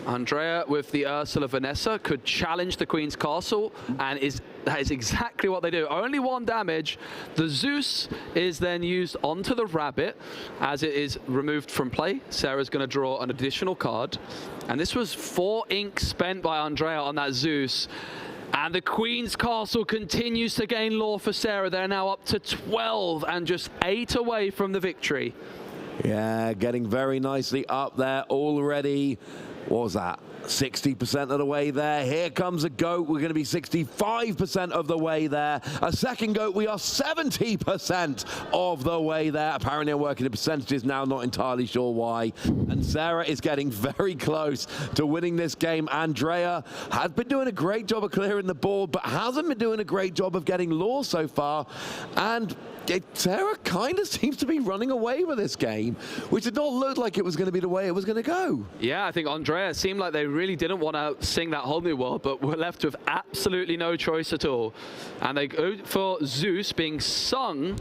Andrea with the Ursula Vanessa could challenge the Queen's Castle, and that is exactly what they do. Only 1 damage. The Zeus is then used onto the rabbit as it is removed from play. Sarah's going to draw an additional card. And this was 4 ink spent by Andrea on that Zeus. And the Queen's Castle continues to gain lore for Sarah. They're now up to 12 and just 8 away from the victory. Yeah, getting very nicely up there already. What was that? 60% of the way there. Here comes a goat. We're going to be 65% of the way there. A second goat. We are 70% of the way there. Apparently I'm working in percentages now, not entirely sure why. And Sarah is getting very close to winning this game. Andrea has been doing a great job of clearing the board, but hasn't been doing a great job of getting lore so far. And Sarah kind of seems to be running away with this game, which did not look like it was going to be the way it was going to go. Yeah, I think Andrea seemed like they really didn't want to sing that whole new world, but were left with absolutely no choice at all. And they go for Zeus being sung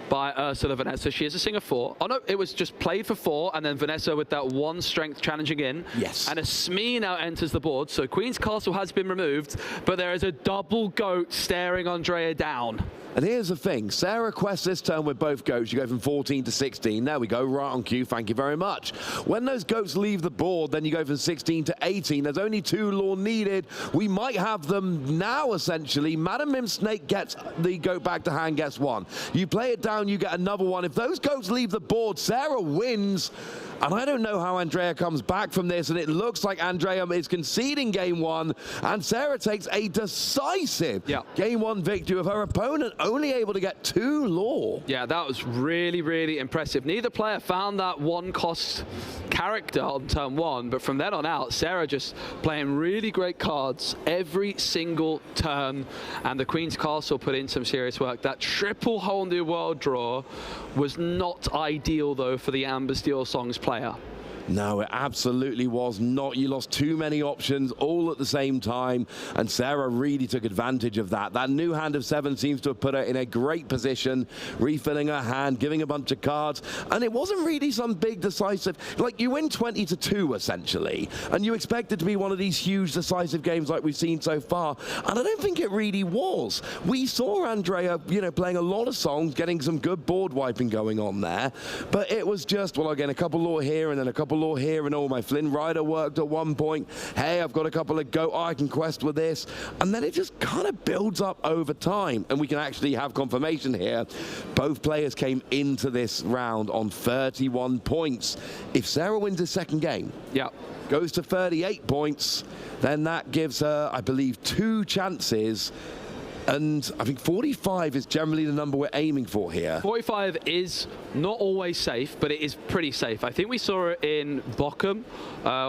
by Ursula Vanessa. She is a singer 4. Oh no, it was just played for 4, and then Vanessa with that 1 strength challenging in. Yes. And a Smee now enters the board. So Queen's Castle has been removed, but there is a double goat staring Andrea down. And here's the thing, Sarah quests this turn with both goats. You go from 14 to 16. There we go, right on cue, thank you very much. When those goats leave the board, then you go from 16 to 18. There's only 2 lore needed. We might have them now, essentially. Madam Mim Snake gets the goat back to hand, gets 1. You play it down, you get another 1. If those goats leave the board, Sarah wins. And I don't know how Andrea comes back from this, and it looks like Andrea is conceding game 1, and Sarah takes a decisive game 1 victory with her opponent only able to get 2 lore. Yeah, that was really, really impressive. Neither player found that 1-cost character on turn 1, but from then on out, Sarah just playing really great cards every single turn, and the Queen's Castle put in some serious work. That triple whole new world draw was not ideal, though, for the Amber Steel Songs player. No, it absolutely was not. You lost too many options all at the same time, and Sarah really took advantage of that. That new hand of 7 seems to have put her in a great position, refilling her hand, giving a bunch of cards, and it wasn't really some big decisive, like you win 20-2 essentially, and you expect it to be one of these huge decisive games like we've seen so far, and I don't think it really was. We saw Andrea, playing a lot of songs, getting some good board wiping going on there, but it was just, well, again, a couple lore here and then a couple lore here, and all my Flynn Rider worked at one point. Hey, I've got a couple of goat, I can quest with this, and then it just kind of builds up over time, and we can actually have confirmation here. Both players came into this round on 31 points. If Sarah wins the second game, goes to 38 points, then that gives her, I believe, 2 chances. And I think 45 is generally the number we're aiming for here. 45 is not always safe, but it is pretty safe. I think we saw it in Bochum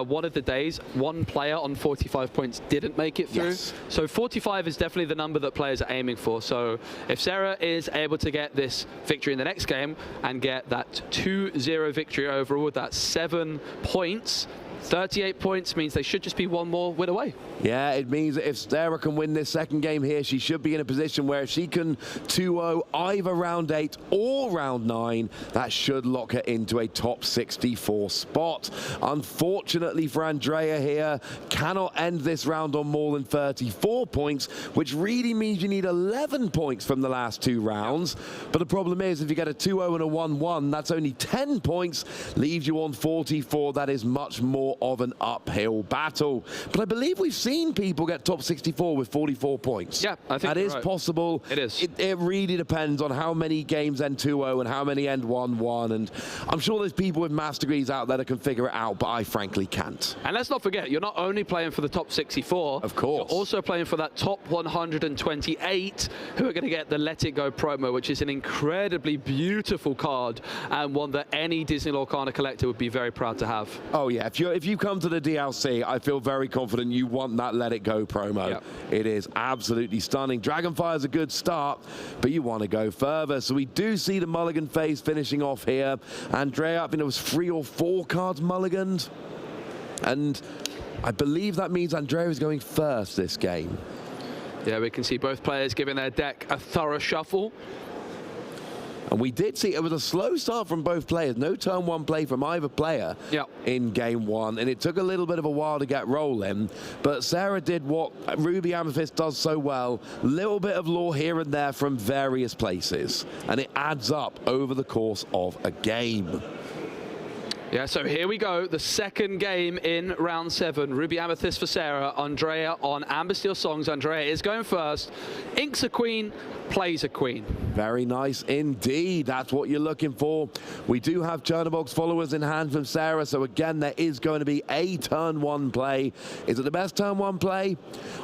one of the days. 1 player on 45 points didn't make it through. Yes. So 45 is definitely the number that players are aiming for. So if Sarah is able to get this victory in the next game and get that 2-0 victory overall with that 7 points, 38 points means they should just be 1 more win away. Yeah, it means that if Sarah can win this second game here, she should be in a position where if she can 2-0 either round 8 or round 9, that should lock her into a top 64 spot. Unfortunately for Andrea here, cannot end this round on more than 34 points, which really means you need 11 points from the last 2 rounds. But the problem is, if you get a 2-0 and a 1-1, that's only 10 points, leaves you on 44. That is much more of an uphill battle. But I believe we've seen people get top 64 with 44 points. Yeah, I think that is possible. It is. It really depends on how many games end 2-0 and how many end 1-1. And I'm sure there's people with master degrees out there that can figure it out, but I frankly can't. And let's not forget, you're not only playing for the top 64. Of course. You're also playing for that top 128 who are going to get the Let It Go promo, which is an incredibly beautiful card and one that any Disney Lorcana collector would be very proud to have. Oh yeah, if you come to the DLC, I feel very confident you want that Let It Go promo. Yep. It is absolutely stunning. Dragonfire is a good start, but you want to go further. So we do see the mulligan phase finishing off here. Andrea, I think it was 3 or 4 cards mulliganed. And I believe that means Andrea is going first this game. Yeah, we can see both players giving their deck a thorough shuffle. And we did see it was a slow start from both players. No turn one play from either player in game one. And it took a little bit of a while to get rolling. But Sarah did what Ruby Amethyst does so well. Little bit of lore here and there from various places. And it adds up over the course of a game. Yeah, so here we go. The second game in round 7. Ruby Amethyst for Sarah. Andrea on Amber Steel Songs. Andrea is going first. Inks a queen, plays a queen. Very nice indeed. That's what you're looking for. We do have Chernobog's followers in hand from Sarah, so again, there is going to be a turn one play. Is it the best turn one play?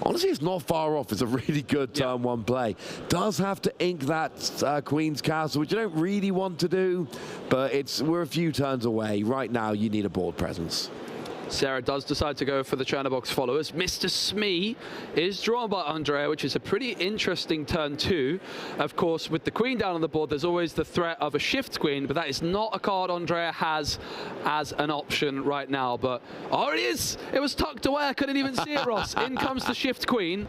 Honestly, it's not far off. It's a really good turn one play. Does have to ink that Queen's Castle, which you don't really want to do, but we're a few turns away. Right now, you need a board presence. Sarah does decide to go for the Chernobog's followers. Mr. Smee is drawn by Andrea, which is a pretty interesting turn two. Of course, with the queen down on the board, there's always the threat of a shift queen, but that is not a card Andrea has as an option right now. But, oh, it is! It was tucked away. I couldn't even see it, Ross. In comes the shift queen.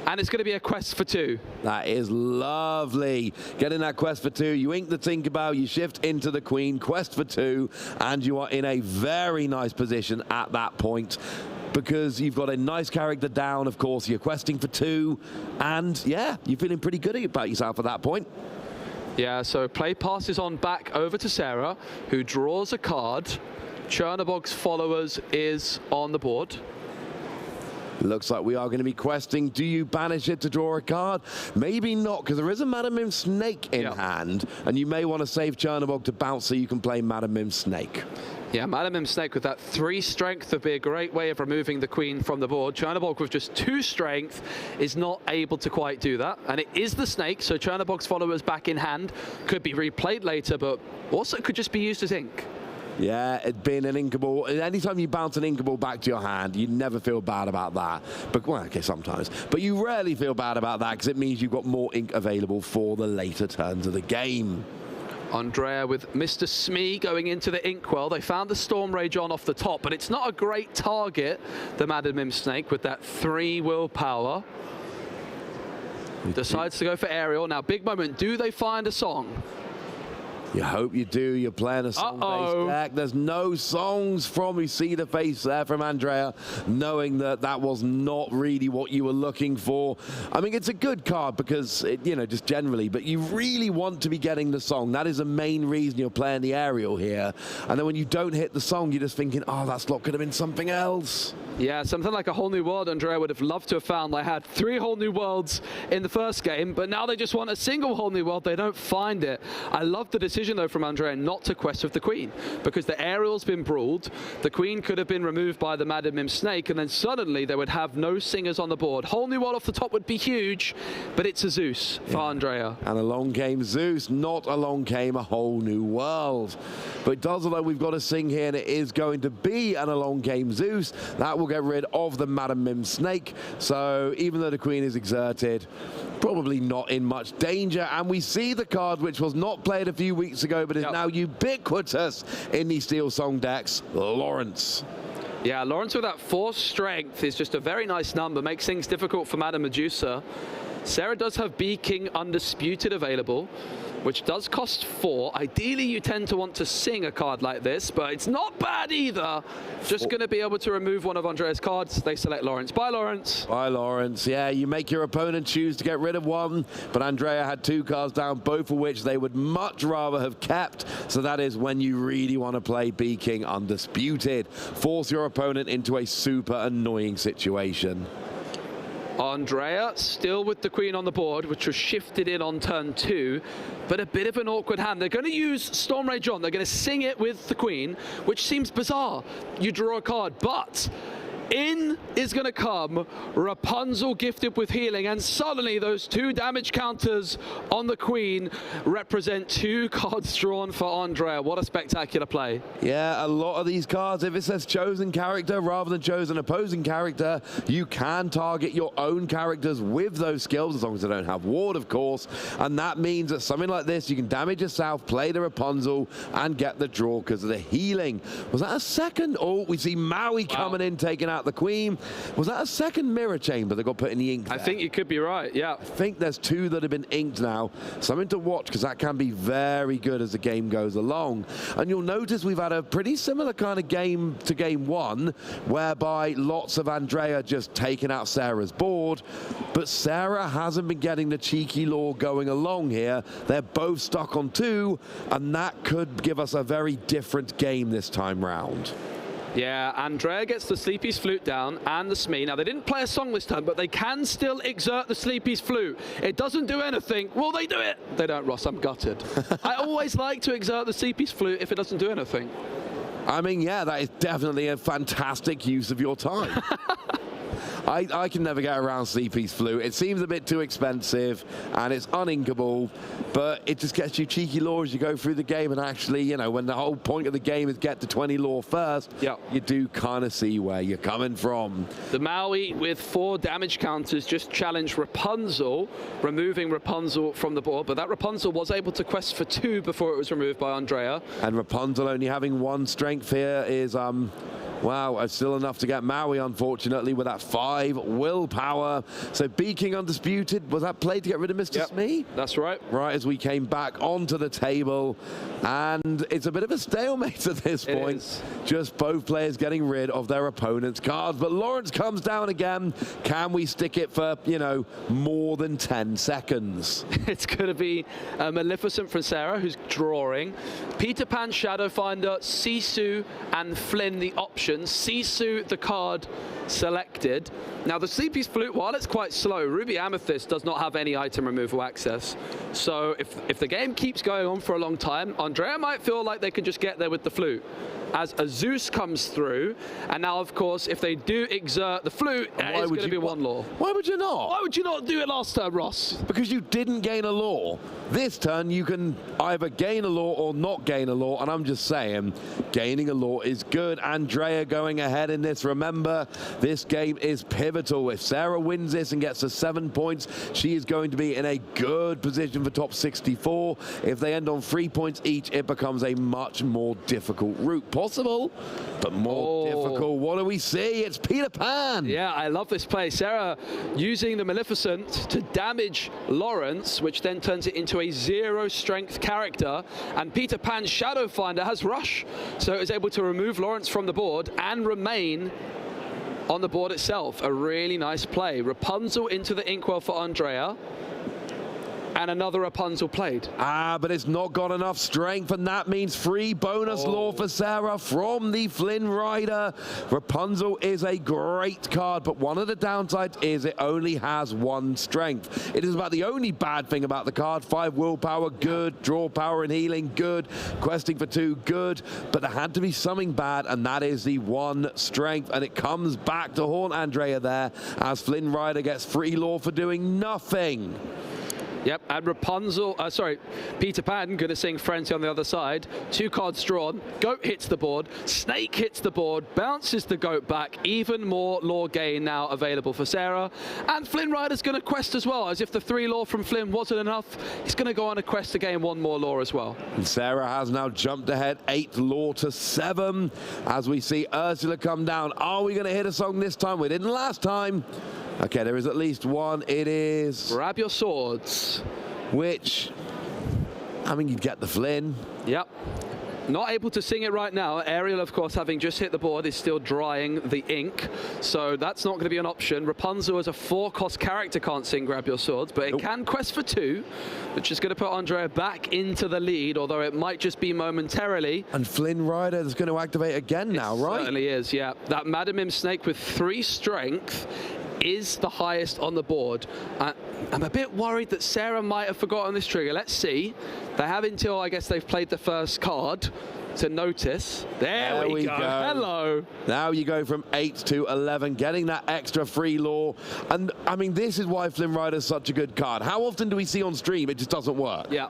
And it's going to be a quest for 2. That is lovely. Getting that quest for 2. You ink the Tinkerbell, you shift into the Queen, quest for 2, and you are in a very nice position at that point because you've got a nice character down, of course. You're questing for 2, and yeah, you're feeling pretty good about yourself at that point. Yeah, so play passes on back over to Sarah, who draws a card. Chernobog's followers is on the board. Looks like we are going to be questing. Do you banish it to draw a card? Maybe not, because there is a Madam Mim Snake in hand, and you may want to save Chernobog to bounce so you can play Madam Mim Snake. Yeah, Madam Mim Snake with that 3 strength would be a great way of removing the queen from the board. Chernobog with just 2 strength is not able to quite do that. And it is the snake, so Chernobog's followers back in hand. Could be replayed later, but also could just be used as ink. Yeah, it's been an inkable. Anytime you bounce an inkable back to your hand, you never feel bad about that. But, well, okay, sometimes. But you rarely feel bad about that because it means you've got more ink available for the later turns of the game. Andrea with Mr. Smee going into the inkwell. They found the Storm Rage on off the top, but it's not a great target, the Madam Mim Snake, with that 3 willpower. Decides to go for Aerial. Now, big moment. Do they find a song? You hope you do. You're playing a song-based deck. There's no songs from. You see the face there from Andrea, knowing that that was not really what you were looking for. I mean, it's a good card because, just generally, but you really want to be getting the song. That is the main reason you're playing the Aerial here. And then when you don't hit the song, you're just thinking, oh, that slot could have been something else. Yeah, something like a whole new world Andrea would have loved to have found. They had 3 whole new worlds in the first game, but now they just want a single whole new world. They don't find it. I love the decision, though, from Andrea not to quest with the queen, because the Aerial's been brawled. The queen could have been removed by the Madam Mim Snake, and then suddenly they would have no singers on the board. Whole new world off the top would be huge, but it's a Zeus for Andrea. And along came Zeus, not along came a whole new world. But it does, although we've got to sing here, and it is going to be an along came Zeus. That will get rid of the Madam Mim Snake. So even though the queen is exerted, probably not in much danger. And we see the card which was not played a few weeks ago, but is now ubiquitous in these Steel Song decks, Lawrence. Yeah, Lawrence with that 4 strength is just a very nice number, makes things difficult for Madam Medusa. Sarah does have B King Undisputed available, which does cost 4. Ideally, you tend to want to sing a card like this, but it's not bad either. Just going to be able to remove one of Andrea's cards. They select Lawrence. Bye, Lawrence. Bye, Lawrence. Yeah, you make your opponent choose to get rid of one, but Andrea had 2 cards down, both of which they would much rather have kept. So that is when you really want to play B King Undisputed. Force your opponent into a super annoying situation. Andrea still with the queen on the board, which was shifted in on turn 2, but a bit of an awkward hand. They're going to use Storm Rage on. They're going to sing it with the queen, which seems bizarre. You draw a card, but in is going to come Rapunzel gifted with healing, and suddenly those 2 damage counters on the queen represent 2 cards drawn for Andrea. What a spectacular play. Yeah, a lot of these cards, if it says chosen character rather than chosen opposing character, you can target your own characters with those skills, as long as they don't have ward, of course. And that means that something like this, you can damage yourself, play the Rapunzel, and get the draw because of the healing. Was that a second? Oh, we see Maui coming in, taking out out the queen. Was that a second mirror chamber that got put in the ink there? I think you could be right, yeah. I think there's 2 that have been inked now. Something to watch, because that can be very good as the game goes along. And you'll notice we've had a pretty similar kind of game to game 1, whereby lots of Andrea just taking out Sarah's board, but Sarah hasn't been getting the cheeky law going along here. They're both stuck on 2, and that could give us a very different game this time round. Yeah, Andrea gets the Sleepy's flute down and the Smee. Now, they didn't play a song this time, but they can still exert the Sleepy's flute. It doesn't do anything. Will they do it? They don't, Ross. I'm gutted. I always like to exert the Sleepy's flute if it doesn't do anything. I mean, yeah, that is definitely a fantastic use of your time. I can never get around Sleepy's flute. It seems a bit too expensive, and it's uninkable, but it just gets you cheeky law as you go through the game, and actually, you know, when the whole point of the game is get to 20 law first, you do kind of see where you're coming from. The Maui with 4 damage counters just challenged Rapunzel, removing Rapunzel from the board, but that Rapunzel was able to quest for 2 before it was removed by Andrea. And Rapunzel only having 1 strength here is wow, still enough to get Maui, unfortunately, with that 5 willpower. So B-King undisputed. Was that played to get rid of Mr. Smee? That's right. Right as we came back onto the table. And it's a bit of a stalemate at this point. Just both players getting rid of their opponent's cards. But Lawrence comes down again. Can we stick it for, you know, more than 10 seconds? It's going to be Maleficent from Sarah, who's drawing. Peter Pan, Shadowfinder, Sisu, and Flynn, the options. Sisu, the card selected. Now, the Sleepy's flute, while it's quite slow, Ruby Amethyst does not have any item removal access. So if the game keeps going on for a long time, Andrea might feel like they can just get there with the flute. As a Zeus comes through, and now, of course, if they do exert the flute, it's going to be 1 law. Why would you not? Why would you not do it last time, Ross? Because you didn't gain a law. This turn, you can either gain a law or not gain a law, and I'm just saying, gaining a law is good. Andrea going ahead in this. Remember, this game is pivotal. If Sarah wins this and gets to 7 points, she is going to be in a good position for top 64. If they end on 3 points each, it becomes a much more difficult route. Possible, but more difficult. What do we see? It's Peter Pan. Yeah, I love this play. Sarah using the Maleficent to damage Lawrence, which then turns it into a 0 strength character. And Peter Pan's Shadowfinder has Rush, so it was able to remove Lawrence from the board and remain on the board itself. A really nice play. Rapunzel into the Inkwell for Andrea. And another Rapunzel played. But it's not got enough strength, and that means 3 bonus law for Sarah from the Flynn Rider. Rapunzel is a great card, but one of the downsides is it only has 1 strength. It is about the only bad thing about the card. 5 willpower, good. Draw power and healing, good. Questing for 2, good. But there had to be something bad, and that is the 1 strength. And it comes back to haunt Andrea there as Flynn Rider gets 3 law for doing nothing. Yep, and Rapunzel, Peter Pan going to sing Frenzy on the other side. 2 cards drawn. Goat hits the board. Snake hits the board. Bounces the goat back. Even more law gain now available for Sarah. And Flynn Rider's going to quest as well. As if the 3 law from Flynn wasn't enough, he's going to go on a quest to gain 1 more law as well. And Sarah has now jumped ahead 8 law to 7. As we see Ursula come down. Are we going to hit a song this time? We didn't last time. Okay, there is at least one. It is... Grab Your Swords. Which, I mean, you'd get the Flynn. Yep. Not able to sing it right now. Ariel, of course, having just hit the board, is still drying the ink. So that's not going to be an option. Rapunzel, as a 4-cost character, can't sing Grab Your Swords, but it can quest for 2, which is going to put Andrea back into the lead, although it might just be momentarily. And Flynn Rider is going to activate again now, right? It certainly is, yeah. That Madam Mim Snake with 3 strength is the highest on the board. I'm a bit worried that Sarah might have forgotten this trigger. Let's see. They have until, I guess, they've played the first card to notice. There we go. Hello. Now you go from 8 to 11, getting that extra free law. And, I mean, this is why Flynn Rider's such a good card. How often do we see on stream it just doesn't work? Yeah.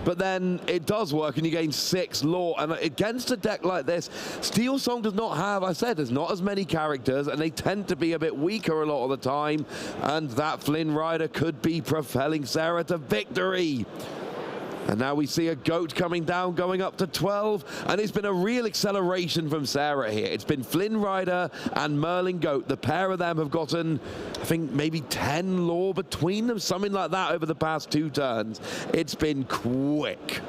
But then it does work, and you gain 6 law. And against a deck like this, Steel Song does not have, I said, there's not as many characters, and they tend to be a bit weaker a lot of the time. And that Flynn Rider could be propelling Sarah to victory. And now we see a goat coming down, going up to 12. And it's been a real acceleration from Sarah here. It's been Flynn Rider and Merlin Goat. The pair of them have gotten, I think, maybe 10 lore between them, something like that over the past 2 turns. It's been quick.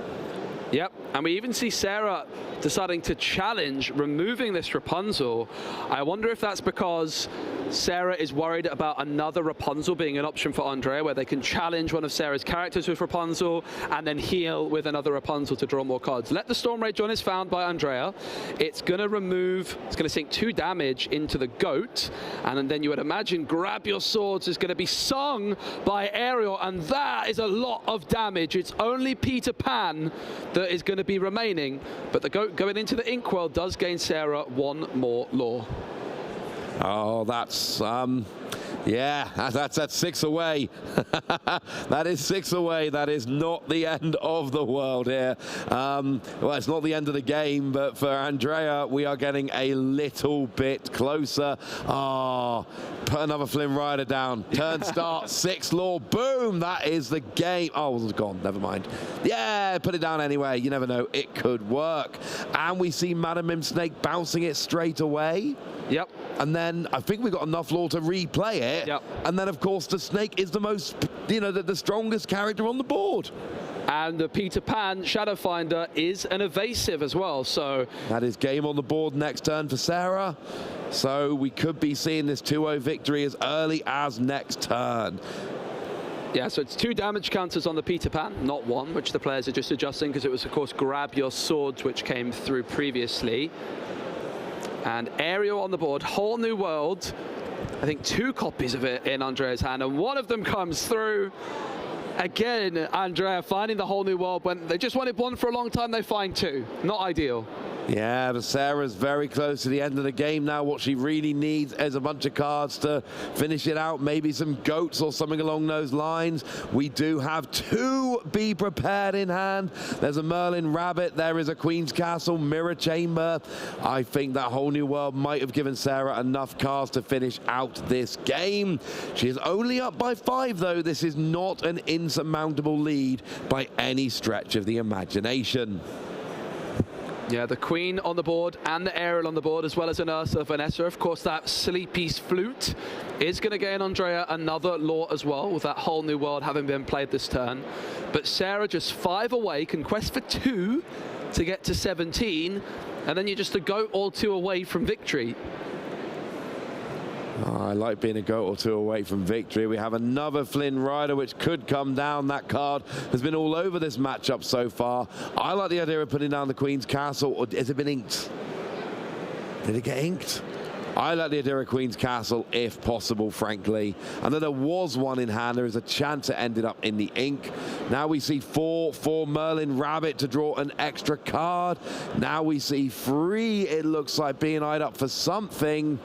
Yep, and we even see Sarah deciding to challenge removing this Rapunzel. I wonder if that's because Sarah is worried about another Rapunzel being an option for Andrea, where they can challenge one of Sarah's characters with Rapunzel and then heal with another Rapunzel to draw more cards. Let the Storm Rage on is found by Andrea. It's going to sink 2 damage into the goat, and then you would imagine Grab Your Swords is going to be sung by Ariel, and that is a lot of damage. It's only Peter Pan that is going to be remaining, but the goat going into the Inkwell does gain Sarah 1 more lore. Oh, that's yeah, that's 6 away. That is 6 away. That is not the end of the world here. Well, it's not the end of the game, but for Andrea, we are getting a little bit closer. Oh, put another Flynn Rider down. Turn start, 6 lore. Boom, that is the game. Oh, it was gone. Never mind. Yeah, put it down anyway. You never know. It could work. And we see Madam Mim Snake bouncing it straight away. Yep. And then I think we got enough lore to replay it. Yep. And then, of course, the Snake is the most, the strongest character on the board. And the Peter Pan Shadowfinder is an evasive as well, so... That is game on the board next turn for Sarah. So we could be seeing this 2-0 victory as early as next turn. Yeah, so it's 2 damage counters on the Peter Pan, not 1, which the players are just adjusting because it was, of course, Grab Your Swords, which came through previously. And Ariel on the board, Whole New World. I think 2 copies of it in Andrea's hand, and one of them comes through. Again, Andrea finding the Whole New World. When they just wanted 1 for a long time, they find 2. Not ideal. Yeah, but Sarah's very close to the end of the game now. What she really needs is a bunch of cards to finish it out. Maybe some goats or something along those lines. We do have 2 Be Prepared in hand. There's a Merlin Rabbit. There is a Queen's Castle, Mirror Chamber. I think that Whole New World might have given Sarah enough cards to finish out this game. She is only up by 5, though. This is not an insurmountable lead by any stretch of the imagination. Yeah, the Queen on the board and the Ariel on the board, as well as an Ursa Vanessa. Of course, that Sleepy's Flute is going to gain Andrea another lore as well, with that Whole New World having been played this turn. But Sarah just 5 away, can quest for 2 to get to 17, and then you're just a goat or 2 away from victory. Oh, I like being a goat or 2 away from victory. We have another Flynn Rider, which could come down. That card has been all over this matchup so far. I like the idea of putting down the Queen's Castle. Or has it been inked? Did it get inked? I like the idea of Queen's Castle, if possible, frankly. I know there was 1 in hand. There is a chance it ended up in the ink. Now we see 4 for Merlin Rabbit to draw an extra card. Now we see 3. It looks like being eyed up for something.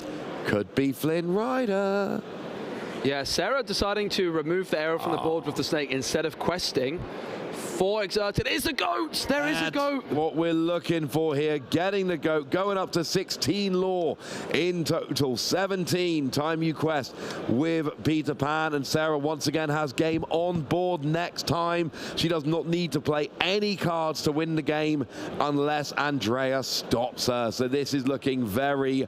Could be Flynn Rider. Yeah, Sarah deciding to remove the arrow from the board with the Snake instead of questing. 4 exerted. It's a goat! There is a goat! What we're looking for here, getting the goat, going up to 16 lore in total. 17 time you quest with Peter Pan, and Sarah once again has game on board next time. She does not need to play any cards to win the game unless Andrea stops her. So this is looking very,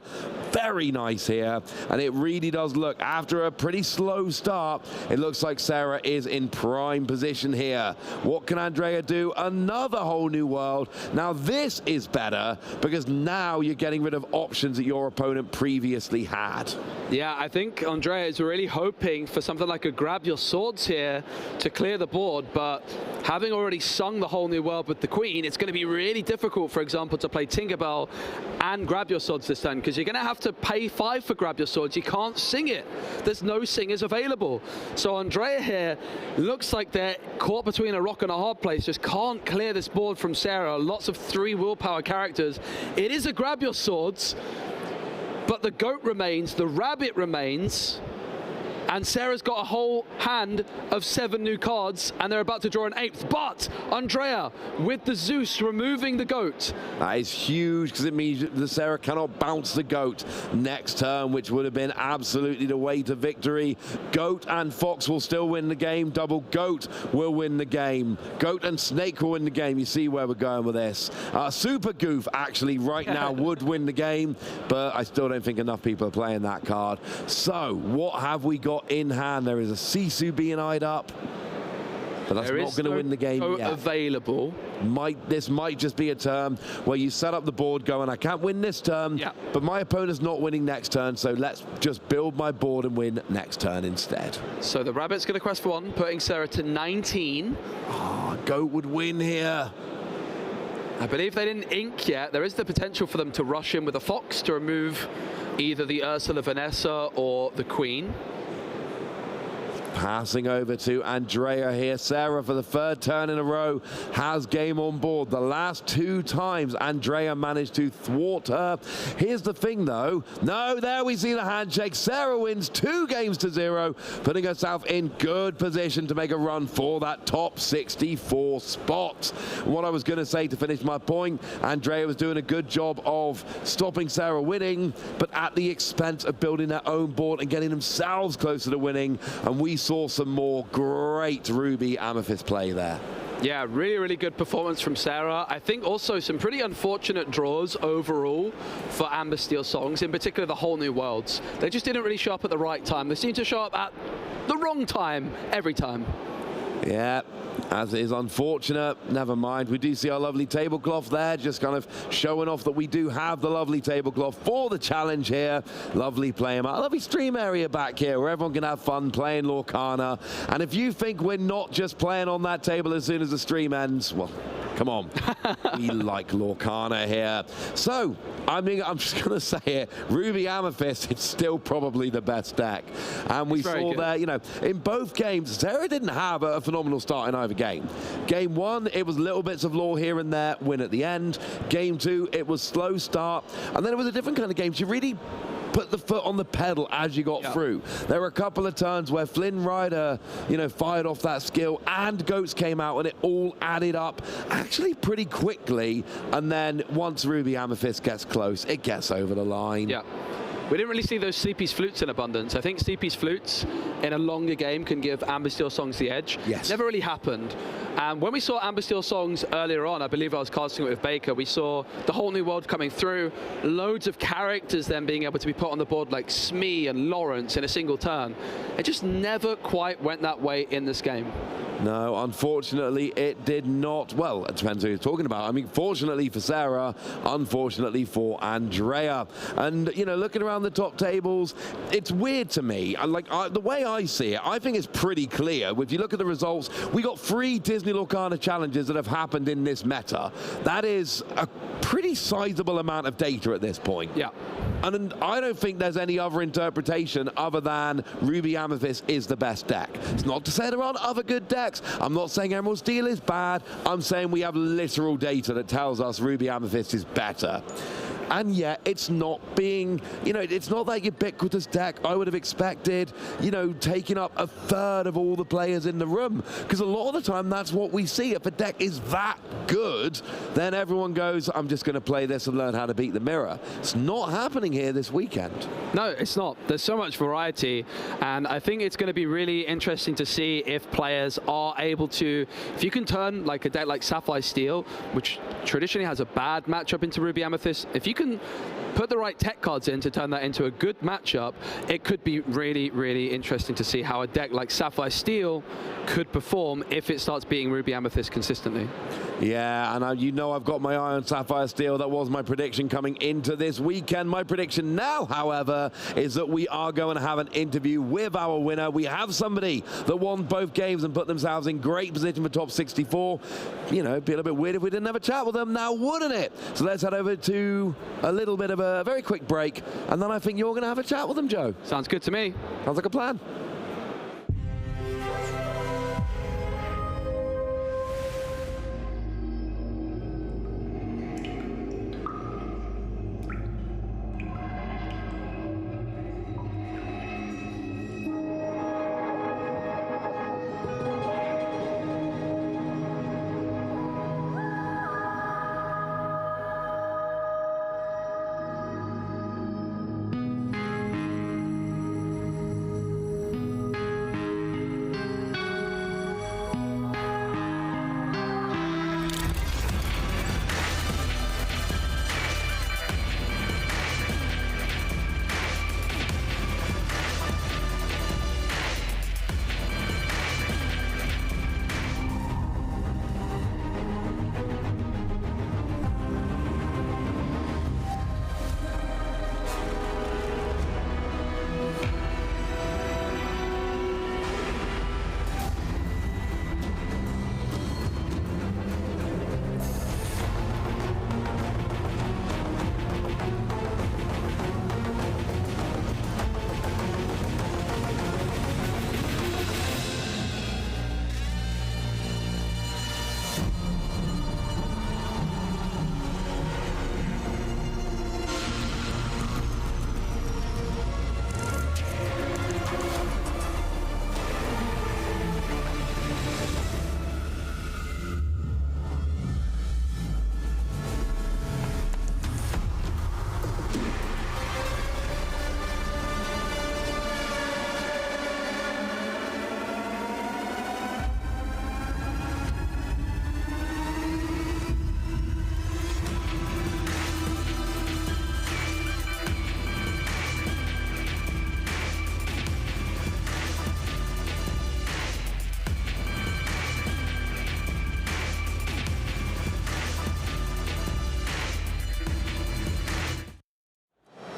very nice here, and it really does look, after a pretty slow start, it looks like Sarah is in prime position here. What can Andrea do? Another Whole New World. Now this is better because now you're getting rid of options that your opponent previously had. Yeah, I think Andrea is really hoping for something like a Grab Your Swords here to clear the board, but having already sung the Whole New World with the Queen, it's going to be really difficult, for example, to play Tinkerbell and Grab Your Swords this turn, because you're going to have to pay 5 for Grab Your Swords. You can't sing it. There's no singers available. So Andrea here looks like they're caught between a rock and a hard place, just can't clear this board from Sarah. Lots of 3 willpower characters. It is a Grab Your Swords, but the goat remains, the rabbit remains, And Sarah's got a whole hand of 7 new cards, and they're about to draw an 8th. But Andrea, with the Zeus, removing the goat. That is huge, because it means that Sarah cannot bounce the goat next turn, which would have been absolutely the way to victory. Goat and Fox will still win the game. Double goat will win the game. Goat and Snake will win the game. You see where we're going with this. Super Goof, actually, right now would win the game, but I still don't think enough people are playing that card. So, what have we got in hand? There is a Sisu being eyed up, but that's not going to win the game yet. Available. This might just be a turn where you set up the board going, I can't win this turn, but my opponent's not winning next turn, so let's just build my board and win next turn instead. So the Rabbit's going to quest for 1, putting Sarah to 19. Goat would win here. I believe they didn't ink yet. There is the potential for them to rush in with a Fox to remove either the Ursula Vanessa or the Queen. Passing over to Andrea here. Sarah, for the 3rd turn in a row, has game on board. The last 2 times, Andrea managed to thwart her. Here's the thing, though. No, there we see the handshake. Sarah wins 2 games to 0, putting herself in good position to make a run for that top 64 spot. What I was going to say to finish my point, Andrea was doing a good job of stopping Sarah winning, but at the expense of building their own board and getting themselves closer to winning, and we saw some more great Ruby Amethyst play there. Yeah, really, really good performance from Sarah. I think also some pretty unfortunate draws overall for Amber Steel songs, in particular the Whole New Worlds. They just didn't really show up at the right time. They seem to show up at the wrong time every time. Yeah, as it is unfortunate. Never mind. We do see our lovely tablecloth there, just kind of showing off that we do have the lovely tablecloth for the challenge here. Lovely playing out. Lovely stream area back here where everyone can have fun playing Lorcana. And if you think we're not just playing on that table as soon as the stream ends, well, come on. We like Lorcana here. So, I mean, I'm just going to say it. Ruby Amethyst, it's still probably the best deck. And we saw there, you know, in both games, Sarah didn't have a phenomenal start in either game. Game 1, it was little bits of lore here and there, win at the end. Game 2, it was slow start. And then it was a different kind of game. She really put the foot on the pedal as you got through. There were a couple of turns where Flynn Rider, you know, fired off that skill and Goats came out and it all added up actually pretty quickly. And then once Ruby Amethyst gets close, it gets over the line. Yeah. We didn't really see those Sleepy's Flutes in abundance. I think Sleepy's Flutes in a longer game can give Amber Steel Songs the edge. Yes. Never really happened. And when we saw Amber Steel Songs earlier on, I believe I was casting it with Baker, we saw the Whole New World coming through, loads of characters then being able to be put on the board like Smee and Lawrence in a single turn. It just never quite went that way in this game. No, unfortunately, it did not. Well, it depends who you're talking about. I mean, fortunately for Sarah, unfortunately for Andrea. And, you know, looking around the top tables, it's weird to me. The way I see it, I think it's pretty clear. If you look at the results, we got 3 Disney Lorcana challenges that have happened in this meta. That is a pretty sizable amount of data at this point. Yeah. And I don't think there's any other interpretation other than Ruby Amethyst is the best deck. It's not to say there aren't other good decks. I'm not saying Emerald Steel is bad. I'm saying we have literal data that tells us Ruby Amethyst is better. And yet it's not being, you know, it's not that ubiquitous deck I would have expected, you know, taking up a third of all the players in the room. Because a lot of the time that's what we see. If a deck is that good, then everyone goes, I'm just going to play this and learn how to beat the mirror. It's not happening here this weekend. No, it's not. There's so much variety. And I think it's going to be really interesting to see if players are able to, if you can turn like a deck like Sapphire Steel, which traditionally has a bad matchup into Ruby Amethyst, if you can put the right tech cards in to turn that into a good matchup, it could be really, really interesting to see how a deck like Sapphire Steel could perform if it starts beating Ruby Amethyst consistently. Yeah, and you know I've got my eye on Sapphire Steel. That was my prediction coming into this weekend. My prediction now, however, is that we are going to have an interview with our winner. We have somebody that won both games and put themselves in great position for top 64. You know, it'd be a little bit weird if we didn't have a chat with them now, wouldn't it? So let's head over to a little bit of a very quick break, and then I think you're going to have a chat with them, Joe. Sounds good to me. Sounds like a plan.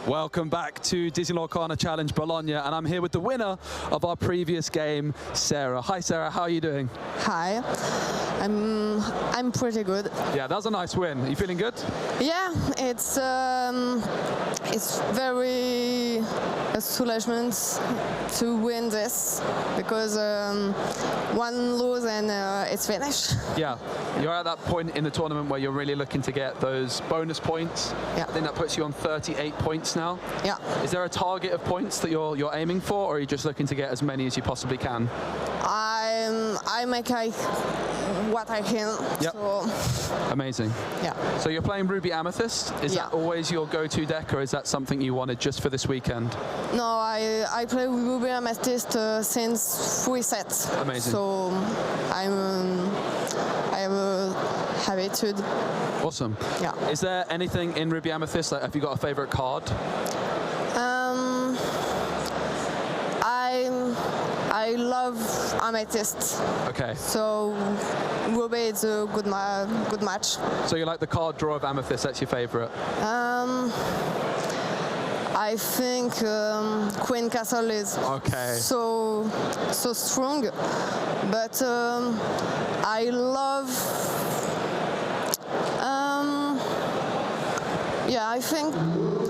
Welcome back to Disney Lorcana Challenge Bologna, and I'm here with the winner of our previous game, Sarah. Hi, Sarah. How are you doing? Hi. I'm pretty good. Yeah, that was a nice win. Are you feeling good? Yeah, it's very a soulagement to win this because one lose and it's finished. Yeah, you're at that point in the tournament where you're really looking to get those bonus points. Yeah. I think that puts you on 38 points now. Yeah. Is there a target of points that you're aiming for, or are you just looking to get as many as you possibly can? I make what I can. Yep. So. Amazing. Yeah. So you're playing Ruby Amethyst. Is that always your go-to deck, or is that something you wanted just for this weekend? No, I play Ruby Amethyst since 3 sets. Amazing. So I have a habitude. Awesome. Yeah. Is there anything in Ruby Amethyst? Like, have you got a favorite card? I love Amethyst. Okay. So Ruby is a good match. So you like the card draw of Amethyst? That's your favorite? I think Queen Castle is so strong, but I love. Yeah, I think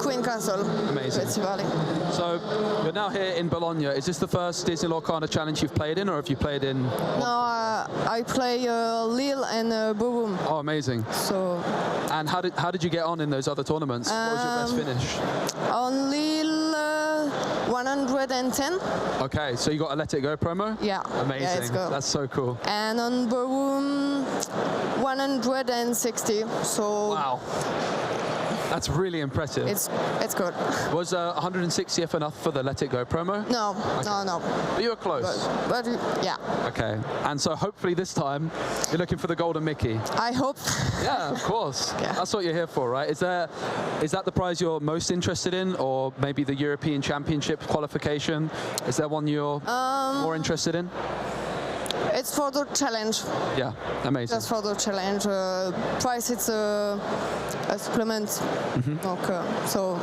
Queen Castle. Amazing. Basically. So you're now here in Bologna. Is this the first Disney Lorcana Challenge you've played in, or have you played in? No, I play Lille and Bochum. Oh, amazing. So. And how did you get on in those other tournaments? What was your best finish? On Lille, 110. Okay, so you got a Let It Go promo? Yeah. Amazing. Yeah, let's go. That's so cool. And on Bochum, 160. So. Wow. That's really impressive. It's good. Was 160th enough for the Let It Go promo? No, okay. no. But you were close. But yeah. Okay. And so hopefully this time you're looking for the Golden Mickey. I hope. Yeah, of course. Yeah. That's what you're here for, right? Is that the prize you're most interested in, or maybe the European Championship qualification? Is there one you're more interested in? It's for the challenge. Yeah, amazing. Just for the challenge. Price, it's a supplement. Okay, so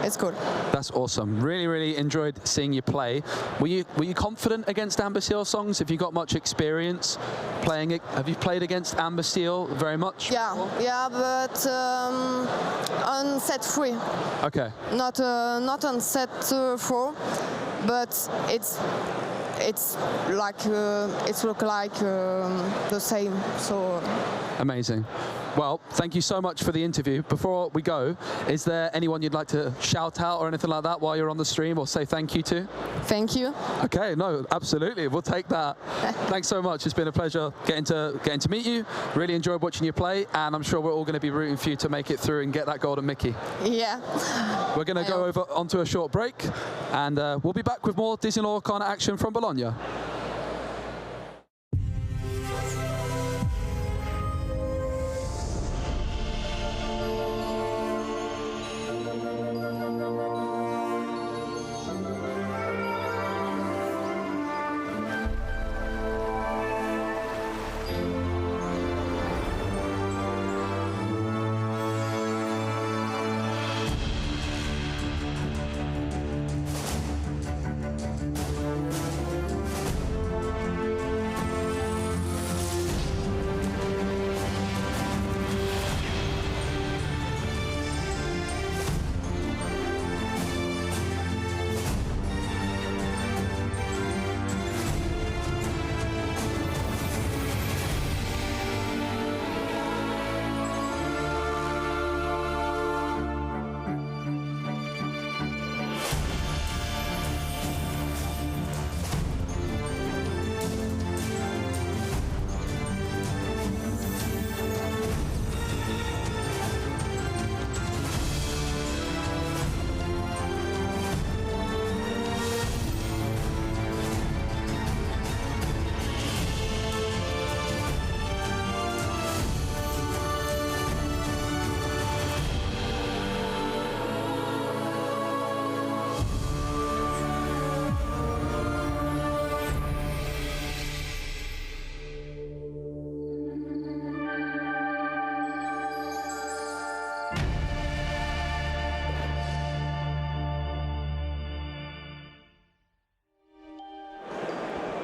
it's good. That's awesome. Really, really enjoyed seeing you play. Were you confident against Amber Seal songs? Have you got much experience playing it? Have you played against Amber Seal very much? Yeah, but on set 3. Okay. Not on set 4, but it's like it look like the same. So amazing. Well, thank you so much for the interview. Before we go, is there anyone you'd like to shout out or anything like that while you're on the stream, or say thank you to? Thank you. Okay, no, absolutely. We'll take that. Thanks so much. It's been a pleasure getting to meet you. Really enjoyed watching you play, and I'm sure we're all going to be rooting for you to make it through and get that Golden Mickey. Yeah. We're going to go over onto a short break, and we'll be back with more Disney Lorcana action from Bologna.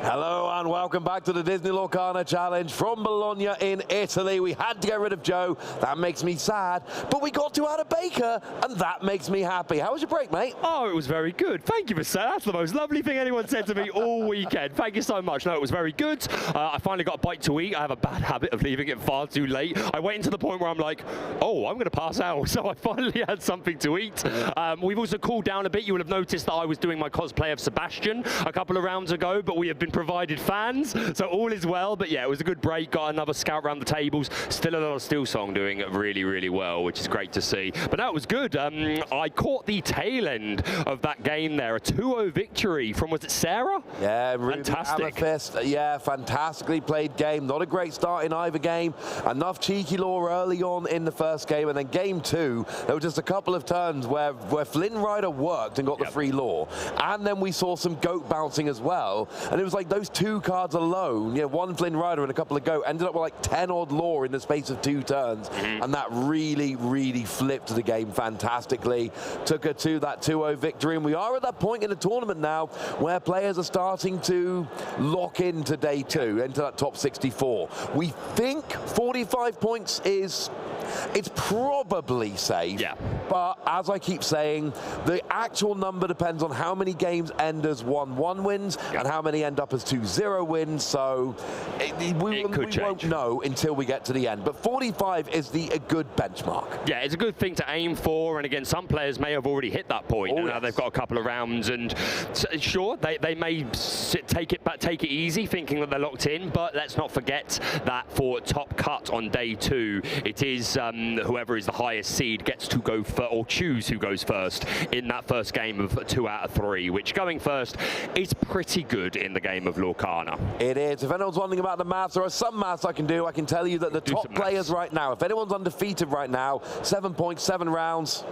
Hello and welcome back to the Disney Lorcana Challenge from Bologna in Italy. We had to get rid of Joe. That makes me sad. But we got to add a baker, and that makes me happy. How was your break, mate? Oh, it was very good. Thank you for saying that. That's the most lovely thing anyone said to me all weekend. Thank you so much. No, it was very good. I finally got a bite to eat. I have a bad habit of leaving it far too late. I waited to the point where I'm like, oh, I'm going to pass out. So I finally had something to eat. We've also cooled down a bit. You will have noticed that I was doing my cosplay of Sebastian a couple of rounds ago, but we have been provided fans, so all is well. But yeah, it was a good break. Got another scout around the tables. Still a lot of Steel Song doing really, really well, which is great to see. But that was good. I caught the tail end of that game there. A 2-0 victory from, was it Sarah? Yeah, fantastic. Amethyst. Yeah, fantastically played game. Not a great start in either game. Enough cheeky lore early on in the first game, and then game 2, there were just a couple of turns where Flynn Rider worked and got the free lore. And then we saw some goat bouncing as well. And it was like those 2 cards alone, you know, 1 Flynn Rider and a couple of goat, ended up with like 10 odd lore in the space of 2 turns. And that really, really flipped the game fantastically. Took her to that 2-0 victory. And we are at that point in the tournament now where players are starting to lock into day 2, into that top 64. We think 45 points is... it's probably safe, but as I keep saying, the actual number depends on how many games end as 1-1 wins and how many end up as 2-0 wins, so we won't know until we get to the end. But 45 is a good benchmark. Yeah, it's a good thing to aim for, and again, some players may have already hit that point, and now they've got a couple of rounds, and sure, they may take it easy, thinking that they're locked in, but let's not forget that for top cut on day 2, it is whoever is the highest seed gets to go or choose who goes first in that first game of 2 out of 3, which going first is pretty good in the game of Lorcana. It is. If anyone's wondering about the maths, there are some maths I can do. I can tell you that the top players right now, if anyone's undefeated right now, 7 points, 7 rounds.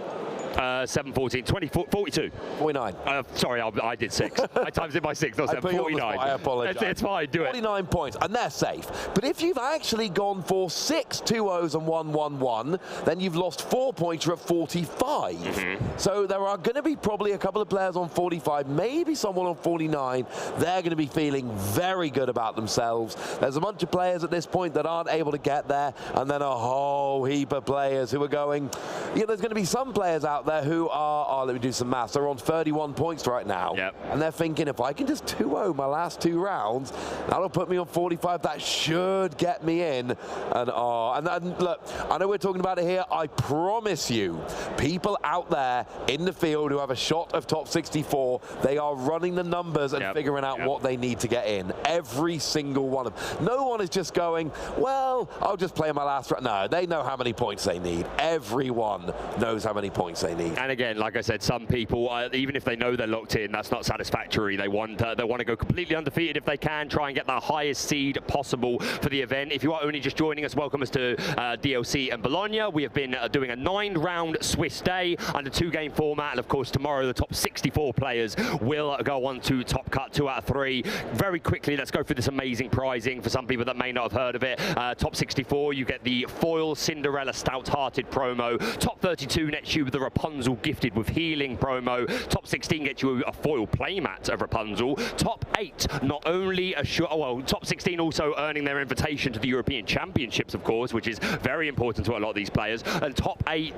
7, 14, 20, 42. 49. Sorry, I did 6. I times it by 6, not 7, 49. I apologize. It's fine, do it. 49 points, and they're safe. But if you've actually gone for 6 2-0s and 1-1-1, then you've lost 4 points, you're at 45. So there are going to be probably a couple of players on 45, maybe someone on 49. They're going to be feeling very good about themselves. There's a bunch of players at this point that aren't able to get there, and then a whole heap of players who are going, yeah, there's going to be some players out there who are, let me do some maths, they're on 31 points right now. And they're thinking, if I can just 2-0 my last 2 rounds, that'll put me on 45, that should get me in. And look, I know we're talking about it here, I promise you, people out there in the field who have a shot of top 64, they are running the numbers and figuring out what they need to get in. Every single one of them. No one is just going, well, I'll just play my last round. No, they know how many points they need. Everyone knows how many points they need. And again, like I said, some people, even if they know they're locked in, that's not satisfactory. They want to go completely undefeated if they can, try and get the highest seed possible for the event. If you are only just joining us, welcome us to DLC and Bologna. We have been doing a 9-round Swiss day under 2-game format, and of course tomorrow the top 64 players will go on to top cut 2 out of 3. Very quickly, let's go through this amazing prizing for some people that may not have heard of it. Top 64, you get the foil Cinderella Stout-Hearted promo. Top 32 nets you with the Rapunzel Gifted with Healing promo. Top 16 gets you a foil playmat of Rapunzel. Top 8, not only top 16 also earning their invitation to the European Championships, of course, which is very important to a lot of these players. And top 8,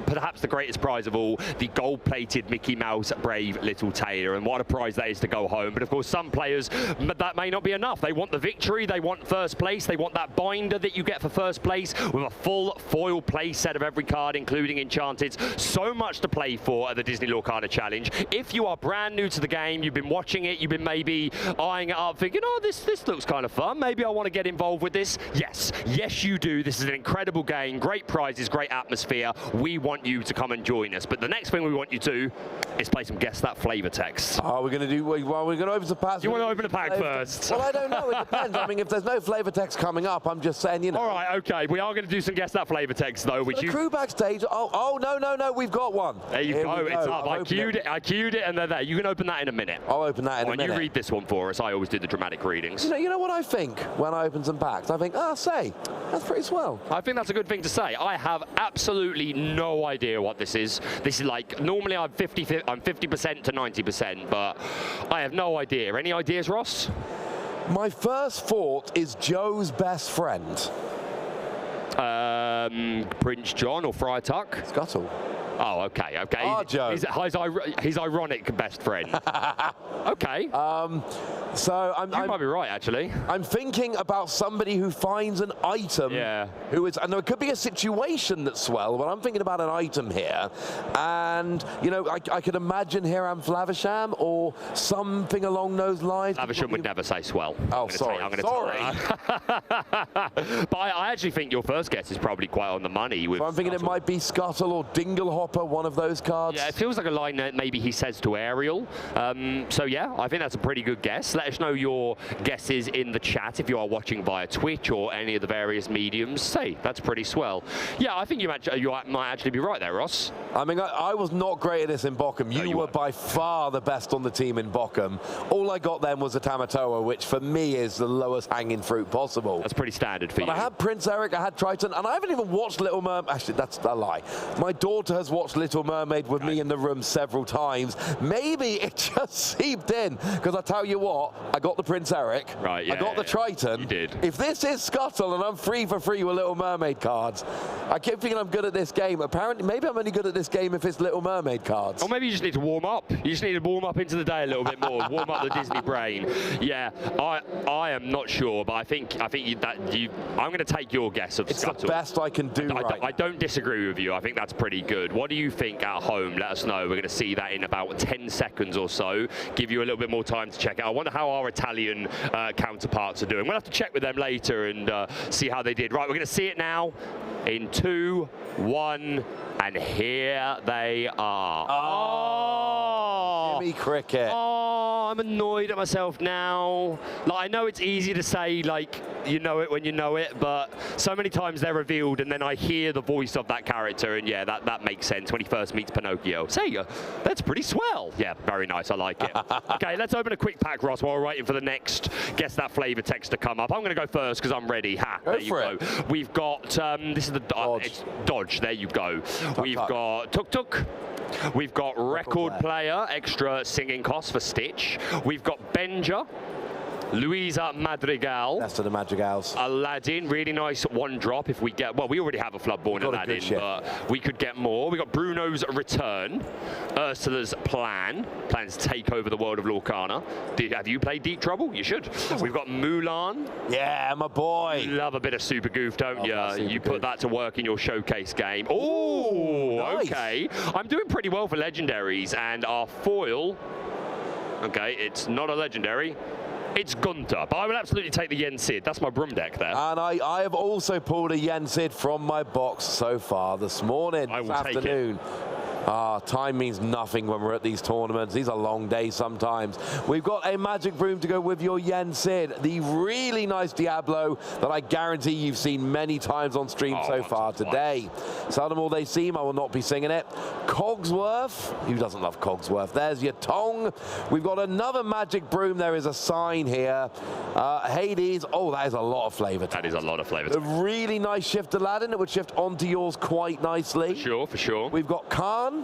perhaps the greatest prize of all, the gold-plated Mickey Mouse Brave Little Tailor. And what a prize that is to go home. But of course, some players, that may not be enough. They want the victory, they want first place, they want that binder that you get for first place with a full foil play set of every card, including Enchanted. So much to play for at the Disney Lorcana Challenge. If you are brand new to the game, you've been watching it, you've been maybe eyeing it up, thinking, oh, this looks kind of fun, maybe I want to get involved with this. Yes, you do. This is an incredible game, great prizes, great atmosphere. We want you to come and join us. But the next thing we want you to do is play some Guess That flavor text. Oh, we're going to do, well, we're going to open some packs. You want to open a pack first? Well, I don't know, it depends. I mean, if there's no flavor text coming up, I'm just saying, you know. All right, okay, we are going to do some Guess That flavor text though, which you... crew backstage, no, we've got one. There you go, it's up. I queued it, and they're there. You can open that in a minute. I'll open that in a minute. When you read this one for us, I always do the dramatic readings. You know what I think when I open some packs? I think, that's pretty swell. I think that's a good thing to say. I have absolutely no idea what this is. This is like, normally I'm 50% to 90%, but I have no idea. Any ideas, Ross? My first thought is Joe's best friend. Prince John or Friar Tuck? Scuttle. Oh, okay, okay. Ah, Joe. His ironic best friend. Okay. So you might be right, actually. I'm thinking about somebody who finds an item. Yeah. Who is, and there could be a situation that's swell, but I'm thinking about an item here, and you know, I could imagine Hiram Flavisham or something along those lines. Flavisham would never say swell. Oh, sorry. Sorry. But I actually think your first guess is probably quite on the money. With so I'm thinking Scuttle. it might be Scuttle or Dinglehopper, one of those cards. Yeah, it feels like a line that maybe he says to Ariel. So yeah, I think that's a pretty good guess. Let us know your guesses in the chat if you are watching via Twitch or any of the various mediums. Say, that's pretty swell. Yeah, I think you might actually be right there, Ross. I mean, I was not great at this in Bochum. You were by far the best on the team in Bochum. All I got then was a Tamatoa, which for me is the lowest hanging fruit possible. That's pretty standard for you. I had Prince Eric, I had Triton, and I haven't even watched Little Mermaid. Actually, that's a lie. My daughter has watched Little Mermaid with me in the room several times. Maybe it just seeped in, because I tell you what, I got the Prince Eric. Right, yeah, I got the Triton. You did. If this is Scuttle and I'm free for free with Little Mermaid cards, I keep thinking I'm good at this game. Apparently, maybe I'm only good at this game if it's Little Mermaid cards. Or maybe you just need to warm up. You just need to warm up into the day a little bit more. Warm up the Disney brain. Yeah, I am not sure, but I think I'm going to take your guess of Scuttle. It's the best I can do. I don't disagree with you. I think that's pretty good. What do you think at home? Let us know. We're going to see that in about 10 seconds or so. Give you a little bit more time to check it. I wonder how our Italian counterparts are doing. We'll have to check with them later and see how they did. Right, we're going to see it now in 2, 1, and here they are. Oh, Jimmy Cricket. Oh, I'm annoyed at myself now. Like, I know it's easy to say, like, you know it when you know it, but so many times they're revealed and then I hear the voice of that character, and yeah, that makes sense when he first meets Pinocchio. Say, that's pretty swell. Yeah, very nice, I like it. Okay, let's open a quick pack, Ross, while we're waiting for the next Guess That Flavor text to come up. I'm going to go first because I'm ready. There you go. We've got, this is the Dodge, there you go. We've got Tuk Tuk. We've got Record Player, extra singing cost for Stitch. We've got Benja. Luisa Madrigal. That's to the Madrigals. Aladdin, really nice one drop if we get, well, we already have a Floodborn Aladdin, but we could get more. We got Bruno's Return, Ursula's Plans to take over the world of Lorcana. Have you played Deep Trouble? You should. We've got Mulan. Yeah, my boy. You love a bit of Super Goof, don't you? You put that to work in your showcase game. Oh, nice. Okay. I'm doing pretty well for legendaries, and our foil, okay, it's not a legendary. It's Gunter, but I will absolutely take the Yen Sid. That's my Brum deck there. And I have also pulled a Yen Sid from my box so far this morning, this afternoon. Time means nothing when we're at these tournaments. These are long days sometimes. We've got a Magic Broom to go with your Yen Sid, the really nice Diablo that I guarantee you've seen many times on stream so far today. Seldom all they seem, I will not be singing it. Cogsworth, who doesn't love Cogsworth? There's your Tong. We've got another Magic Broom. There is a sign here. Hades, oh, that is a lot of flavor. That is a lot of flavor. A really nice shift Aladdin. It would shift onto yours quite nicely. For sure. We've got Khan.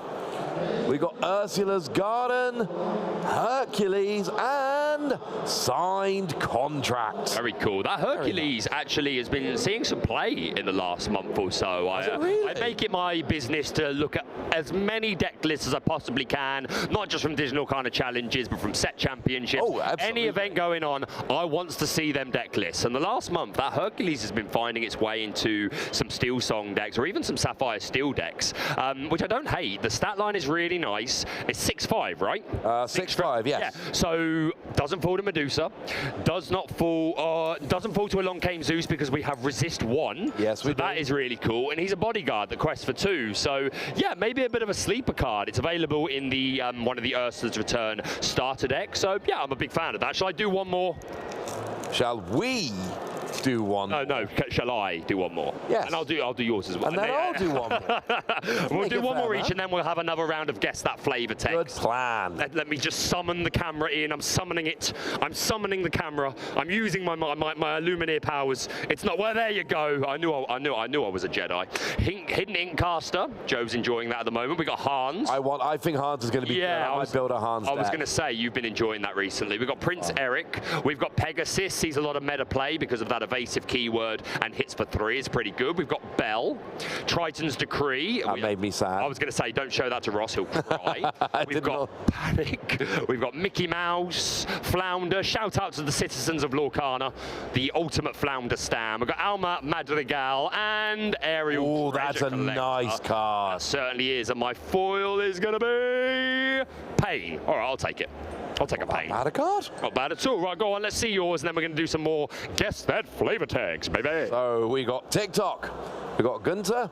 We've got Ursula's Garden, Hercules, and Signed Contract. Very cool. That Hercules actually has been seeing some play in the last month or so. I make it my business to look at as many deck lists as I possibly can, not just from Disney kind of challenges, but from set championships. Any event going on, I want to see them deck lists. And the last month, that Hercules has been finding its way into some Steel Song decks, or even some Sapphire Steel decks, which I don't hate. The stat line is really nice. It's 6/5, right? 6/5, yes. Yeah. So doesn't fall to Medusa, doesn't fall to a Long Came Zeus because we have Resist 1. Yes, we do. That is really cool. And he's a bodyguard that quests for 2. So yeah, maybe a bit of a sleeper card. It's available in the one of the Ursula's Return starter deck. So yeah, I'm a big fan of that. Shall I do one more? Shall we? do one. No. Shall I do one more? Yes. And I'll do yours as well. And then I'll do one more. We'll do one more each, and then we'll have another round of Guess That Flavor text. Good plan. Let me just summon the camera in. I'm summoning it. I'm summoning the camera. I'm using my Lumineer powers. It's not. Well, there you go. I knew I was a Jedi. Hidden Inkcaster. Joe's enjoying that at the moment. We got Hans. I think Hans is going to be good. I might build a Hans I was deck. going to say, you've been enjoying that recently. We've got Prince Eric. We've got Pegasus. He's a lot of meta play because of that evasive keyword, and hits for 3 is pretty good. We've got Bell. Triton's Decree. That made me sad. I was going to say, don't show that to Ross. He'll cry. We've got Panic. We've got Mickey Mouse. Flounder. Shout out to the citizens of Lorcana. The ultimate Flounder stam. We've got Alma Madrigal and Ariel. Oh, that's a nice card. That certainly is. And my foil is going to be Pain. All right, I'll take it. I'll take a Pain. Not bad a card. Not bad at all. Right, go on. Let's see yours, and then we're going to do some more Guess That Flavor tags, baby. So we got TikTok. We've got Gunter,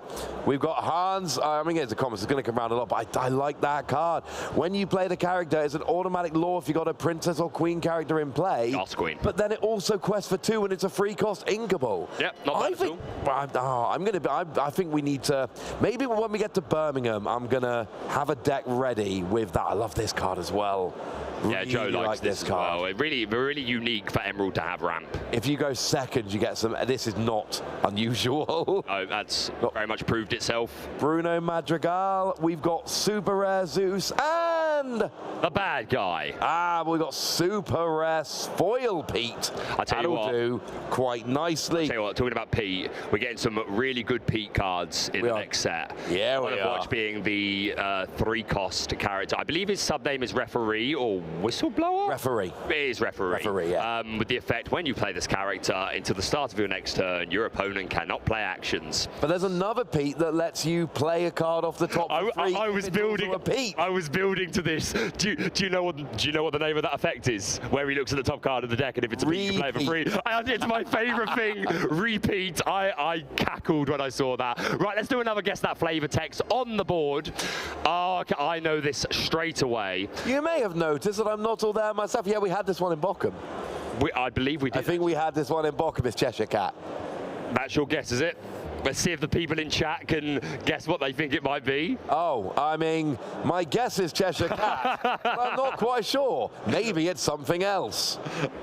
we've got Hans. I'm going to get into comments, it's going to come around a lot, but I like that card. When you play the character, it's an automatic law if you've got a princess or queen character in play. Last queen. But then it also quests for 2 and it's a free cost inkable. Yep, not bad at all. I think we need to, maybe when we get to Birmingham, I'm going to have a deck ready with that. I love this card as well. Yeah, really Joe likes this as card. well. Really unique for Emerald to have ramp. If you go second, you get some. This is not unusual. Oh, that's very much proved itself. Bruno Madrigal. We've got Super Rare Zeus and the bad guy. We've got Super Rare Foil Pete. I tell you what, do quite nicely. I tell you what, talking about Pete, we're getting some really good Pete cards in the next set. Yeah, One we of are. which being the 3-cost character. I believe his subname is Referee or Whistleblower? Referee. It is Referee. Referee, yeah. With the effect, when you play this character into the start of your next turn, your opponent cannot play actions. But there's another Pete that lets you play a card off the top for free. I was building. I was building to this. Do you know what the name of that effect is? Where he looks at the top card of the deck, and if it's a Pete, you play it for free. It's my favourite thing. Repeat. I cackled when I saw that. Right, let's do another Guess That Flavor text on the board. I know this straight away. You may have noticed that I'm not all there myself. Yeah, we had this one in Bochum. I believe we did. I think we had this one in Bochum. It's Cheshire Cat. That's your guess, is it? Let's see if the people in chat can guess what they think it might be. Oh, I mean, my guess is Cheshire Cat, but I'm not quite sure. Maybe it's something else.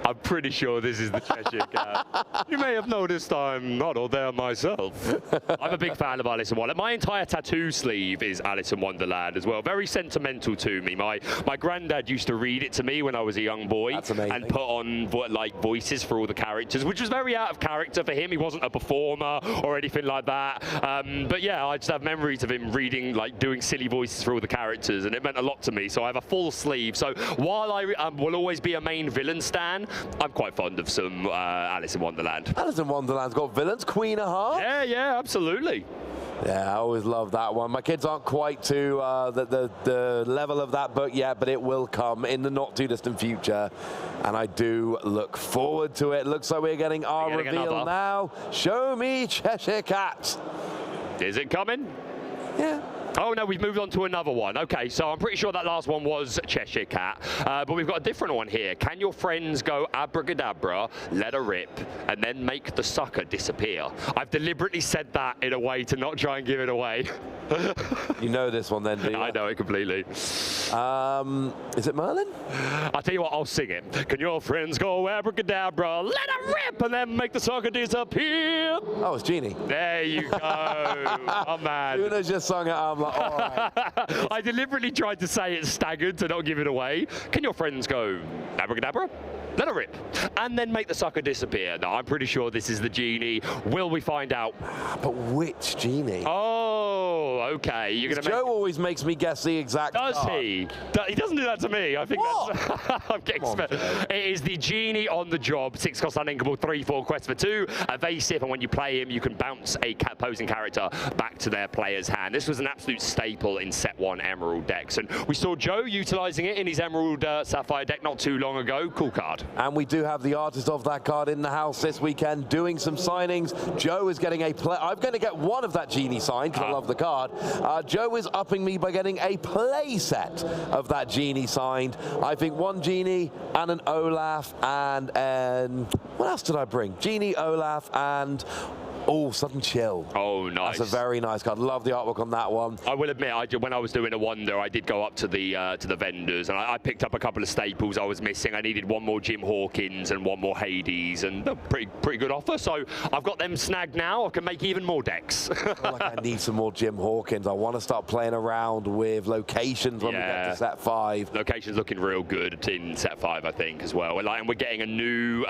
I'm pretty sure this is the Cheshire Cat. You may have noticed I'm not all there myself. I'm a big fan of Alice in Wonderland. My entire tattoo sleeve is Alice in Wonderland as well. Very sentimental to me. My granddad used to read it to me when I was a young boy. That's amazing. And put on voices for all the characters, which was very out of character for him. He wasn't a performer or anything like that. But yeah, I just have memories of him reading, doing silly voices for all the characters, and it meant a lot to me. So I have a full sleeve. So while I will always be a main villain stan, I'm quite fond of some Alice in Wonderland. Alice in Wonderland's got villains. Queen of Hearts. Yeah, absolutely. Yeah, I always love that one. My kids aren't quite to the level of that book yet, but it will come in the not too distant future, and I do look forward to it. Looks like we're getting our reveal now. Show me Cheshire Cat. Is it coming? Yeah. Oh no, we've moved on to another one. Okay, so I'm pretty sure that last one was Cheshire Cat, but we've got a different one here. Can your friends go abracadabra, let her rip, and then make the sucker disappear? I've deliberately said that in a way to not try and give it away. You know this one then, do you? I know it completely. Is it Merlin? I'll tell you what, I'll sing it. Can your friends go abracadabra, let her rip, and then make the sucker disappear? Oh, it's Genie. There you go. Oh man. Luna's just sung it. I'm like, all right. I deliberately tried to say it staggered to not give it away. Can your friends go abracadabra? Let her rip, and then make the sucker disappear. No, I'm pretty sure this is the Genie. Will we find out? But which Genie? Oh, okay. You're gonna. Joe always makes me guess the exact. Does card. he? He doesn't do that to me. I think that's. I'm getting it is the Genie on the job. 6-cost uninkable, 3/4 quest for 2. Evasive, and when you play him, you can bounce a opposing character back to their player's hand. This was an absolute staple in Set 1 Emerald decks, and we saw Joe utilising it in his Emerald Sapphire deck not too long ago. Cool card. And we do have the artist of that card in the house this weekend doing some signings. Joe is getting a play. I'm going to get one of that Genie signed because I love the card. Joe is upping me by getting a play set of that Genie signed. I think one Genie and an Olaf and what else did I bring? Genie, Olaf, and Sudden Chill. Oh, nice. That's a very nice card. Love the artwork on that one. I will admit, when I was doing a Wonder, I did go up to the vendors, and I picked up a couple of staples I was missing. I needed one more Jim Hawkins and one more Hades, and a pretty good offer. So I've got them snagged now. I can make even more decks. I feel like I need some more Jim Hawkins. I want to start playing around with locations when we get to set 5. Location's looking real good in set 5, I think, as well. And we're getting a new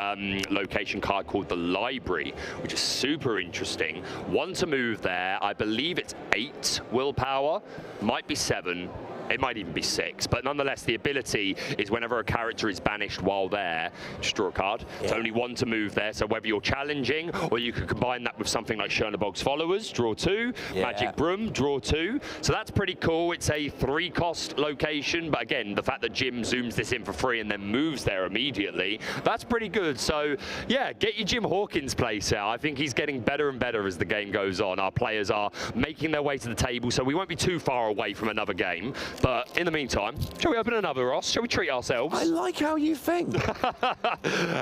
location card called the Library, which is super interesting. 1 to move there. I believe it's 8 willpower, might be 7. It might even be 6, but nonetheless, the ability is whenever a character is banished while there, just draw a card. It's only 1 to move there, so whether you're challenging, or you could combine that with something like Chernobog's Followers, draw 2, Magic Broom, draw 2. So that's pretty cool. It's a 3-cost location, but again, the fact that Jim zooms this in for free and then moves there immediately, that's pretty good. So yeah, get your Jim Hawkins place out. I think he's getting better and better as the game goes on. Our players are making their way to the table, so we won't be too far away from another game. But in the meantime, shall we open another, Ross? Shall we treat ourselves? I like how you think.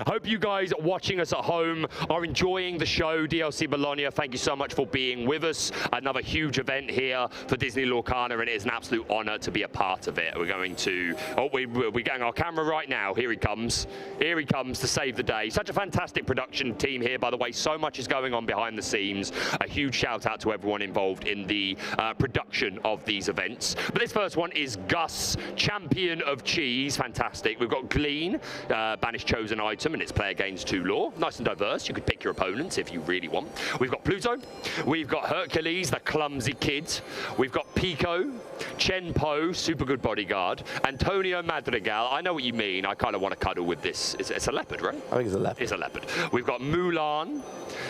Hope you guys watching us at home are enjoying the show. DLC Bologna, thank you so much for being with us. Another huge event here for Disney Lorcana, and it is an absolute honor to be a part of it. We're going to, we're getting our camera right now. Here he comes. Here he comes to save the day. Such a fantastic production team here, by the way. So much is going on behind the scenes. A huge shout out to everyone involved in the production of these events. But this first one is Gus, champion of cheese. Fantastic. We've got Glean, banished chosen item, and its player gains 2 lore. Nice and diverse. You could pick your opponents if you really want. We've got Pluto. We've got Hercules, the clumsy kid. We've got Pico, Chen Po, super good bodyguard. Antonio Madrigal. I know what you mean. I kind of want to cuddle with this. It's a leopard, right? I think it's a leopard. It's a leopard. We've got Mulan.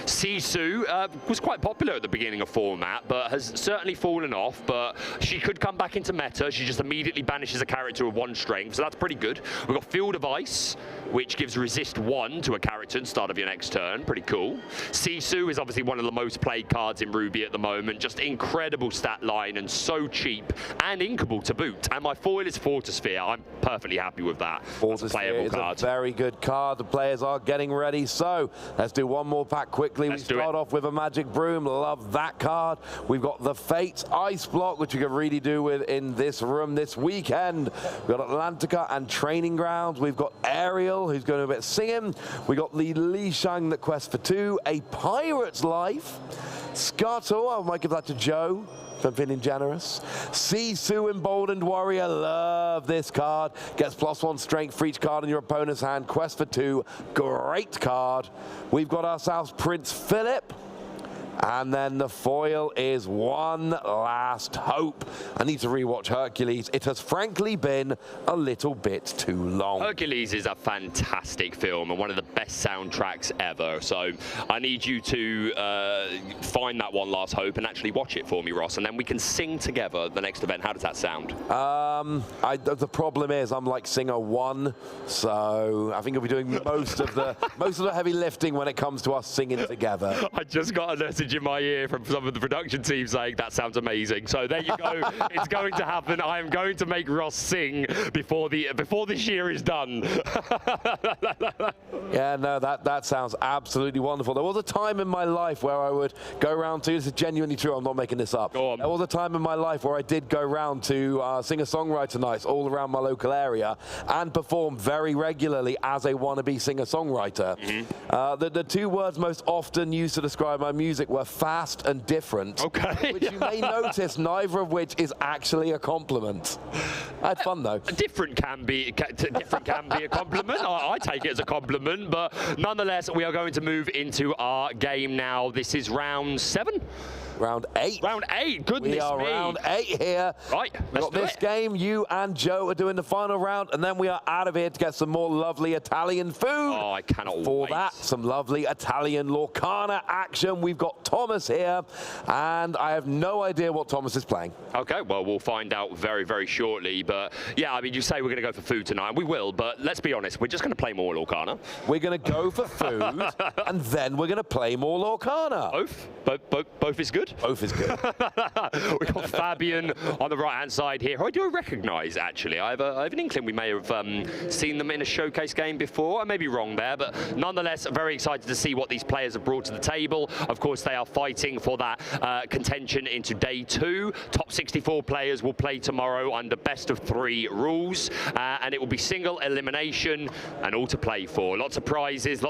Sisu was quite popular at the beginning of format, but has certainly fallen off. But she could come back into meta. She just immediately banishes a character with 1 strength, so that's pretty good. We've got Field of Ice, which gives resist 1 to a character at the start of your next turn. Pretty cool. Sisu is obviously one of the most played cards in Ruby at the moment. Just incredible stat line and so cheap and inkable to boot. And my foil is Fortisphere. I'm perfectly happy with that. Fortisphere is a very good card. The players are getting ready, so let's do one more pack quickly. We start off with a Magic Broom. Love that card. We've got the Fates Ice Block, which you can really do with in this room this weekend. We've got Atlantica and Training Grounds. We've got Ariel, who's going to do a bit of singing. We got the Li Shang that quests for 2. A Pirate's Life. Scuttle, I might give that to Joe, if I'm feeling generous. Sisu, Emboldened Warrior, love this card. Gets +1 strength for each card in your opponent's hand. Quest for 2, great card. We've got ourselves Prince Philip. And then the foil is One Last Hope. I need to rewatch Hercules. It has frankly been a little bit too long. Hercules is a fantastic film and one of the best soundtracks ever. So I need you to find that One Last Hope and actually watch it for me, Ross, and then we can sing together the next event. How does that sound? The problem is I'm like singer 1, so I think I'll be doing most of the heavy lifting when it comes to us singing together. I just got a message in my ear from some of the production team saying that sounds amazing. So there you go. It's going to happen. I am going to make Ross sing before this year is done. Yeah, no, that sounds absolutely wonderful. There was a time in my life where I would go around to, this is genuinely true, I'm not making this up. Go on. There was a time in my life where I did go around to singer-songwriter nights all around my local area and perform very regularly as a wannabe singer-songwriter. Mm-hmm. The 2 words most often used to describe my music were fast and different, which you may notice neither of which is actually a compliment. I had fun though. Different can be a compliment. I take it as a compliment, but nonetheless, we are going to move into our game now. This is round 7. Round 8. Round 8, goodness We are me. round 8 here. Right, We've got this game. You and Joe are doing the final round, and then we are out of here to get some more lovely Italian food. Oh, I cannot For wait. that, some lovely Italian Lorcana action. We've got Thomas here, and I have no idea what Thomas is playing. Okay, well, we'll find out very, very shortly. But, yeah, I mean, you say we're going to go for food tonight, and we will, but let's be honest, we're just going to play more Lorcana. We're going to go for food, and then we're going to play more Lorcana. Both is good? Both is good. We've got Fabian on the right-hand side here, who I do recognise, actually. I have an inkling we may have seen them in a showcase game before. I may be wrong there, but nonetheless, very excited to see what these players have brought to the table. Of course, they are fighting for that contention into day 2. Top 64 players will play tomorrow under best of 3 rules, and it will be single elimination and all to play for. Lots of prizes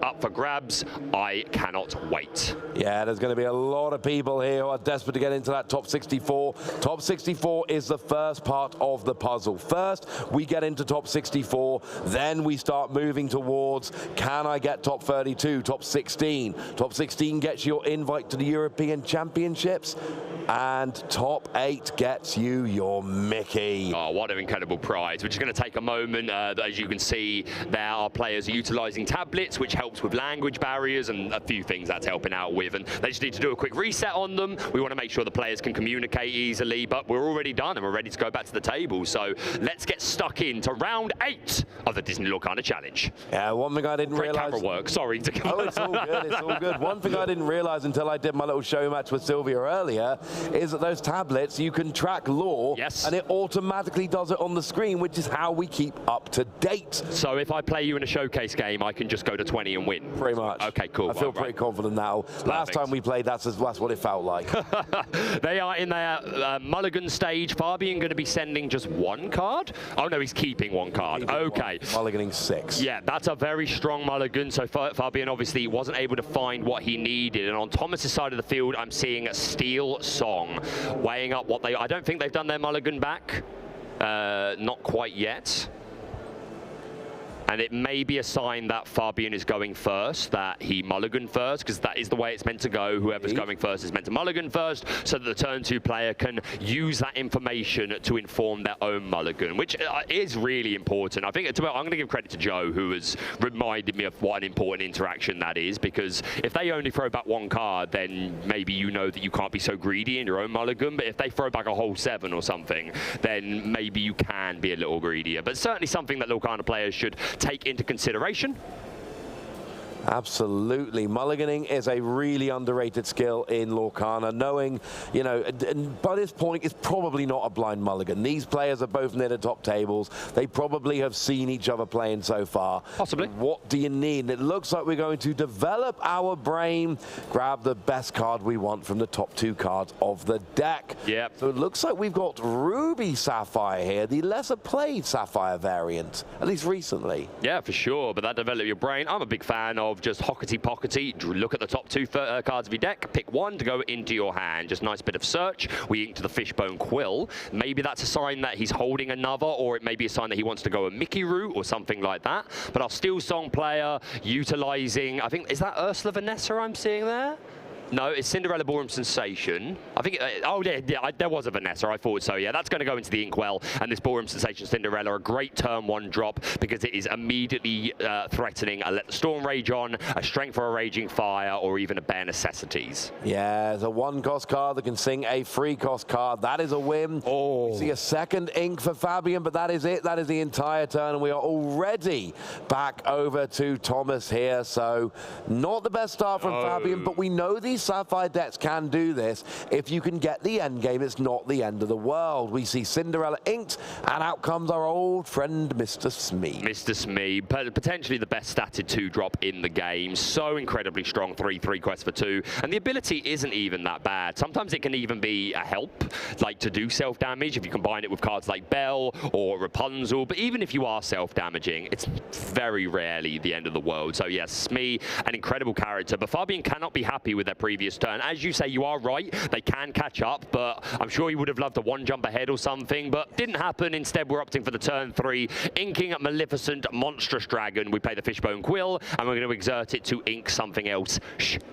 up for grabs. I cannot wait. Yeah, there's going to be a lot of people here who are desperate to get into that top 64. Top 64 is the first part of the puzzle. First, we get into top 64, then we start moving towards, can I get top 32, top 16? Top 16 gets your invite to the European Championships, and top 8 gets you your Mickey. Oh, what an incredible prize. We're just going to take a moment. As you can see, there are players utilising tablets, which helps with language barriers and a few things that's helping out with. And they just need to do a quick reset on them. We want to make sure the players can communicate easily, but we're already done and we're ready to go back to the table. So let's get stuck into round 8 of the Disney Lorcana Challenge. Yeah, one thing I didn't Great realise... camera work, sorry. Oh, it's all good, it's all good. One thing I didn't realise until I did my little show match with Sylvia earlier is that those tablets, you can track lore, and it automatically does it on the screen, which is how we keep up to date. So if I play you in a showcase game, I can just go to 20 and win? Pretty much. Okay, cool. I feel pretty confident now. Last time we played, that's what it felt like. They are in their mulligan stage. Fabian going to be sending just 1 card? Oh, no, he's keeping 1 card. Okay. Mulliganing 6. Yeah, that's a very strong mulligan. So Fabian obviously wasn't able to find what he needed. And on Thomas's side of the field, I'm seeing a Steel Song weighing up what they... I don't think they've done their mulligan back. Not quite yet. And it may be a sign that Fabian is going first, that he mulligan first, because that is the way it's meant to go. Whoever's going first is meant to mulligan first, so that the turn 2 player can use that information to inform their own mulligan, which is really important. I think I'm going to give credit to Joe, who has reminded me of what an important interaction that is, because if they only throw back 1 card, then maybe you know that you can't be so greedy in your own mulligan, but if they throw back a whole 7 or something, then maybe you can be a little greedier. But certainly something that Lorcana players should take into consideration. Absolutely. Mulliganing is a really underrated skill in Lorcana. Knowing, you know, and by this point, it's probably not a blind mulligan. These players are both near the top tables. They probably have seen each other playing so far. Possibly. What do you need? And it looks like we're going to develop our brain, grab the best card we want from the top 2 cards of the deck. Yep. So it looks like we've got Ruby Sapphire here, the lesser played Sapphire variant, at least recently. Yeah, for sure, but that develop your brain. I'm a big fan of just hockety-pockety. Look at the top 2 cards of your deck, pick 1 to go into your hand. Just a nice bit of search. We ink to the Fishbone Quill. Maybe that's a sign that he's holding another, or it may be a sign that he wants to go a Mickey route or something like that. But our Steel Song player utilizing, I think, is that Ursula Vanessa I'm seeing there? No, it's Cinderella Ballroom Sensation. I think, oh yeah, there was a Vanessa, I thought so. Yeah, that's going to go into the Inkwell, and this Ballroom Sensation Cinderella, a great turn 1 drop, because it is immediately threatening a Let the Storm Rage on, a Strength for a Raging Fire, or even a Bare Necessities. Yeah, it's a 1-cost card that can sing a 3-cost card. That is a win. Oh. We see a 2nd ink for Fabian, but that is it. That is the entire turn, and we are already back over to Thomas here. So not the best start from Fabian, but we know these Sapphire decks can do this. If you can get the end game, it's not the end of the world. We see Cinderella inked, and out comes our old friend, Mr. Smee. Mr. Smee, potentially the best statted 2-drop in the game. So incredibly strong, 3/3 quest for 2. And the ability isn't even that bad. Sometimes it can even be a help, like to do self-damage if you combine it with cards like Belle or Rapunzel. But even if you are self-damaging, it's very rarely the end of the world. So yes, Smee, an incredible character. But Fabian cannot be happy with their previous turn. As you say, you are right. They can catch up, but I'm sure he would have loved a 1-jump ahead or something, but didn't happen. Instead, we're opting for the turn 3, inking a Maleficent Monstrous Dragon. We play the Fishbone Quill, and we're going to exert it to ink something else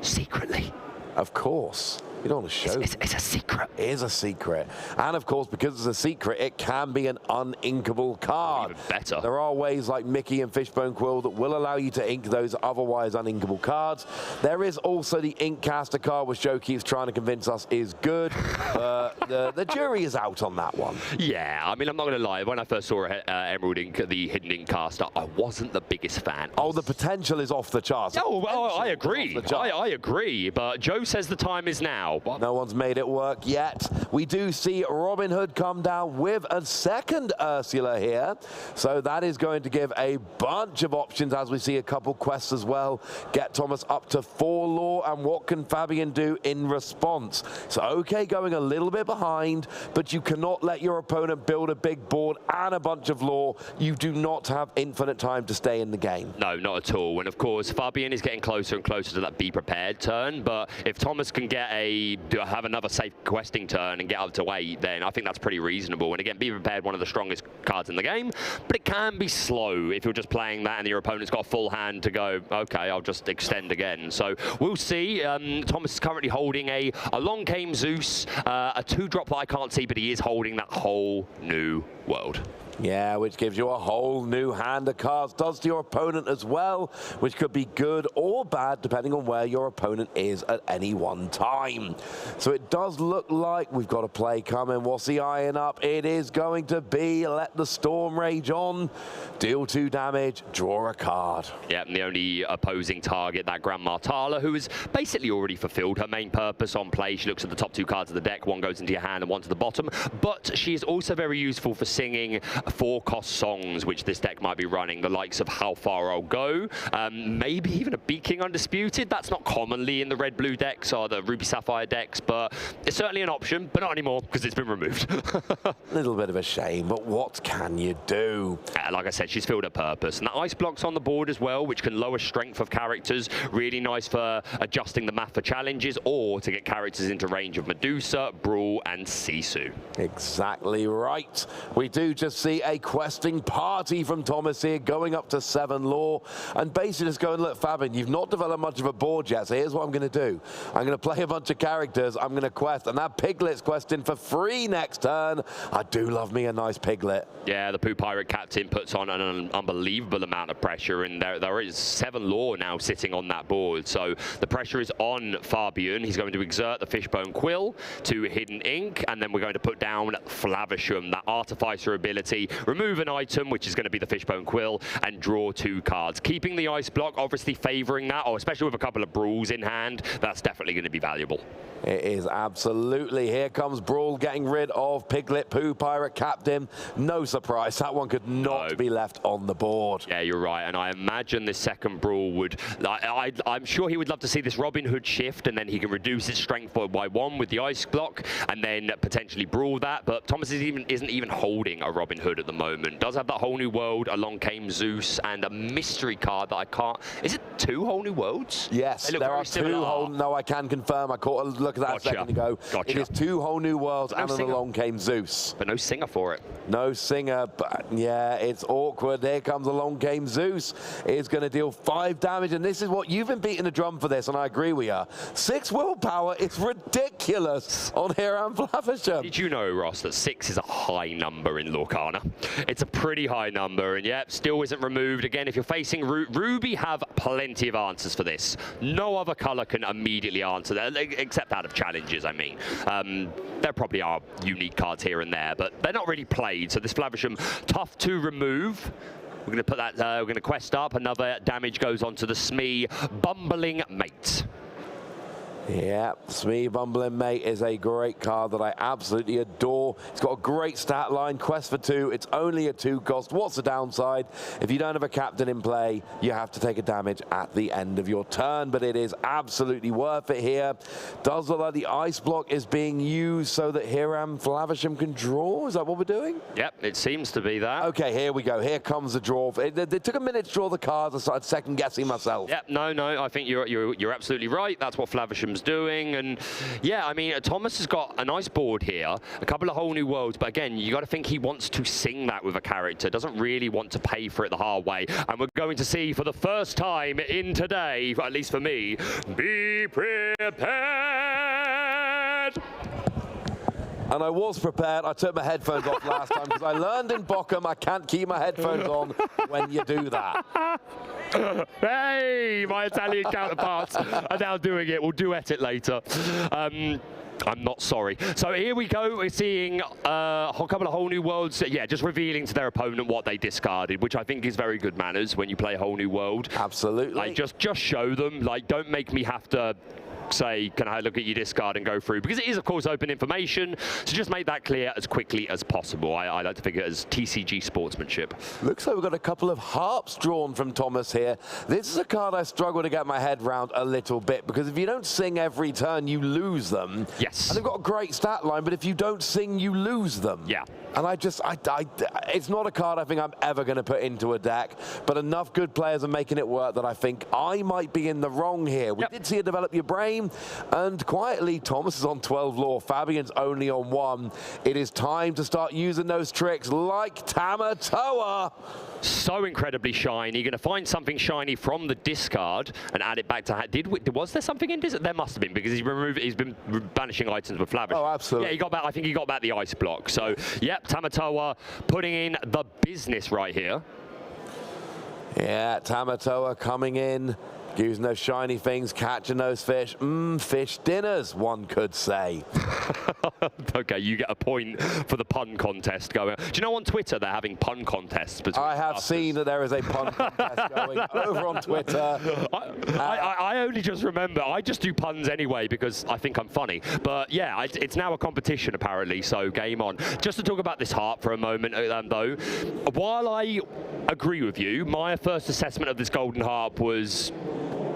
secretly. Of course. You don't want to show. It's a secret. It is a secret. And of course, because it's a secret, it can be an uninkable card. Even better. There are ways like Mickey and Fishbone Quill that will allow you to ink those otherwise uninkable cards. There is also the Inkcaster card, which Joe keeps trying to convince us is good. The jury is out on that one. Yeah, I mean, I'm not going to lie. When I first saw Emerald Ink, the hidden Inkcaster, I wasn't the biggest fan. Oh, the potential is off the charts. Oh, well, I agree. I agree. But Joe says the time is now. No one's made it work yet. We do see Robin Hood come down with a second Ursula here. So that is going to give a bunch of options as we see a couple quests as well. Get Thomas up to 4 lore, and what can Fabian do in response? So okay, going a little bit behind, but you cannot let your opponent build a big board and a bunch of lore. You do not have infinite time to stay in the game. No, not at all. And of course, Fabian is getting closer and closer to that be prepared turn. But if Thomas can get have another safe questing turn and get up to 8, then I think that's pretty reasonable. And again, be prepared, one of the strongest cards in the game, but it can be slow if you're just playing that and your opponent's got a full hand to go, okay, I'll just extend again. So we'll see. Thomas is currently holding a Long Came Zeus, a 2-drop that I can't see, but he is holding that whole new world. Yeah, which gives you a whole new hand of cards. Does to your opponent as well, which could be good or bad depending on where your opponent is at any one time. So it does look like we've got a play coming. What's the eyeing up? It is going to be let the storm rage on, deal 2 damage, draw a card. Yeah, and the only opposing target, that Grandma Tala, who has basically already fulfilled her main purpose on play. She looks at the top 2 cards of the deck. One goes into your hand and one to the bottom. But she is also very useful for singing 4-cost songs, which this deck might be running, the likes of How Far I'll Go, maybe even a Beat King Undisputed. That's not commonly in the red-blue decks or the Ruby Sapphire decks, but it's certainly an option, but not anymore because it's been removed. A little bit of a shame, but what can you do? Like I said, she's filled her purpose. And the ice block's on the board as well, which can lower strength of characters. Really nice for adjusting the math for challenges or to get characters into range of Medusa, Brawl, and Sisu. Exactly right. We do just see a questing party from Thomas here, going up to 7 lore, and basically just going, look, Fabian, you've not developed much of a board yet, so here's what I'm going to do. I'm going to play a bunch of characters, I'm going to quest, and that Piglet's questing for free next turn. I do love me a nice Piglet. Yeah, the Pooh Pirate Captain puts on an unbelievable amount of pressure, and there is 7 lore now sitting on that board, so the pressure is on Fabian. He's going to exert the Fishbone Quill to Hidden Ink, and then we're going to put down Flavisham, that Artificer ability, remove an item, which is going to be the Fishbone Quill, and draw 2 cards. Keeping the ice block, obviously favouring that, or especially with a couple of Brawls in hand, that's definitely going to be valuable. It is absolutely. Here comes Brawl getting rid of Piglet, Pooh Pirate Captain. No surprise, that one could not be left on the board. Yeah, you're right, and I imagine this second Brawl would, I'm sure he would love to see this Robin Hood shift, and then he can reduce its strength by 1 with the ice block, and then potentially Brawl that, but Thomas isn't even holding a Robin Hood at the moment. Does have that whole new world, Along Came Zeus, and a mystery card that I can't, is it 2 whole new worlds? Yes, there are 2 whole, no, I can confirm, I caught a look at that a second ago. It is 2 whole new worlds and an Along Came Zeus. But no singer for it. No singer, but yeah, it's awkward. Here comes Along Came Zeus. It's going to deal 5 damage, and this is what you've been beating the drum for this, and I agree with you. 6 willpower, it's ridiculous on Hiram Flavisham. Did you know, Ross, that 6 is a high number in Lorcana? It's a pretty high number, and yep, still isn't removed. Again, if you're facing Ruby, have plenty of answers for this. No other color can immediately answer that, except out of challenges, I mean. There probably are unique cards here and there, but they're not really played, so this Flavisham, tough to remove. We're going to put that, we're going to quest up. Another damage goes on to the Smee, Bumbling Mate. Yeah, Smee Bumbling Mate is a great card that I absolutely adore. It's got a great stat line, quest for 2, it's only a 2 cost. What's the downside? If you don't have a captain in play, you have to take a damage at the end of your turn, but it is absolutely worth it here. Does look like the ice block is being used so that Hiram Flavisham can draw. Is that what we're doing? Yep, it seems to be that. Okay, here we go. Here comes the draw. It took a minute to draw the cards. I started second guessing myself. Yep, no, I think you're absolutely right. That's what Flavisham's doing, and yeah, I mean, Thomas has got a nice board here, a couple of whole new worlds, but again, you got to think he wants to sing that with a character, doesn't really want to pay for it the hard way, and we're going to see for the first time in today, at least for me, be prepared. And I was prepared. I took my headphones off last time because I learned in Bochum I can't keep my headphones on when you do that. Hey, my Italian counterparts are now doing it. We'll duet it later. I'm not sorry. So here we go. We're seeing a couple of whole new worlds. Yeah, just revealing to their opponent what they discarded, which I think is very good manners when you play a whole new world. Absolutely. Like, just show them. Like, don't make me have to say, can I look at your discard and go through? Because it is, of course, open information. So just make that clear as quickly as possible. I like to figure it as TCG sportsmanship. Looks like we've got a couple of harps drawn from Thomas here. This is a card I struggle to get my head around a little bit, because if you don't sing every turn, you lose them. Yes. And they've got a great stat line, but if you don't sing, you lose them. Yeah. And it's not a card I think I'm ever going to put into a deck, but enough good players are making it work that I think I might be in the wrong here. We did see it develop your brain, and quietly, Thomas is on 12 lore, Fabian's only on 1. It is time to start using those tricks like Tamatoa. So incredibly shiny. You're going to find something shiny from the discard and add it back to was there something in discard? There must have been, because he's been banishing items with Flavish. Oh, absolutely. Yeah, he got back. I think he got back the ice block. So, yep, Tamatoa putting in the business right here. Yeah, Tamatoa coming in, using those shiny things, catching those fish. Fish dinners, one could say. Okay, you get a point for the pun contest going. Do you know on Twitter they're having pun contests? I have seen that there is a pun contest going over on Twitter. I only just remember. I just do puns anyway because I think I'm funny. But yeah, it's now a competition apparently, so game on. Just to talk about this harp for a moment though, while I agree with you, my first assessment of this golden harp was,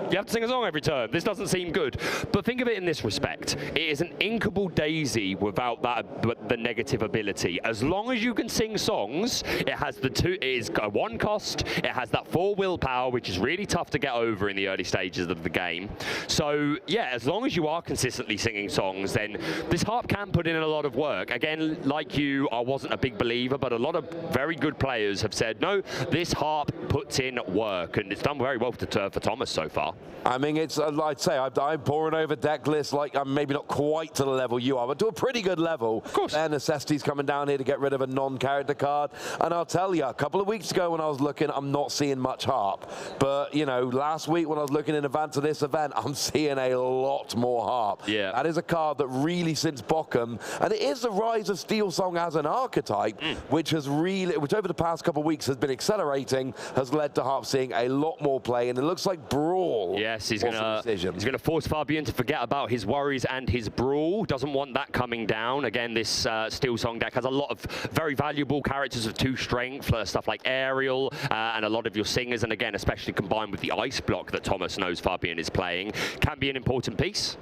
you have to sing a song every turn. This doesn't seem good. But think of it in this respect. It is an inkable daisy without the negative ability. As long as you can sing songs, it has it is a 1 cost, it has that 4 willpower, which is really tough to get over in the early stages of the game. So yeah, as long as you are consistently singing songs, then this harp can put in a lot of work. Again, like you, I wasn't a big believer, but a lot of very good players have said, no, this harp puts in work, and it's done very well for Thomas so far. I mean, it's, I'd say, I'm pouring over deck lists like I'm maybe not quite to the level you are, but to a pretty good level. Of course. Their necessity's coming down here to get rid of a non-character card. And I'll tell you, a couple of weeks ago when I was looking, I'm not seeing much harp. But, you know, last week when I was looking in advance of this event, I'm seeing a lot more harp. Yeah. That is a card that really, since Bochum, and it is the rise of Steel Song as an archetype, which over the past couple of weeks has been accelerating, has led to harp seeing a lot more play, and it looks like Brawl. Yes, he's going to force Fabian to forget about his worries and his Brawl. Doesn't want that coming down. Again, this Steel Song deck has a lot of very valuable characters of 2 strength, stuff like Aerial, and a lot of your singers, and again, especially combined with the ice block that Thomas knows Fabian is playing, can be an important piece.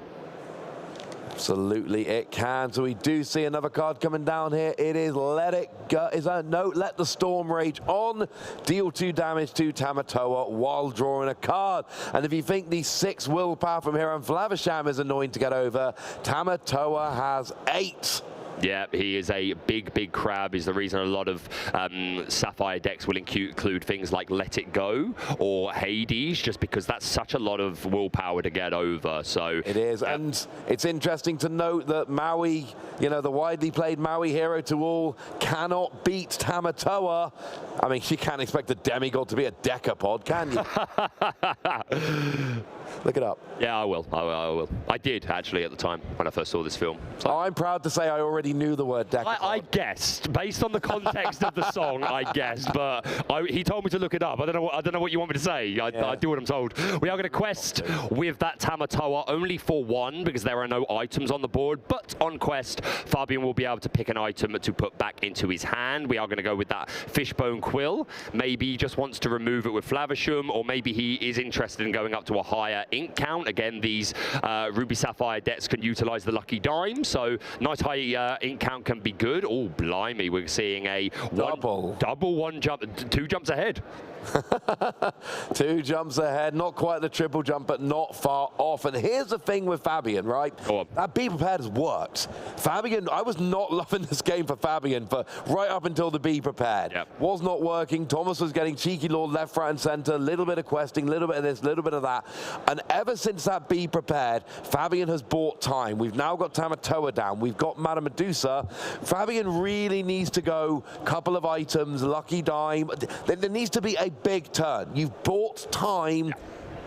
Absolutely, it can. So we do see another card coming down here. It is Let It Go. Let the Storm Rage on. Deal 2 damage to Tamatoa while drawing a card. And if you think the 6 willpower from here on Flavisham is annoying to get over, Tamatoa has 8. Yeah, he is a big crab. Is the reason a lot of Sapphire decks will include things like Let It Go or Hades, just because that's such a lot of willpower to get over. So it is, and it's interesting to note that Maui, you know, the widely played Maui hero to all, cannot beat Tamatoa. I mean, you can't expect a demigod to be a decapod, can you? Look it up. Yeah, I will. I will. I did, actually, at the time when I first saw this film. So I'm proud to say I already knew the word decapod. I guessed, based on the context of the song, I guessed, but he told me to look it up. I don't know what you want me to say. I do what I'm told. We are going to quest with that Tamatoa only for 1, because there are no items on the board, but on quest, Fabian will be able to pick an item to put back into his hand. We are going to go with that Fishbone Quill. Maybe he just wants to remove it with Flavisham, or maybe he is interested in going up to a higher ink count. Again, these Ruby Sapphire decks can utilize the Lucky Dime, so nice high ink count can be good. Oh, blimey, we're seeing a double 1 jump, 2 jumps ahead. 2 jumps ahead, not quite the triple jump, but not far off. And here's the thing with Fabian, right? That Be Prepared has worked. Fabian, I was not loving this game for Fabian for right up until the Be Prepared. Was not working. Thomas was getting cheeky lord left, right, and center. A little bit of questing, a little bit of this, a little bit of that. And And ever since that Be Prepared, Fabian has bought time. We've now got Tamatoa down. We've got Madame Medusa. Fabian really needs to go couple of items, Lucky Dime. There needs to be a big turn. You've bought time.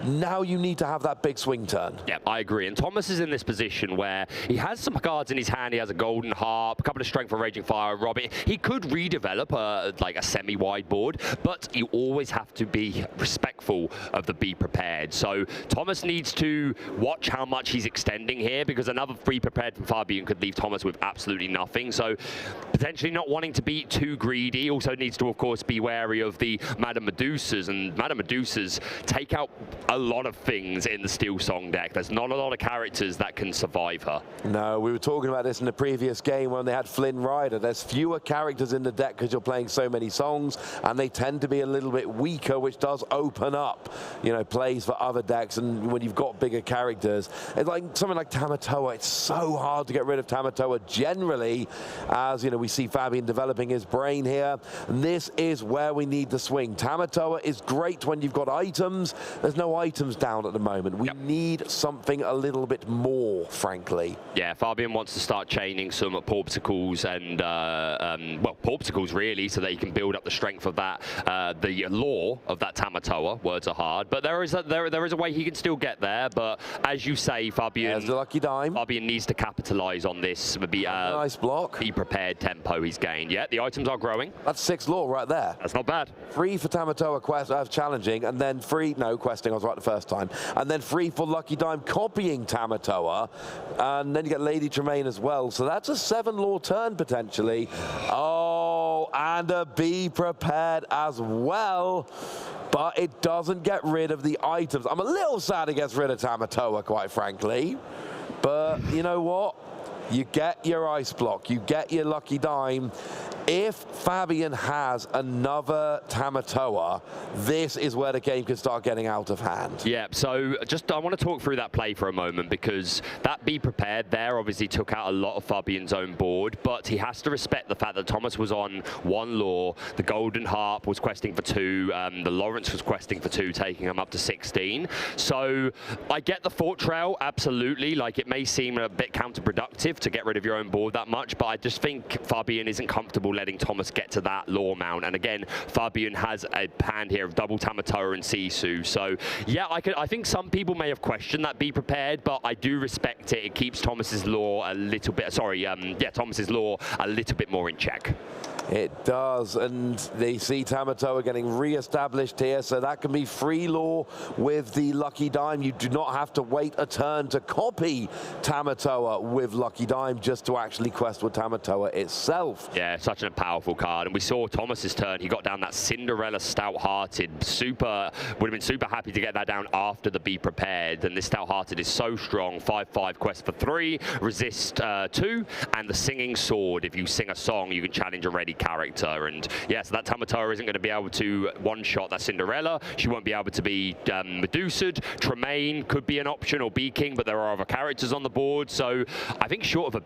Now you need to have that big swing turn. Yeah, I agree. And Thomas is in this position where he has some cards in his hand. He has a Golden Harp, a couple of Strength of Raging Fire, Robin. He could redevelop like a semi-wide board, but you always have to be respectful of the Be Prepared. So Thomas needs to watch how much he's extending here, because another Be Prepared from Fabian could leave Thomas with absolutely nothing. So potentially not wanting to be too greedy. Also needs to, of course, be wary of the Madame Medusas. And Madame Medusas take out a lot of things in the Steel Song deck. There's not a lot of characters that can survive her. No, we were talking about this in the previous game when they had Flynn Rider. There's fewer characters in the deck because you're playing so many songs, and they tend to be a little bit weaker, which does open up, you know, plays for other decks. And when you've got bigger characters, it's like something like Tamatoa. It's so hard to get rid of Tamatoa generally, as you know, we see Fabian developing his brain here. And this is where we need the swing. Tamatoa is great when you've got items. There's no items down at the moment. We need something a little bit more, frankly. Yeah, Fabian wants to start chaining some Porpsicles and, well, Porpsicles really, so that he can build up the strength of that, the lore of that Tamatoa. Words are hard, but there is a way he can still get there. But as you say, Fabian, there's the Lucky Dime. Fabian needs to capitalize on this. Nice block. Be Prepared tempo he's gained. Yeah, the items are growing. That's 6 lore right there. That's not bad. 3 for Tamatoa quest, challenging, and then 3, no, questing, I was right the first time, and then 3 for Lucky Dime copying Tamatoa, and then you get Lady Tremaine as well, so that's a 7 lore turn potentially. Oh, and a Be Prepared as well, but it doesn't get rid of the items. I'm a little sad it gets rid of Tamatoa, quite frankly, but you know what? You get your ice block, you get your Lucky Dime. If Fabian has another Tamatoa, this is where the game can start getting out of hand. Yeah, so I want to talk through that play for a moment, because that Be Prepared there obviously took out a lot of Fabian's own board, but he has to respect the fact that Thomas was on 1 lore, the Golden Harp was questing for 2, the Lawrence was questing for 2, taking him up to 16. So I get the Thought Trail, absolutely. Like, it may seem a bit counterproductive to get rid of your own board that much, but I just think Fabian isn't comfortable letting Thomas get to that lore mount. And again, Fabian has a hand here of double Tamatoa and Sisu. So yeah, I think some people may have questioned that Be Prepared, but I do respect it. It keeps Thomas's lore a little bit, Thomas's lore a little bit more in check. It does, and they see Tamatoa getting re-established here, so that can be free lore with the Lucky Dime. You do not have to wait a turn to copy Tamatoa with Lucky Dime just to actually quest with Tamatoa itself. Yeah, such a powerful card, and we saw Thomas's turn. He got down that Cinderella Stout-Hearted. Would have been super happy to get that down after the Be Prepared, and this Stout-Hearted is so strong. 5/5 quest for 3, resist 2, and the Singing Sword. If you sing a song, you can challenge a ready character, and yeah, so that Tamatoa isn't going to be able to one-shot that Cinderella. She won't be able to be Medusa'd. Tremaine could be an option, or B-King, but there are other characters on the board, so I think short of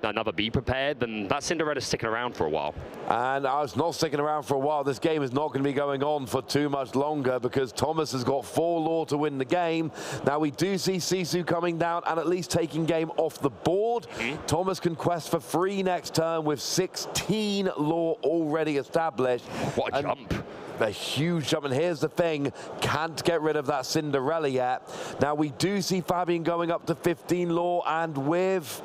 another Be Prepared, then that Cinderella's sticking around for a while. And I was not sticking around for a while. This game is not going to be going on for too much longer, because Thomas has got 4 lore to win the game. Now we do see Sisu coming down and at least taking game off the board. Thomas can quest for 3 next turn with 16 lore already established. What a jump. A huge jump, and here's the thing, can't get rid of that Cinderella yet. Now we do see Fabian going up to 15 lore, and with...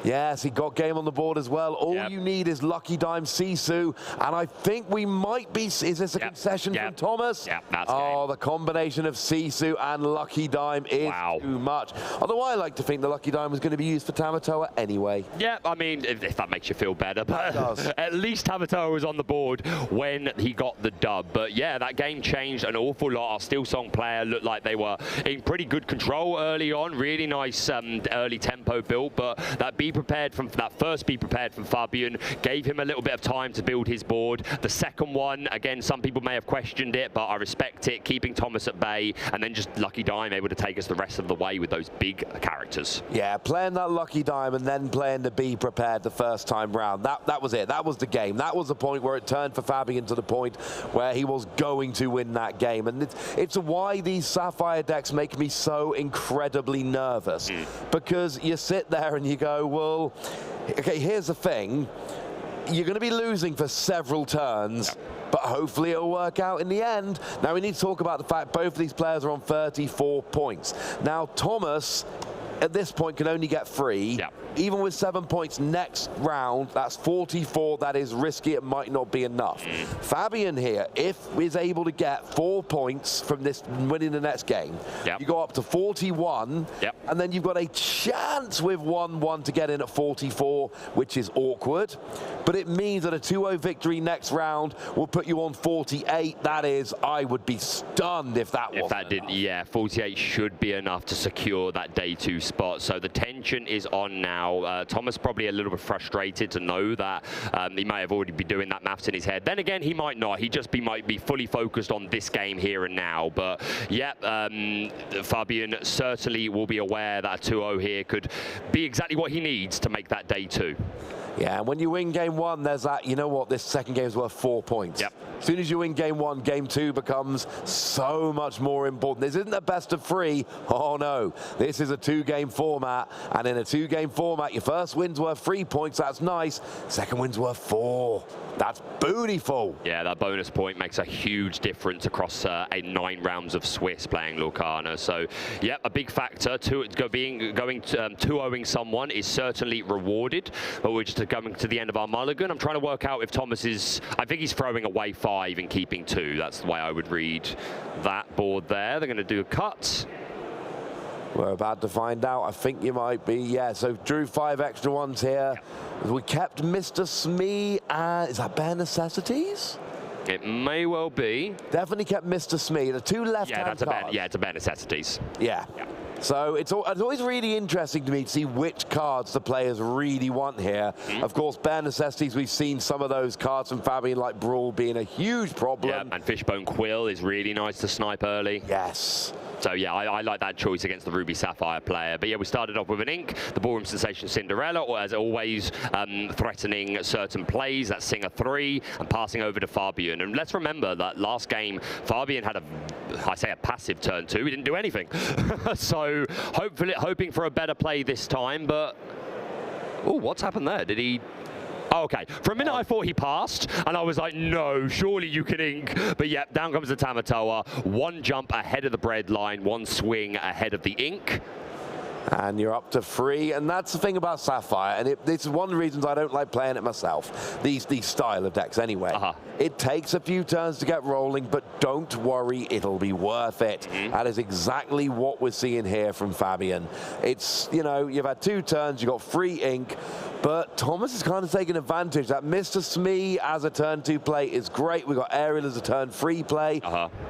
Yes, he got game on the board as well. All you need is Lucky Dime Sisu, and I think we might be... Is this a concession from Thomas? Yeah, that's game. The combination of Sisu and Lucky Dime is too much. Although I like to think the Lucky Dime was going to be used for Tamatoa anyway. Yeah, I mean, if that makes you feel better, but at least Tamatoa was on the board when he got the dub. But yeah, that game changed an awful lot. Our Steel Song player looked like they were in pretty good control early on. Really nice early tempo build, but that Be prepared from that first be prepared from Fabian gave him a little bit of time to build his board. The second one, again, some people may have questioned it, but I respect it, keeping Thomas at bay, and then just Lucky Dime able to take us the rest of the way with those big characters. Yeah, playing that Lucky Dime and then playing the be prepared the first time round. That was it. That was the game. That was the point where it turned for Fabian to the point where he was going to win that game. And it's why these Sapphire decks make me so incredibly nervous. Because you sit there and you go, well, okay, here's the thing. You're going to be losing for several turns, but hopefully it'll work out in the end. Now, we need to talk about the fact both of these players are on 34 points. Now, Thomas, at this point, can only get 3. Even with 7 points next round, that's 44. That is risky. It might not be enough. Fabian here, if is able to get 4 points from this winning the next game, you go up to 41, and then you've got a chance with 1-1 to get in at 44, which is awkward. But it means that a 2-0 victory next round will put you on 48. That is, I would be stunned if that wasn't enough. Yeah, 48 should be enough to secure that day 2 spot. So the tension is on now. Thomas probably a little bit frustrated to know that he may have already be doing that maths in his head. Then again, he might not. He just might be fully focused on this game here and now. But yeah, Fabian certainly will be aware that a 2-0 here could be exactly what he needs to make that day 2. Yeah, and when you win game 1, there's that, you know what, this second game is worth 4 points. As soon as you win game 1, game 2 becomes so much more important. This isn't a best of 3. Oh no, this is a 2-game format, and in a 2-game format, your first win's worth 3 points. That's nice. Second win's worth 4. That's beautiful. Yeah, that bonus point makes a huge difference across 9 rounds of Swiss playing Lorcana. So, yeah, a big factor to going 2-0ing someone is certainly rewarded. But we're just coming to the end of our mulligan. I'm trying to work out if Thomas is. I think he's throwing away 5 and keeping 2. That's the way I would read that board there. They're going to do a cut. We're about to find out. I think you might be. Yeah, so drew 5 extra ones here. We kept Mr. Smee. Is that Bare Necessities? It may well be. Definitely kept Mr. Smee. The 2 left-hand cards. It's a Bare Necessities. Yeah. So it's always really interesting to me to see which cards the players really want here. Of course, Bare Necessities, we've seen some of those cards from Fabian, like Brawl, being a huge problem. Yeah, and Fishbone Quill is really nice to snipe early. Yes. So yeah, I like that choice against the Ruby Sapphire player. But yeah, we started off with an Ink, the Ballroom Sensation Cinderella, or as always, threatening certain plays. That's Singer 3 and passing over to Fabian. And let's remember that last game, Fabian had a passive turn 2. He didn't do anything. So hoping for a better play this time. But oh, what's happened there? Did he? Oh, okay. For a minute, I thought he passed, and I was like, no, surely you can Ink. But yeah, down comes the Tamatoa. 1 jump ahead of the bread line, 1 swing ahead of the Ink. And you're up to 3, and that's the thing about Sapphire, and it's one of the reasons I don't like playing it myself, these style of decks anyway. It takes a few turns to get rolling, but don't worry, it'll be worth it. That is exactly what we're seeing here from Fabian. It's, you know, you've had 2 turns, you've got 3 Ink, but Thomas is kind of taking advantage. That Mr. Smee as a turn 2 play is great. We've got Ariel as a turn 3 play.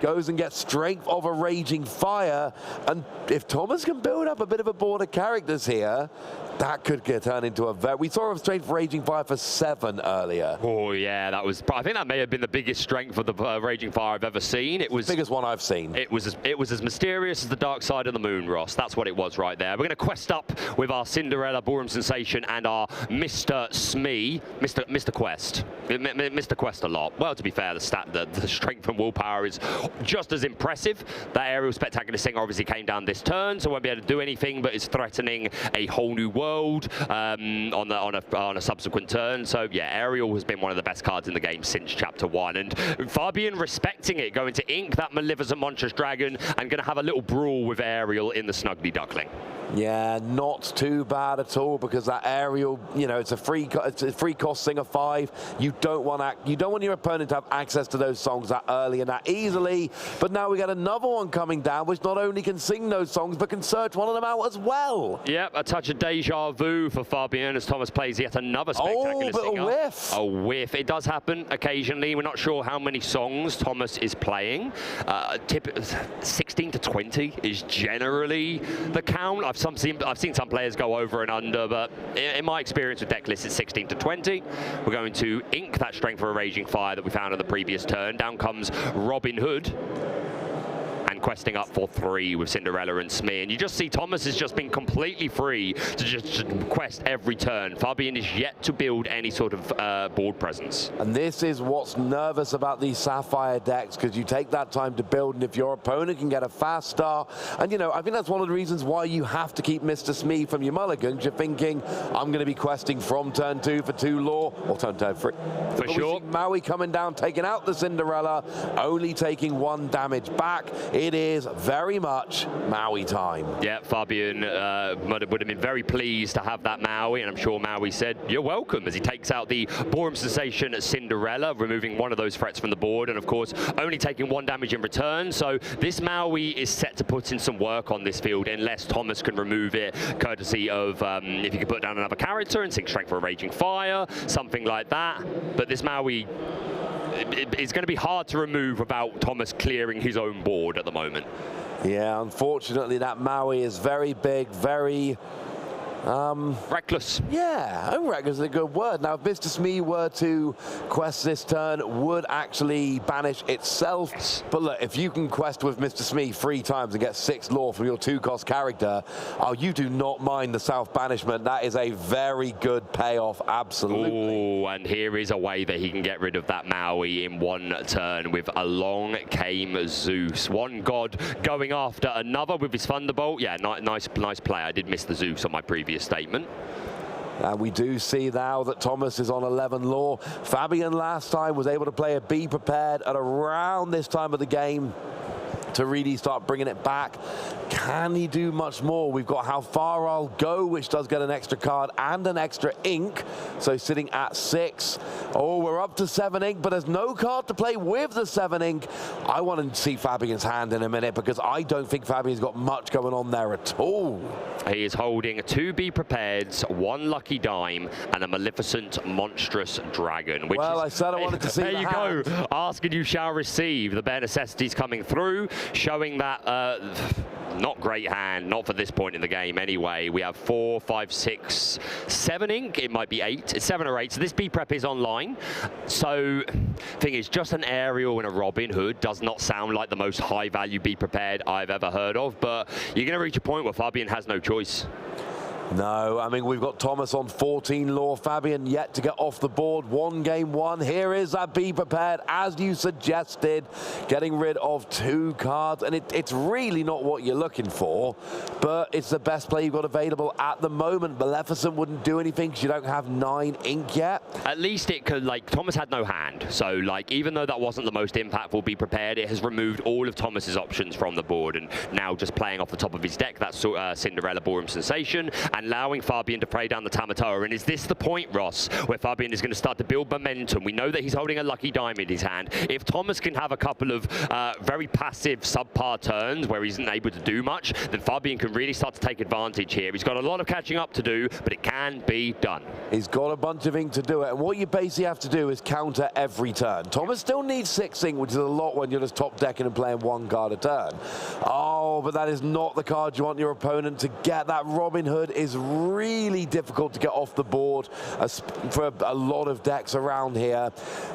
Goes and gets Strength of a Raging Fire, and if Thomas can build up a bit of a board of characters here, that could turn into a we saw a Strength of Raging Fire for 7 earlier. Oh yeah, that was. I think that may have been the biggest strength of the Raging Fire I've ever seen. It was the biggest one I've seen. It was as mysterious as the dark side of the moon, Ross. That's what it was right there. We're going to quest up with our Cinderella Ballroom Sensation and our Mr. Smee, Mr. Quest. Mr. Quest a lot. Well, to be fair, the strength and willpower is just as impressive. That Aerial Spectacular Singer obviously came down this turn, so won't be able to do anything, but is threatening a whole new world on a subsequent turn. So yeah, Ariel has been one of the best cards in the game since Chapter 1, and Fabian respecting it, going to Ink that Maleficent Monstrous Dragon and going to have a little brawl with Ariel in the Snuggly Duckling. Yeah, not too bad at all, because that Ariel, you know, it's a free cost Singer 5. You don't want your opponent to have access to those songs that early and that easily. But now we got another one coming down, which not only can sing those songs, but can search one of them out as well. Yep, a touch of deja vu for Fabian as Thomas plays yet another spectacular singer. A whiff. A whiff. It does happen occasionally. We're not sure how many songs Thomas is playing. 16 to 20 is generally the count. I've seen some players go over and under, but in my experience with deck lists, it's 16 to 20. We're going to ink that Strength for a Raging Fire that we found on the previous turn. Down comes Robin Hood, questing up for 3 with Cinderella and Smee. And you just see Thomas has just been completely free to just quest every turn. Fabian is yet to build any sort of board presence. And this is what's nervous about these Sapphire decks, because you take that time to build, and if your opponent can get a fast start, and you know, I think that's one of the reasons why you have to keep Mr. Smee from your mulligans. You're thinking, I'm going to be questing from turn 2 for 2 lore, or turn 3. For sure. Maui coming down, taking out the Cinderella, only taking 1 damage back. It is very much Maui time. Yeah, Fabian would have been very pleased to have that Maui, and I'm sure Maui said, you're welcome, as he takes out the Ballroom Sensation Cinderella, removing one of those threats from the board, and of course, only taking 1 damage in return. So this Maui is set to put in some work on this field, unless Thomas can remove it, courtesy of if you can put down another character and sink Strength for a Raging Fire, something like that. But this Maui, it's going to be hard to remove without Thomas clearing his own board at the moment. Yeah, unfortunately that Maui is very big, very reckless. Yeah, reckless is a good word. Now, if Mr. Smee were to quest this turn, would actually banish itself. Yes. But look, if you can quest with Mr. Smee 3 times and get 6 lore from your 2-cost character, oh, you do not mind the South banishment. That is a very good payoff, absolutely. Oh, and here is a way that he can get rid of that Maui in 1 turn with Along Came Zeus. One god going after another with his Thunderbolt. Yeah, nice play. I did miss the Zeus on my previous statement. And we do see now that Thomas is on 11 lore. Fabian last time was able to play a Be Prepared at around this time of the game to really start bringing it back. Can he do much more? We've got How Far I'll Go, which does get an extra card and an extra ink, so sitting at 6. Oh, we're up to 7 ink, but there's no card to play with the 7 ink. I want to see Fabian's hand in a minute, because I don't think Fabian's got much going on there at all. He is holding 2 Be Prepareds, 1 Lucky Dime, and a Maleficent Monstrous Dragon. Which well, I said I wanted to see there the you hand. go. Ask and you shall receive. The bare necessities coming through, showing that not great hand, not for this point in the game anyway. We have 4, 5, 6, 7 ink. It might be 8. It's 7 or 8. So this B prep is online. So thing is, just an Aerial and a Robin Hood does not sound like the most high value Be Prepared I've ever heard of. But you're going to reach a point where Fabian has no choice. No, I mean, we've got Thomas on 14 lore. Fabian yet to get off the board. 1 game 1. Here is that Be Prepared, as you suggested, getting rid of 2 cards. And it's really not what you're looking for, but it's the best play you've got available at the moment. Maleficent wouldn't do anything because you don't have 9 ink yet. At least it could, like, Thomas had no hand. So, like, even though that wasn't the most impactful Be Prepared, it has removed all of Thomas's options from the board. And now just playing off the top of his deck, that's Cinderella Ballroom Sensation, and allowing Fabian to play down the Tamatoa. And is this the point, Ross, where Fabian is going to start to build momentum? We know that he's holding a Lucky Dime in his hand. If Thomas can have a couple of very passive subpar turns where he's not able to do much, then Fabian can really start to take advantage here. He's got a lot of catching up to do, but it can be done. He's got a bunch of ink to do it, and what you basically have to do is counter every turn. Thomas still needs 6 ink, which is a lot when you're just top decking and playing 1 card a turn. Oh, but that is not the card you want your opponent to get. That Robin Hood is really difficult to get off the board for a lot of decks around here.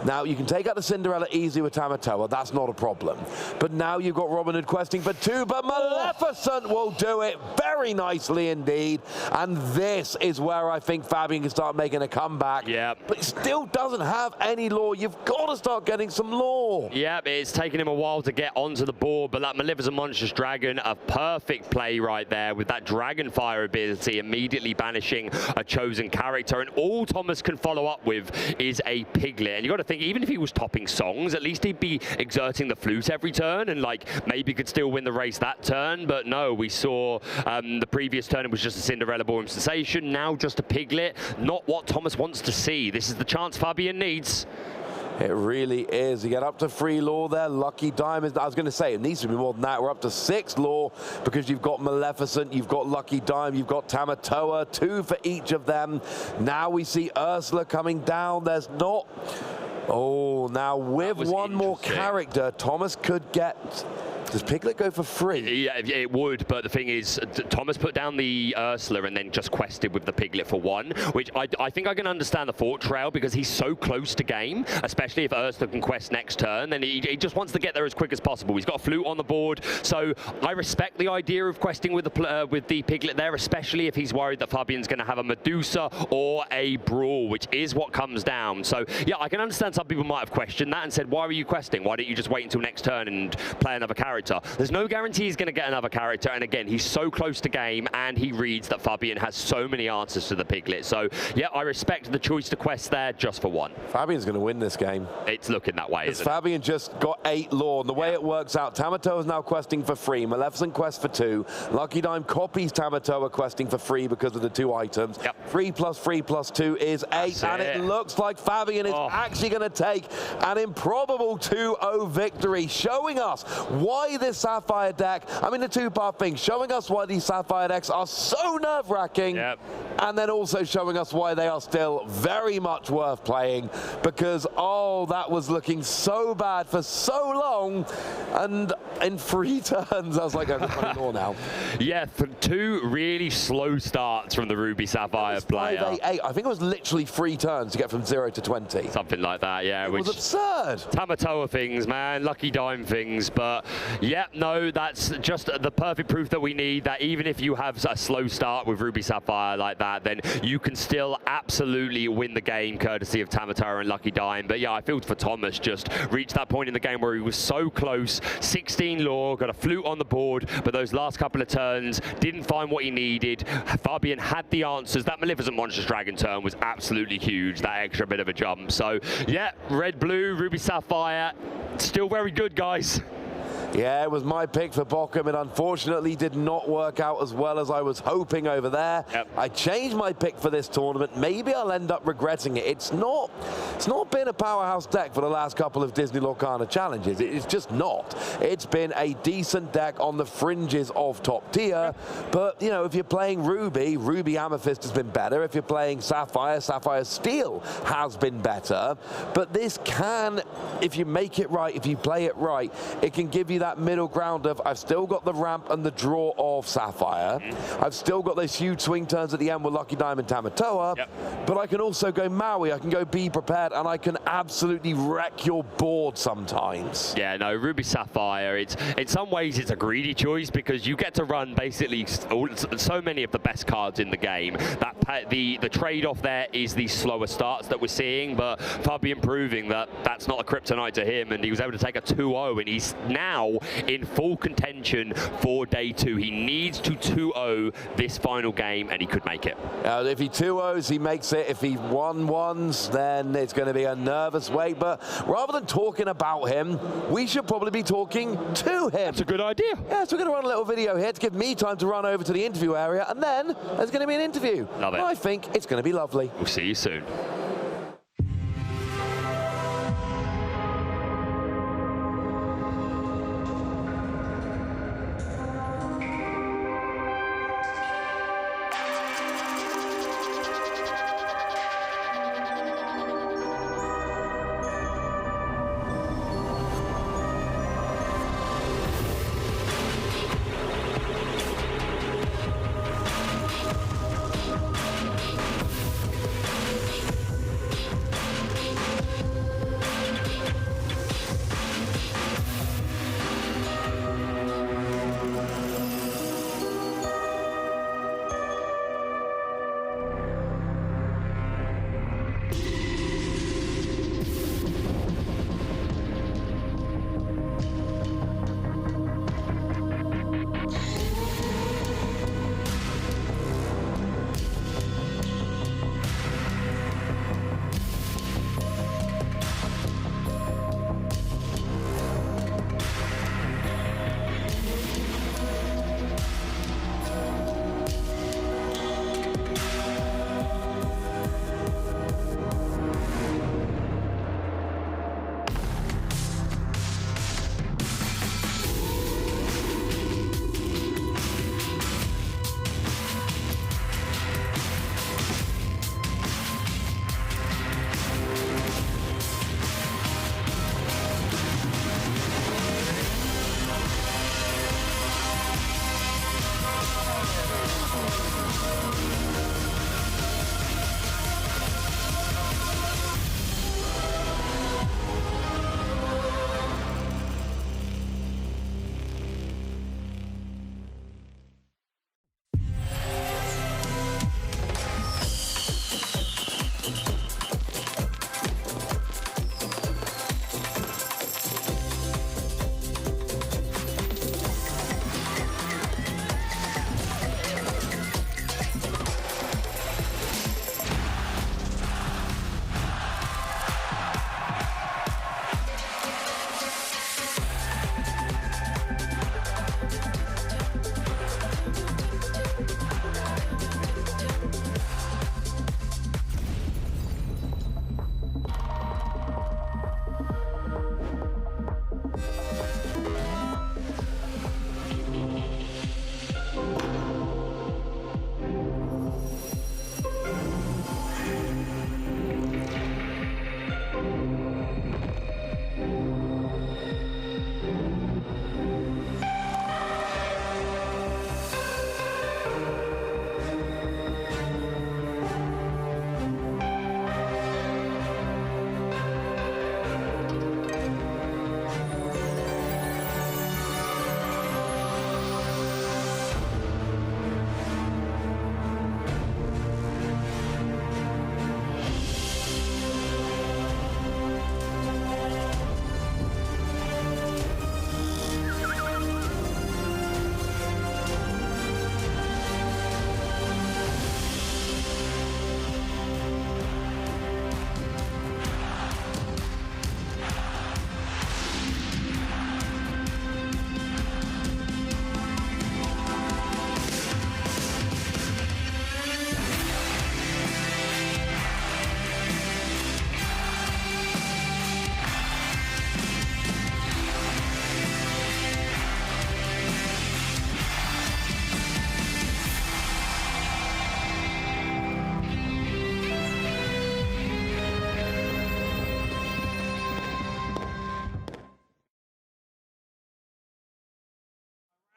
Now, you can take out the Cinderella easy with Tamatoa. That's not a problem. But now you've got Robin Hood questing for 2, but Maleficent will do it very nicely indeed. And this is where I think Fabian can start making a comeback. Yeah. But he still doesn't have any lore. You've got to start getting some lore. Yeah, it's taken him a while to get onto the board, but that Maleficent Monstrous Dragon, a perfect play right there with that Dragon Fire ability, immediately banishing a chosen character. And all Thomas can follow up with is a Piglet. And you got to think, even if he was topping songs, at least he'd be exerting the flute every turn and like maybe could still win the race that turn. But no, we saw the previous turn it was just a Cinderella Ballroom Sensation, now just a Piglet. Not what Thomas wants to see. This is the chance Fabian needs. It really is. You get up to 3 lore there. Lucky Diamond. I was going to say, it needs to be more than that. We're up to 6 lore because you've got Maleficent, you've got Lucky Dime, you've got Tamatoa, 2 for each of them. Now we see Ursula coming down. There's not... Oh, now with 1 more character, Thomas could get Does Piglet go for free? Yeah, it would, but the thing is, Thomas put down the Ursula and then just quested with the Piglet for 1, which I think I can understand the thought trail because he's so close to game, especially if Ursula can quest next turn, then he just wants to get there as quick as possible. He's got a flute on the board, so I respect the idea of questing with the Piglet there, especially if he's worried that Fabian's going to have a Medusa or a Brawl, which is what comes down. So yeah, I can understand some people might have questioned that and said, why were you questing? Why don't you just wait until next turn and play another character? There's no guarantee he's going to get another character, and again, he's so close to game, and he reads that Fabian has so many answers to the Piglet. So yeah, I respect the choice to quest there just for 1. Fabian's going to win this game. It's looking that way, isn't it? Fabian just got 8 lore, and the way it works out, Tamatoa is now questing for free, Maleficent quests for 2, Lucky Dime copies Tamatoa questing for free because of the 2 items. 3 plus 3 plus 2 is 8, and it looks like Fabian is actually going to take an improbable 2-0 victory, showing us why this Sapphire deck, I mean the 2-part thing, showing us why these Sapphire decks are so nerve-wracking, and then also showing us why they are still very much worth playing, because that was looking so bad for so long, and in 3 turns I was like, everybody more now. Yeah, for 2 really slow starts from the Ruby Sapphire player. 5, 8, 8. I think it was literally 3 turns to get from 0 to 20. Something like that, yeah. It was absurd. Tamatoa things, man, Lucky Dime things, but yeah, no, that's just the perfect proof that we need, that even if you have a slow start with Ruby Sapphire like that, then you can still absolutely win the game courtesy of Tamatoa and Lucky Dime. But yeah, I feel for Thomas, just reached that point in the game where he was so close, 16 lore, got a flute on the board, but those last couple of turns didn't find what he needed. Fabian had the answers. That Maleficent Monstrous Dragon turn was absolutely huge, that extra bit of a jump. So yeah, red, blue, Ruby Sapphire, still very good, guys. Yeah, it was my pick for Bochum. It unfortunately did not work out as well as I was hoping over there. I changed my pick for this tournament. Maybe I'll end up regretting it. It's not been a powerhouse deck for the last couple of Disney Lorcana challenges. It's just not. It's been a decent deck on the fringes of top tier. But, you know, if you're playing Ruby, Ruby Amethyst has been better. If you're playing Sapphire, Sapphire Steel has been better. But this can, if you make it right, if you play it right, it can give you that middle ground of, I've still got the ramp and the draw of Sapphire. I've still got those huge swing turns at the end with Lucky Diamond Tamatoa, but I can also go Maui, I can go Be Prepared, and I can absolutely wreck your board sometimes. Yeah, no, Ruby Sapphire, in some ways it's a greedy choice because you get to run basically so many of the best cards in the game. The trade-off there is the slower starts that we're seeing, but Fabian proving that that's not a kryptonite to him, and he was able to take a 2-0, and he's now in full contention for day 2. He needs to 2-0 this final game, and he could make it. If he 2-0s, he makes it. If he 1-1s, then it's going to be a nervous wait. But rather than talking about him, we should probably be talking to him. That's a good idea. Yeah, so we're going to run a little video here to give me time to run over to the interview area, and then there's going to be an interview. Love it. I think it's going to be lovely. We'll see you soon.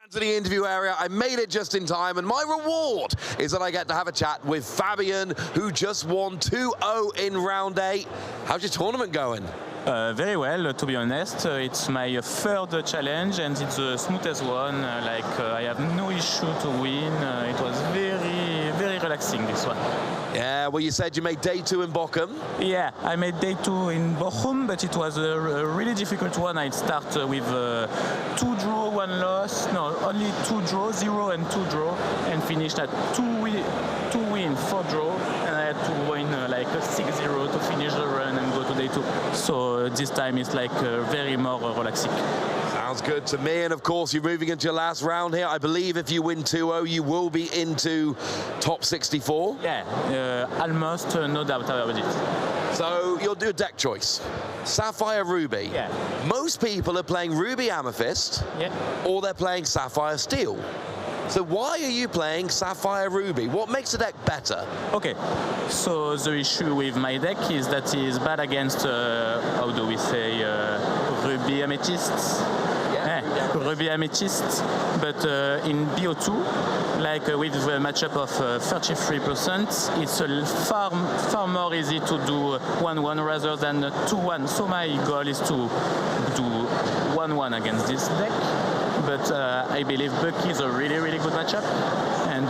To the interview area, I made it just in time, and my reward is that I get to have a chat with Fabian, who just won 2-0 in round 8. How's your tournament going? Very well, to be honest. It's my third challenge, and it's the smoothest one. I have no issue to win. It was very, very relaxing, this one. Yeah, well, you said you made day 2 in Bochum. Yeah, I made day 2 in Bochum, but it was a really difficult one. I started with 2 draw, 1 loss. No, only 2 draw, 0 and 2 draw, and finished at 2 win, 4 draw, and I had to win like 6-0 to finish the run and go to day 2. So this time it's like very more relaxing. Sounds good to me, and of course you're moving into your last round here. I believe if you win 2-0, you will be into top 64. Yeah, almost, no doubt about it. So you'll do a deck choice. Sapphire Ruby. Yeah. Most people are playing Ruby Amethyst, or they're playing Sapphire Steel. So why are you playing Sapphire Ruby? What makes the deck better? Okay, so the issue with my deck is that it's bad against, how do we say, Ruby Amethysts? Ruby Amethysts, but in BO2, like with the matchup of 33%, it's far more easy to do 1-1 rather than 2-1. So my goal is to do 1-1 against this deck. But I believe Bucky is a really, really good matchup, and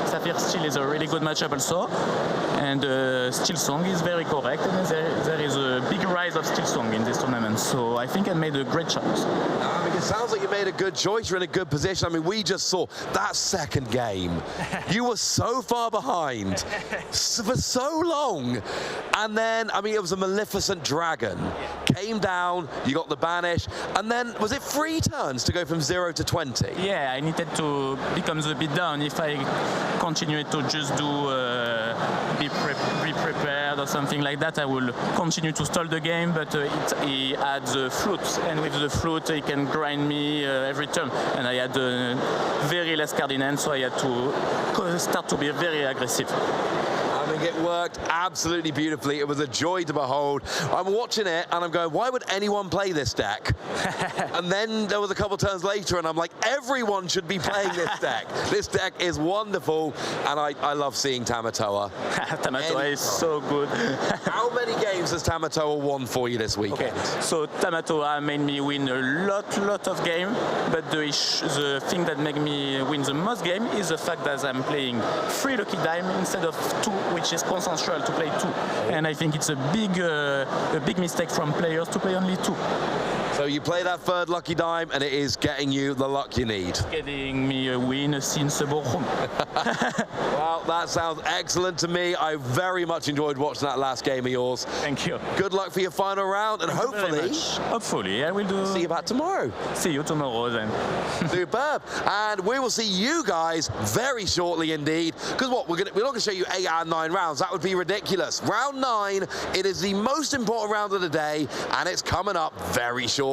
Sapphire Steel is a really good matchup also, and Steel Song is very correct, and there is a big rise of Steel Song in this tournament, so I think I made a great choice. I mean, it sounds like you made a good choice. You're in a good position. I mean, we just saw that second game. You were so far behind for so long, and then, I mean, it was a Maleficent Dragon. Came down, you got the banish, and then, was it 3 turns to go from 0 to 20? Yeah, I needed to become a bit down. If I continue to just do be prepared or something like that, I will continue to stall the game, but he had the flute, and with the flute he can grind me every turn, and I had very less card in hand, so I had to start to be very aggressive. I think it worked absolutely beautifully. It was a joy to behold. I'm watching it and I'm going, why would anyone play this deck? And then there was a couple turns later and I'm like, everyone should be playing this deck. This deck is wonderful, and I love seeing Tamatoa. Tamatoa is so good. How many games has Tamatoa won for you this weekend? Okay. So Tamatoa made me win a lot of games, but the thing that made me win the most game is the fact that I'm playing 3 Lucky Dime instead of 2, which is consensual to play 2. And I think it's a big mistake from players to play only 2. So you play that 3rd Lucky Dime, and it is getting you the luck you need. Getting me a win since Bochum. Well, that sounds excellent to me. I very much enjoyed watching that last game of yours. Thank you. Good luck for your final round, and hopefully I will do. See you back tomorrow. See you tomorrow then. Superb. And we will see you guys very shortly indeed. Because what, we're not going to show you 8 out of 9 rounds. That would be ridiculous. Round 9, it is the most important round of the day, and it's coming up very shortly.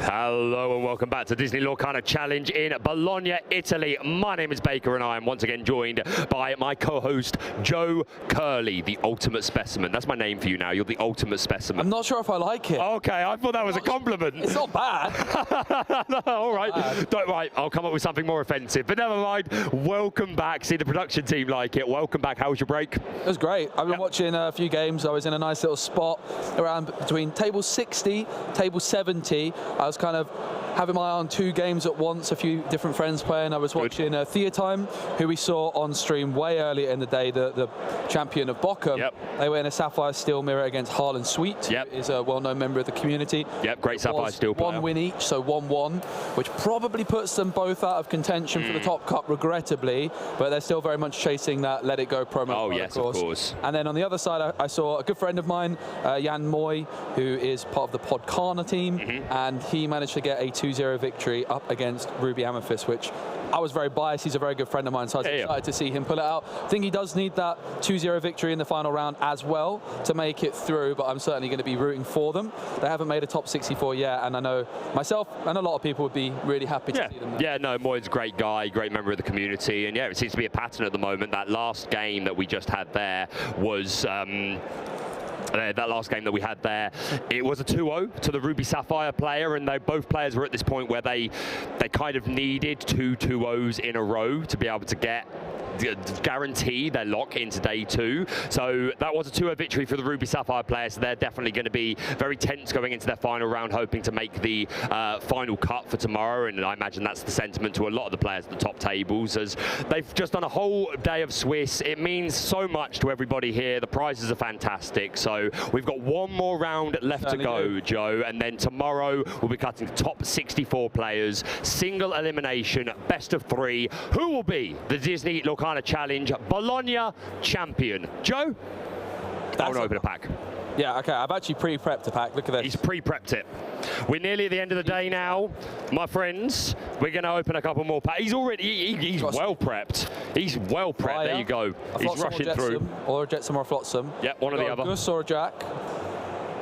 Hello and welcome back to Disney Lorcana Challenge in Bologna, Italy. My name is Baker and I am once again joined by my co-host Joe Curley, the ultimate specimen. That's my name for you now. You're the ultimate specimen. I'm not sure if I like it. Okay, I thought that was a compliment. It's not bad. All right. Don't worry, I'll come up with something more offensive. But never mind. Welcome back. See the production team like it. Welcome back. How was your break? It was great. I've been watching a few games. I was in a nice little spot around between table 60, table 70. I was kind of having my eye on two games at once, a few different friends playing. I was watching Theatime, who we saw on stream way earlier in the day, the champion of Bochum. Yep. They were in a Sapphire Steel mirror against Harlan Sweet, who is a well-known member of the community. Yep, great Sapphire Steel player. 1 win each, so 1-1, which probably puts them both out of contention for the top cup, regrettably, but they're still very much chasing that Let It Go promo. Oh, yes, of course. And then on the other side, I saw a good friend of mine, Jan Moy, who is part of the Podcana team, and he managed to get a 2-0 victory up against Ruby Amethyst, which I was very biased. He's a very good friend of mine, so I was excited to see him pull it out. I think he does need that 2-0 victory in the final round as well to make it through, but I'm certainly going to be rooting for them. They haven't made a top 64 yet, and I know myself and a lot of people would be really happy to see them. Yeah, no, Moy's a great guy, great member of the community, and yeah, it seems to be a pattern at the moment. That last game that we just had there was... that last game that we had there, it was a 2-0 to the Ruby Sapphire player, and both players were at this point where they kind of needed 2 2-0s in a row to be able to guarantee their lock into day 2. So that was a 2-0 victory for the Ruby Sapphire players. So they're definitely going to be very tense going into their final round, hoping to make the final cut for tomorrow. And I imagine that's the sentiment to a lot of the players at the top tables, as they've just done a whole day of Swiss. It means so much to everybody here. The prizes are fantastic. So we've got one more round left to go, Joe, and then tomorrow we'll be cutting the top 64 players, single elimination, best of 3. Who will be the Disney Lorcana Challenge Bologna champion? Joe? I want to open a pack. Yeah, okay, I've actually pre-prepped a pack. Look at this. He's pre-prepped it. We're nearly at the end of the day now, my friends. We're going to open a couple more packs. He's already, he's well prepped. He's well prepped. There you go. He's rushing through. Or a Jetsam or a Flotsam. Yep, one or the other. A Gus or a Jack.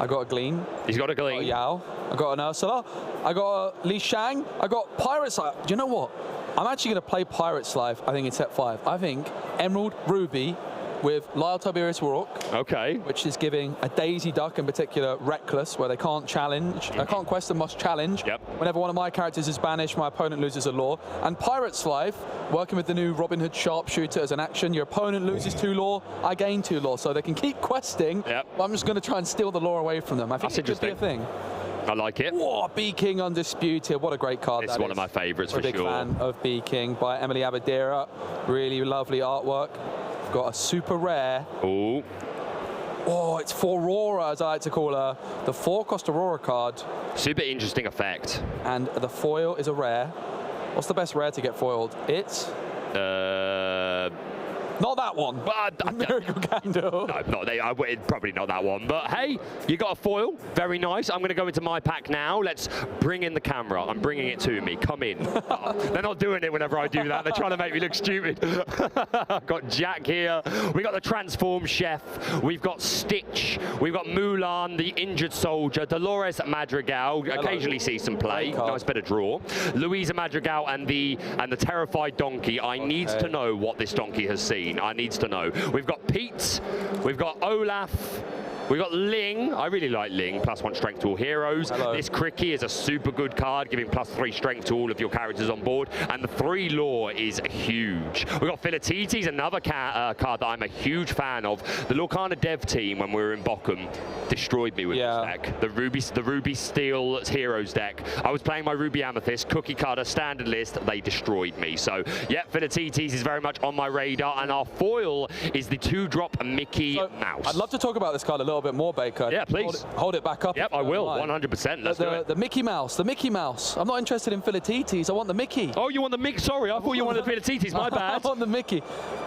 I got a Gleam. He's got a Gleam. I got a Yao. I got an Ursula. I got a Li Shang. I got Pirates Life. Do you know what? I'm actually going to play Pirates Life, I think, in set 5. I think Emerald Ruby with Lyle Tiberius Rourke. Okay. Which is giving a Daisy Duck in particular Reckless, where they can't challenge. I can't quest and must challenge. Yep. Whenever one of my characters is banished, my opponent loses a law. And Pirates Life, working with the new Robin Hood Sharpshooter as an action, your opponent loses 2 law, I gain 2 law. So they can keep questing, but I'm just going to try and steal the law away from them. I think it could be a thing. I like it. Whoa, B-King Undisputed. What a great card It's one of my favourites for sure. I'm a big fan of B-King by Emily Abadira. Really lovely artwork. We've got a super rare. Ooh. Oh, it's for Aurora, as I like to call her. The 4-cost Aurora card. Super interesting effect. And the foil is a rare. What's the best rare to get foiled? It's... Not that one. Miracle Candle. No, probably not that one. But hey, you got a foil. Very nice. I'm going to go into my pack now. Let's bring in the camera. I'm bringing it to me. Come in. They're not doing it whenever I do that. They're trying to make me look stupid. I've got Jack here. We got the Transform Chef. We've got Stitch. We've got Mulan, the Injured Soldier. Dolores Madrigal. Occasionally see some play. Nice bit of draw. Louisa Madrigal and the Terrified Donkey. I need to know what this donkey has seen. I need to know. We've got Pete, we've got Olaf, we've got Ling. I really like Ling, +1 strength to all heroes. Hello. This Cricky is a super good card, giving +3 strength to all of your characters on board. And the 3 law is huge. We've got Philatites, another card that I'm a huge fan of. The Lorcana dev team, when we were in Bochum, destroyed me with this deck. The Ruby Steel Heroes deck. I was playing my Ruby Amethyst, Cookie Cutter, standard list. They destroyed me. So, yeah, Philatites is very much on my radar. And our foil is the 2-drop Mickey Mouse. I'd love to talk about this card a little bit more, Baker. Yeah, please. Hold it back up. Yep, I will, 100%. Let's do it. The Mickey Mouse, the Mickey Mouse. I'm not interested in Philatites. I want the Mickey. Oh, you want the Mickey? Sorry, I thought you wanted Philatites. My bad. I want the Mickey.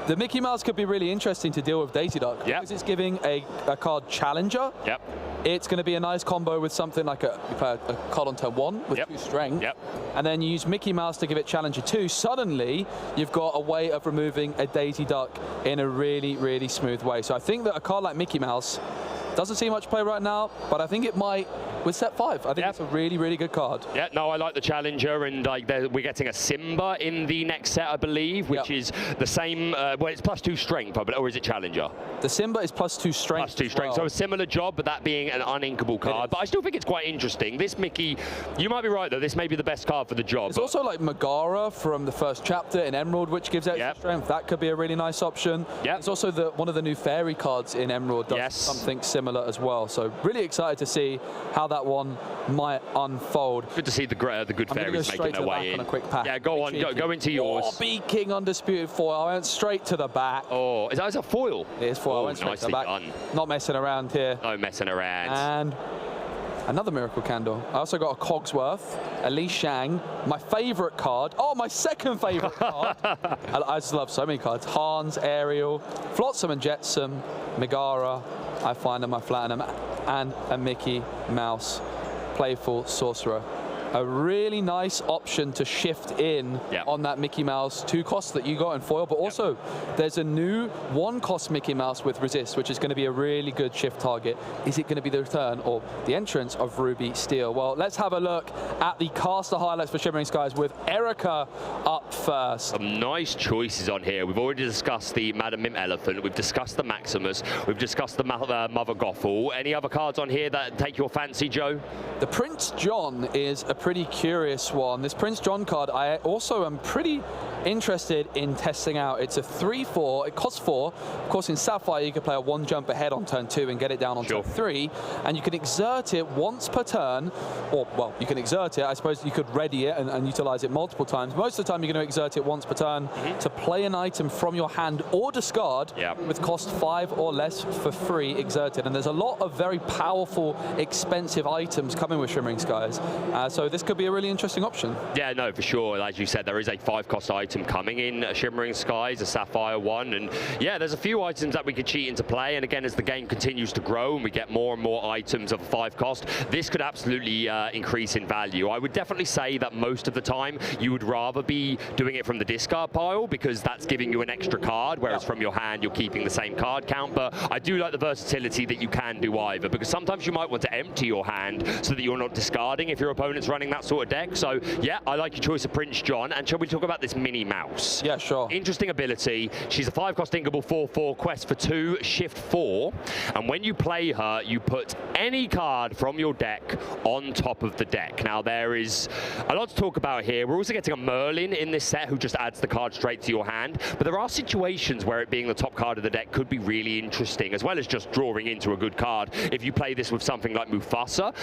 The Mickey Mouse could be really interesting to deal with Daisy Duck. Because it's giving a card Challenger. Yep. It's going to be a nice combo with something like you play a card on turn 1 with 2 strength. Yep. And then you use Mickey Mouse to give it Challenger 2. Suddenly, you've got a way of removing a Daisy Duck in a really, really smooth way. So I think that a card like Mickey Mouse doesn't see much play right now, but I think it might with set 5. I think it's a really, really good card. Yeah, no, I like the Challenger, and like we're getting a Simba in the next set, I believe, which is the same. Well, it's +2 strength, or is it Challenger? The Simba is +2 strength. +2 strength, so a similar job, but that being an uninkable card. But I still think it's quite interesting. This Mickey, you might be right though. This may be the best card for the job. There's also like Megara from the first chapter in Emerald, which gives extra strength. That could be a really nice option. Yeah. It's also one of the new fairy cards in Emerald does something similar as well. So really excited to see how that one might unfold. Good to see the good fairies making their way in. On a quick pack. Yeah, go on, go into yours. Oh, Bee King Undisputed foil. I went straight to the back. Oh, is that a foil? It is foil. I went straight to the back. Done. Not messing around here. No messing around. And another Miracle Candle. I also got a Cogsworth, a Li Shang, my favorite card. Oh, my second favorite card. I just love so many cards. Hans, Ariel, Flotsam and Jetsam, Megara, I find my Platinum, and a Mickey Mouse Playful Sorcerer. A really nice option to shift in on that Mickey Mouse 2 cost that you got in foil, but also there's a new 1 cost Mickey Mouse with Resist, which is going to be a really good shift target. Is it going to be the return or the entrance of Ruby Steel? Well, let's have a look at the caster highlights for Shimmering Skies with Erica up first. Some nice choices on here. We've already discussed the Madam Mim Elephant, we've discussed the Maximus, we've discussed the Mother Gothel. Any other cards on here that take your fancy, Joe? The Prince John is a pretty curious one. This Prince John card I also am pretty interested in testing out. It's a 3/4, it costs 4. Of course in Sapphire you can play a 1 jump ahead on turn 2 and get it down on turn 3, and you can exert it once per turn, or well, you can exert it, I suppose you could ready it and utilize it multiple times. Most of the time you're going to exert it once per turn to play an item from your hand or discard with cost 5 or less for free exerted, and there's a lot of very powerful, expensive items coming with Shimmering Skies, so this could be a really interesting option. Yeah, no, for sure. As you said, there is a 5-cost item coming in Shimmering Skies, a Sapphire one, and yeah, there's a few items that we could cheat into play, and again, as the game continues to grow and we get more and more items of a 5-cost, this could absolutely increase in value. I would definitely say that most of the time you would rather be doing it from the discard pile, because that's giving you an extra card, whereas from your hand you're keeping the same card count. But I do like the versatility that you can do either, because sometimes you might want to empty your hand so that you're not discarding if your opponent's running that sort of deck. So yeah, I like your choice of Prince John. And shall we talk about this Minnie Mouse? Yeah, sure. Interesting ability. She's a 5-cost inkable 4/4, quest for 2, shift 4. And when you play her, you put any card from your deck on top of the deck. Now there is a lot to talk about here. We're also getting a Merlin in this set who just adds the card straight to your hand. But there are situations where it being the top card of the deck could be really interesting, as well as just drawing into a good card. If you play this with something like Mufasa,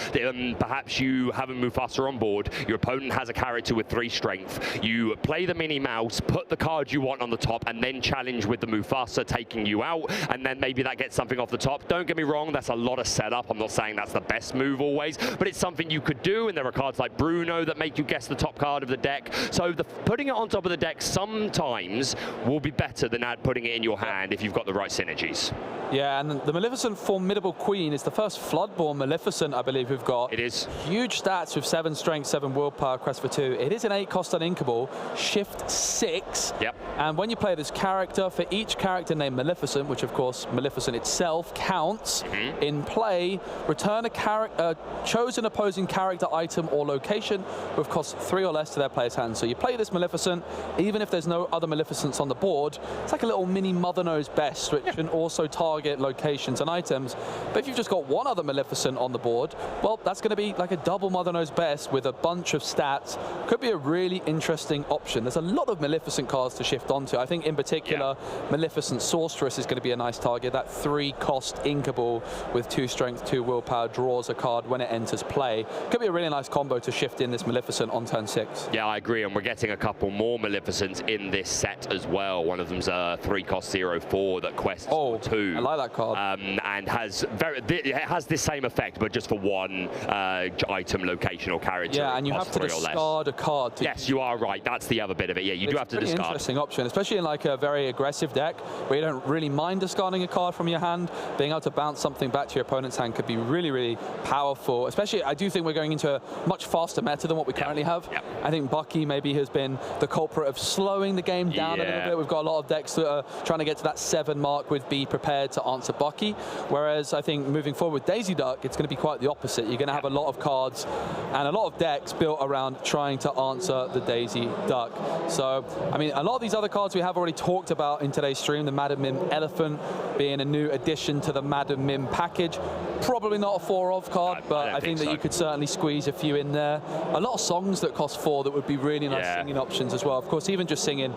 perhaps you have a Mufasa on board, your opponent has a character with 3 strength, you play the Minnie Mouse, put the card you want on the top, and then challenge with the Mufasa taking you out, and then maybe that gets something off the top. Don't get me wrong, that's a lot of setup. I'm not saying that's the best move always, but it's something you could do, and there are cards like Bruno that make you guess the top card of the deck. So putting it on top of the deck sometimes will be better than putting it in your hand if you've got the right synergies. Yeah, and the Maleficent Formidable Queen is the first Floodborn Maleficent I believe we've got. It is. Huge stats with 7 strength, 7 willpower, quest for 2. It is an 8-cost uninkable, shift 6. Yep. And when you play this character, for each character named Maleficent, which of course Maleficent itself counts, in play, return a chosen opposing character, item, or location with cost 3 or less to their player's hand. So you play this Maleficent, even if there's no other Maleficents on the board, it's like a little mini Mother Knows Best, which can also target locations and items. But if you've just got one other Maleficent on the board, well, that's going to be like a double Mother Knows Best with a bunch of stats. Could be a really interesting option. There's a lot of Maleficent cards to shift onto. I think in particular, Maleficent Sorceress is going to be a nice target. That 3-cost inkable with 2 strength, 2 willpower draws a card when it enters play. Could be a really nice combo to shift in this Maleficent on turn 6. Yeah, I agree, and we're getting a couple more Maleficents in this set as well. One of them's a 3-cost 0/4 that quests for 2. I like that card. And it has this same effect, but just for 1 item, location, or character. Yeah, and you have to discard a card. Yes, you are right. That's the other bit of it. yeah, you do have to discard. It's an interesting option, especially in like a very aggressive deck where you don't really mind discarding a card from your hand. Being able to bounce something back to your opponent's hand could be really, really powerful. Especially, I do think we're going into a much faster meta than what we currently have. I think Bucky maybe has been the culprit of slowing the game down a little bit. We've got a lot of decks that are trying to get to that 7 mark with Be Prepared to answer Bucky. Whereas I think moving forward with Daisy Duck, it's going to be quite the opposite. You're going to have a lot of cards and a lot of decks built around trying to answer the Daisy Duck. So, I mean, a lot of these other cards we have already talked about in today's stream, the Madam Mim Elephant being a new addition to the Madam Mim package. Probably not a 4-of card, but I think that you could certainly squeeze a few in there. A lot of songs that cost 4 that would be really nice singing options as well. Of course, even just singing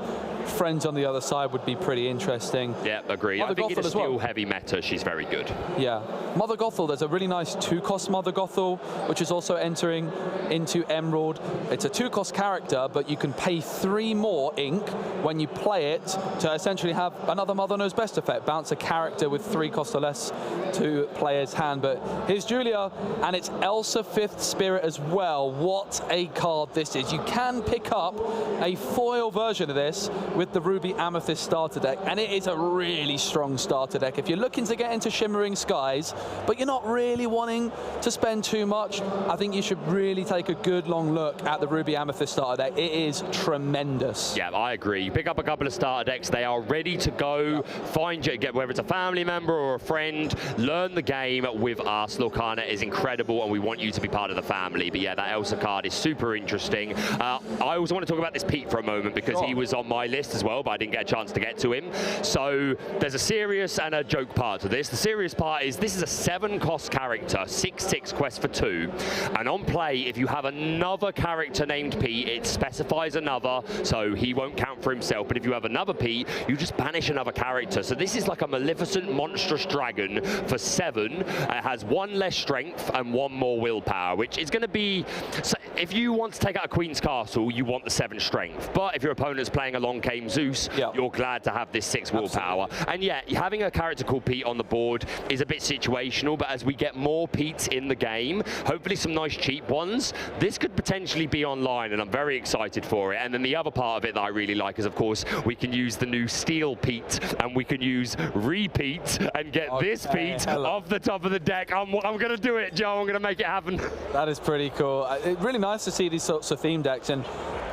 Friends on the Other Side would be pretty interesting. Yeah, agree. I think in a steel heavy meta, she's very good. Yeah. Mother Gothel, there's a really nice 2-cost Mother Gothel, which is also entering into Emerald. It's a 2-cost character, but you can pay 3 more ink when you play it to essentially have another Mother Knows Best effect. Bounce a character with 3 cost or less to player's hand. But here's Julia, and it's Elsa 5th Spirit as well. What a card this is. You can pick up a foil version of this with the Ruby Amethyst starter deck, and it is a really strong starter deck. If you're looking to get into Shimmering Skies, but you're not really wanting to spend too much, I think you should really take a good long look at the Ruby Amethyst starter deck. It is tremendous. Yeah, I agree. Pick up a couple of starter decks. They are ready to go. Find you, whether it's a family member or a friend, learn the game with us. Lorcana is incredible, and we want you to be part of the family. But yeah, that Elsa card is super interesting. I also want to talk about this Pete for a moment, because he was on my list as well, but I didn't get a chance to get to him. So there's a serious and a joke part to this. The serious part is this is a 7-cost character, 6/6 quest for 2. And on play, if you have another character named Pete, it specifies another, so he won't count for himself. But if you have another Pete, you just banish another character. So this is like a Maleficent monstrous dragon for 7. It has 1 less strength and 1 more willpower, which is going to be... So if you want to take out a Queen's Castle, you want the 7 strength. But if your opponent's playing a Long Came Zeus, you're glad to have this 6 willpower. And yeah, having a character called Pete on the board is a bit situational, but as we get more Petes in the game, hopefully some nice cheap ones, this could potentially be online, and I'm very excited for it. And then the other part of it that I really like is, of course, we can use the new Steel Pete, and we can use Repeat and get this Pete off the top of the deck. I'm going to do it, Joe. I'm going to make it happen. That is pretty cool. It's really nice to see these sorts of theme decks, and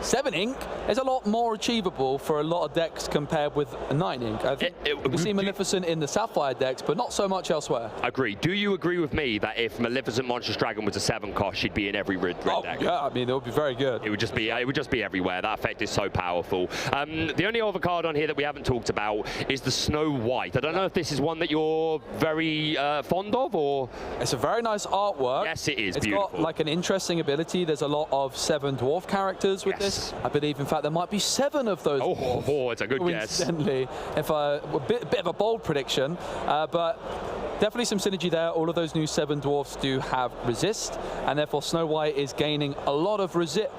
7 ink is a lot more achievable for a lot of decks compared with 9 ink. I think we see Maleficent in the Sapphire decks, but not so much elsewhere. Agree. Do you agree with me that if Maleficent Monstrous Dragon was a 7-cost, she'd be in every red deck? Yeah, I mean, it would be very good. It would just be everywhere. That effect is so powerful. The only other card on here that we haven't talked about is the Snow White. I don't know if this is one that you're very fond of, or... It's a very nice artwork. Yes, it is. It's beautiful. got like an interesting ability. There's a lot of 7 dwarf characters with this. I believe, in fact, there might be 7 of those. Oh, it's a good guess. If a bit of a bold prediction, but definitely some synergy there. All of those new 7 dwarfs do have resist, and therefore Snow White is gaining a lot of resist.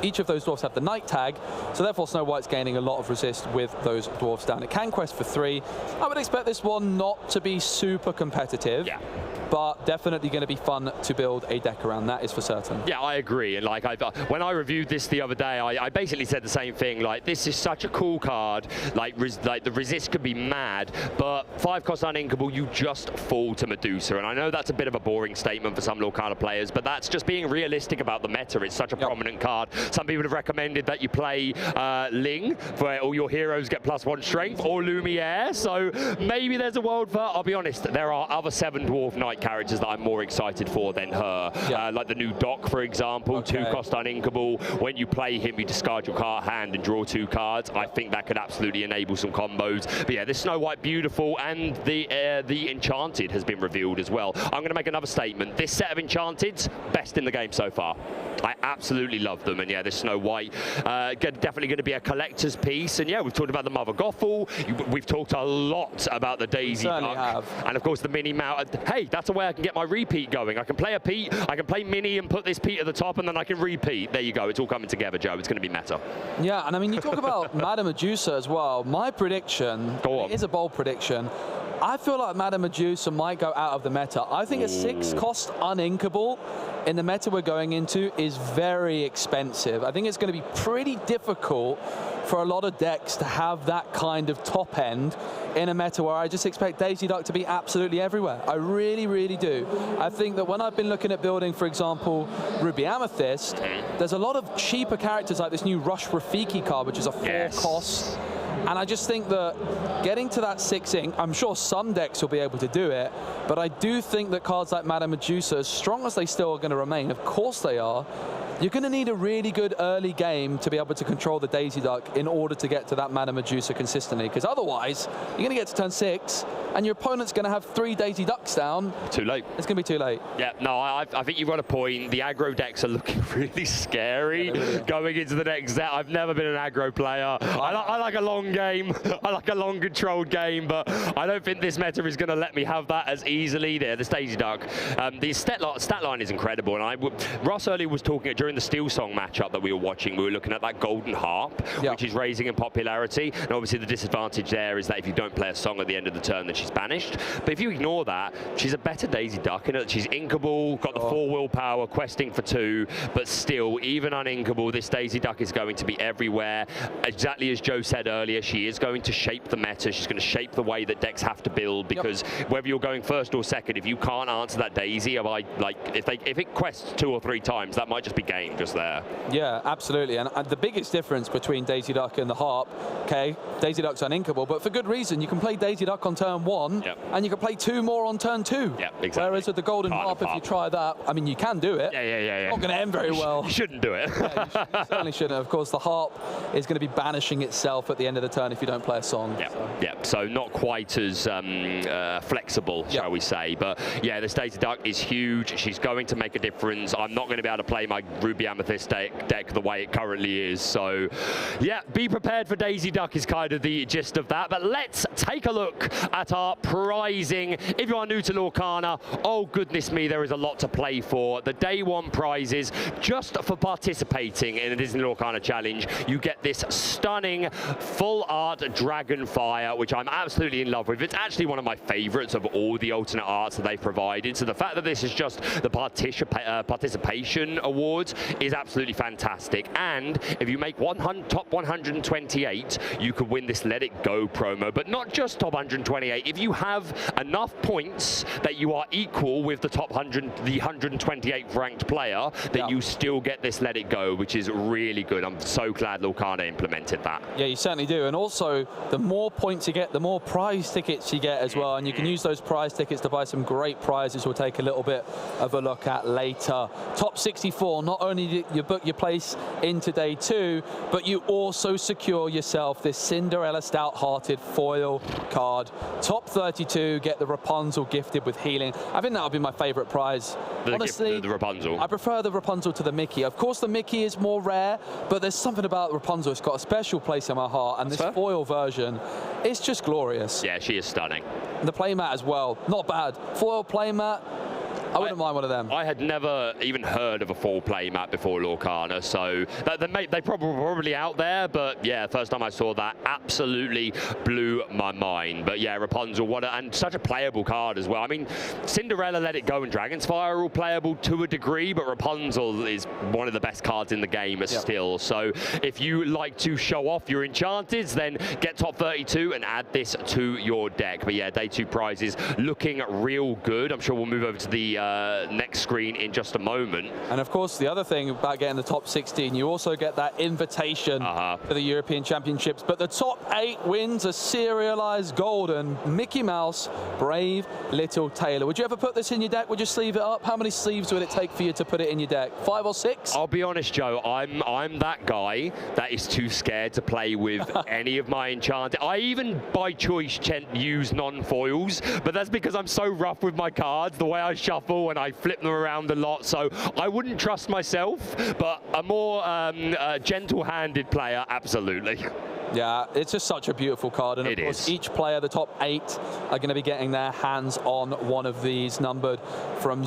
Each of those dwarfs have the night tag, so therefore Snow White's gaining a lot of resist with those dwarfs down. It can quest for 3. I would expect this one not to be super competitive. Yeah. But definitely going to be fun to build a deck around, that is for certain. Yeah, I agree. And like when I reviewed this the other day, I basically said the same thing. Like, this is such a cool card. Like the resist could be mad, but 5-cost uninkable, you just fall to Medusa. And I know that's a bit of a boring statement for some Lorcana players, but that's just being realistic about the meta. It's such a prominent card. Some people have recommended that you play Ling, where all your heroes get +1 strength, or Lumiere. So maybe there's a world for, I'll be honest, there are other 7 dwarf knight characters that I'm more excited for than her. Like the new Doc, for example, 2-cost uninkable. When you play him, you discard your card hand and draw 2 cards. I think that could absolutely enable some combos. But yeah, this Snow White, beautiful, and the Enchanted has been revealed as well. I'm going to make another statement. This set of Enchanteds, best in the game so far. I absolutely love them, and yeah, this Snow White definitely going to be a collector's piece. And yeah, we've talked about the Mother Gothel. We've talked a lot about the Daisy Duck, and of course the Mini Mount. Hey, that's a way I can get my repeat going. I can play a Pete, I can play Mini and put this Pete at the top, and then I can repeat. There you go. It's all coming together, Joe. It's going to be meta. Yeah, and I mean, you talk about Madame Medusa as well. My prediction is a bold prediction. I feel like Madame Medusa might go out of the meta. I think a 6-cost uninkable in the meta we're going into is very expensive. I think it's going to be pretty difficult for a lot of decks to have that kind of top end in a meta where I just expect Daisy Duck to be absolutely everywhere. I really, really do. I think that when I've been looking at building, for example, Ruby Amethyst, there's a lot of cheaper characters like this new Rush Rafiki card, which is a 4-cost. And I just think that getting to that 6 ink, I'm sure some decks will be able to do it, but I do think that cards like Madame Medusa, as strong as they still are going to remain, of course they are, you're going to need a really good early game to be able to control the Daisy Duck in order to get to that Madame Medusa consistently, because otherwise you're going to get to turn 6 and your opponent's going to have 3 Daisy Ducks down. Too late. It's going to be too late. Yeah, no, I think you've got a point. The aggro decks are looking really scary going into the next set. I've never been an aggro player. I like a long game. I like a long controlled game, but I don't think this meta is going to let me have that as easily. There, this Daisy Duck. The stat line is incredible, and Ross earlier was talking during the Steel Song matchup that we were watching. We were looking at that Golden Harp, which is raising in popularity, and obviously the disadvantage there is that if you don't play a song at the end of the turn, then she's banished. But if you ignore that, she's a better Daisy Duck in it. She's inkable, got the 4 willpower, questing for 2, but still, even uninkable, this Daisy Duck is going to be everywhere. Exactly as Joe said earlier, she is going to shape the meta. She's going to shape the way that decks have to build, because whether you're going first or second, if you can't answer that Daisy, if it quests 2 or 3 times, that might just be game just there. Yeah, absolutely. And the biggest difference between Daisy Duck and the Harp, Daisy Duck's uninkable, but for good reason. You can play Daisy Duck on turn 1, and you can play 2 more on turn 2. Yeah, exactly. Whereas with the Golden Harp, if you try that, I mean, you can do it. Yeah. Not going to end very well. You shouldn't do it. You certainly shouldn't. Of course, the Harp is going to be banishing itself at the end of the turn if you don't play a song. So not quite as flexible, shall we say. But yeah, this Daisy Duck is huge. She's going to make a difference. I'm not going to be able to play my Ruby Amethyst deck the way it currently is. So yeah, be prepared for Daisy Duck is kind of the gist of that. But let's take a look at our prizing. If you are new to Lorcana, oh goodness me, there is a lot to play for. The day 1 prizes, just for participating in the Disney Lorcana Challenge, you get this stunning full art Dragonfire, which I'm absolutely in love with. It's actually one of my favorites of all the alternate arts that they've provided. So the fact that this is just the participation awards is absolutely fantastic. And if you make top 128, you could win this Let It Go promo. But not just top 128. If you have enough points that you are equal with the top 128th ranked player, then you still get this Let It Go, which is really good. I'm so glad Lorcana implemented that. Yeah, you certainly do. And also, the more points you get, the more prize tickets you get as well. And you can use those prize tickets to buy some great prizes we'll take a little bit of a look at later. Top 64, not only do you book your place into day 2, but you also secure yourself this Cinderella Stout-Hearted foil card. Top 32, get the Rapunzel gifted with healing. I think that'll be my favorite prize. Honestly, the Rapunzel. I prefer the Rapunzel to the Mickey. Of course, the Mickey is more rare, but there's something about Rapunzel. It's got a special place in my heart, and this foil version, it's just glorious. Yeah, she is stunning. The playmat as well, not bad. Foil playmat. I wouldn't mind one of them. I had never even heard of a full playmat before Lorcana, so they probably out there, but yeah, first time I saw that, absolutely blew my mind. But yeah, Rapunzel, and such a playable card as well. I mean, Cinderella, Let It Go, and Dragon's Fire are all playable to a degree, but Rapunzel is one of the best cards in the game still. So if you like to show off your enchanteds, then get top 32 and add this to your deck. But yeah, day 2 prizes looking real good. I'm sure we'll move over to the next screen in just a moment. And of course, the other thing about getting the top 16, you also get that invitation for the European Championships. But the top 8 wins are serialized golden Mickey Mouse, Brave Little Tailor. Would you ever put this in your deck? Would you sleeve it up? How many sleeves would it take for you to put it in your deck? 5 or 6? I'll be honest, Joe, I'm that guy that is too scared to play with any of my enchanted. I even by choice use non-foils, but that's because I'm so rough with my cards, the way I shuffle and I flip them around a lot, so I wouldn't trust myself, but a more gentle-handed player, absolutely. Yeah, it's just such a beautiful card, and of course each player, the top 8, are going to be getting their hands on one of these, numbered from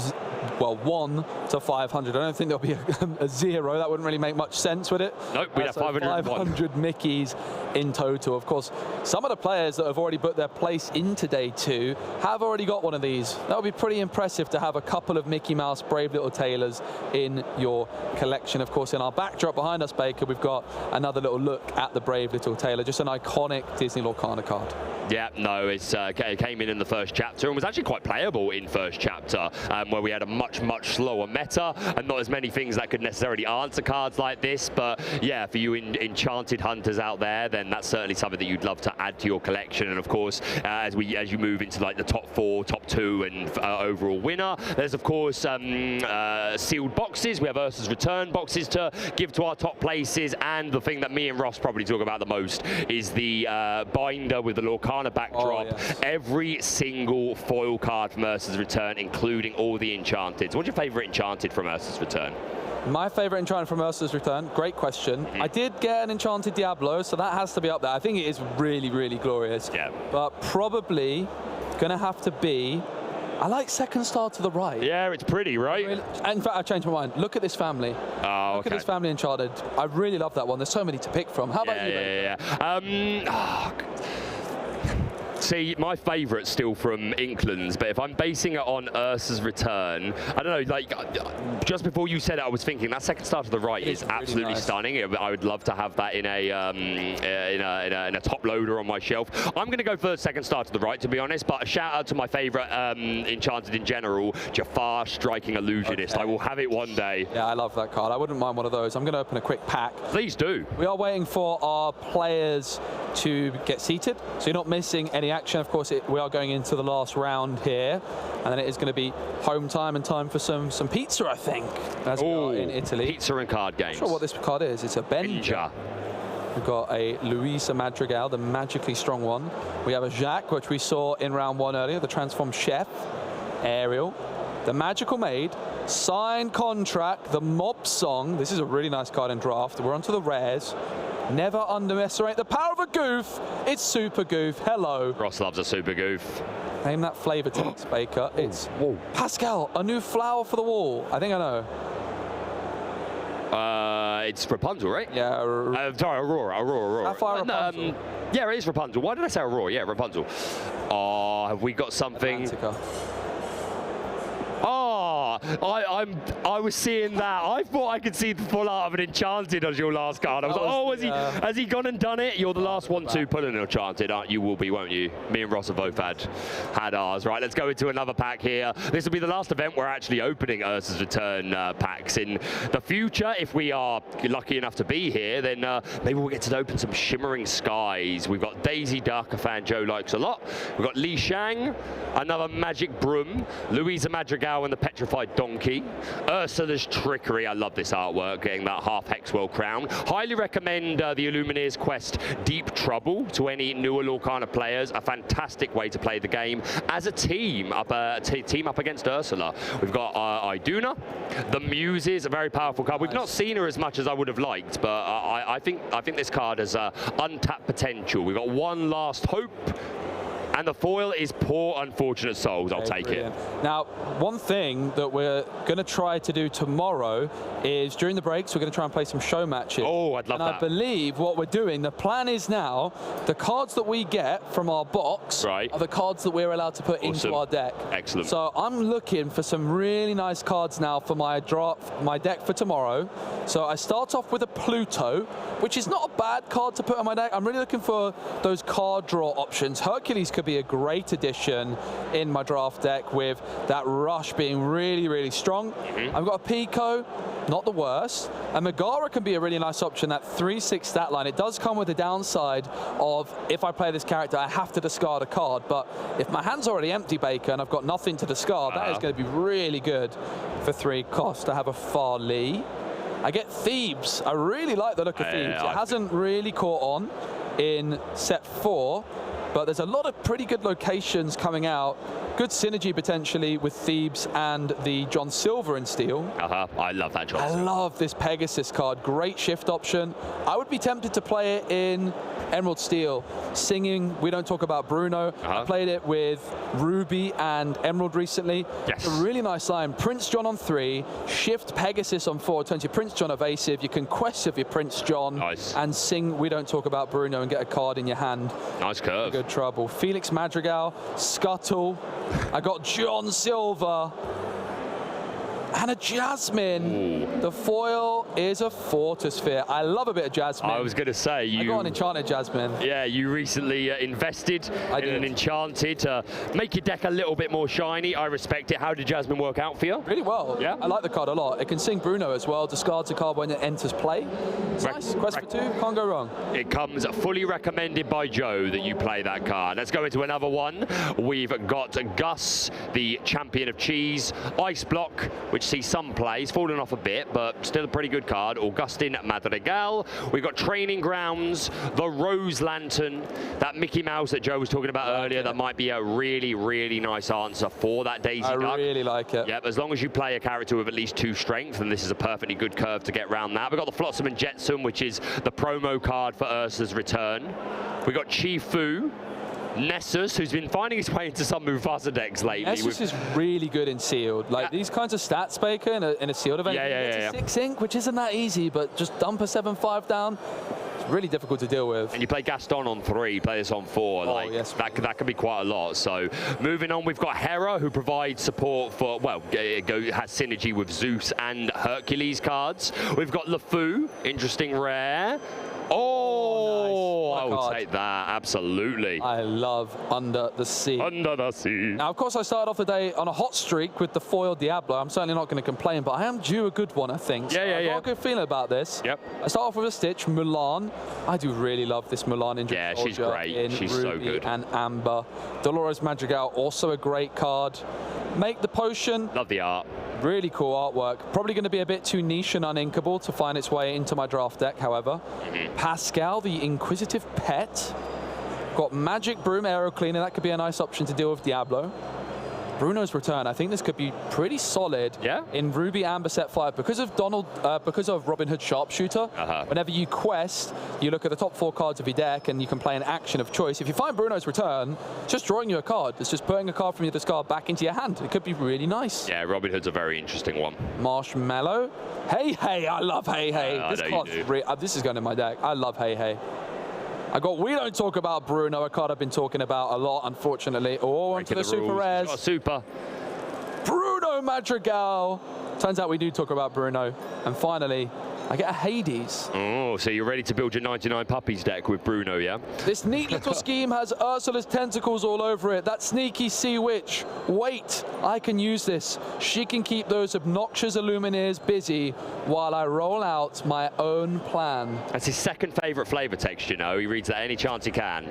well, 1 to 500. I don't think there'll be a 0. That wouldn't really make much sense, would it? Nope, we'd have 500 Mickeys in total. Of course, some of the players that have already put their place into day 2 have already got one of these. That would be pretty impressive to have a couple of Mickey Mouse Brave Little Tailors in your collection. Of course, in our backdrop behind us, Baker, we've got another little look at the Brave Little Tailor, just an iconic Disney Lorcana card. Yeah, no, it came in the first chapter and was actually quite playable in first chapter, where we had a much slower meta and not as many things that could necessarily answer cards like this. But yeah, for you enchanted hunters out there, then that's certainly something that you'd love to add to your collection. And of course, as you move into like the top 4, top 2, and overall winner, there's of course sealed boxes. We have Ursa's Return boxes to give to our top places, and the thing that me and Ross probably talk about the most is the binder with the Lorcana backdrop. Oh, yes. Every single foil card from Ursa's Return, including all the enchanted. What's your favourite enchanted from Ursa's Return? My favourite enchanted from Ursa's Return, great question. I did get an enchanted Diablo, so that has to be up there. I think it is really glorious. Yeah. But probably gonna have to be, I like Second Star to the Right. Yeah, it's pretty, right? In fact, I've changed my mind. Look at this family. Oh, Look at this family Enchanted. I really love that one. There's so many to pick from. How about you, mate? See, my favourite's still from Inklands, but if I'm basing it on Ursa's Return, I don't know, like, just before you said it, I was thinking that Second Star to the Right is absolutely really nice. Stunning. I would love to have that in a top loader on my shelf. I'm going to go for Second Star to the Right, to be honest, but a shout out to my favourite Enchanted in general, Jafar, Striking Illusionist. Okay. I will have it one day. Yeah, I love that card. I wouldn't mind one of those. I'm going to open a quick pack. Please do. We are waiting for our players to get seated, so you're not missing any action. Of course, we are going into the last round here, and then it is going to be home time and time for some pizza, I think, as we are in Italy. Pizza and card games. I'm not sure what this card is. It's a Benja. We've got a Luisa Madrigal, the magically strong one. We have a Jacques, which we saw in round 1 earlier, the transformed chef. Ariel, the Magical Maid, Signed Contract, the Mob Song. This is a really nice card in draft. We're onto the rares. Never underestimate the power of a goof. It's Super Goof. Hello. Ross loves a Super Goof. Name that flavour text, Baker. It's Pascal, a new flower for the wall. I think I know. It's Rapunzel, right? Yeah. Sorry, Aurora. Sapphire Rapunzel. Yeah, it is Rapunzel. Why did I say Aurora? Yeah, Rapunzel. Oh, have we got something? Atlantica. Oh, I was seeing that. I thought I could see the full art of an Enchanted as your last card. I was like, has he gone and done it? You're the last one to put an Enchanted, aren't you? Will be, won't you? Me and Ross have both had ours. Right, let's go into another pack here. This will be the last event we're actually opening Ursa's Return packs. In the future, if we are lucky enough to be here, then maybe we'll get to open some Shimmering Skies. We've got Daisy Duck, a fan Joe likes a lot. We've got Li Shang, another Magic Broom, Louisa Madrigal and the Petrified Donkey, Ursula's Trickery. I love this artwork, getting that half Hexwell crown. Highly recommend the Illumineers quest Deep Trouble to any newer Lorcana players. A fantastic way to play the game as a team up against Ursula. We've got Iduna, the Muses, a very powerful card. We've not seen her as much as I would have liked, but I think this card has untapped potential. We've got One Last Hope. And the foil is Poor Unfortunate Souls. I'll take it. Now, one thing that we're going to try to do tomorrow is during the breaks, we're going to try and play some show matches. Oh, I'd love that. And I believe what we're doing, the plan is now, the cards that we get from our box are the cards that we're allowed to put into our deck. Excellent. So I'm looking for some really nice cards now for my deck for tomorrow. So I start off with a Pluto, which is not a bad card to put on my deck. I'm really looking for those card draw options. Hercules could be a great addition in my draft deck with that rush being really strong. I've got a Pico, not the worst. And Megara can be a really nice option, that 3/6 stat line. It does come with the downside of if I play this character, I have to discard a card. But if my hand's already empty, Baker, and I've got nothing to discard, that is going to be really good for 3 cost. I have a Farley. I get Thebes. I really like the look of Thebes. It hasn't really caught on in set 4. but there's a lot of pretty good locations coming out. Good synergy potentially with Thebes and the John Silver in steel. I love that John. I love this Pegasus card. Great shift option. I would be tempted to play it in Emerald Steel. Singing, we don't talk about Bruno. I played it with Ruby and Emerald recently. Yes. A really nice line. Prince John on 3, shift Pegasus on 4, turns your Prince John evasive, you can quest of your Prince John, and sing We Don't Talk About Bruno and get a card in your hand. Nice curve. Good trouble. Felix Madrigal, Scuttle. I got John Silver. And a Jasmine. Ooh. The foil is a Fortisphere. I love a bit of Jasmine. I was going to say, I got an Enchanted Jasmine. Yeah, you recently invested in an Enchanted to make your deck a little bit more shiny. I respect it. How did Jasmine work out for you? Really well. Yeah. I like the card a lot. It can sing Bruno as well. Discards a card when it enters play. It's nice. Quest for 2, can't go wrong. It comes fully recommended by Joe that you play that card. Let's go into another one. We've got Gus, the champion of cheese. Ice Block, which sees some plays, fallen off a bit, but still a pretty good card. Augustin Madrigal. We've got Training Grounds, the Rose Lantern, that Mickey Mouse that Joe was talking about earlier. That might be a really, really nice answer for that Daisy Duck. I really like it. Yep, as long as you play a character with at least 2 strength, and this is a perfectly good curve to get around that. We've got the Flotsam and Jetsam, which is the promo card for Ursa's return. We've got Chi-Fu. Nessus, who's been finding his way into some Mufasa decks lately. Nessus is really good in sealed. Like these kinds of stats, Baker, in a sealed event. Yeah. 6 ink, which isn't that easy, but just dump a 7/5 down. It's really difficult to deal with. And you play Gaston on 3, play this on 4. Oh, like, yes. that can be quite a lot. So moving on, we've got Hera, who provides support for, well, has synergy with Zeus and Hercules cards. We've got LeFou, interesting rare. Oh, nice. I would take that, absolutely. I love Under the Sea. Under the Sea. Now, of course, I started off the day on a hot streak with the foil Diablo. I'm certainly not going to complain, but I am due a good one, I think. Yeah, I've got a good feeling about this. Yep. I start off with a Stitch, Mulan. I do really love this Mulan injured Yeah, she's soldier great. in She's Ruby so good. and Amber. Dolores Madrigal, also a great card. Make the Potion. Love the art. Really cool artwork. Probably going to be a bit too niche and uninkable to find its way into my draft deck, however. Pascal, the Inquisitive Pet. Got Magic Broom, Aero Cleaner. That could be a nice option to deal with Diablo. Bruno's return. I think this could be pretty solid in Ruby Amber set 5 because of Robin Hood Sharpshooter. Whenever you quest, you look at the top 4 cards of your deck and you can play an action of choice. If you find Bruno's return, it's just drawing you a card. It's just putting a card from your discard back into your hand. It could be really nice. Yeah, Robin Hood's a very interesting one. Marshmallow. Hey, hey. I love Hey, hey. This is going in my deck. I love Hey, hey. I got We Don't Talk About Bruno, a card I've been talking about a lot, unfortunately. Oh, onto the super rares. Got a super. Bruno Madrigal. Turns out we do talk about Bruno. And finally, I get a Hades. Oh, so you're ready to build your 99 Puppies deck with Bruno, yeah? This neat little scheme has Ursula's tentacles all over it. That sneaky sea witch. Wait, I can use this. She can keep those obnoxious Illumineers busy while I roll out my own plan. That's his second favourite flavour text, you know. He reads that any chance he can.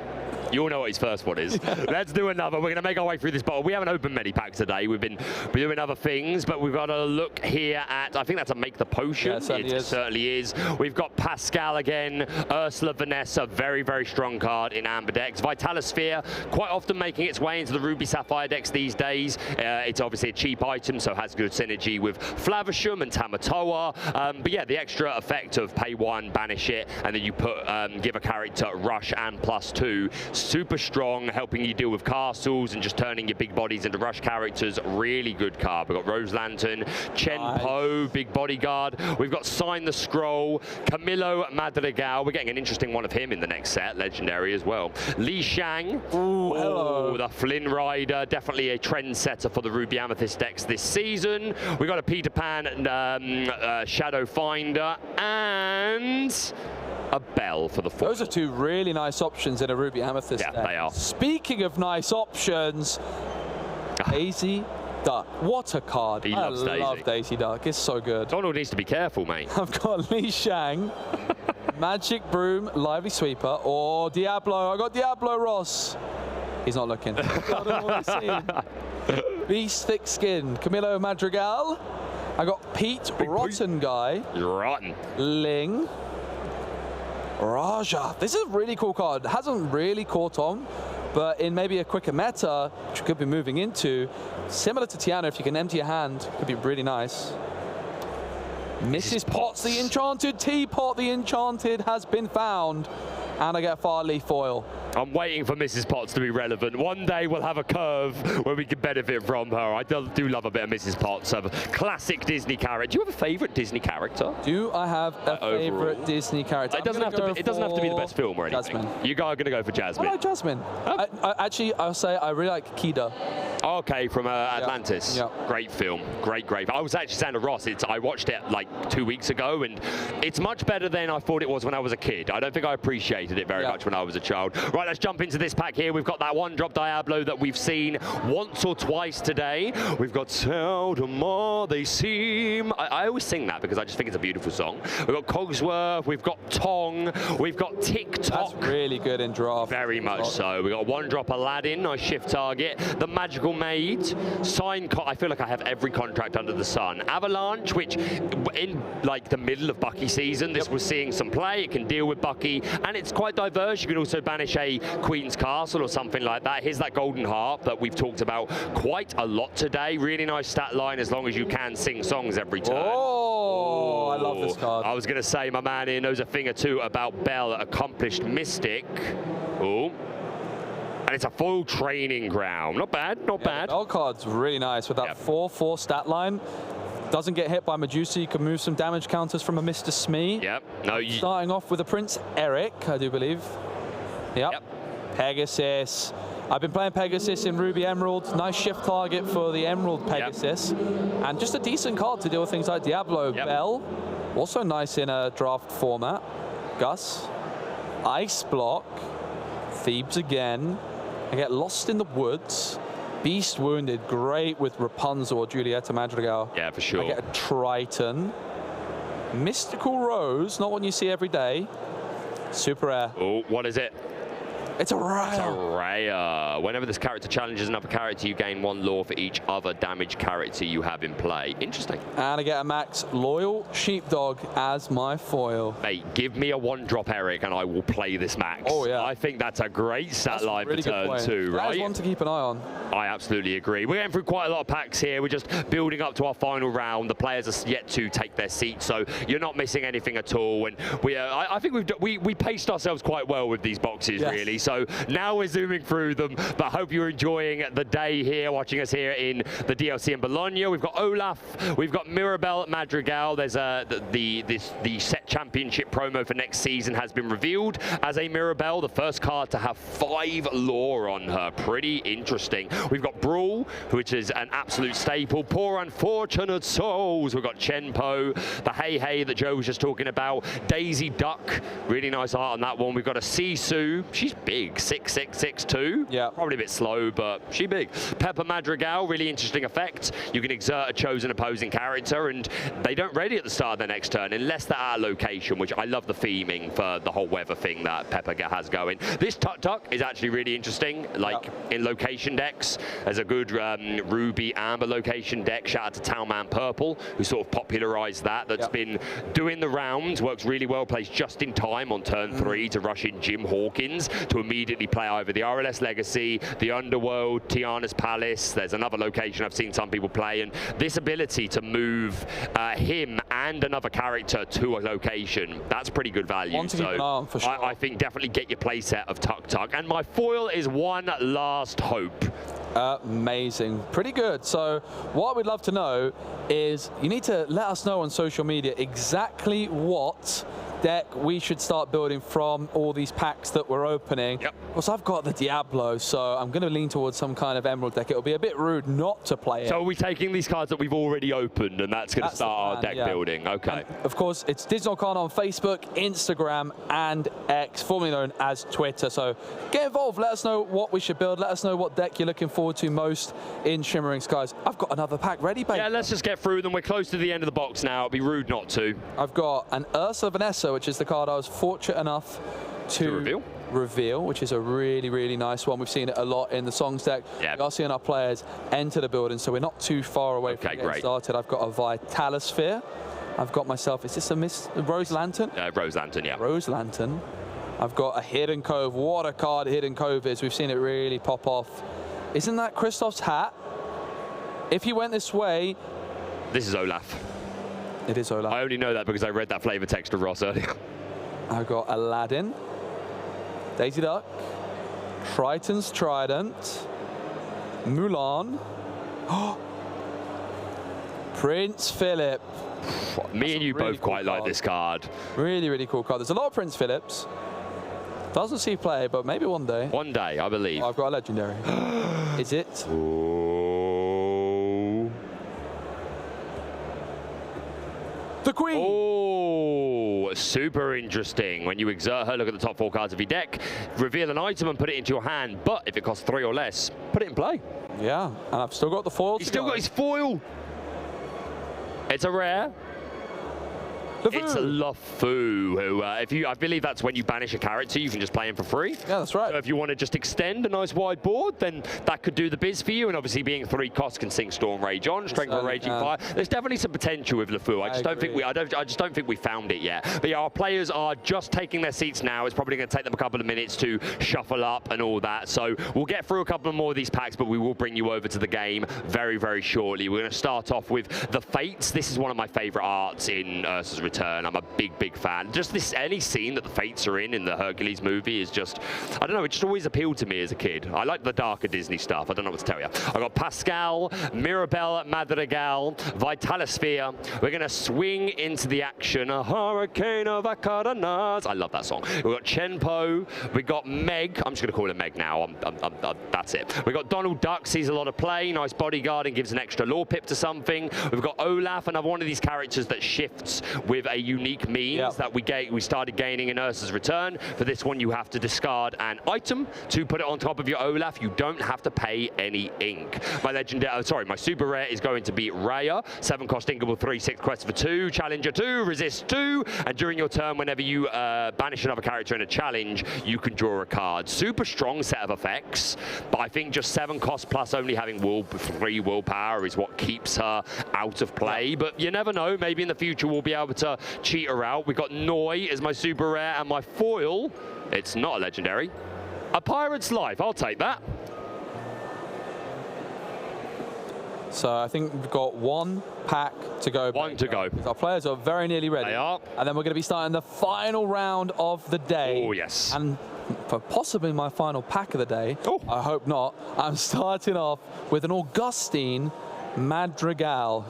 You all know what his first one is. Let's do another. We're going to make our way through this bottle. We haven't opened many packs today. We're doing other things, but we've got a look here at, I think that's a Make the Potion. Yeah, it certainly is. We've got Pascal again, Ursula Vanessa, very, very strong card in Amber decks. Vitalosphere, quite often making its way into the Ruby Sapphire decks these days. It's obviously a cheap item, so has good synergy with Flavisham and Tamatoa. But yeah, the extra effect of pay 1, banish it, and then you put give a character rush and +2. Super strong, helping you deal with castles and just turning your big bodies into rush characters. Really good card. We've got Rose Lantern, Chen Po, big bodyguard. We've got Sign the Scroll, Camilo Madrigal. We're getting an interesting one of him in the next set, legendary as well. Li Shang, the Flynn Rider, definitely a trendsetter for the Ruby Amethyst decks this season. We've got a Peter Pan Shadow Finder and a Bell for the 4. Those are 2 really nice options in a Ruby Amethyst deck. They are. Speaking of nice options, Daisy Duck. What a card. He loves Daisy. I love Daisy Duck. It's so good. Donald needs to be careful, mate. I've got Li Shang, Magic Broom, Lively Sweeper, or Diablo. I got Diablo Ross. He's not looking. Beast Thick Skin, Camilo Madrigal. I got Pete, Rotten Guy. Rotten. Ling. Raja. This is a really cool card. Hasn't really caught on but in maybe a quicker meta, which you could be moving into, similar to Tiana, if you can empty your hand, could be really nice. Mrs. Potts, the Enchanted Teapot, the Enchanted has been found. And I get a far leaf foil. I'm waiting for Mrs. Potts to be relevant. One day we'll have a curve where we can benefit from her. I do love a bit of Mrs. Potts, a classic Disney character. Do you have a favourite Disney character? Do I have a favourite Disney character? It doesn't have to be the best film or anything. Jasmine. You guys are going to go for Jasmine. I like Jasmine. Actually, I'll say I really like Kida. Okay, from Atlantis. Yeah. Great film. Great. I was actually saying to Ross, I watched it like 2 weeks ago, and it's much better than I thought it was when I was a kid. I don't think I appreciated it very much when I was a child. Right, let's jump into this pack here. We've got that one-drop Diablo that we've seen once or twice today. We've got Seldom More They Seem. I always sing that because I just think it's a beautiful song. We've got Cogsworth, we've got Tong, we've got TikTok. That's really good in draft. Very much so. We've got one-drop Aladdin, nice shift target. The Magical Maid, I feel like I have every contract under the sun. Avalanche, which in like the middle of Bucky season, this was seeing some play. It can deal with Bucky, and it's quite diverse. You can also banish a Queen's Castle or something like that. Here's that Golden Harp that we've talked about quite a lot today. Really nice stat line as long as you can sing songs every turn. Oh, I love this card. I was going to say, my man here knows a thing or two about Bell, Accomplished Mystic. Oh. And it's a full training ground. Not bad, not bad. The Bell card's really nice with that 4/4 stat line. Doesn't get hit by Medusa. You can move some damage counters from a Mr. Smee. Yep. Starting off with a Prince Eric, I do believe. Yep. Pegasus. I've been playing Pegasus in Ruby Emerald. Nice shift target for the Emerald Pegasus. And just a decent card to deal with things like Diablo. Bell, also nice in a draft format. Gus. Ice Block. Thebes again. I get Lost in the Woods. Beast Wounded, great with Rapunzel or Julieta Madrigal. Yeah, for sure. I get a Triton. Mystical Rose, not one you see every day. Super rare. Oh, what is it? It's a rare. It's a rare. Whenever this character challenges another character, you gain 1 lore for each other damage character you have in play. Interesting. And I get a Max Loyal Sheepdog as my foil. Mate, give me a one-drop Eric and I will play this Max. Oh, yeah. I think that's a great stat line really for turn 2, right? That's one to keep an eye on. I absolutely agree. We're going through quite a lot of packs here. We're just building up to our final round. The players are yet to take their seats, so you're not missing anything at all. And I think we paced ourselves quite well with these boxes, really. So now we're zooming through them, but I hope you're enjoying the day here, watching us here in the DLC in Bologna. We've got Olaf, we've got Mirabelle Madrigal. There's the set championship promo for next season has been revealed as a Mirabelle, the first card to have 5 lore on her. Pretty interesting. We've got Brawl, which is an absolute staple. Poor Unfortunate Souls. We've got Chenpo, the Hey Hey that Joe was just talking about. Daisy Duck, really nice art on that one. We've got a Sisu. She's big, 6'6", 6'2". Yeah. Probably a bit slow, but she's big. Pepper Madrigal, really interesting effect. You can exert a chosen opposing character, and they don't ready at the start of their next turn unless they're at a location, which I love the theming for the whole weather thing that Pepper has going. This Tuk Tuk is actually really interesting, like in location decks. There's a good Ruby Amber location deck. Shout out to Townman Purple, who sort of popularized that. That's been doing the rounds, works really well, plays just in time on turn 3 to rush in Jim Hawkins to immediately play over the RLS Legacy, the Underworld, Tiana's Palace. There's another location I've seen some people play, and this ability to move him and another character to a location, that's pretty good value. So for sure. I think definitely get your playset of Tuk Tuk. And my foil is One Last Hope. Amazing. Pretty good. So what we'd love to know is you need to let us know on social media exactly what deck we should start building from all these packs that we're opening. Of course, I've got the Diablo, so I'm going to lean towards some kind of Emerald deck. It'll be a bit rude not to play it. So are we taking these cards that we've already opened, and that's going to start our deck building? Okay. And of course, it's Disney Lorcana on Facebook, Instagram, and X, formerly known as Twitter. So get involved. Let us know what we should build. Let us know what deck you're looking forward to most in Shimmering Skies. I've got another pack ready, baby. Yeah, let's just get through them. We're close to the end of the box now. It'd be rude not to. I've got an Ursa Vanessa, which is the card I was fortunate enough to reveal, which is a really, really nice one. We've seen it a lot in the songs deck. We are seeing our players enter the building, so we're not too far away from getting started. I've got a Vitalosphere. I've got myself, is this a Rose Lantern? Rose Lantern, yeah. Rose Lantern. I've got a Hidden Cove. What a card Hidden Cove is. We've seen it really pop off. Isn't that Christoph's hat? If he went this way... This is Olaf. It is Olaf. I only know that because I read that flavor text of Ross earlier. I've got Aladdin, Daisy Duck, Triton's Trident, Mulan, Prince Philip. Me and you really both quite like this card. Really, really cool card. There's a lot of Prince Philips. Doesn't see play, but maybe one day. One day, I believe. Oh, I've got a legendary. Is it? Oh. The Queen! Oh, super interesting. When you exert her, look at the top 4 cards of your deck, reveal an item and put it into your hand, but if it costs 3 or less, put it in play. Yeah, and I've still got the foil. He's still got his foil. It's a rare. It's a LeFou, who, I believe that's when you banish a character, you can just play him for free. Yeah, that's right. So if you want to just extend a nice wide board, then that could do the biz for you. And obviously, being 3 costs can sink Storm Rage on, Strength of Raging Fire. There's definitely some potential with LeFou. I just don't think we found it yet. But yeah, our players are just taking their seats now. It's probably going to take them a couple of minutes to shuffle up and all that. So we'll get through a couple more of these packs, but we will bring you over to the game very, very shortly. We're going to start off with the Fates. This is one of my favorite arts in Ursa's Return. I'm a big fan. Just any scene that the Fates are in the Hercules movie is just, I don't know, it just always appealed to me as a kid. I like the darker Disney stuff. I don't know what to tell you. I've got Pascal, Mirabelle Madrigal, Vitalosphere. We're going to swing into the action. A hurricane of Acaranas. I love that song. We've got Chenpo. We've got Meg. I'm just going to call her Meg now. That's it. We've got Donald Duck. Sees a lot of play. Nice bodyguard and gives an extra lore pip to something. We've got Olaf, another one of these characters that shifts with a unique means that we started gaining in Ursa's Return. For this one, you have to discard an item to put it on top of your Olaf. You don't have to pay any ink. My super rare is going to be Raya. 7 cost inkable, 3/6 quest for 2, challenger 2, resist 2, and during your turn, whenever you banish another character in a challenge, you can draw a card. Super strong set of effects, but I think just 7 cost plus only having 3 willpower is what keeps her out of play. But you never know. Maybe in the future we'll be able to cheat her out. We've got Noi as my super rare, and my foil, it's not a legendary. A Pirate's Life, I'll take that. So I think we've got 1 pack to go. One to go. Our players are very nearly ready. They are. And then we're going to be starting the final round of the day. Oh, yes. And for possibly my final pack of the day, I hope not, I'm starting off with an Augustine Madrigal.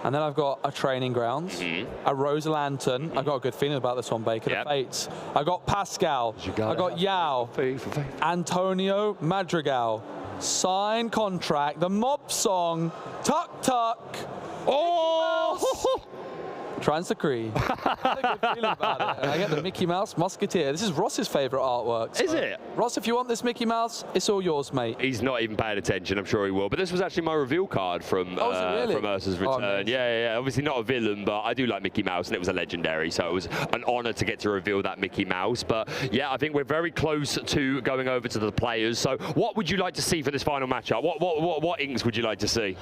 And then I've got a Training Grounds, a Rose Lantern. I've got a good feeling about this one, Baker. The Fates. I've got Pascal. I've got Yao. Antonio Madrigal. Sign contract. The mob song. Tuck Tuck. Oh! Transecree. I have a good feeling about it. And I get the Mickey Mouse Musketeer. This is Ross's favourite artwork. So. Is it? Ross, if you want this Mickey Mouse, it's all yours, mate. He's not even paying attention. I'm sure he will. But this was actually my reveal card from Ursa's Return. nice. Yeah. Obviously not a villain, but I do like Mickey Mouse, and it was a legendary. So it was an honour to get to reveal that Mickey Mouse. But yeah, I think we're very close to going over to the players. So what would you like to see for this final matchup? What inks would you like to see?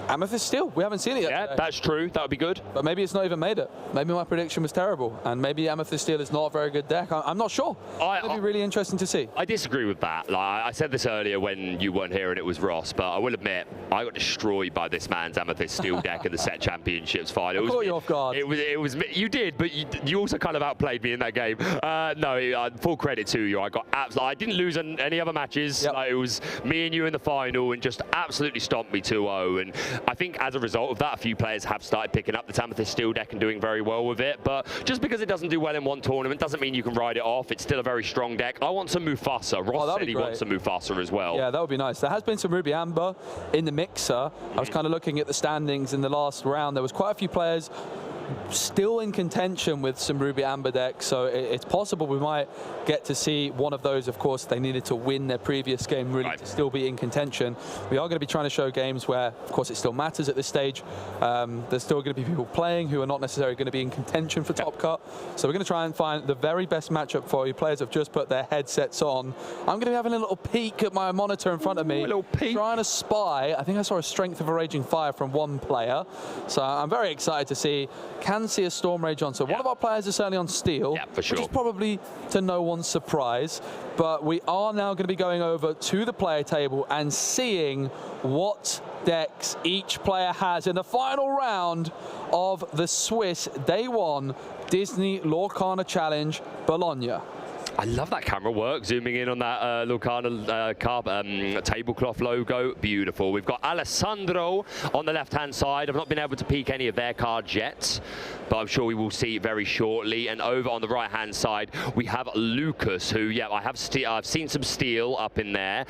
Amethyst Steel. We haven't seen it yet. Yeah, today. that's true. That would be good. But maybe it's not even made it. Maybe my prediction was terrible. And maybe Amethyst Steel is not a very good deck. I'm not sure. It'll be really interesting to see. I disagree with that. Like, I said this earlier when you weren't here and it was Ross, but I will admit, I got destroyed by this man's Amethyst Steel deck in the set championships final. I caught you off guard. It was you did, but you also kind of outplayed me in that game. No, full credit to you. I got absolutely. I didn't lose any other matches. Like, it was me and you in the final and just absolutely stomped me 2-0. And I think as a result of that, a few players have started picking up the Amethyst Steel deck and doing very well with it. But just because it doesn't do well in one tournament doesn't mean you can write it off. It's still a very strong deck. I want some Mufasa. Ross said he wants some Mufasa as well. Yeah, that would be nice. There has been some Ruby Amber in the mixer. I was kind of looking at the standings in the last round. There was quite a few players still in contention with some Ruby Amber decks, so it's possible we might get to see one of those. Of course, they needed to win their previous game really to still be in contention. We are going to be trying to show games where, of course, it still matters at this stage. There's still going to be people playing who are not necessarily going to be in contention for top cut. So we're going to try and find the very best matchup for you. Players have just put their headsets on. I'm going to be having a little peek at my monitor in front of me, trying to spy. I think I saw a Strength of a Raging Fire from one player. So I'm very excited to see can see a Storm Rage on. So one of our players is certainly on steel, for sure. which is probably to no one's surprise. But we are now going to be going over to the player table and seeing what decks each player has in the final round of the Swiss Day 1 Disney Lorcana Challenge Bologna. I love that camera work, zooming in on that Lorcana tablecloth logo. Beautiful. We've got Alessandro on the left-hand side. I've not been able to peek any of their cards yet, but I'm sure we will see very shortly. And over on the right-hand side, we have Lucas, who, I've seen some steel up in there,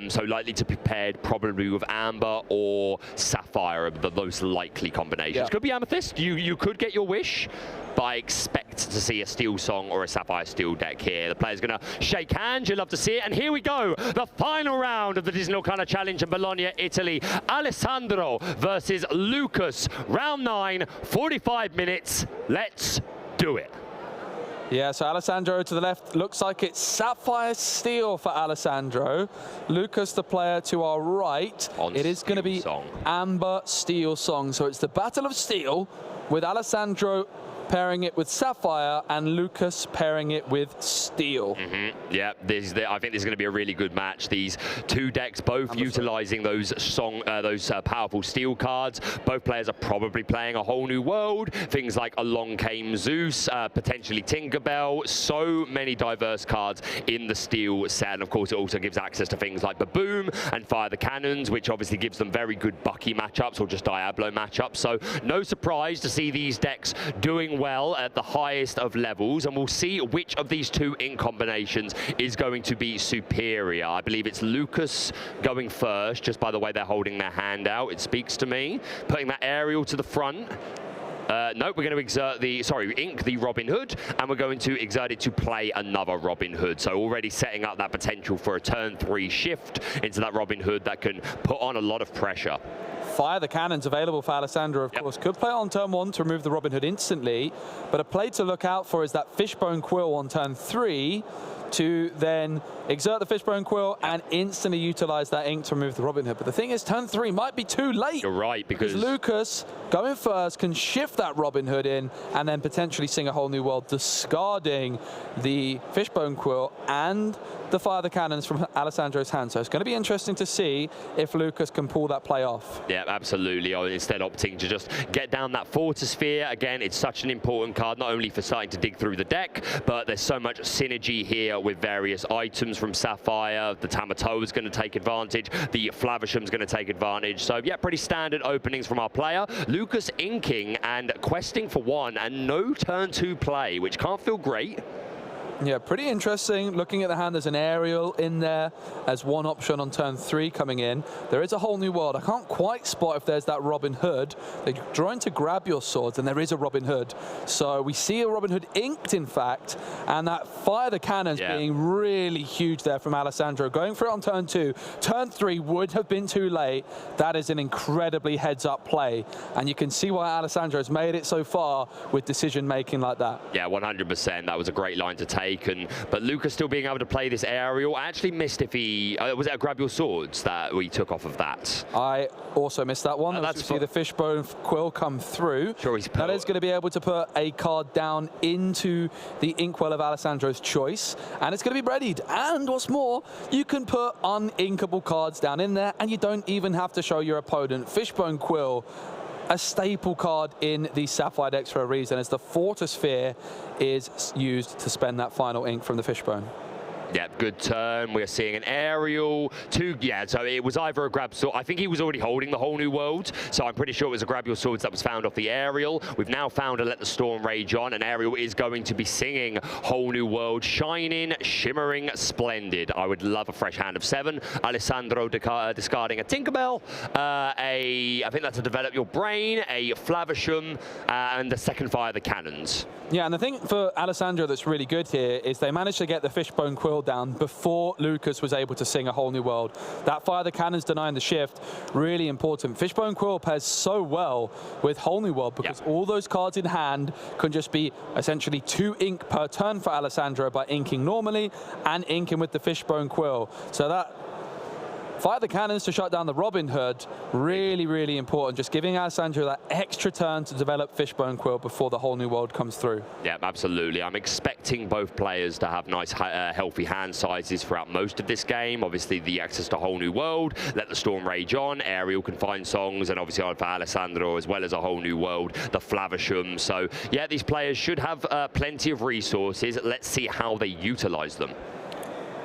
so likely to be paired probably with Amber or Sapphire, the most likely combinations. Could be Amethyst. You could get your wish, but I expect to see a Steel Song or a Sapphire Steel deck here. The player's going to shake hands. You'll love to see it. And here we go. The final round of the Disney Lorcana Challenge in Bologna, Italy. Alessandro versus Lucas. Round 9, 45 minutes. Let's do it. Yeah, so Alessandro to the left. Looks like it's Sapphire Steel for Alessandro. Lucas, the player to our right. It is going to be Amber Steel Song. So it's the Battle of Steel with Alessandro pairing it with Sapphire and Lucas pairing it with Steel. Yeah, I think this is going to be a really good match. These two decks both utilizing those powerful Steel cards. Both players are probably playing a whole new world. Things like Along Came Zeus, potentially Tinkerbell. So many diverse cards in the Steel set. And of course, it also gives access to things like Baboom and Fire the Cannons, which obviously gives them very good Bucky matchups or just Diablo matchups. So no surprise to see these decks doing well at the highest of levels, and we'll see which of these two ink combinations is going to be superior. I believe it's Lucas going first, just by the way they're holding their hand out. It speaks to me. Putting that aerial to the front. No, we're going to ink the Robin Hood, and we're going to exert it to play another Robin Hood. So already setting up that potential for a turn 3 shift into that Robin Hood that can put on a lot of pressure. Fire the Cannons available for Alessandro, of course. Could play on turn 1 to remove the Robin Hood instantly, but a play to look out for is that Fishbone Quill on turn 3 to then exert the Fishbone Quill and instantly utilize that ink to remove the Robin Hood. But the thing is, turn 3 might be too late. You're right, because Lucas going first can shift that Robin Hood in and then potentially sing a whole new world, discarding the Fishbone Quill and the Fire the Cannons from Alessandro's hand. So it's going to be interesting to see if Lucas can pull that play off. Yeah, absolutely. Instead opting to just get down that Fortisphere. Again, it's such an important card, not only for starting to dig through the deck, but there's so much synergy here with various items from Sapphire. The Tamatoa is going to take advantage. The Flavisham's going to take advantage. So yeah, pretty standard openings from our player. Lucas inking and questing for 1 and no turn 2 play, which can't feel great. Yeah, pretty interesting. Looking at the hand, there's an aerial in there as one option on turn 3 coming in. There is a whole new world. I can't quite spot if there's that Robin Hood. They're trying to grab your swords, and there is a Robin Hood. So we see a Robin Hood inked, in fact, and that Fire the Cannons being really huge there from Alessandro. Going for it on turn 2. Turn 3 would have been too late. That is an incredibly heads-up play, and you can see why Alessandro's made it so far with decision-making like that. Yeah, 100%. That was a great line to take. But Lucas still being able to play this aerial. I actually missed if he... was it a Grab Your Swords that we took off of that? I also missed that one. That's see the Fishbone Quill come through. That is going to be able to put a card down into the inkwell of Alessandro's choice, and it's going to be readied. And what's more, you can put uninkable cards down in there, and you don't even have to show your opponent. Fishbone Quill, a staple card in the Sapphire decks for a reason, as the Fortisphere is used to spend that final ink from the Fishbone. Yeah, good turn. We're seeing an aerial. So it was either a grab sword. I think he was already holding the whole new world, so I'm pretty sure it was a grab your swords that was found off the aerial. We've now found a Let the Storm Rage on, and Ariel is going to be singing whole new world, shining, shimmering, splendid. I would love a fresh hand of 7. Alessandro discarding a Tinkerbell, I think that's a Develop Your Brain, a Flavisham, and the second Fire the Cannons. Yeah, and the thing for Alessandro that's really good here is they managed to get the Fishbone Quill down before Lucas was able to sing a whole new world. That Fire the Cannons denying the shift, really important. Fishbone Quill pairs so well with whole new world because all those cards in hand can just be essentially 2 ink per turn for Alessandro by inking normally and inking with the Fishbone Quill. So that Fire the cannons to shut down the Robin Hood. Really, really important. Just giving Alessandro that extra turn to develop Fishbone Quill before the whole new world comes through. Yeah, absolutely. I'm expecting both players to have nice, healthy hand sizes throughout most of this game. Obviously, the access to whole new world, let the storm rage on, Ariel can find songs, and obviously for Alessandro, as well as a whole new world, the Flavisham. So, yeah, these players should have plenty of resources. Let's see how they utilize them.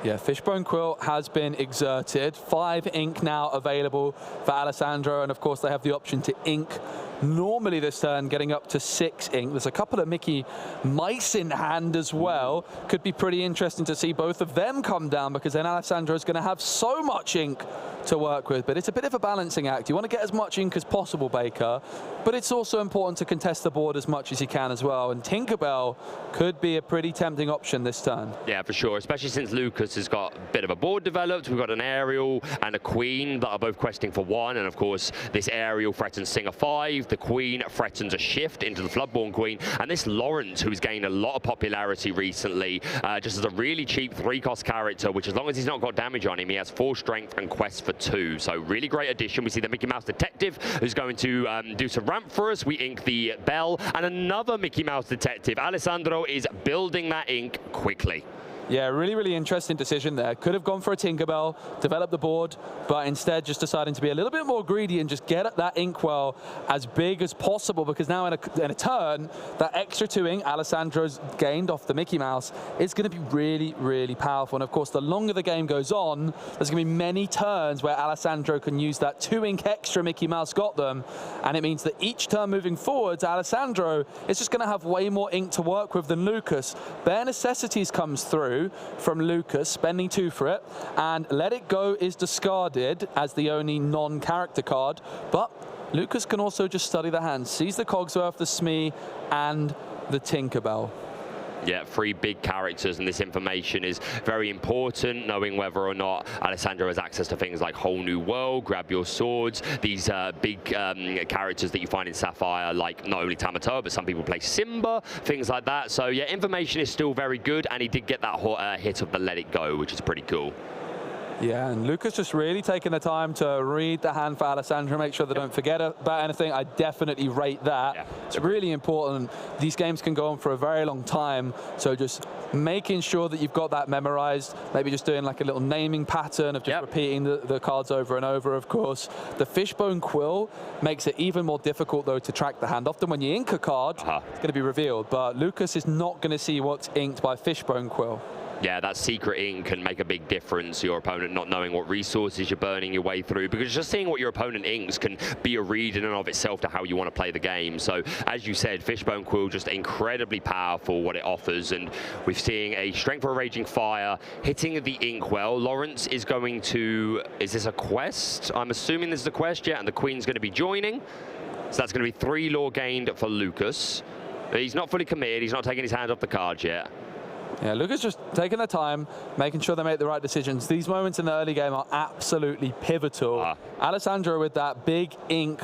Yeah, Fishbone Quill has been exerted. 5 ink now available for Alessandro, and of course they have the option to ink normally this turn, getting up to 6 ink. There's a couple of Mickey Mice in hand as well. Could be pretty interesting to see both of them come down, because then Alessandro is going to have so much ink to work with. But it's a bit of a balancing act. You want to get as much ink as possible, Baker, but it's also important to contest the board as much as you can as well. And Tinkerbell could be a pretty tempting option this turn. Yeah, for sure, especially since Lucas has got a bit of a board developed. We've got an Ariel and a Queen that are both questing for 1, and of course this Ariel threatens Singer 5, the Queen threatens a shift into the Floodborn Queen, and this Lawrence, who's gained a lot of popularity recently, just as a really cheap 3-cost character, which as long as he's not got damage on him, he has 4 strength and quest for 2. So really great addition. We see the Mickey Mouse Detective, who's going to do some ramp for us. We ink the Bell, and another Mickey Mouse Detective. Alessandro is building that ink quickly. Yeah, really, really interesting decision there. Could have gone for a Tinkerbell, develop the board, but instead just deciding to be a little bit more greedy and just get that inkwell as big as possible, because now in a turn, that extra 2 ink Alessandro's gained off the Mickey Mouse is going to be really, really powerful. And of course, the longer the game goes on, there's going to be many turns where Alessandro can use that 2 ink extra Mickey Mouse got them, and it means that each turn moving forwards, Alessandro is just going to have way more ink to work with than Lucas. Bare Necessities comes through from Lucas, spending 2 for it, and Let It Go is discarded as the only non-character card, but Lucas can also just study the hand, sees the Cogsworth, the Smee, and the Tinkerbell. Yeah, 3 big characters, and this information is very important, knowing whether or not Alessandro has access to things like Whole New World, Grab Your Swords, these big characters that you find in Sapphire, like not only Tamatoa, but some people play Simba, things like that. So yeah, information is still very good, and he did get that hit of the Let It Go, which is pretty cool. Yeah, and Lucas just really taking the time to read the hand for Alessandro, make sure they don't forget about anything. I definitely rate that. Yeah. It's really important. These games can go on for a very long time, so just making sure that you've got that memorized, maybe just doing like a little naming pattern of just repeating the cards over and over, of course. The Fishbone Quill makes it even more difficult, though, to track the hand. Often when you ink a card, it's going to be revealed, but Lucas is not going to see what's inked by Fishbone Quill. Yeah, that secret ink can make a big difference, your opponent not knowing what resources you're burning your way through, because just seeing what your opponent inks can be a read in and of itself to how you want to play the game. So, as you said, Fishbone Quill just incredibly powerful, what it offers, and we're seeing a Strength for a Raging Fire hitting the inkwell. Lawrence is going to, is this a quest? I'm assuming this is a quest, yeah, and the Queen's going to be joining. So that's going to be 3 lore gained for Lucas. He's not fully committed, he's not taking his hand off the cards yet. Yeah, Lucas just taking their time, making sure they make the right decisions. These moments in the early game are absolutely pivotal. Alessandro with that big ink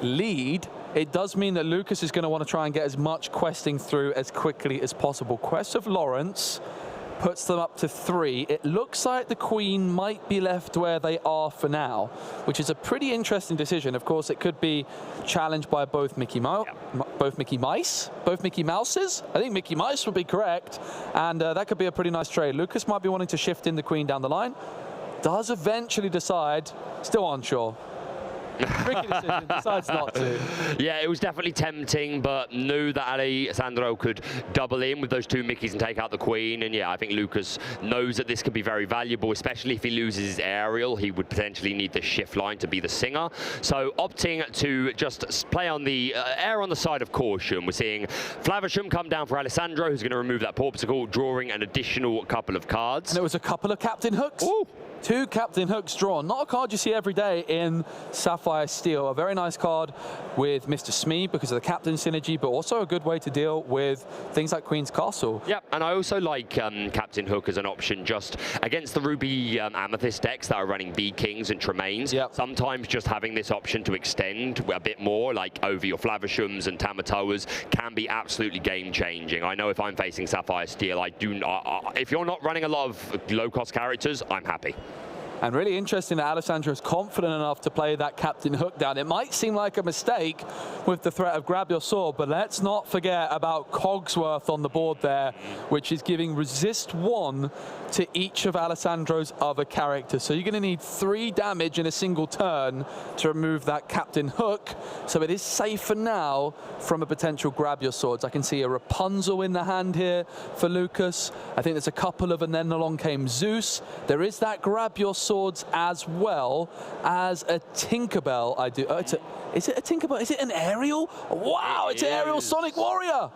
lead, it does mean that Lucas is going to want to try and get as much questing through as quickly as possible. Quest of Lawrence puts them up to 3. It looks like the Queen might be left where they are for now, which is a pretty interesting decision. Of course, it could be challenged by both Mickey Mouses. I think Mickey Mice would be correct, and that could be a pretty nice trade. Lucas might be wanting to shift in the Queen down the line. Does eventually decide, still unsure. Tricky decision, decides not to. Yeah, it was definitely tempting, but knew that Alessandro could double in with those 2 Mickeys and take out the Queen. And yeah, I think Lucas knows that this could be very valuable, especially if he loses his Ariel. He would potentially need the shift line to be the singer. So opting to just play on the err on the side of caution. We're seeing Flavisham come down for Alessandro, who's going to remove that Porpsicle, drawing an additional couple of cards. And there was a couple of Captain Hooks. Ooh. 2 Captain Hooks drawn. Not a card you see every day in Sapphire Steel. A very nice card with Mr. Smee because of the Captain synergy, but also a good way to deal with things like Queen's Castle. Yep, and I also like Captain Hook as an option just against the Ruby Amethyst decks that are running B-Kings and Tremaines. Yep. Sometimes just having this option to extend a bit more, like over your Flavishams and Tamatoas, can be absolutely game-changing. I know if I'm facing Sapphire Steel, I do not, if you're not running a lot of low-cost characters, I'm happy. And really interesting that Alessandro is confident enough to play that captain hook down. It might seem like a mistake with the threat of grab your sword, but let's not forget about Cogsworth on the board there, which is giving resist 1 to each of Alessandro's other characters. So you're going to need 3 damage in a single turn to remove that captain hook. So it is safe for now from a potential grab your swords. I can see a Rapunzel in the hand here for Lucas. I think there's a couple of, and then along came Zeus. There is that grab your swords as well as a Tinkerbell. Is it a Tinkerbell? Is it an aerial? Wow, it's an aerial Sonic Warrior.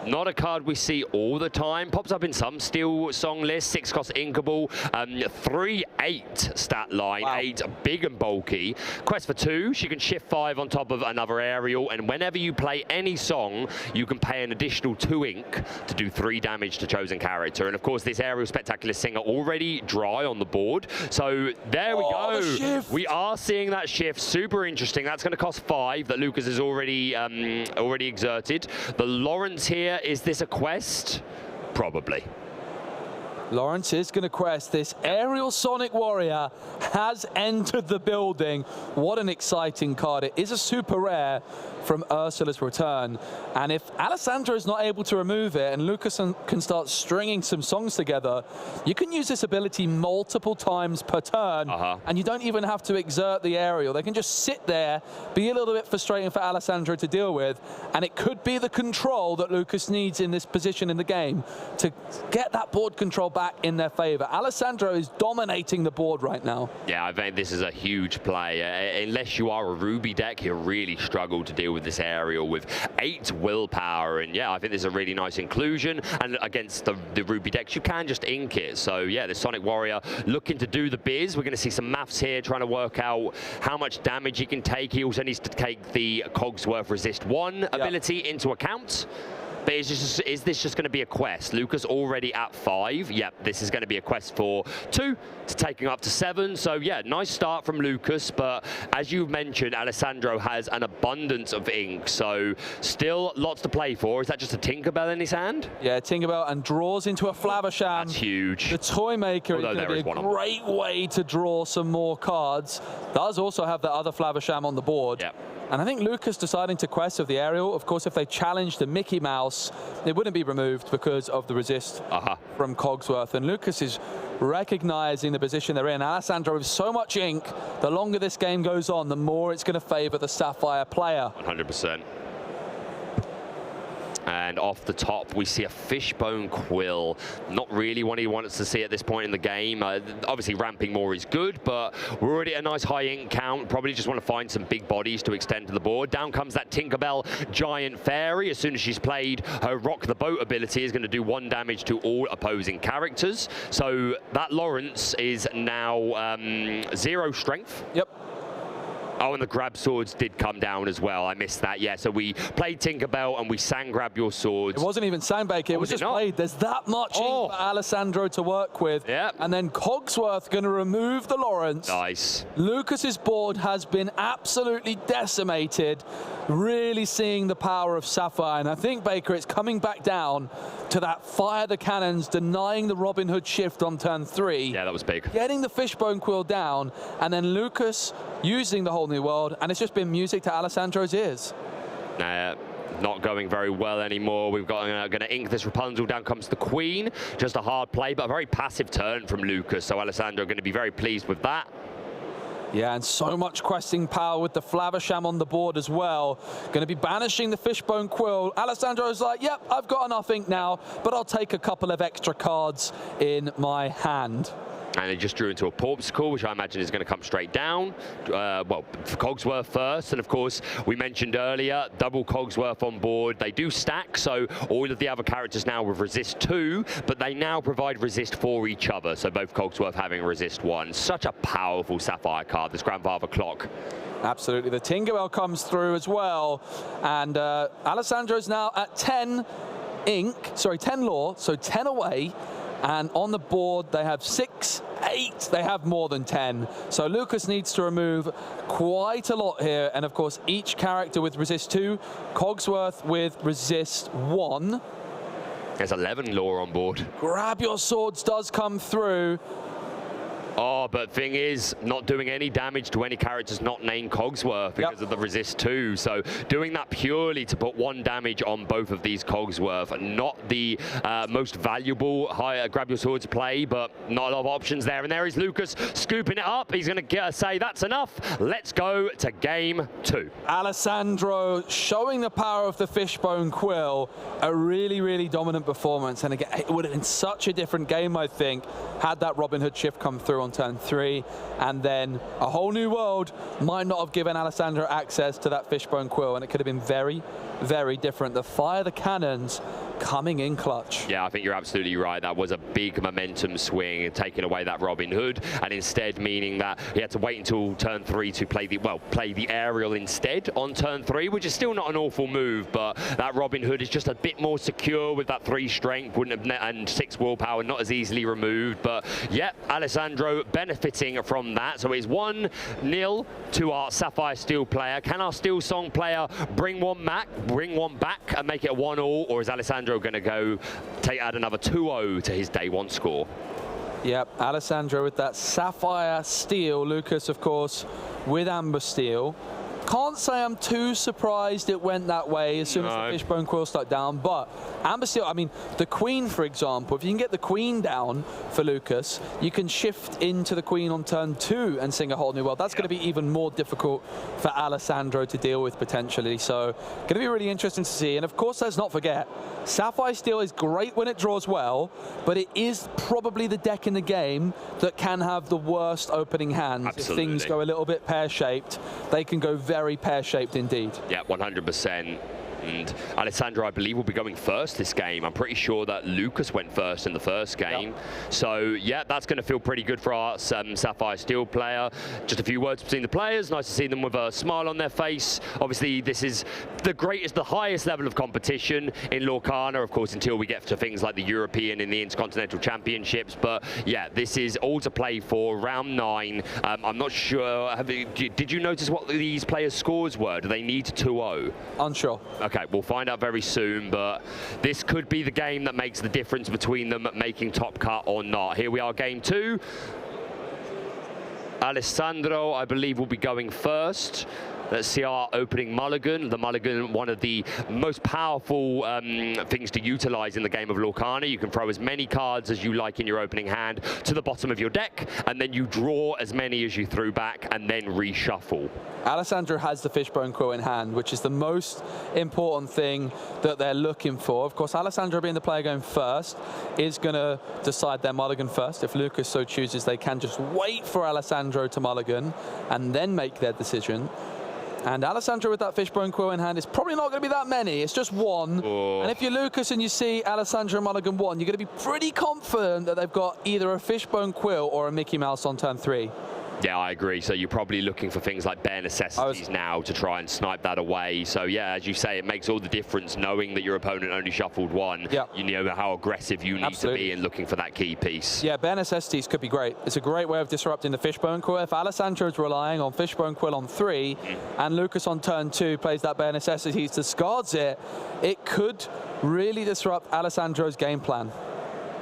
Not a card we see all the time. Pops up in some Steel Song lists. 6-cost Inkable. 3-8 stat line. Wow. 8 big and bulky. Quest for 2. She can shift 5 on top of another aerial. And whenever you play any song, you can pay an additional 2 ink to do 3 damage to chosen character. And of course, this aerial Spectacular Singer already dry on the board. So there we go. The shift. We are seeing that shift. Super interesting. That's going to cost 5 that Lucas has already exerted. The Lawrence here. Is this a quest? Probably. Lawrence is going to quest. This aerial Sonic Warrior has entered the building. What an exciting card. It is a super rare from Ursula's Return. And if Alessandro is not able to remove it and Lucas can start stringing some songs together, you can use this ability multiple times per turn, and you don't even have to exert the aerial. They can just sit there, be a little bit frustrating for Alessandro to deal with, and it could be the control that Lucas needs in this position in the game to get that board control back in their favor. Alessandro is dominating the board right now. Yeah, I think this is a huge play. Unless you are a Ruby deck, you'll really struggle to deal with this aerial with 8 willpower. And yeah, I think this is a really nice inclusion. And against the Ruby decks, you can just ink it. So yeah, the Sonic Warrior looking to do the biz. We're going to see some maths here, trying to work out how much damage he can take. He also needs to take the Cogsworth Resist 1 ability into account. But is this just going to be a quest? Lucas already at 5. Yep, this is going to be a quest for 2 to taking up to 7. So yeah, nice start from Lucas. But as you mentioned, Alessandro has an abundance of ink. So still lots to play for. Is that just a Tinkerbell in his hand? Yeah, Tinkerbell, and draws into a Flaversham. That's huge. The Toy Maker is going to be a great way to draw some more cards. Does also have that other Flaversham on the board. Yep. And I think Lucas deciding to quest of the aerial. Of course, if they challenge the Mickey Mouse, it wouldn't be removed because of the resist from Cogsworth. And Lucas is recognizing the position they're in. Alessandro with so much ink, the longer this game goes on, the more it's going to favor the Sapphire player. 100%. And off the top, we see a Fishbone Quill. Not really what he wants to see at this point in the game. Obviously, ramping more is good, but we're already at a nice high ink count. Probably just want to find some big bodies to extend to the board. Down comes that Tinkerbell Giant Fairy. As soon as she's played, her Rock the Boat ability is going to do 1 damage to all opposing characters. So that Lawrence is now 0 strength. Yep. Oh, and the grab swords did come down as well. I missed that. Yeah, so we played Tinkerbell and we sang grab your swords. It wasn't even Sandbaker. It was just played. There's that much ink for Alessandro to work with. Yeah. And then Cogsworth going to remove the Lawrence. Nice. Lucas's board has been absolutely decimated. Really seeing the power of Sapphire. And I think, Baker, it's coming back down to that fire the cannons, denying the Robin Hood shift on turn 3. Yeah, that was big. Getting the Fishbone Quill down, and then Lucas using the Whole New World, and it's just been music to Alessandro's ears. Not going very well anymore. We've got going to ink this Rapunzel. Down comes the Queen. Just a hard play, but a very passive turn from Lucas. So Alessandro going to be very pleased with that. Yeah, and so much questing power with the Flaversham on the board as well. Going to be banishing the Fishbone Quill. Alessandro's like, yep, I've got enough ink now, but I'll take a couple of extra cards in my hand. And it just drew into a Porpsicle, which I imagine is going to come straight down. Well, Cogsworth first. And of course, we mentioned earlier, double Cogsworth on board. They do stack, so all of the other characters now with resist 2, but they now provide resist for each other. So both Cogsworth having resist 1. Such a powerful Sapphire card, this Grandfather Clock. Absolutely. The Tinkerbell comes through as well. And Alessandro's now at 10 lore, so 10 away. And on the board, they have 6, 8. They have more than 10. So Lucas needs to remove quite a lot here. And of course, each character with resist 2, Cogsworth with resist 1. There's 11 lore on board. Grab your swords does come through. Oh, but thing is, not doing any damage to any characters not named Cogsworth because of the resist 2. So doing that purely to put 1 damage on both of these Cogsworth. Not the most valuable grab your swords play, but not a lot of options there. And there is Lucas scooping it up. He's going to say that's enough. Let's go to game 2. Alessandro showing the power of the Fishbone Quill. A really, really dominant performance. And again, it would have been such a different game, I think, had that Robin Hood shift come through on turn 3. And then a whole new world might not have given Alessandro access to that Fishbone Quill. And it could have been very, very different. The fire, the cannons coming in clutch. Yeah, I think you're absolutely right. That was a big momentum swing, taking away that Robin Hood, and instead meaning that he had to wait until turn 3 to play the aerial instead on turn 3, which is still not an awful move, but that Robin Hood is just a bit more secure with that 3 strength, and 6 willpower, not as easily removed. But yeah, Alessandro benefiting from that. So it's 1-0 to our Sapphire Steel player. Can our Steel Song player bring one back and make it a 1-1, or is Alessandro going to go add another 2-0 to his day 1 score? Yep, Alessandro with that Sapphire Steel. Lucas, of course, with Amber Steel. Can't say I'm too surprised it went that way as soon as the Fishbone Quill stuck down, but Amber Steel, I mean, the Queen, for example, if you can get the Queen down for Lucas, you can shift into the Queen on turn 2 and sing a whole new world. That's going to be even more difficult for Alessandro to deal with potentially, so going to be really interesting to see. And of course, let's not forget, Sapphire Steel is great when it draws well, but it is probably the deck in the game that can have the worst opening hands. Absolutely. If things go a little bit pear-shaped, they can go very pear-shaped indeed. Yeah, 100%. And Alessandro, I believe, will be going first this game. I'm pretty sure that Lucas went first in the first game. Yep. So, yeah, that's going to feel pretty good for our Sapphire Steel player. Just a few words between the players. Nice to see them with a smile on their face. Obviously, this is the highest level of competition in Lorcana, of course, until we get to things like the European and the Intercontinental Championships. But, yeah, this is all to play for. Round 9. I'm not sure. Did you notice what these players' scores were? Do they need 2-0? Unsure. Okay, we'll find out very soon, but this could be the game that makes the difference between them making top cut or not. Here we are, game 2. Alessandro, I believe, will be going first. Let's see our opening mulligan. The mulligan, one of the most powerful things to utilize in the game of Lorcana. You can throw as many cards as you like in your opening hand to the bottom of your deck, and then you draw as many as you threw back and then reshuffle. Alessandro has the Fishbone Quill in hand, which is the most important thing that they're looking for. Of course, Alessandro, being the player going first, is going to decide their mulligan first. If Lucas so chooses, they can just wait for Alessandro to mulligan and then make their decision. And Alessandro with that Fishbone Quill in hand is probably not going to be that many. It's just 1. Oh. And if you're Lucas and you see Alessandro mulligan 1, you're going to be pretty confident that they've got either a Fishbone Quill or a Mickey Mouse on turn 3. Yeah, I agree. So you're probably looking for things like bare necessities now to try and snipe that away. So yeah, as you say, it makes all the difference knowing that your opponent only shuffled 1. Yep. You know how aggressive you need to be in looking for that key piece. Yeah, bare necessities could be great. It's a great way of disrupting the Fishbone Quill. If Alessandro's relying on Fishbone Quill on 3 and Lucas on turn 2 plays that bare necessities, discards it, it could really disrupt Alessandro's game plan.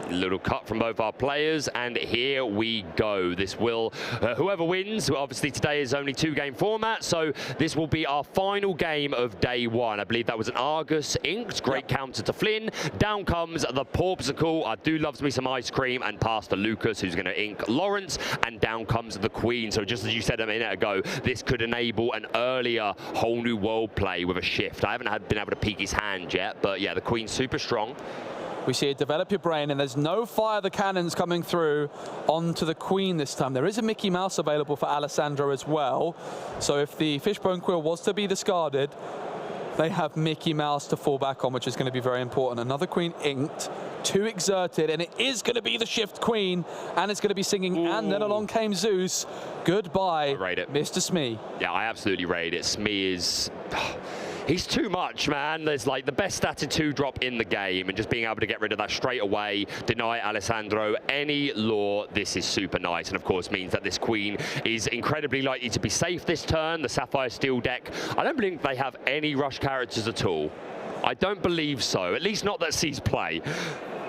Little cut from both our players, and here we go. This will, whoever wins, obviously today is only 2-game format, so this will be our final game of day 1. I believe that was an Argus inked, great counter to Flynn. Down comes the Porpsicle, I do love me some ice cream, and past to Lucas, who's going to ink Lawrence, and down comes the Queen. So just as you said a minute ago, this could enable an earlier whole new world play with a shift. I haven't been able to peek his hand yet, but yeah, the Queen's super strong. We see it develop your brain, and there's no fire the cannons coming through onto the Queen this time. There is a Mickey Mouse available for Alessandro as well. So if the Fishbone Quill was to be discarded, they have Mickey Mouse to fall back on, which is going to be very important. Another Queen inked, 2 exerted, and it is going to be the Shift Queen, and it's going to be singing, and then along came Zeus. Goodbye, Mr. Smee. Yeah, I absolutely rate it. Smee is... He's too much, man. There's like the best statted 2-drop in the game, and just being able to get rid of that straight away, deny Alessandro any lore, this is super nice. And of course means that this Queen is incredibly likely to be safe this turn. The Sapphire Steel deck, I don't believe they have any rush characters at all. I don't believe so, at least not that sees play.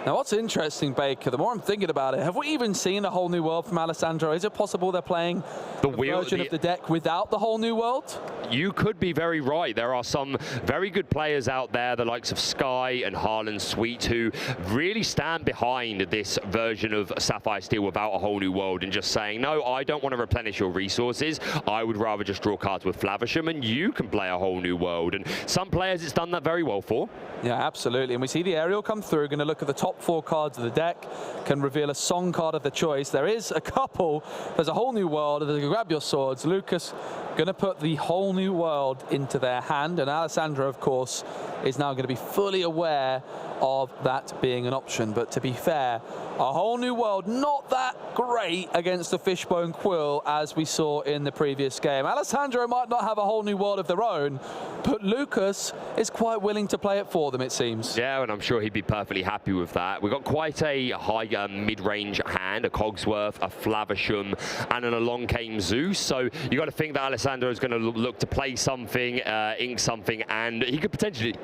Now, what's interesting, Baker, the more I'm thinking about it, have we even seen a whole new world from Alessandro? Is it possible they're playing the version of the deck without the whole new world? You could be very right. There are some very good players out there, the likes of Sky and Harlan Sweet, who really stand behind this version of Sapphire Steel without a whole new world and just saying, no, I don't want to replenish your resources. I would rather just draw cards with Flavisham, and you can play a whole new world. And some players it's done that very well for. Yeah, absolutely. And we see the aerial come through. Going to look at the top 4 cards of the deck. Can reveal a song card of the choice. There is a couple. There's a whole new world. There's a grab your swords. Lucas going to put the whole new world into their hand. And Alessandro, of course, is now going to be fully aware of that being an option. But to be fair, a whole new world, not that great against the Fishbone Quill as we saw in the previous game. Alessandro might not have a whole new world of their own, but Lucas is quite willing to play it for them, it seems. Yeah, and I'm sure he'd be perfectly happy with that. We've got quite a high mid-range hand, a Cogsworth, a Flavisham, and an Along Came Zeus. So you got to think that Alessandro is going to look to play something, ink something, and he could potentially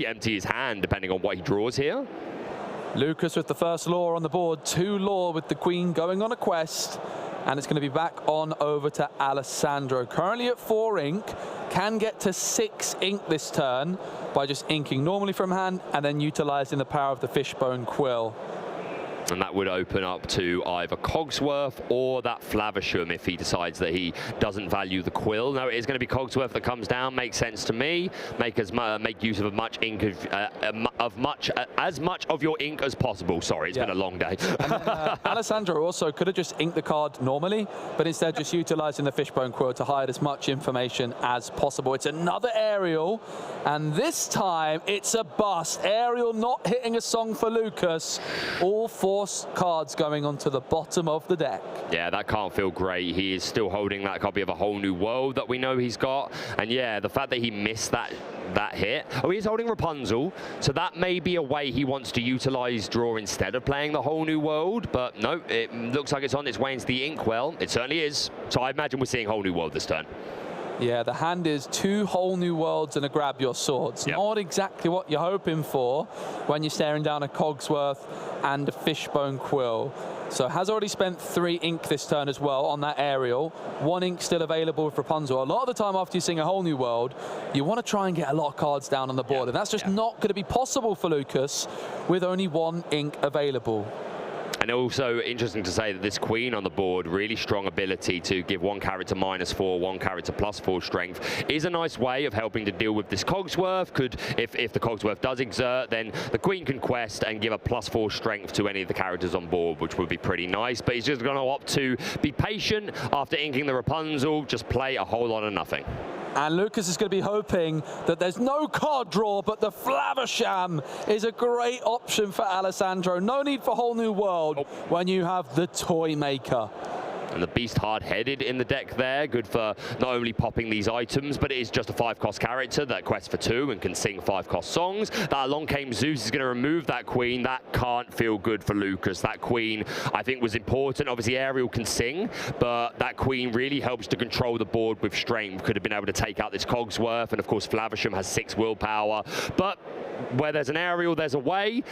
empty his hand depending on what he draws here. Lucas with the first lore on the board, 2 lore with the Queen going on a quest, and it's going to be back on over to Alessandro. Currently at 4 ink, can get to 6 ink this turn by just inking normally from hand and then utilizing the power of the Fishbone Quill. And that would open up to either Cogsworth or that Flavisham if he decides that he doesn't value the Quill. No, it is going to be Cogsworth that comes down. Makes sense to me. Make use of as much ink as much of your ink as possible. Sorry, it's been a long day. And then, Alessandro also could have just inked the card normally, but instead just utilizing the Fishbone Quill to hide as much information as possible. It's another aerial, and this time it's a bust. Aerial not hitting a song for Lucas. All 4 cards going onto the bottom of the deck. Yeah, that can't feel great. He is still holding that copy of a whole new world that we know he's got. And yeah, the fact that he missed that hit. Oh, he's holding Rapunzel, so that may be a way he wants to utilize draw instead of playing the whole new world. But no, it looks like it's on its way into the Inkwell. It certainly is. So I imagine we're seeing whole new world this turn. Yeah, the hand is 2 whole new worlds and a grab your swords. Yep. Not exactly what you're hoping for when you're staring down a Cogsworth and a Fishbone Quill. So has already spent 3 ink this turn as well on that aerial. 1 ink still available with Rapunzel. A lot of the time after you sing a whole new world, you want to try and get a lot of cards down on the board. And that's just not going to be possible for Lucas with only 1 ink available. And also interesting to say that this Queen on the board, really strong ability to give 1 character -4, 1 character +4 strength, is a nice way of helping to deal with this Cogsworth. If the Cogsworth does exert, then the Queen can quest and give a +4 strength to any of the characters on board, which would be pretty nice. But he's just going to opt to be patient after inking the Rapunzel, just play a whole lot of nothing. And Lucas is going to be hoping that there's no card draw, but the Flavisham is a great option for Alessandro. No need for whole new world when you have the Toy Maker. And the Beast hard-headed in the deck there, good for not only popping these items, but it is just a 5-cost character that quests for 2 and can sing 5-cost songs. That Along Came Zeus is going to remove that Queen. That can't feel good for Lucas. That Queen, I think, was important. Obviously, Ariel can sing, but that Queen really helps to control the board with strength. Could have been able to take out this Cogsworth, and of course, Flavisham has 6 willpower. But where there's an aerial, there's a way.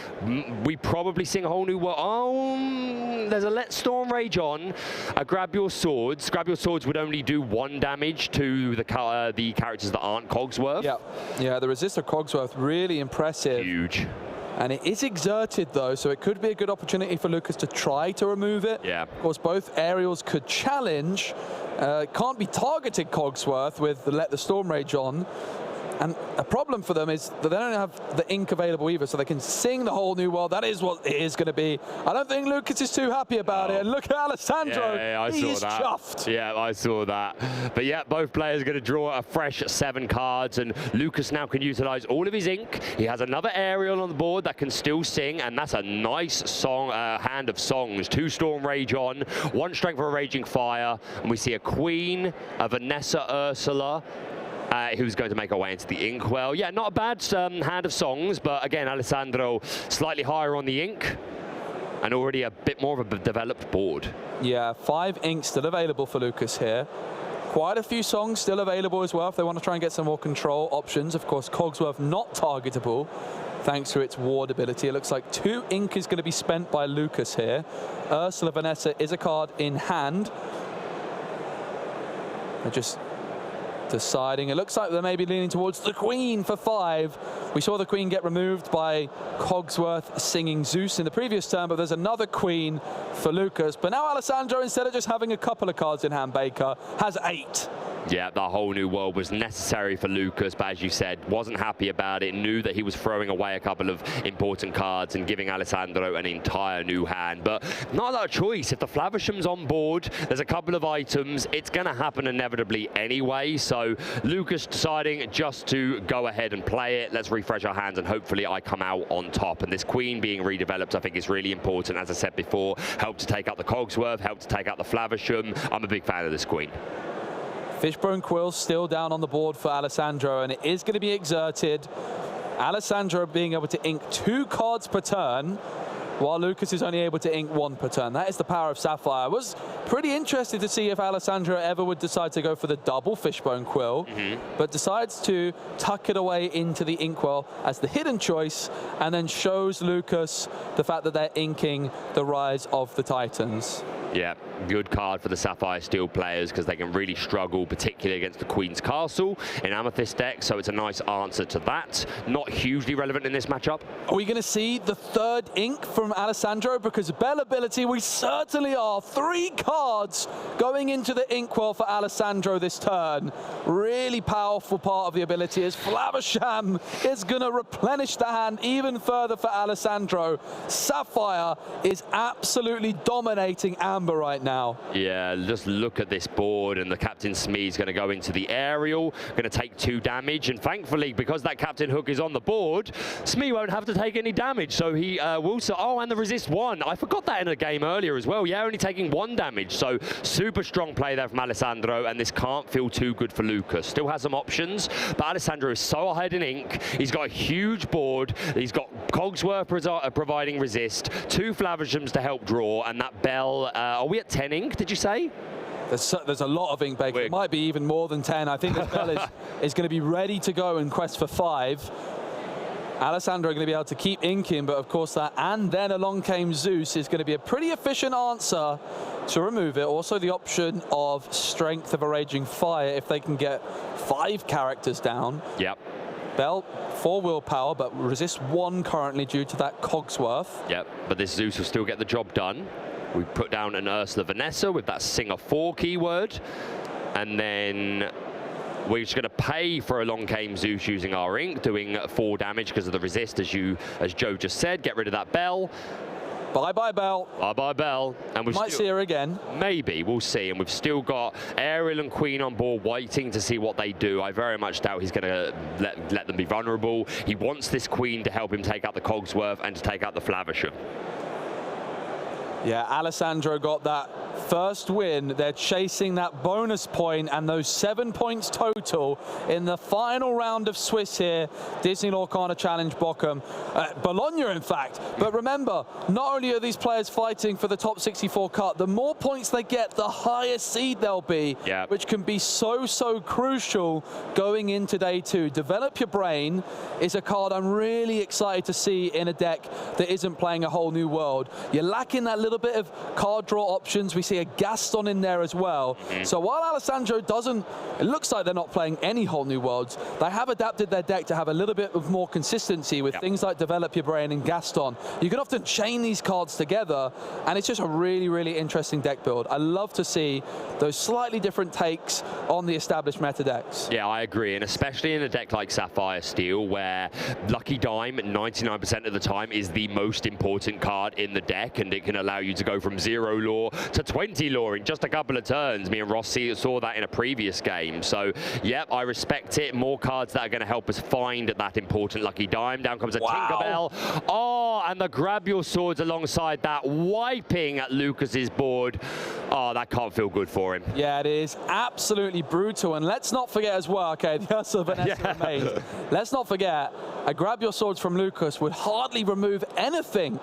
We probably sing a whole new world. Oh, there's a Let Storm Rage on. Grab your swords. Grab your swords would only do 1 damage to the characters that aren't Cogsworth. Yeah, the resistor Cogsworth, really impressive. Huge. And it is exerted though, so it could be a good opportunity for Lucas to try to remove it. Yeah. Of course, both aerials could challenge. Can't be targeted Cogsworth with the Let the Storm Rage on. And a problem for them is that they don't have the ink available either, so they can sing the whole new world. That is what it is going to be. I don't think Lucas is too happy about it. And look at Alessandro. Yeah, I He is saw that. chuffed. Yeah, I saw that. But yeah, both players are going to draw a fresh 7 cards, and Lucas now can utilize all of his ink. He has another aerial on the board that can still sing, and that's a nice song, hand of songs. 2 Storm Rage on, 1 Strength for a Raging Fire, and we see a Queen, a Vanessa Ursula, who's going to make her way into the Inkwell. Yeah, not a bad hand of songs, but again, Alessandro slightly higher on the ink and already a bit more of a developed board. Yeah, 5 inks still available for Lucas here. Quite a few songs still available as well if they want to try and get some more control options. Of course, Cogsworth not targetable. thanks to its ward ability. It looks like 2 ink is going to be spent by Lucas here. Ursula Vanessa is a card in hand. They're just deciding. It looks like they may be leaning towards the Queen for 5. We saw the Queen get removed by Cogsworth singing Zeus in the previous turn, but there's another Queen for Lucas. But now Alessandro, instead of just having a couple of cards in hand, Baker, has 8. Yeah, that whole new world was necessary for Lucas, but as you said, wasn't happy about it, knew that he was throwing away a couple of important cards and giving Alessandro an entire new hand. But not a lot of choice. If the Flaversham's on board, there's a couple of items, it's going to happen inevitably anyway. So Lucas deciding just to go ahead and play it. Let's refresh our hands and hopefully I come out on top. And this Queen being redeveloped, I think, is really important. As I said before, helped to take out the Cogsworth, helped to take out the Flaversham. I'm a big fan of this Queen. Fishbone Quill still down on the board for Alessandro, and it is going to be exerted. Alessandro being able to ink 2 cards per turn, while Lucas is only able to ink 1 per turn. That is the power of Sapphire. I was pretty interested to see if Alessandro ever would decide to go for the double Fishbone Quill, but decides to tuck it away into the inkwell as the hidden choice, and then shows Lucas the fact that they're inking the Rise of the Titans. Yeah, good card for the Sapphire Steel players because they can really struggle, particularly against the Queen's Castle in Amethyst deck, so it's a nice answer to that. Not hugely relevant in this matchup. Are we going to see the 3rd ink from Alessandro? Because Bell ability, we certainly are. 3 cards going into the inkwell for Alessandro this turn. Really powerful part of the ability as Flaversham is going to replenish the hand even further for Alessandro. Sapphire is absolutely dominating Amber right now. Yeah, just look at this board, and the Captain Smee's going to go into the aerial, going to take 2 damage, and thankfully, because that Captain Hook is on the board, Smee won't have to take any damage, so he will... Oh, and the resist 1. I forgot that in a game earlier as well. Yeah, only taking 1 damage, so super strong play there from Alessandro, and this can't feel too good for Lucas. Still has some options, but Alessandro is so ahead in ink. He's got a huge board. He's got Cogsworth providing resist, 2 Flavershams to help draw, and that Bell... are we at 10 ink, did you say? There's a lot of ink, Baker. It might be even more than 10. I think this Bell is going to be ready to go and quest for 5. Alessandro going to be able to keep inking, but of course that and then along came Zeus is going to be a pretty efficient answer to remove it. Also the option of Strength of a Raging Fire if they can get 5 characters down. Yep. Bell, 4 willpower, but resist 1 currently due to that Cogsworth. Yep, but this Zeus will still get the job done. We put down an Ursula Vanessa with that Singer 4 keyword, and then we're just going to pay for Along Came Zeus using our ink, doing 4 damage because of the resist, as Joe just said. Get rid of that Bell. Bye-bye, Bell. Bye-bye, Bell. And we might see her again. Maybe, we'll see. And we've still got Ariel and Queen on board waiting to see what they do. I very much doubt he's going to let them be vulnerable. He wants this Queen to help him take out the Cogsworth and to take out the Flaversham. Yeah, Alessandro got that first win. They're chasing that bonus point and those 7 points total in the final round of Swiss here. Disney Lorcana Challenge Bochum. Bologna, in fact. But remember, not only are these players fighting for the top 64 cut, the more points they get, the higher seed they'll be, which can be so crucial going into day 2. Develop Your Brain is a card I'm really excited to see in a deck that isn't playing a whole new world. You're lacking that little bit of card draw options. We see a Gaston in there as well. So while Alessandro doesn't, it looks like they're not playing any whole new worlds, they have adapted their deck to have a little bit of more consistency with things like Develop Your Brain and Gaston. You can often chain these cards together, and it's just a really interesting deck build. I love to see those slightly different takes on the established meta decks. Yeah, I agree, and especially in a deck like Sapphire Steel, where Lucky Dime 99% of the time is the most important card in the deck, and it can allow you to go from 0 lore to 20 lore in just a couple of turns. Me and Ross saw that in a previous game. So, yep, I respect it. More cards that are going to help us find that important Lucky Dime. Down comes a Tinkerbell. Oh, and the Grab Your Swords alongside that, wiping at Lucas's board. Oh, that can't feel good for him. Yeah, it is absolutely brutal. And let's not forget as well, okay, the Ursula Vanessa remains. Let's not forget, a Grab Your Swords from Lucas would hardly remove anything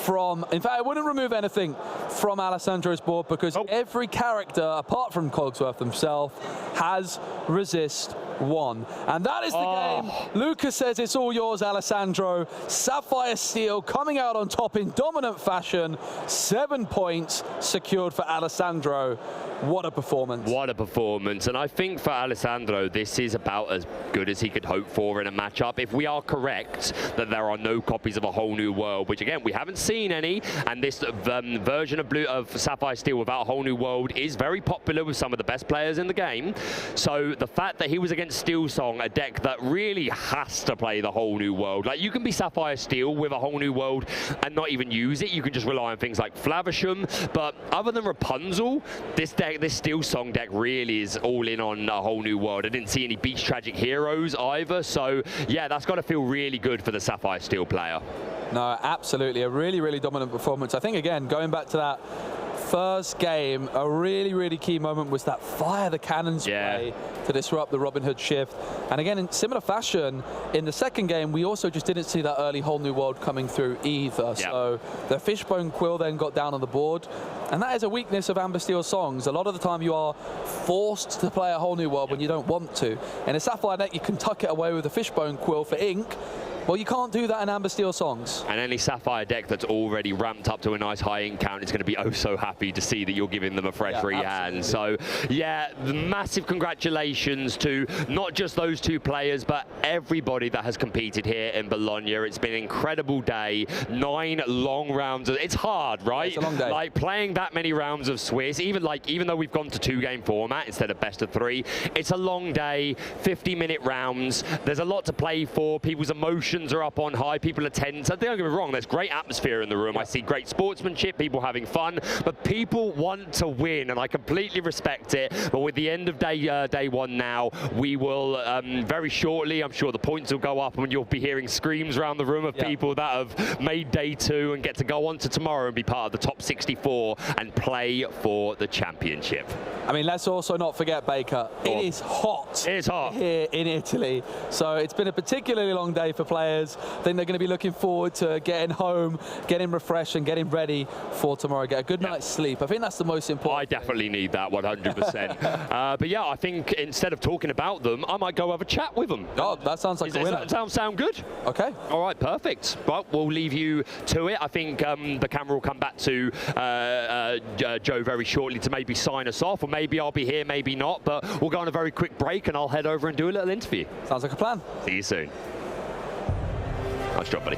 from, in fact, it wouldn't remove anything from Alessandro's board because every character, apart from Cogsworth himself, has resist 1. And that is the game. Lucas says it's all yours, Alessandro. Sapphire Steel coming out on top in dominant fashion. 7 points secured for Alessandro. What a performance. What a performance. And I think for Alessandro, this is about as good as he could hope for in a matchup. If we are correct that there are no copies of A Whole New World, which again, we haven't seen any, and this version of Sapphire Steel without A Whole New World is very popular with some of the best players in the game. So the fact that he was against Steel Song, a deck that really has to play the Whole New World. Like, you can be Sapphire Steel with A Whole New World and not even use it. You can just rely on things like Flavisham. But other than Rapunzel, this Steel Song deck really is all in on A Whole New World. I didn't see any Beach Tragic Heroes either. So yeah, that's got to feel really good for the Sapphire Steel player. No, absolutely. A really, really dominant performance. I think, again, going back to that first game, a really, really key moment was that fire the cannons play to disrupt the Robin Hood shift. And again, in similar fashion, in the second game, we also just didn't see that early Whole New World coming through either. So the Fishbone Quill then got down on the board. And that is a weakness of Amber Steel Songs. A lot of the time you are forced to play A Whole New World when you don't want to. In a Sapphire deck, you can tuck it away with a Fishbone Quill for ink. Well, you can't do that in Amber Steel Songs. And any Sapphire deck that's already ramped up to a nice high ink count is going to be oh so happy to see that you're giving them a fresh re-hand. So, yeah, massive congratulations to not just those two players, but everybody that has competed here in Bologna. It's been an incredible day. 9 long rounds. It's hard, right? It's a long day. Like, playing that many rounds of Swiss, even though we've gone to 2-game format instead of best of 3, it's a long day, 50-minute rounds. There's a lot to play for. People's emotions are up on high. People are tense. Don't get me wrong, there's great atmosphere in the room. I see great sportsmanship, people having fun, but people want to win, and I completely respect it. But with the end of day 1 now, we will very shortly, I'm sure the points will go up, and you'll be hearing screams around the room of people that have made day 2 and get to go on to tomorrow and be part of the top 64 and play for the championship. I mean, let's also not forget, Baker, it is hot. It is hot here in Italy. So it's been a particularly long day for players. I think they're going to be looking forward to getting home, getting refreshed and getting ready for tomorrow. Get a good night's sleep. I think that's the most important. I definitely need that 100%. But yeah, I think instead of talking about them, I might go have a chat with them. Oh, that sounds like a winner. Does that sound good? Okay. All right, perfect. Well, we'll leave you to it. I think the camera will come back to Joe very shortly to maybe sign us off, or maybe I'll be here, maybe not. But we'll go on a very quick break and I'll head over and do a little interview. Sounds like a plan. See you soon. Nice job, buddy.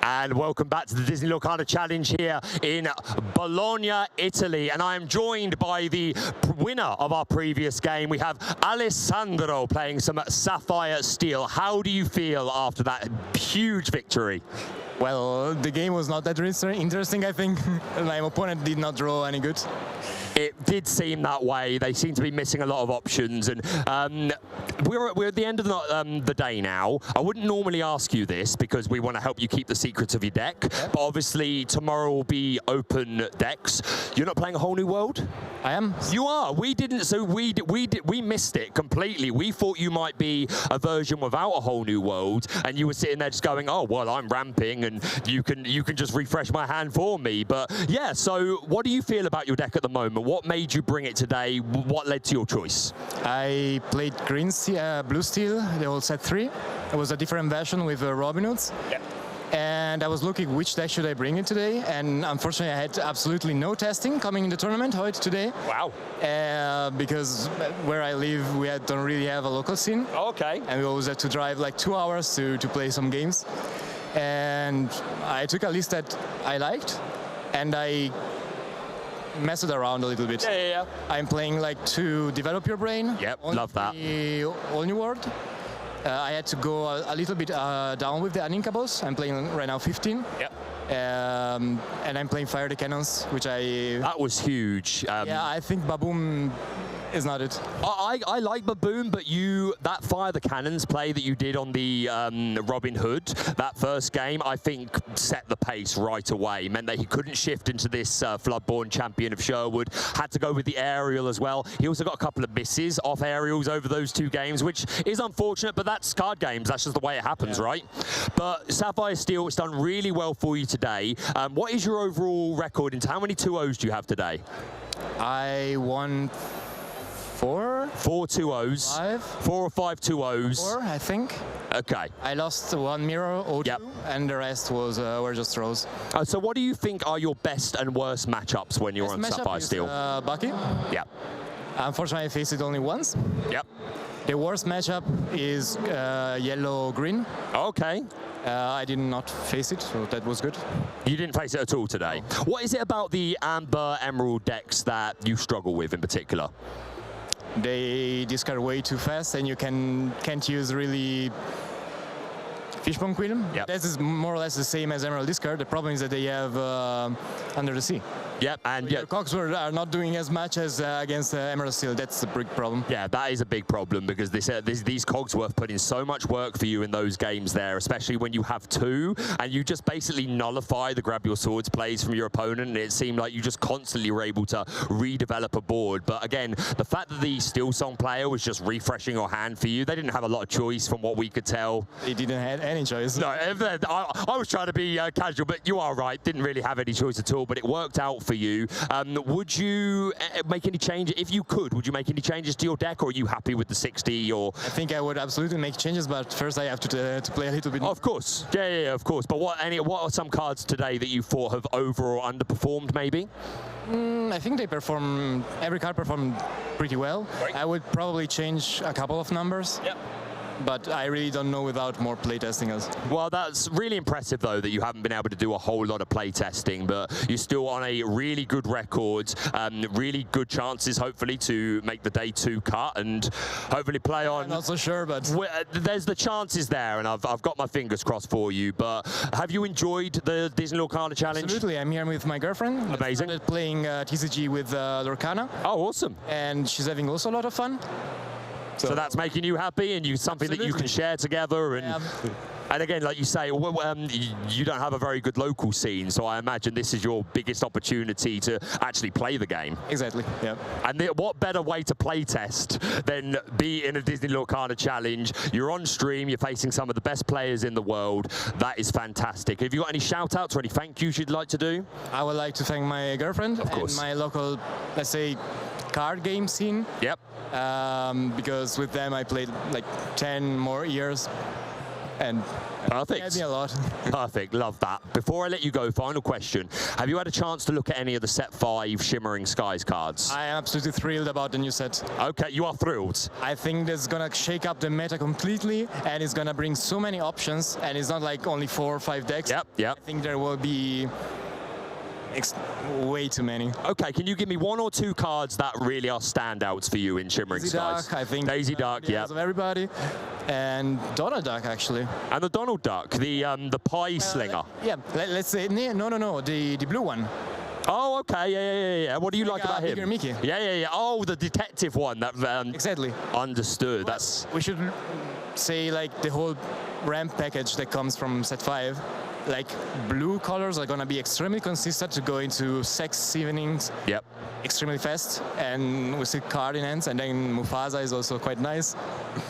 And welcome back to the Disney Lorcana Challenge here in Bologna, Italy. And I am joined by the winner of our previous game. We have Alessandro playing some Sapphire Steel. How do you feel after that huge victory? Well, the game was not that interesting, I think. My opponent did not draw any good. It did seem that way. They seem to be missing a lot of options, and we're at the end of the day now. I wouldn't normally ask you this because we want to help you keep the secrets of your deck, but obviously tomorrow will be open decks. You're not playing a whole new world? I am. You are. We didn't. So we missed it completely. We thought you might be a version without a whole new world, and you were sitting there just going, "Oh well, I'm ramping, and you can just refresh my hand for me." But yeah. So what do you feel about your deck at the moment? What made you bring it today? What led to your choice? I played green blue steel, the old set 3. It was a different version with Robin Hoods. Yep. And I was looking which deck should I bring in today, and unfortunately I had absolutely no testing coming in the tournament today. Wow. Because where I live we don't really have a local scene. Okay. And we always had to drive like 2 hours to play some games. And I took a list that I liked, and I mess it around a little bit. Yeah. I'm playing like to develop your brain. Yep, love that. All new world. I had to go a little bit down with the uninkables. I'm playing right now 15. Yep. And I'm playing Fire the Cannons, which That was huge. Yeah, I think Baboom is not it. I like Baboon, but that Fire the Cannons play that you did on the Robin Hood, that first game, I think set the pace right away. Meant that he couldn't shift into this Floodborn champion of Sherwood. Had to go with the aerial as well. He also got a couple of misses off aerials over those 2 games, which is unfortunate, but that's card games. That's just the way it happens, right? But Sapphire Steel, it's done really well for you today. What is your overall record into how many 2-0s do you have today? I won 4 2-0s. 5. 4 or 5 2-0s. 4, I think. Okay. I lost 1 mirror, 0-2, yep. And the rest were just throws. So what do you think are your best and worst matchups when you're on Sapphire Steel? Bucky. Yeah. Unfortunately, I faced it only once. Yep. The worst matchup is yellow-green. Okay. I did not face it, so that was good. You didn't face it at all today. No. What is it about the Amber Emerald decks that you struggle with in particular? They discard way too fast, and you can't use really Fishbone Quill. Yep. This is more or less the same as Emerald Discard. The problem is that they have Under the Sea. Yep, and your cogs are not doing as much as against Emerald Steel. That's a big problem. Yeah, that is a big problem because these Cogsworth put in so much work for you in those games there, especially when you have 2 and you just basically nullify the grab your swords plays from your opponent, and it seemed like you just constantly were able to redevelop a board. But again, the fact that the Steel Song player was just refreshing your hand for you, they didn't have a lot of choice from what we could tell. They didn't have any choice. No, I was trying to be casual, but you are right, didn't really have any choice at all, but it worked out for you. Would you make any changes? If you could, would you make any changes to your deck, or are you happy with the 60? Or I think I would absolutely make changes, but first I have to play a little bit. Of course, yeah, of course. But what are some cards today that you thought have over or underperformed, maybe? I think every card performed pretty well. Right. I would probably change a couple of numbers. Yep. But I really don't know without more playtesting else. Well, that's really impressive, though, that you haven't been able to do a whole lot of playtesting, but you're still on a really good record, really good chances, hopefully, to make the day 2 cut and hopefully play on. I'm not so sure, but there's the chances there, and I've got my fingers crossed for you. But have you enjoyed the Disney Lorcana Challenge? Absolutely. I'm here with my girlfriend. Amazing. Started playing TCG with Lorcana. Oh, awesome. And she's having also a lot of fun. So that's making you happy, and something that you can share together. And and again, like you say, you don't have a very good local scene, so I imagine this is your biggest opportunity to actually play the game. Exactly, yeah. And what better way to play test than be in a Disney Lorcana Challenge? You're on stream, you're facing some of the best players in the world. That is fantastic. Have you got any shout-outs or any thank yous you'd like to do? I would like to thank my girlfriend and my local, let's say, card game scene. Yep. Because with them I played like 10 more years. and perfect. It helped me a lot. Perfect, love that. Before I let you go, final question. Have you had a chance to look at any of the set 5 Shimmering Skies cards? I am absolutely thrilled about the new set. Okay, you are thrilled. I think that's gonna shake up the meta completely, and it's gonna bring so many options, and it's not like only 4 or 5 decks. Yep. I think there will be way too many. Okay, can you give me 1 or 2 cards that really are standouts for you in Shimmering Daisy Skies? Duck, I think. Daisy Duck, yeah. Of everybody, and Donald Duck actually. And the Donald Duck, the pie slinger. Yeah, let's say no, the blue one. Oh, okay, yeah. What do you like about him? Bigger Mickey. Yeah. Oh, the detective one. That exactly. Understood. That's. We should say like the whole ramp package that comes from set 5. Like blue colors are gonna be extremely consistent to go into 6 evenings. Yep. Extremely fast, and we see card in hands, and then Mufasa is also quite nice.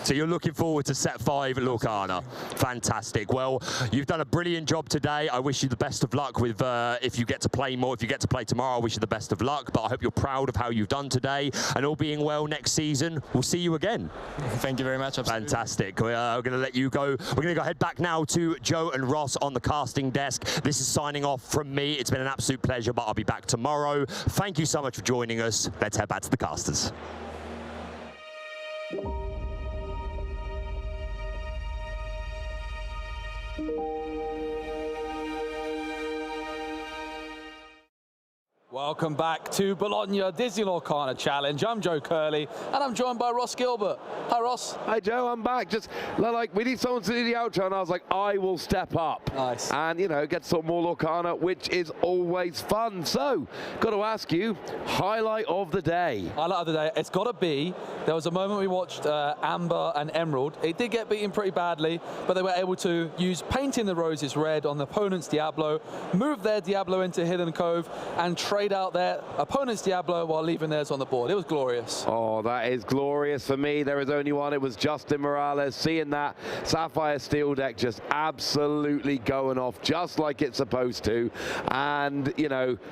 So you're looking forward to set 5 at Lorcana. Fantastic. Well, you've done a brilliant job today. I wish you the best of luck with if you get to play more. If you get to play tomorrow, I wish you the best of luck. But I hope you're proud of how you've done today. And all being well, next season, we'll see you again. Thank you very much. Absolutely. Fantastic. We're going to let you go. We're going to go head back now to Joe and Ross on the casting desk. This is signing off from me. It's been an absolute pleasure, but I'll be back tomorrow. Thank you so much for joining us. Let's head back to the casters. Welcome back to Bologna Disney Lorcana Challenge. I'm Joe Curley, and I'm joined by Ross Gilbert. Hi, Ross. Hi, Joe. I'm back. Just like we need someone to do the outro, and I was like, I will step up. Nice. And get some more Lorcana, which is always fun. So, got to ask you, highlight of the day. Highlight of the day. It's got to be. There was a moment we watched Amber and Emerald. It did get beaten pretty badly, but they were able to use painting the roses red on the opponent's Diablo, move their Diablo into Hidden Cove, and trade out their opponent's Diablo while leaving theirs on the board. It was glorious. Oh, that is glorious for me. There is only one. It was Justin Morales. Seeing that Sapphire Steel deck just absolutely going off just like it's supposed to. And,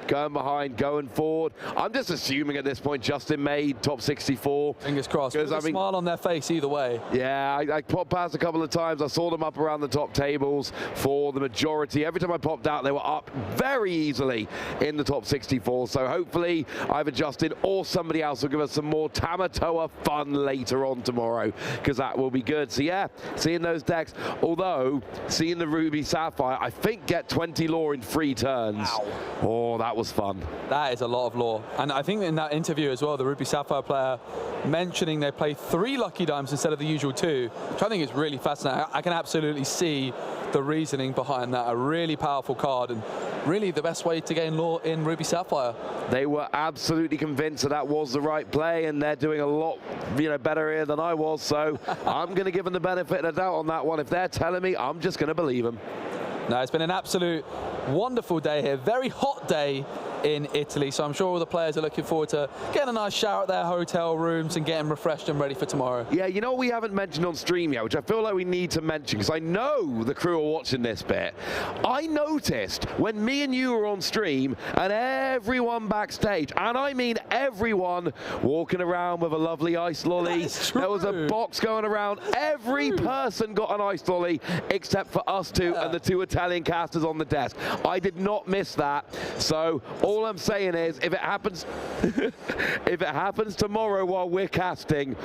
going behind, going forward. I'm just assuming at this point Justin made top 64. Fingers crossed. With a smile on their face either way. Yeah, I popped past a couple of times. I saw them up around the top tables for the majority. Every time I popped out, they were up very easily in the top 64. So hopefully either Justin or somebody else will give us some more Tamatoa fun later on tomorrow, because that will be good. So yeah, seeing those decks, although seeing the Ruby Sapphire, I think get 20 lore in 3 turns. Wow. Oh, that was fun. That is a lot of lore. And I think in that interview as well, the Ruby Sapphire player mentioning they play 3 Lucky Dimes instead of the usual 2, which I think is really fascinating. I can absolutely see the reasoning behind that. A really powerful card, and really the best way to gain lore in Ruby Sapphire. They were absolutely convinced that was the right play, and they're doing a lot better here than I was, so I'm going to give them the benefit of the doubt on that one. If they're telling me, I'm just going to believe them. No, it's been an absolute wonderful day here. Very hot day in Italy, so I'm sure all the players are looking forward to getting a nice shower at their hotel rooms and getting refreshed and ready for tomorrow. Yeah, you know what we haven't mentioned on stream yet, which I feel like we need to mention, because I know the crew are watching this bit. I noticed when me and you were on stream and everyone backstage, and I mean everyone, walking around with a lovely ice lolly. There was a box going around. Every person got an ice lolly except for us two and the 2 Italian casters on the desk. I did not miss that. So all I'm saying is, if it happens, if it happens tomorrow while we're casting,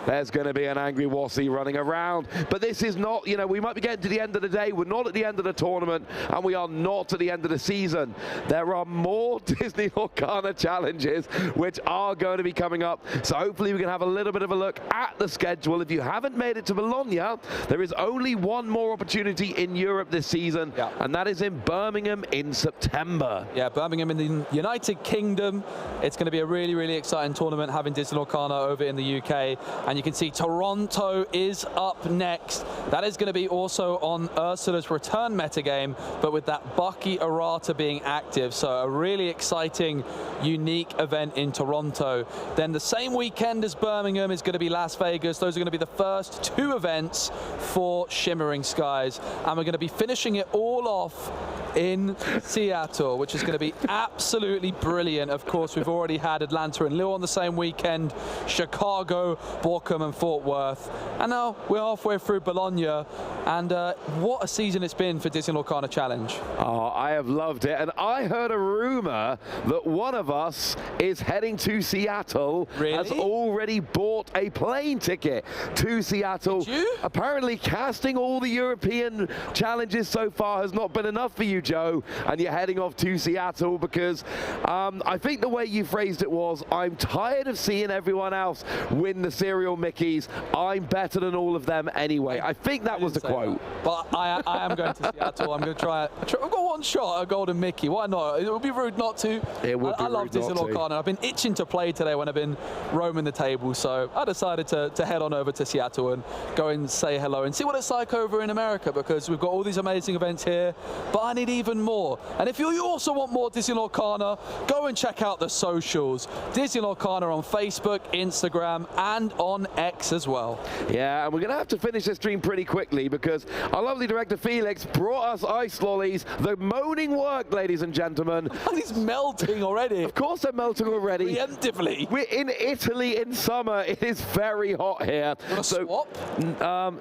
there's going to be an angry Wassy running around. But this is not, we might be getting to the end of the day. We're not at the end of the tournament, and we are not at the end of the season. There are more Disney Lorcana challenges which are going to be coming up. So hopefully we can have a little bit of a look at the schedule. If you haven't made it to Bologna, there is only one more opportunity in Europe this season, and that is in Birmingham in September. Yeah, Birmingham in the United Kingdom. It's going to be a really, really exciting tournament having Disney Lorcana over in the UK. And you can see Toronto is up next. That is going to be also on Ursula's return metagame, but with that Bucky Arata being active. So a really exciting, unique event in Toronto. Then the same weekend as Birmingham is going to be Las Vegas. Those are going to be the first 2 events for Shimmering Skies. And we're going to be finishing it all off in Seattle, which is going to be absolutely brilliant. Of course, we've already had Atlanta and Lille on the same weekend, Chicago, Bochum and Fort Worth, and now we're halfway through Bologna, and what a season it's been for Disney Lorcana Challenge. Oh, I have loved it, and I heard a rumor that one of us is heading to Seattle, has already bought a plane ticket to Seattle. Did you? Apparently casting all the European challenges so far has not been enough for you, Joe, and you're heading off to Seattle because I think the way you phrased it was, I'm tired of seeing everyone else win the cereal Mickeys. I'm better than all of them anyway. I think that was the quote. But I am going to Seattle. I'm going to try. I've got one shot at a Golden Mickey. Why not? It would be rude not to. It would be I love rude Disney not to. Lorcana. I've been itching to play today when I've been roaming the table, so I decided to head on over to Seattle and go and say hello and see what it's like over in America, because we've got all these amazing events here, but I need even more. And if you also want more Disney Lorcana, go and check out the socials. Disney Lorcana on Facebook, Instagram, and on X as well. Yeah, and we're going to have to finish this stream pretty quickly because our lovely director Felix brought us ice lollies. The moaning work, ladies and gentlemen. And it's melting already. Of course they're melting already. Preemptively. We're in Italy in summer. It is very hot here. Swap?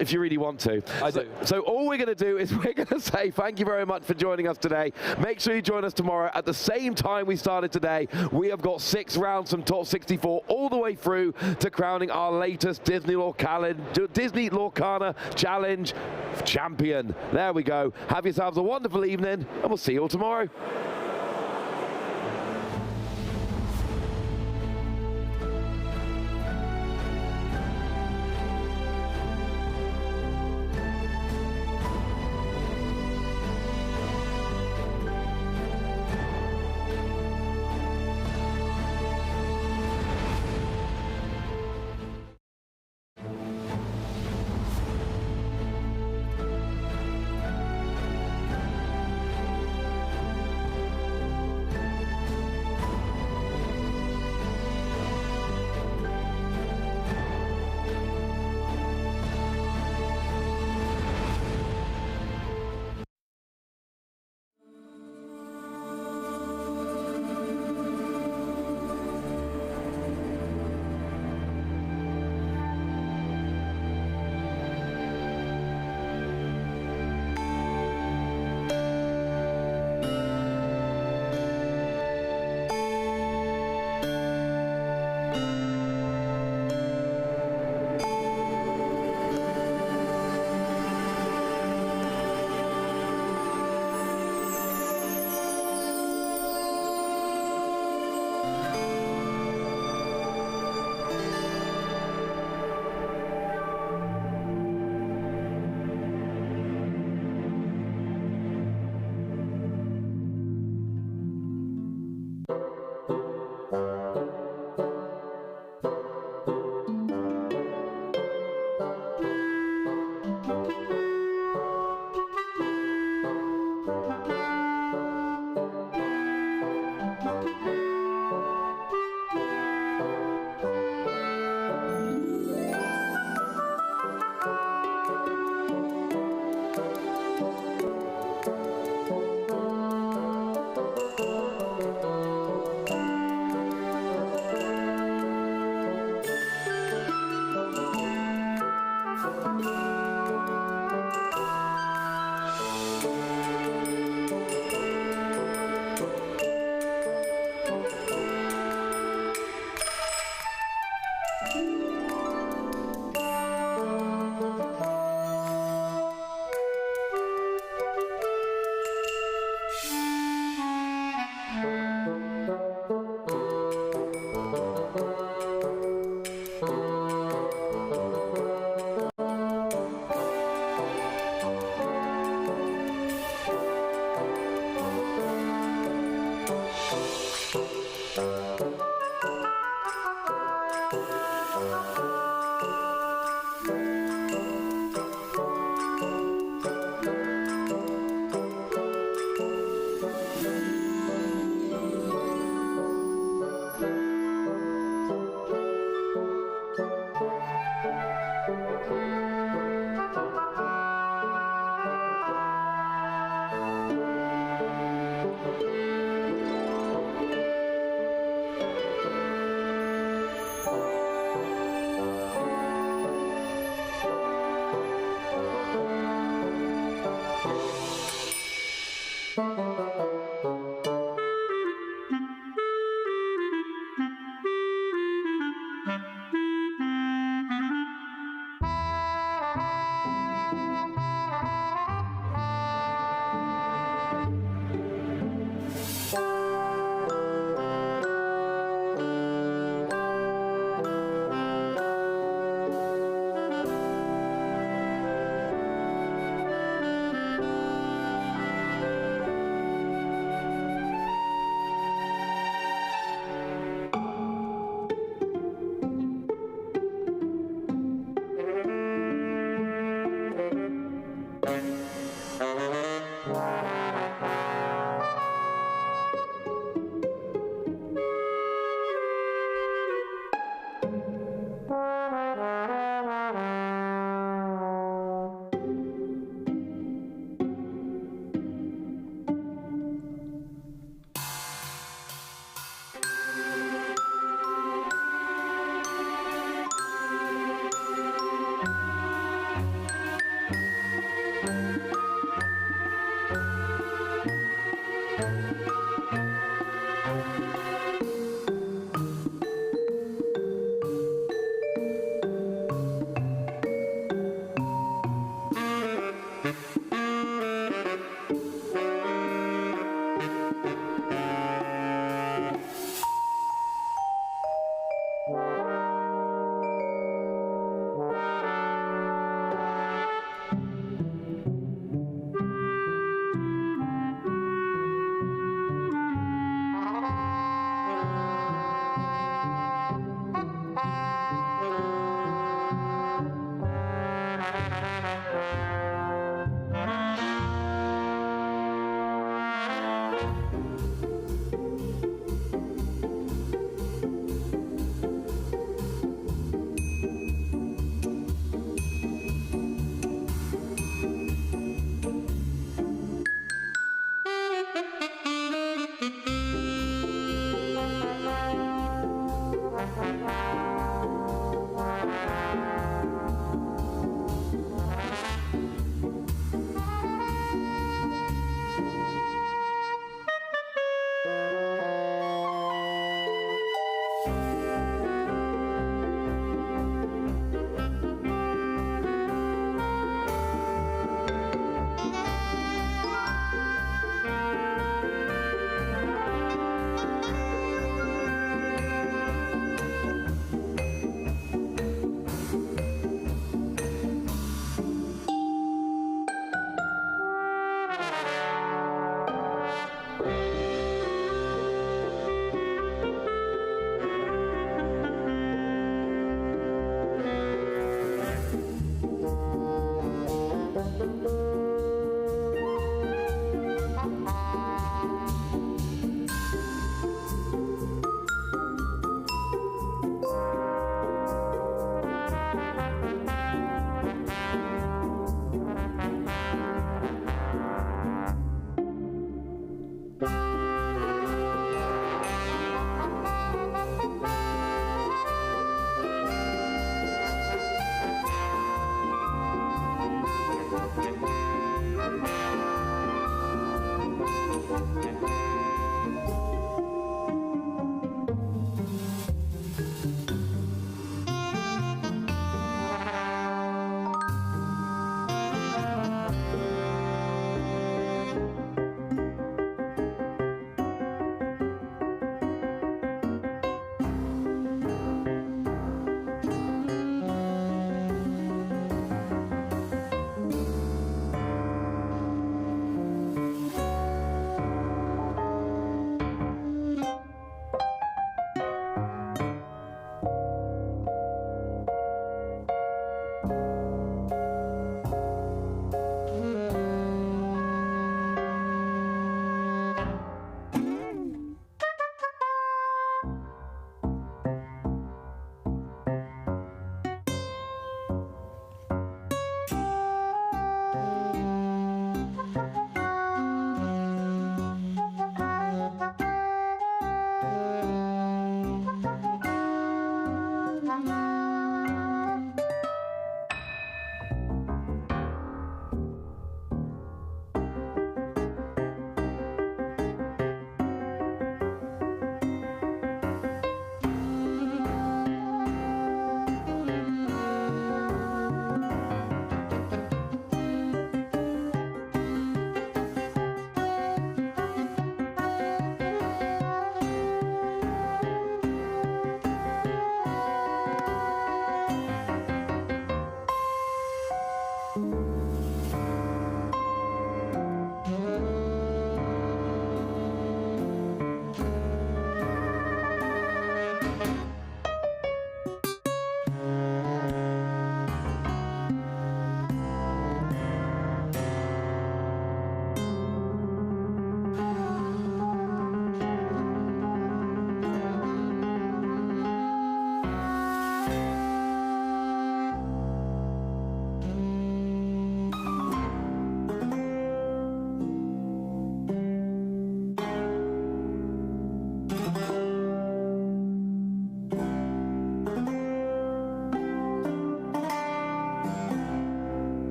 If you really want to. I do. So all we're going to do is we're going to say thank you very much for joining us today. Make sure you join us tomorrow at the same time we started today. We have got 6 rounds from top 64 all the way through to crowning our latest Disney Lorcana Challenge champion. There we go. Have yourselves a wonderful evening, and we'll see you all tomorrow. Bye.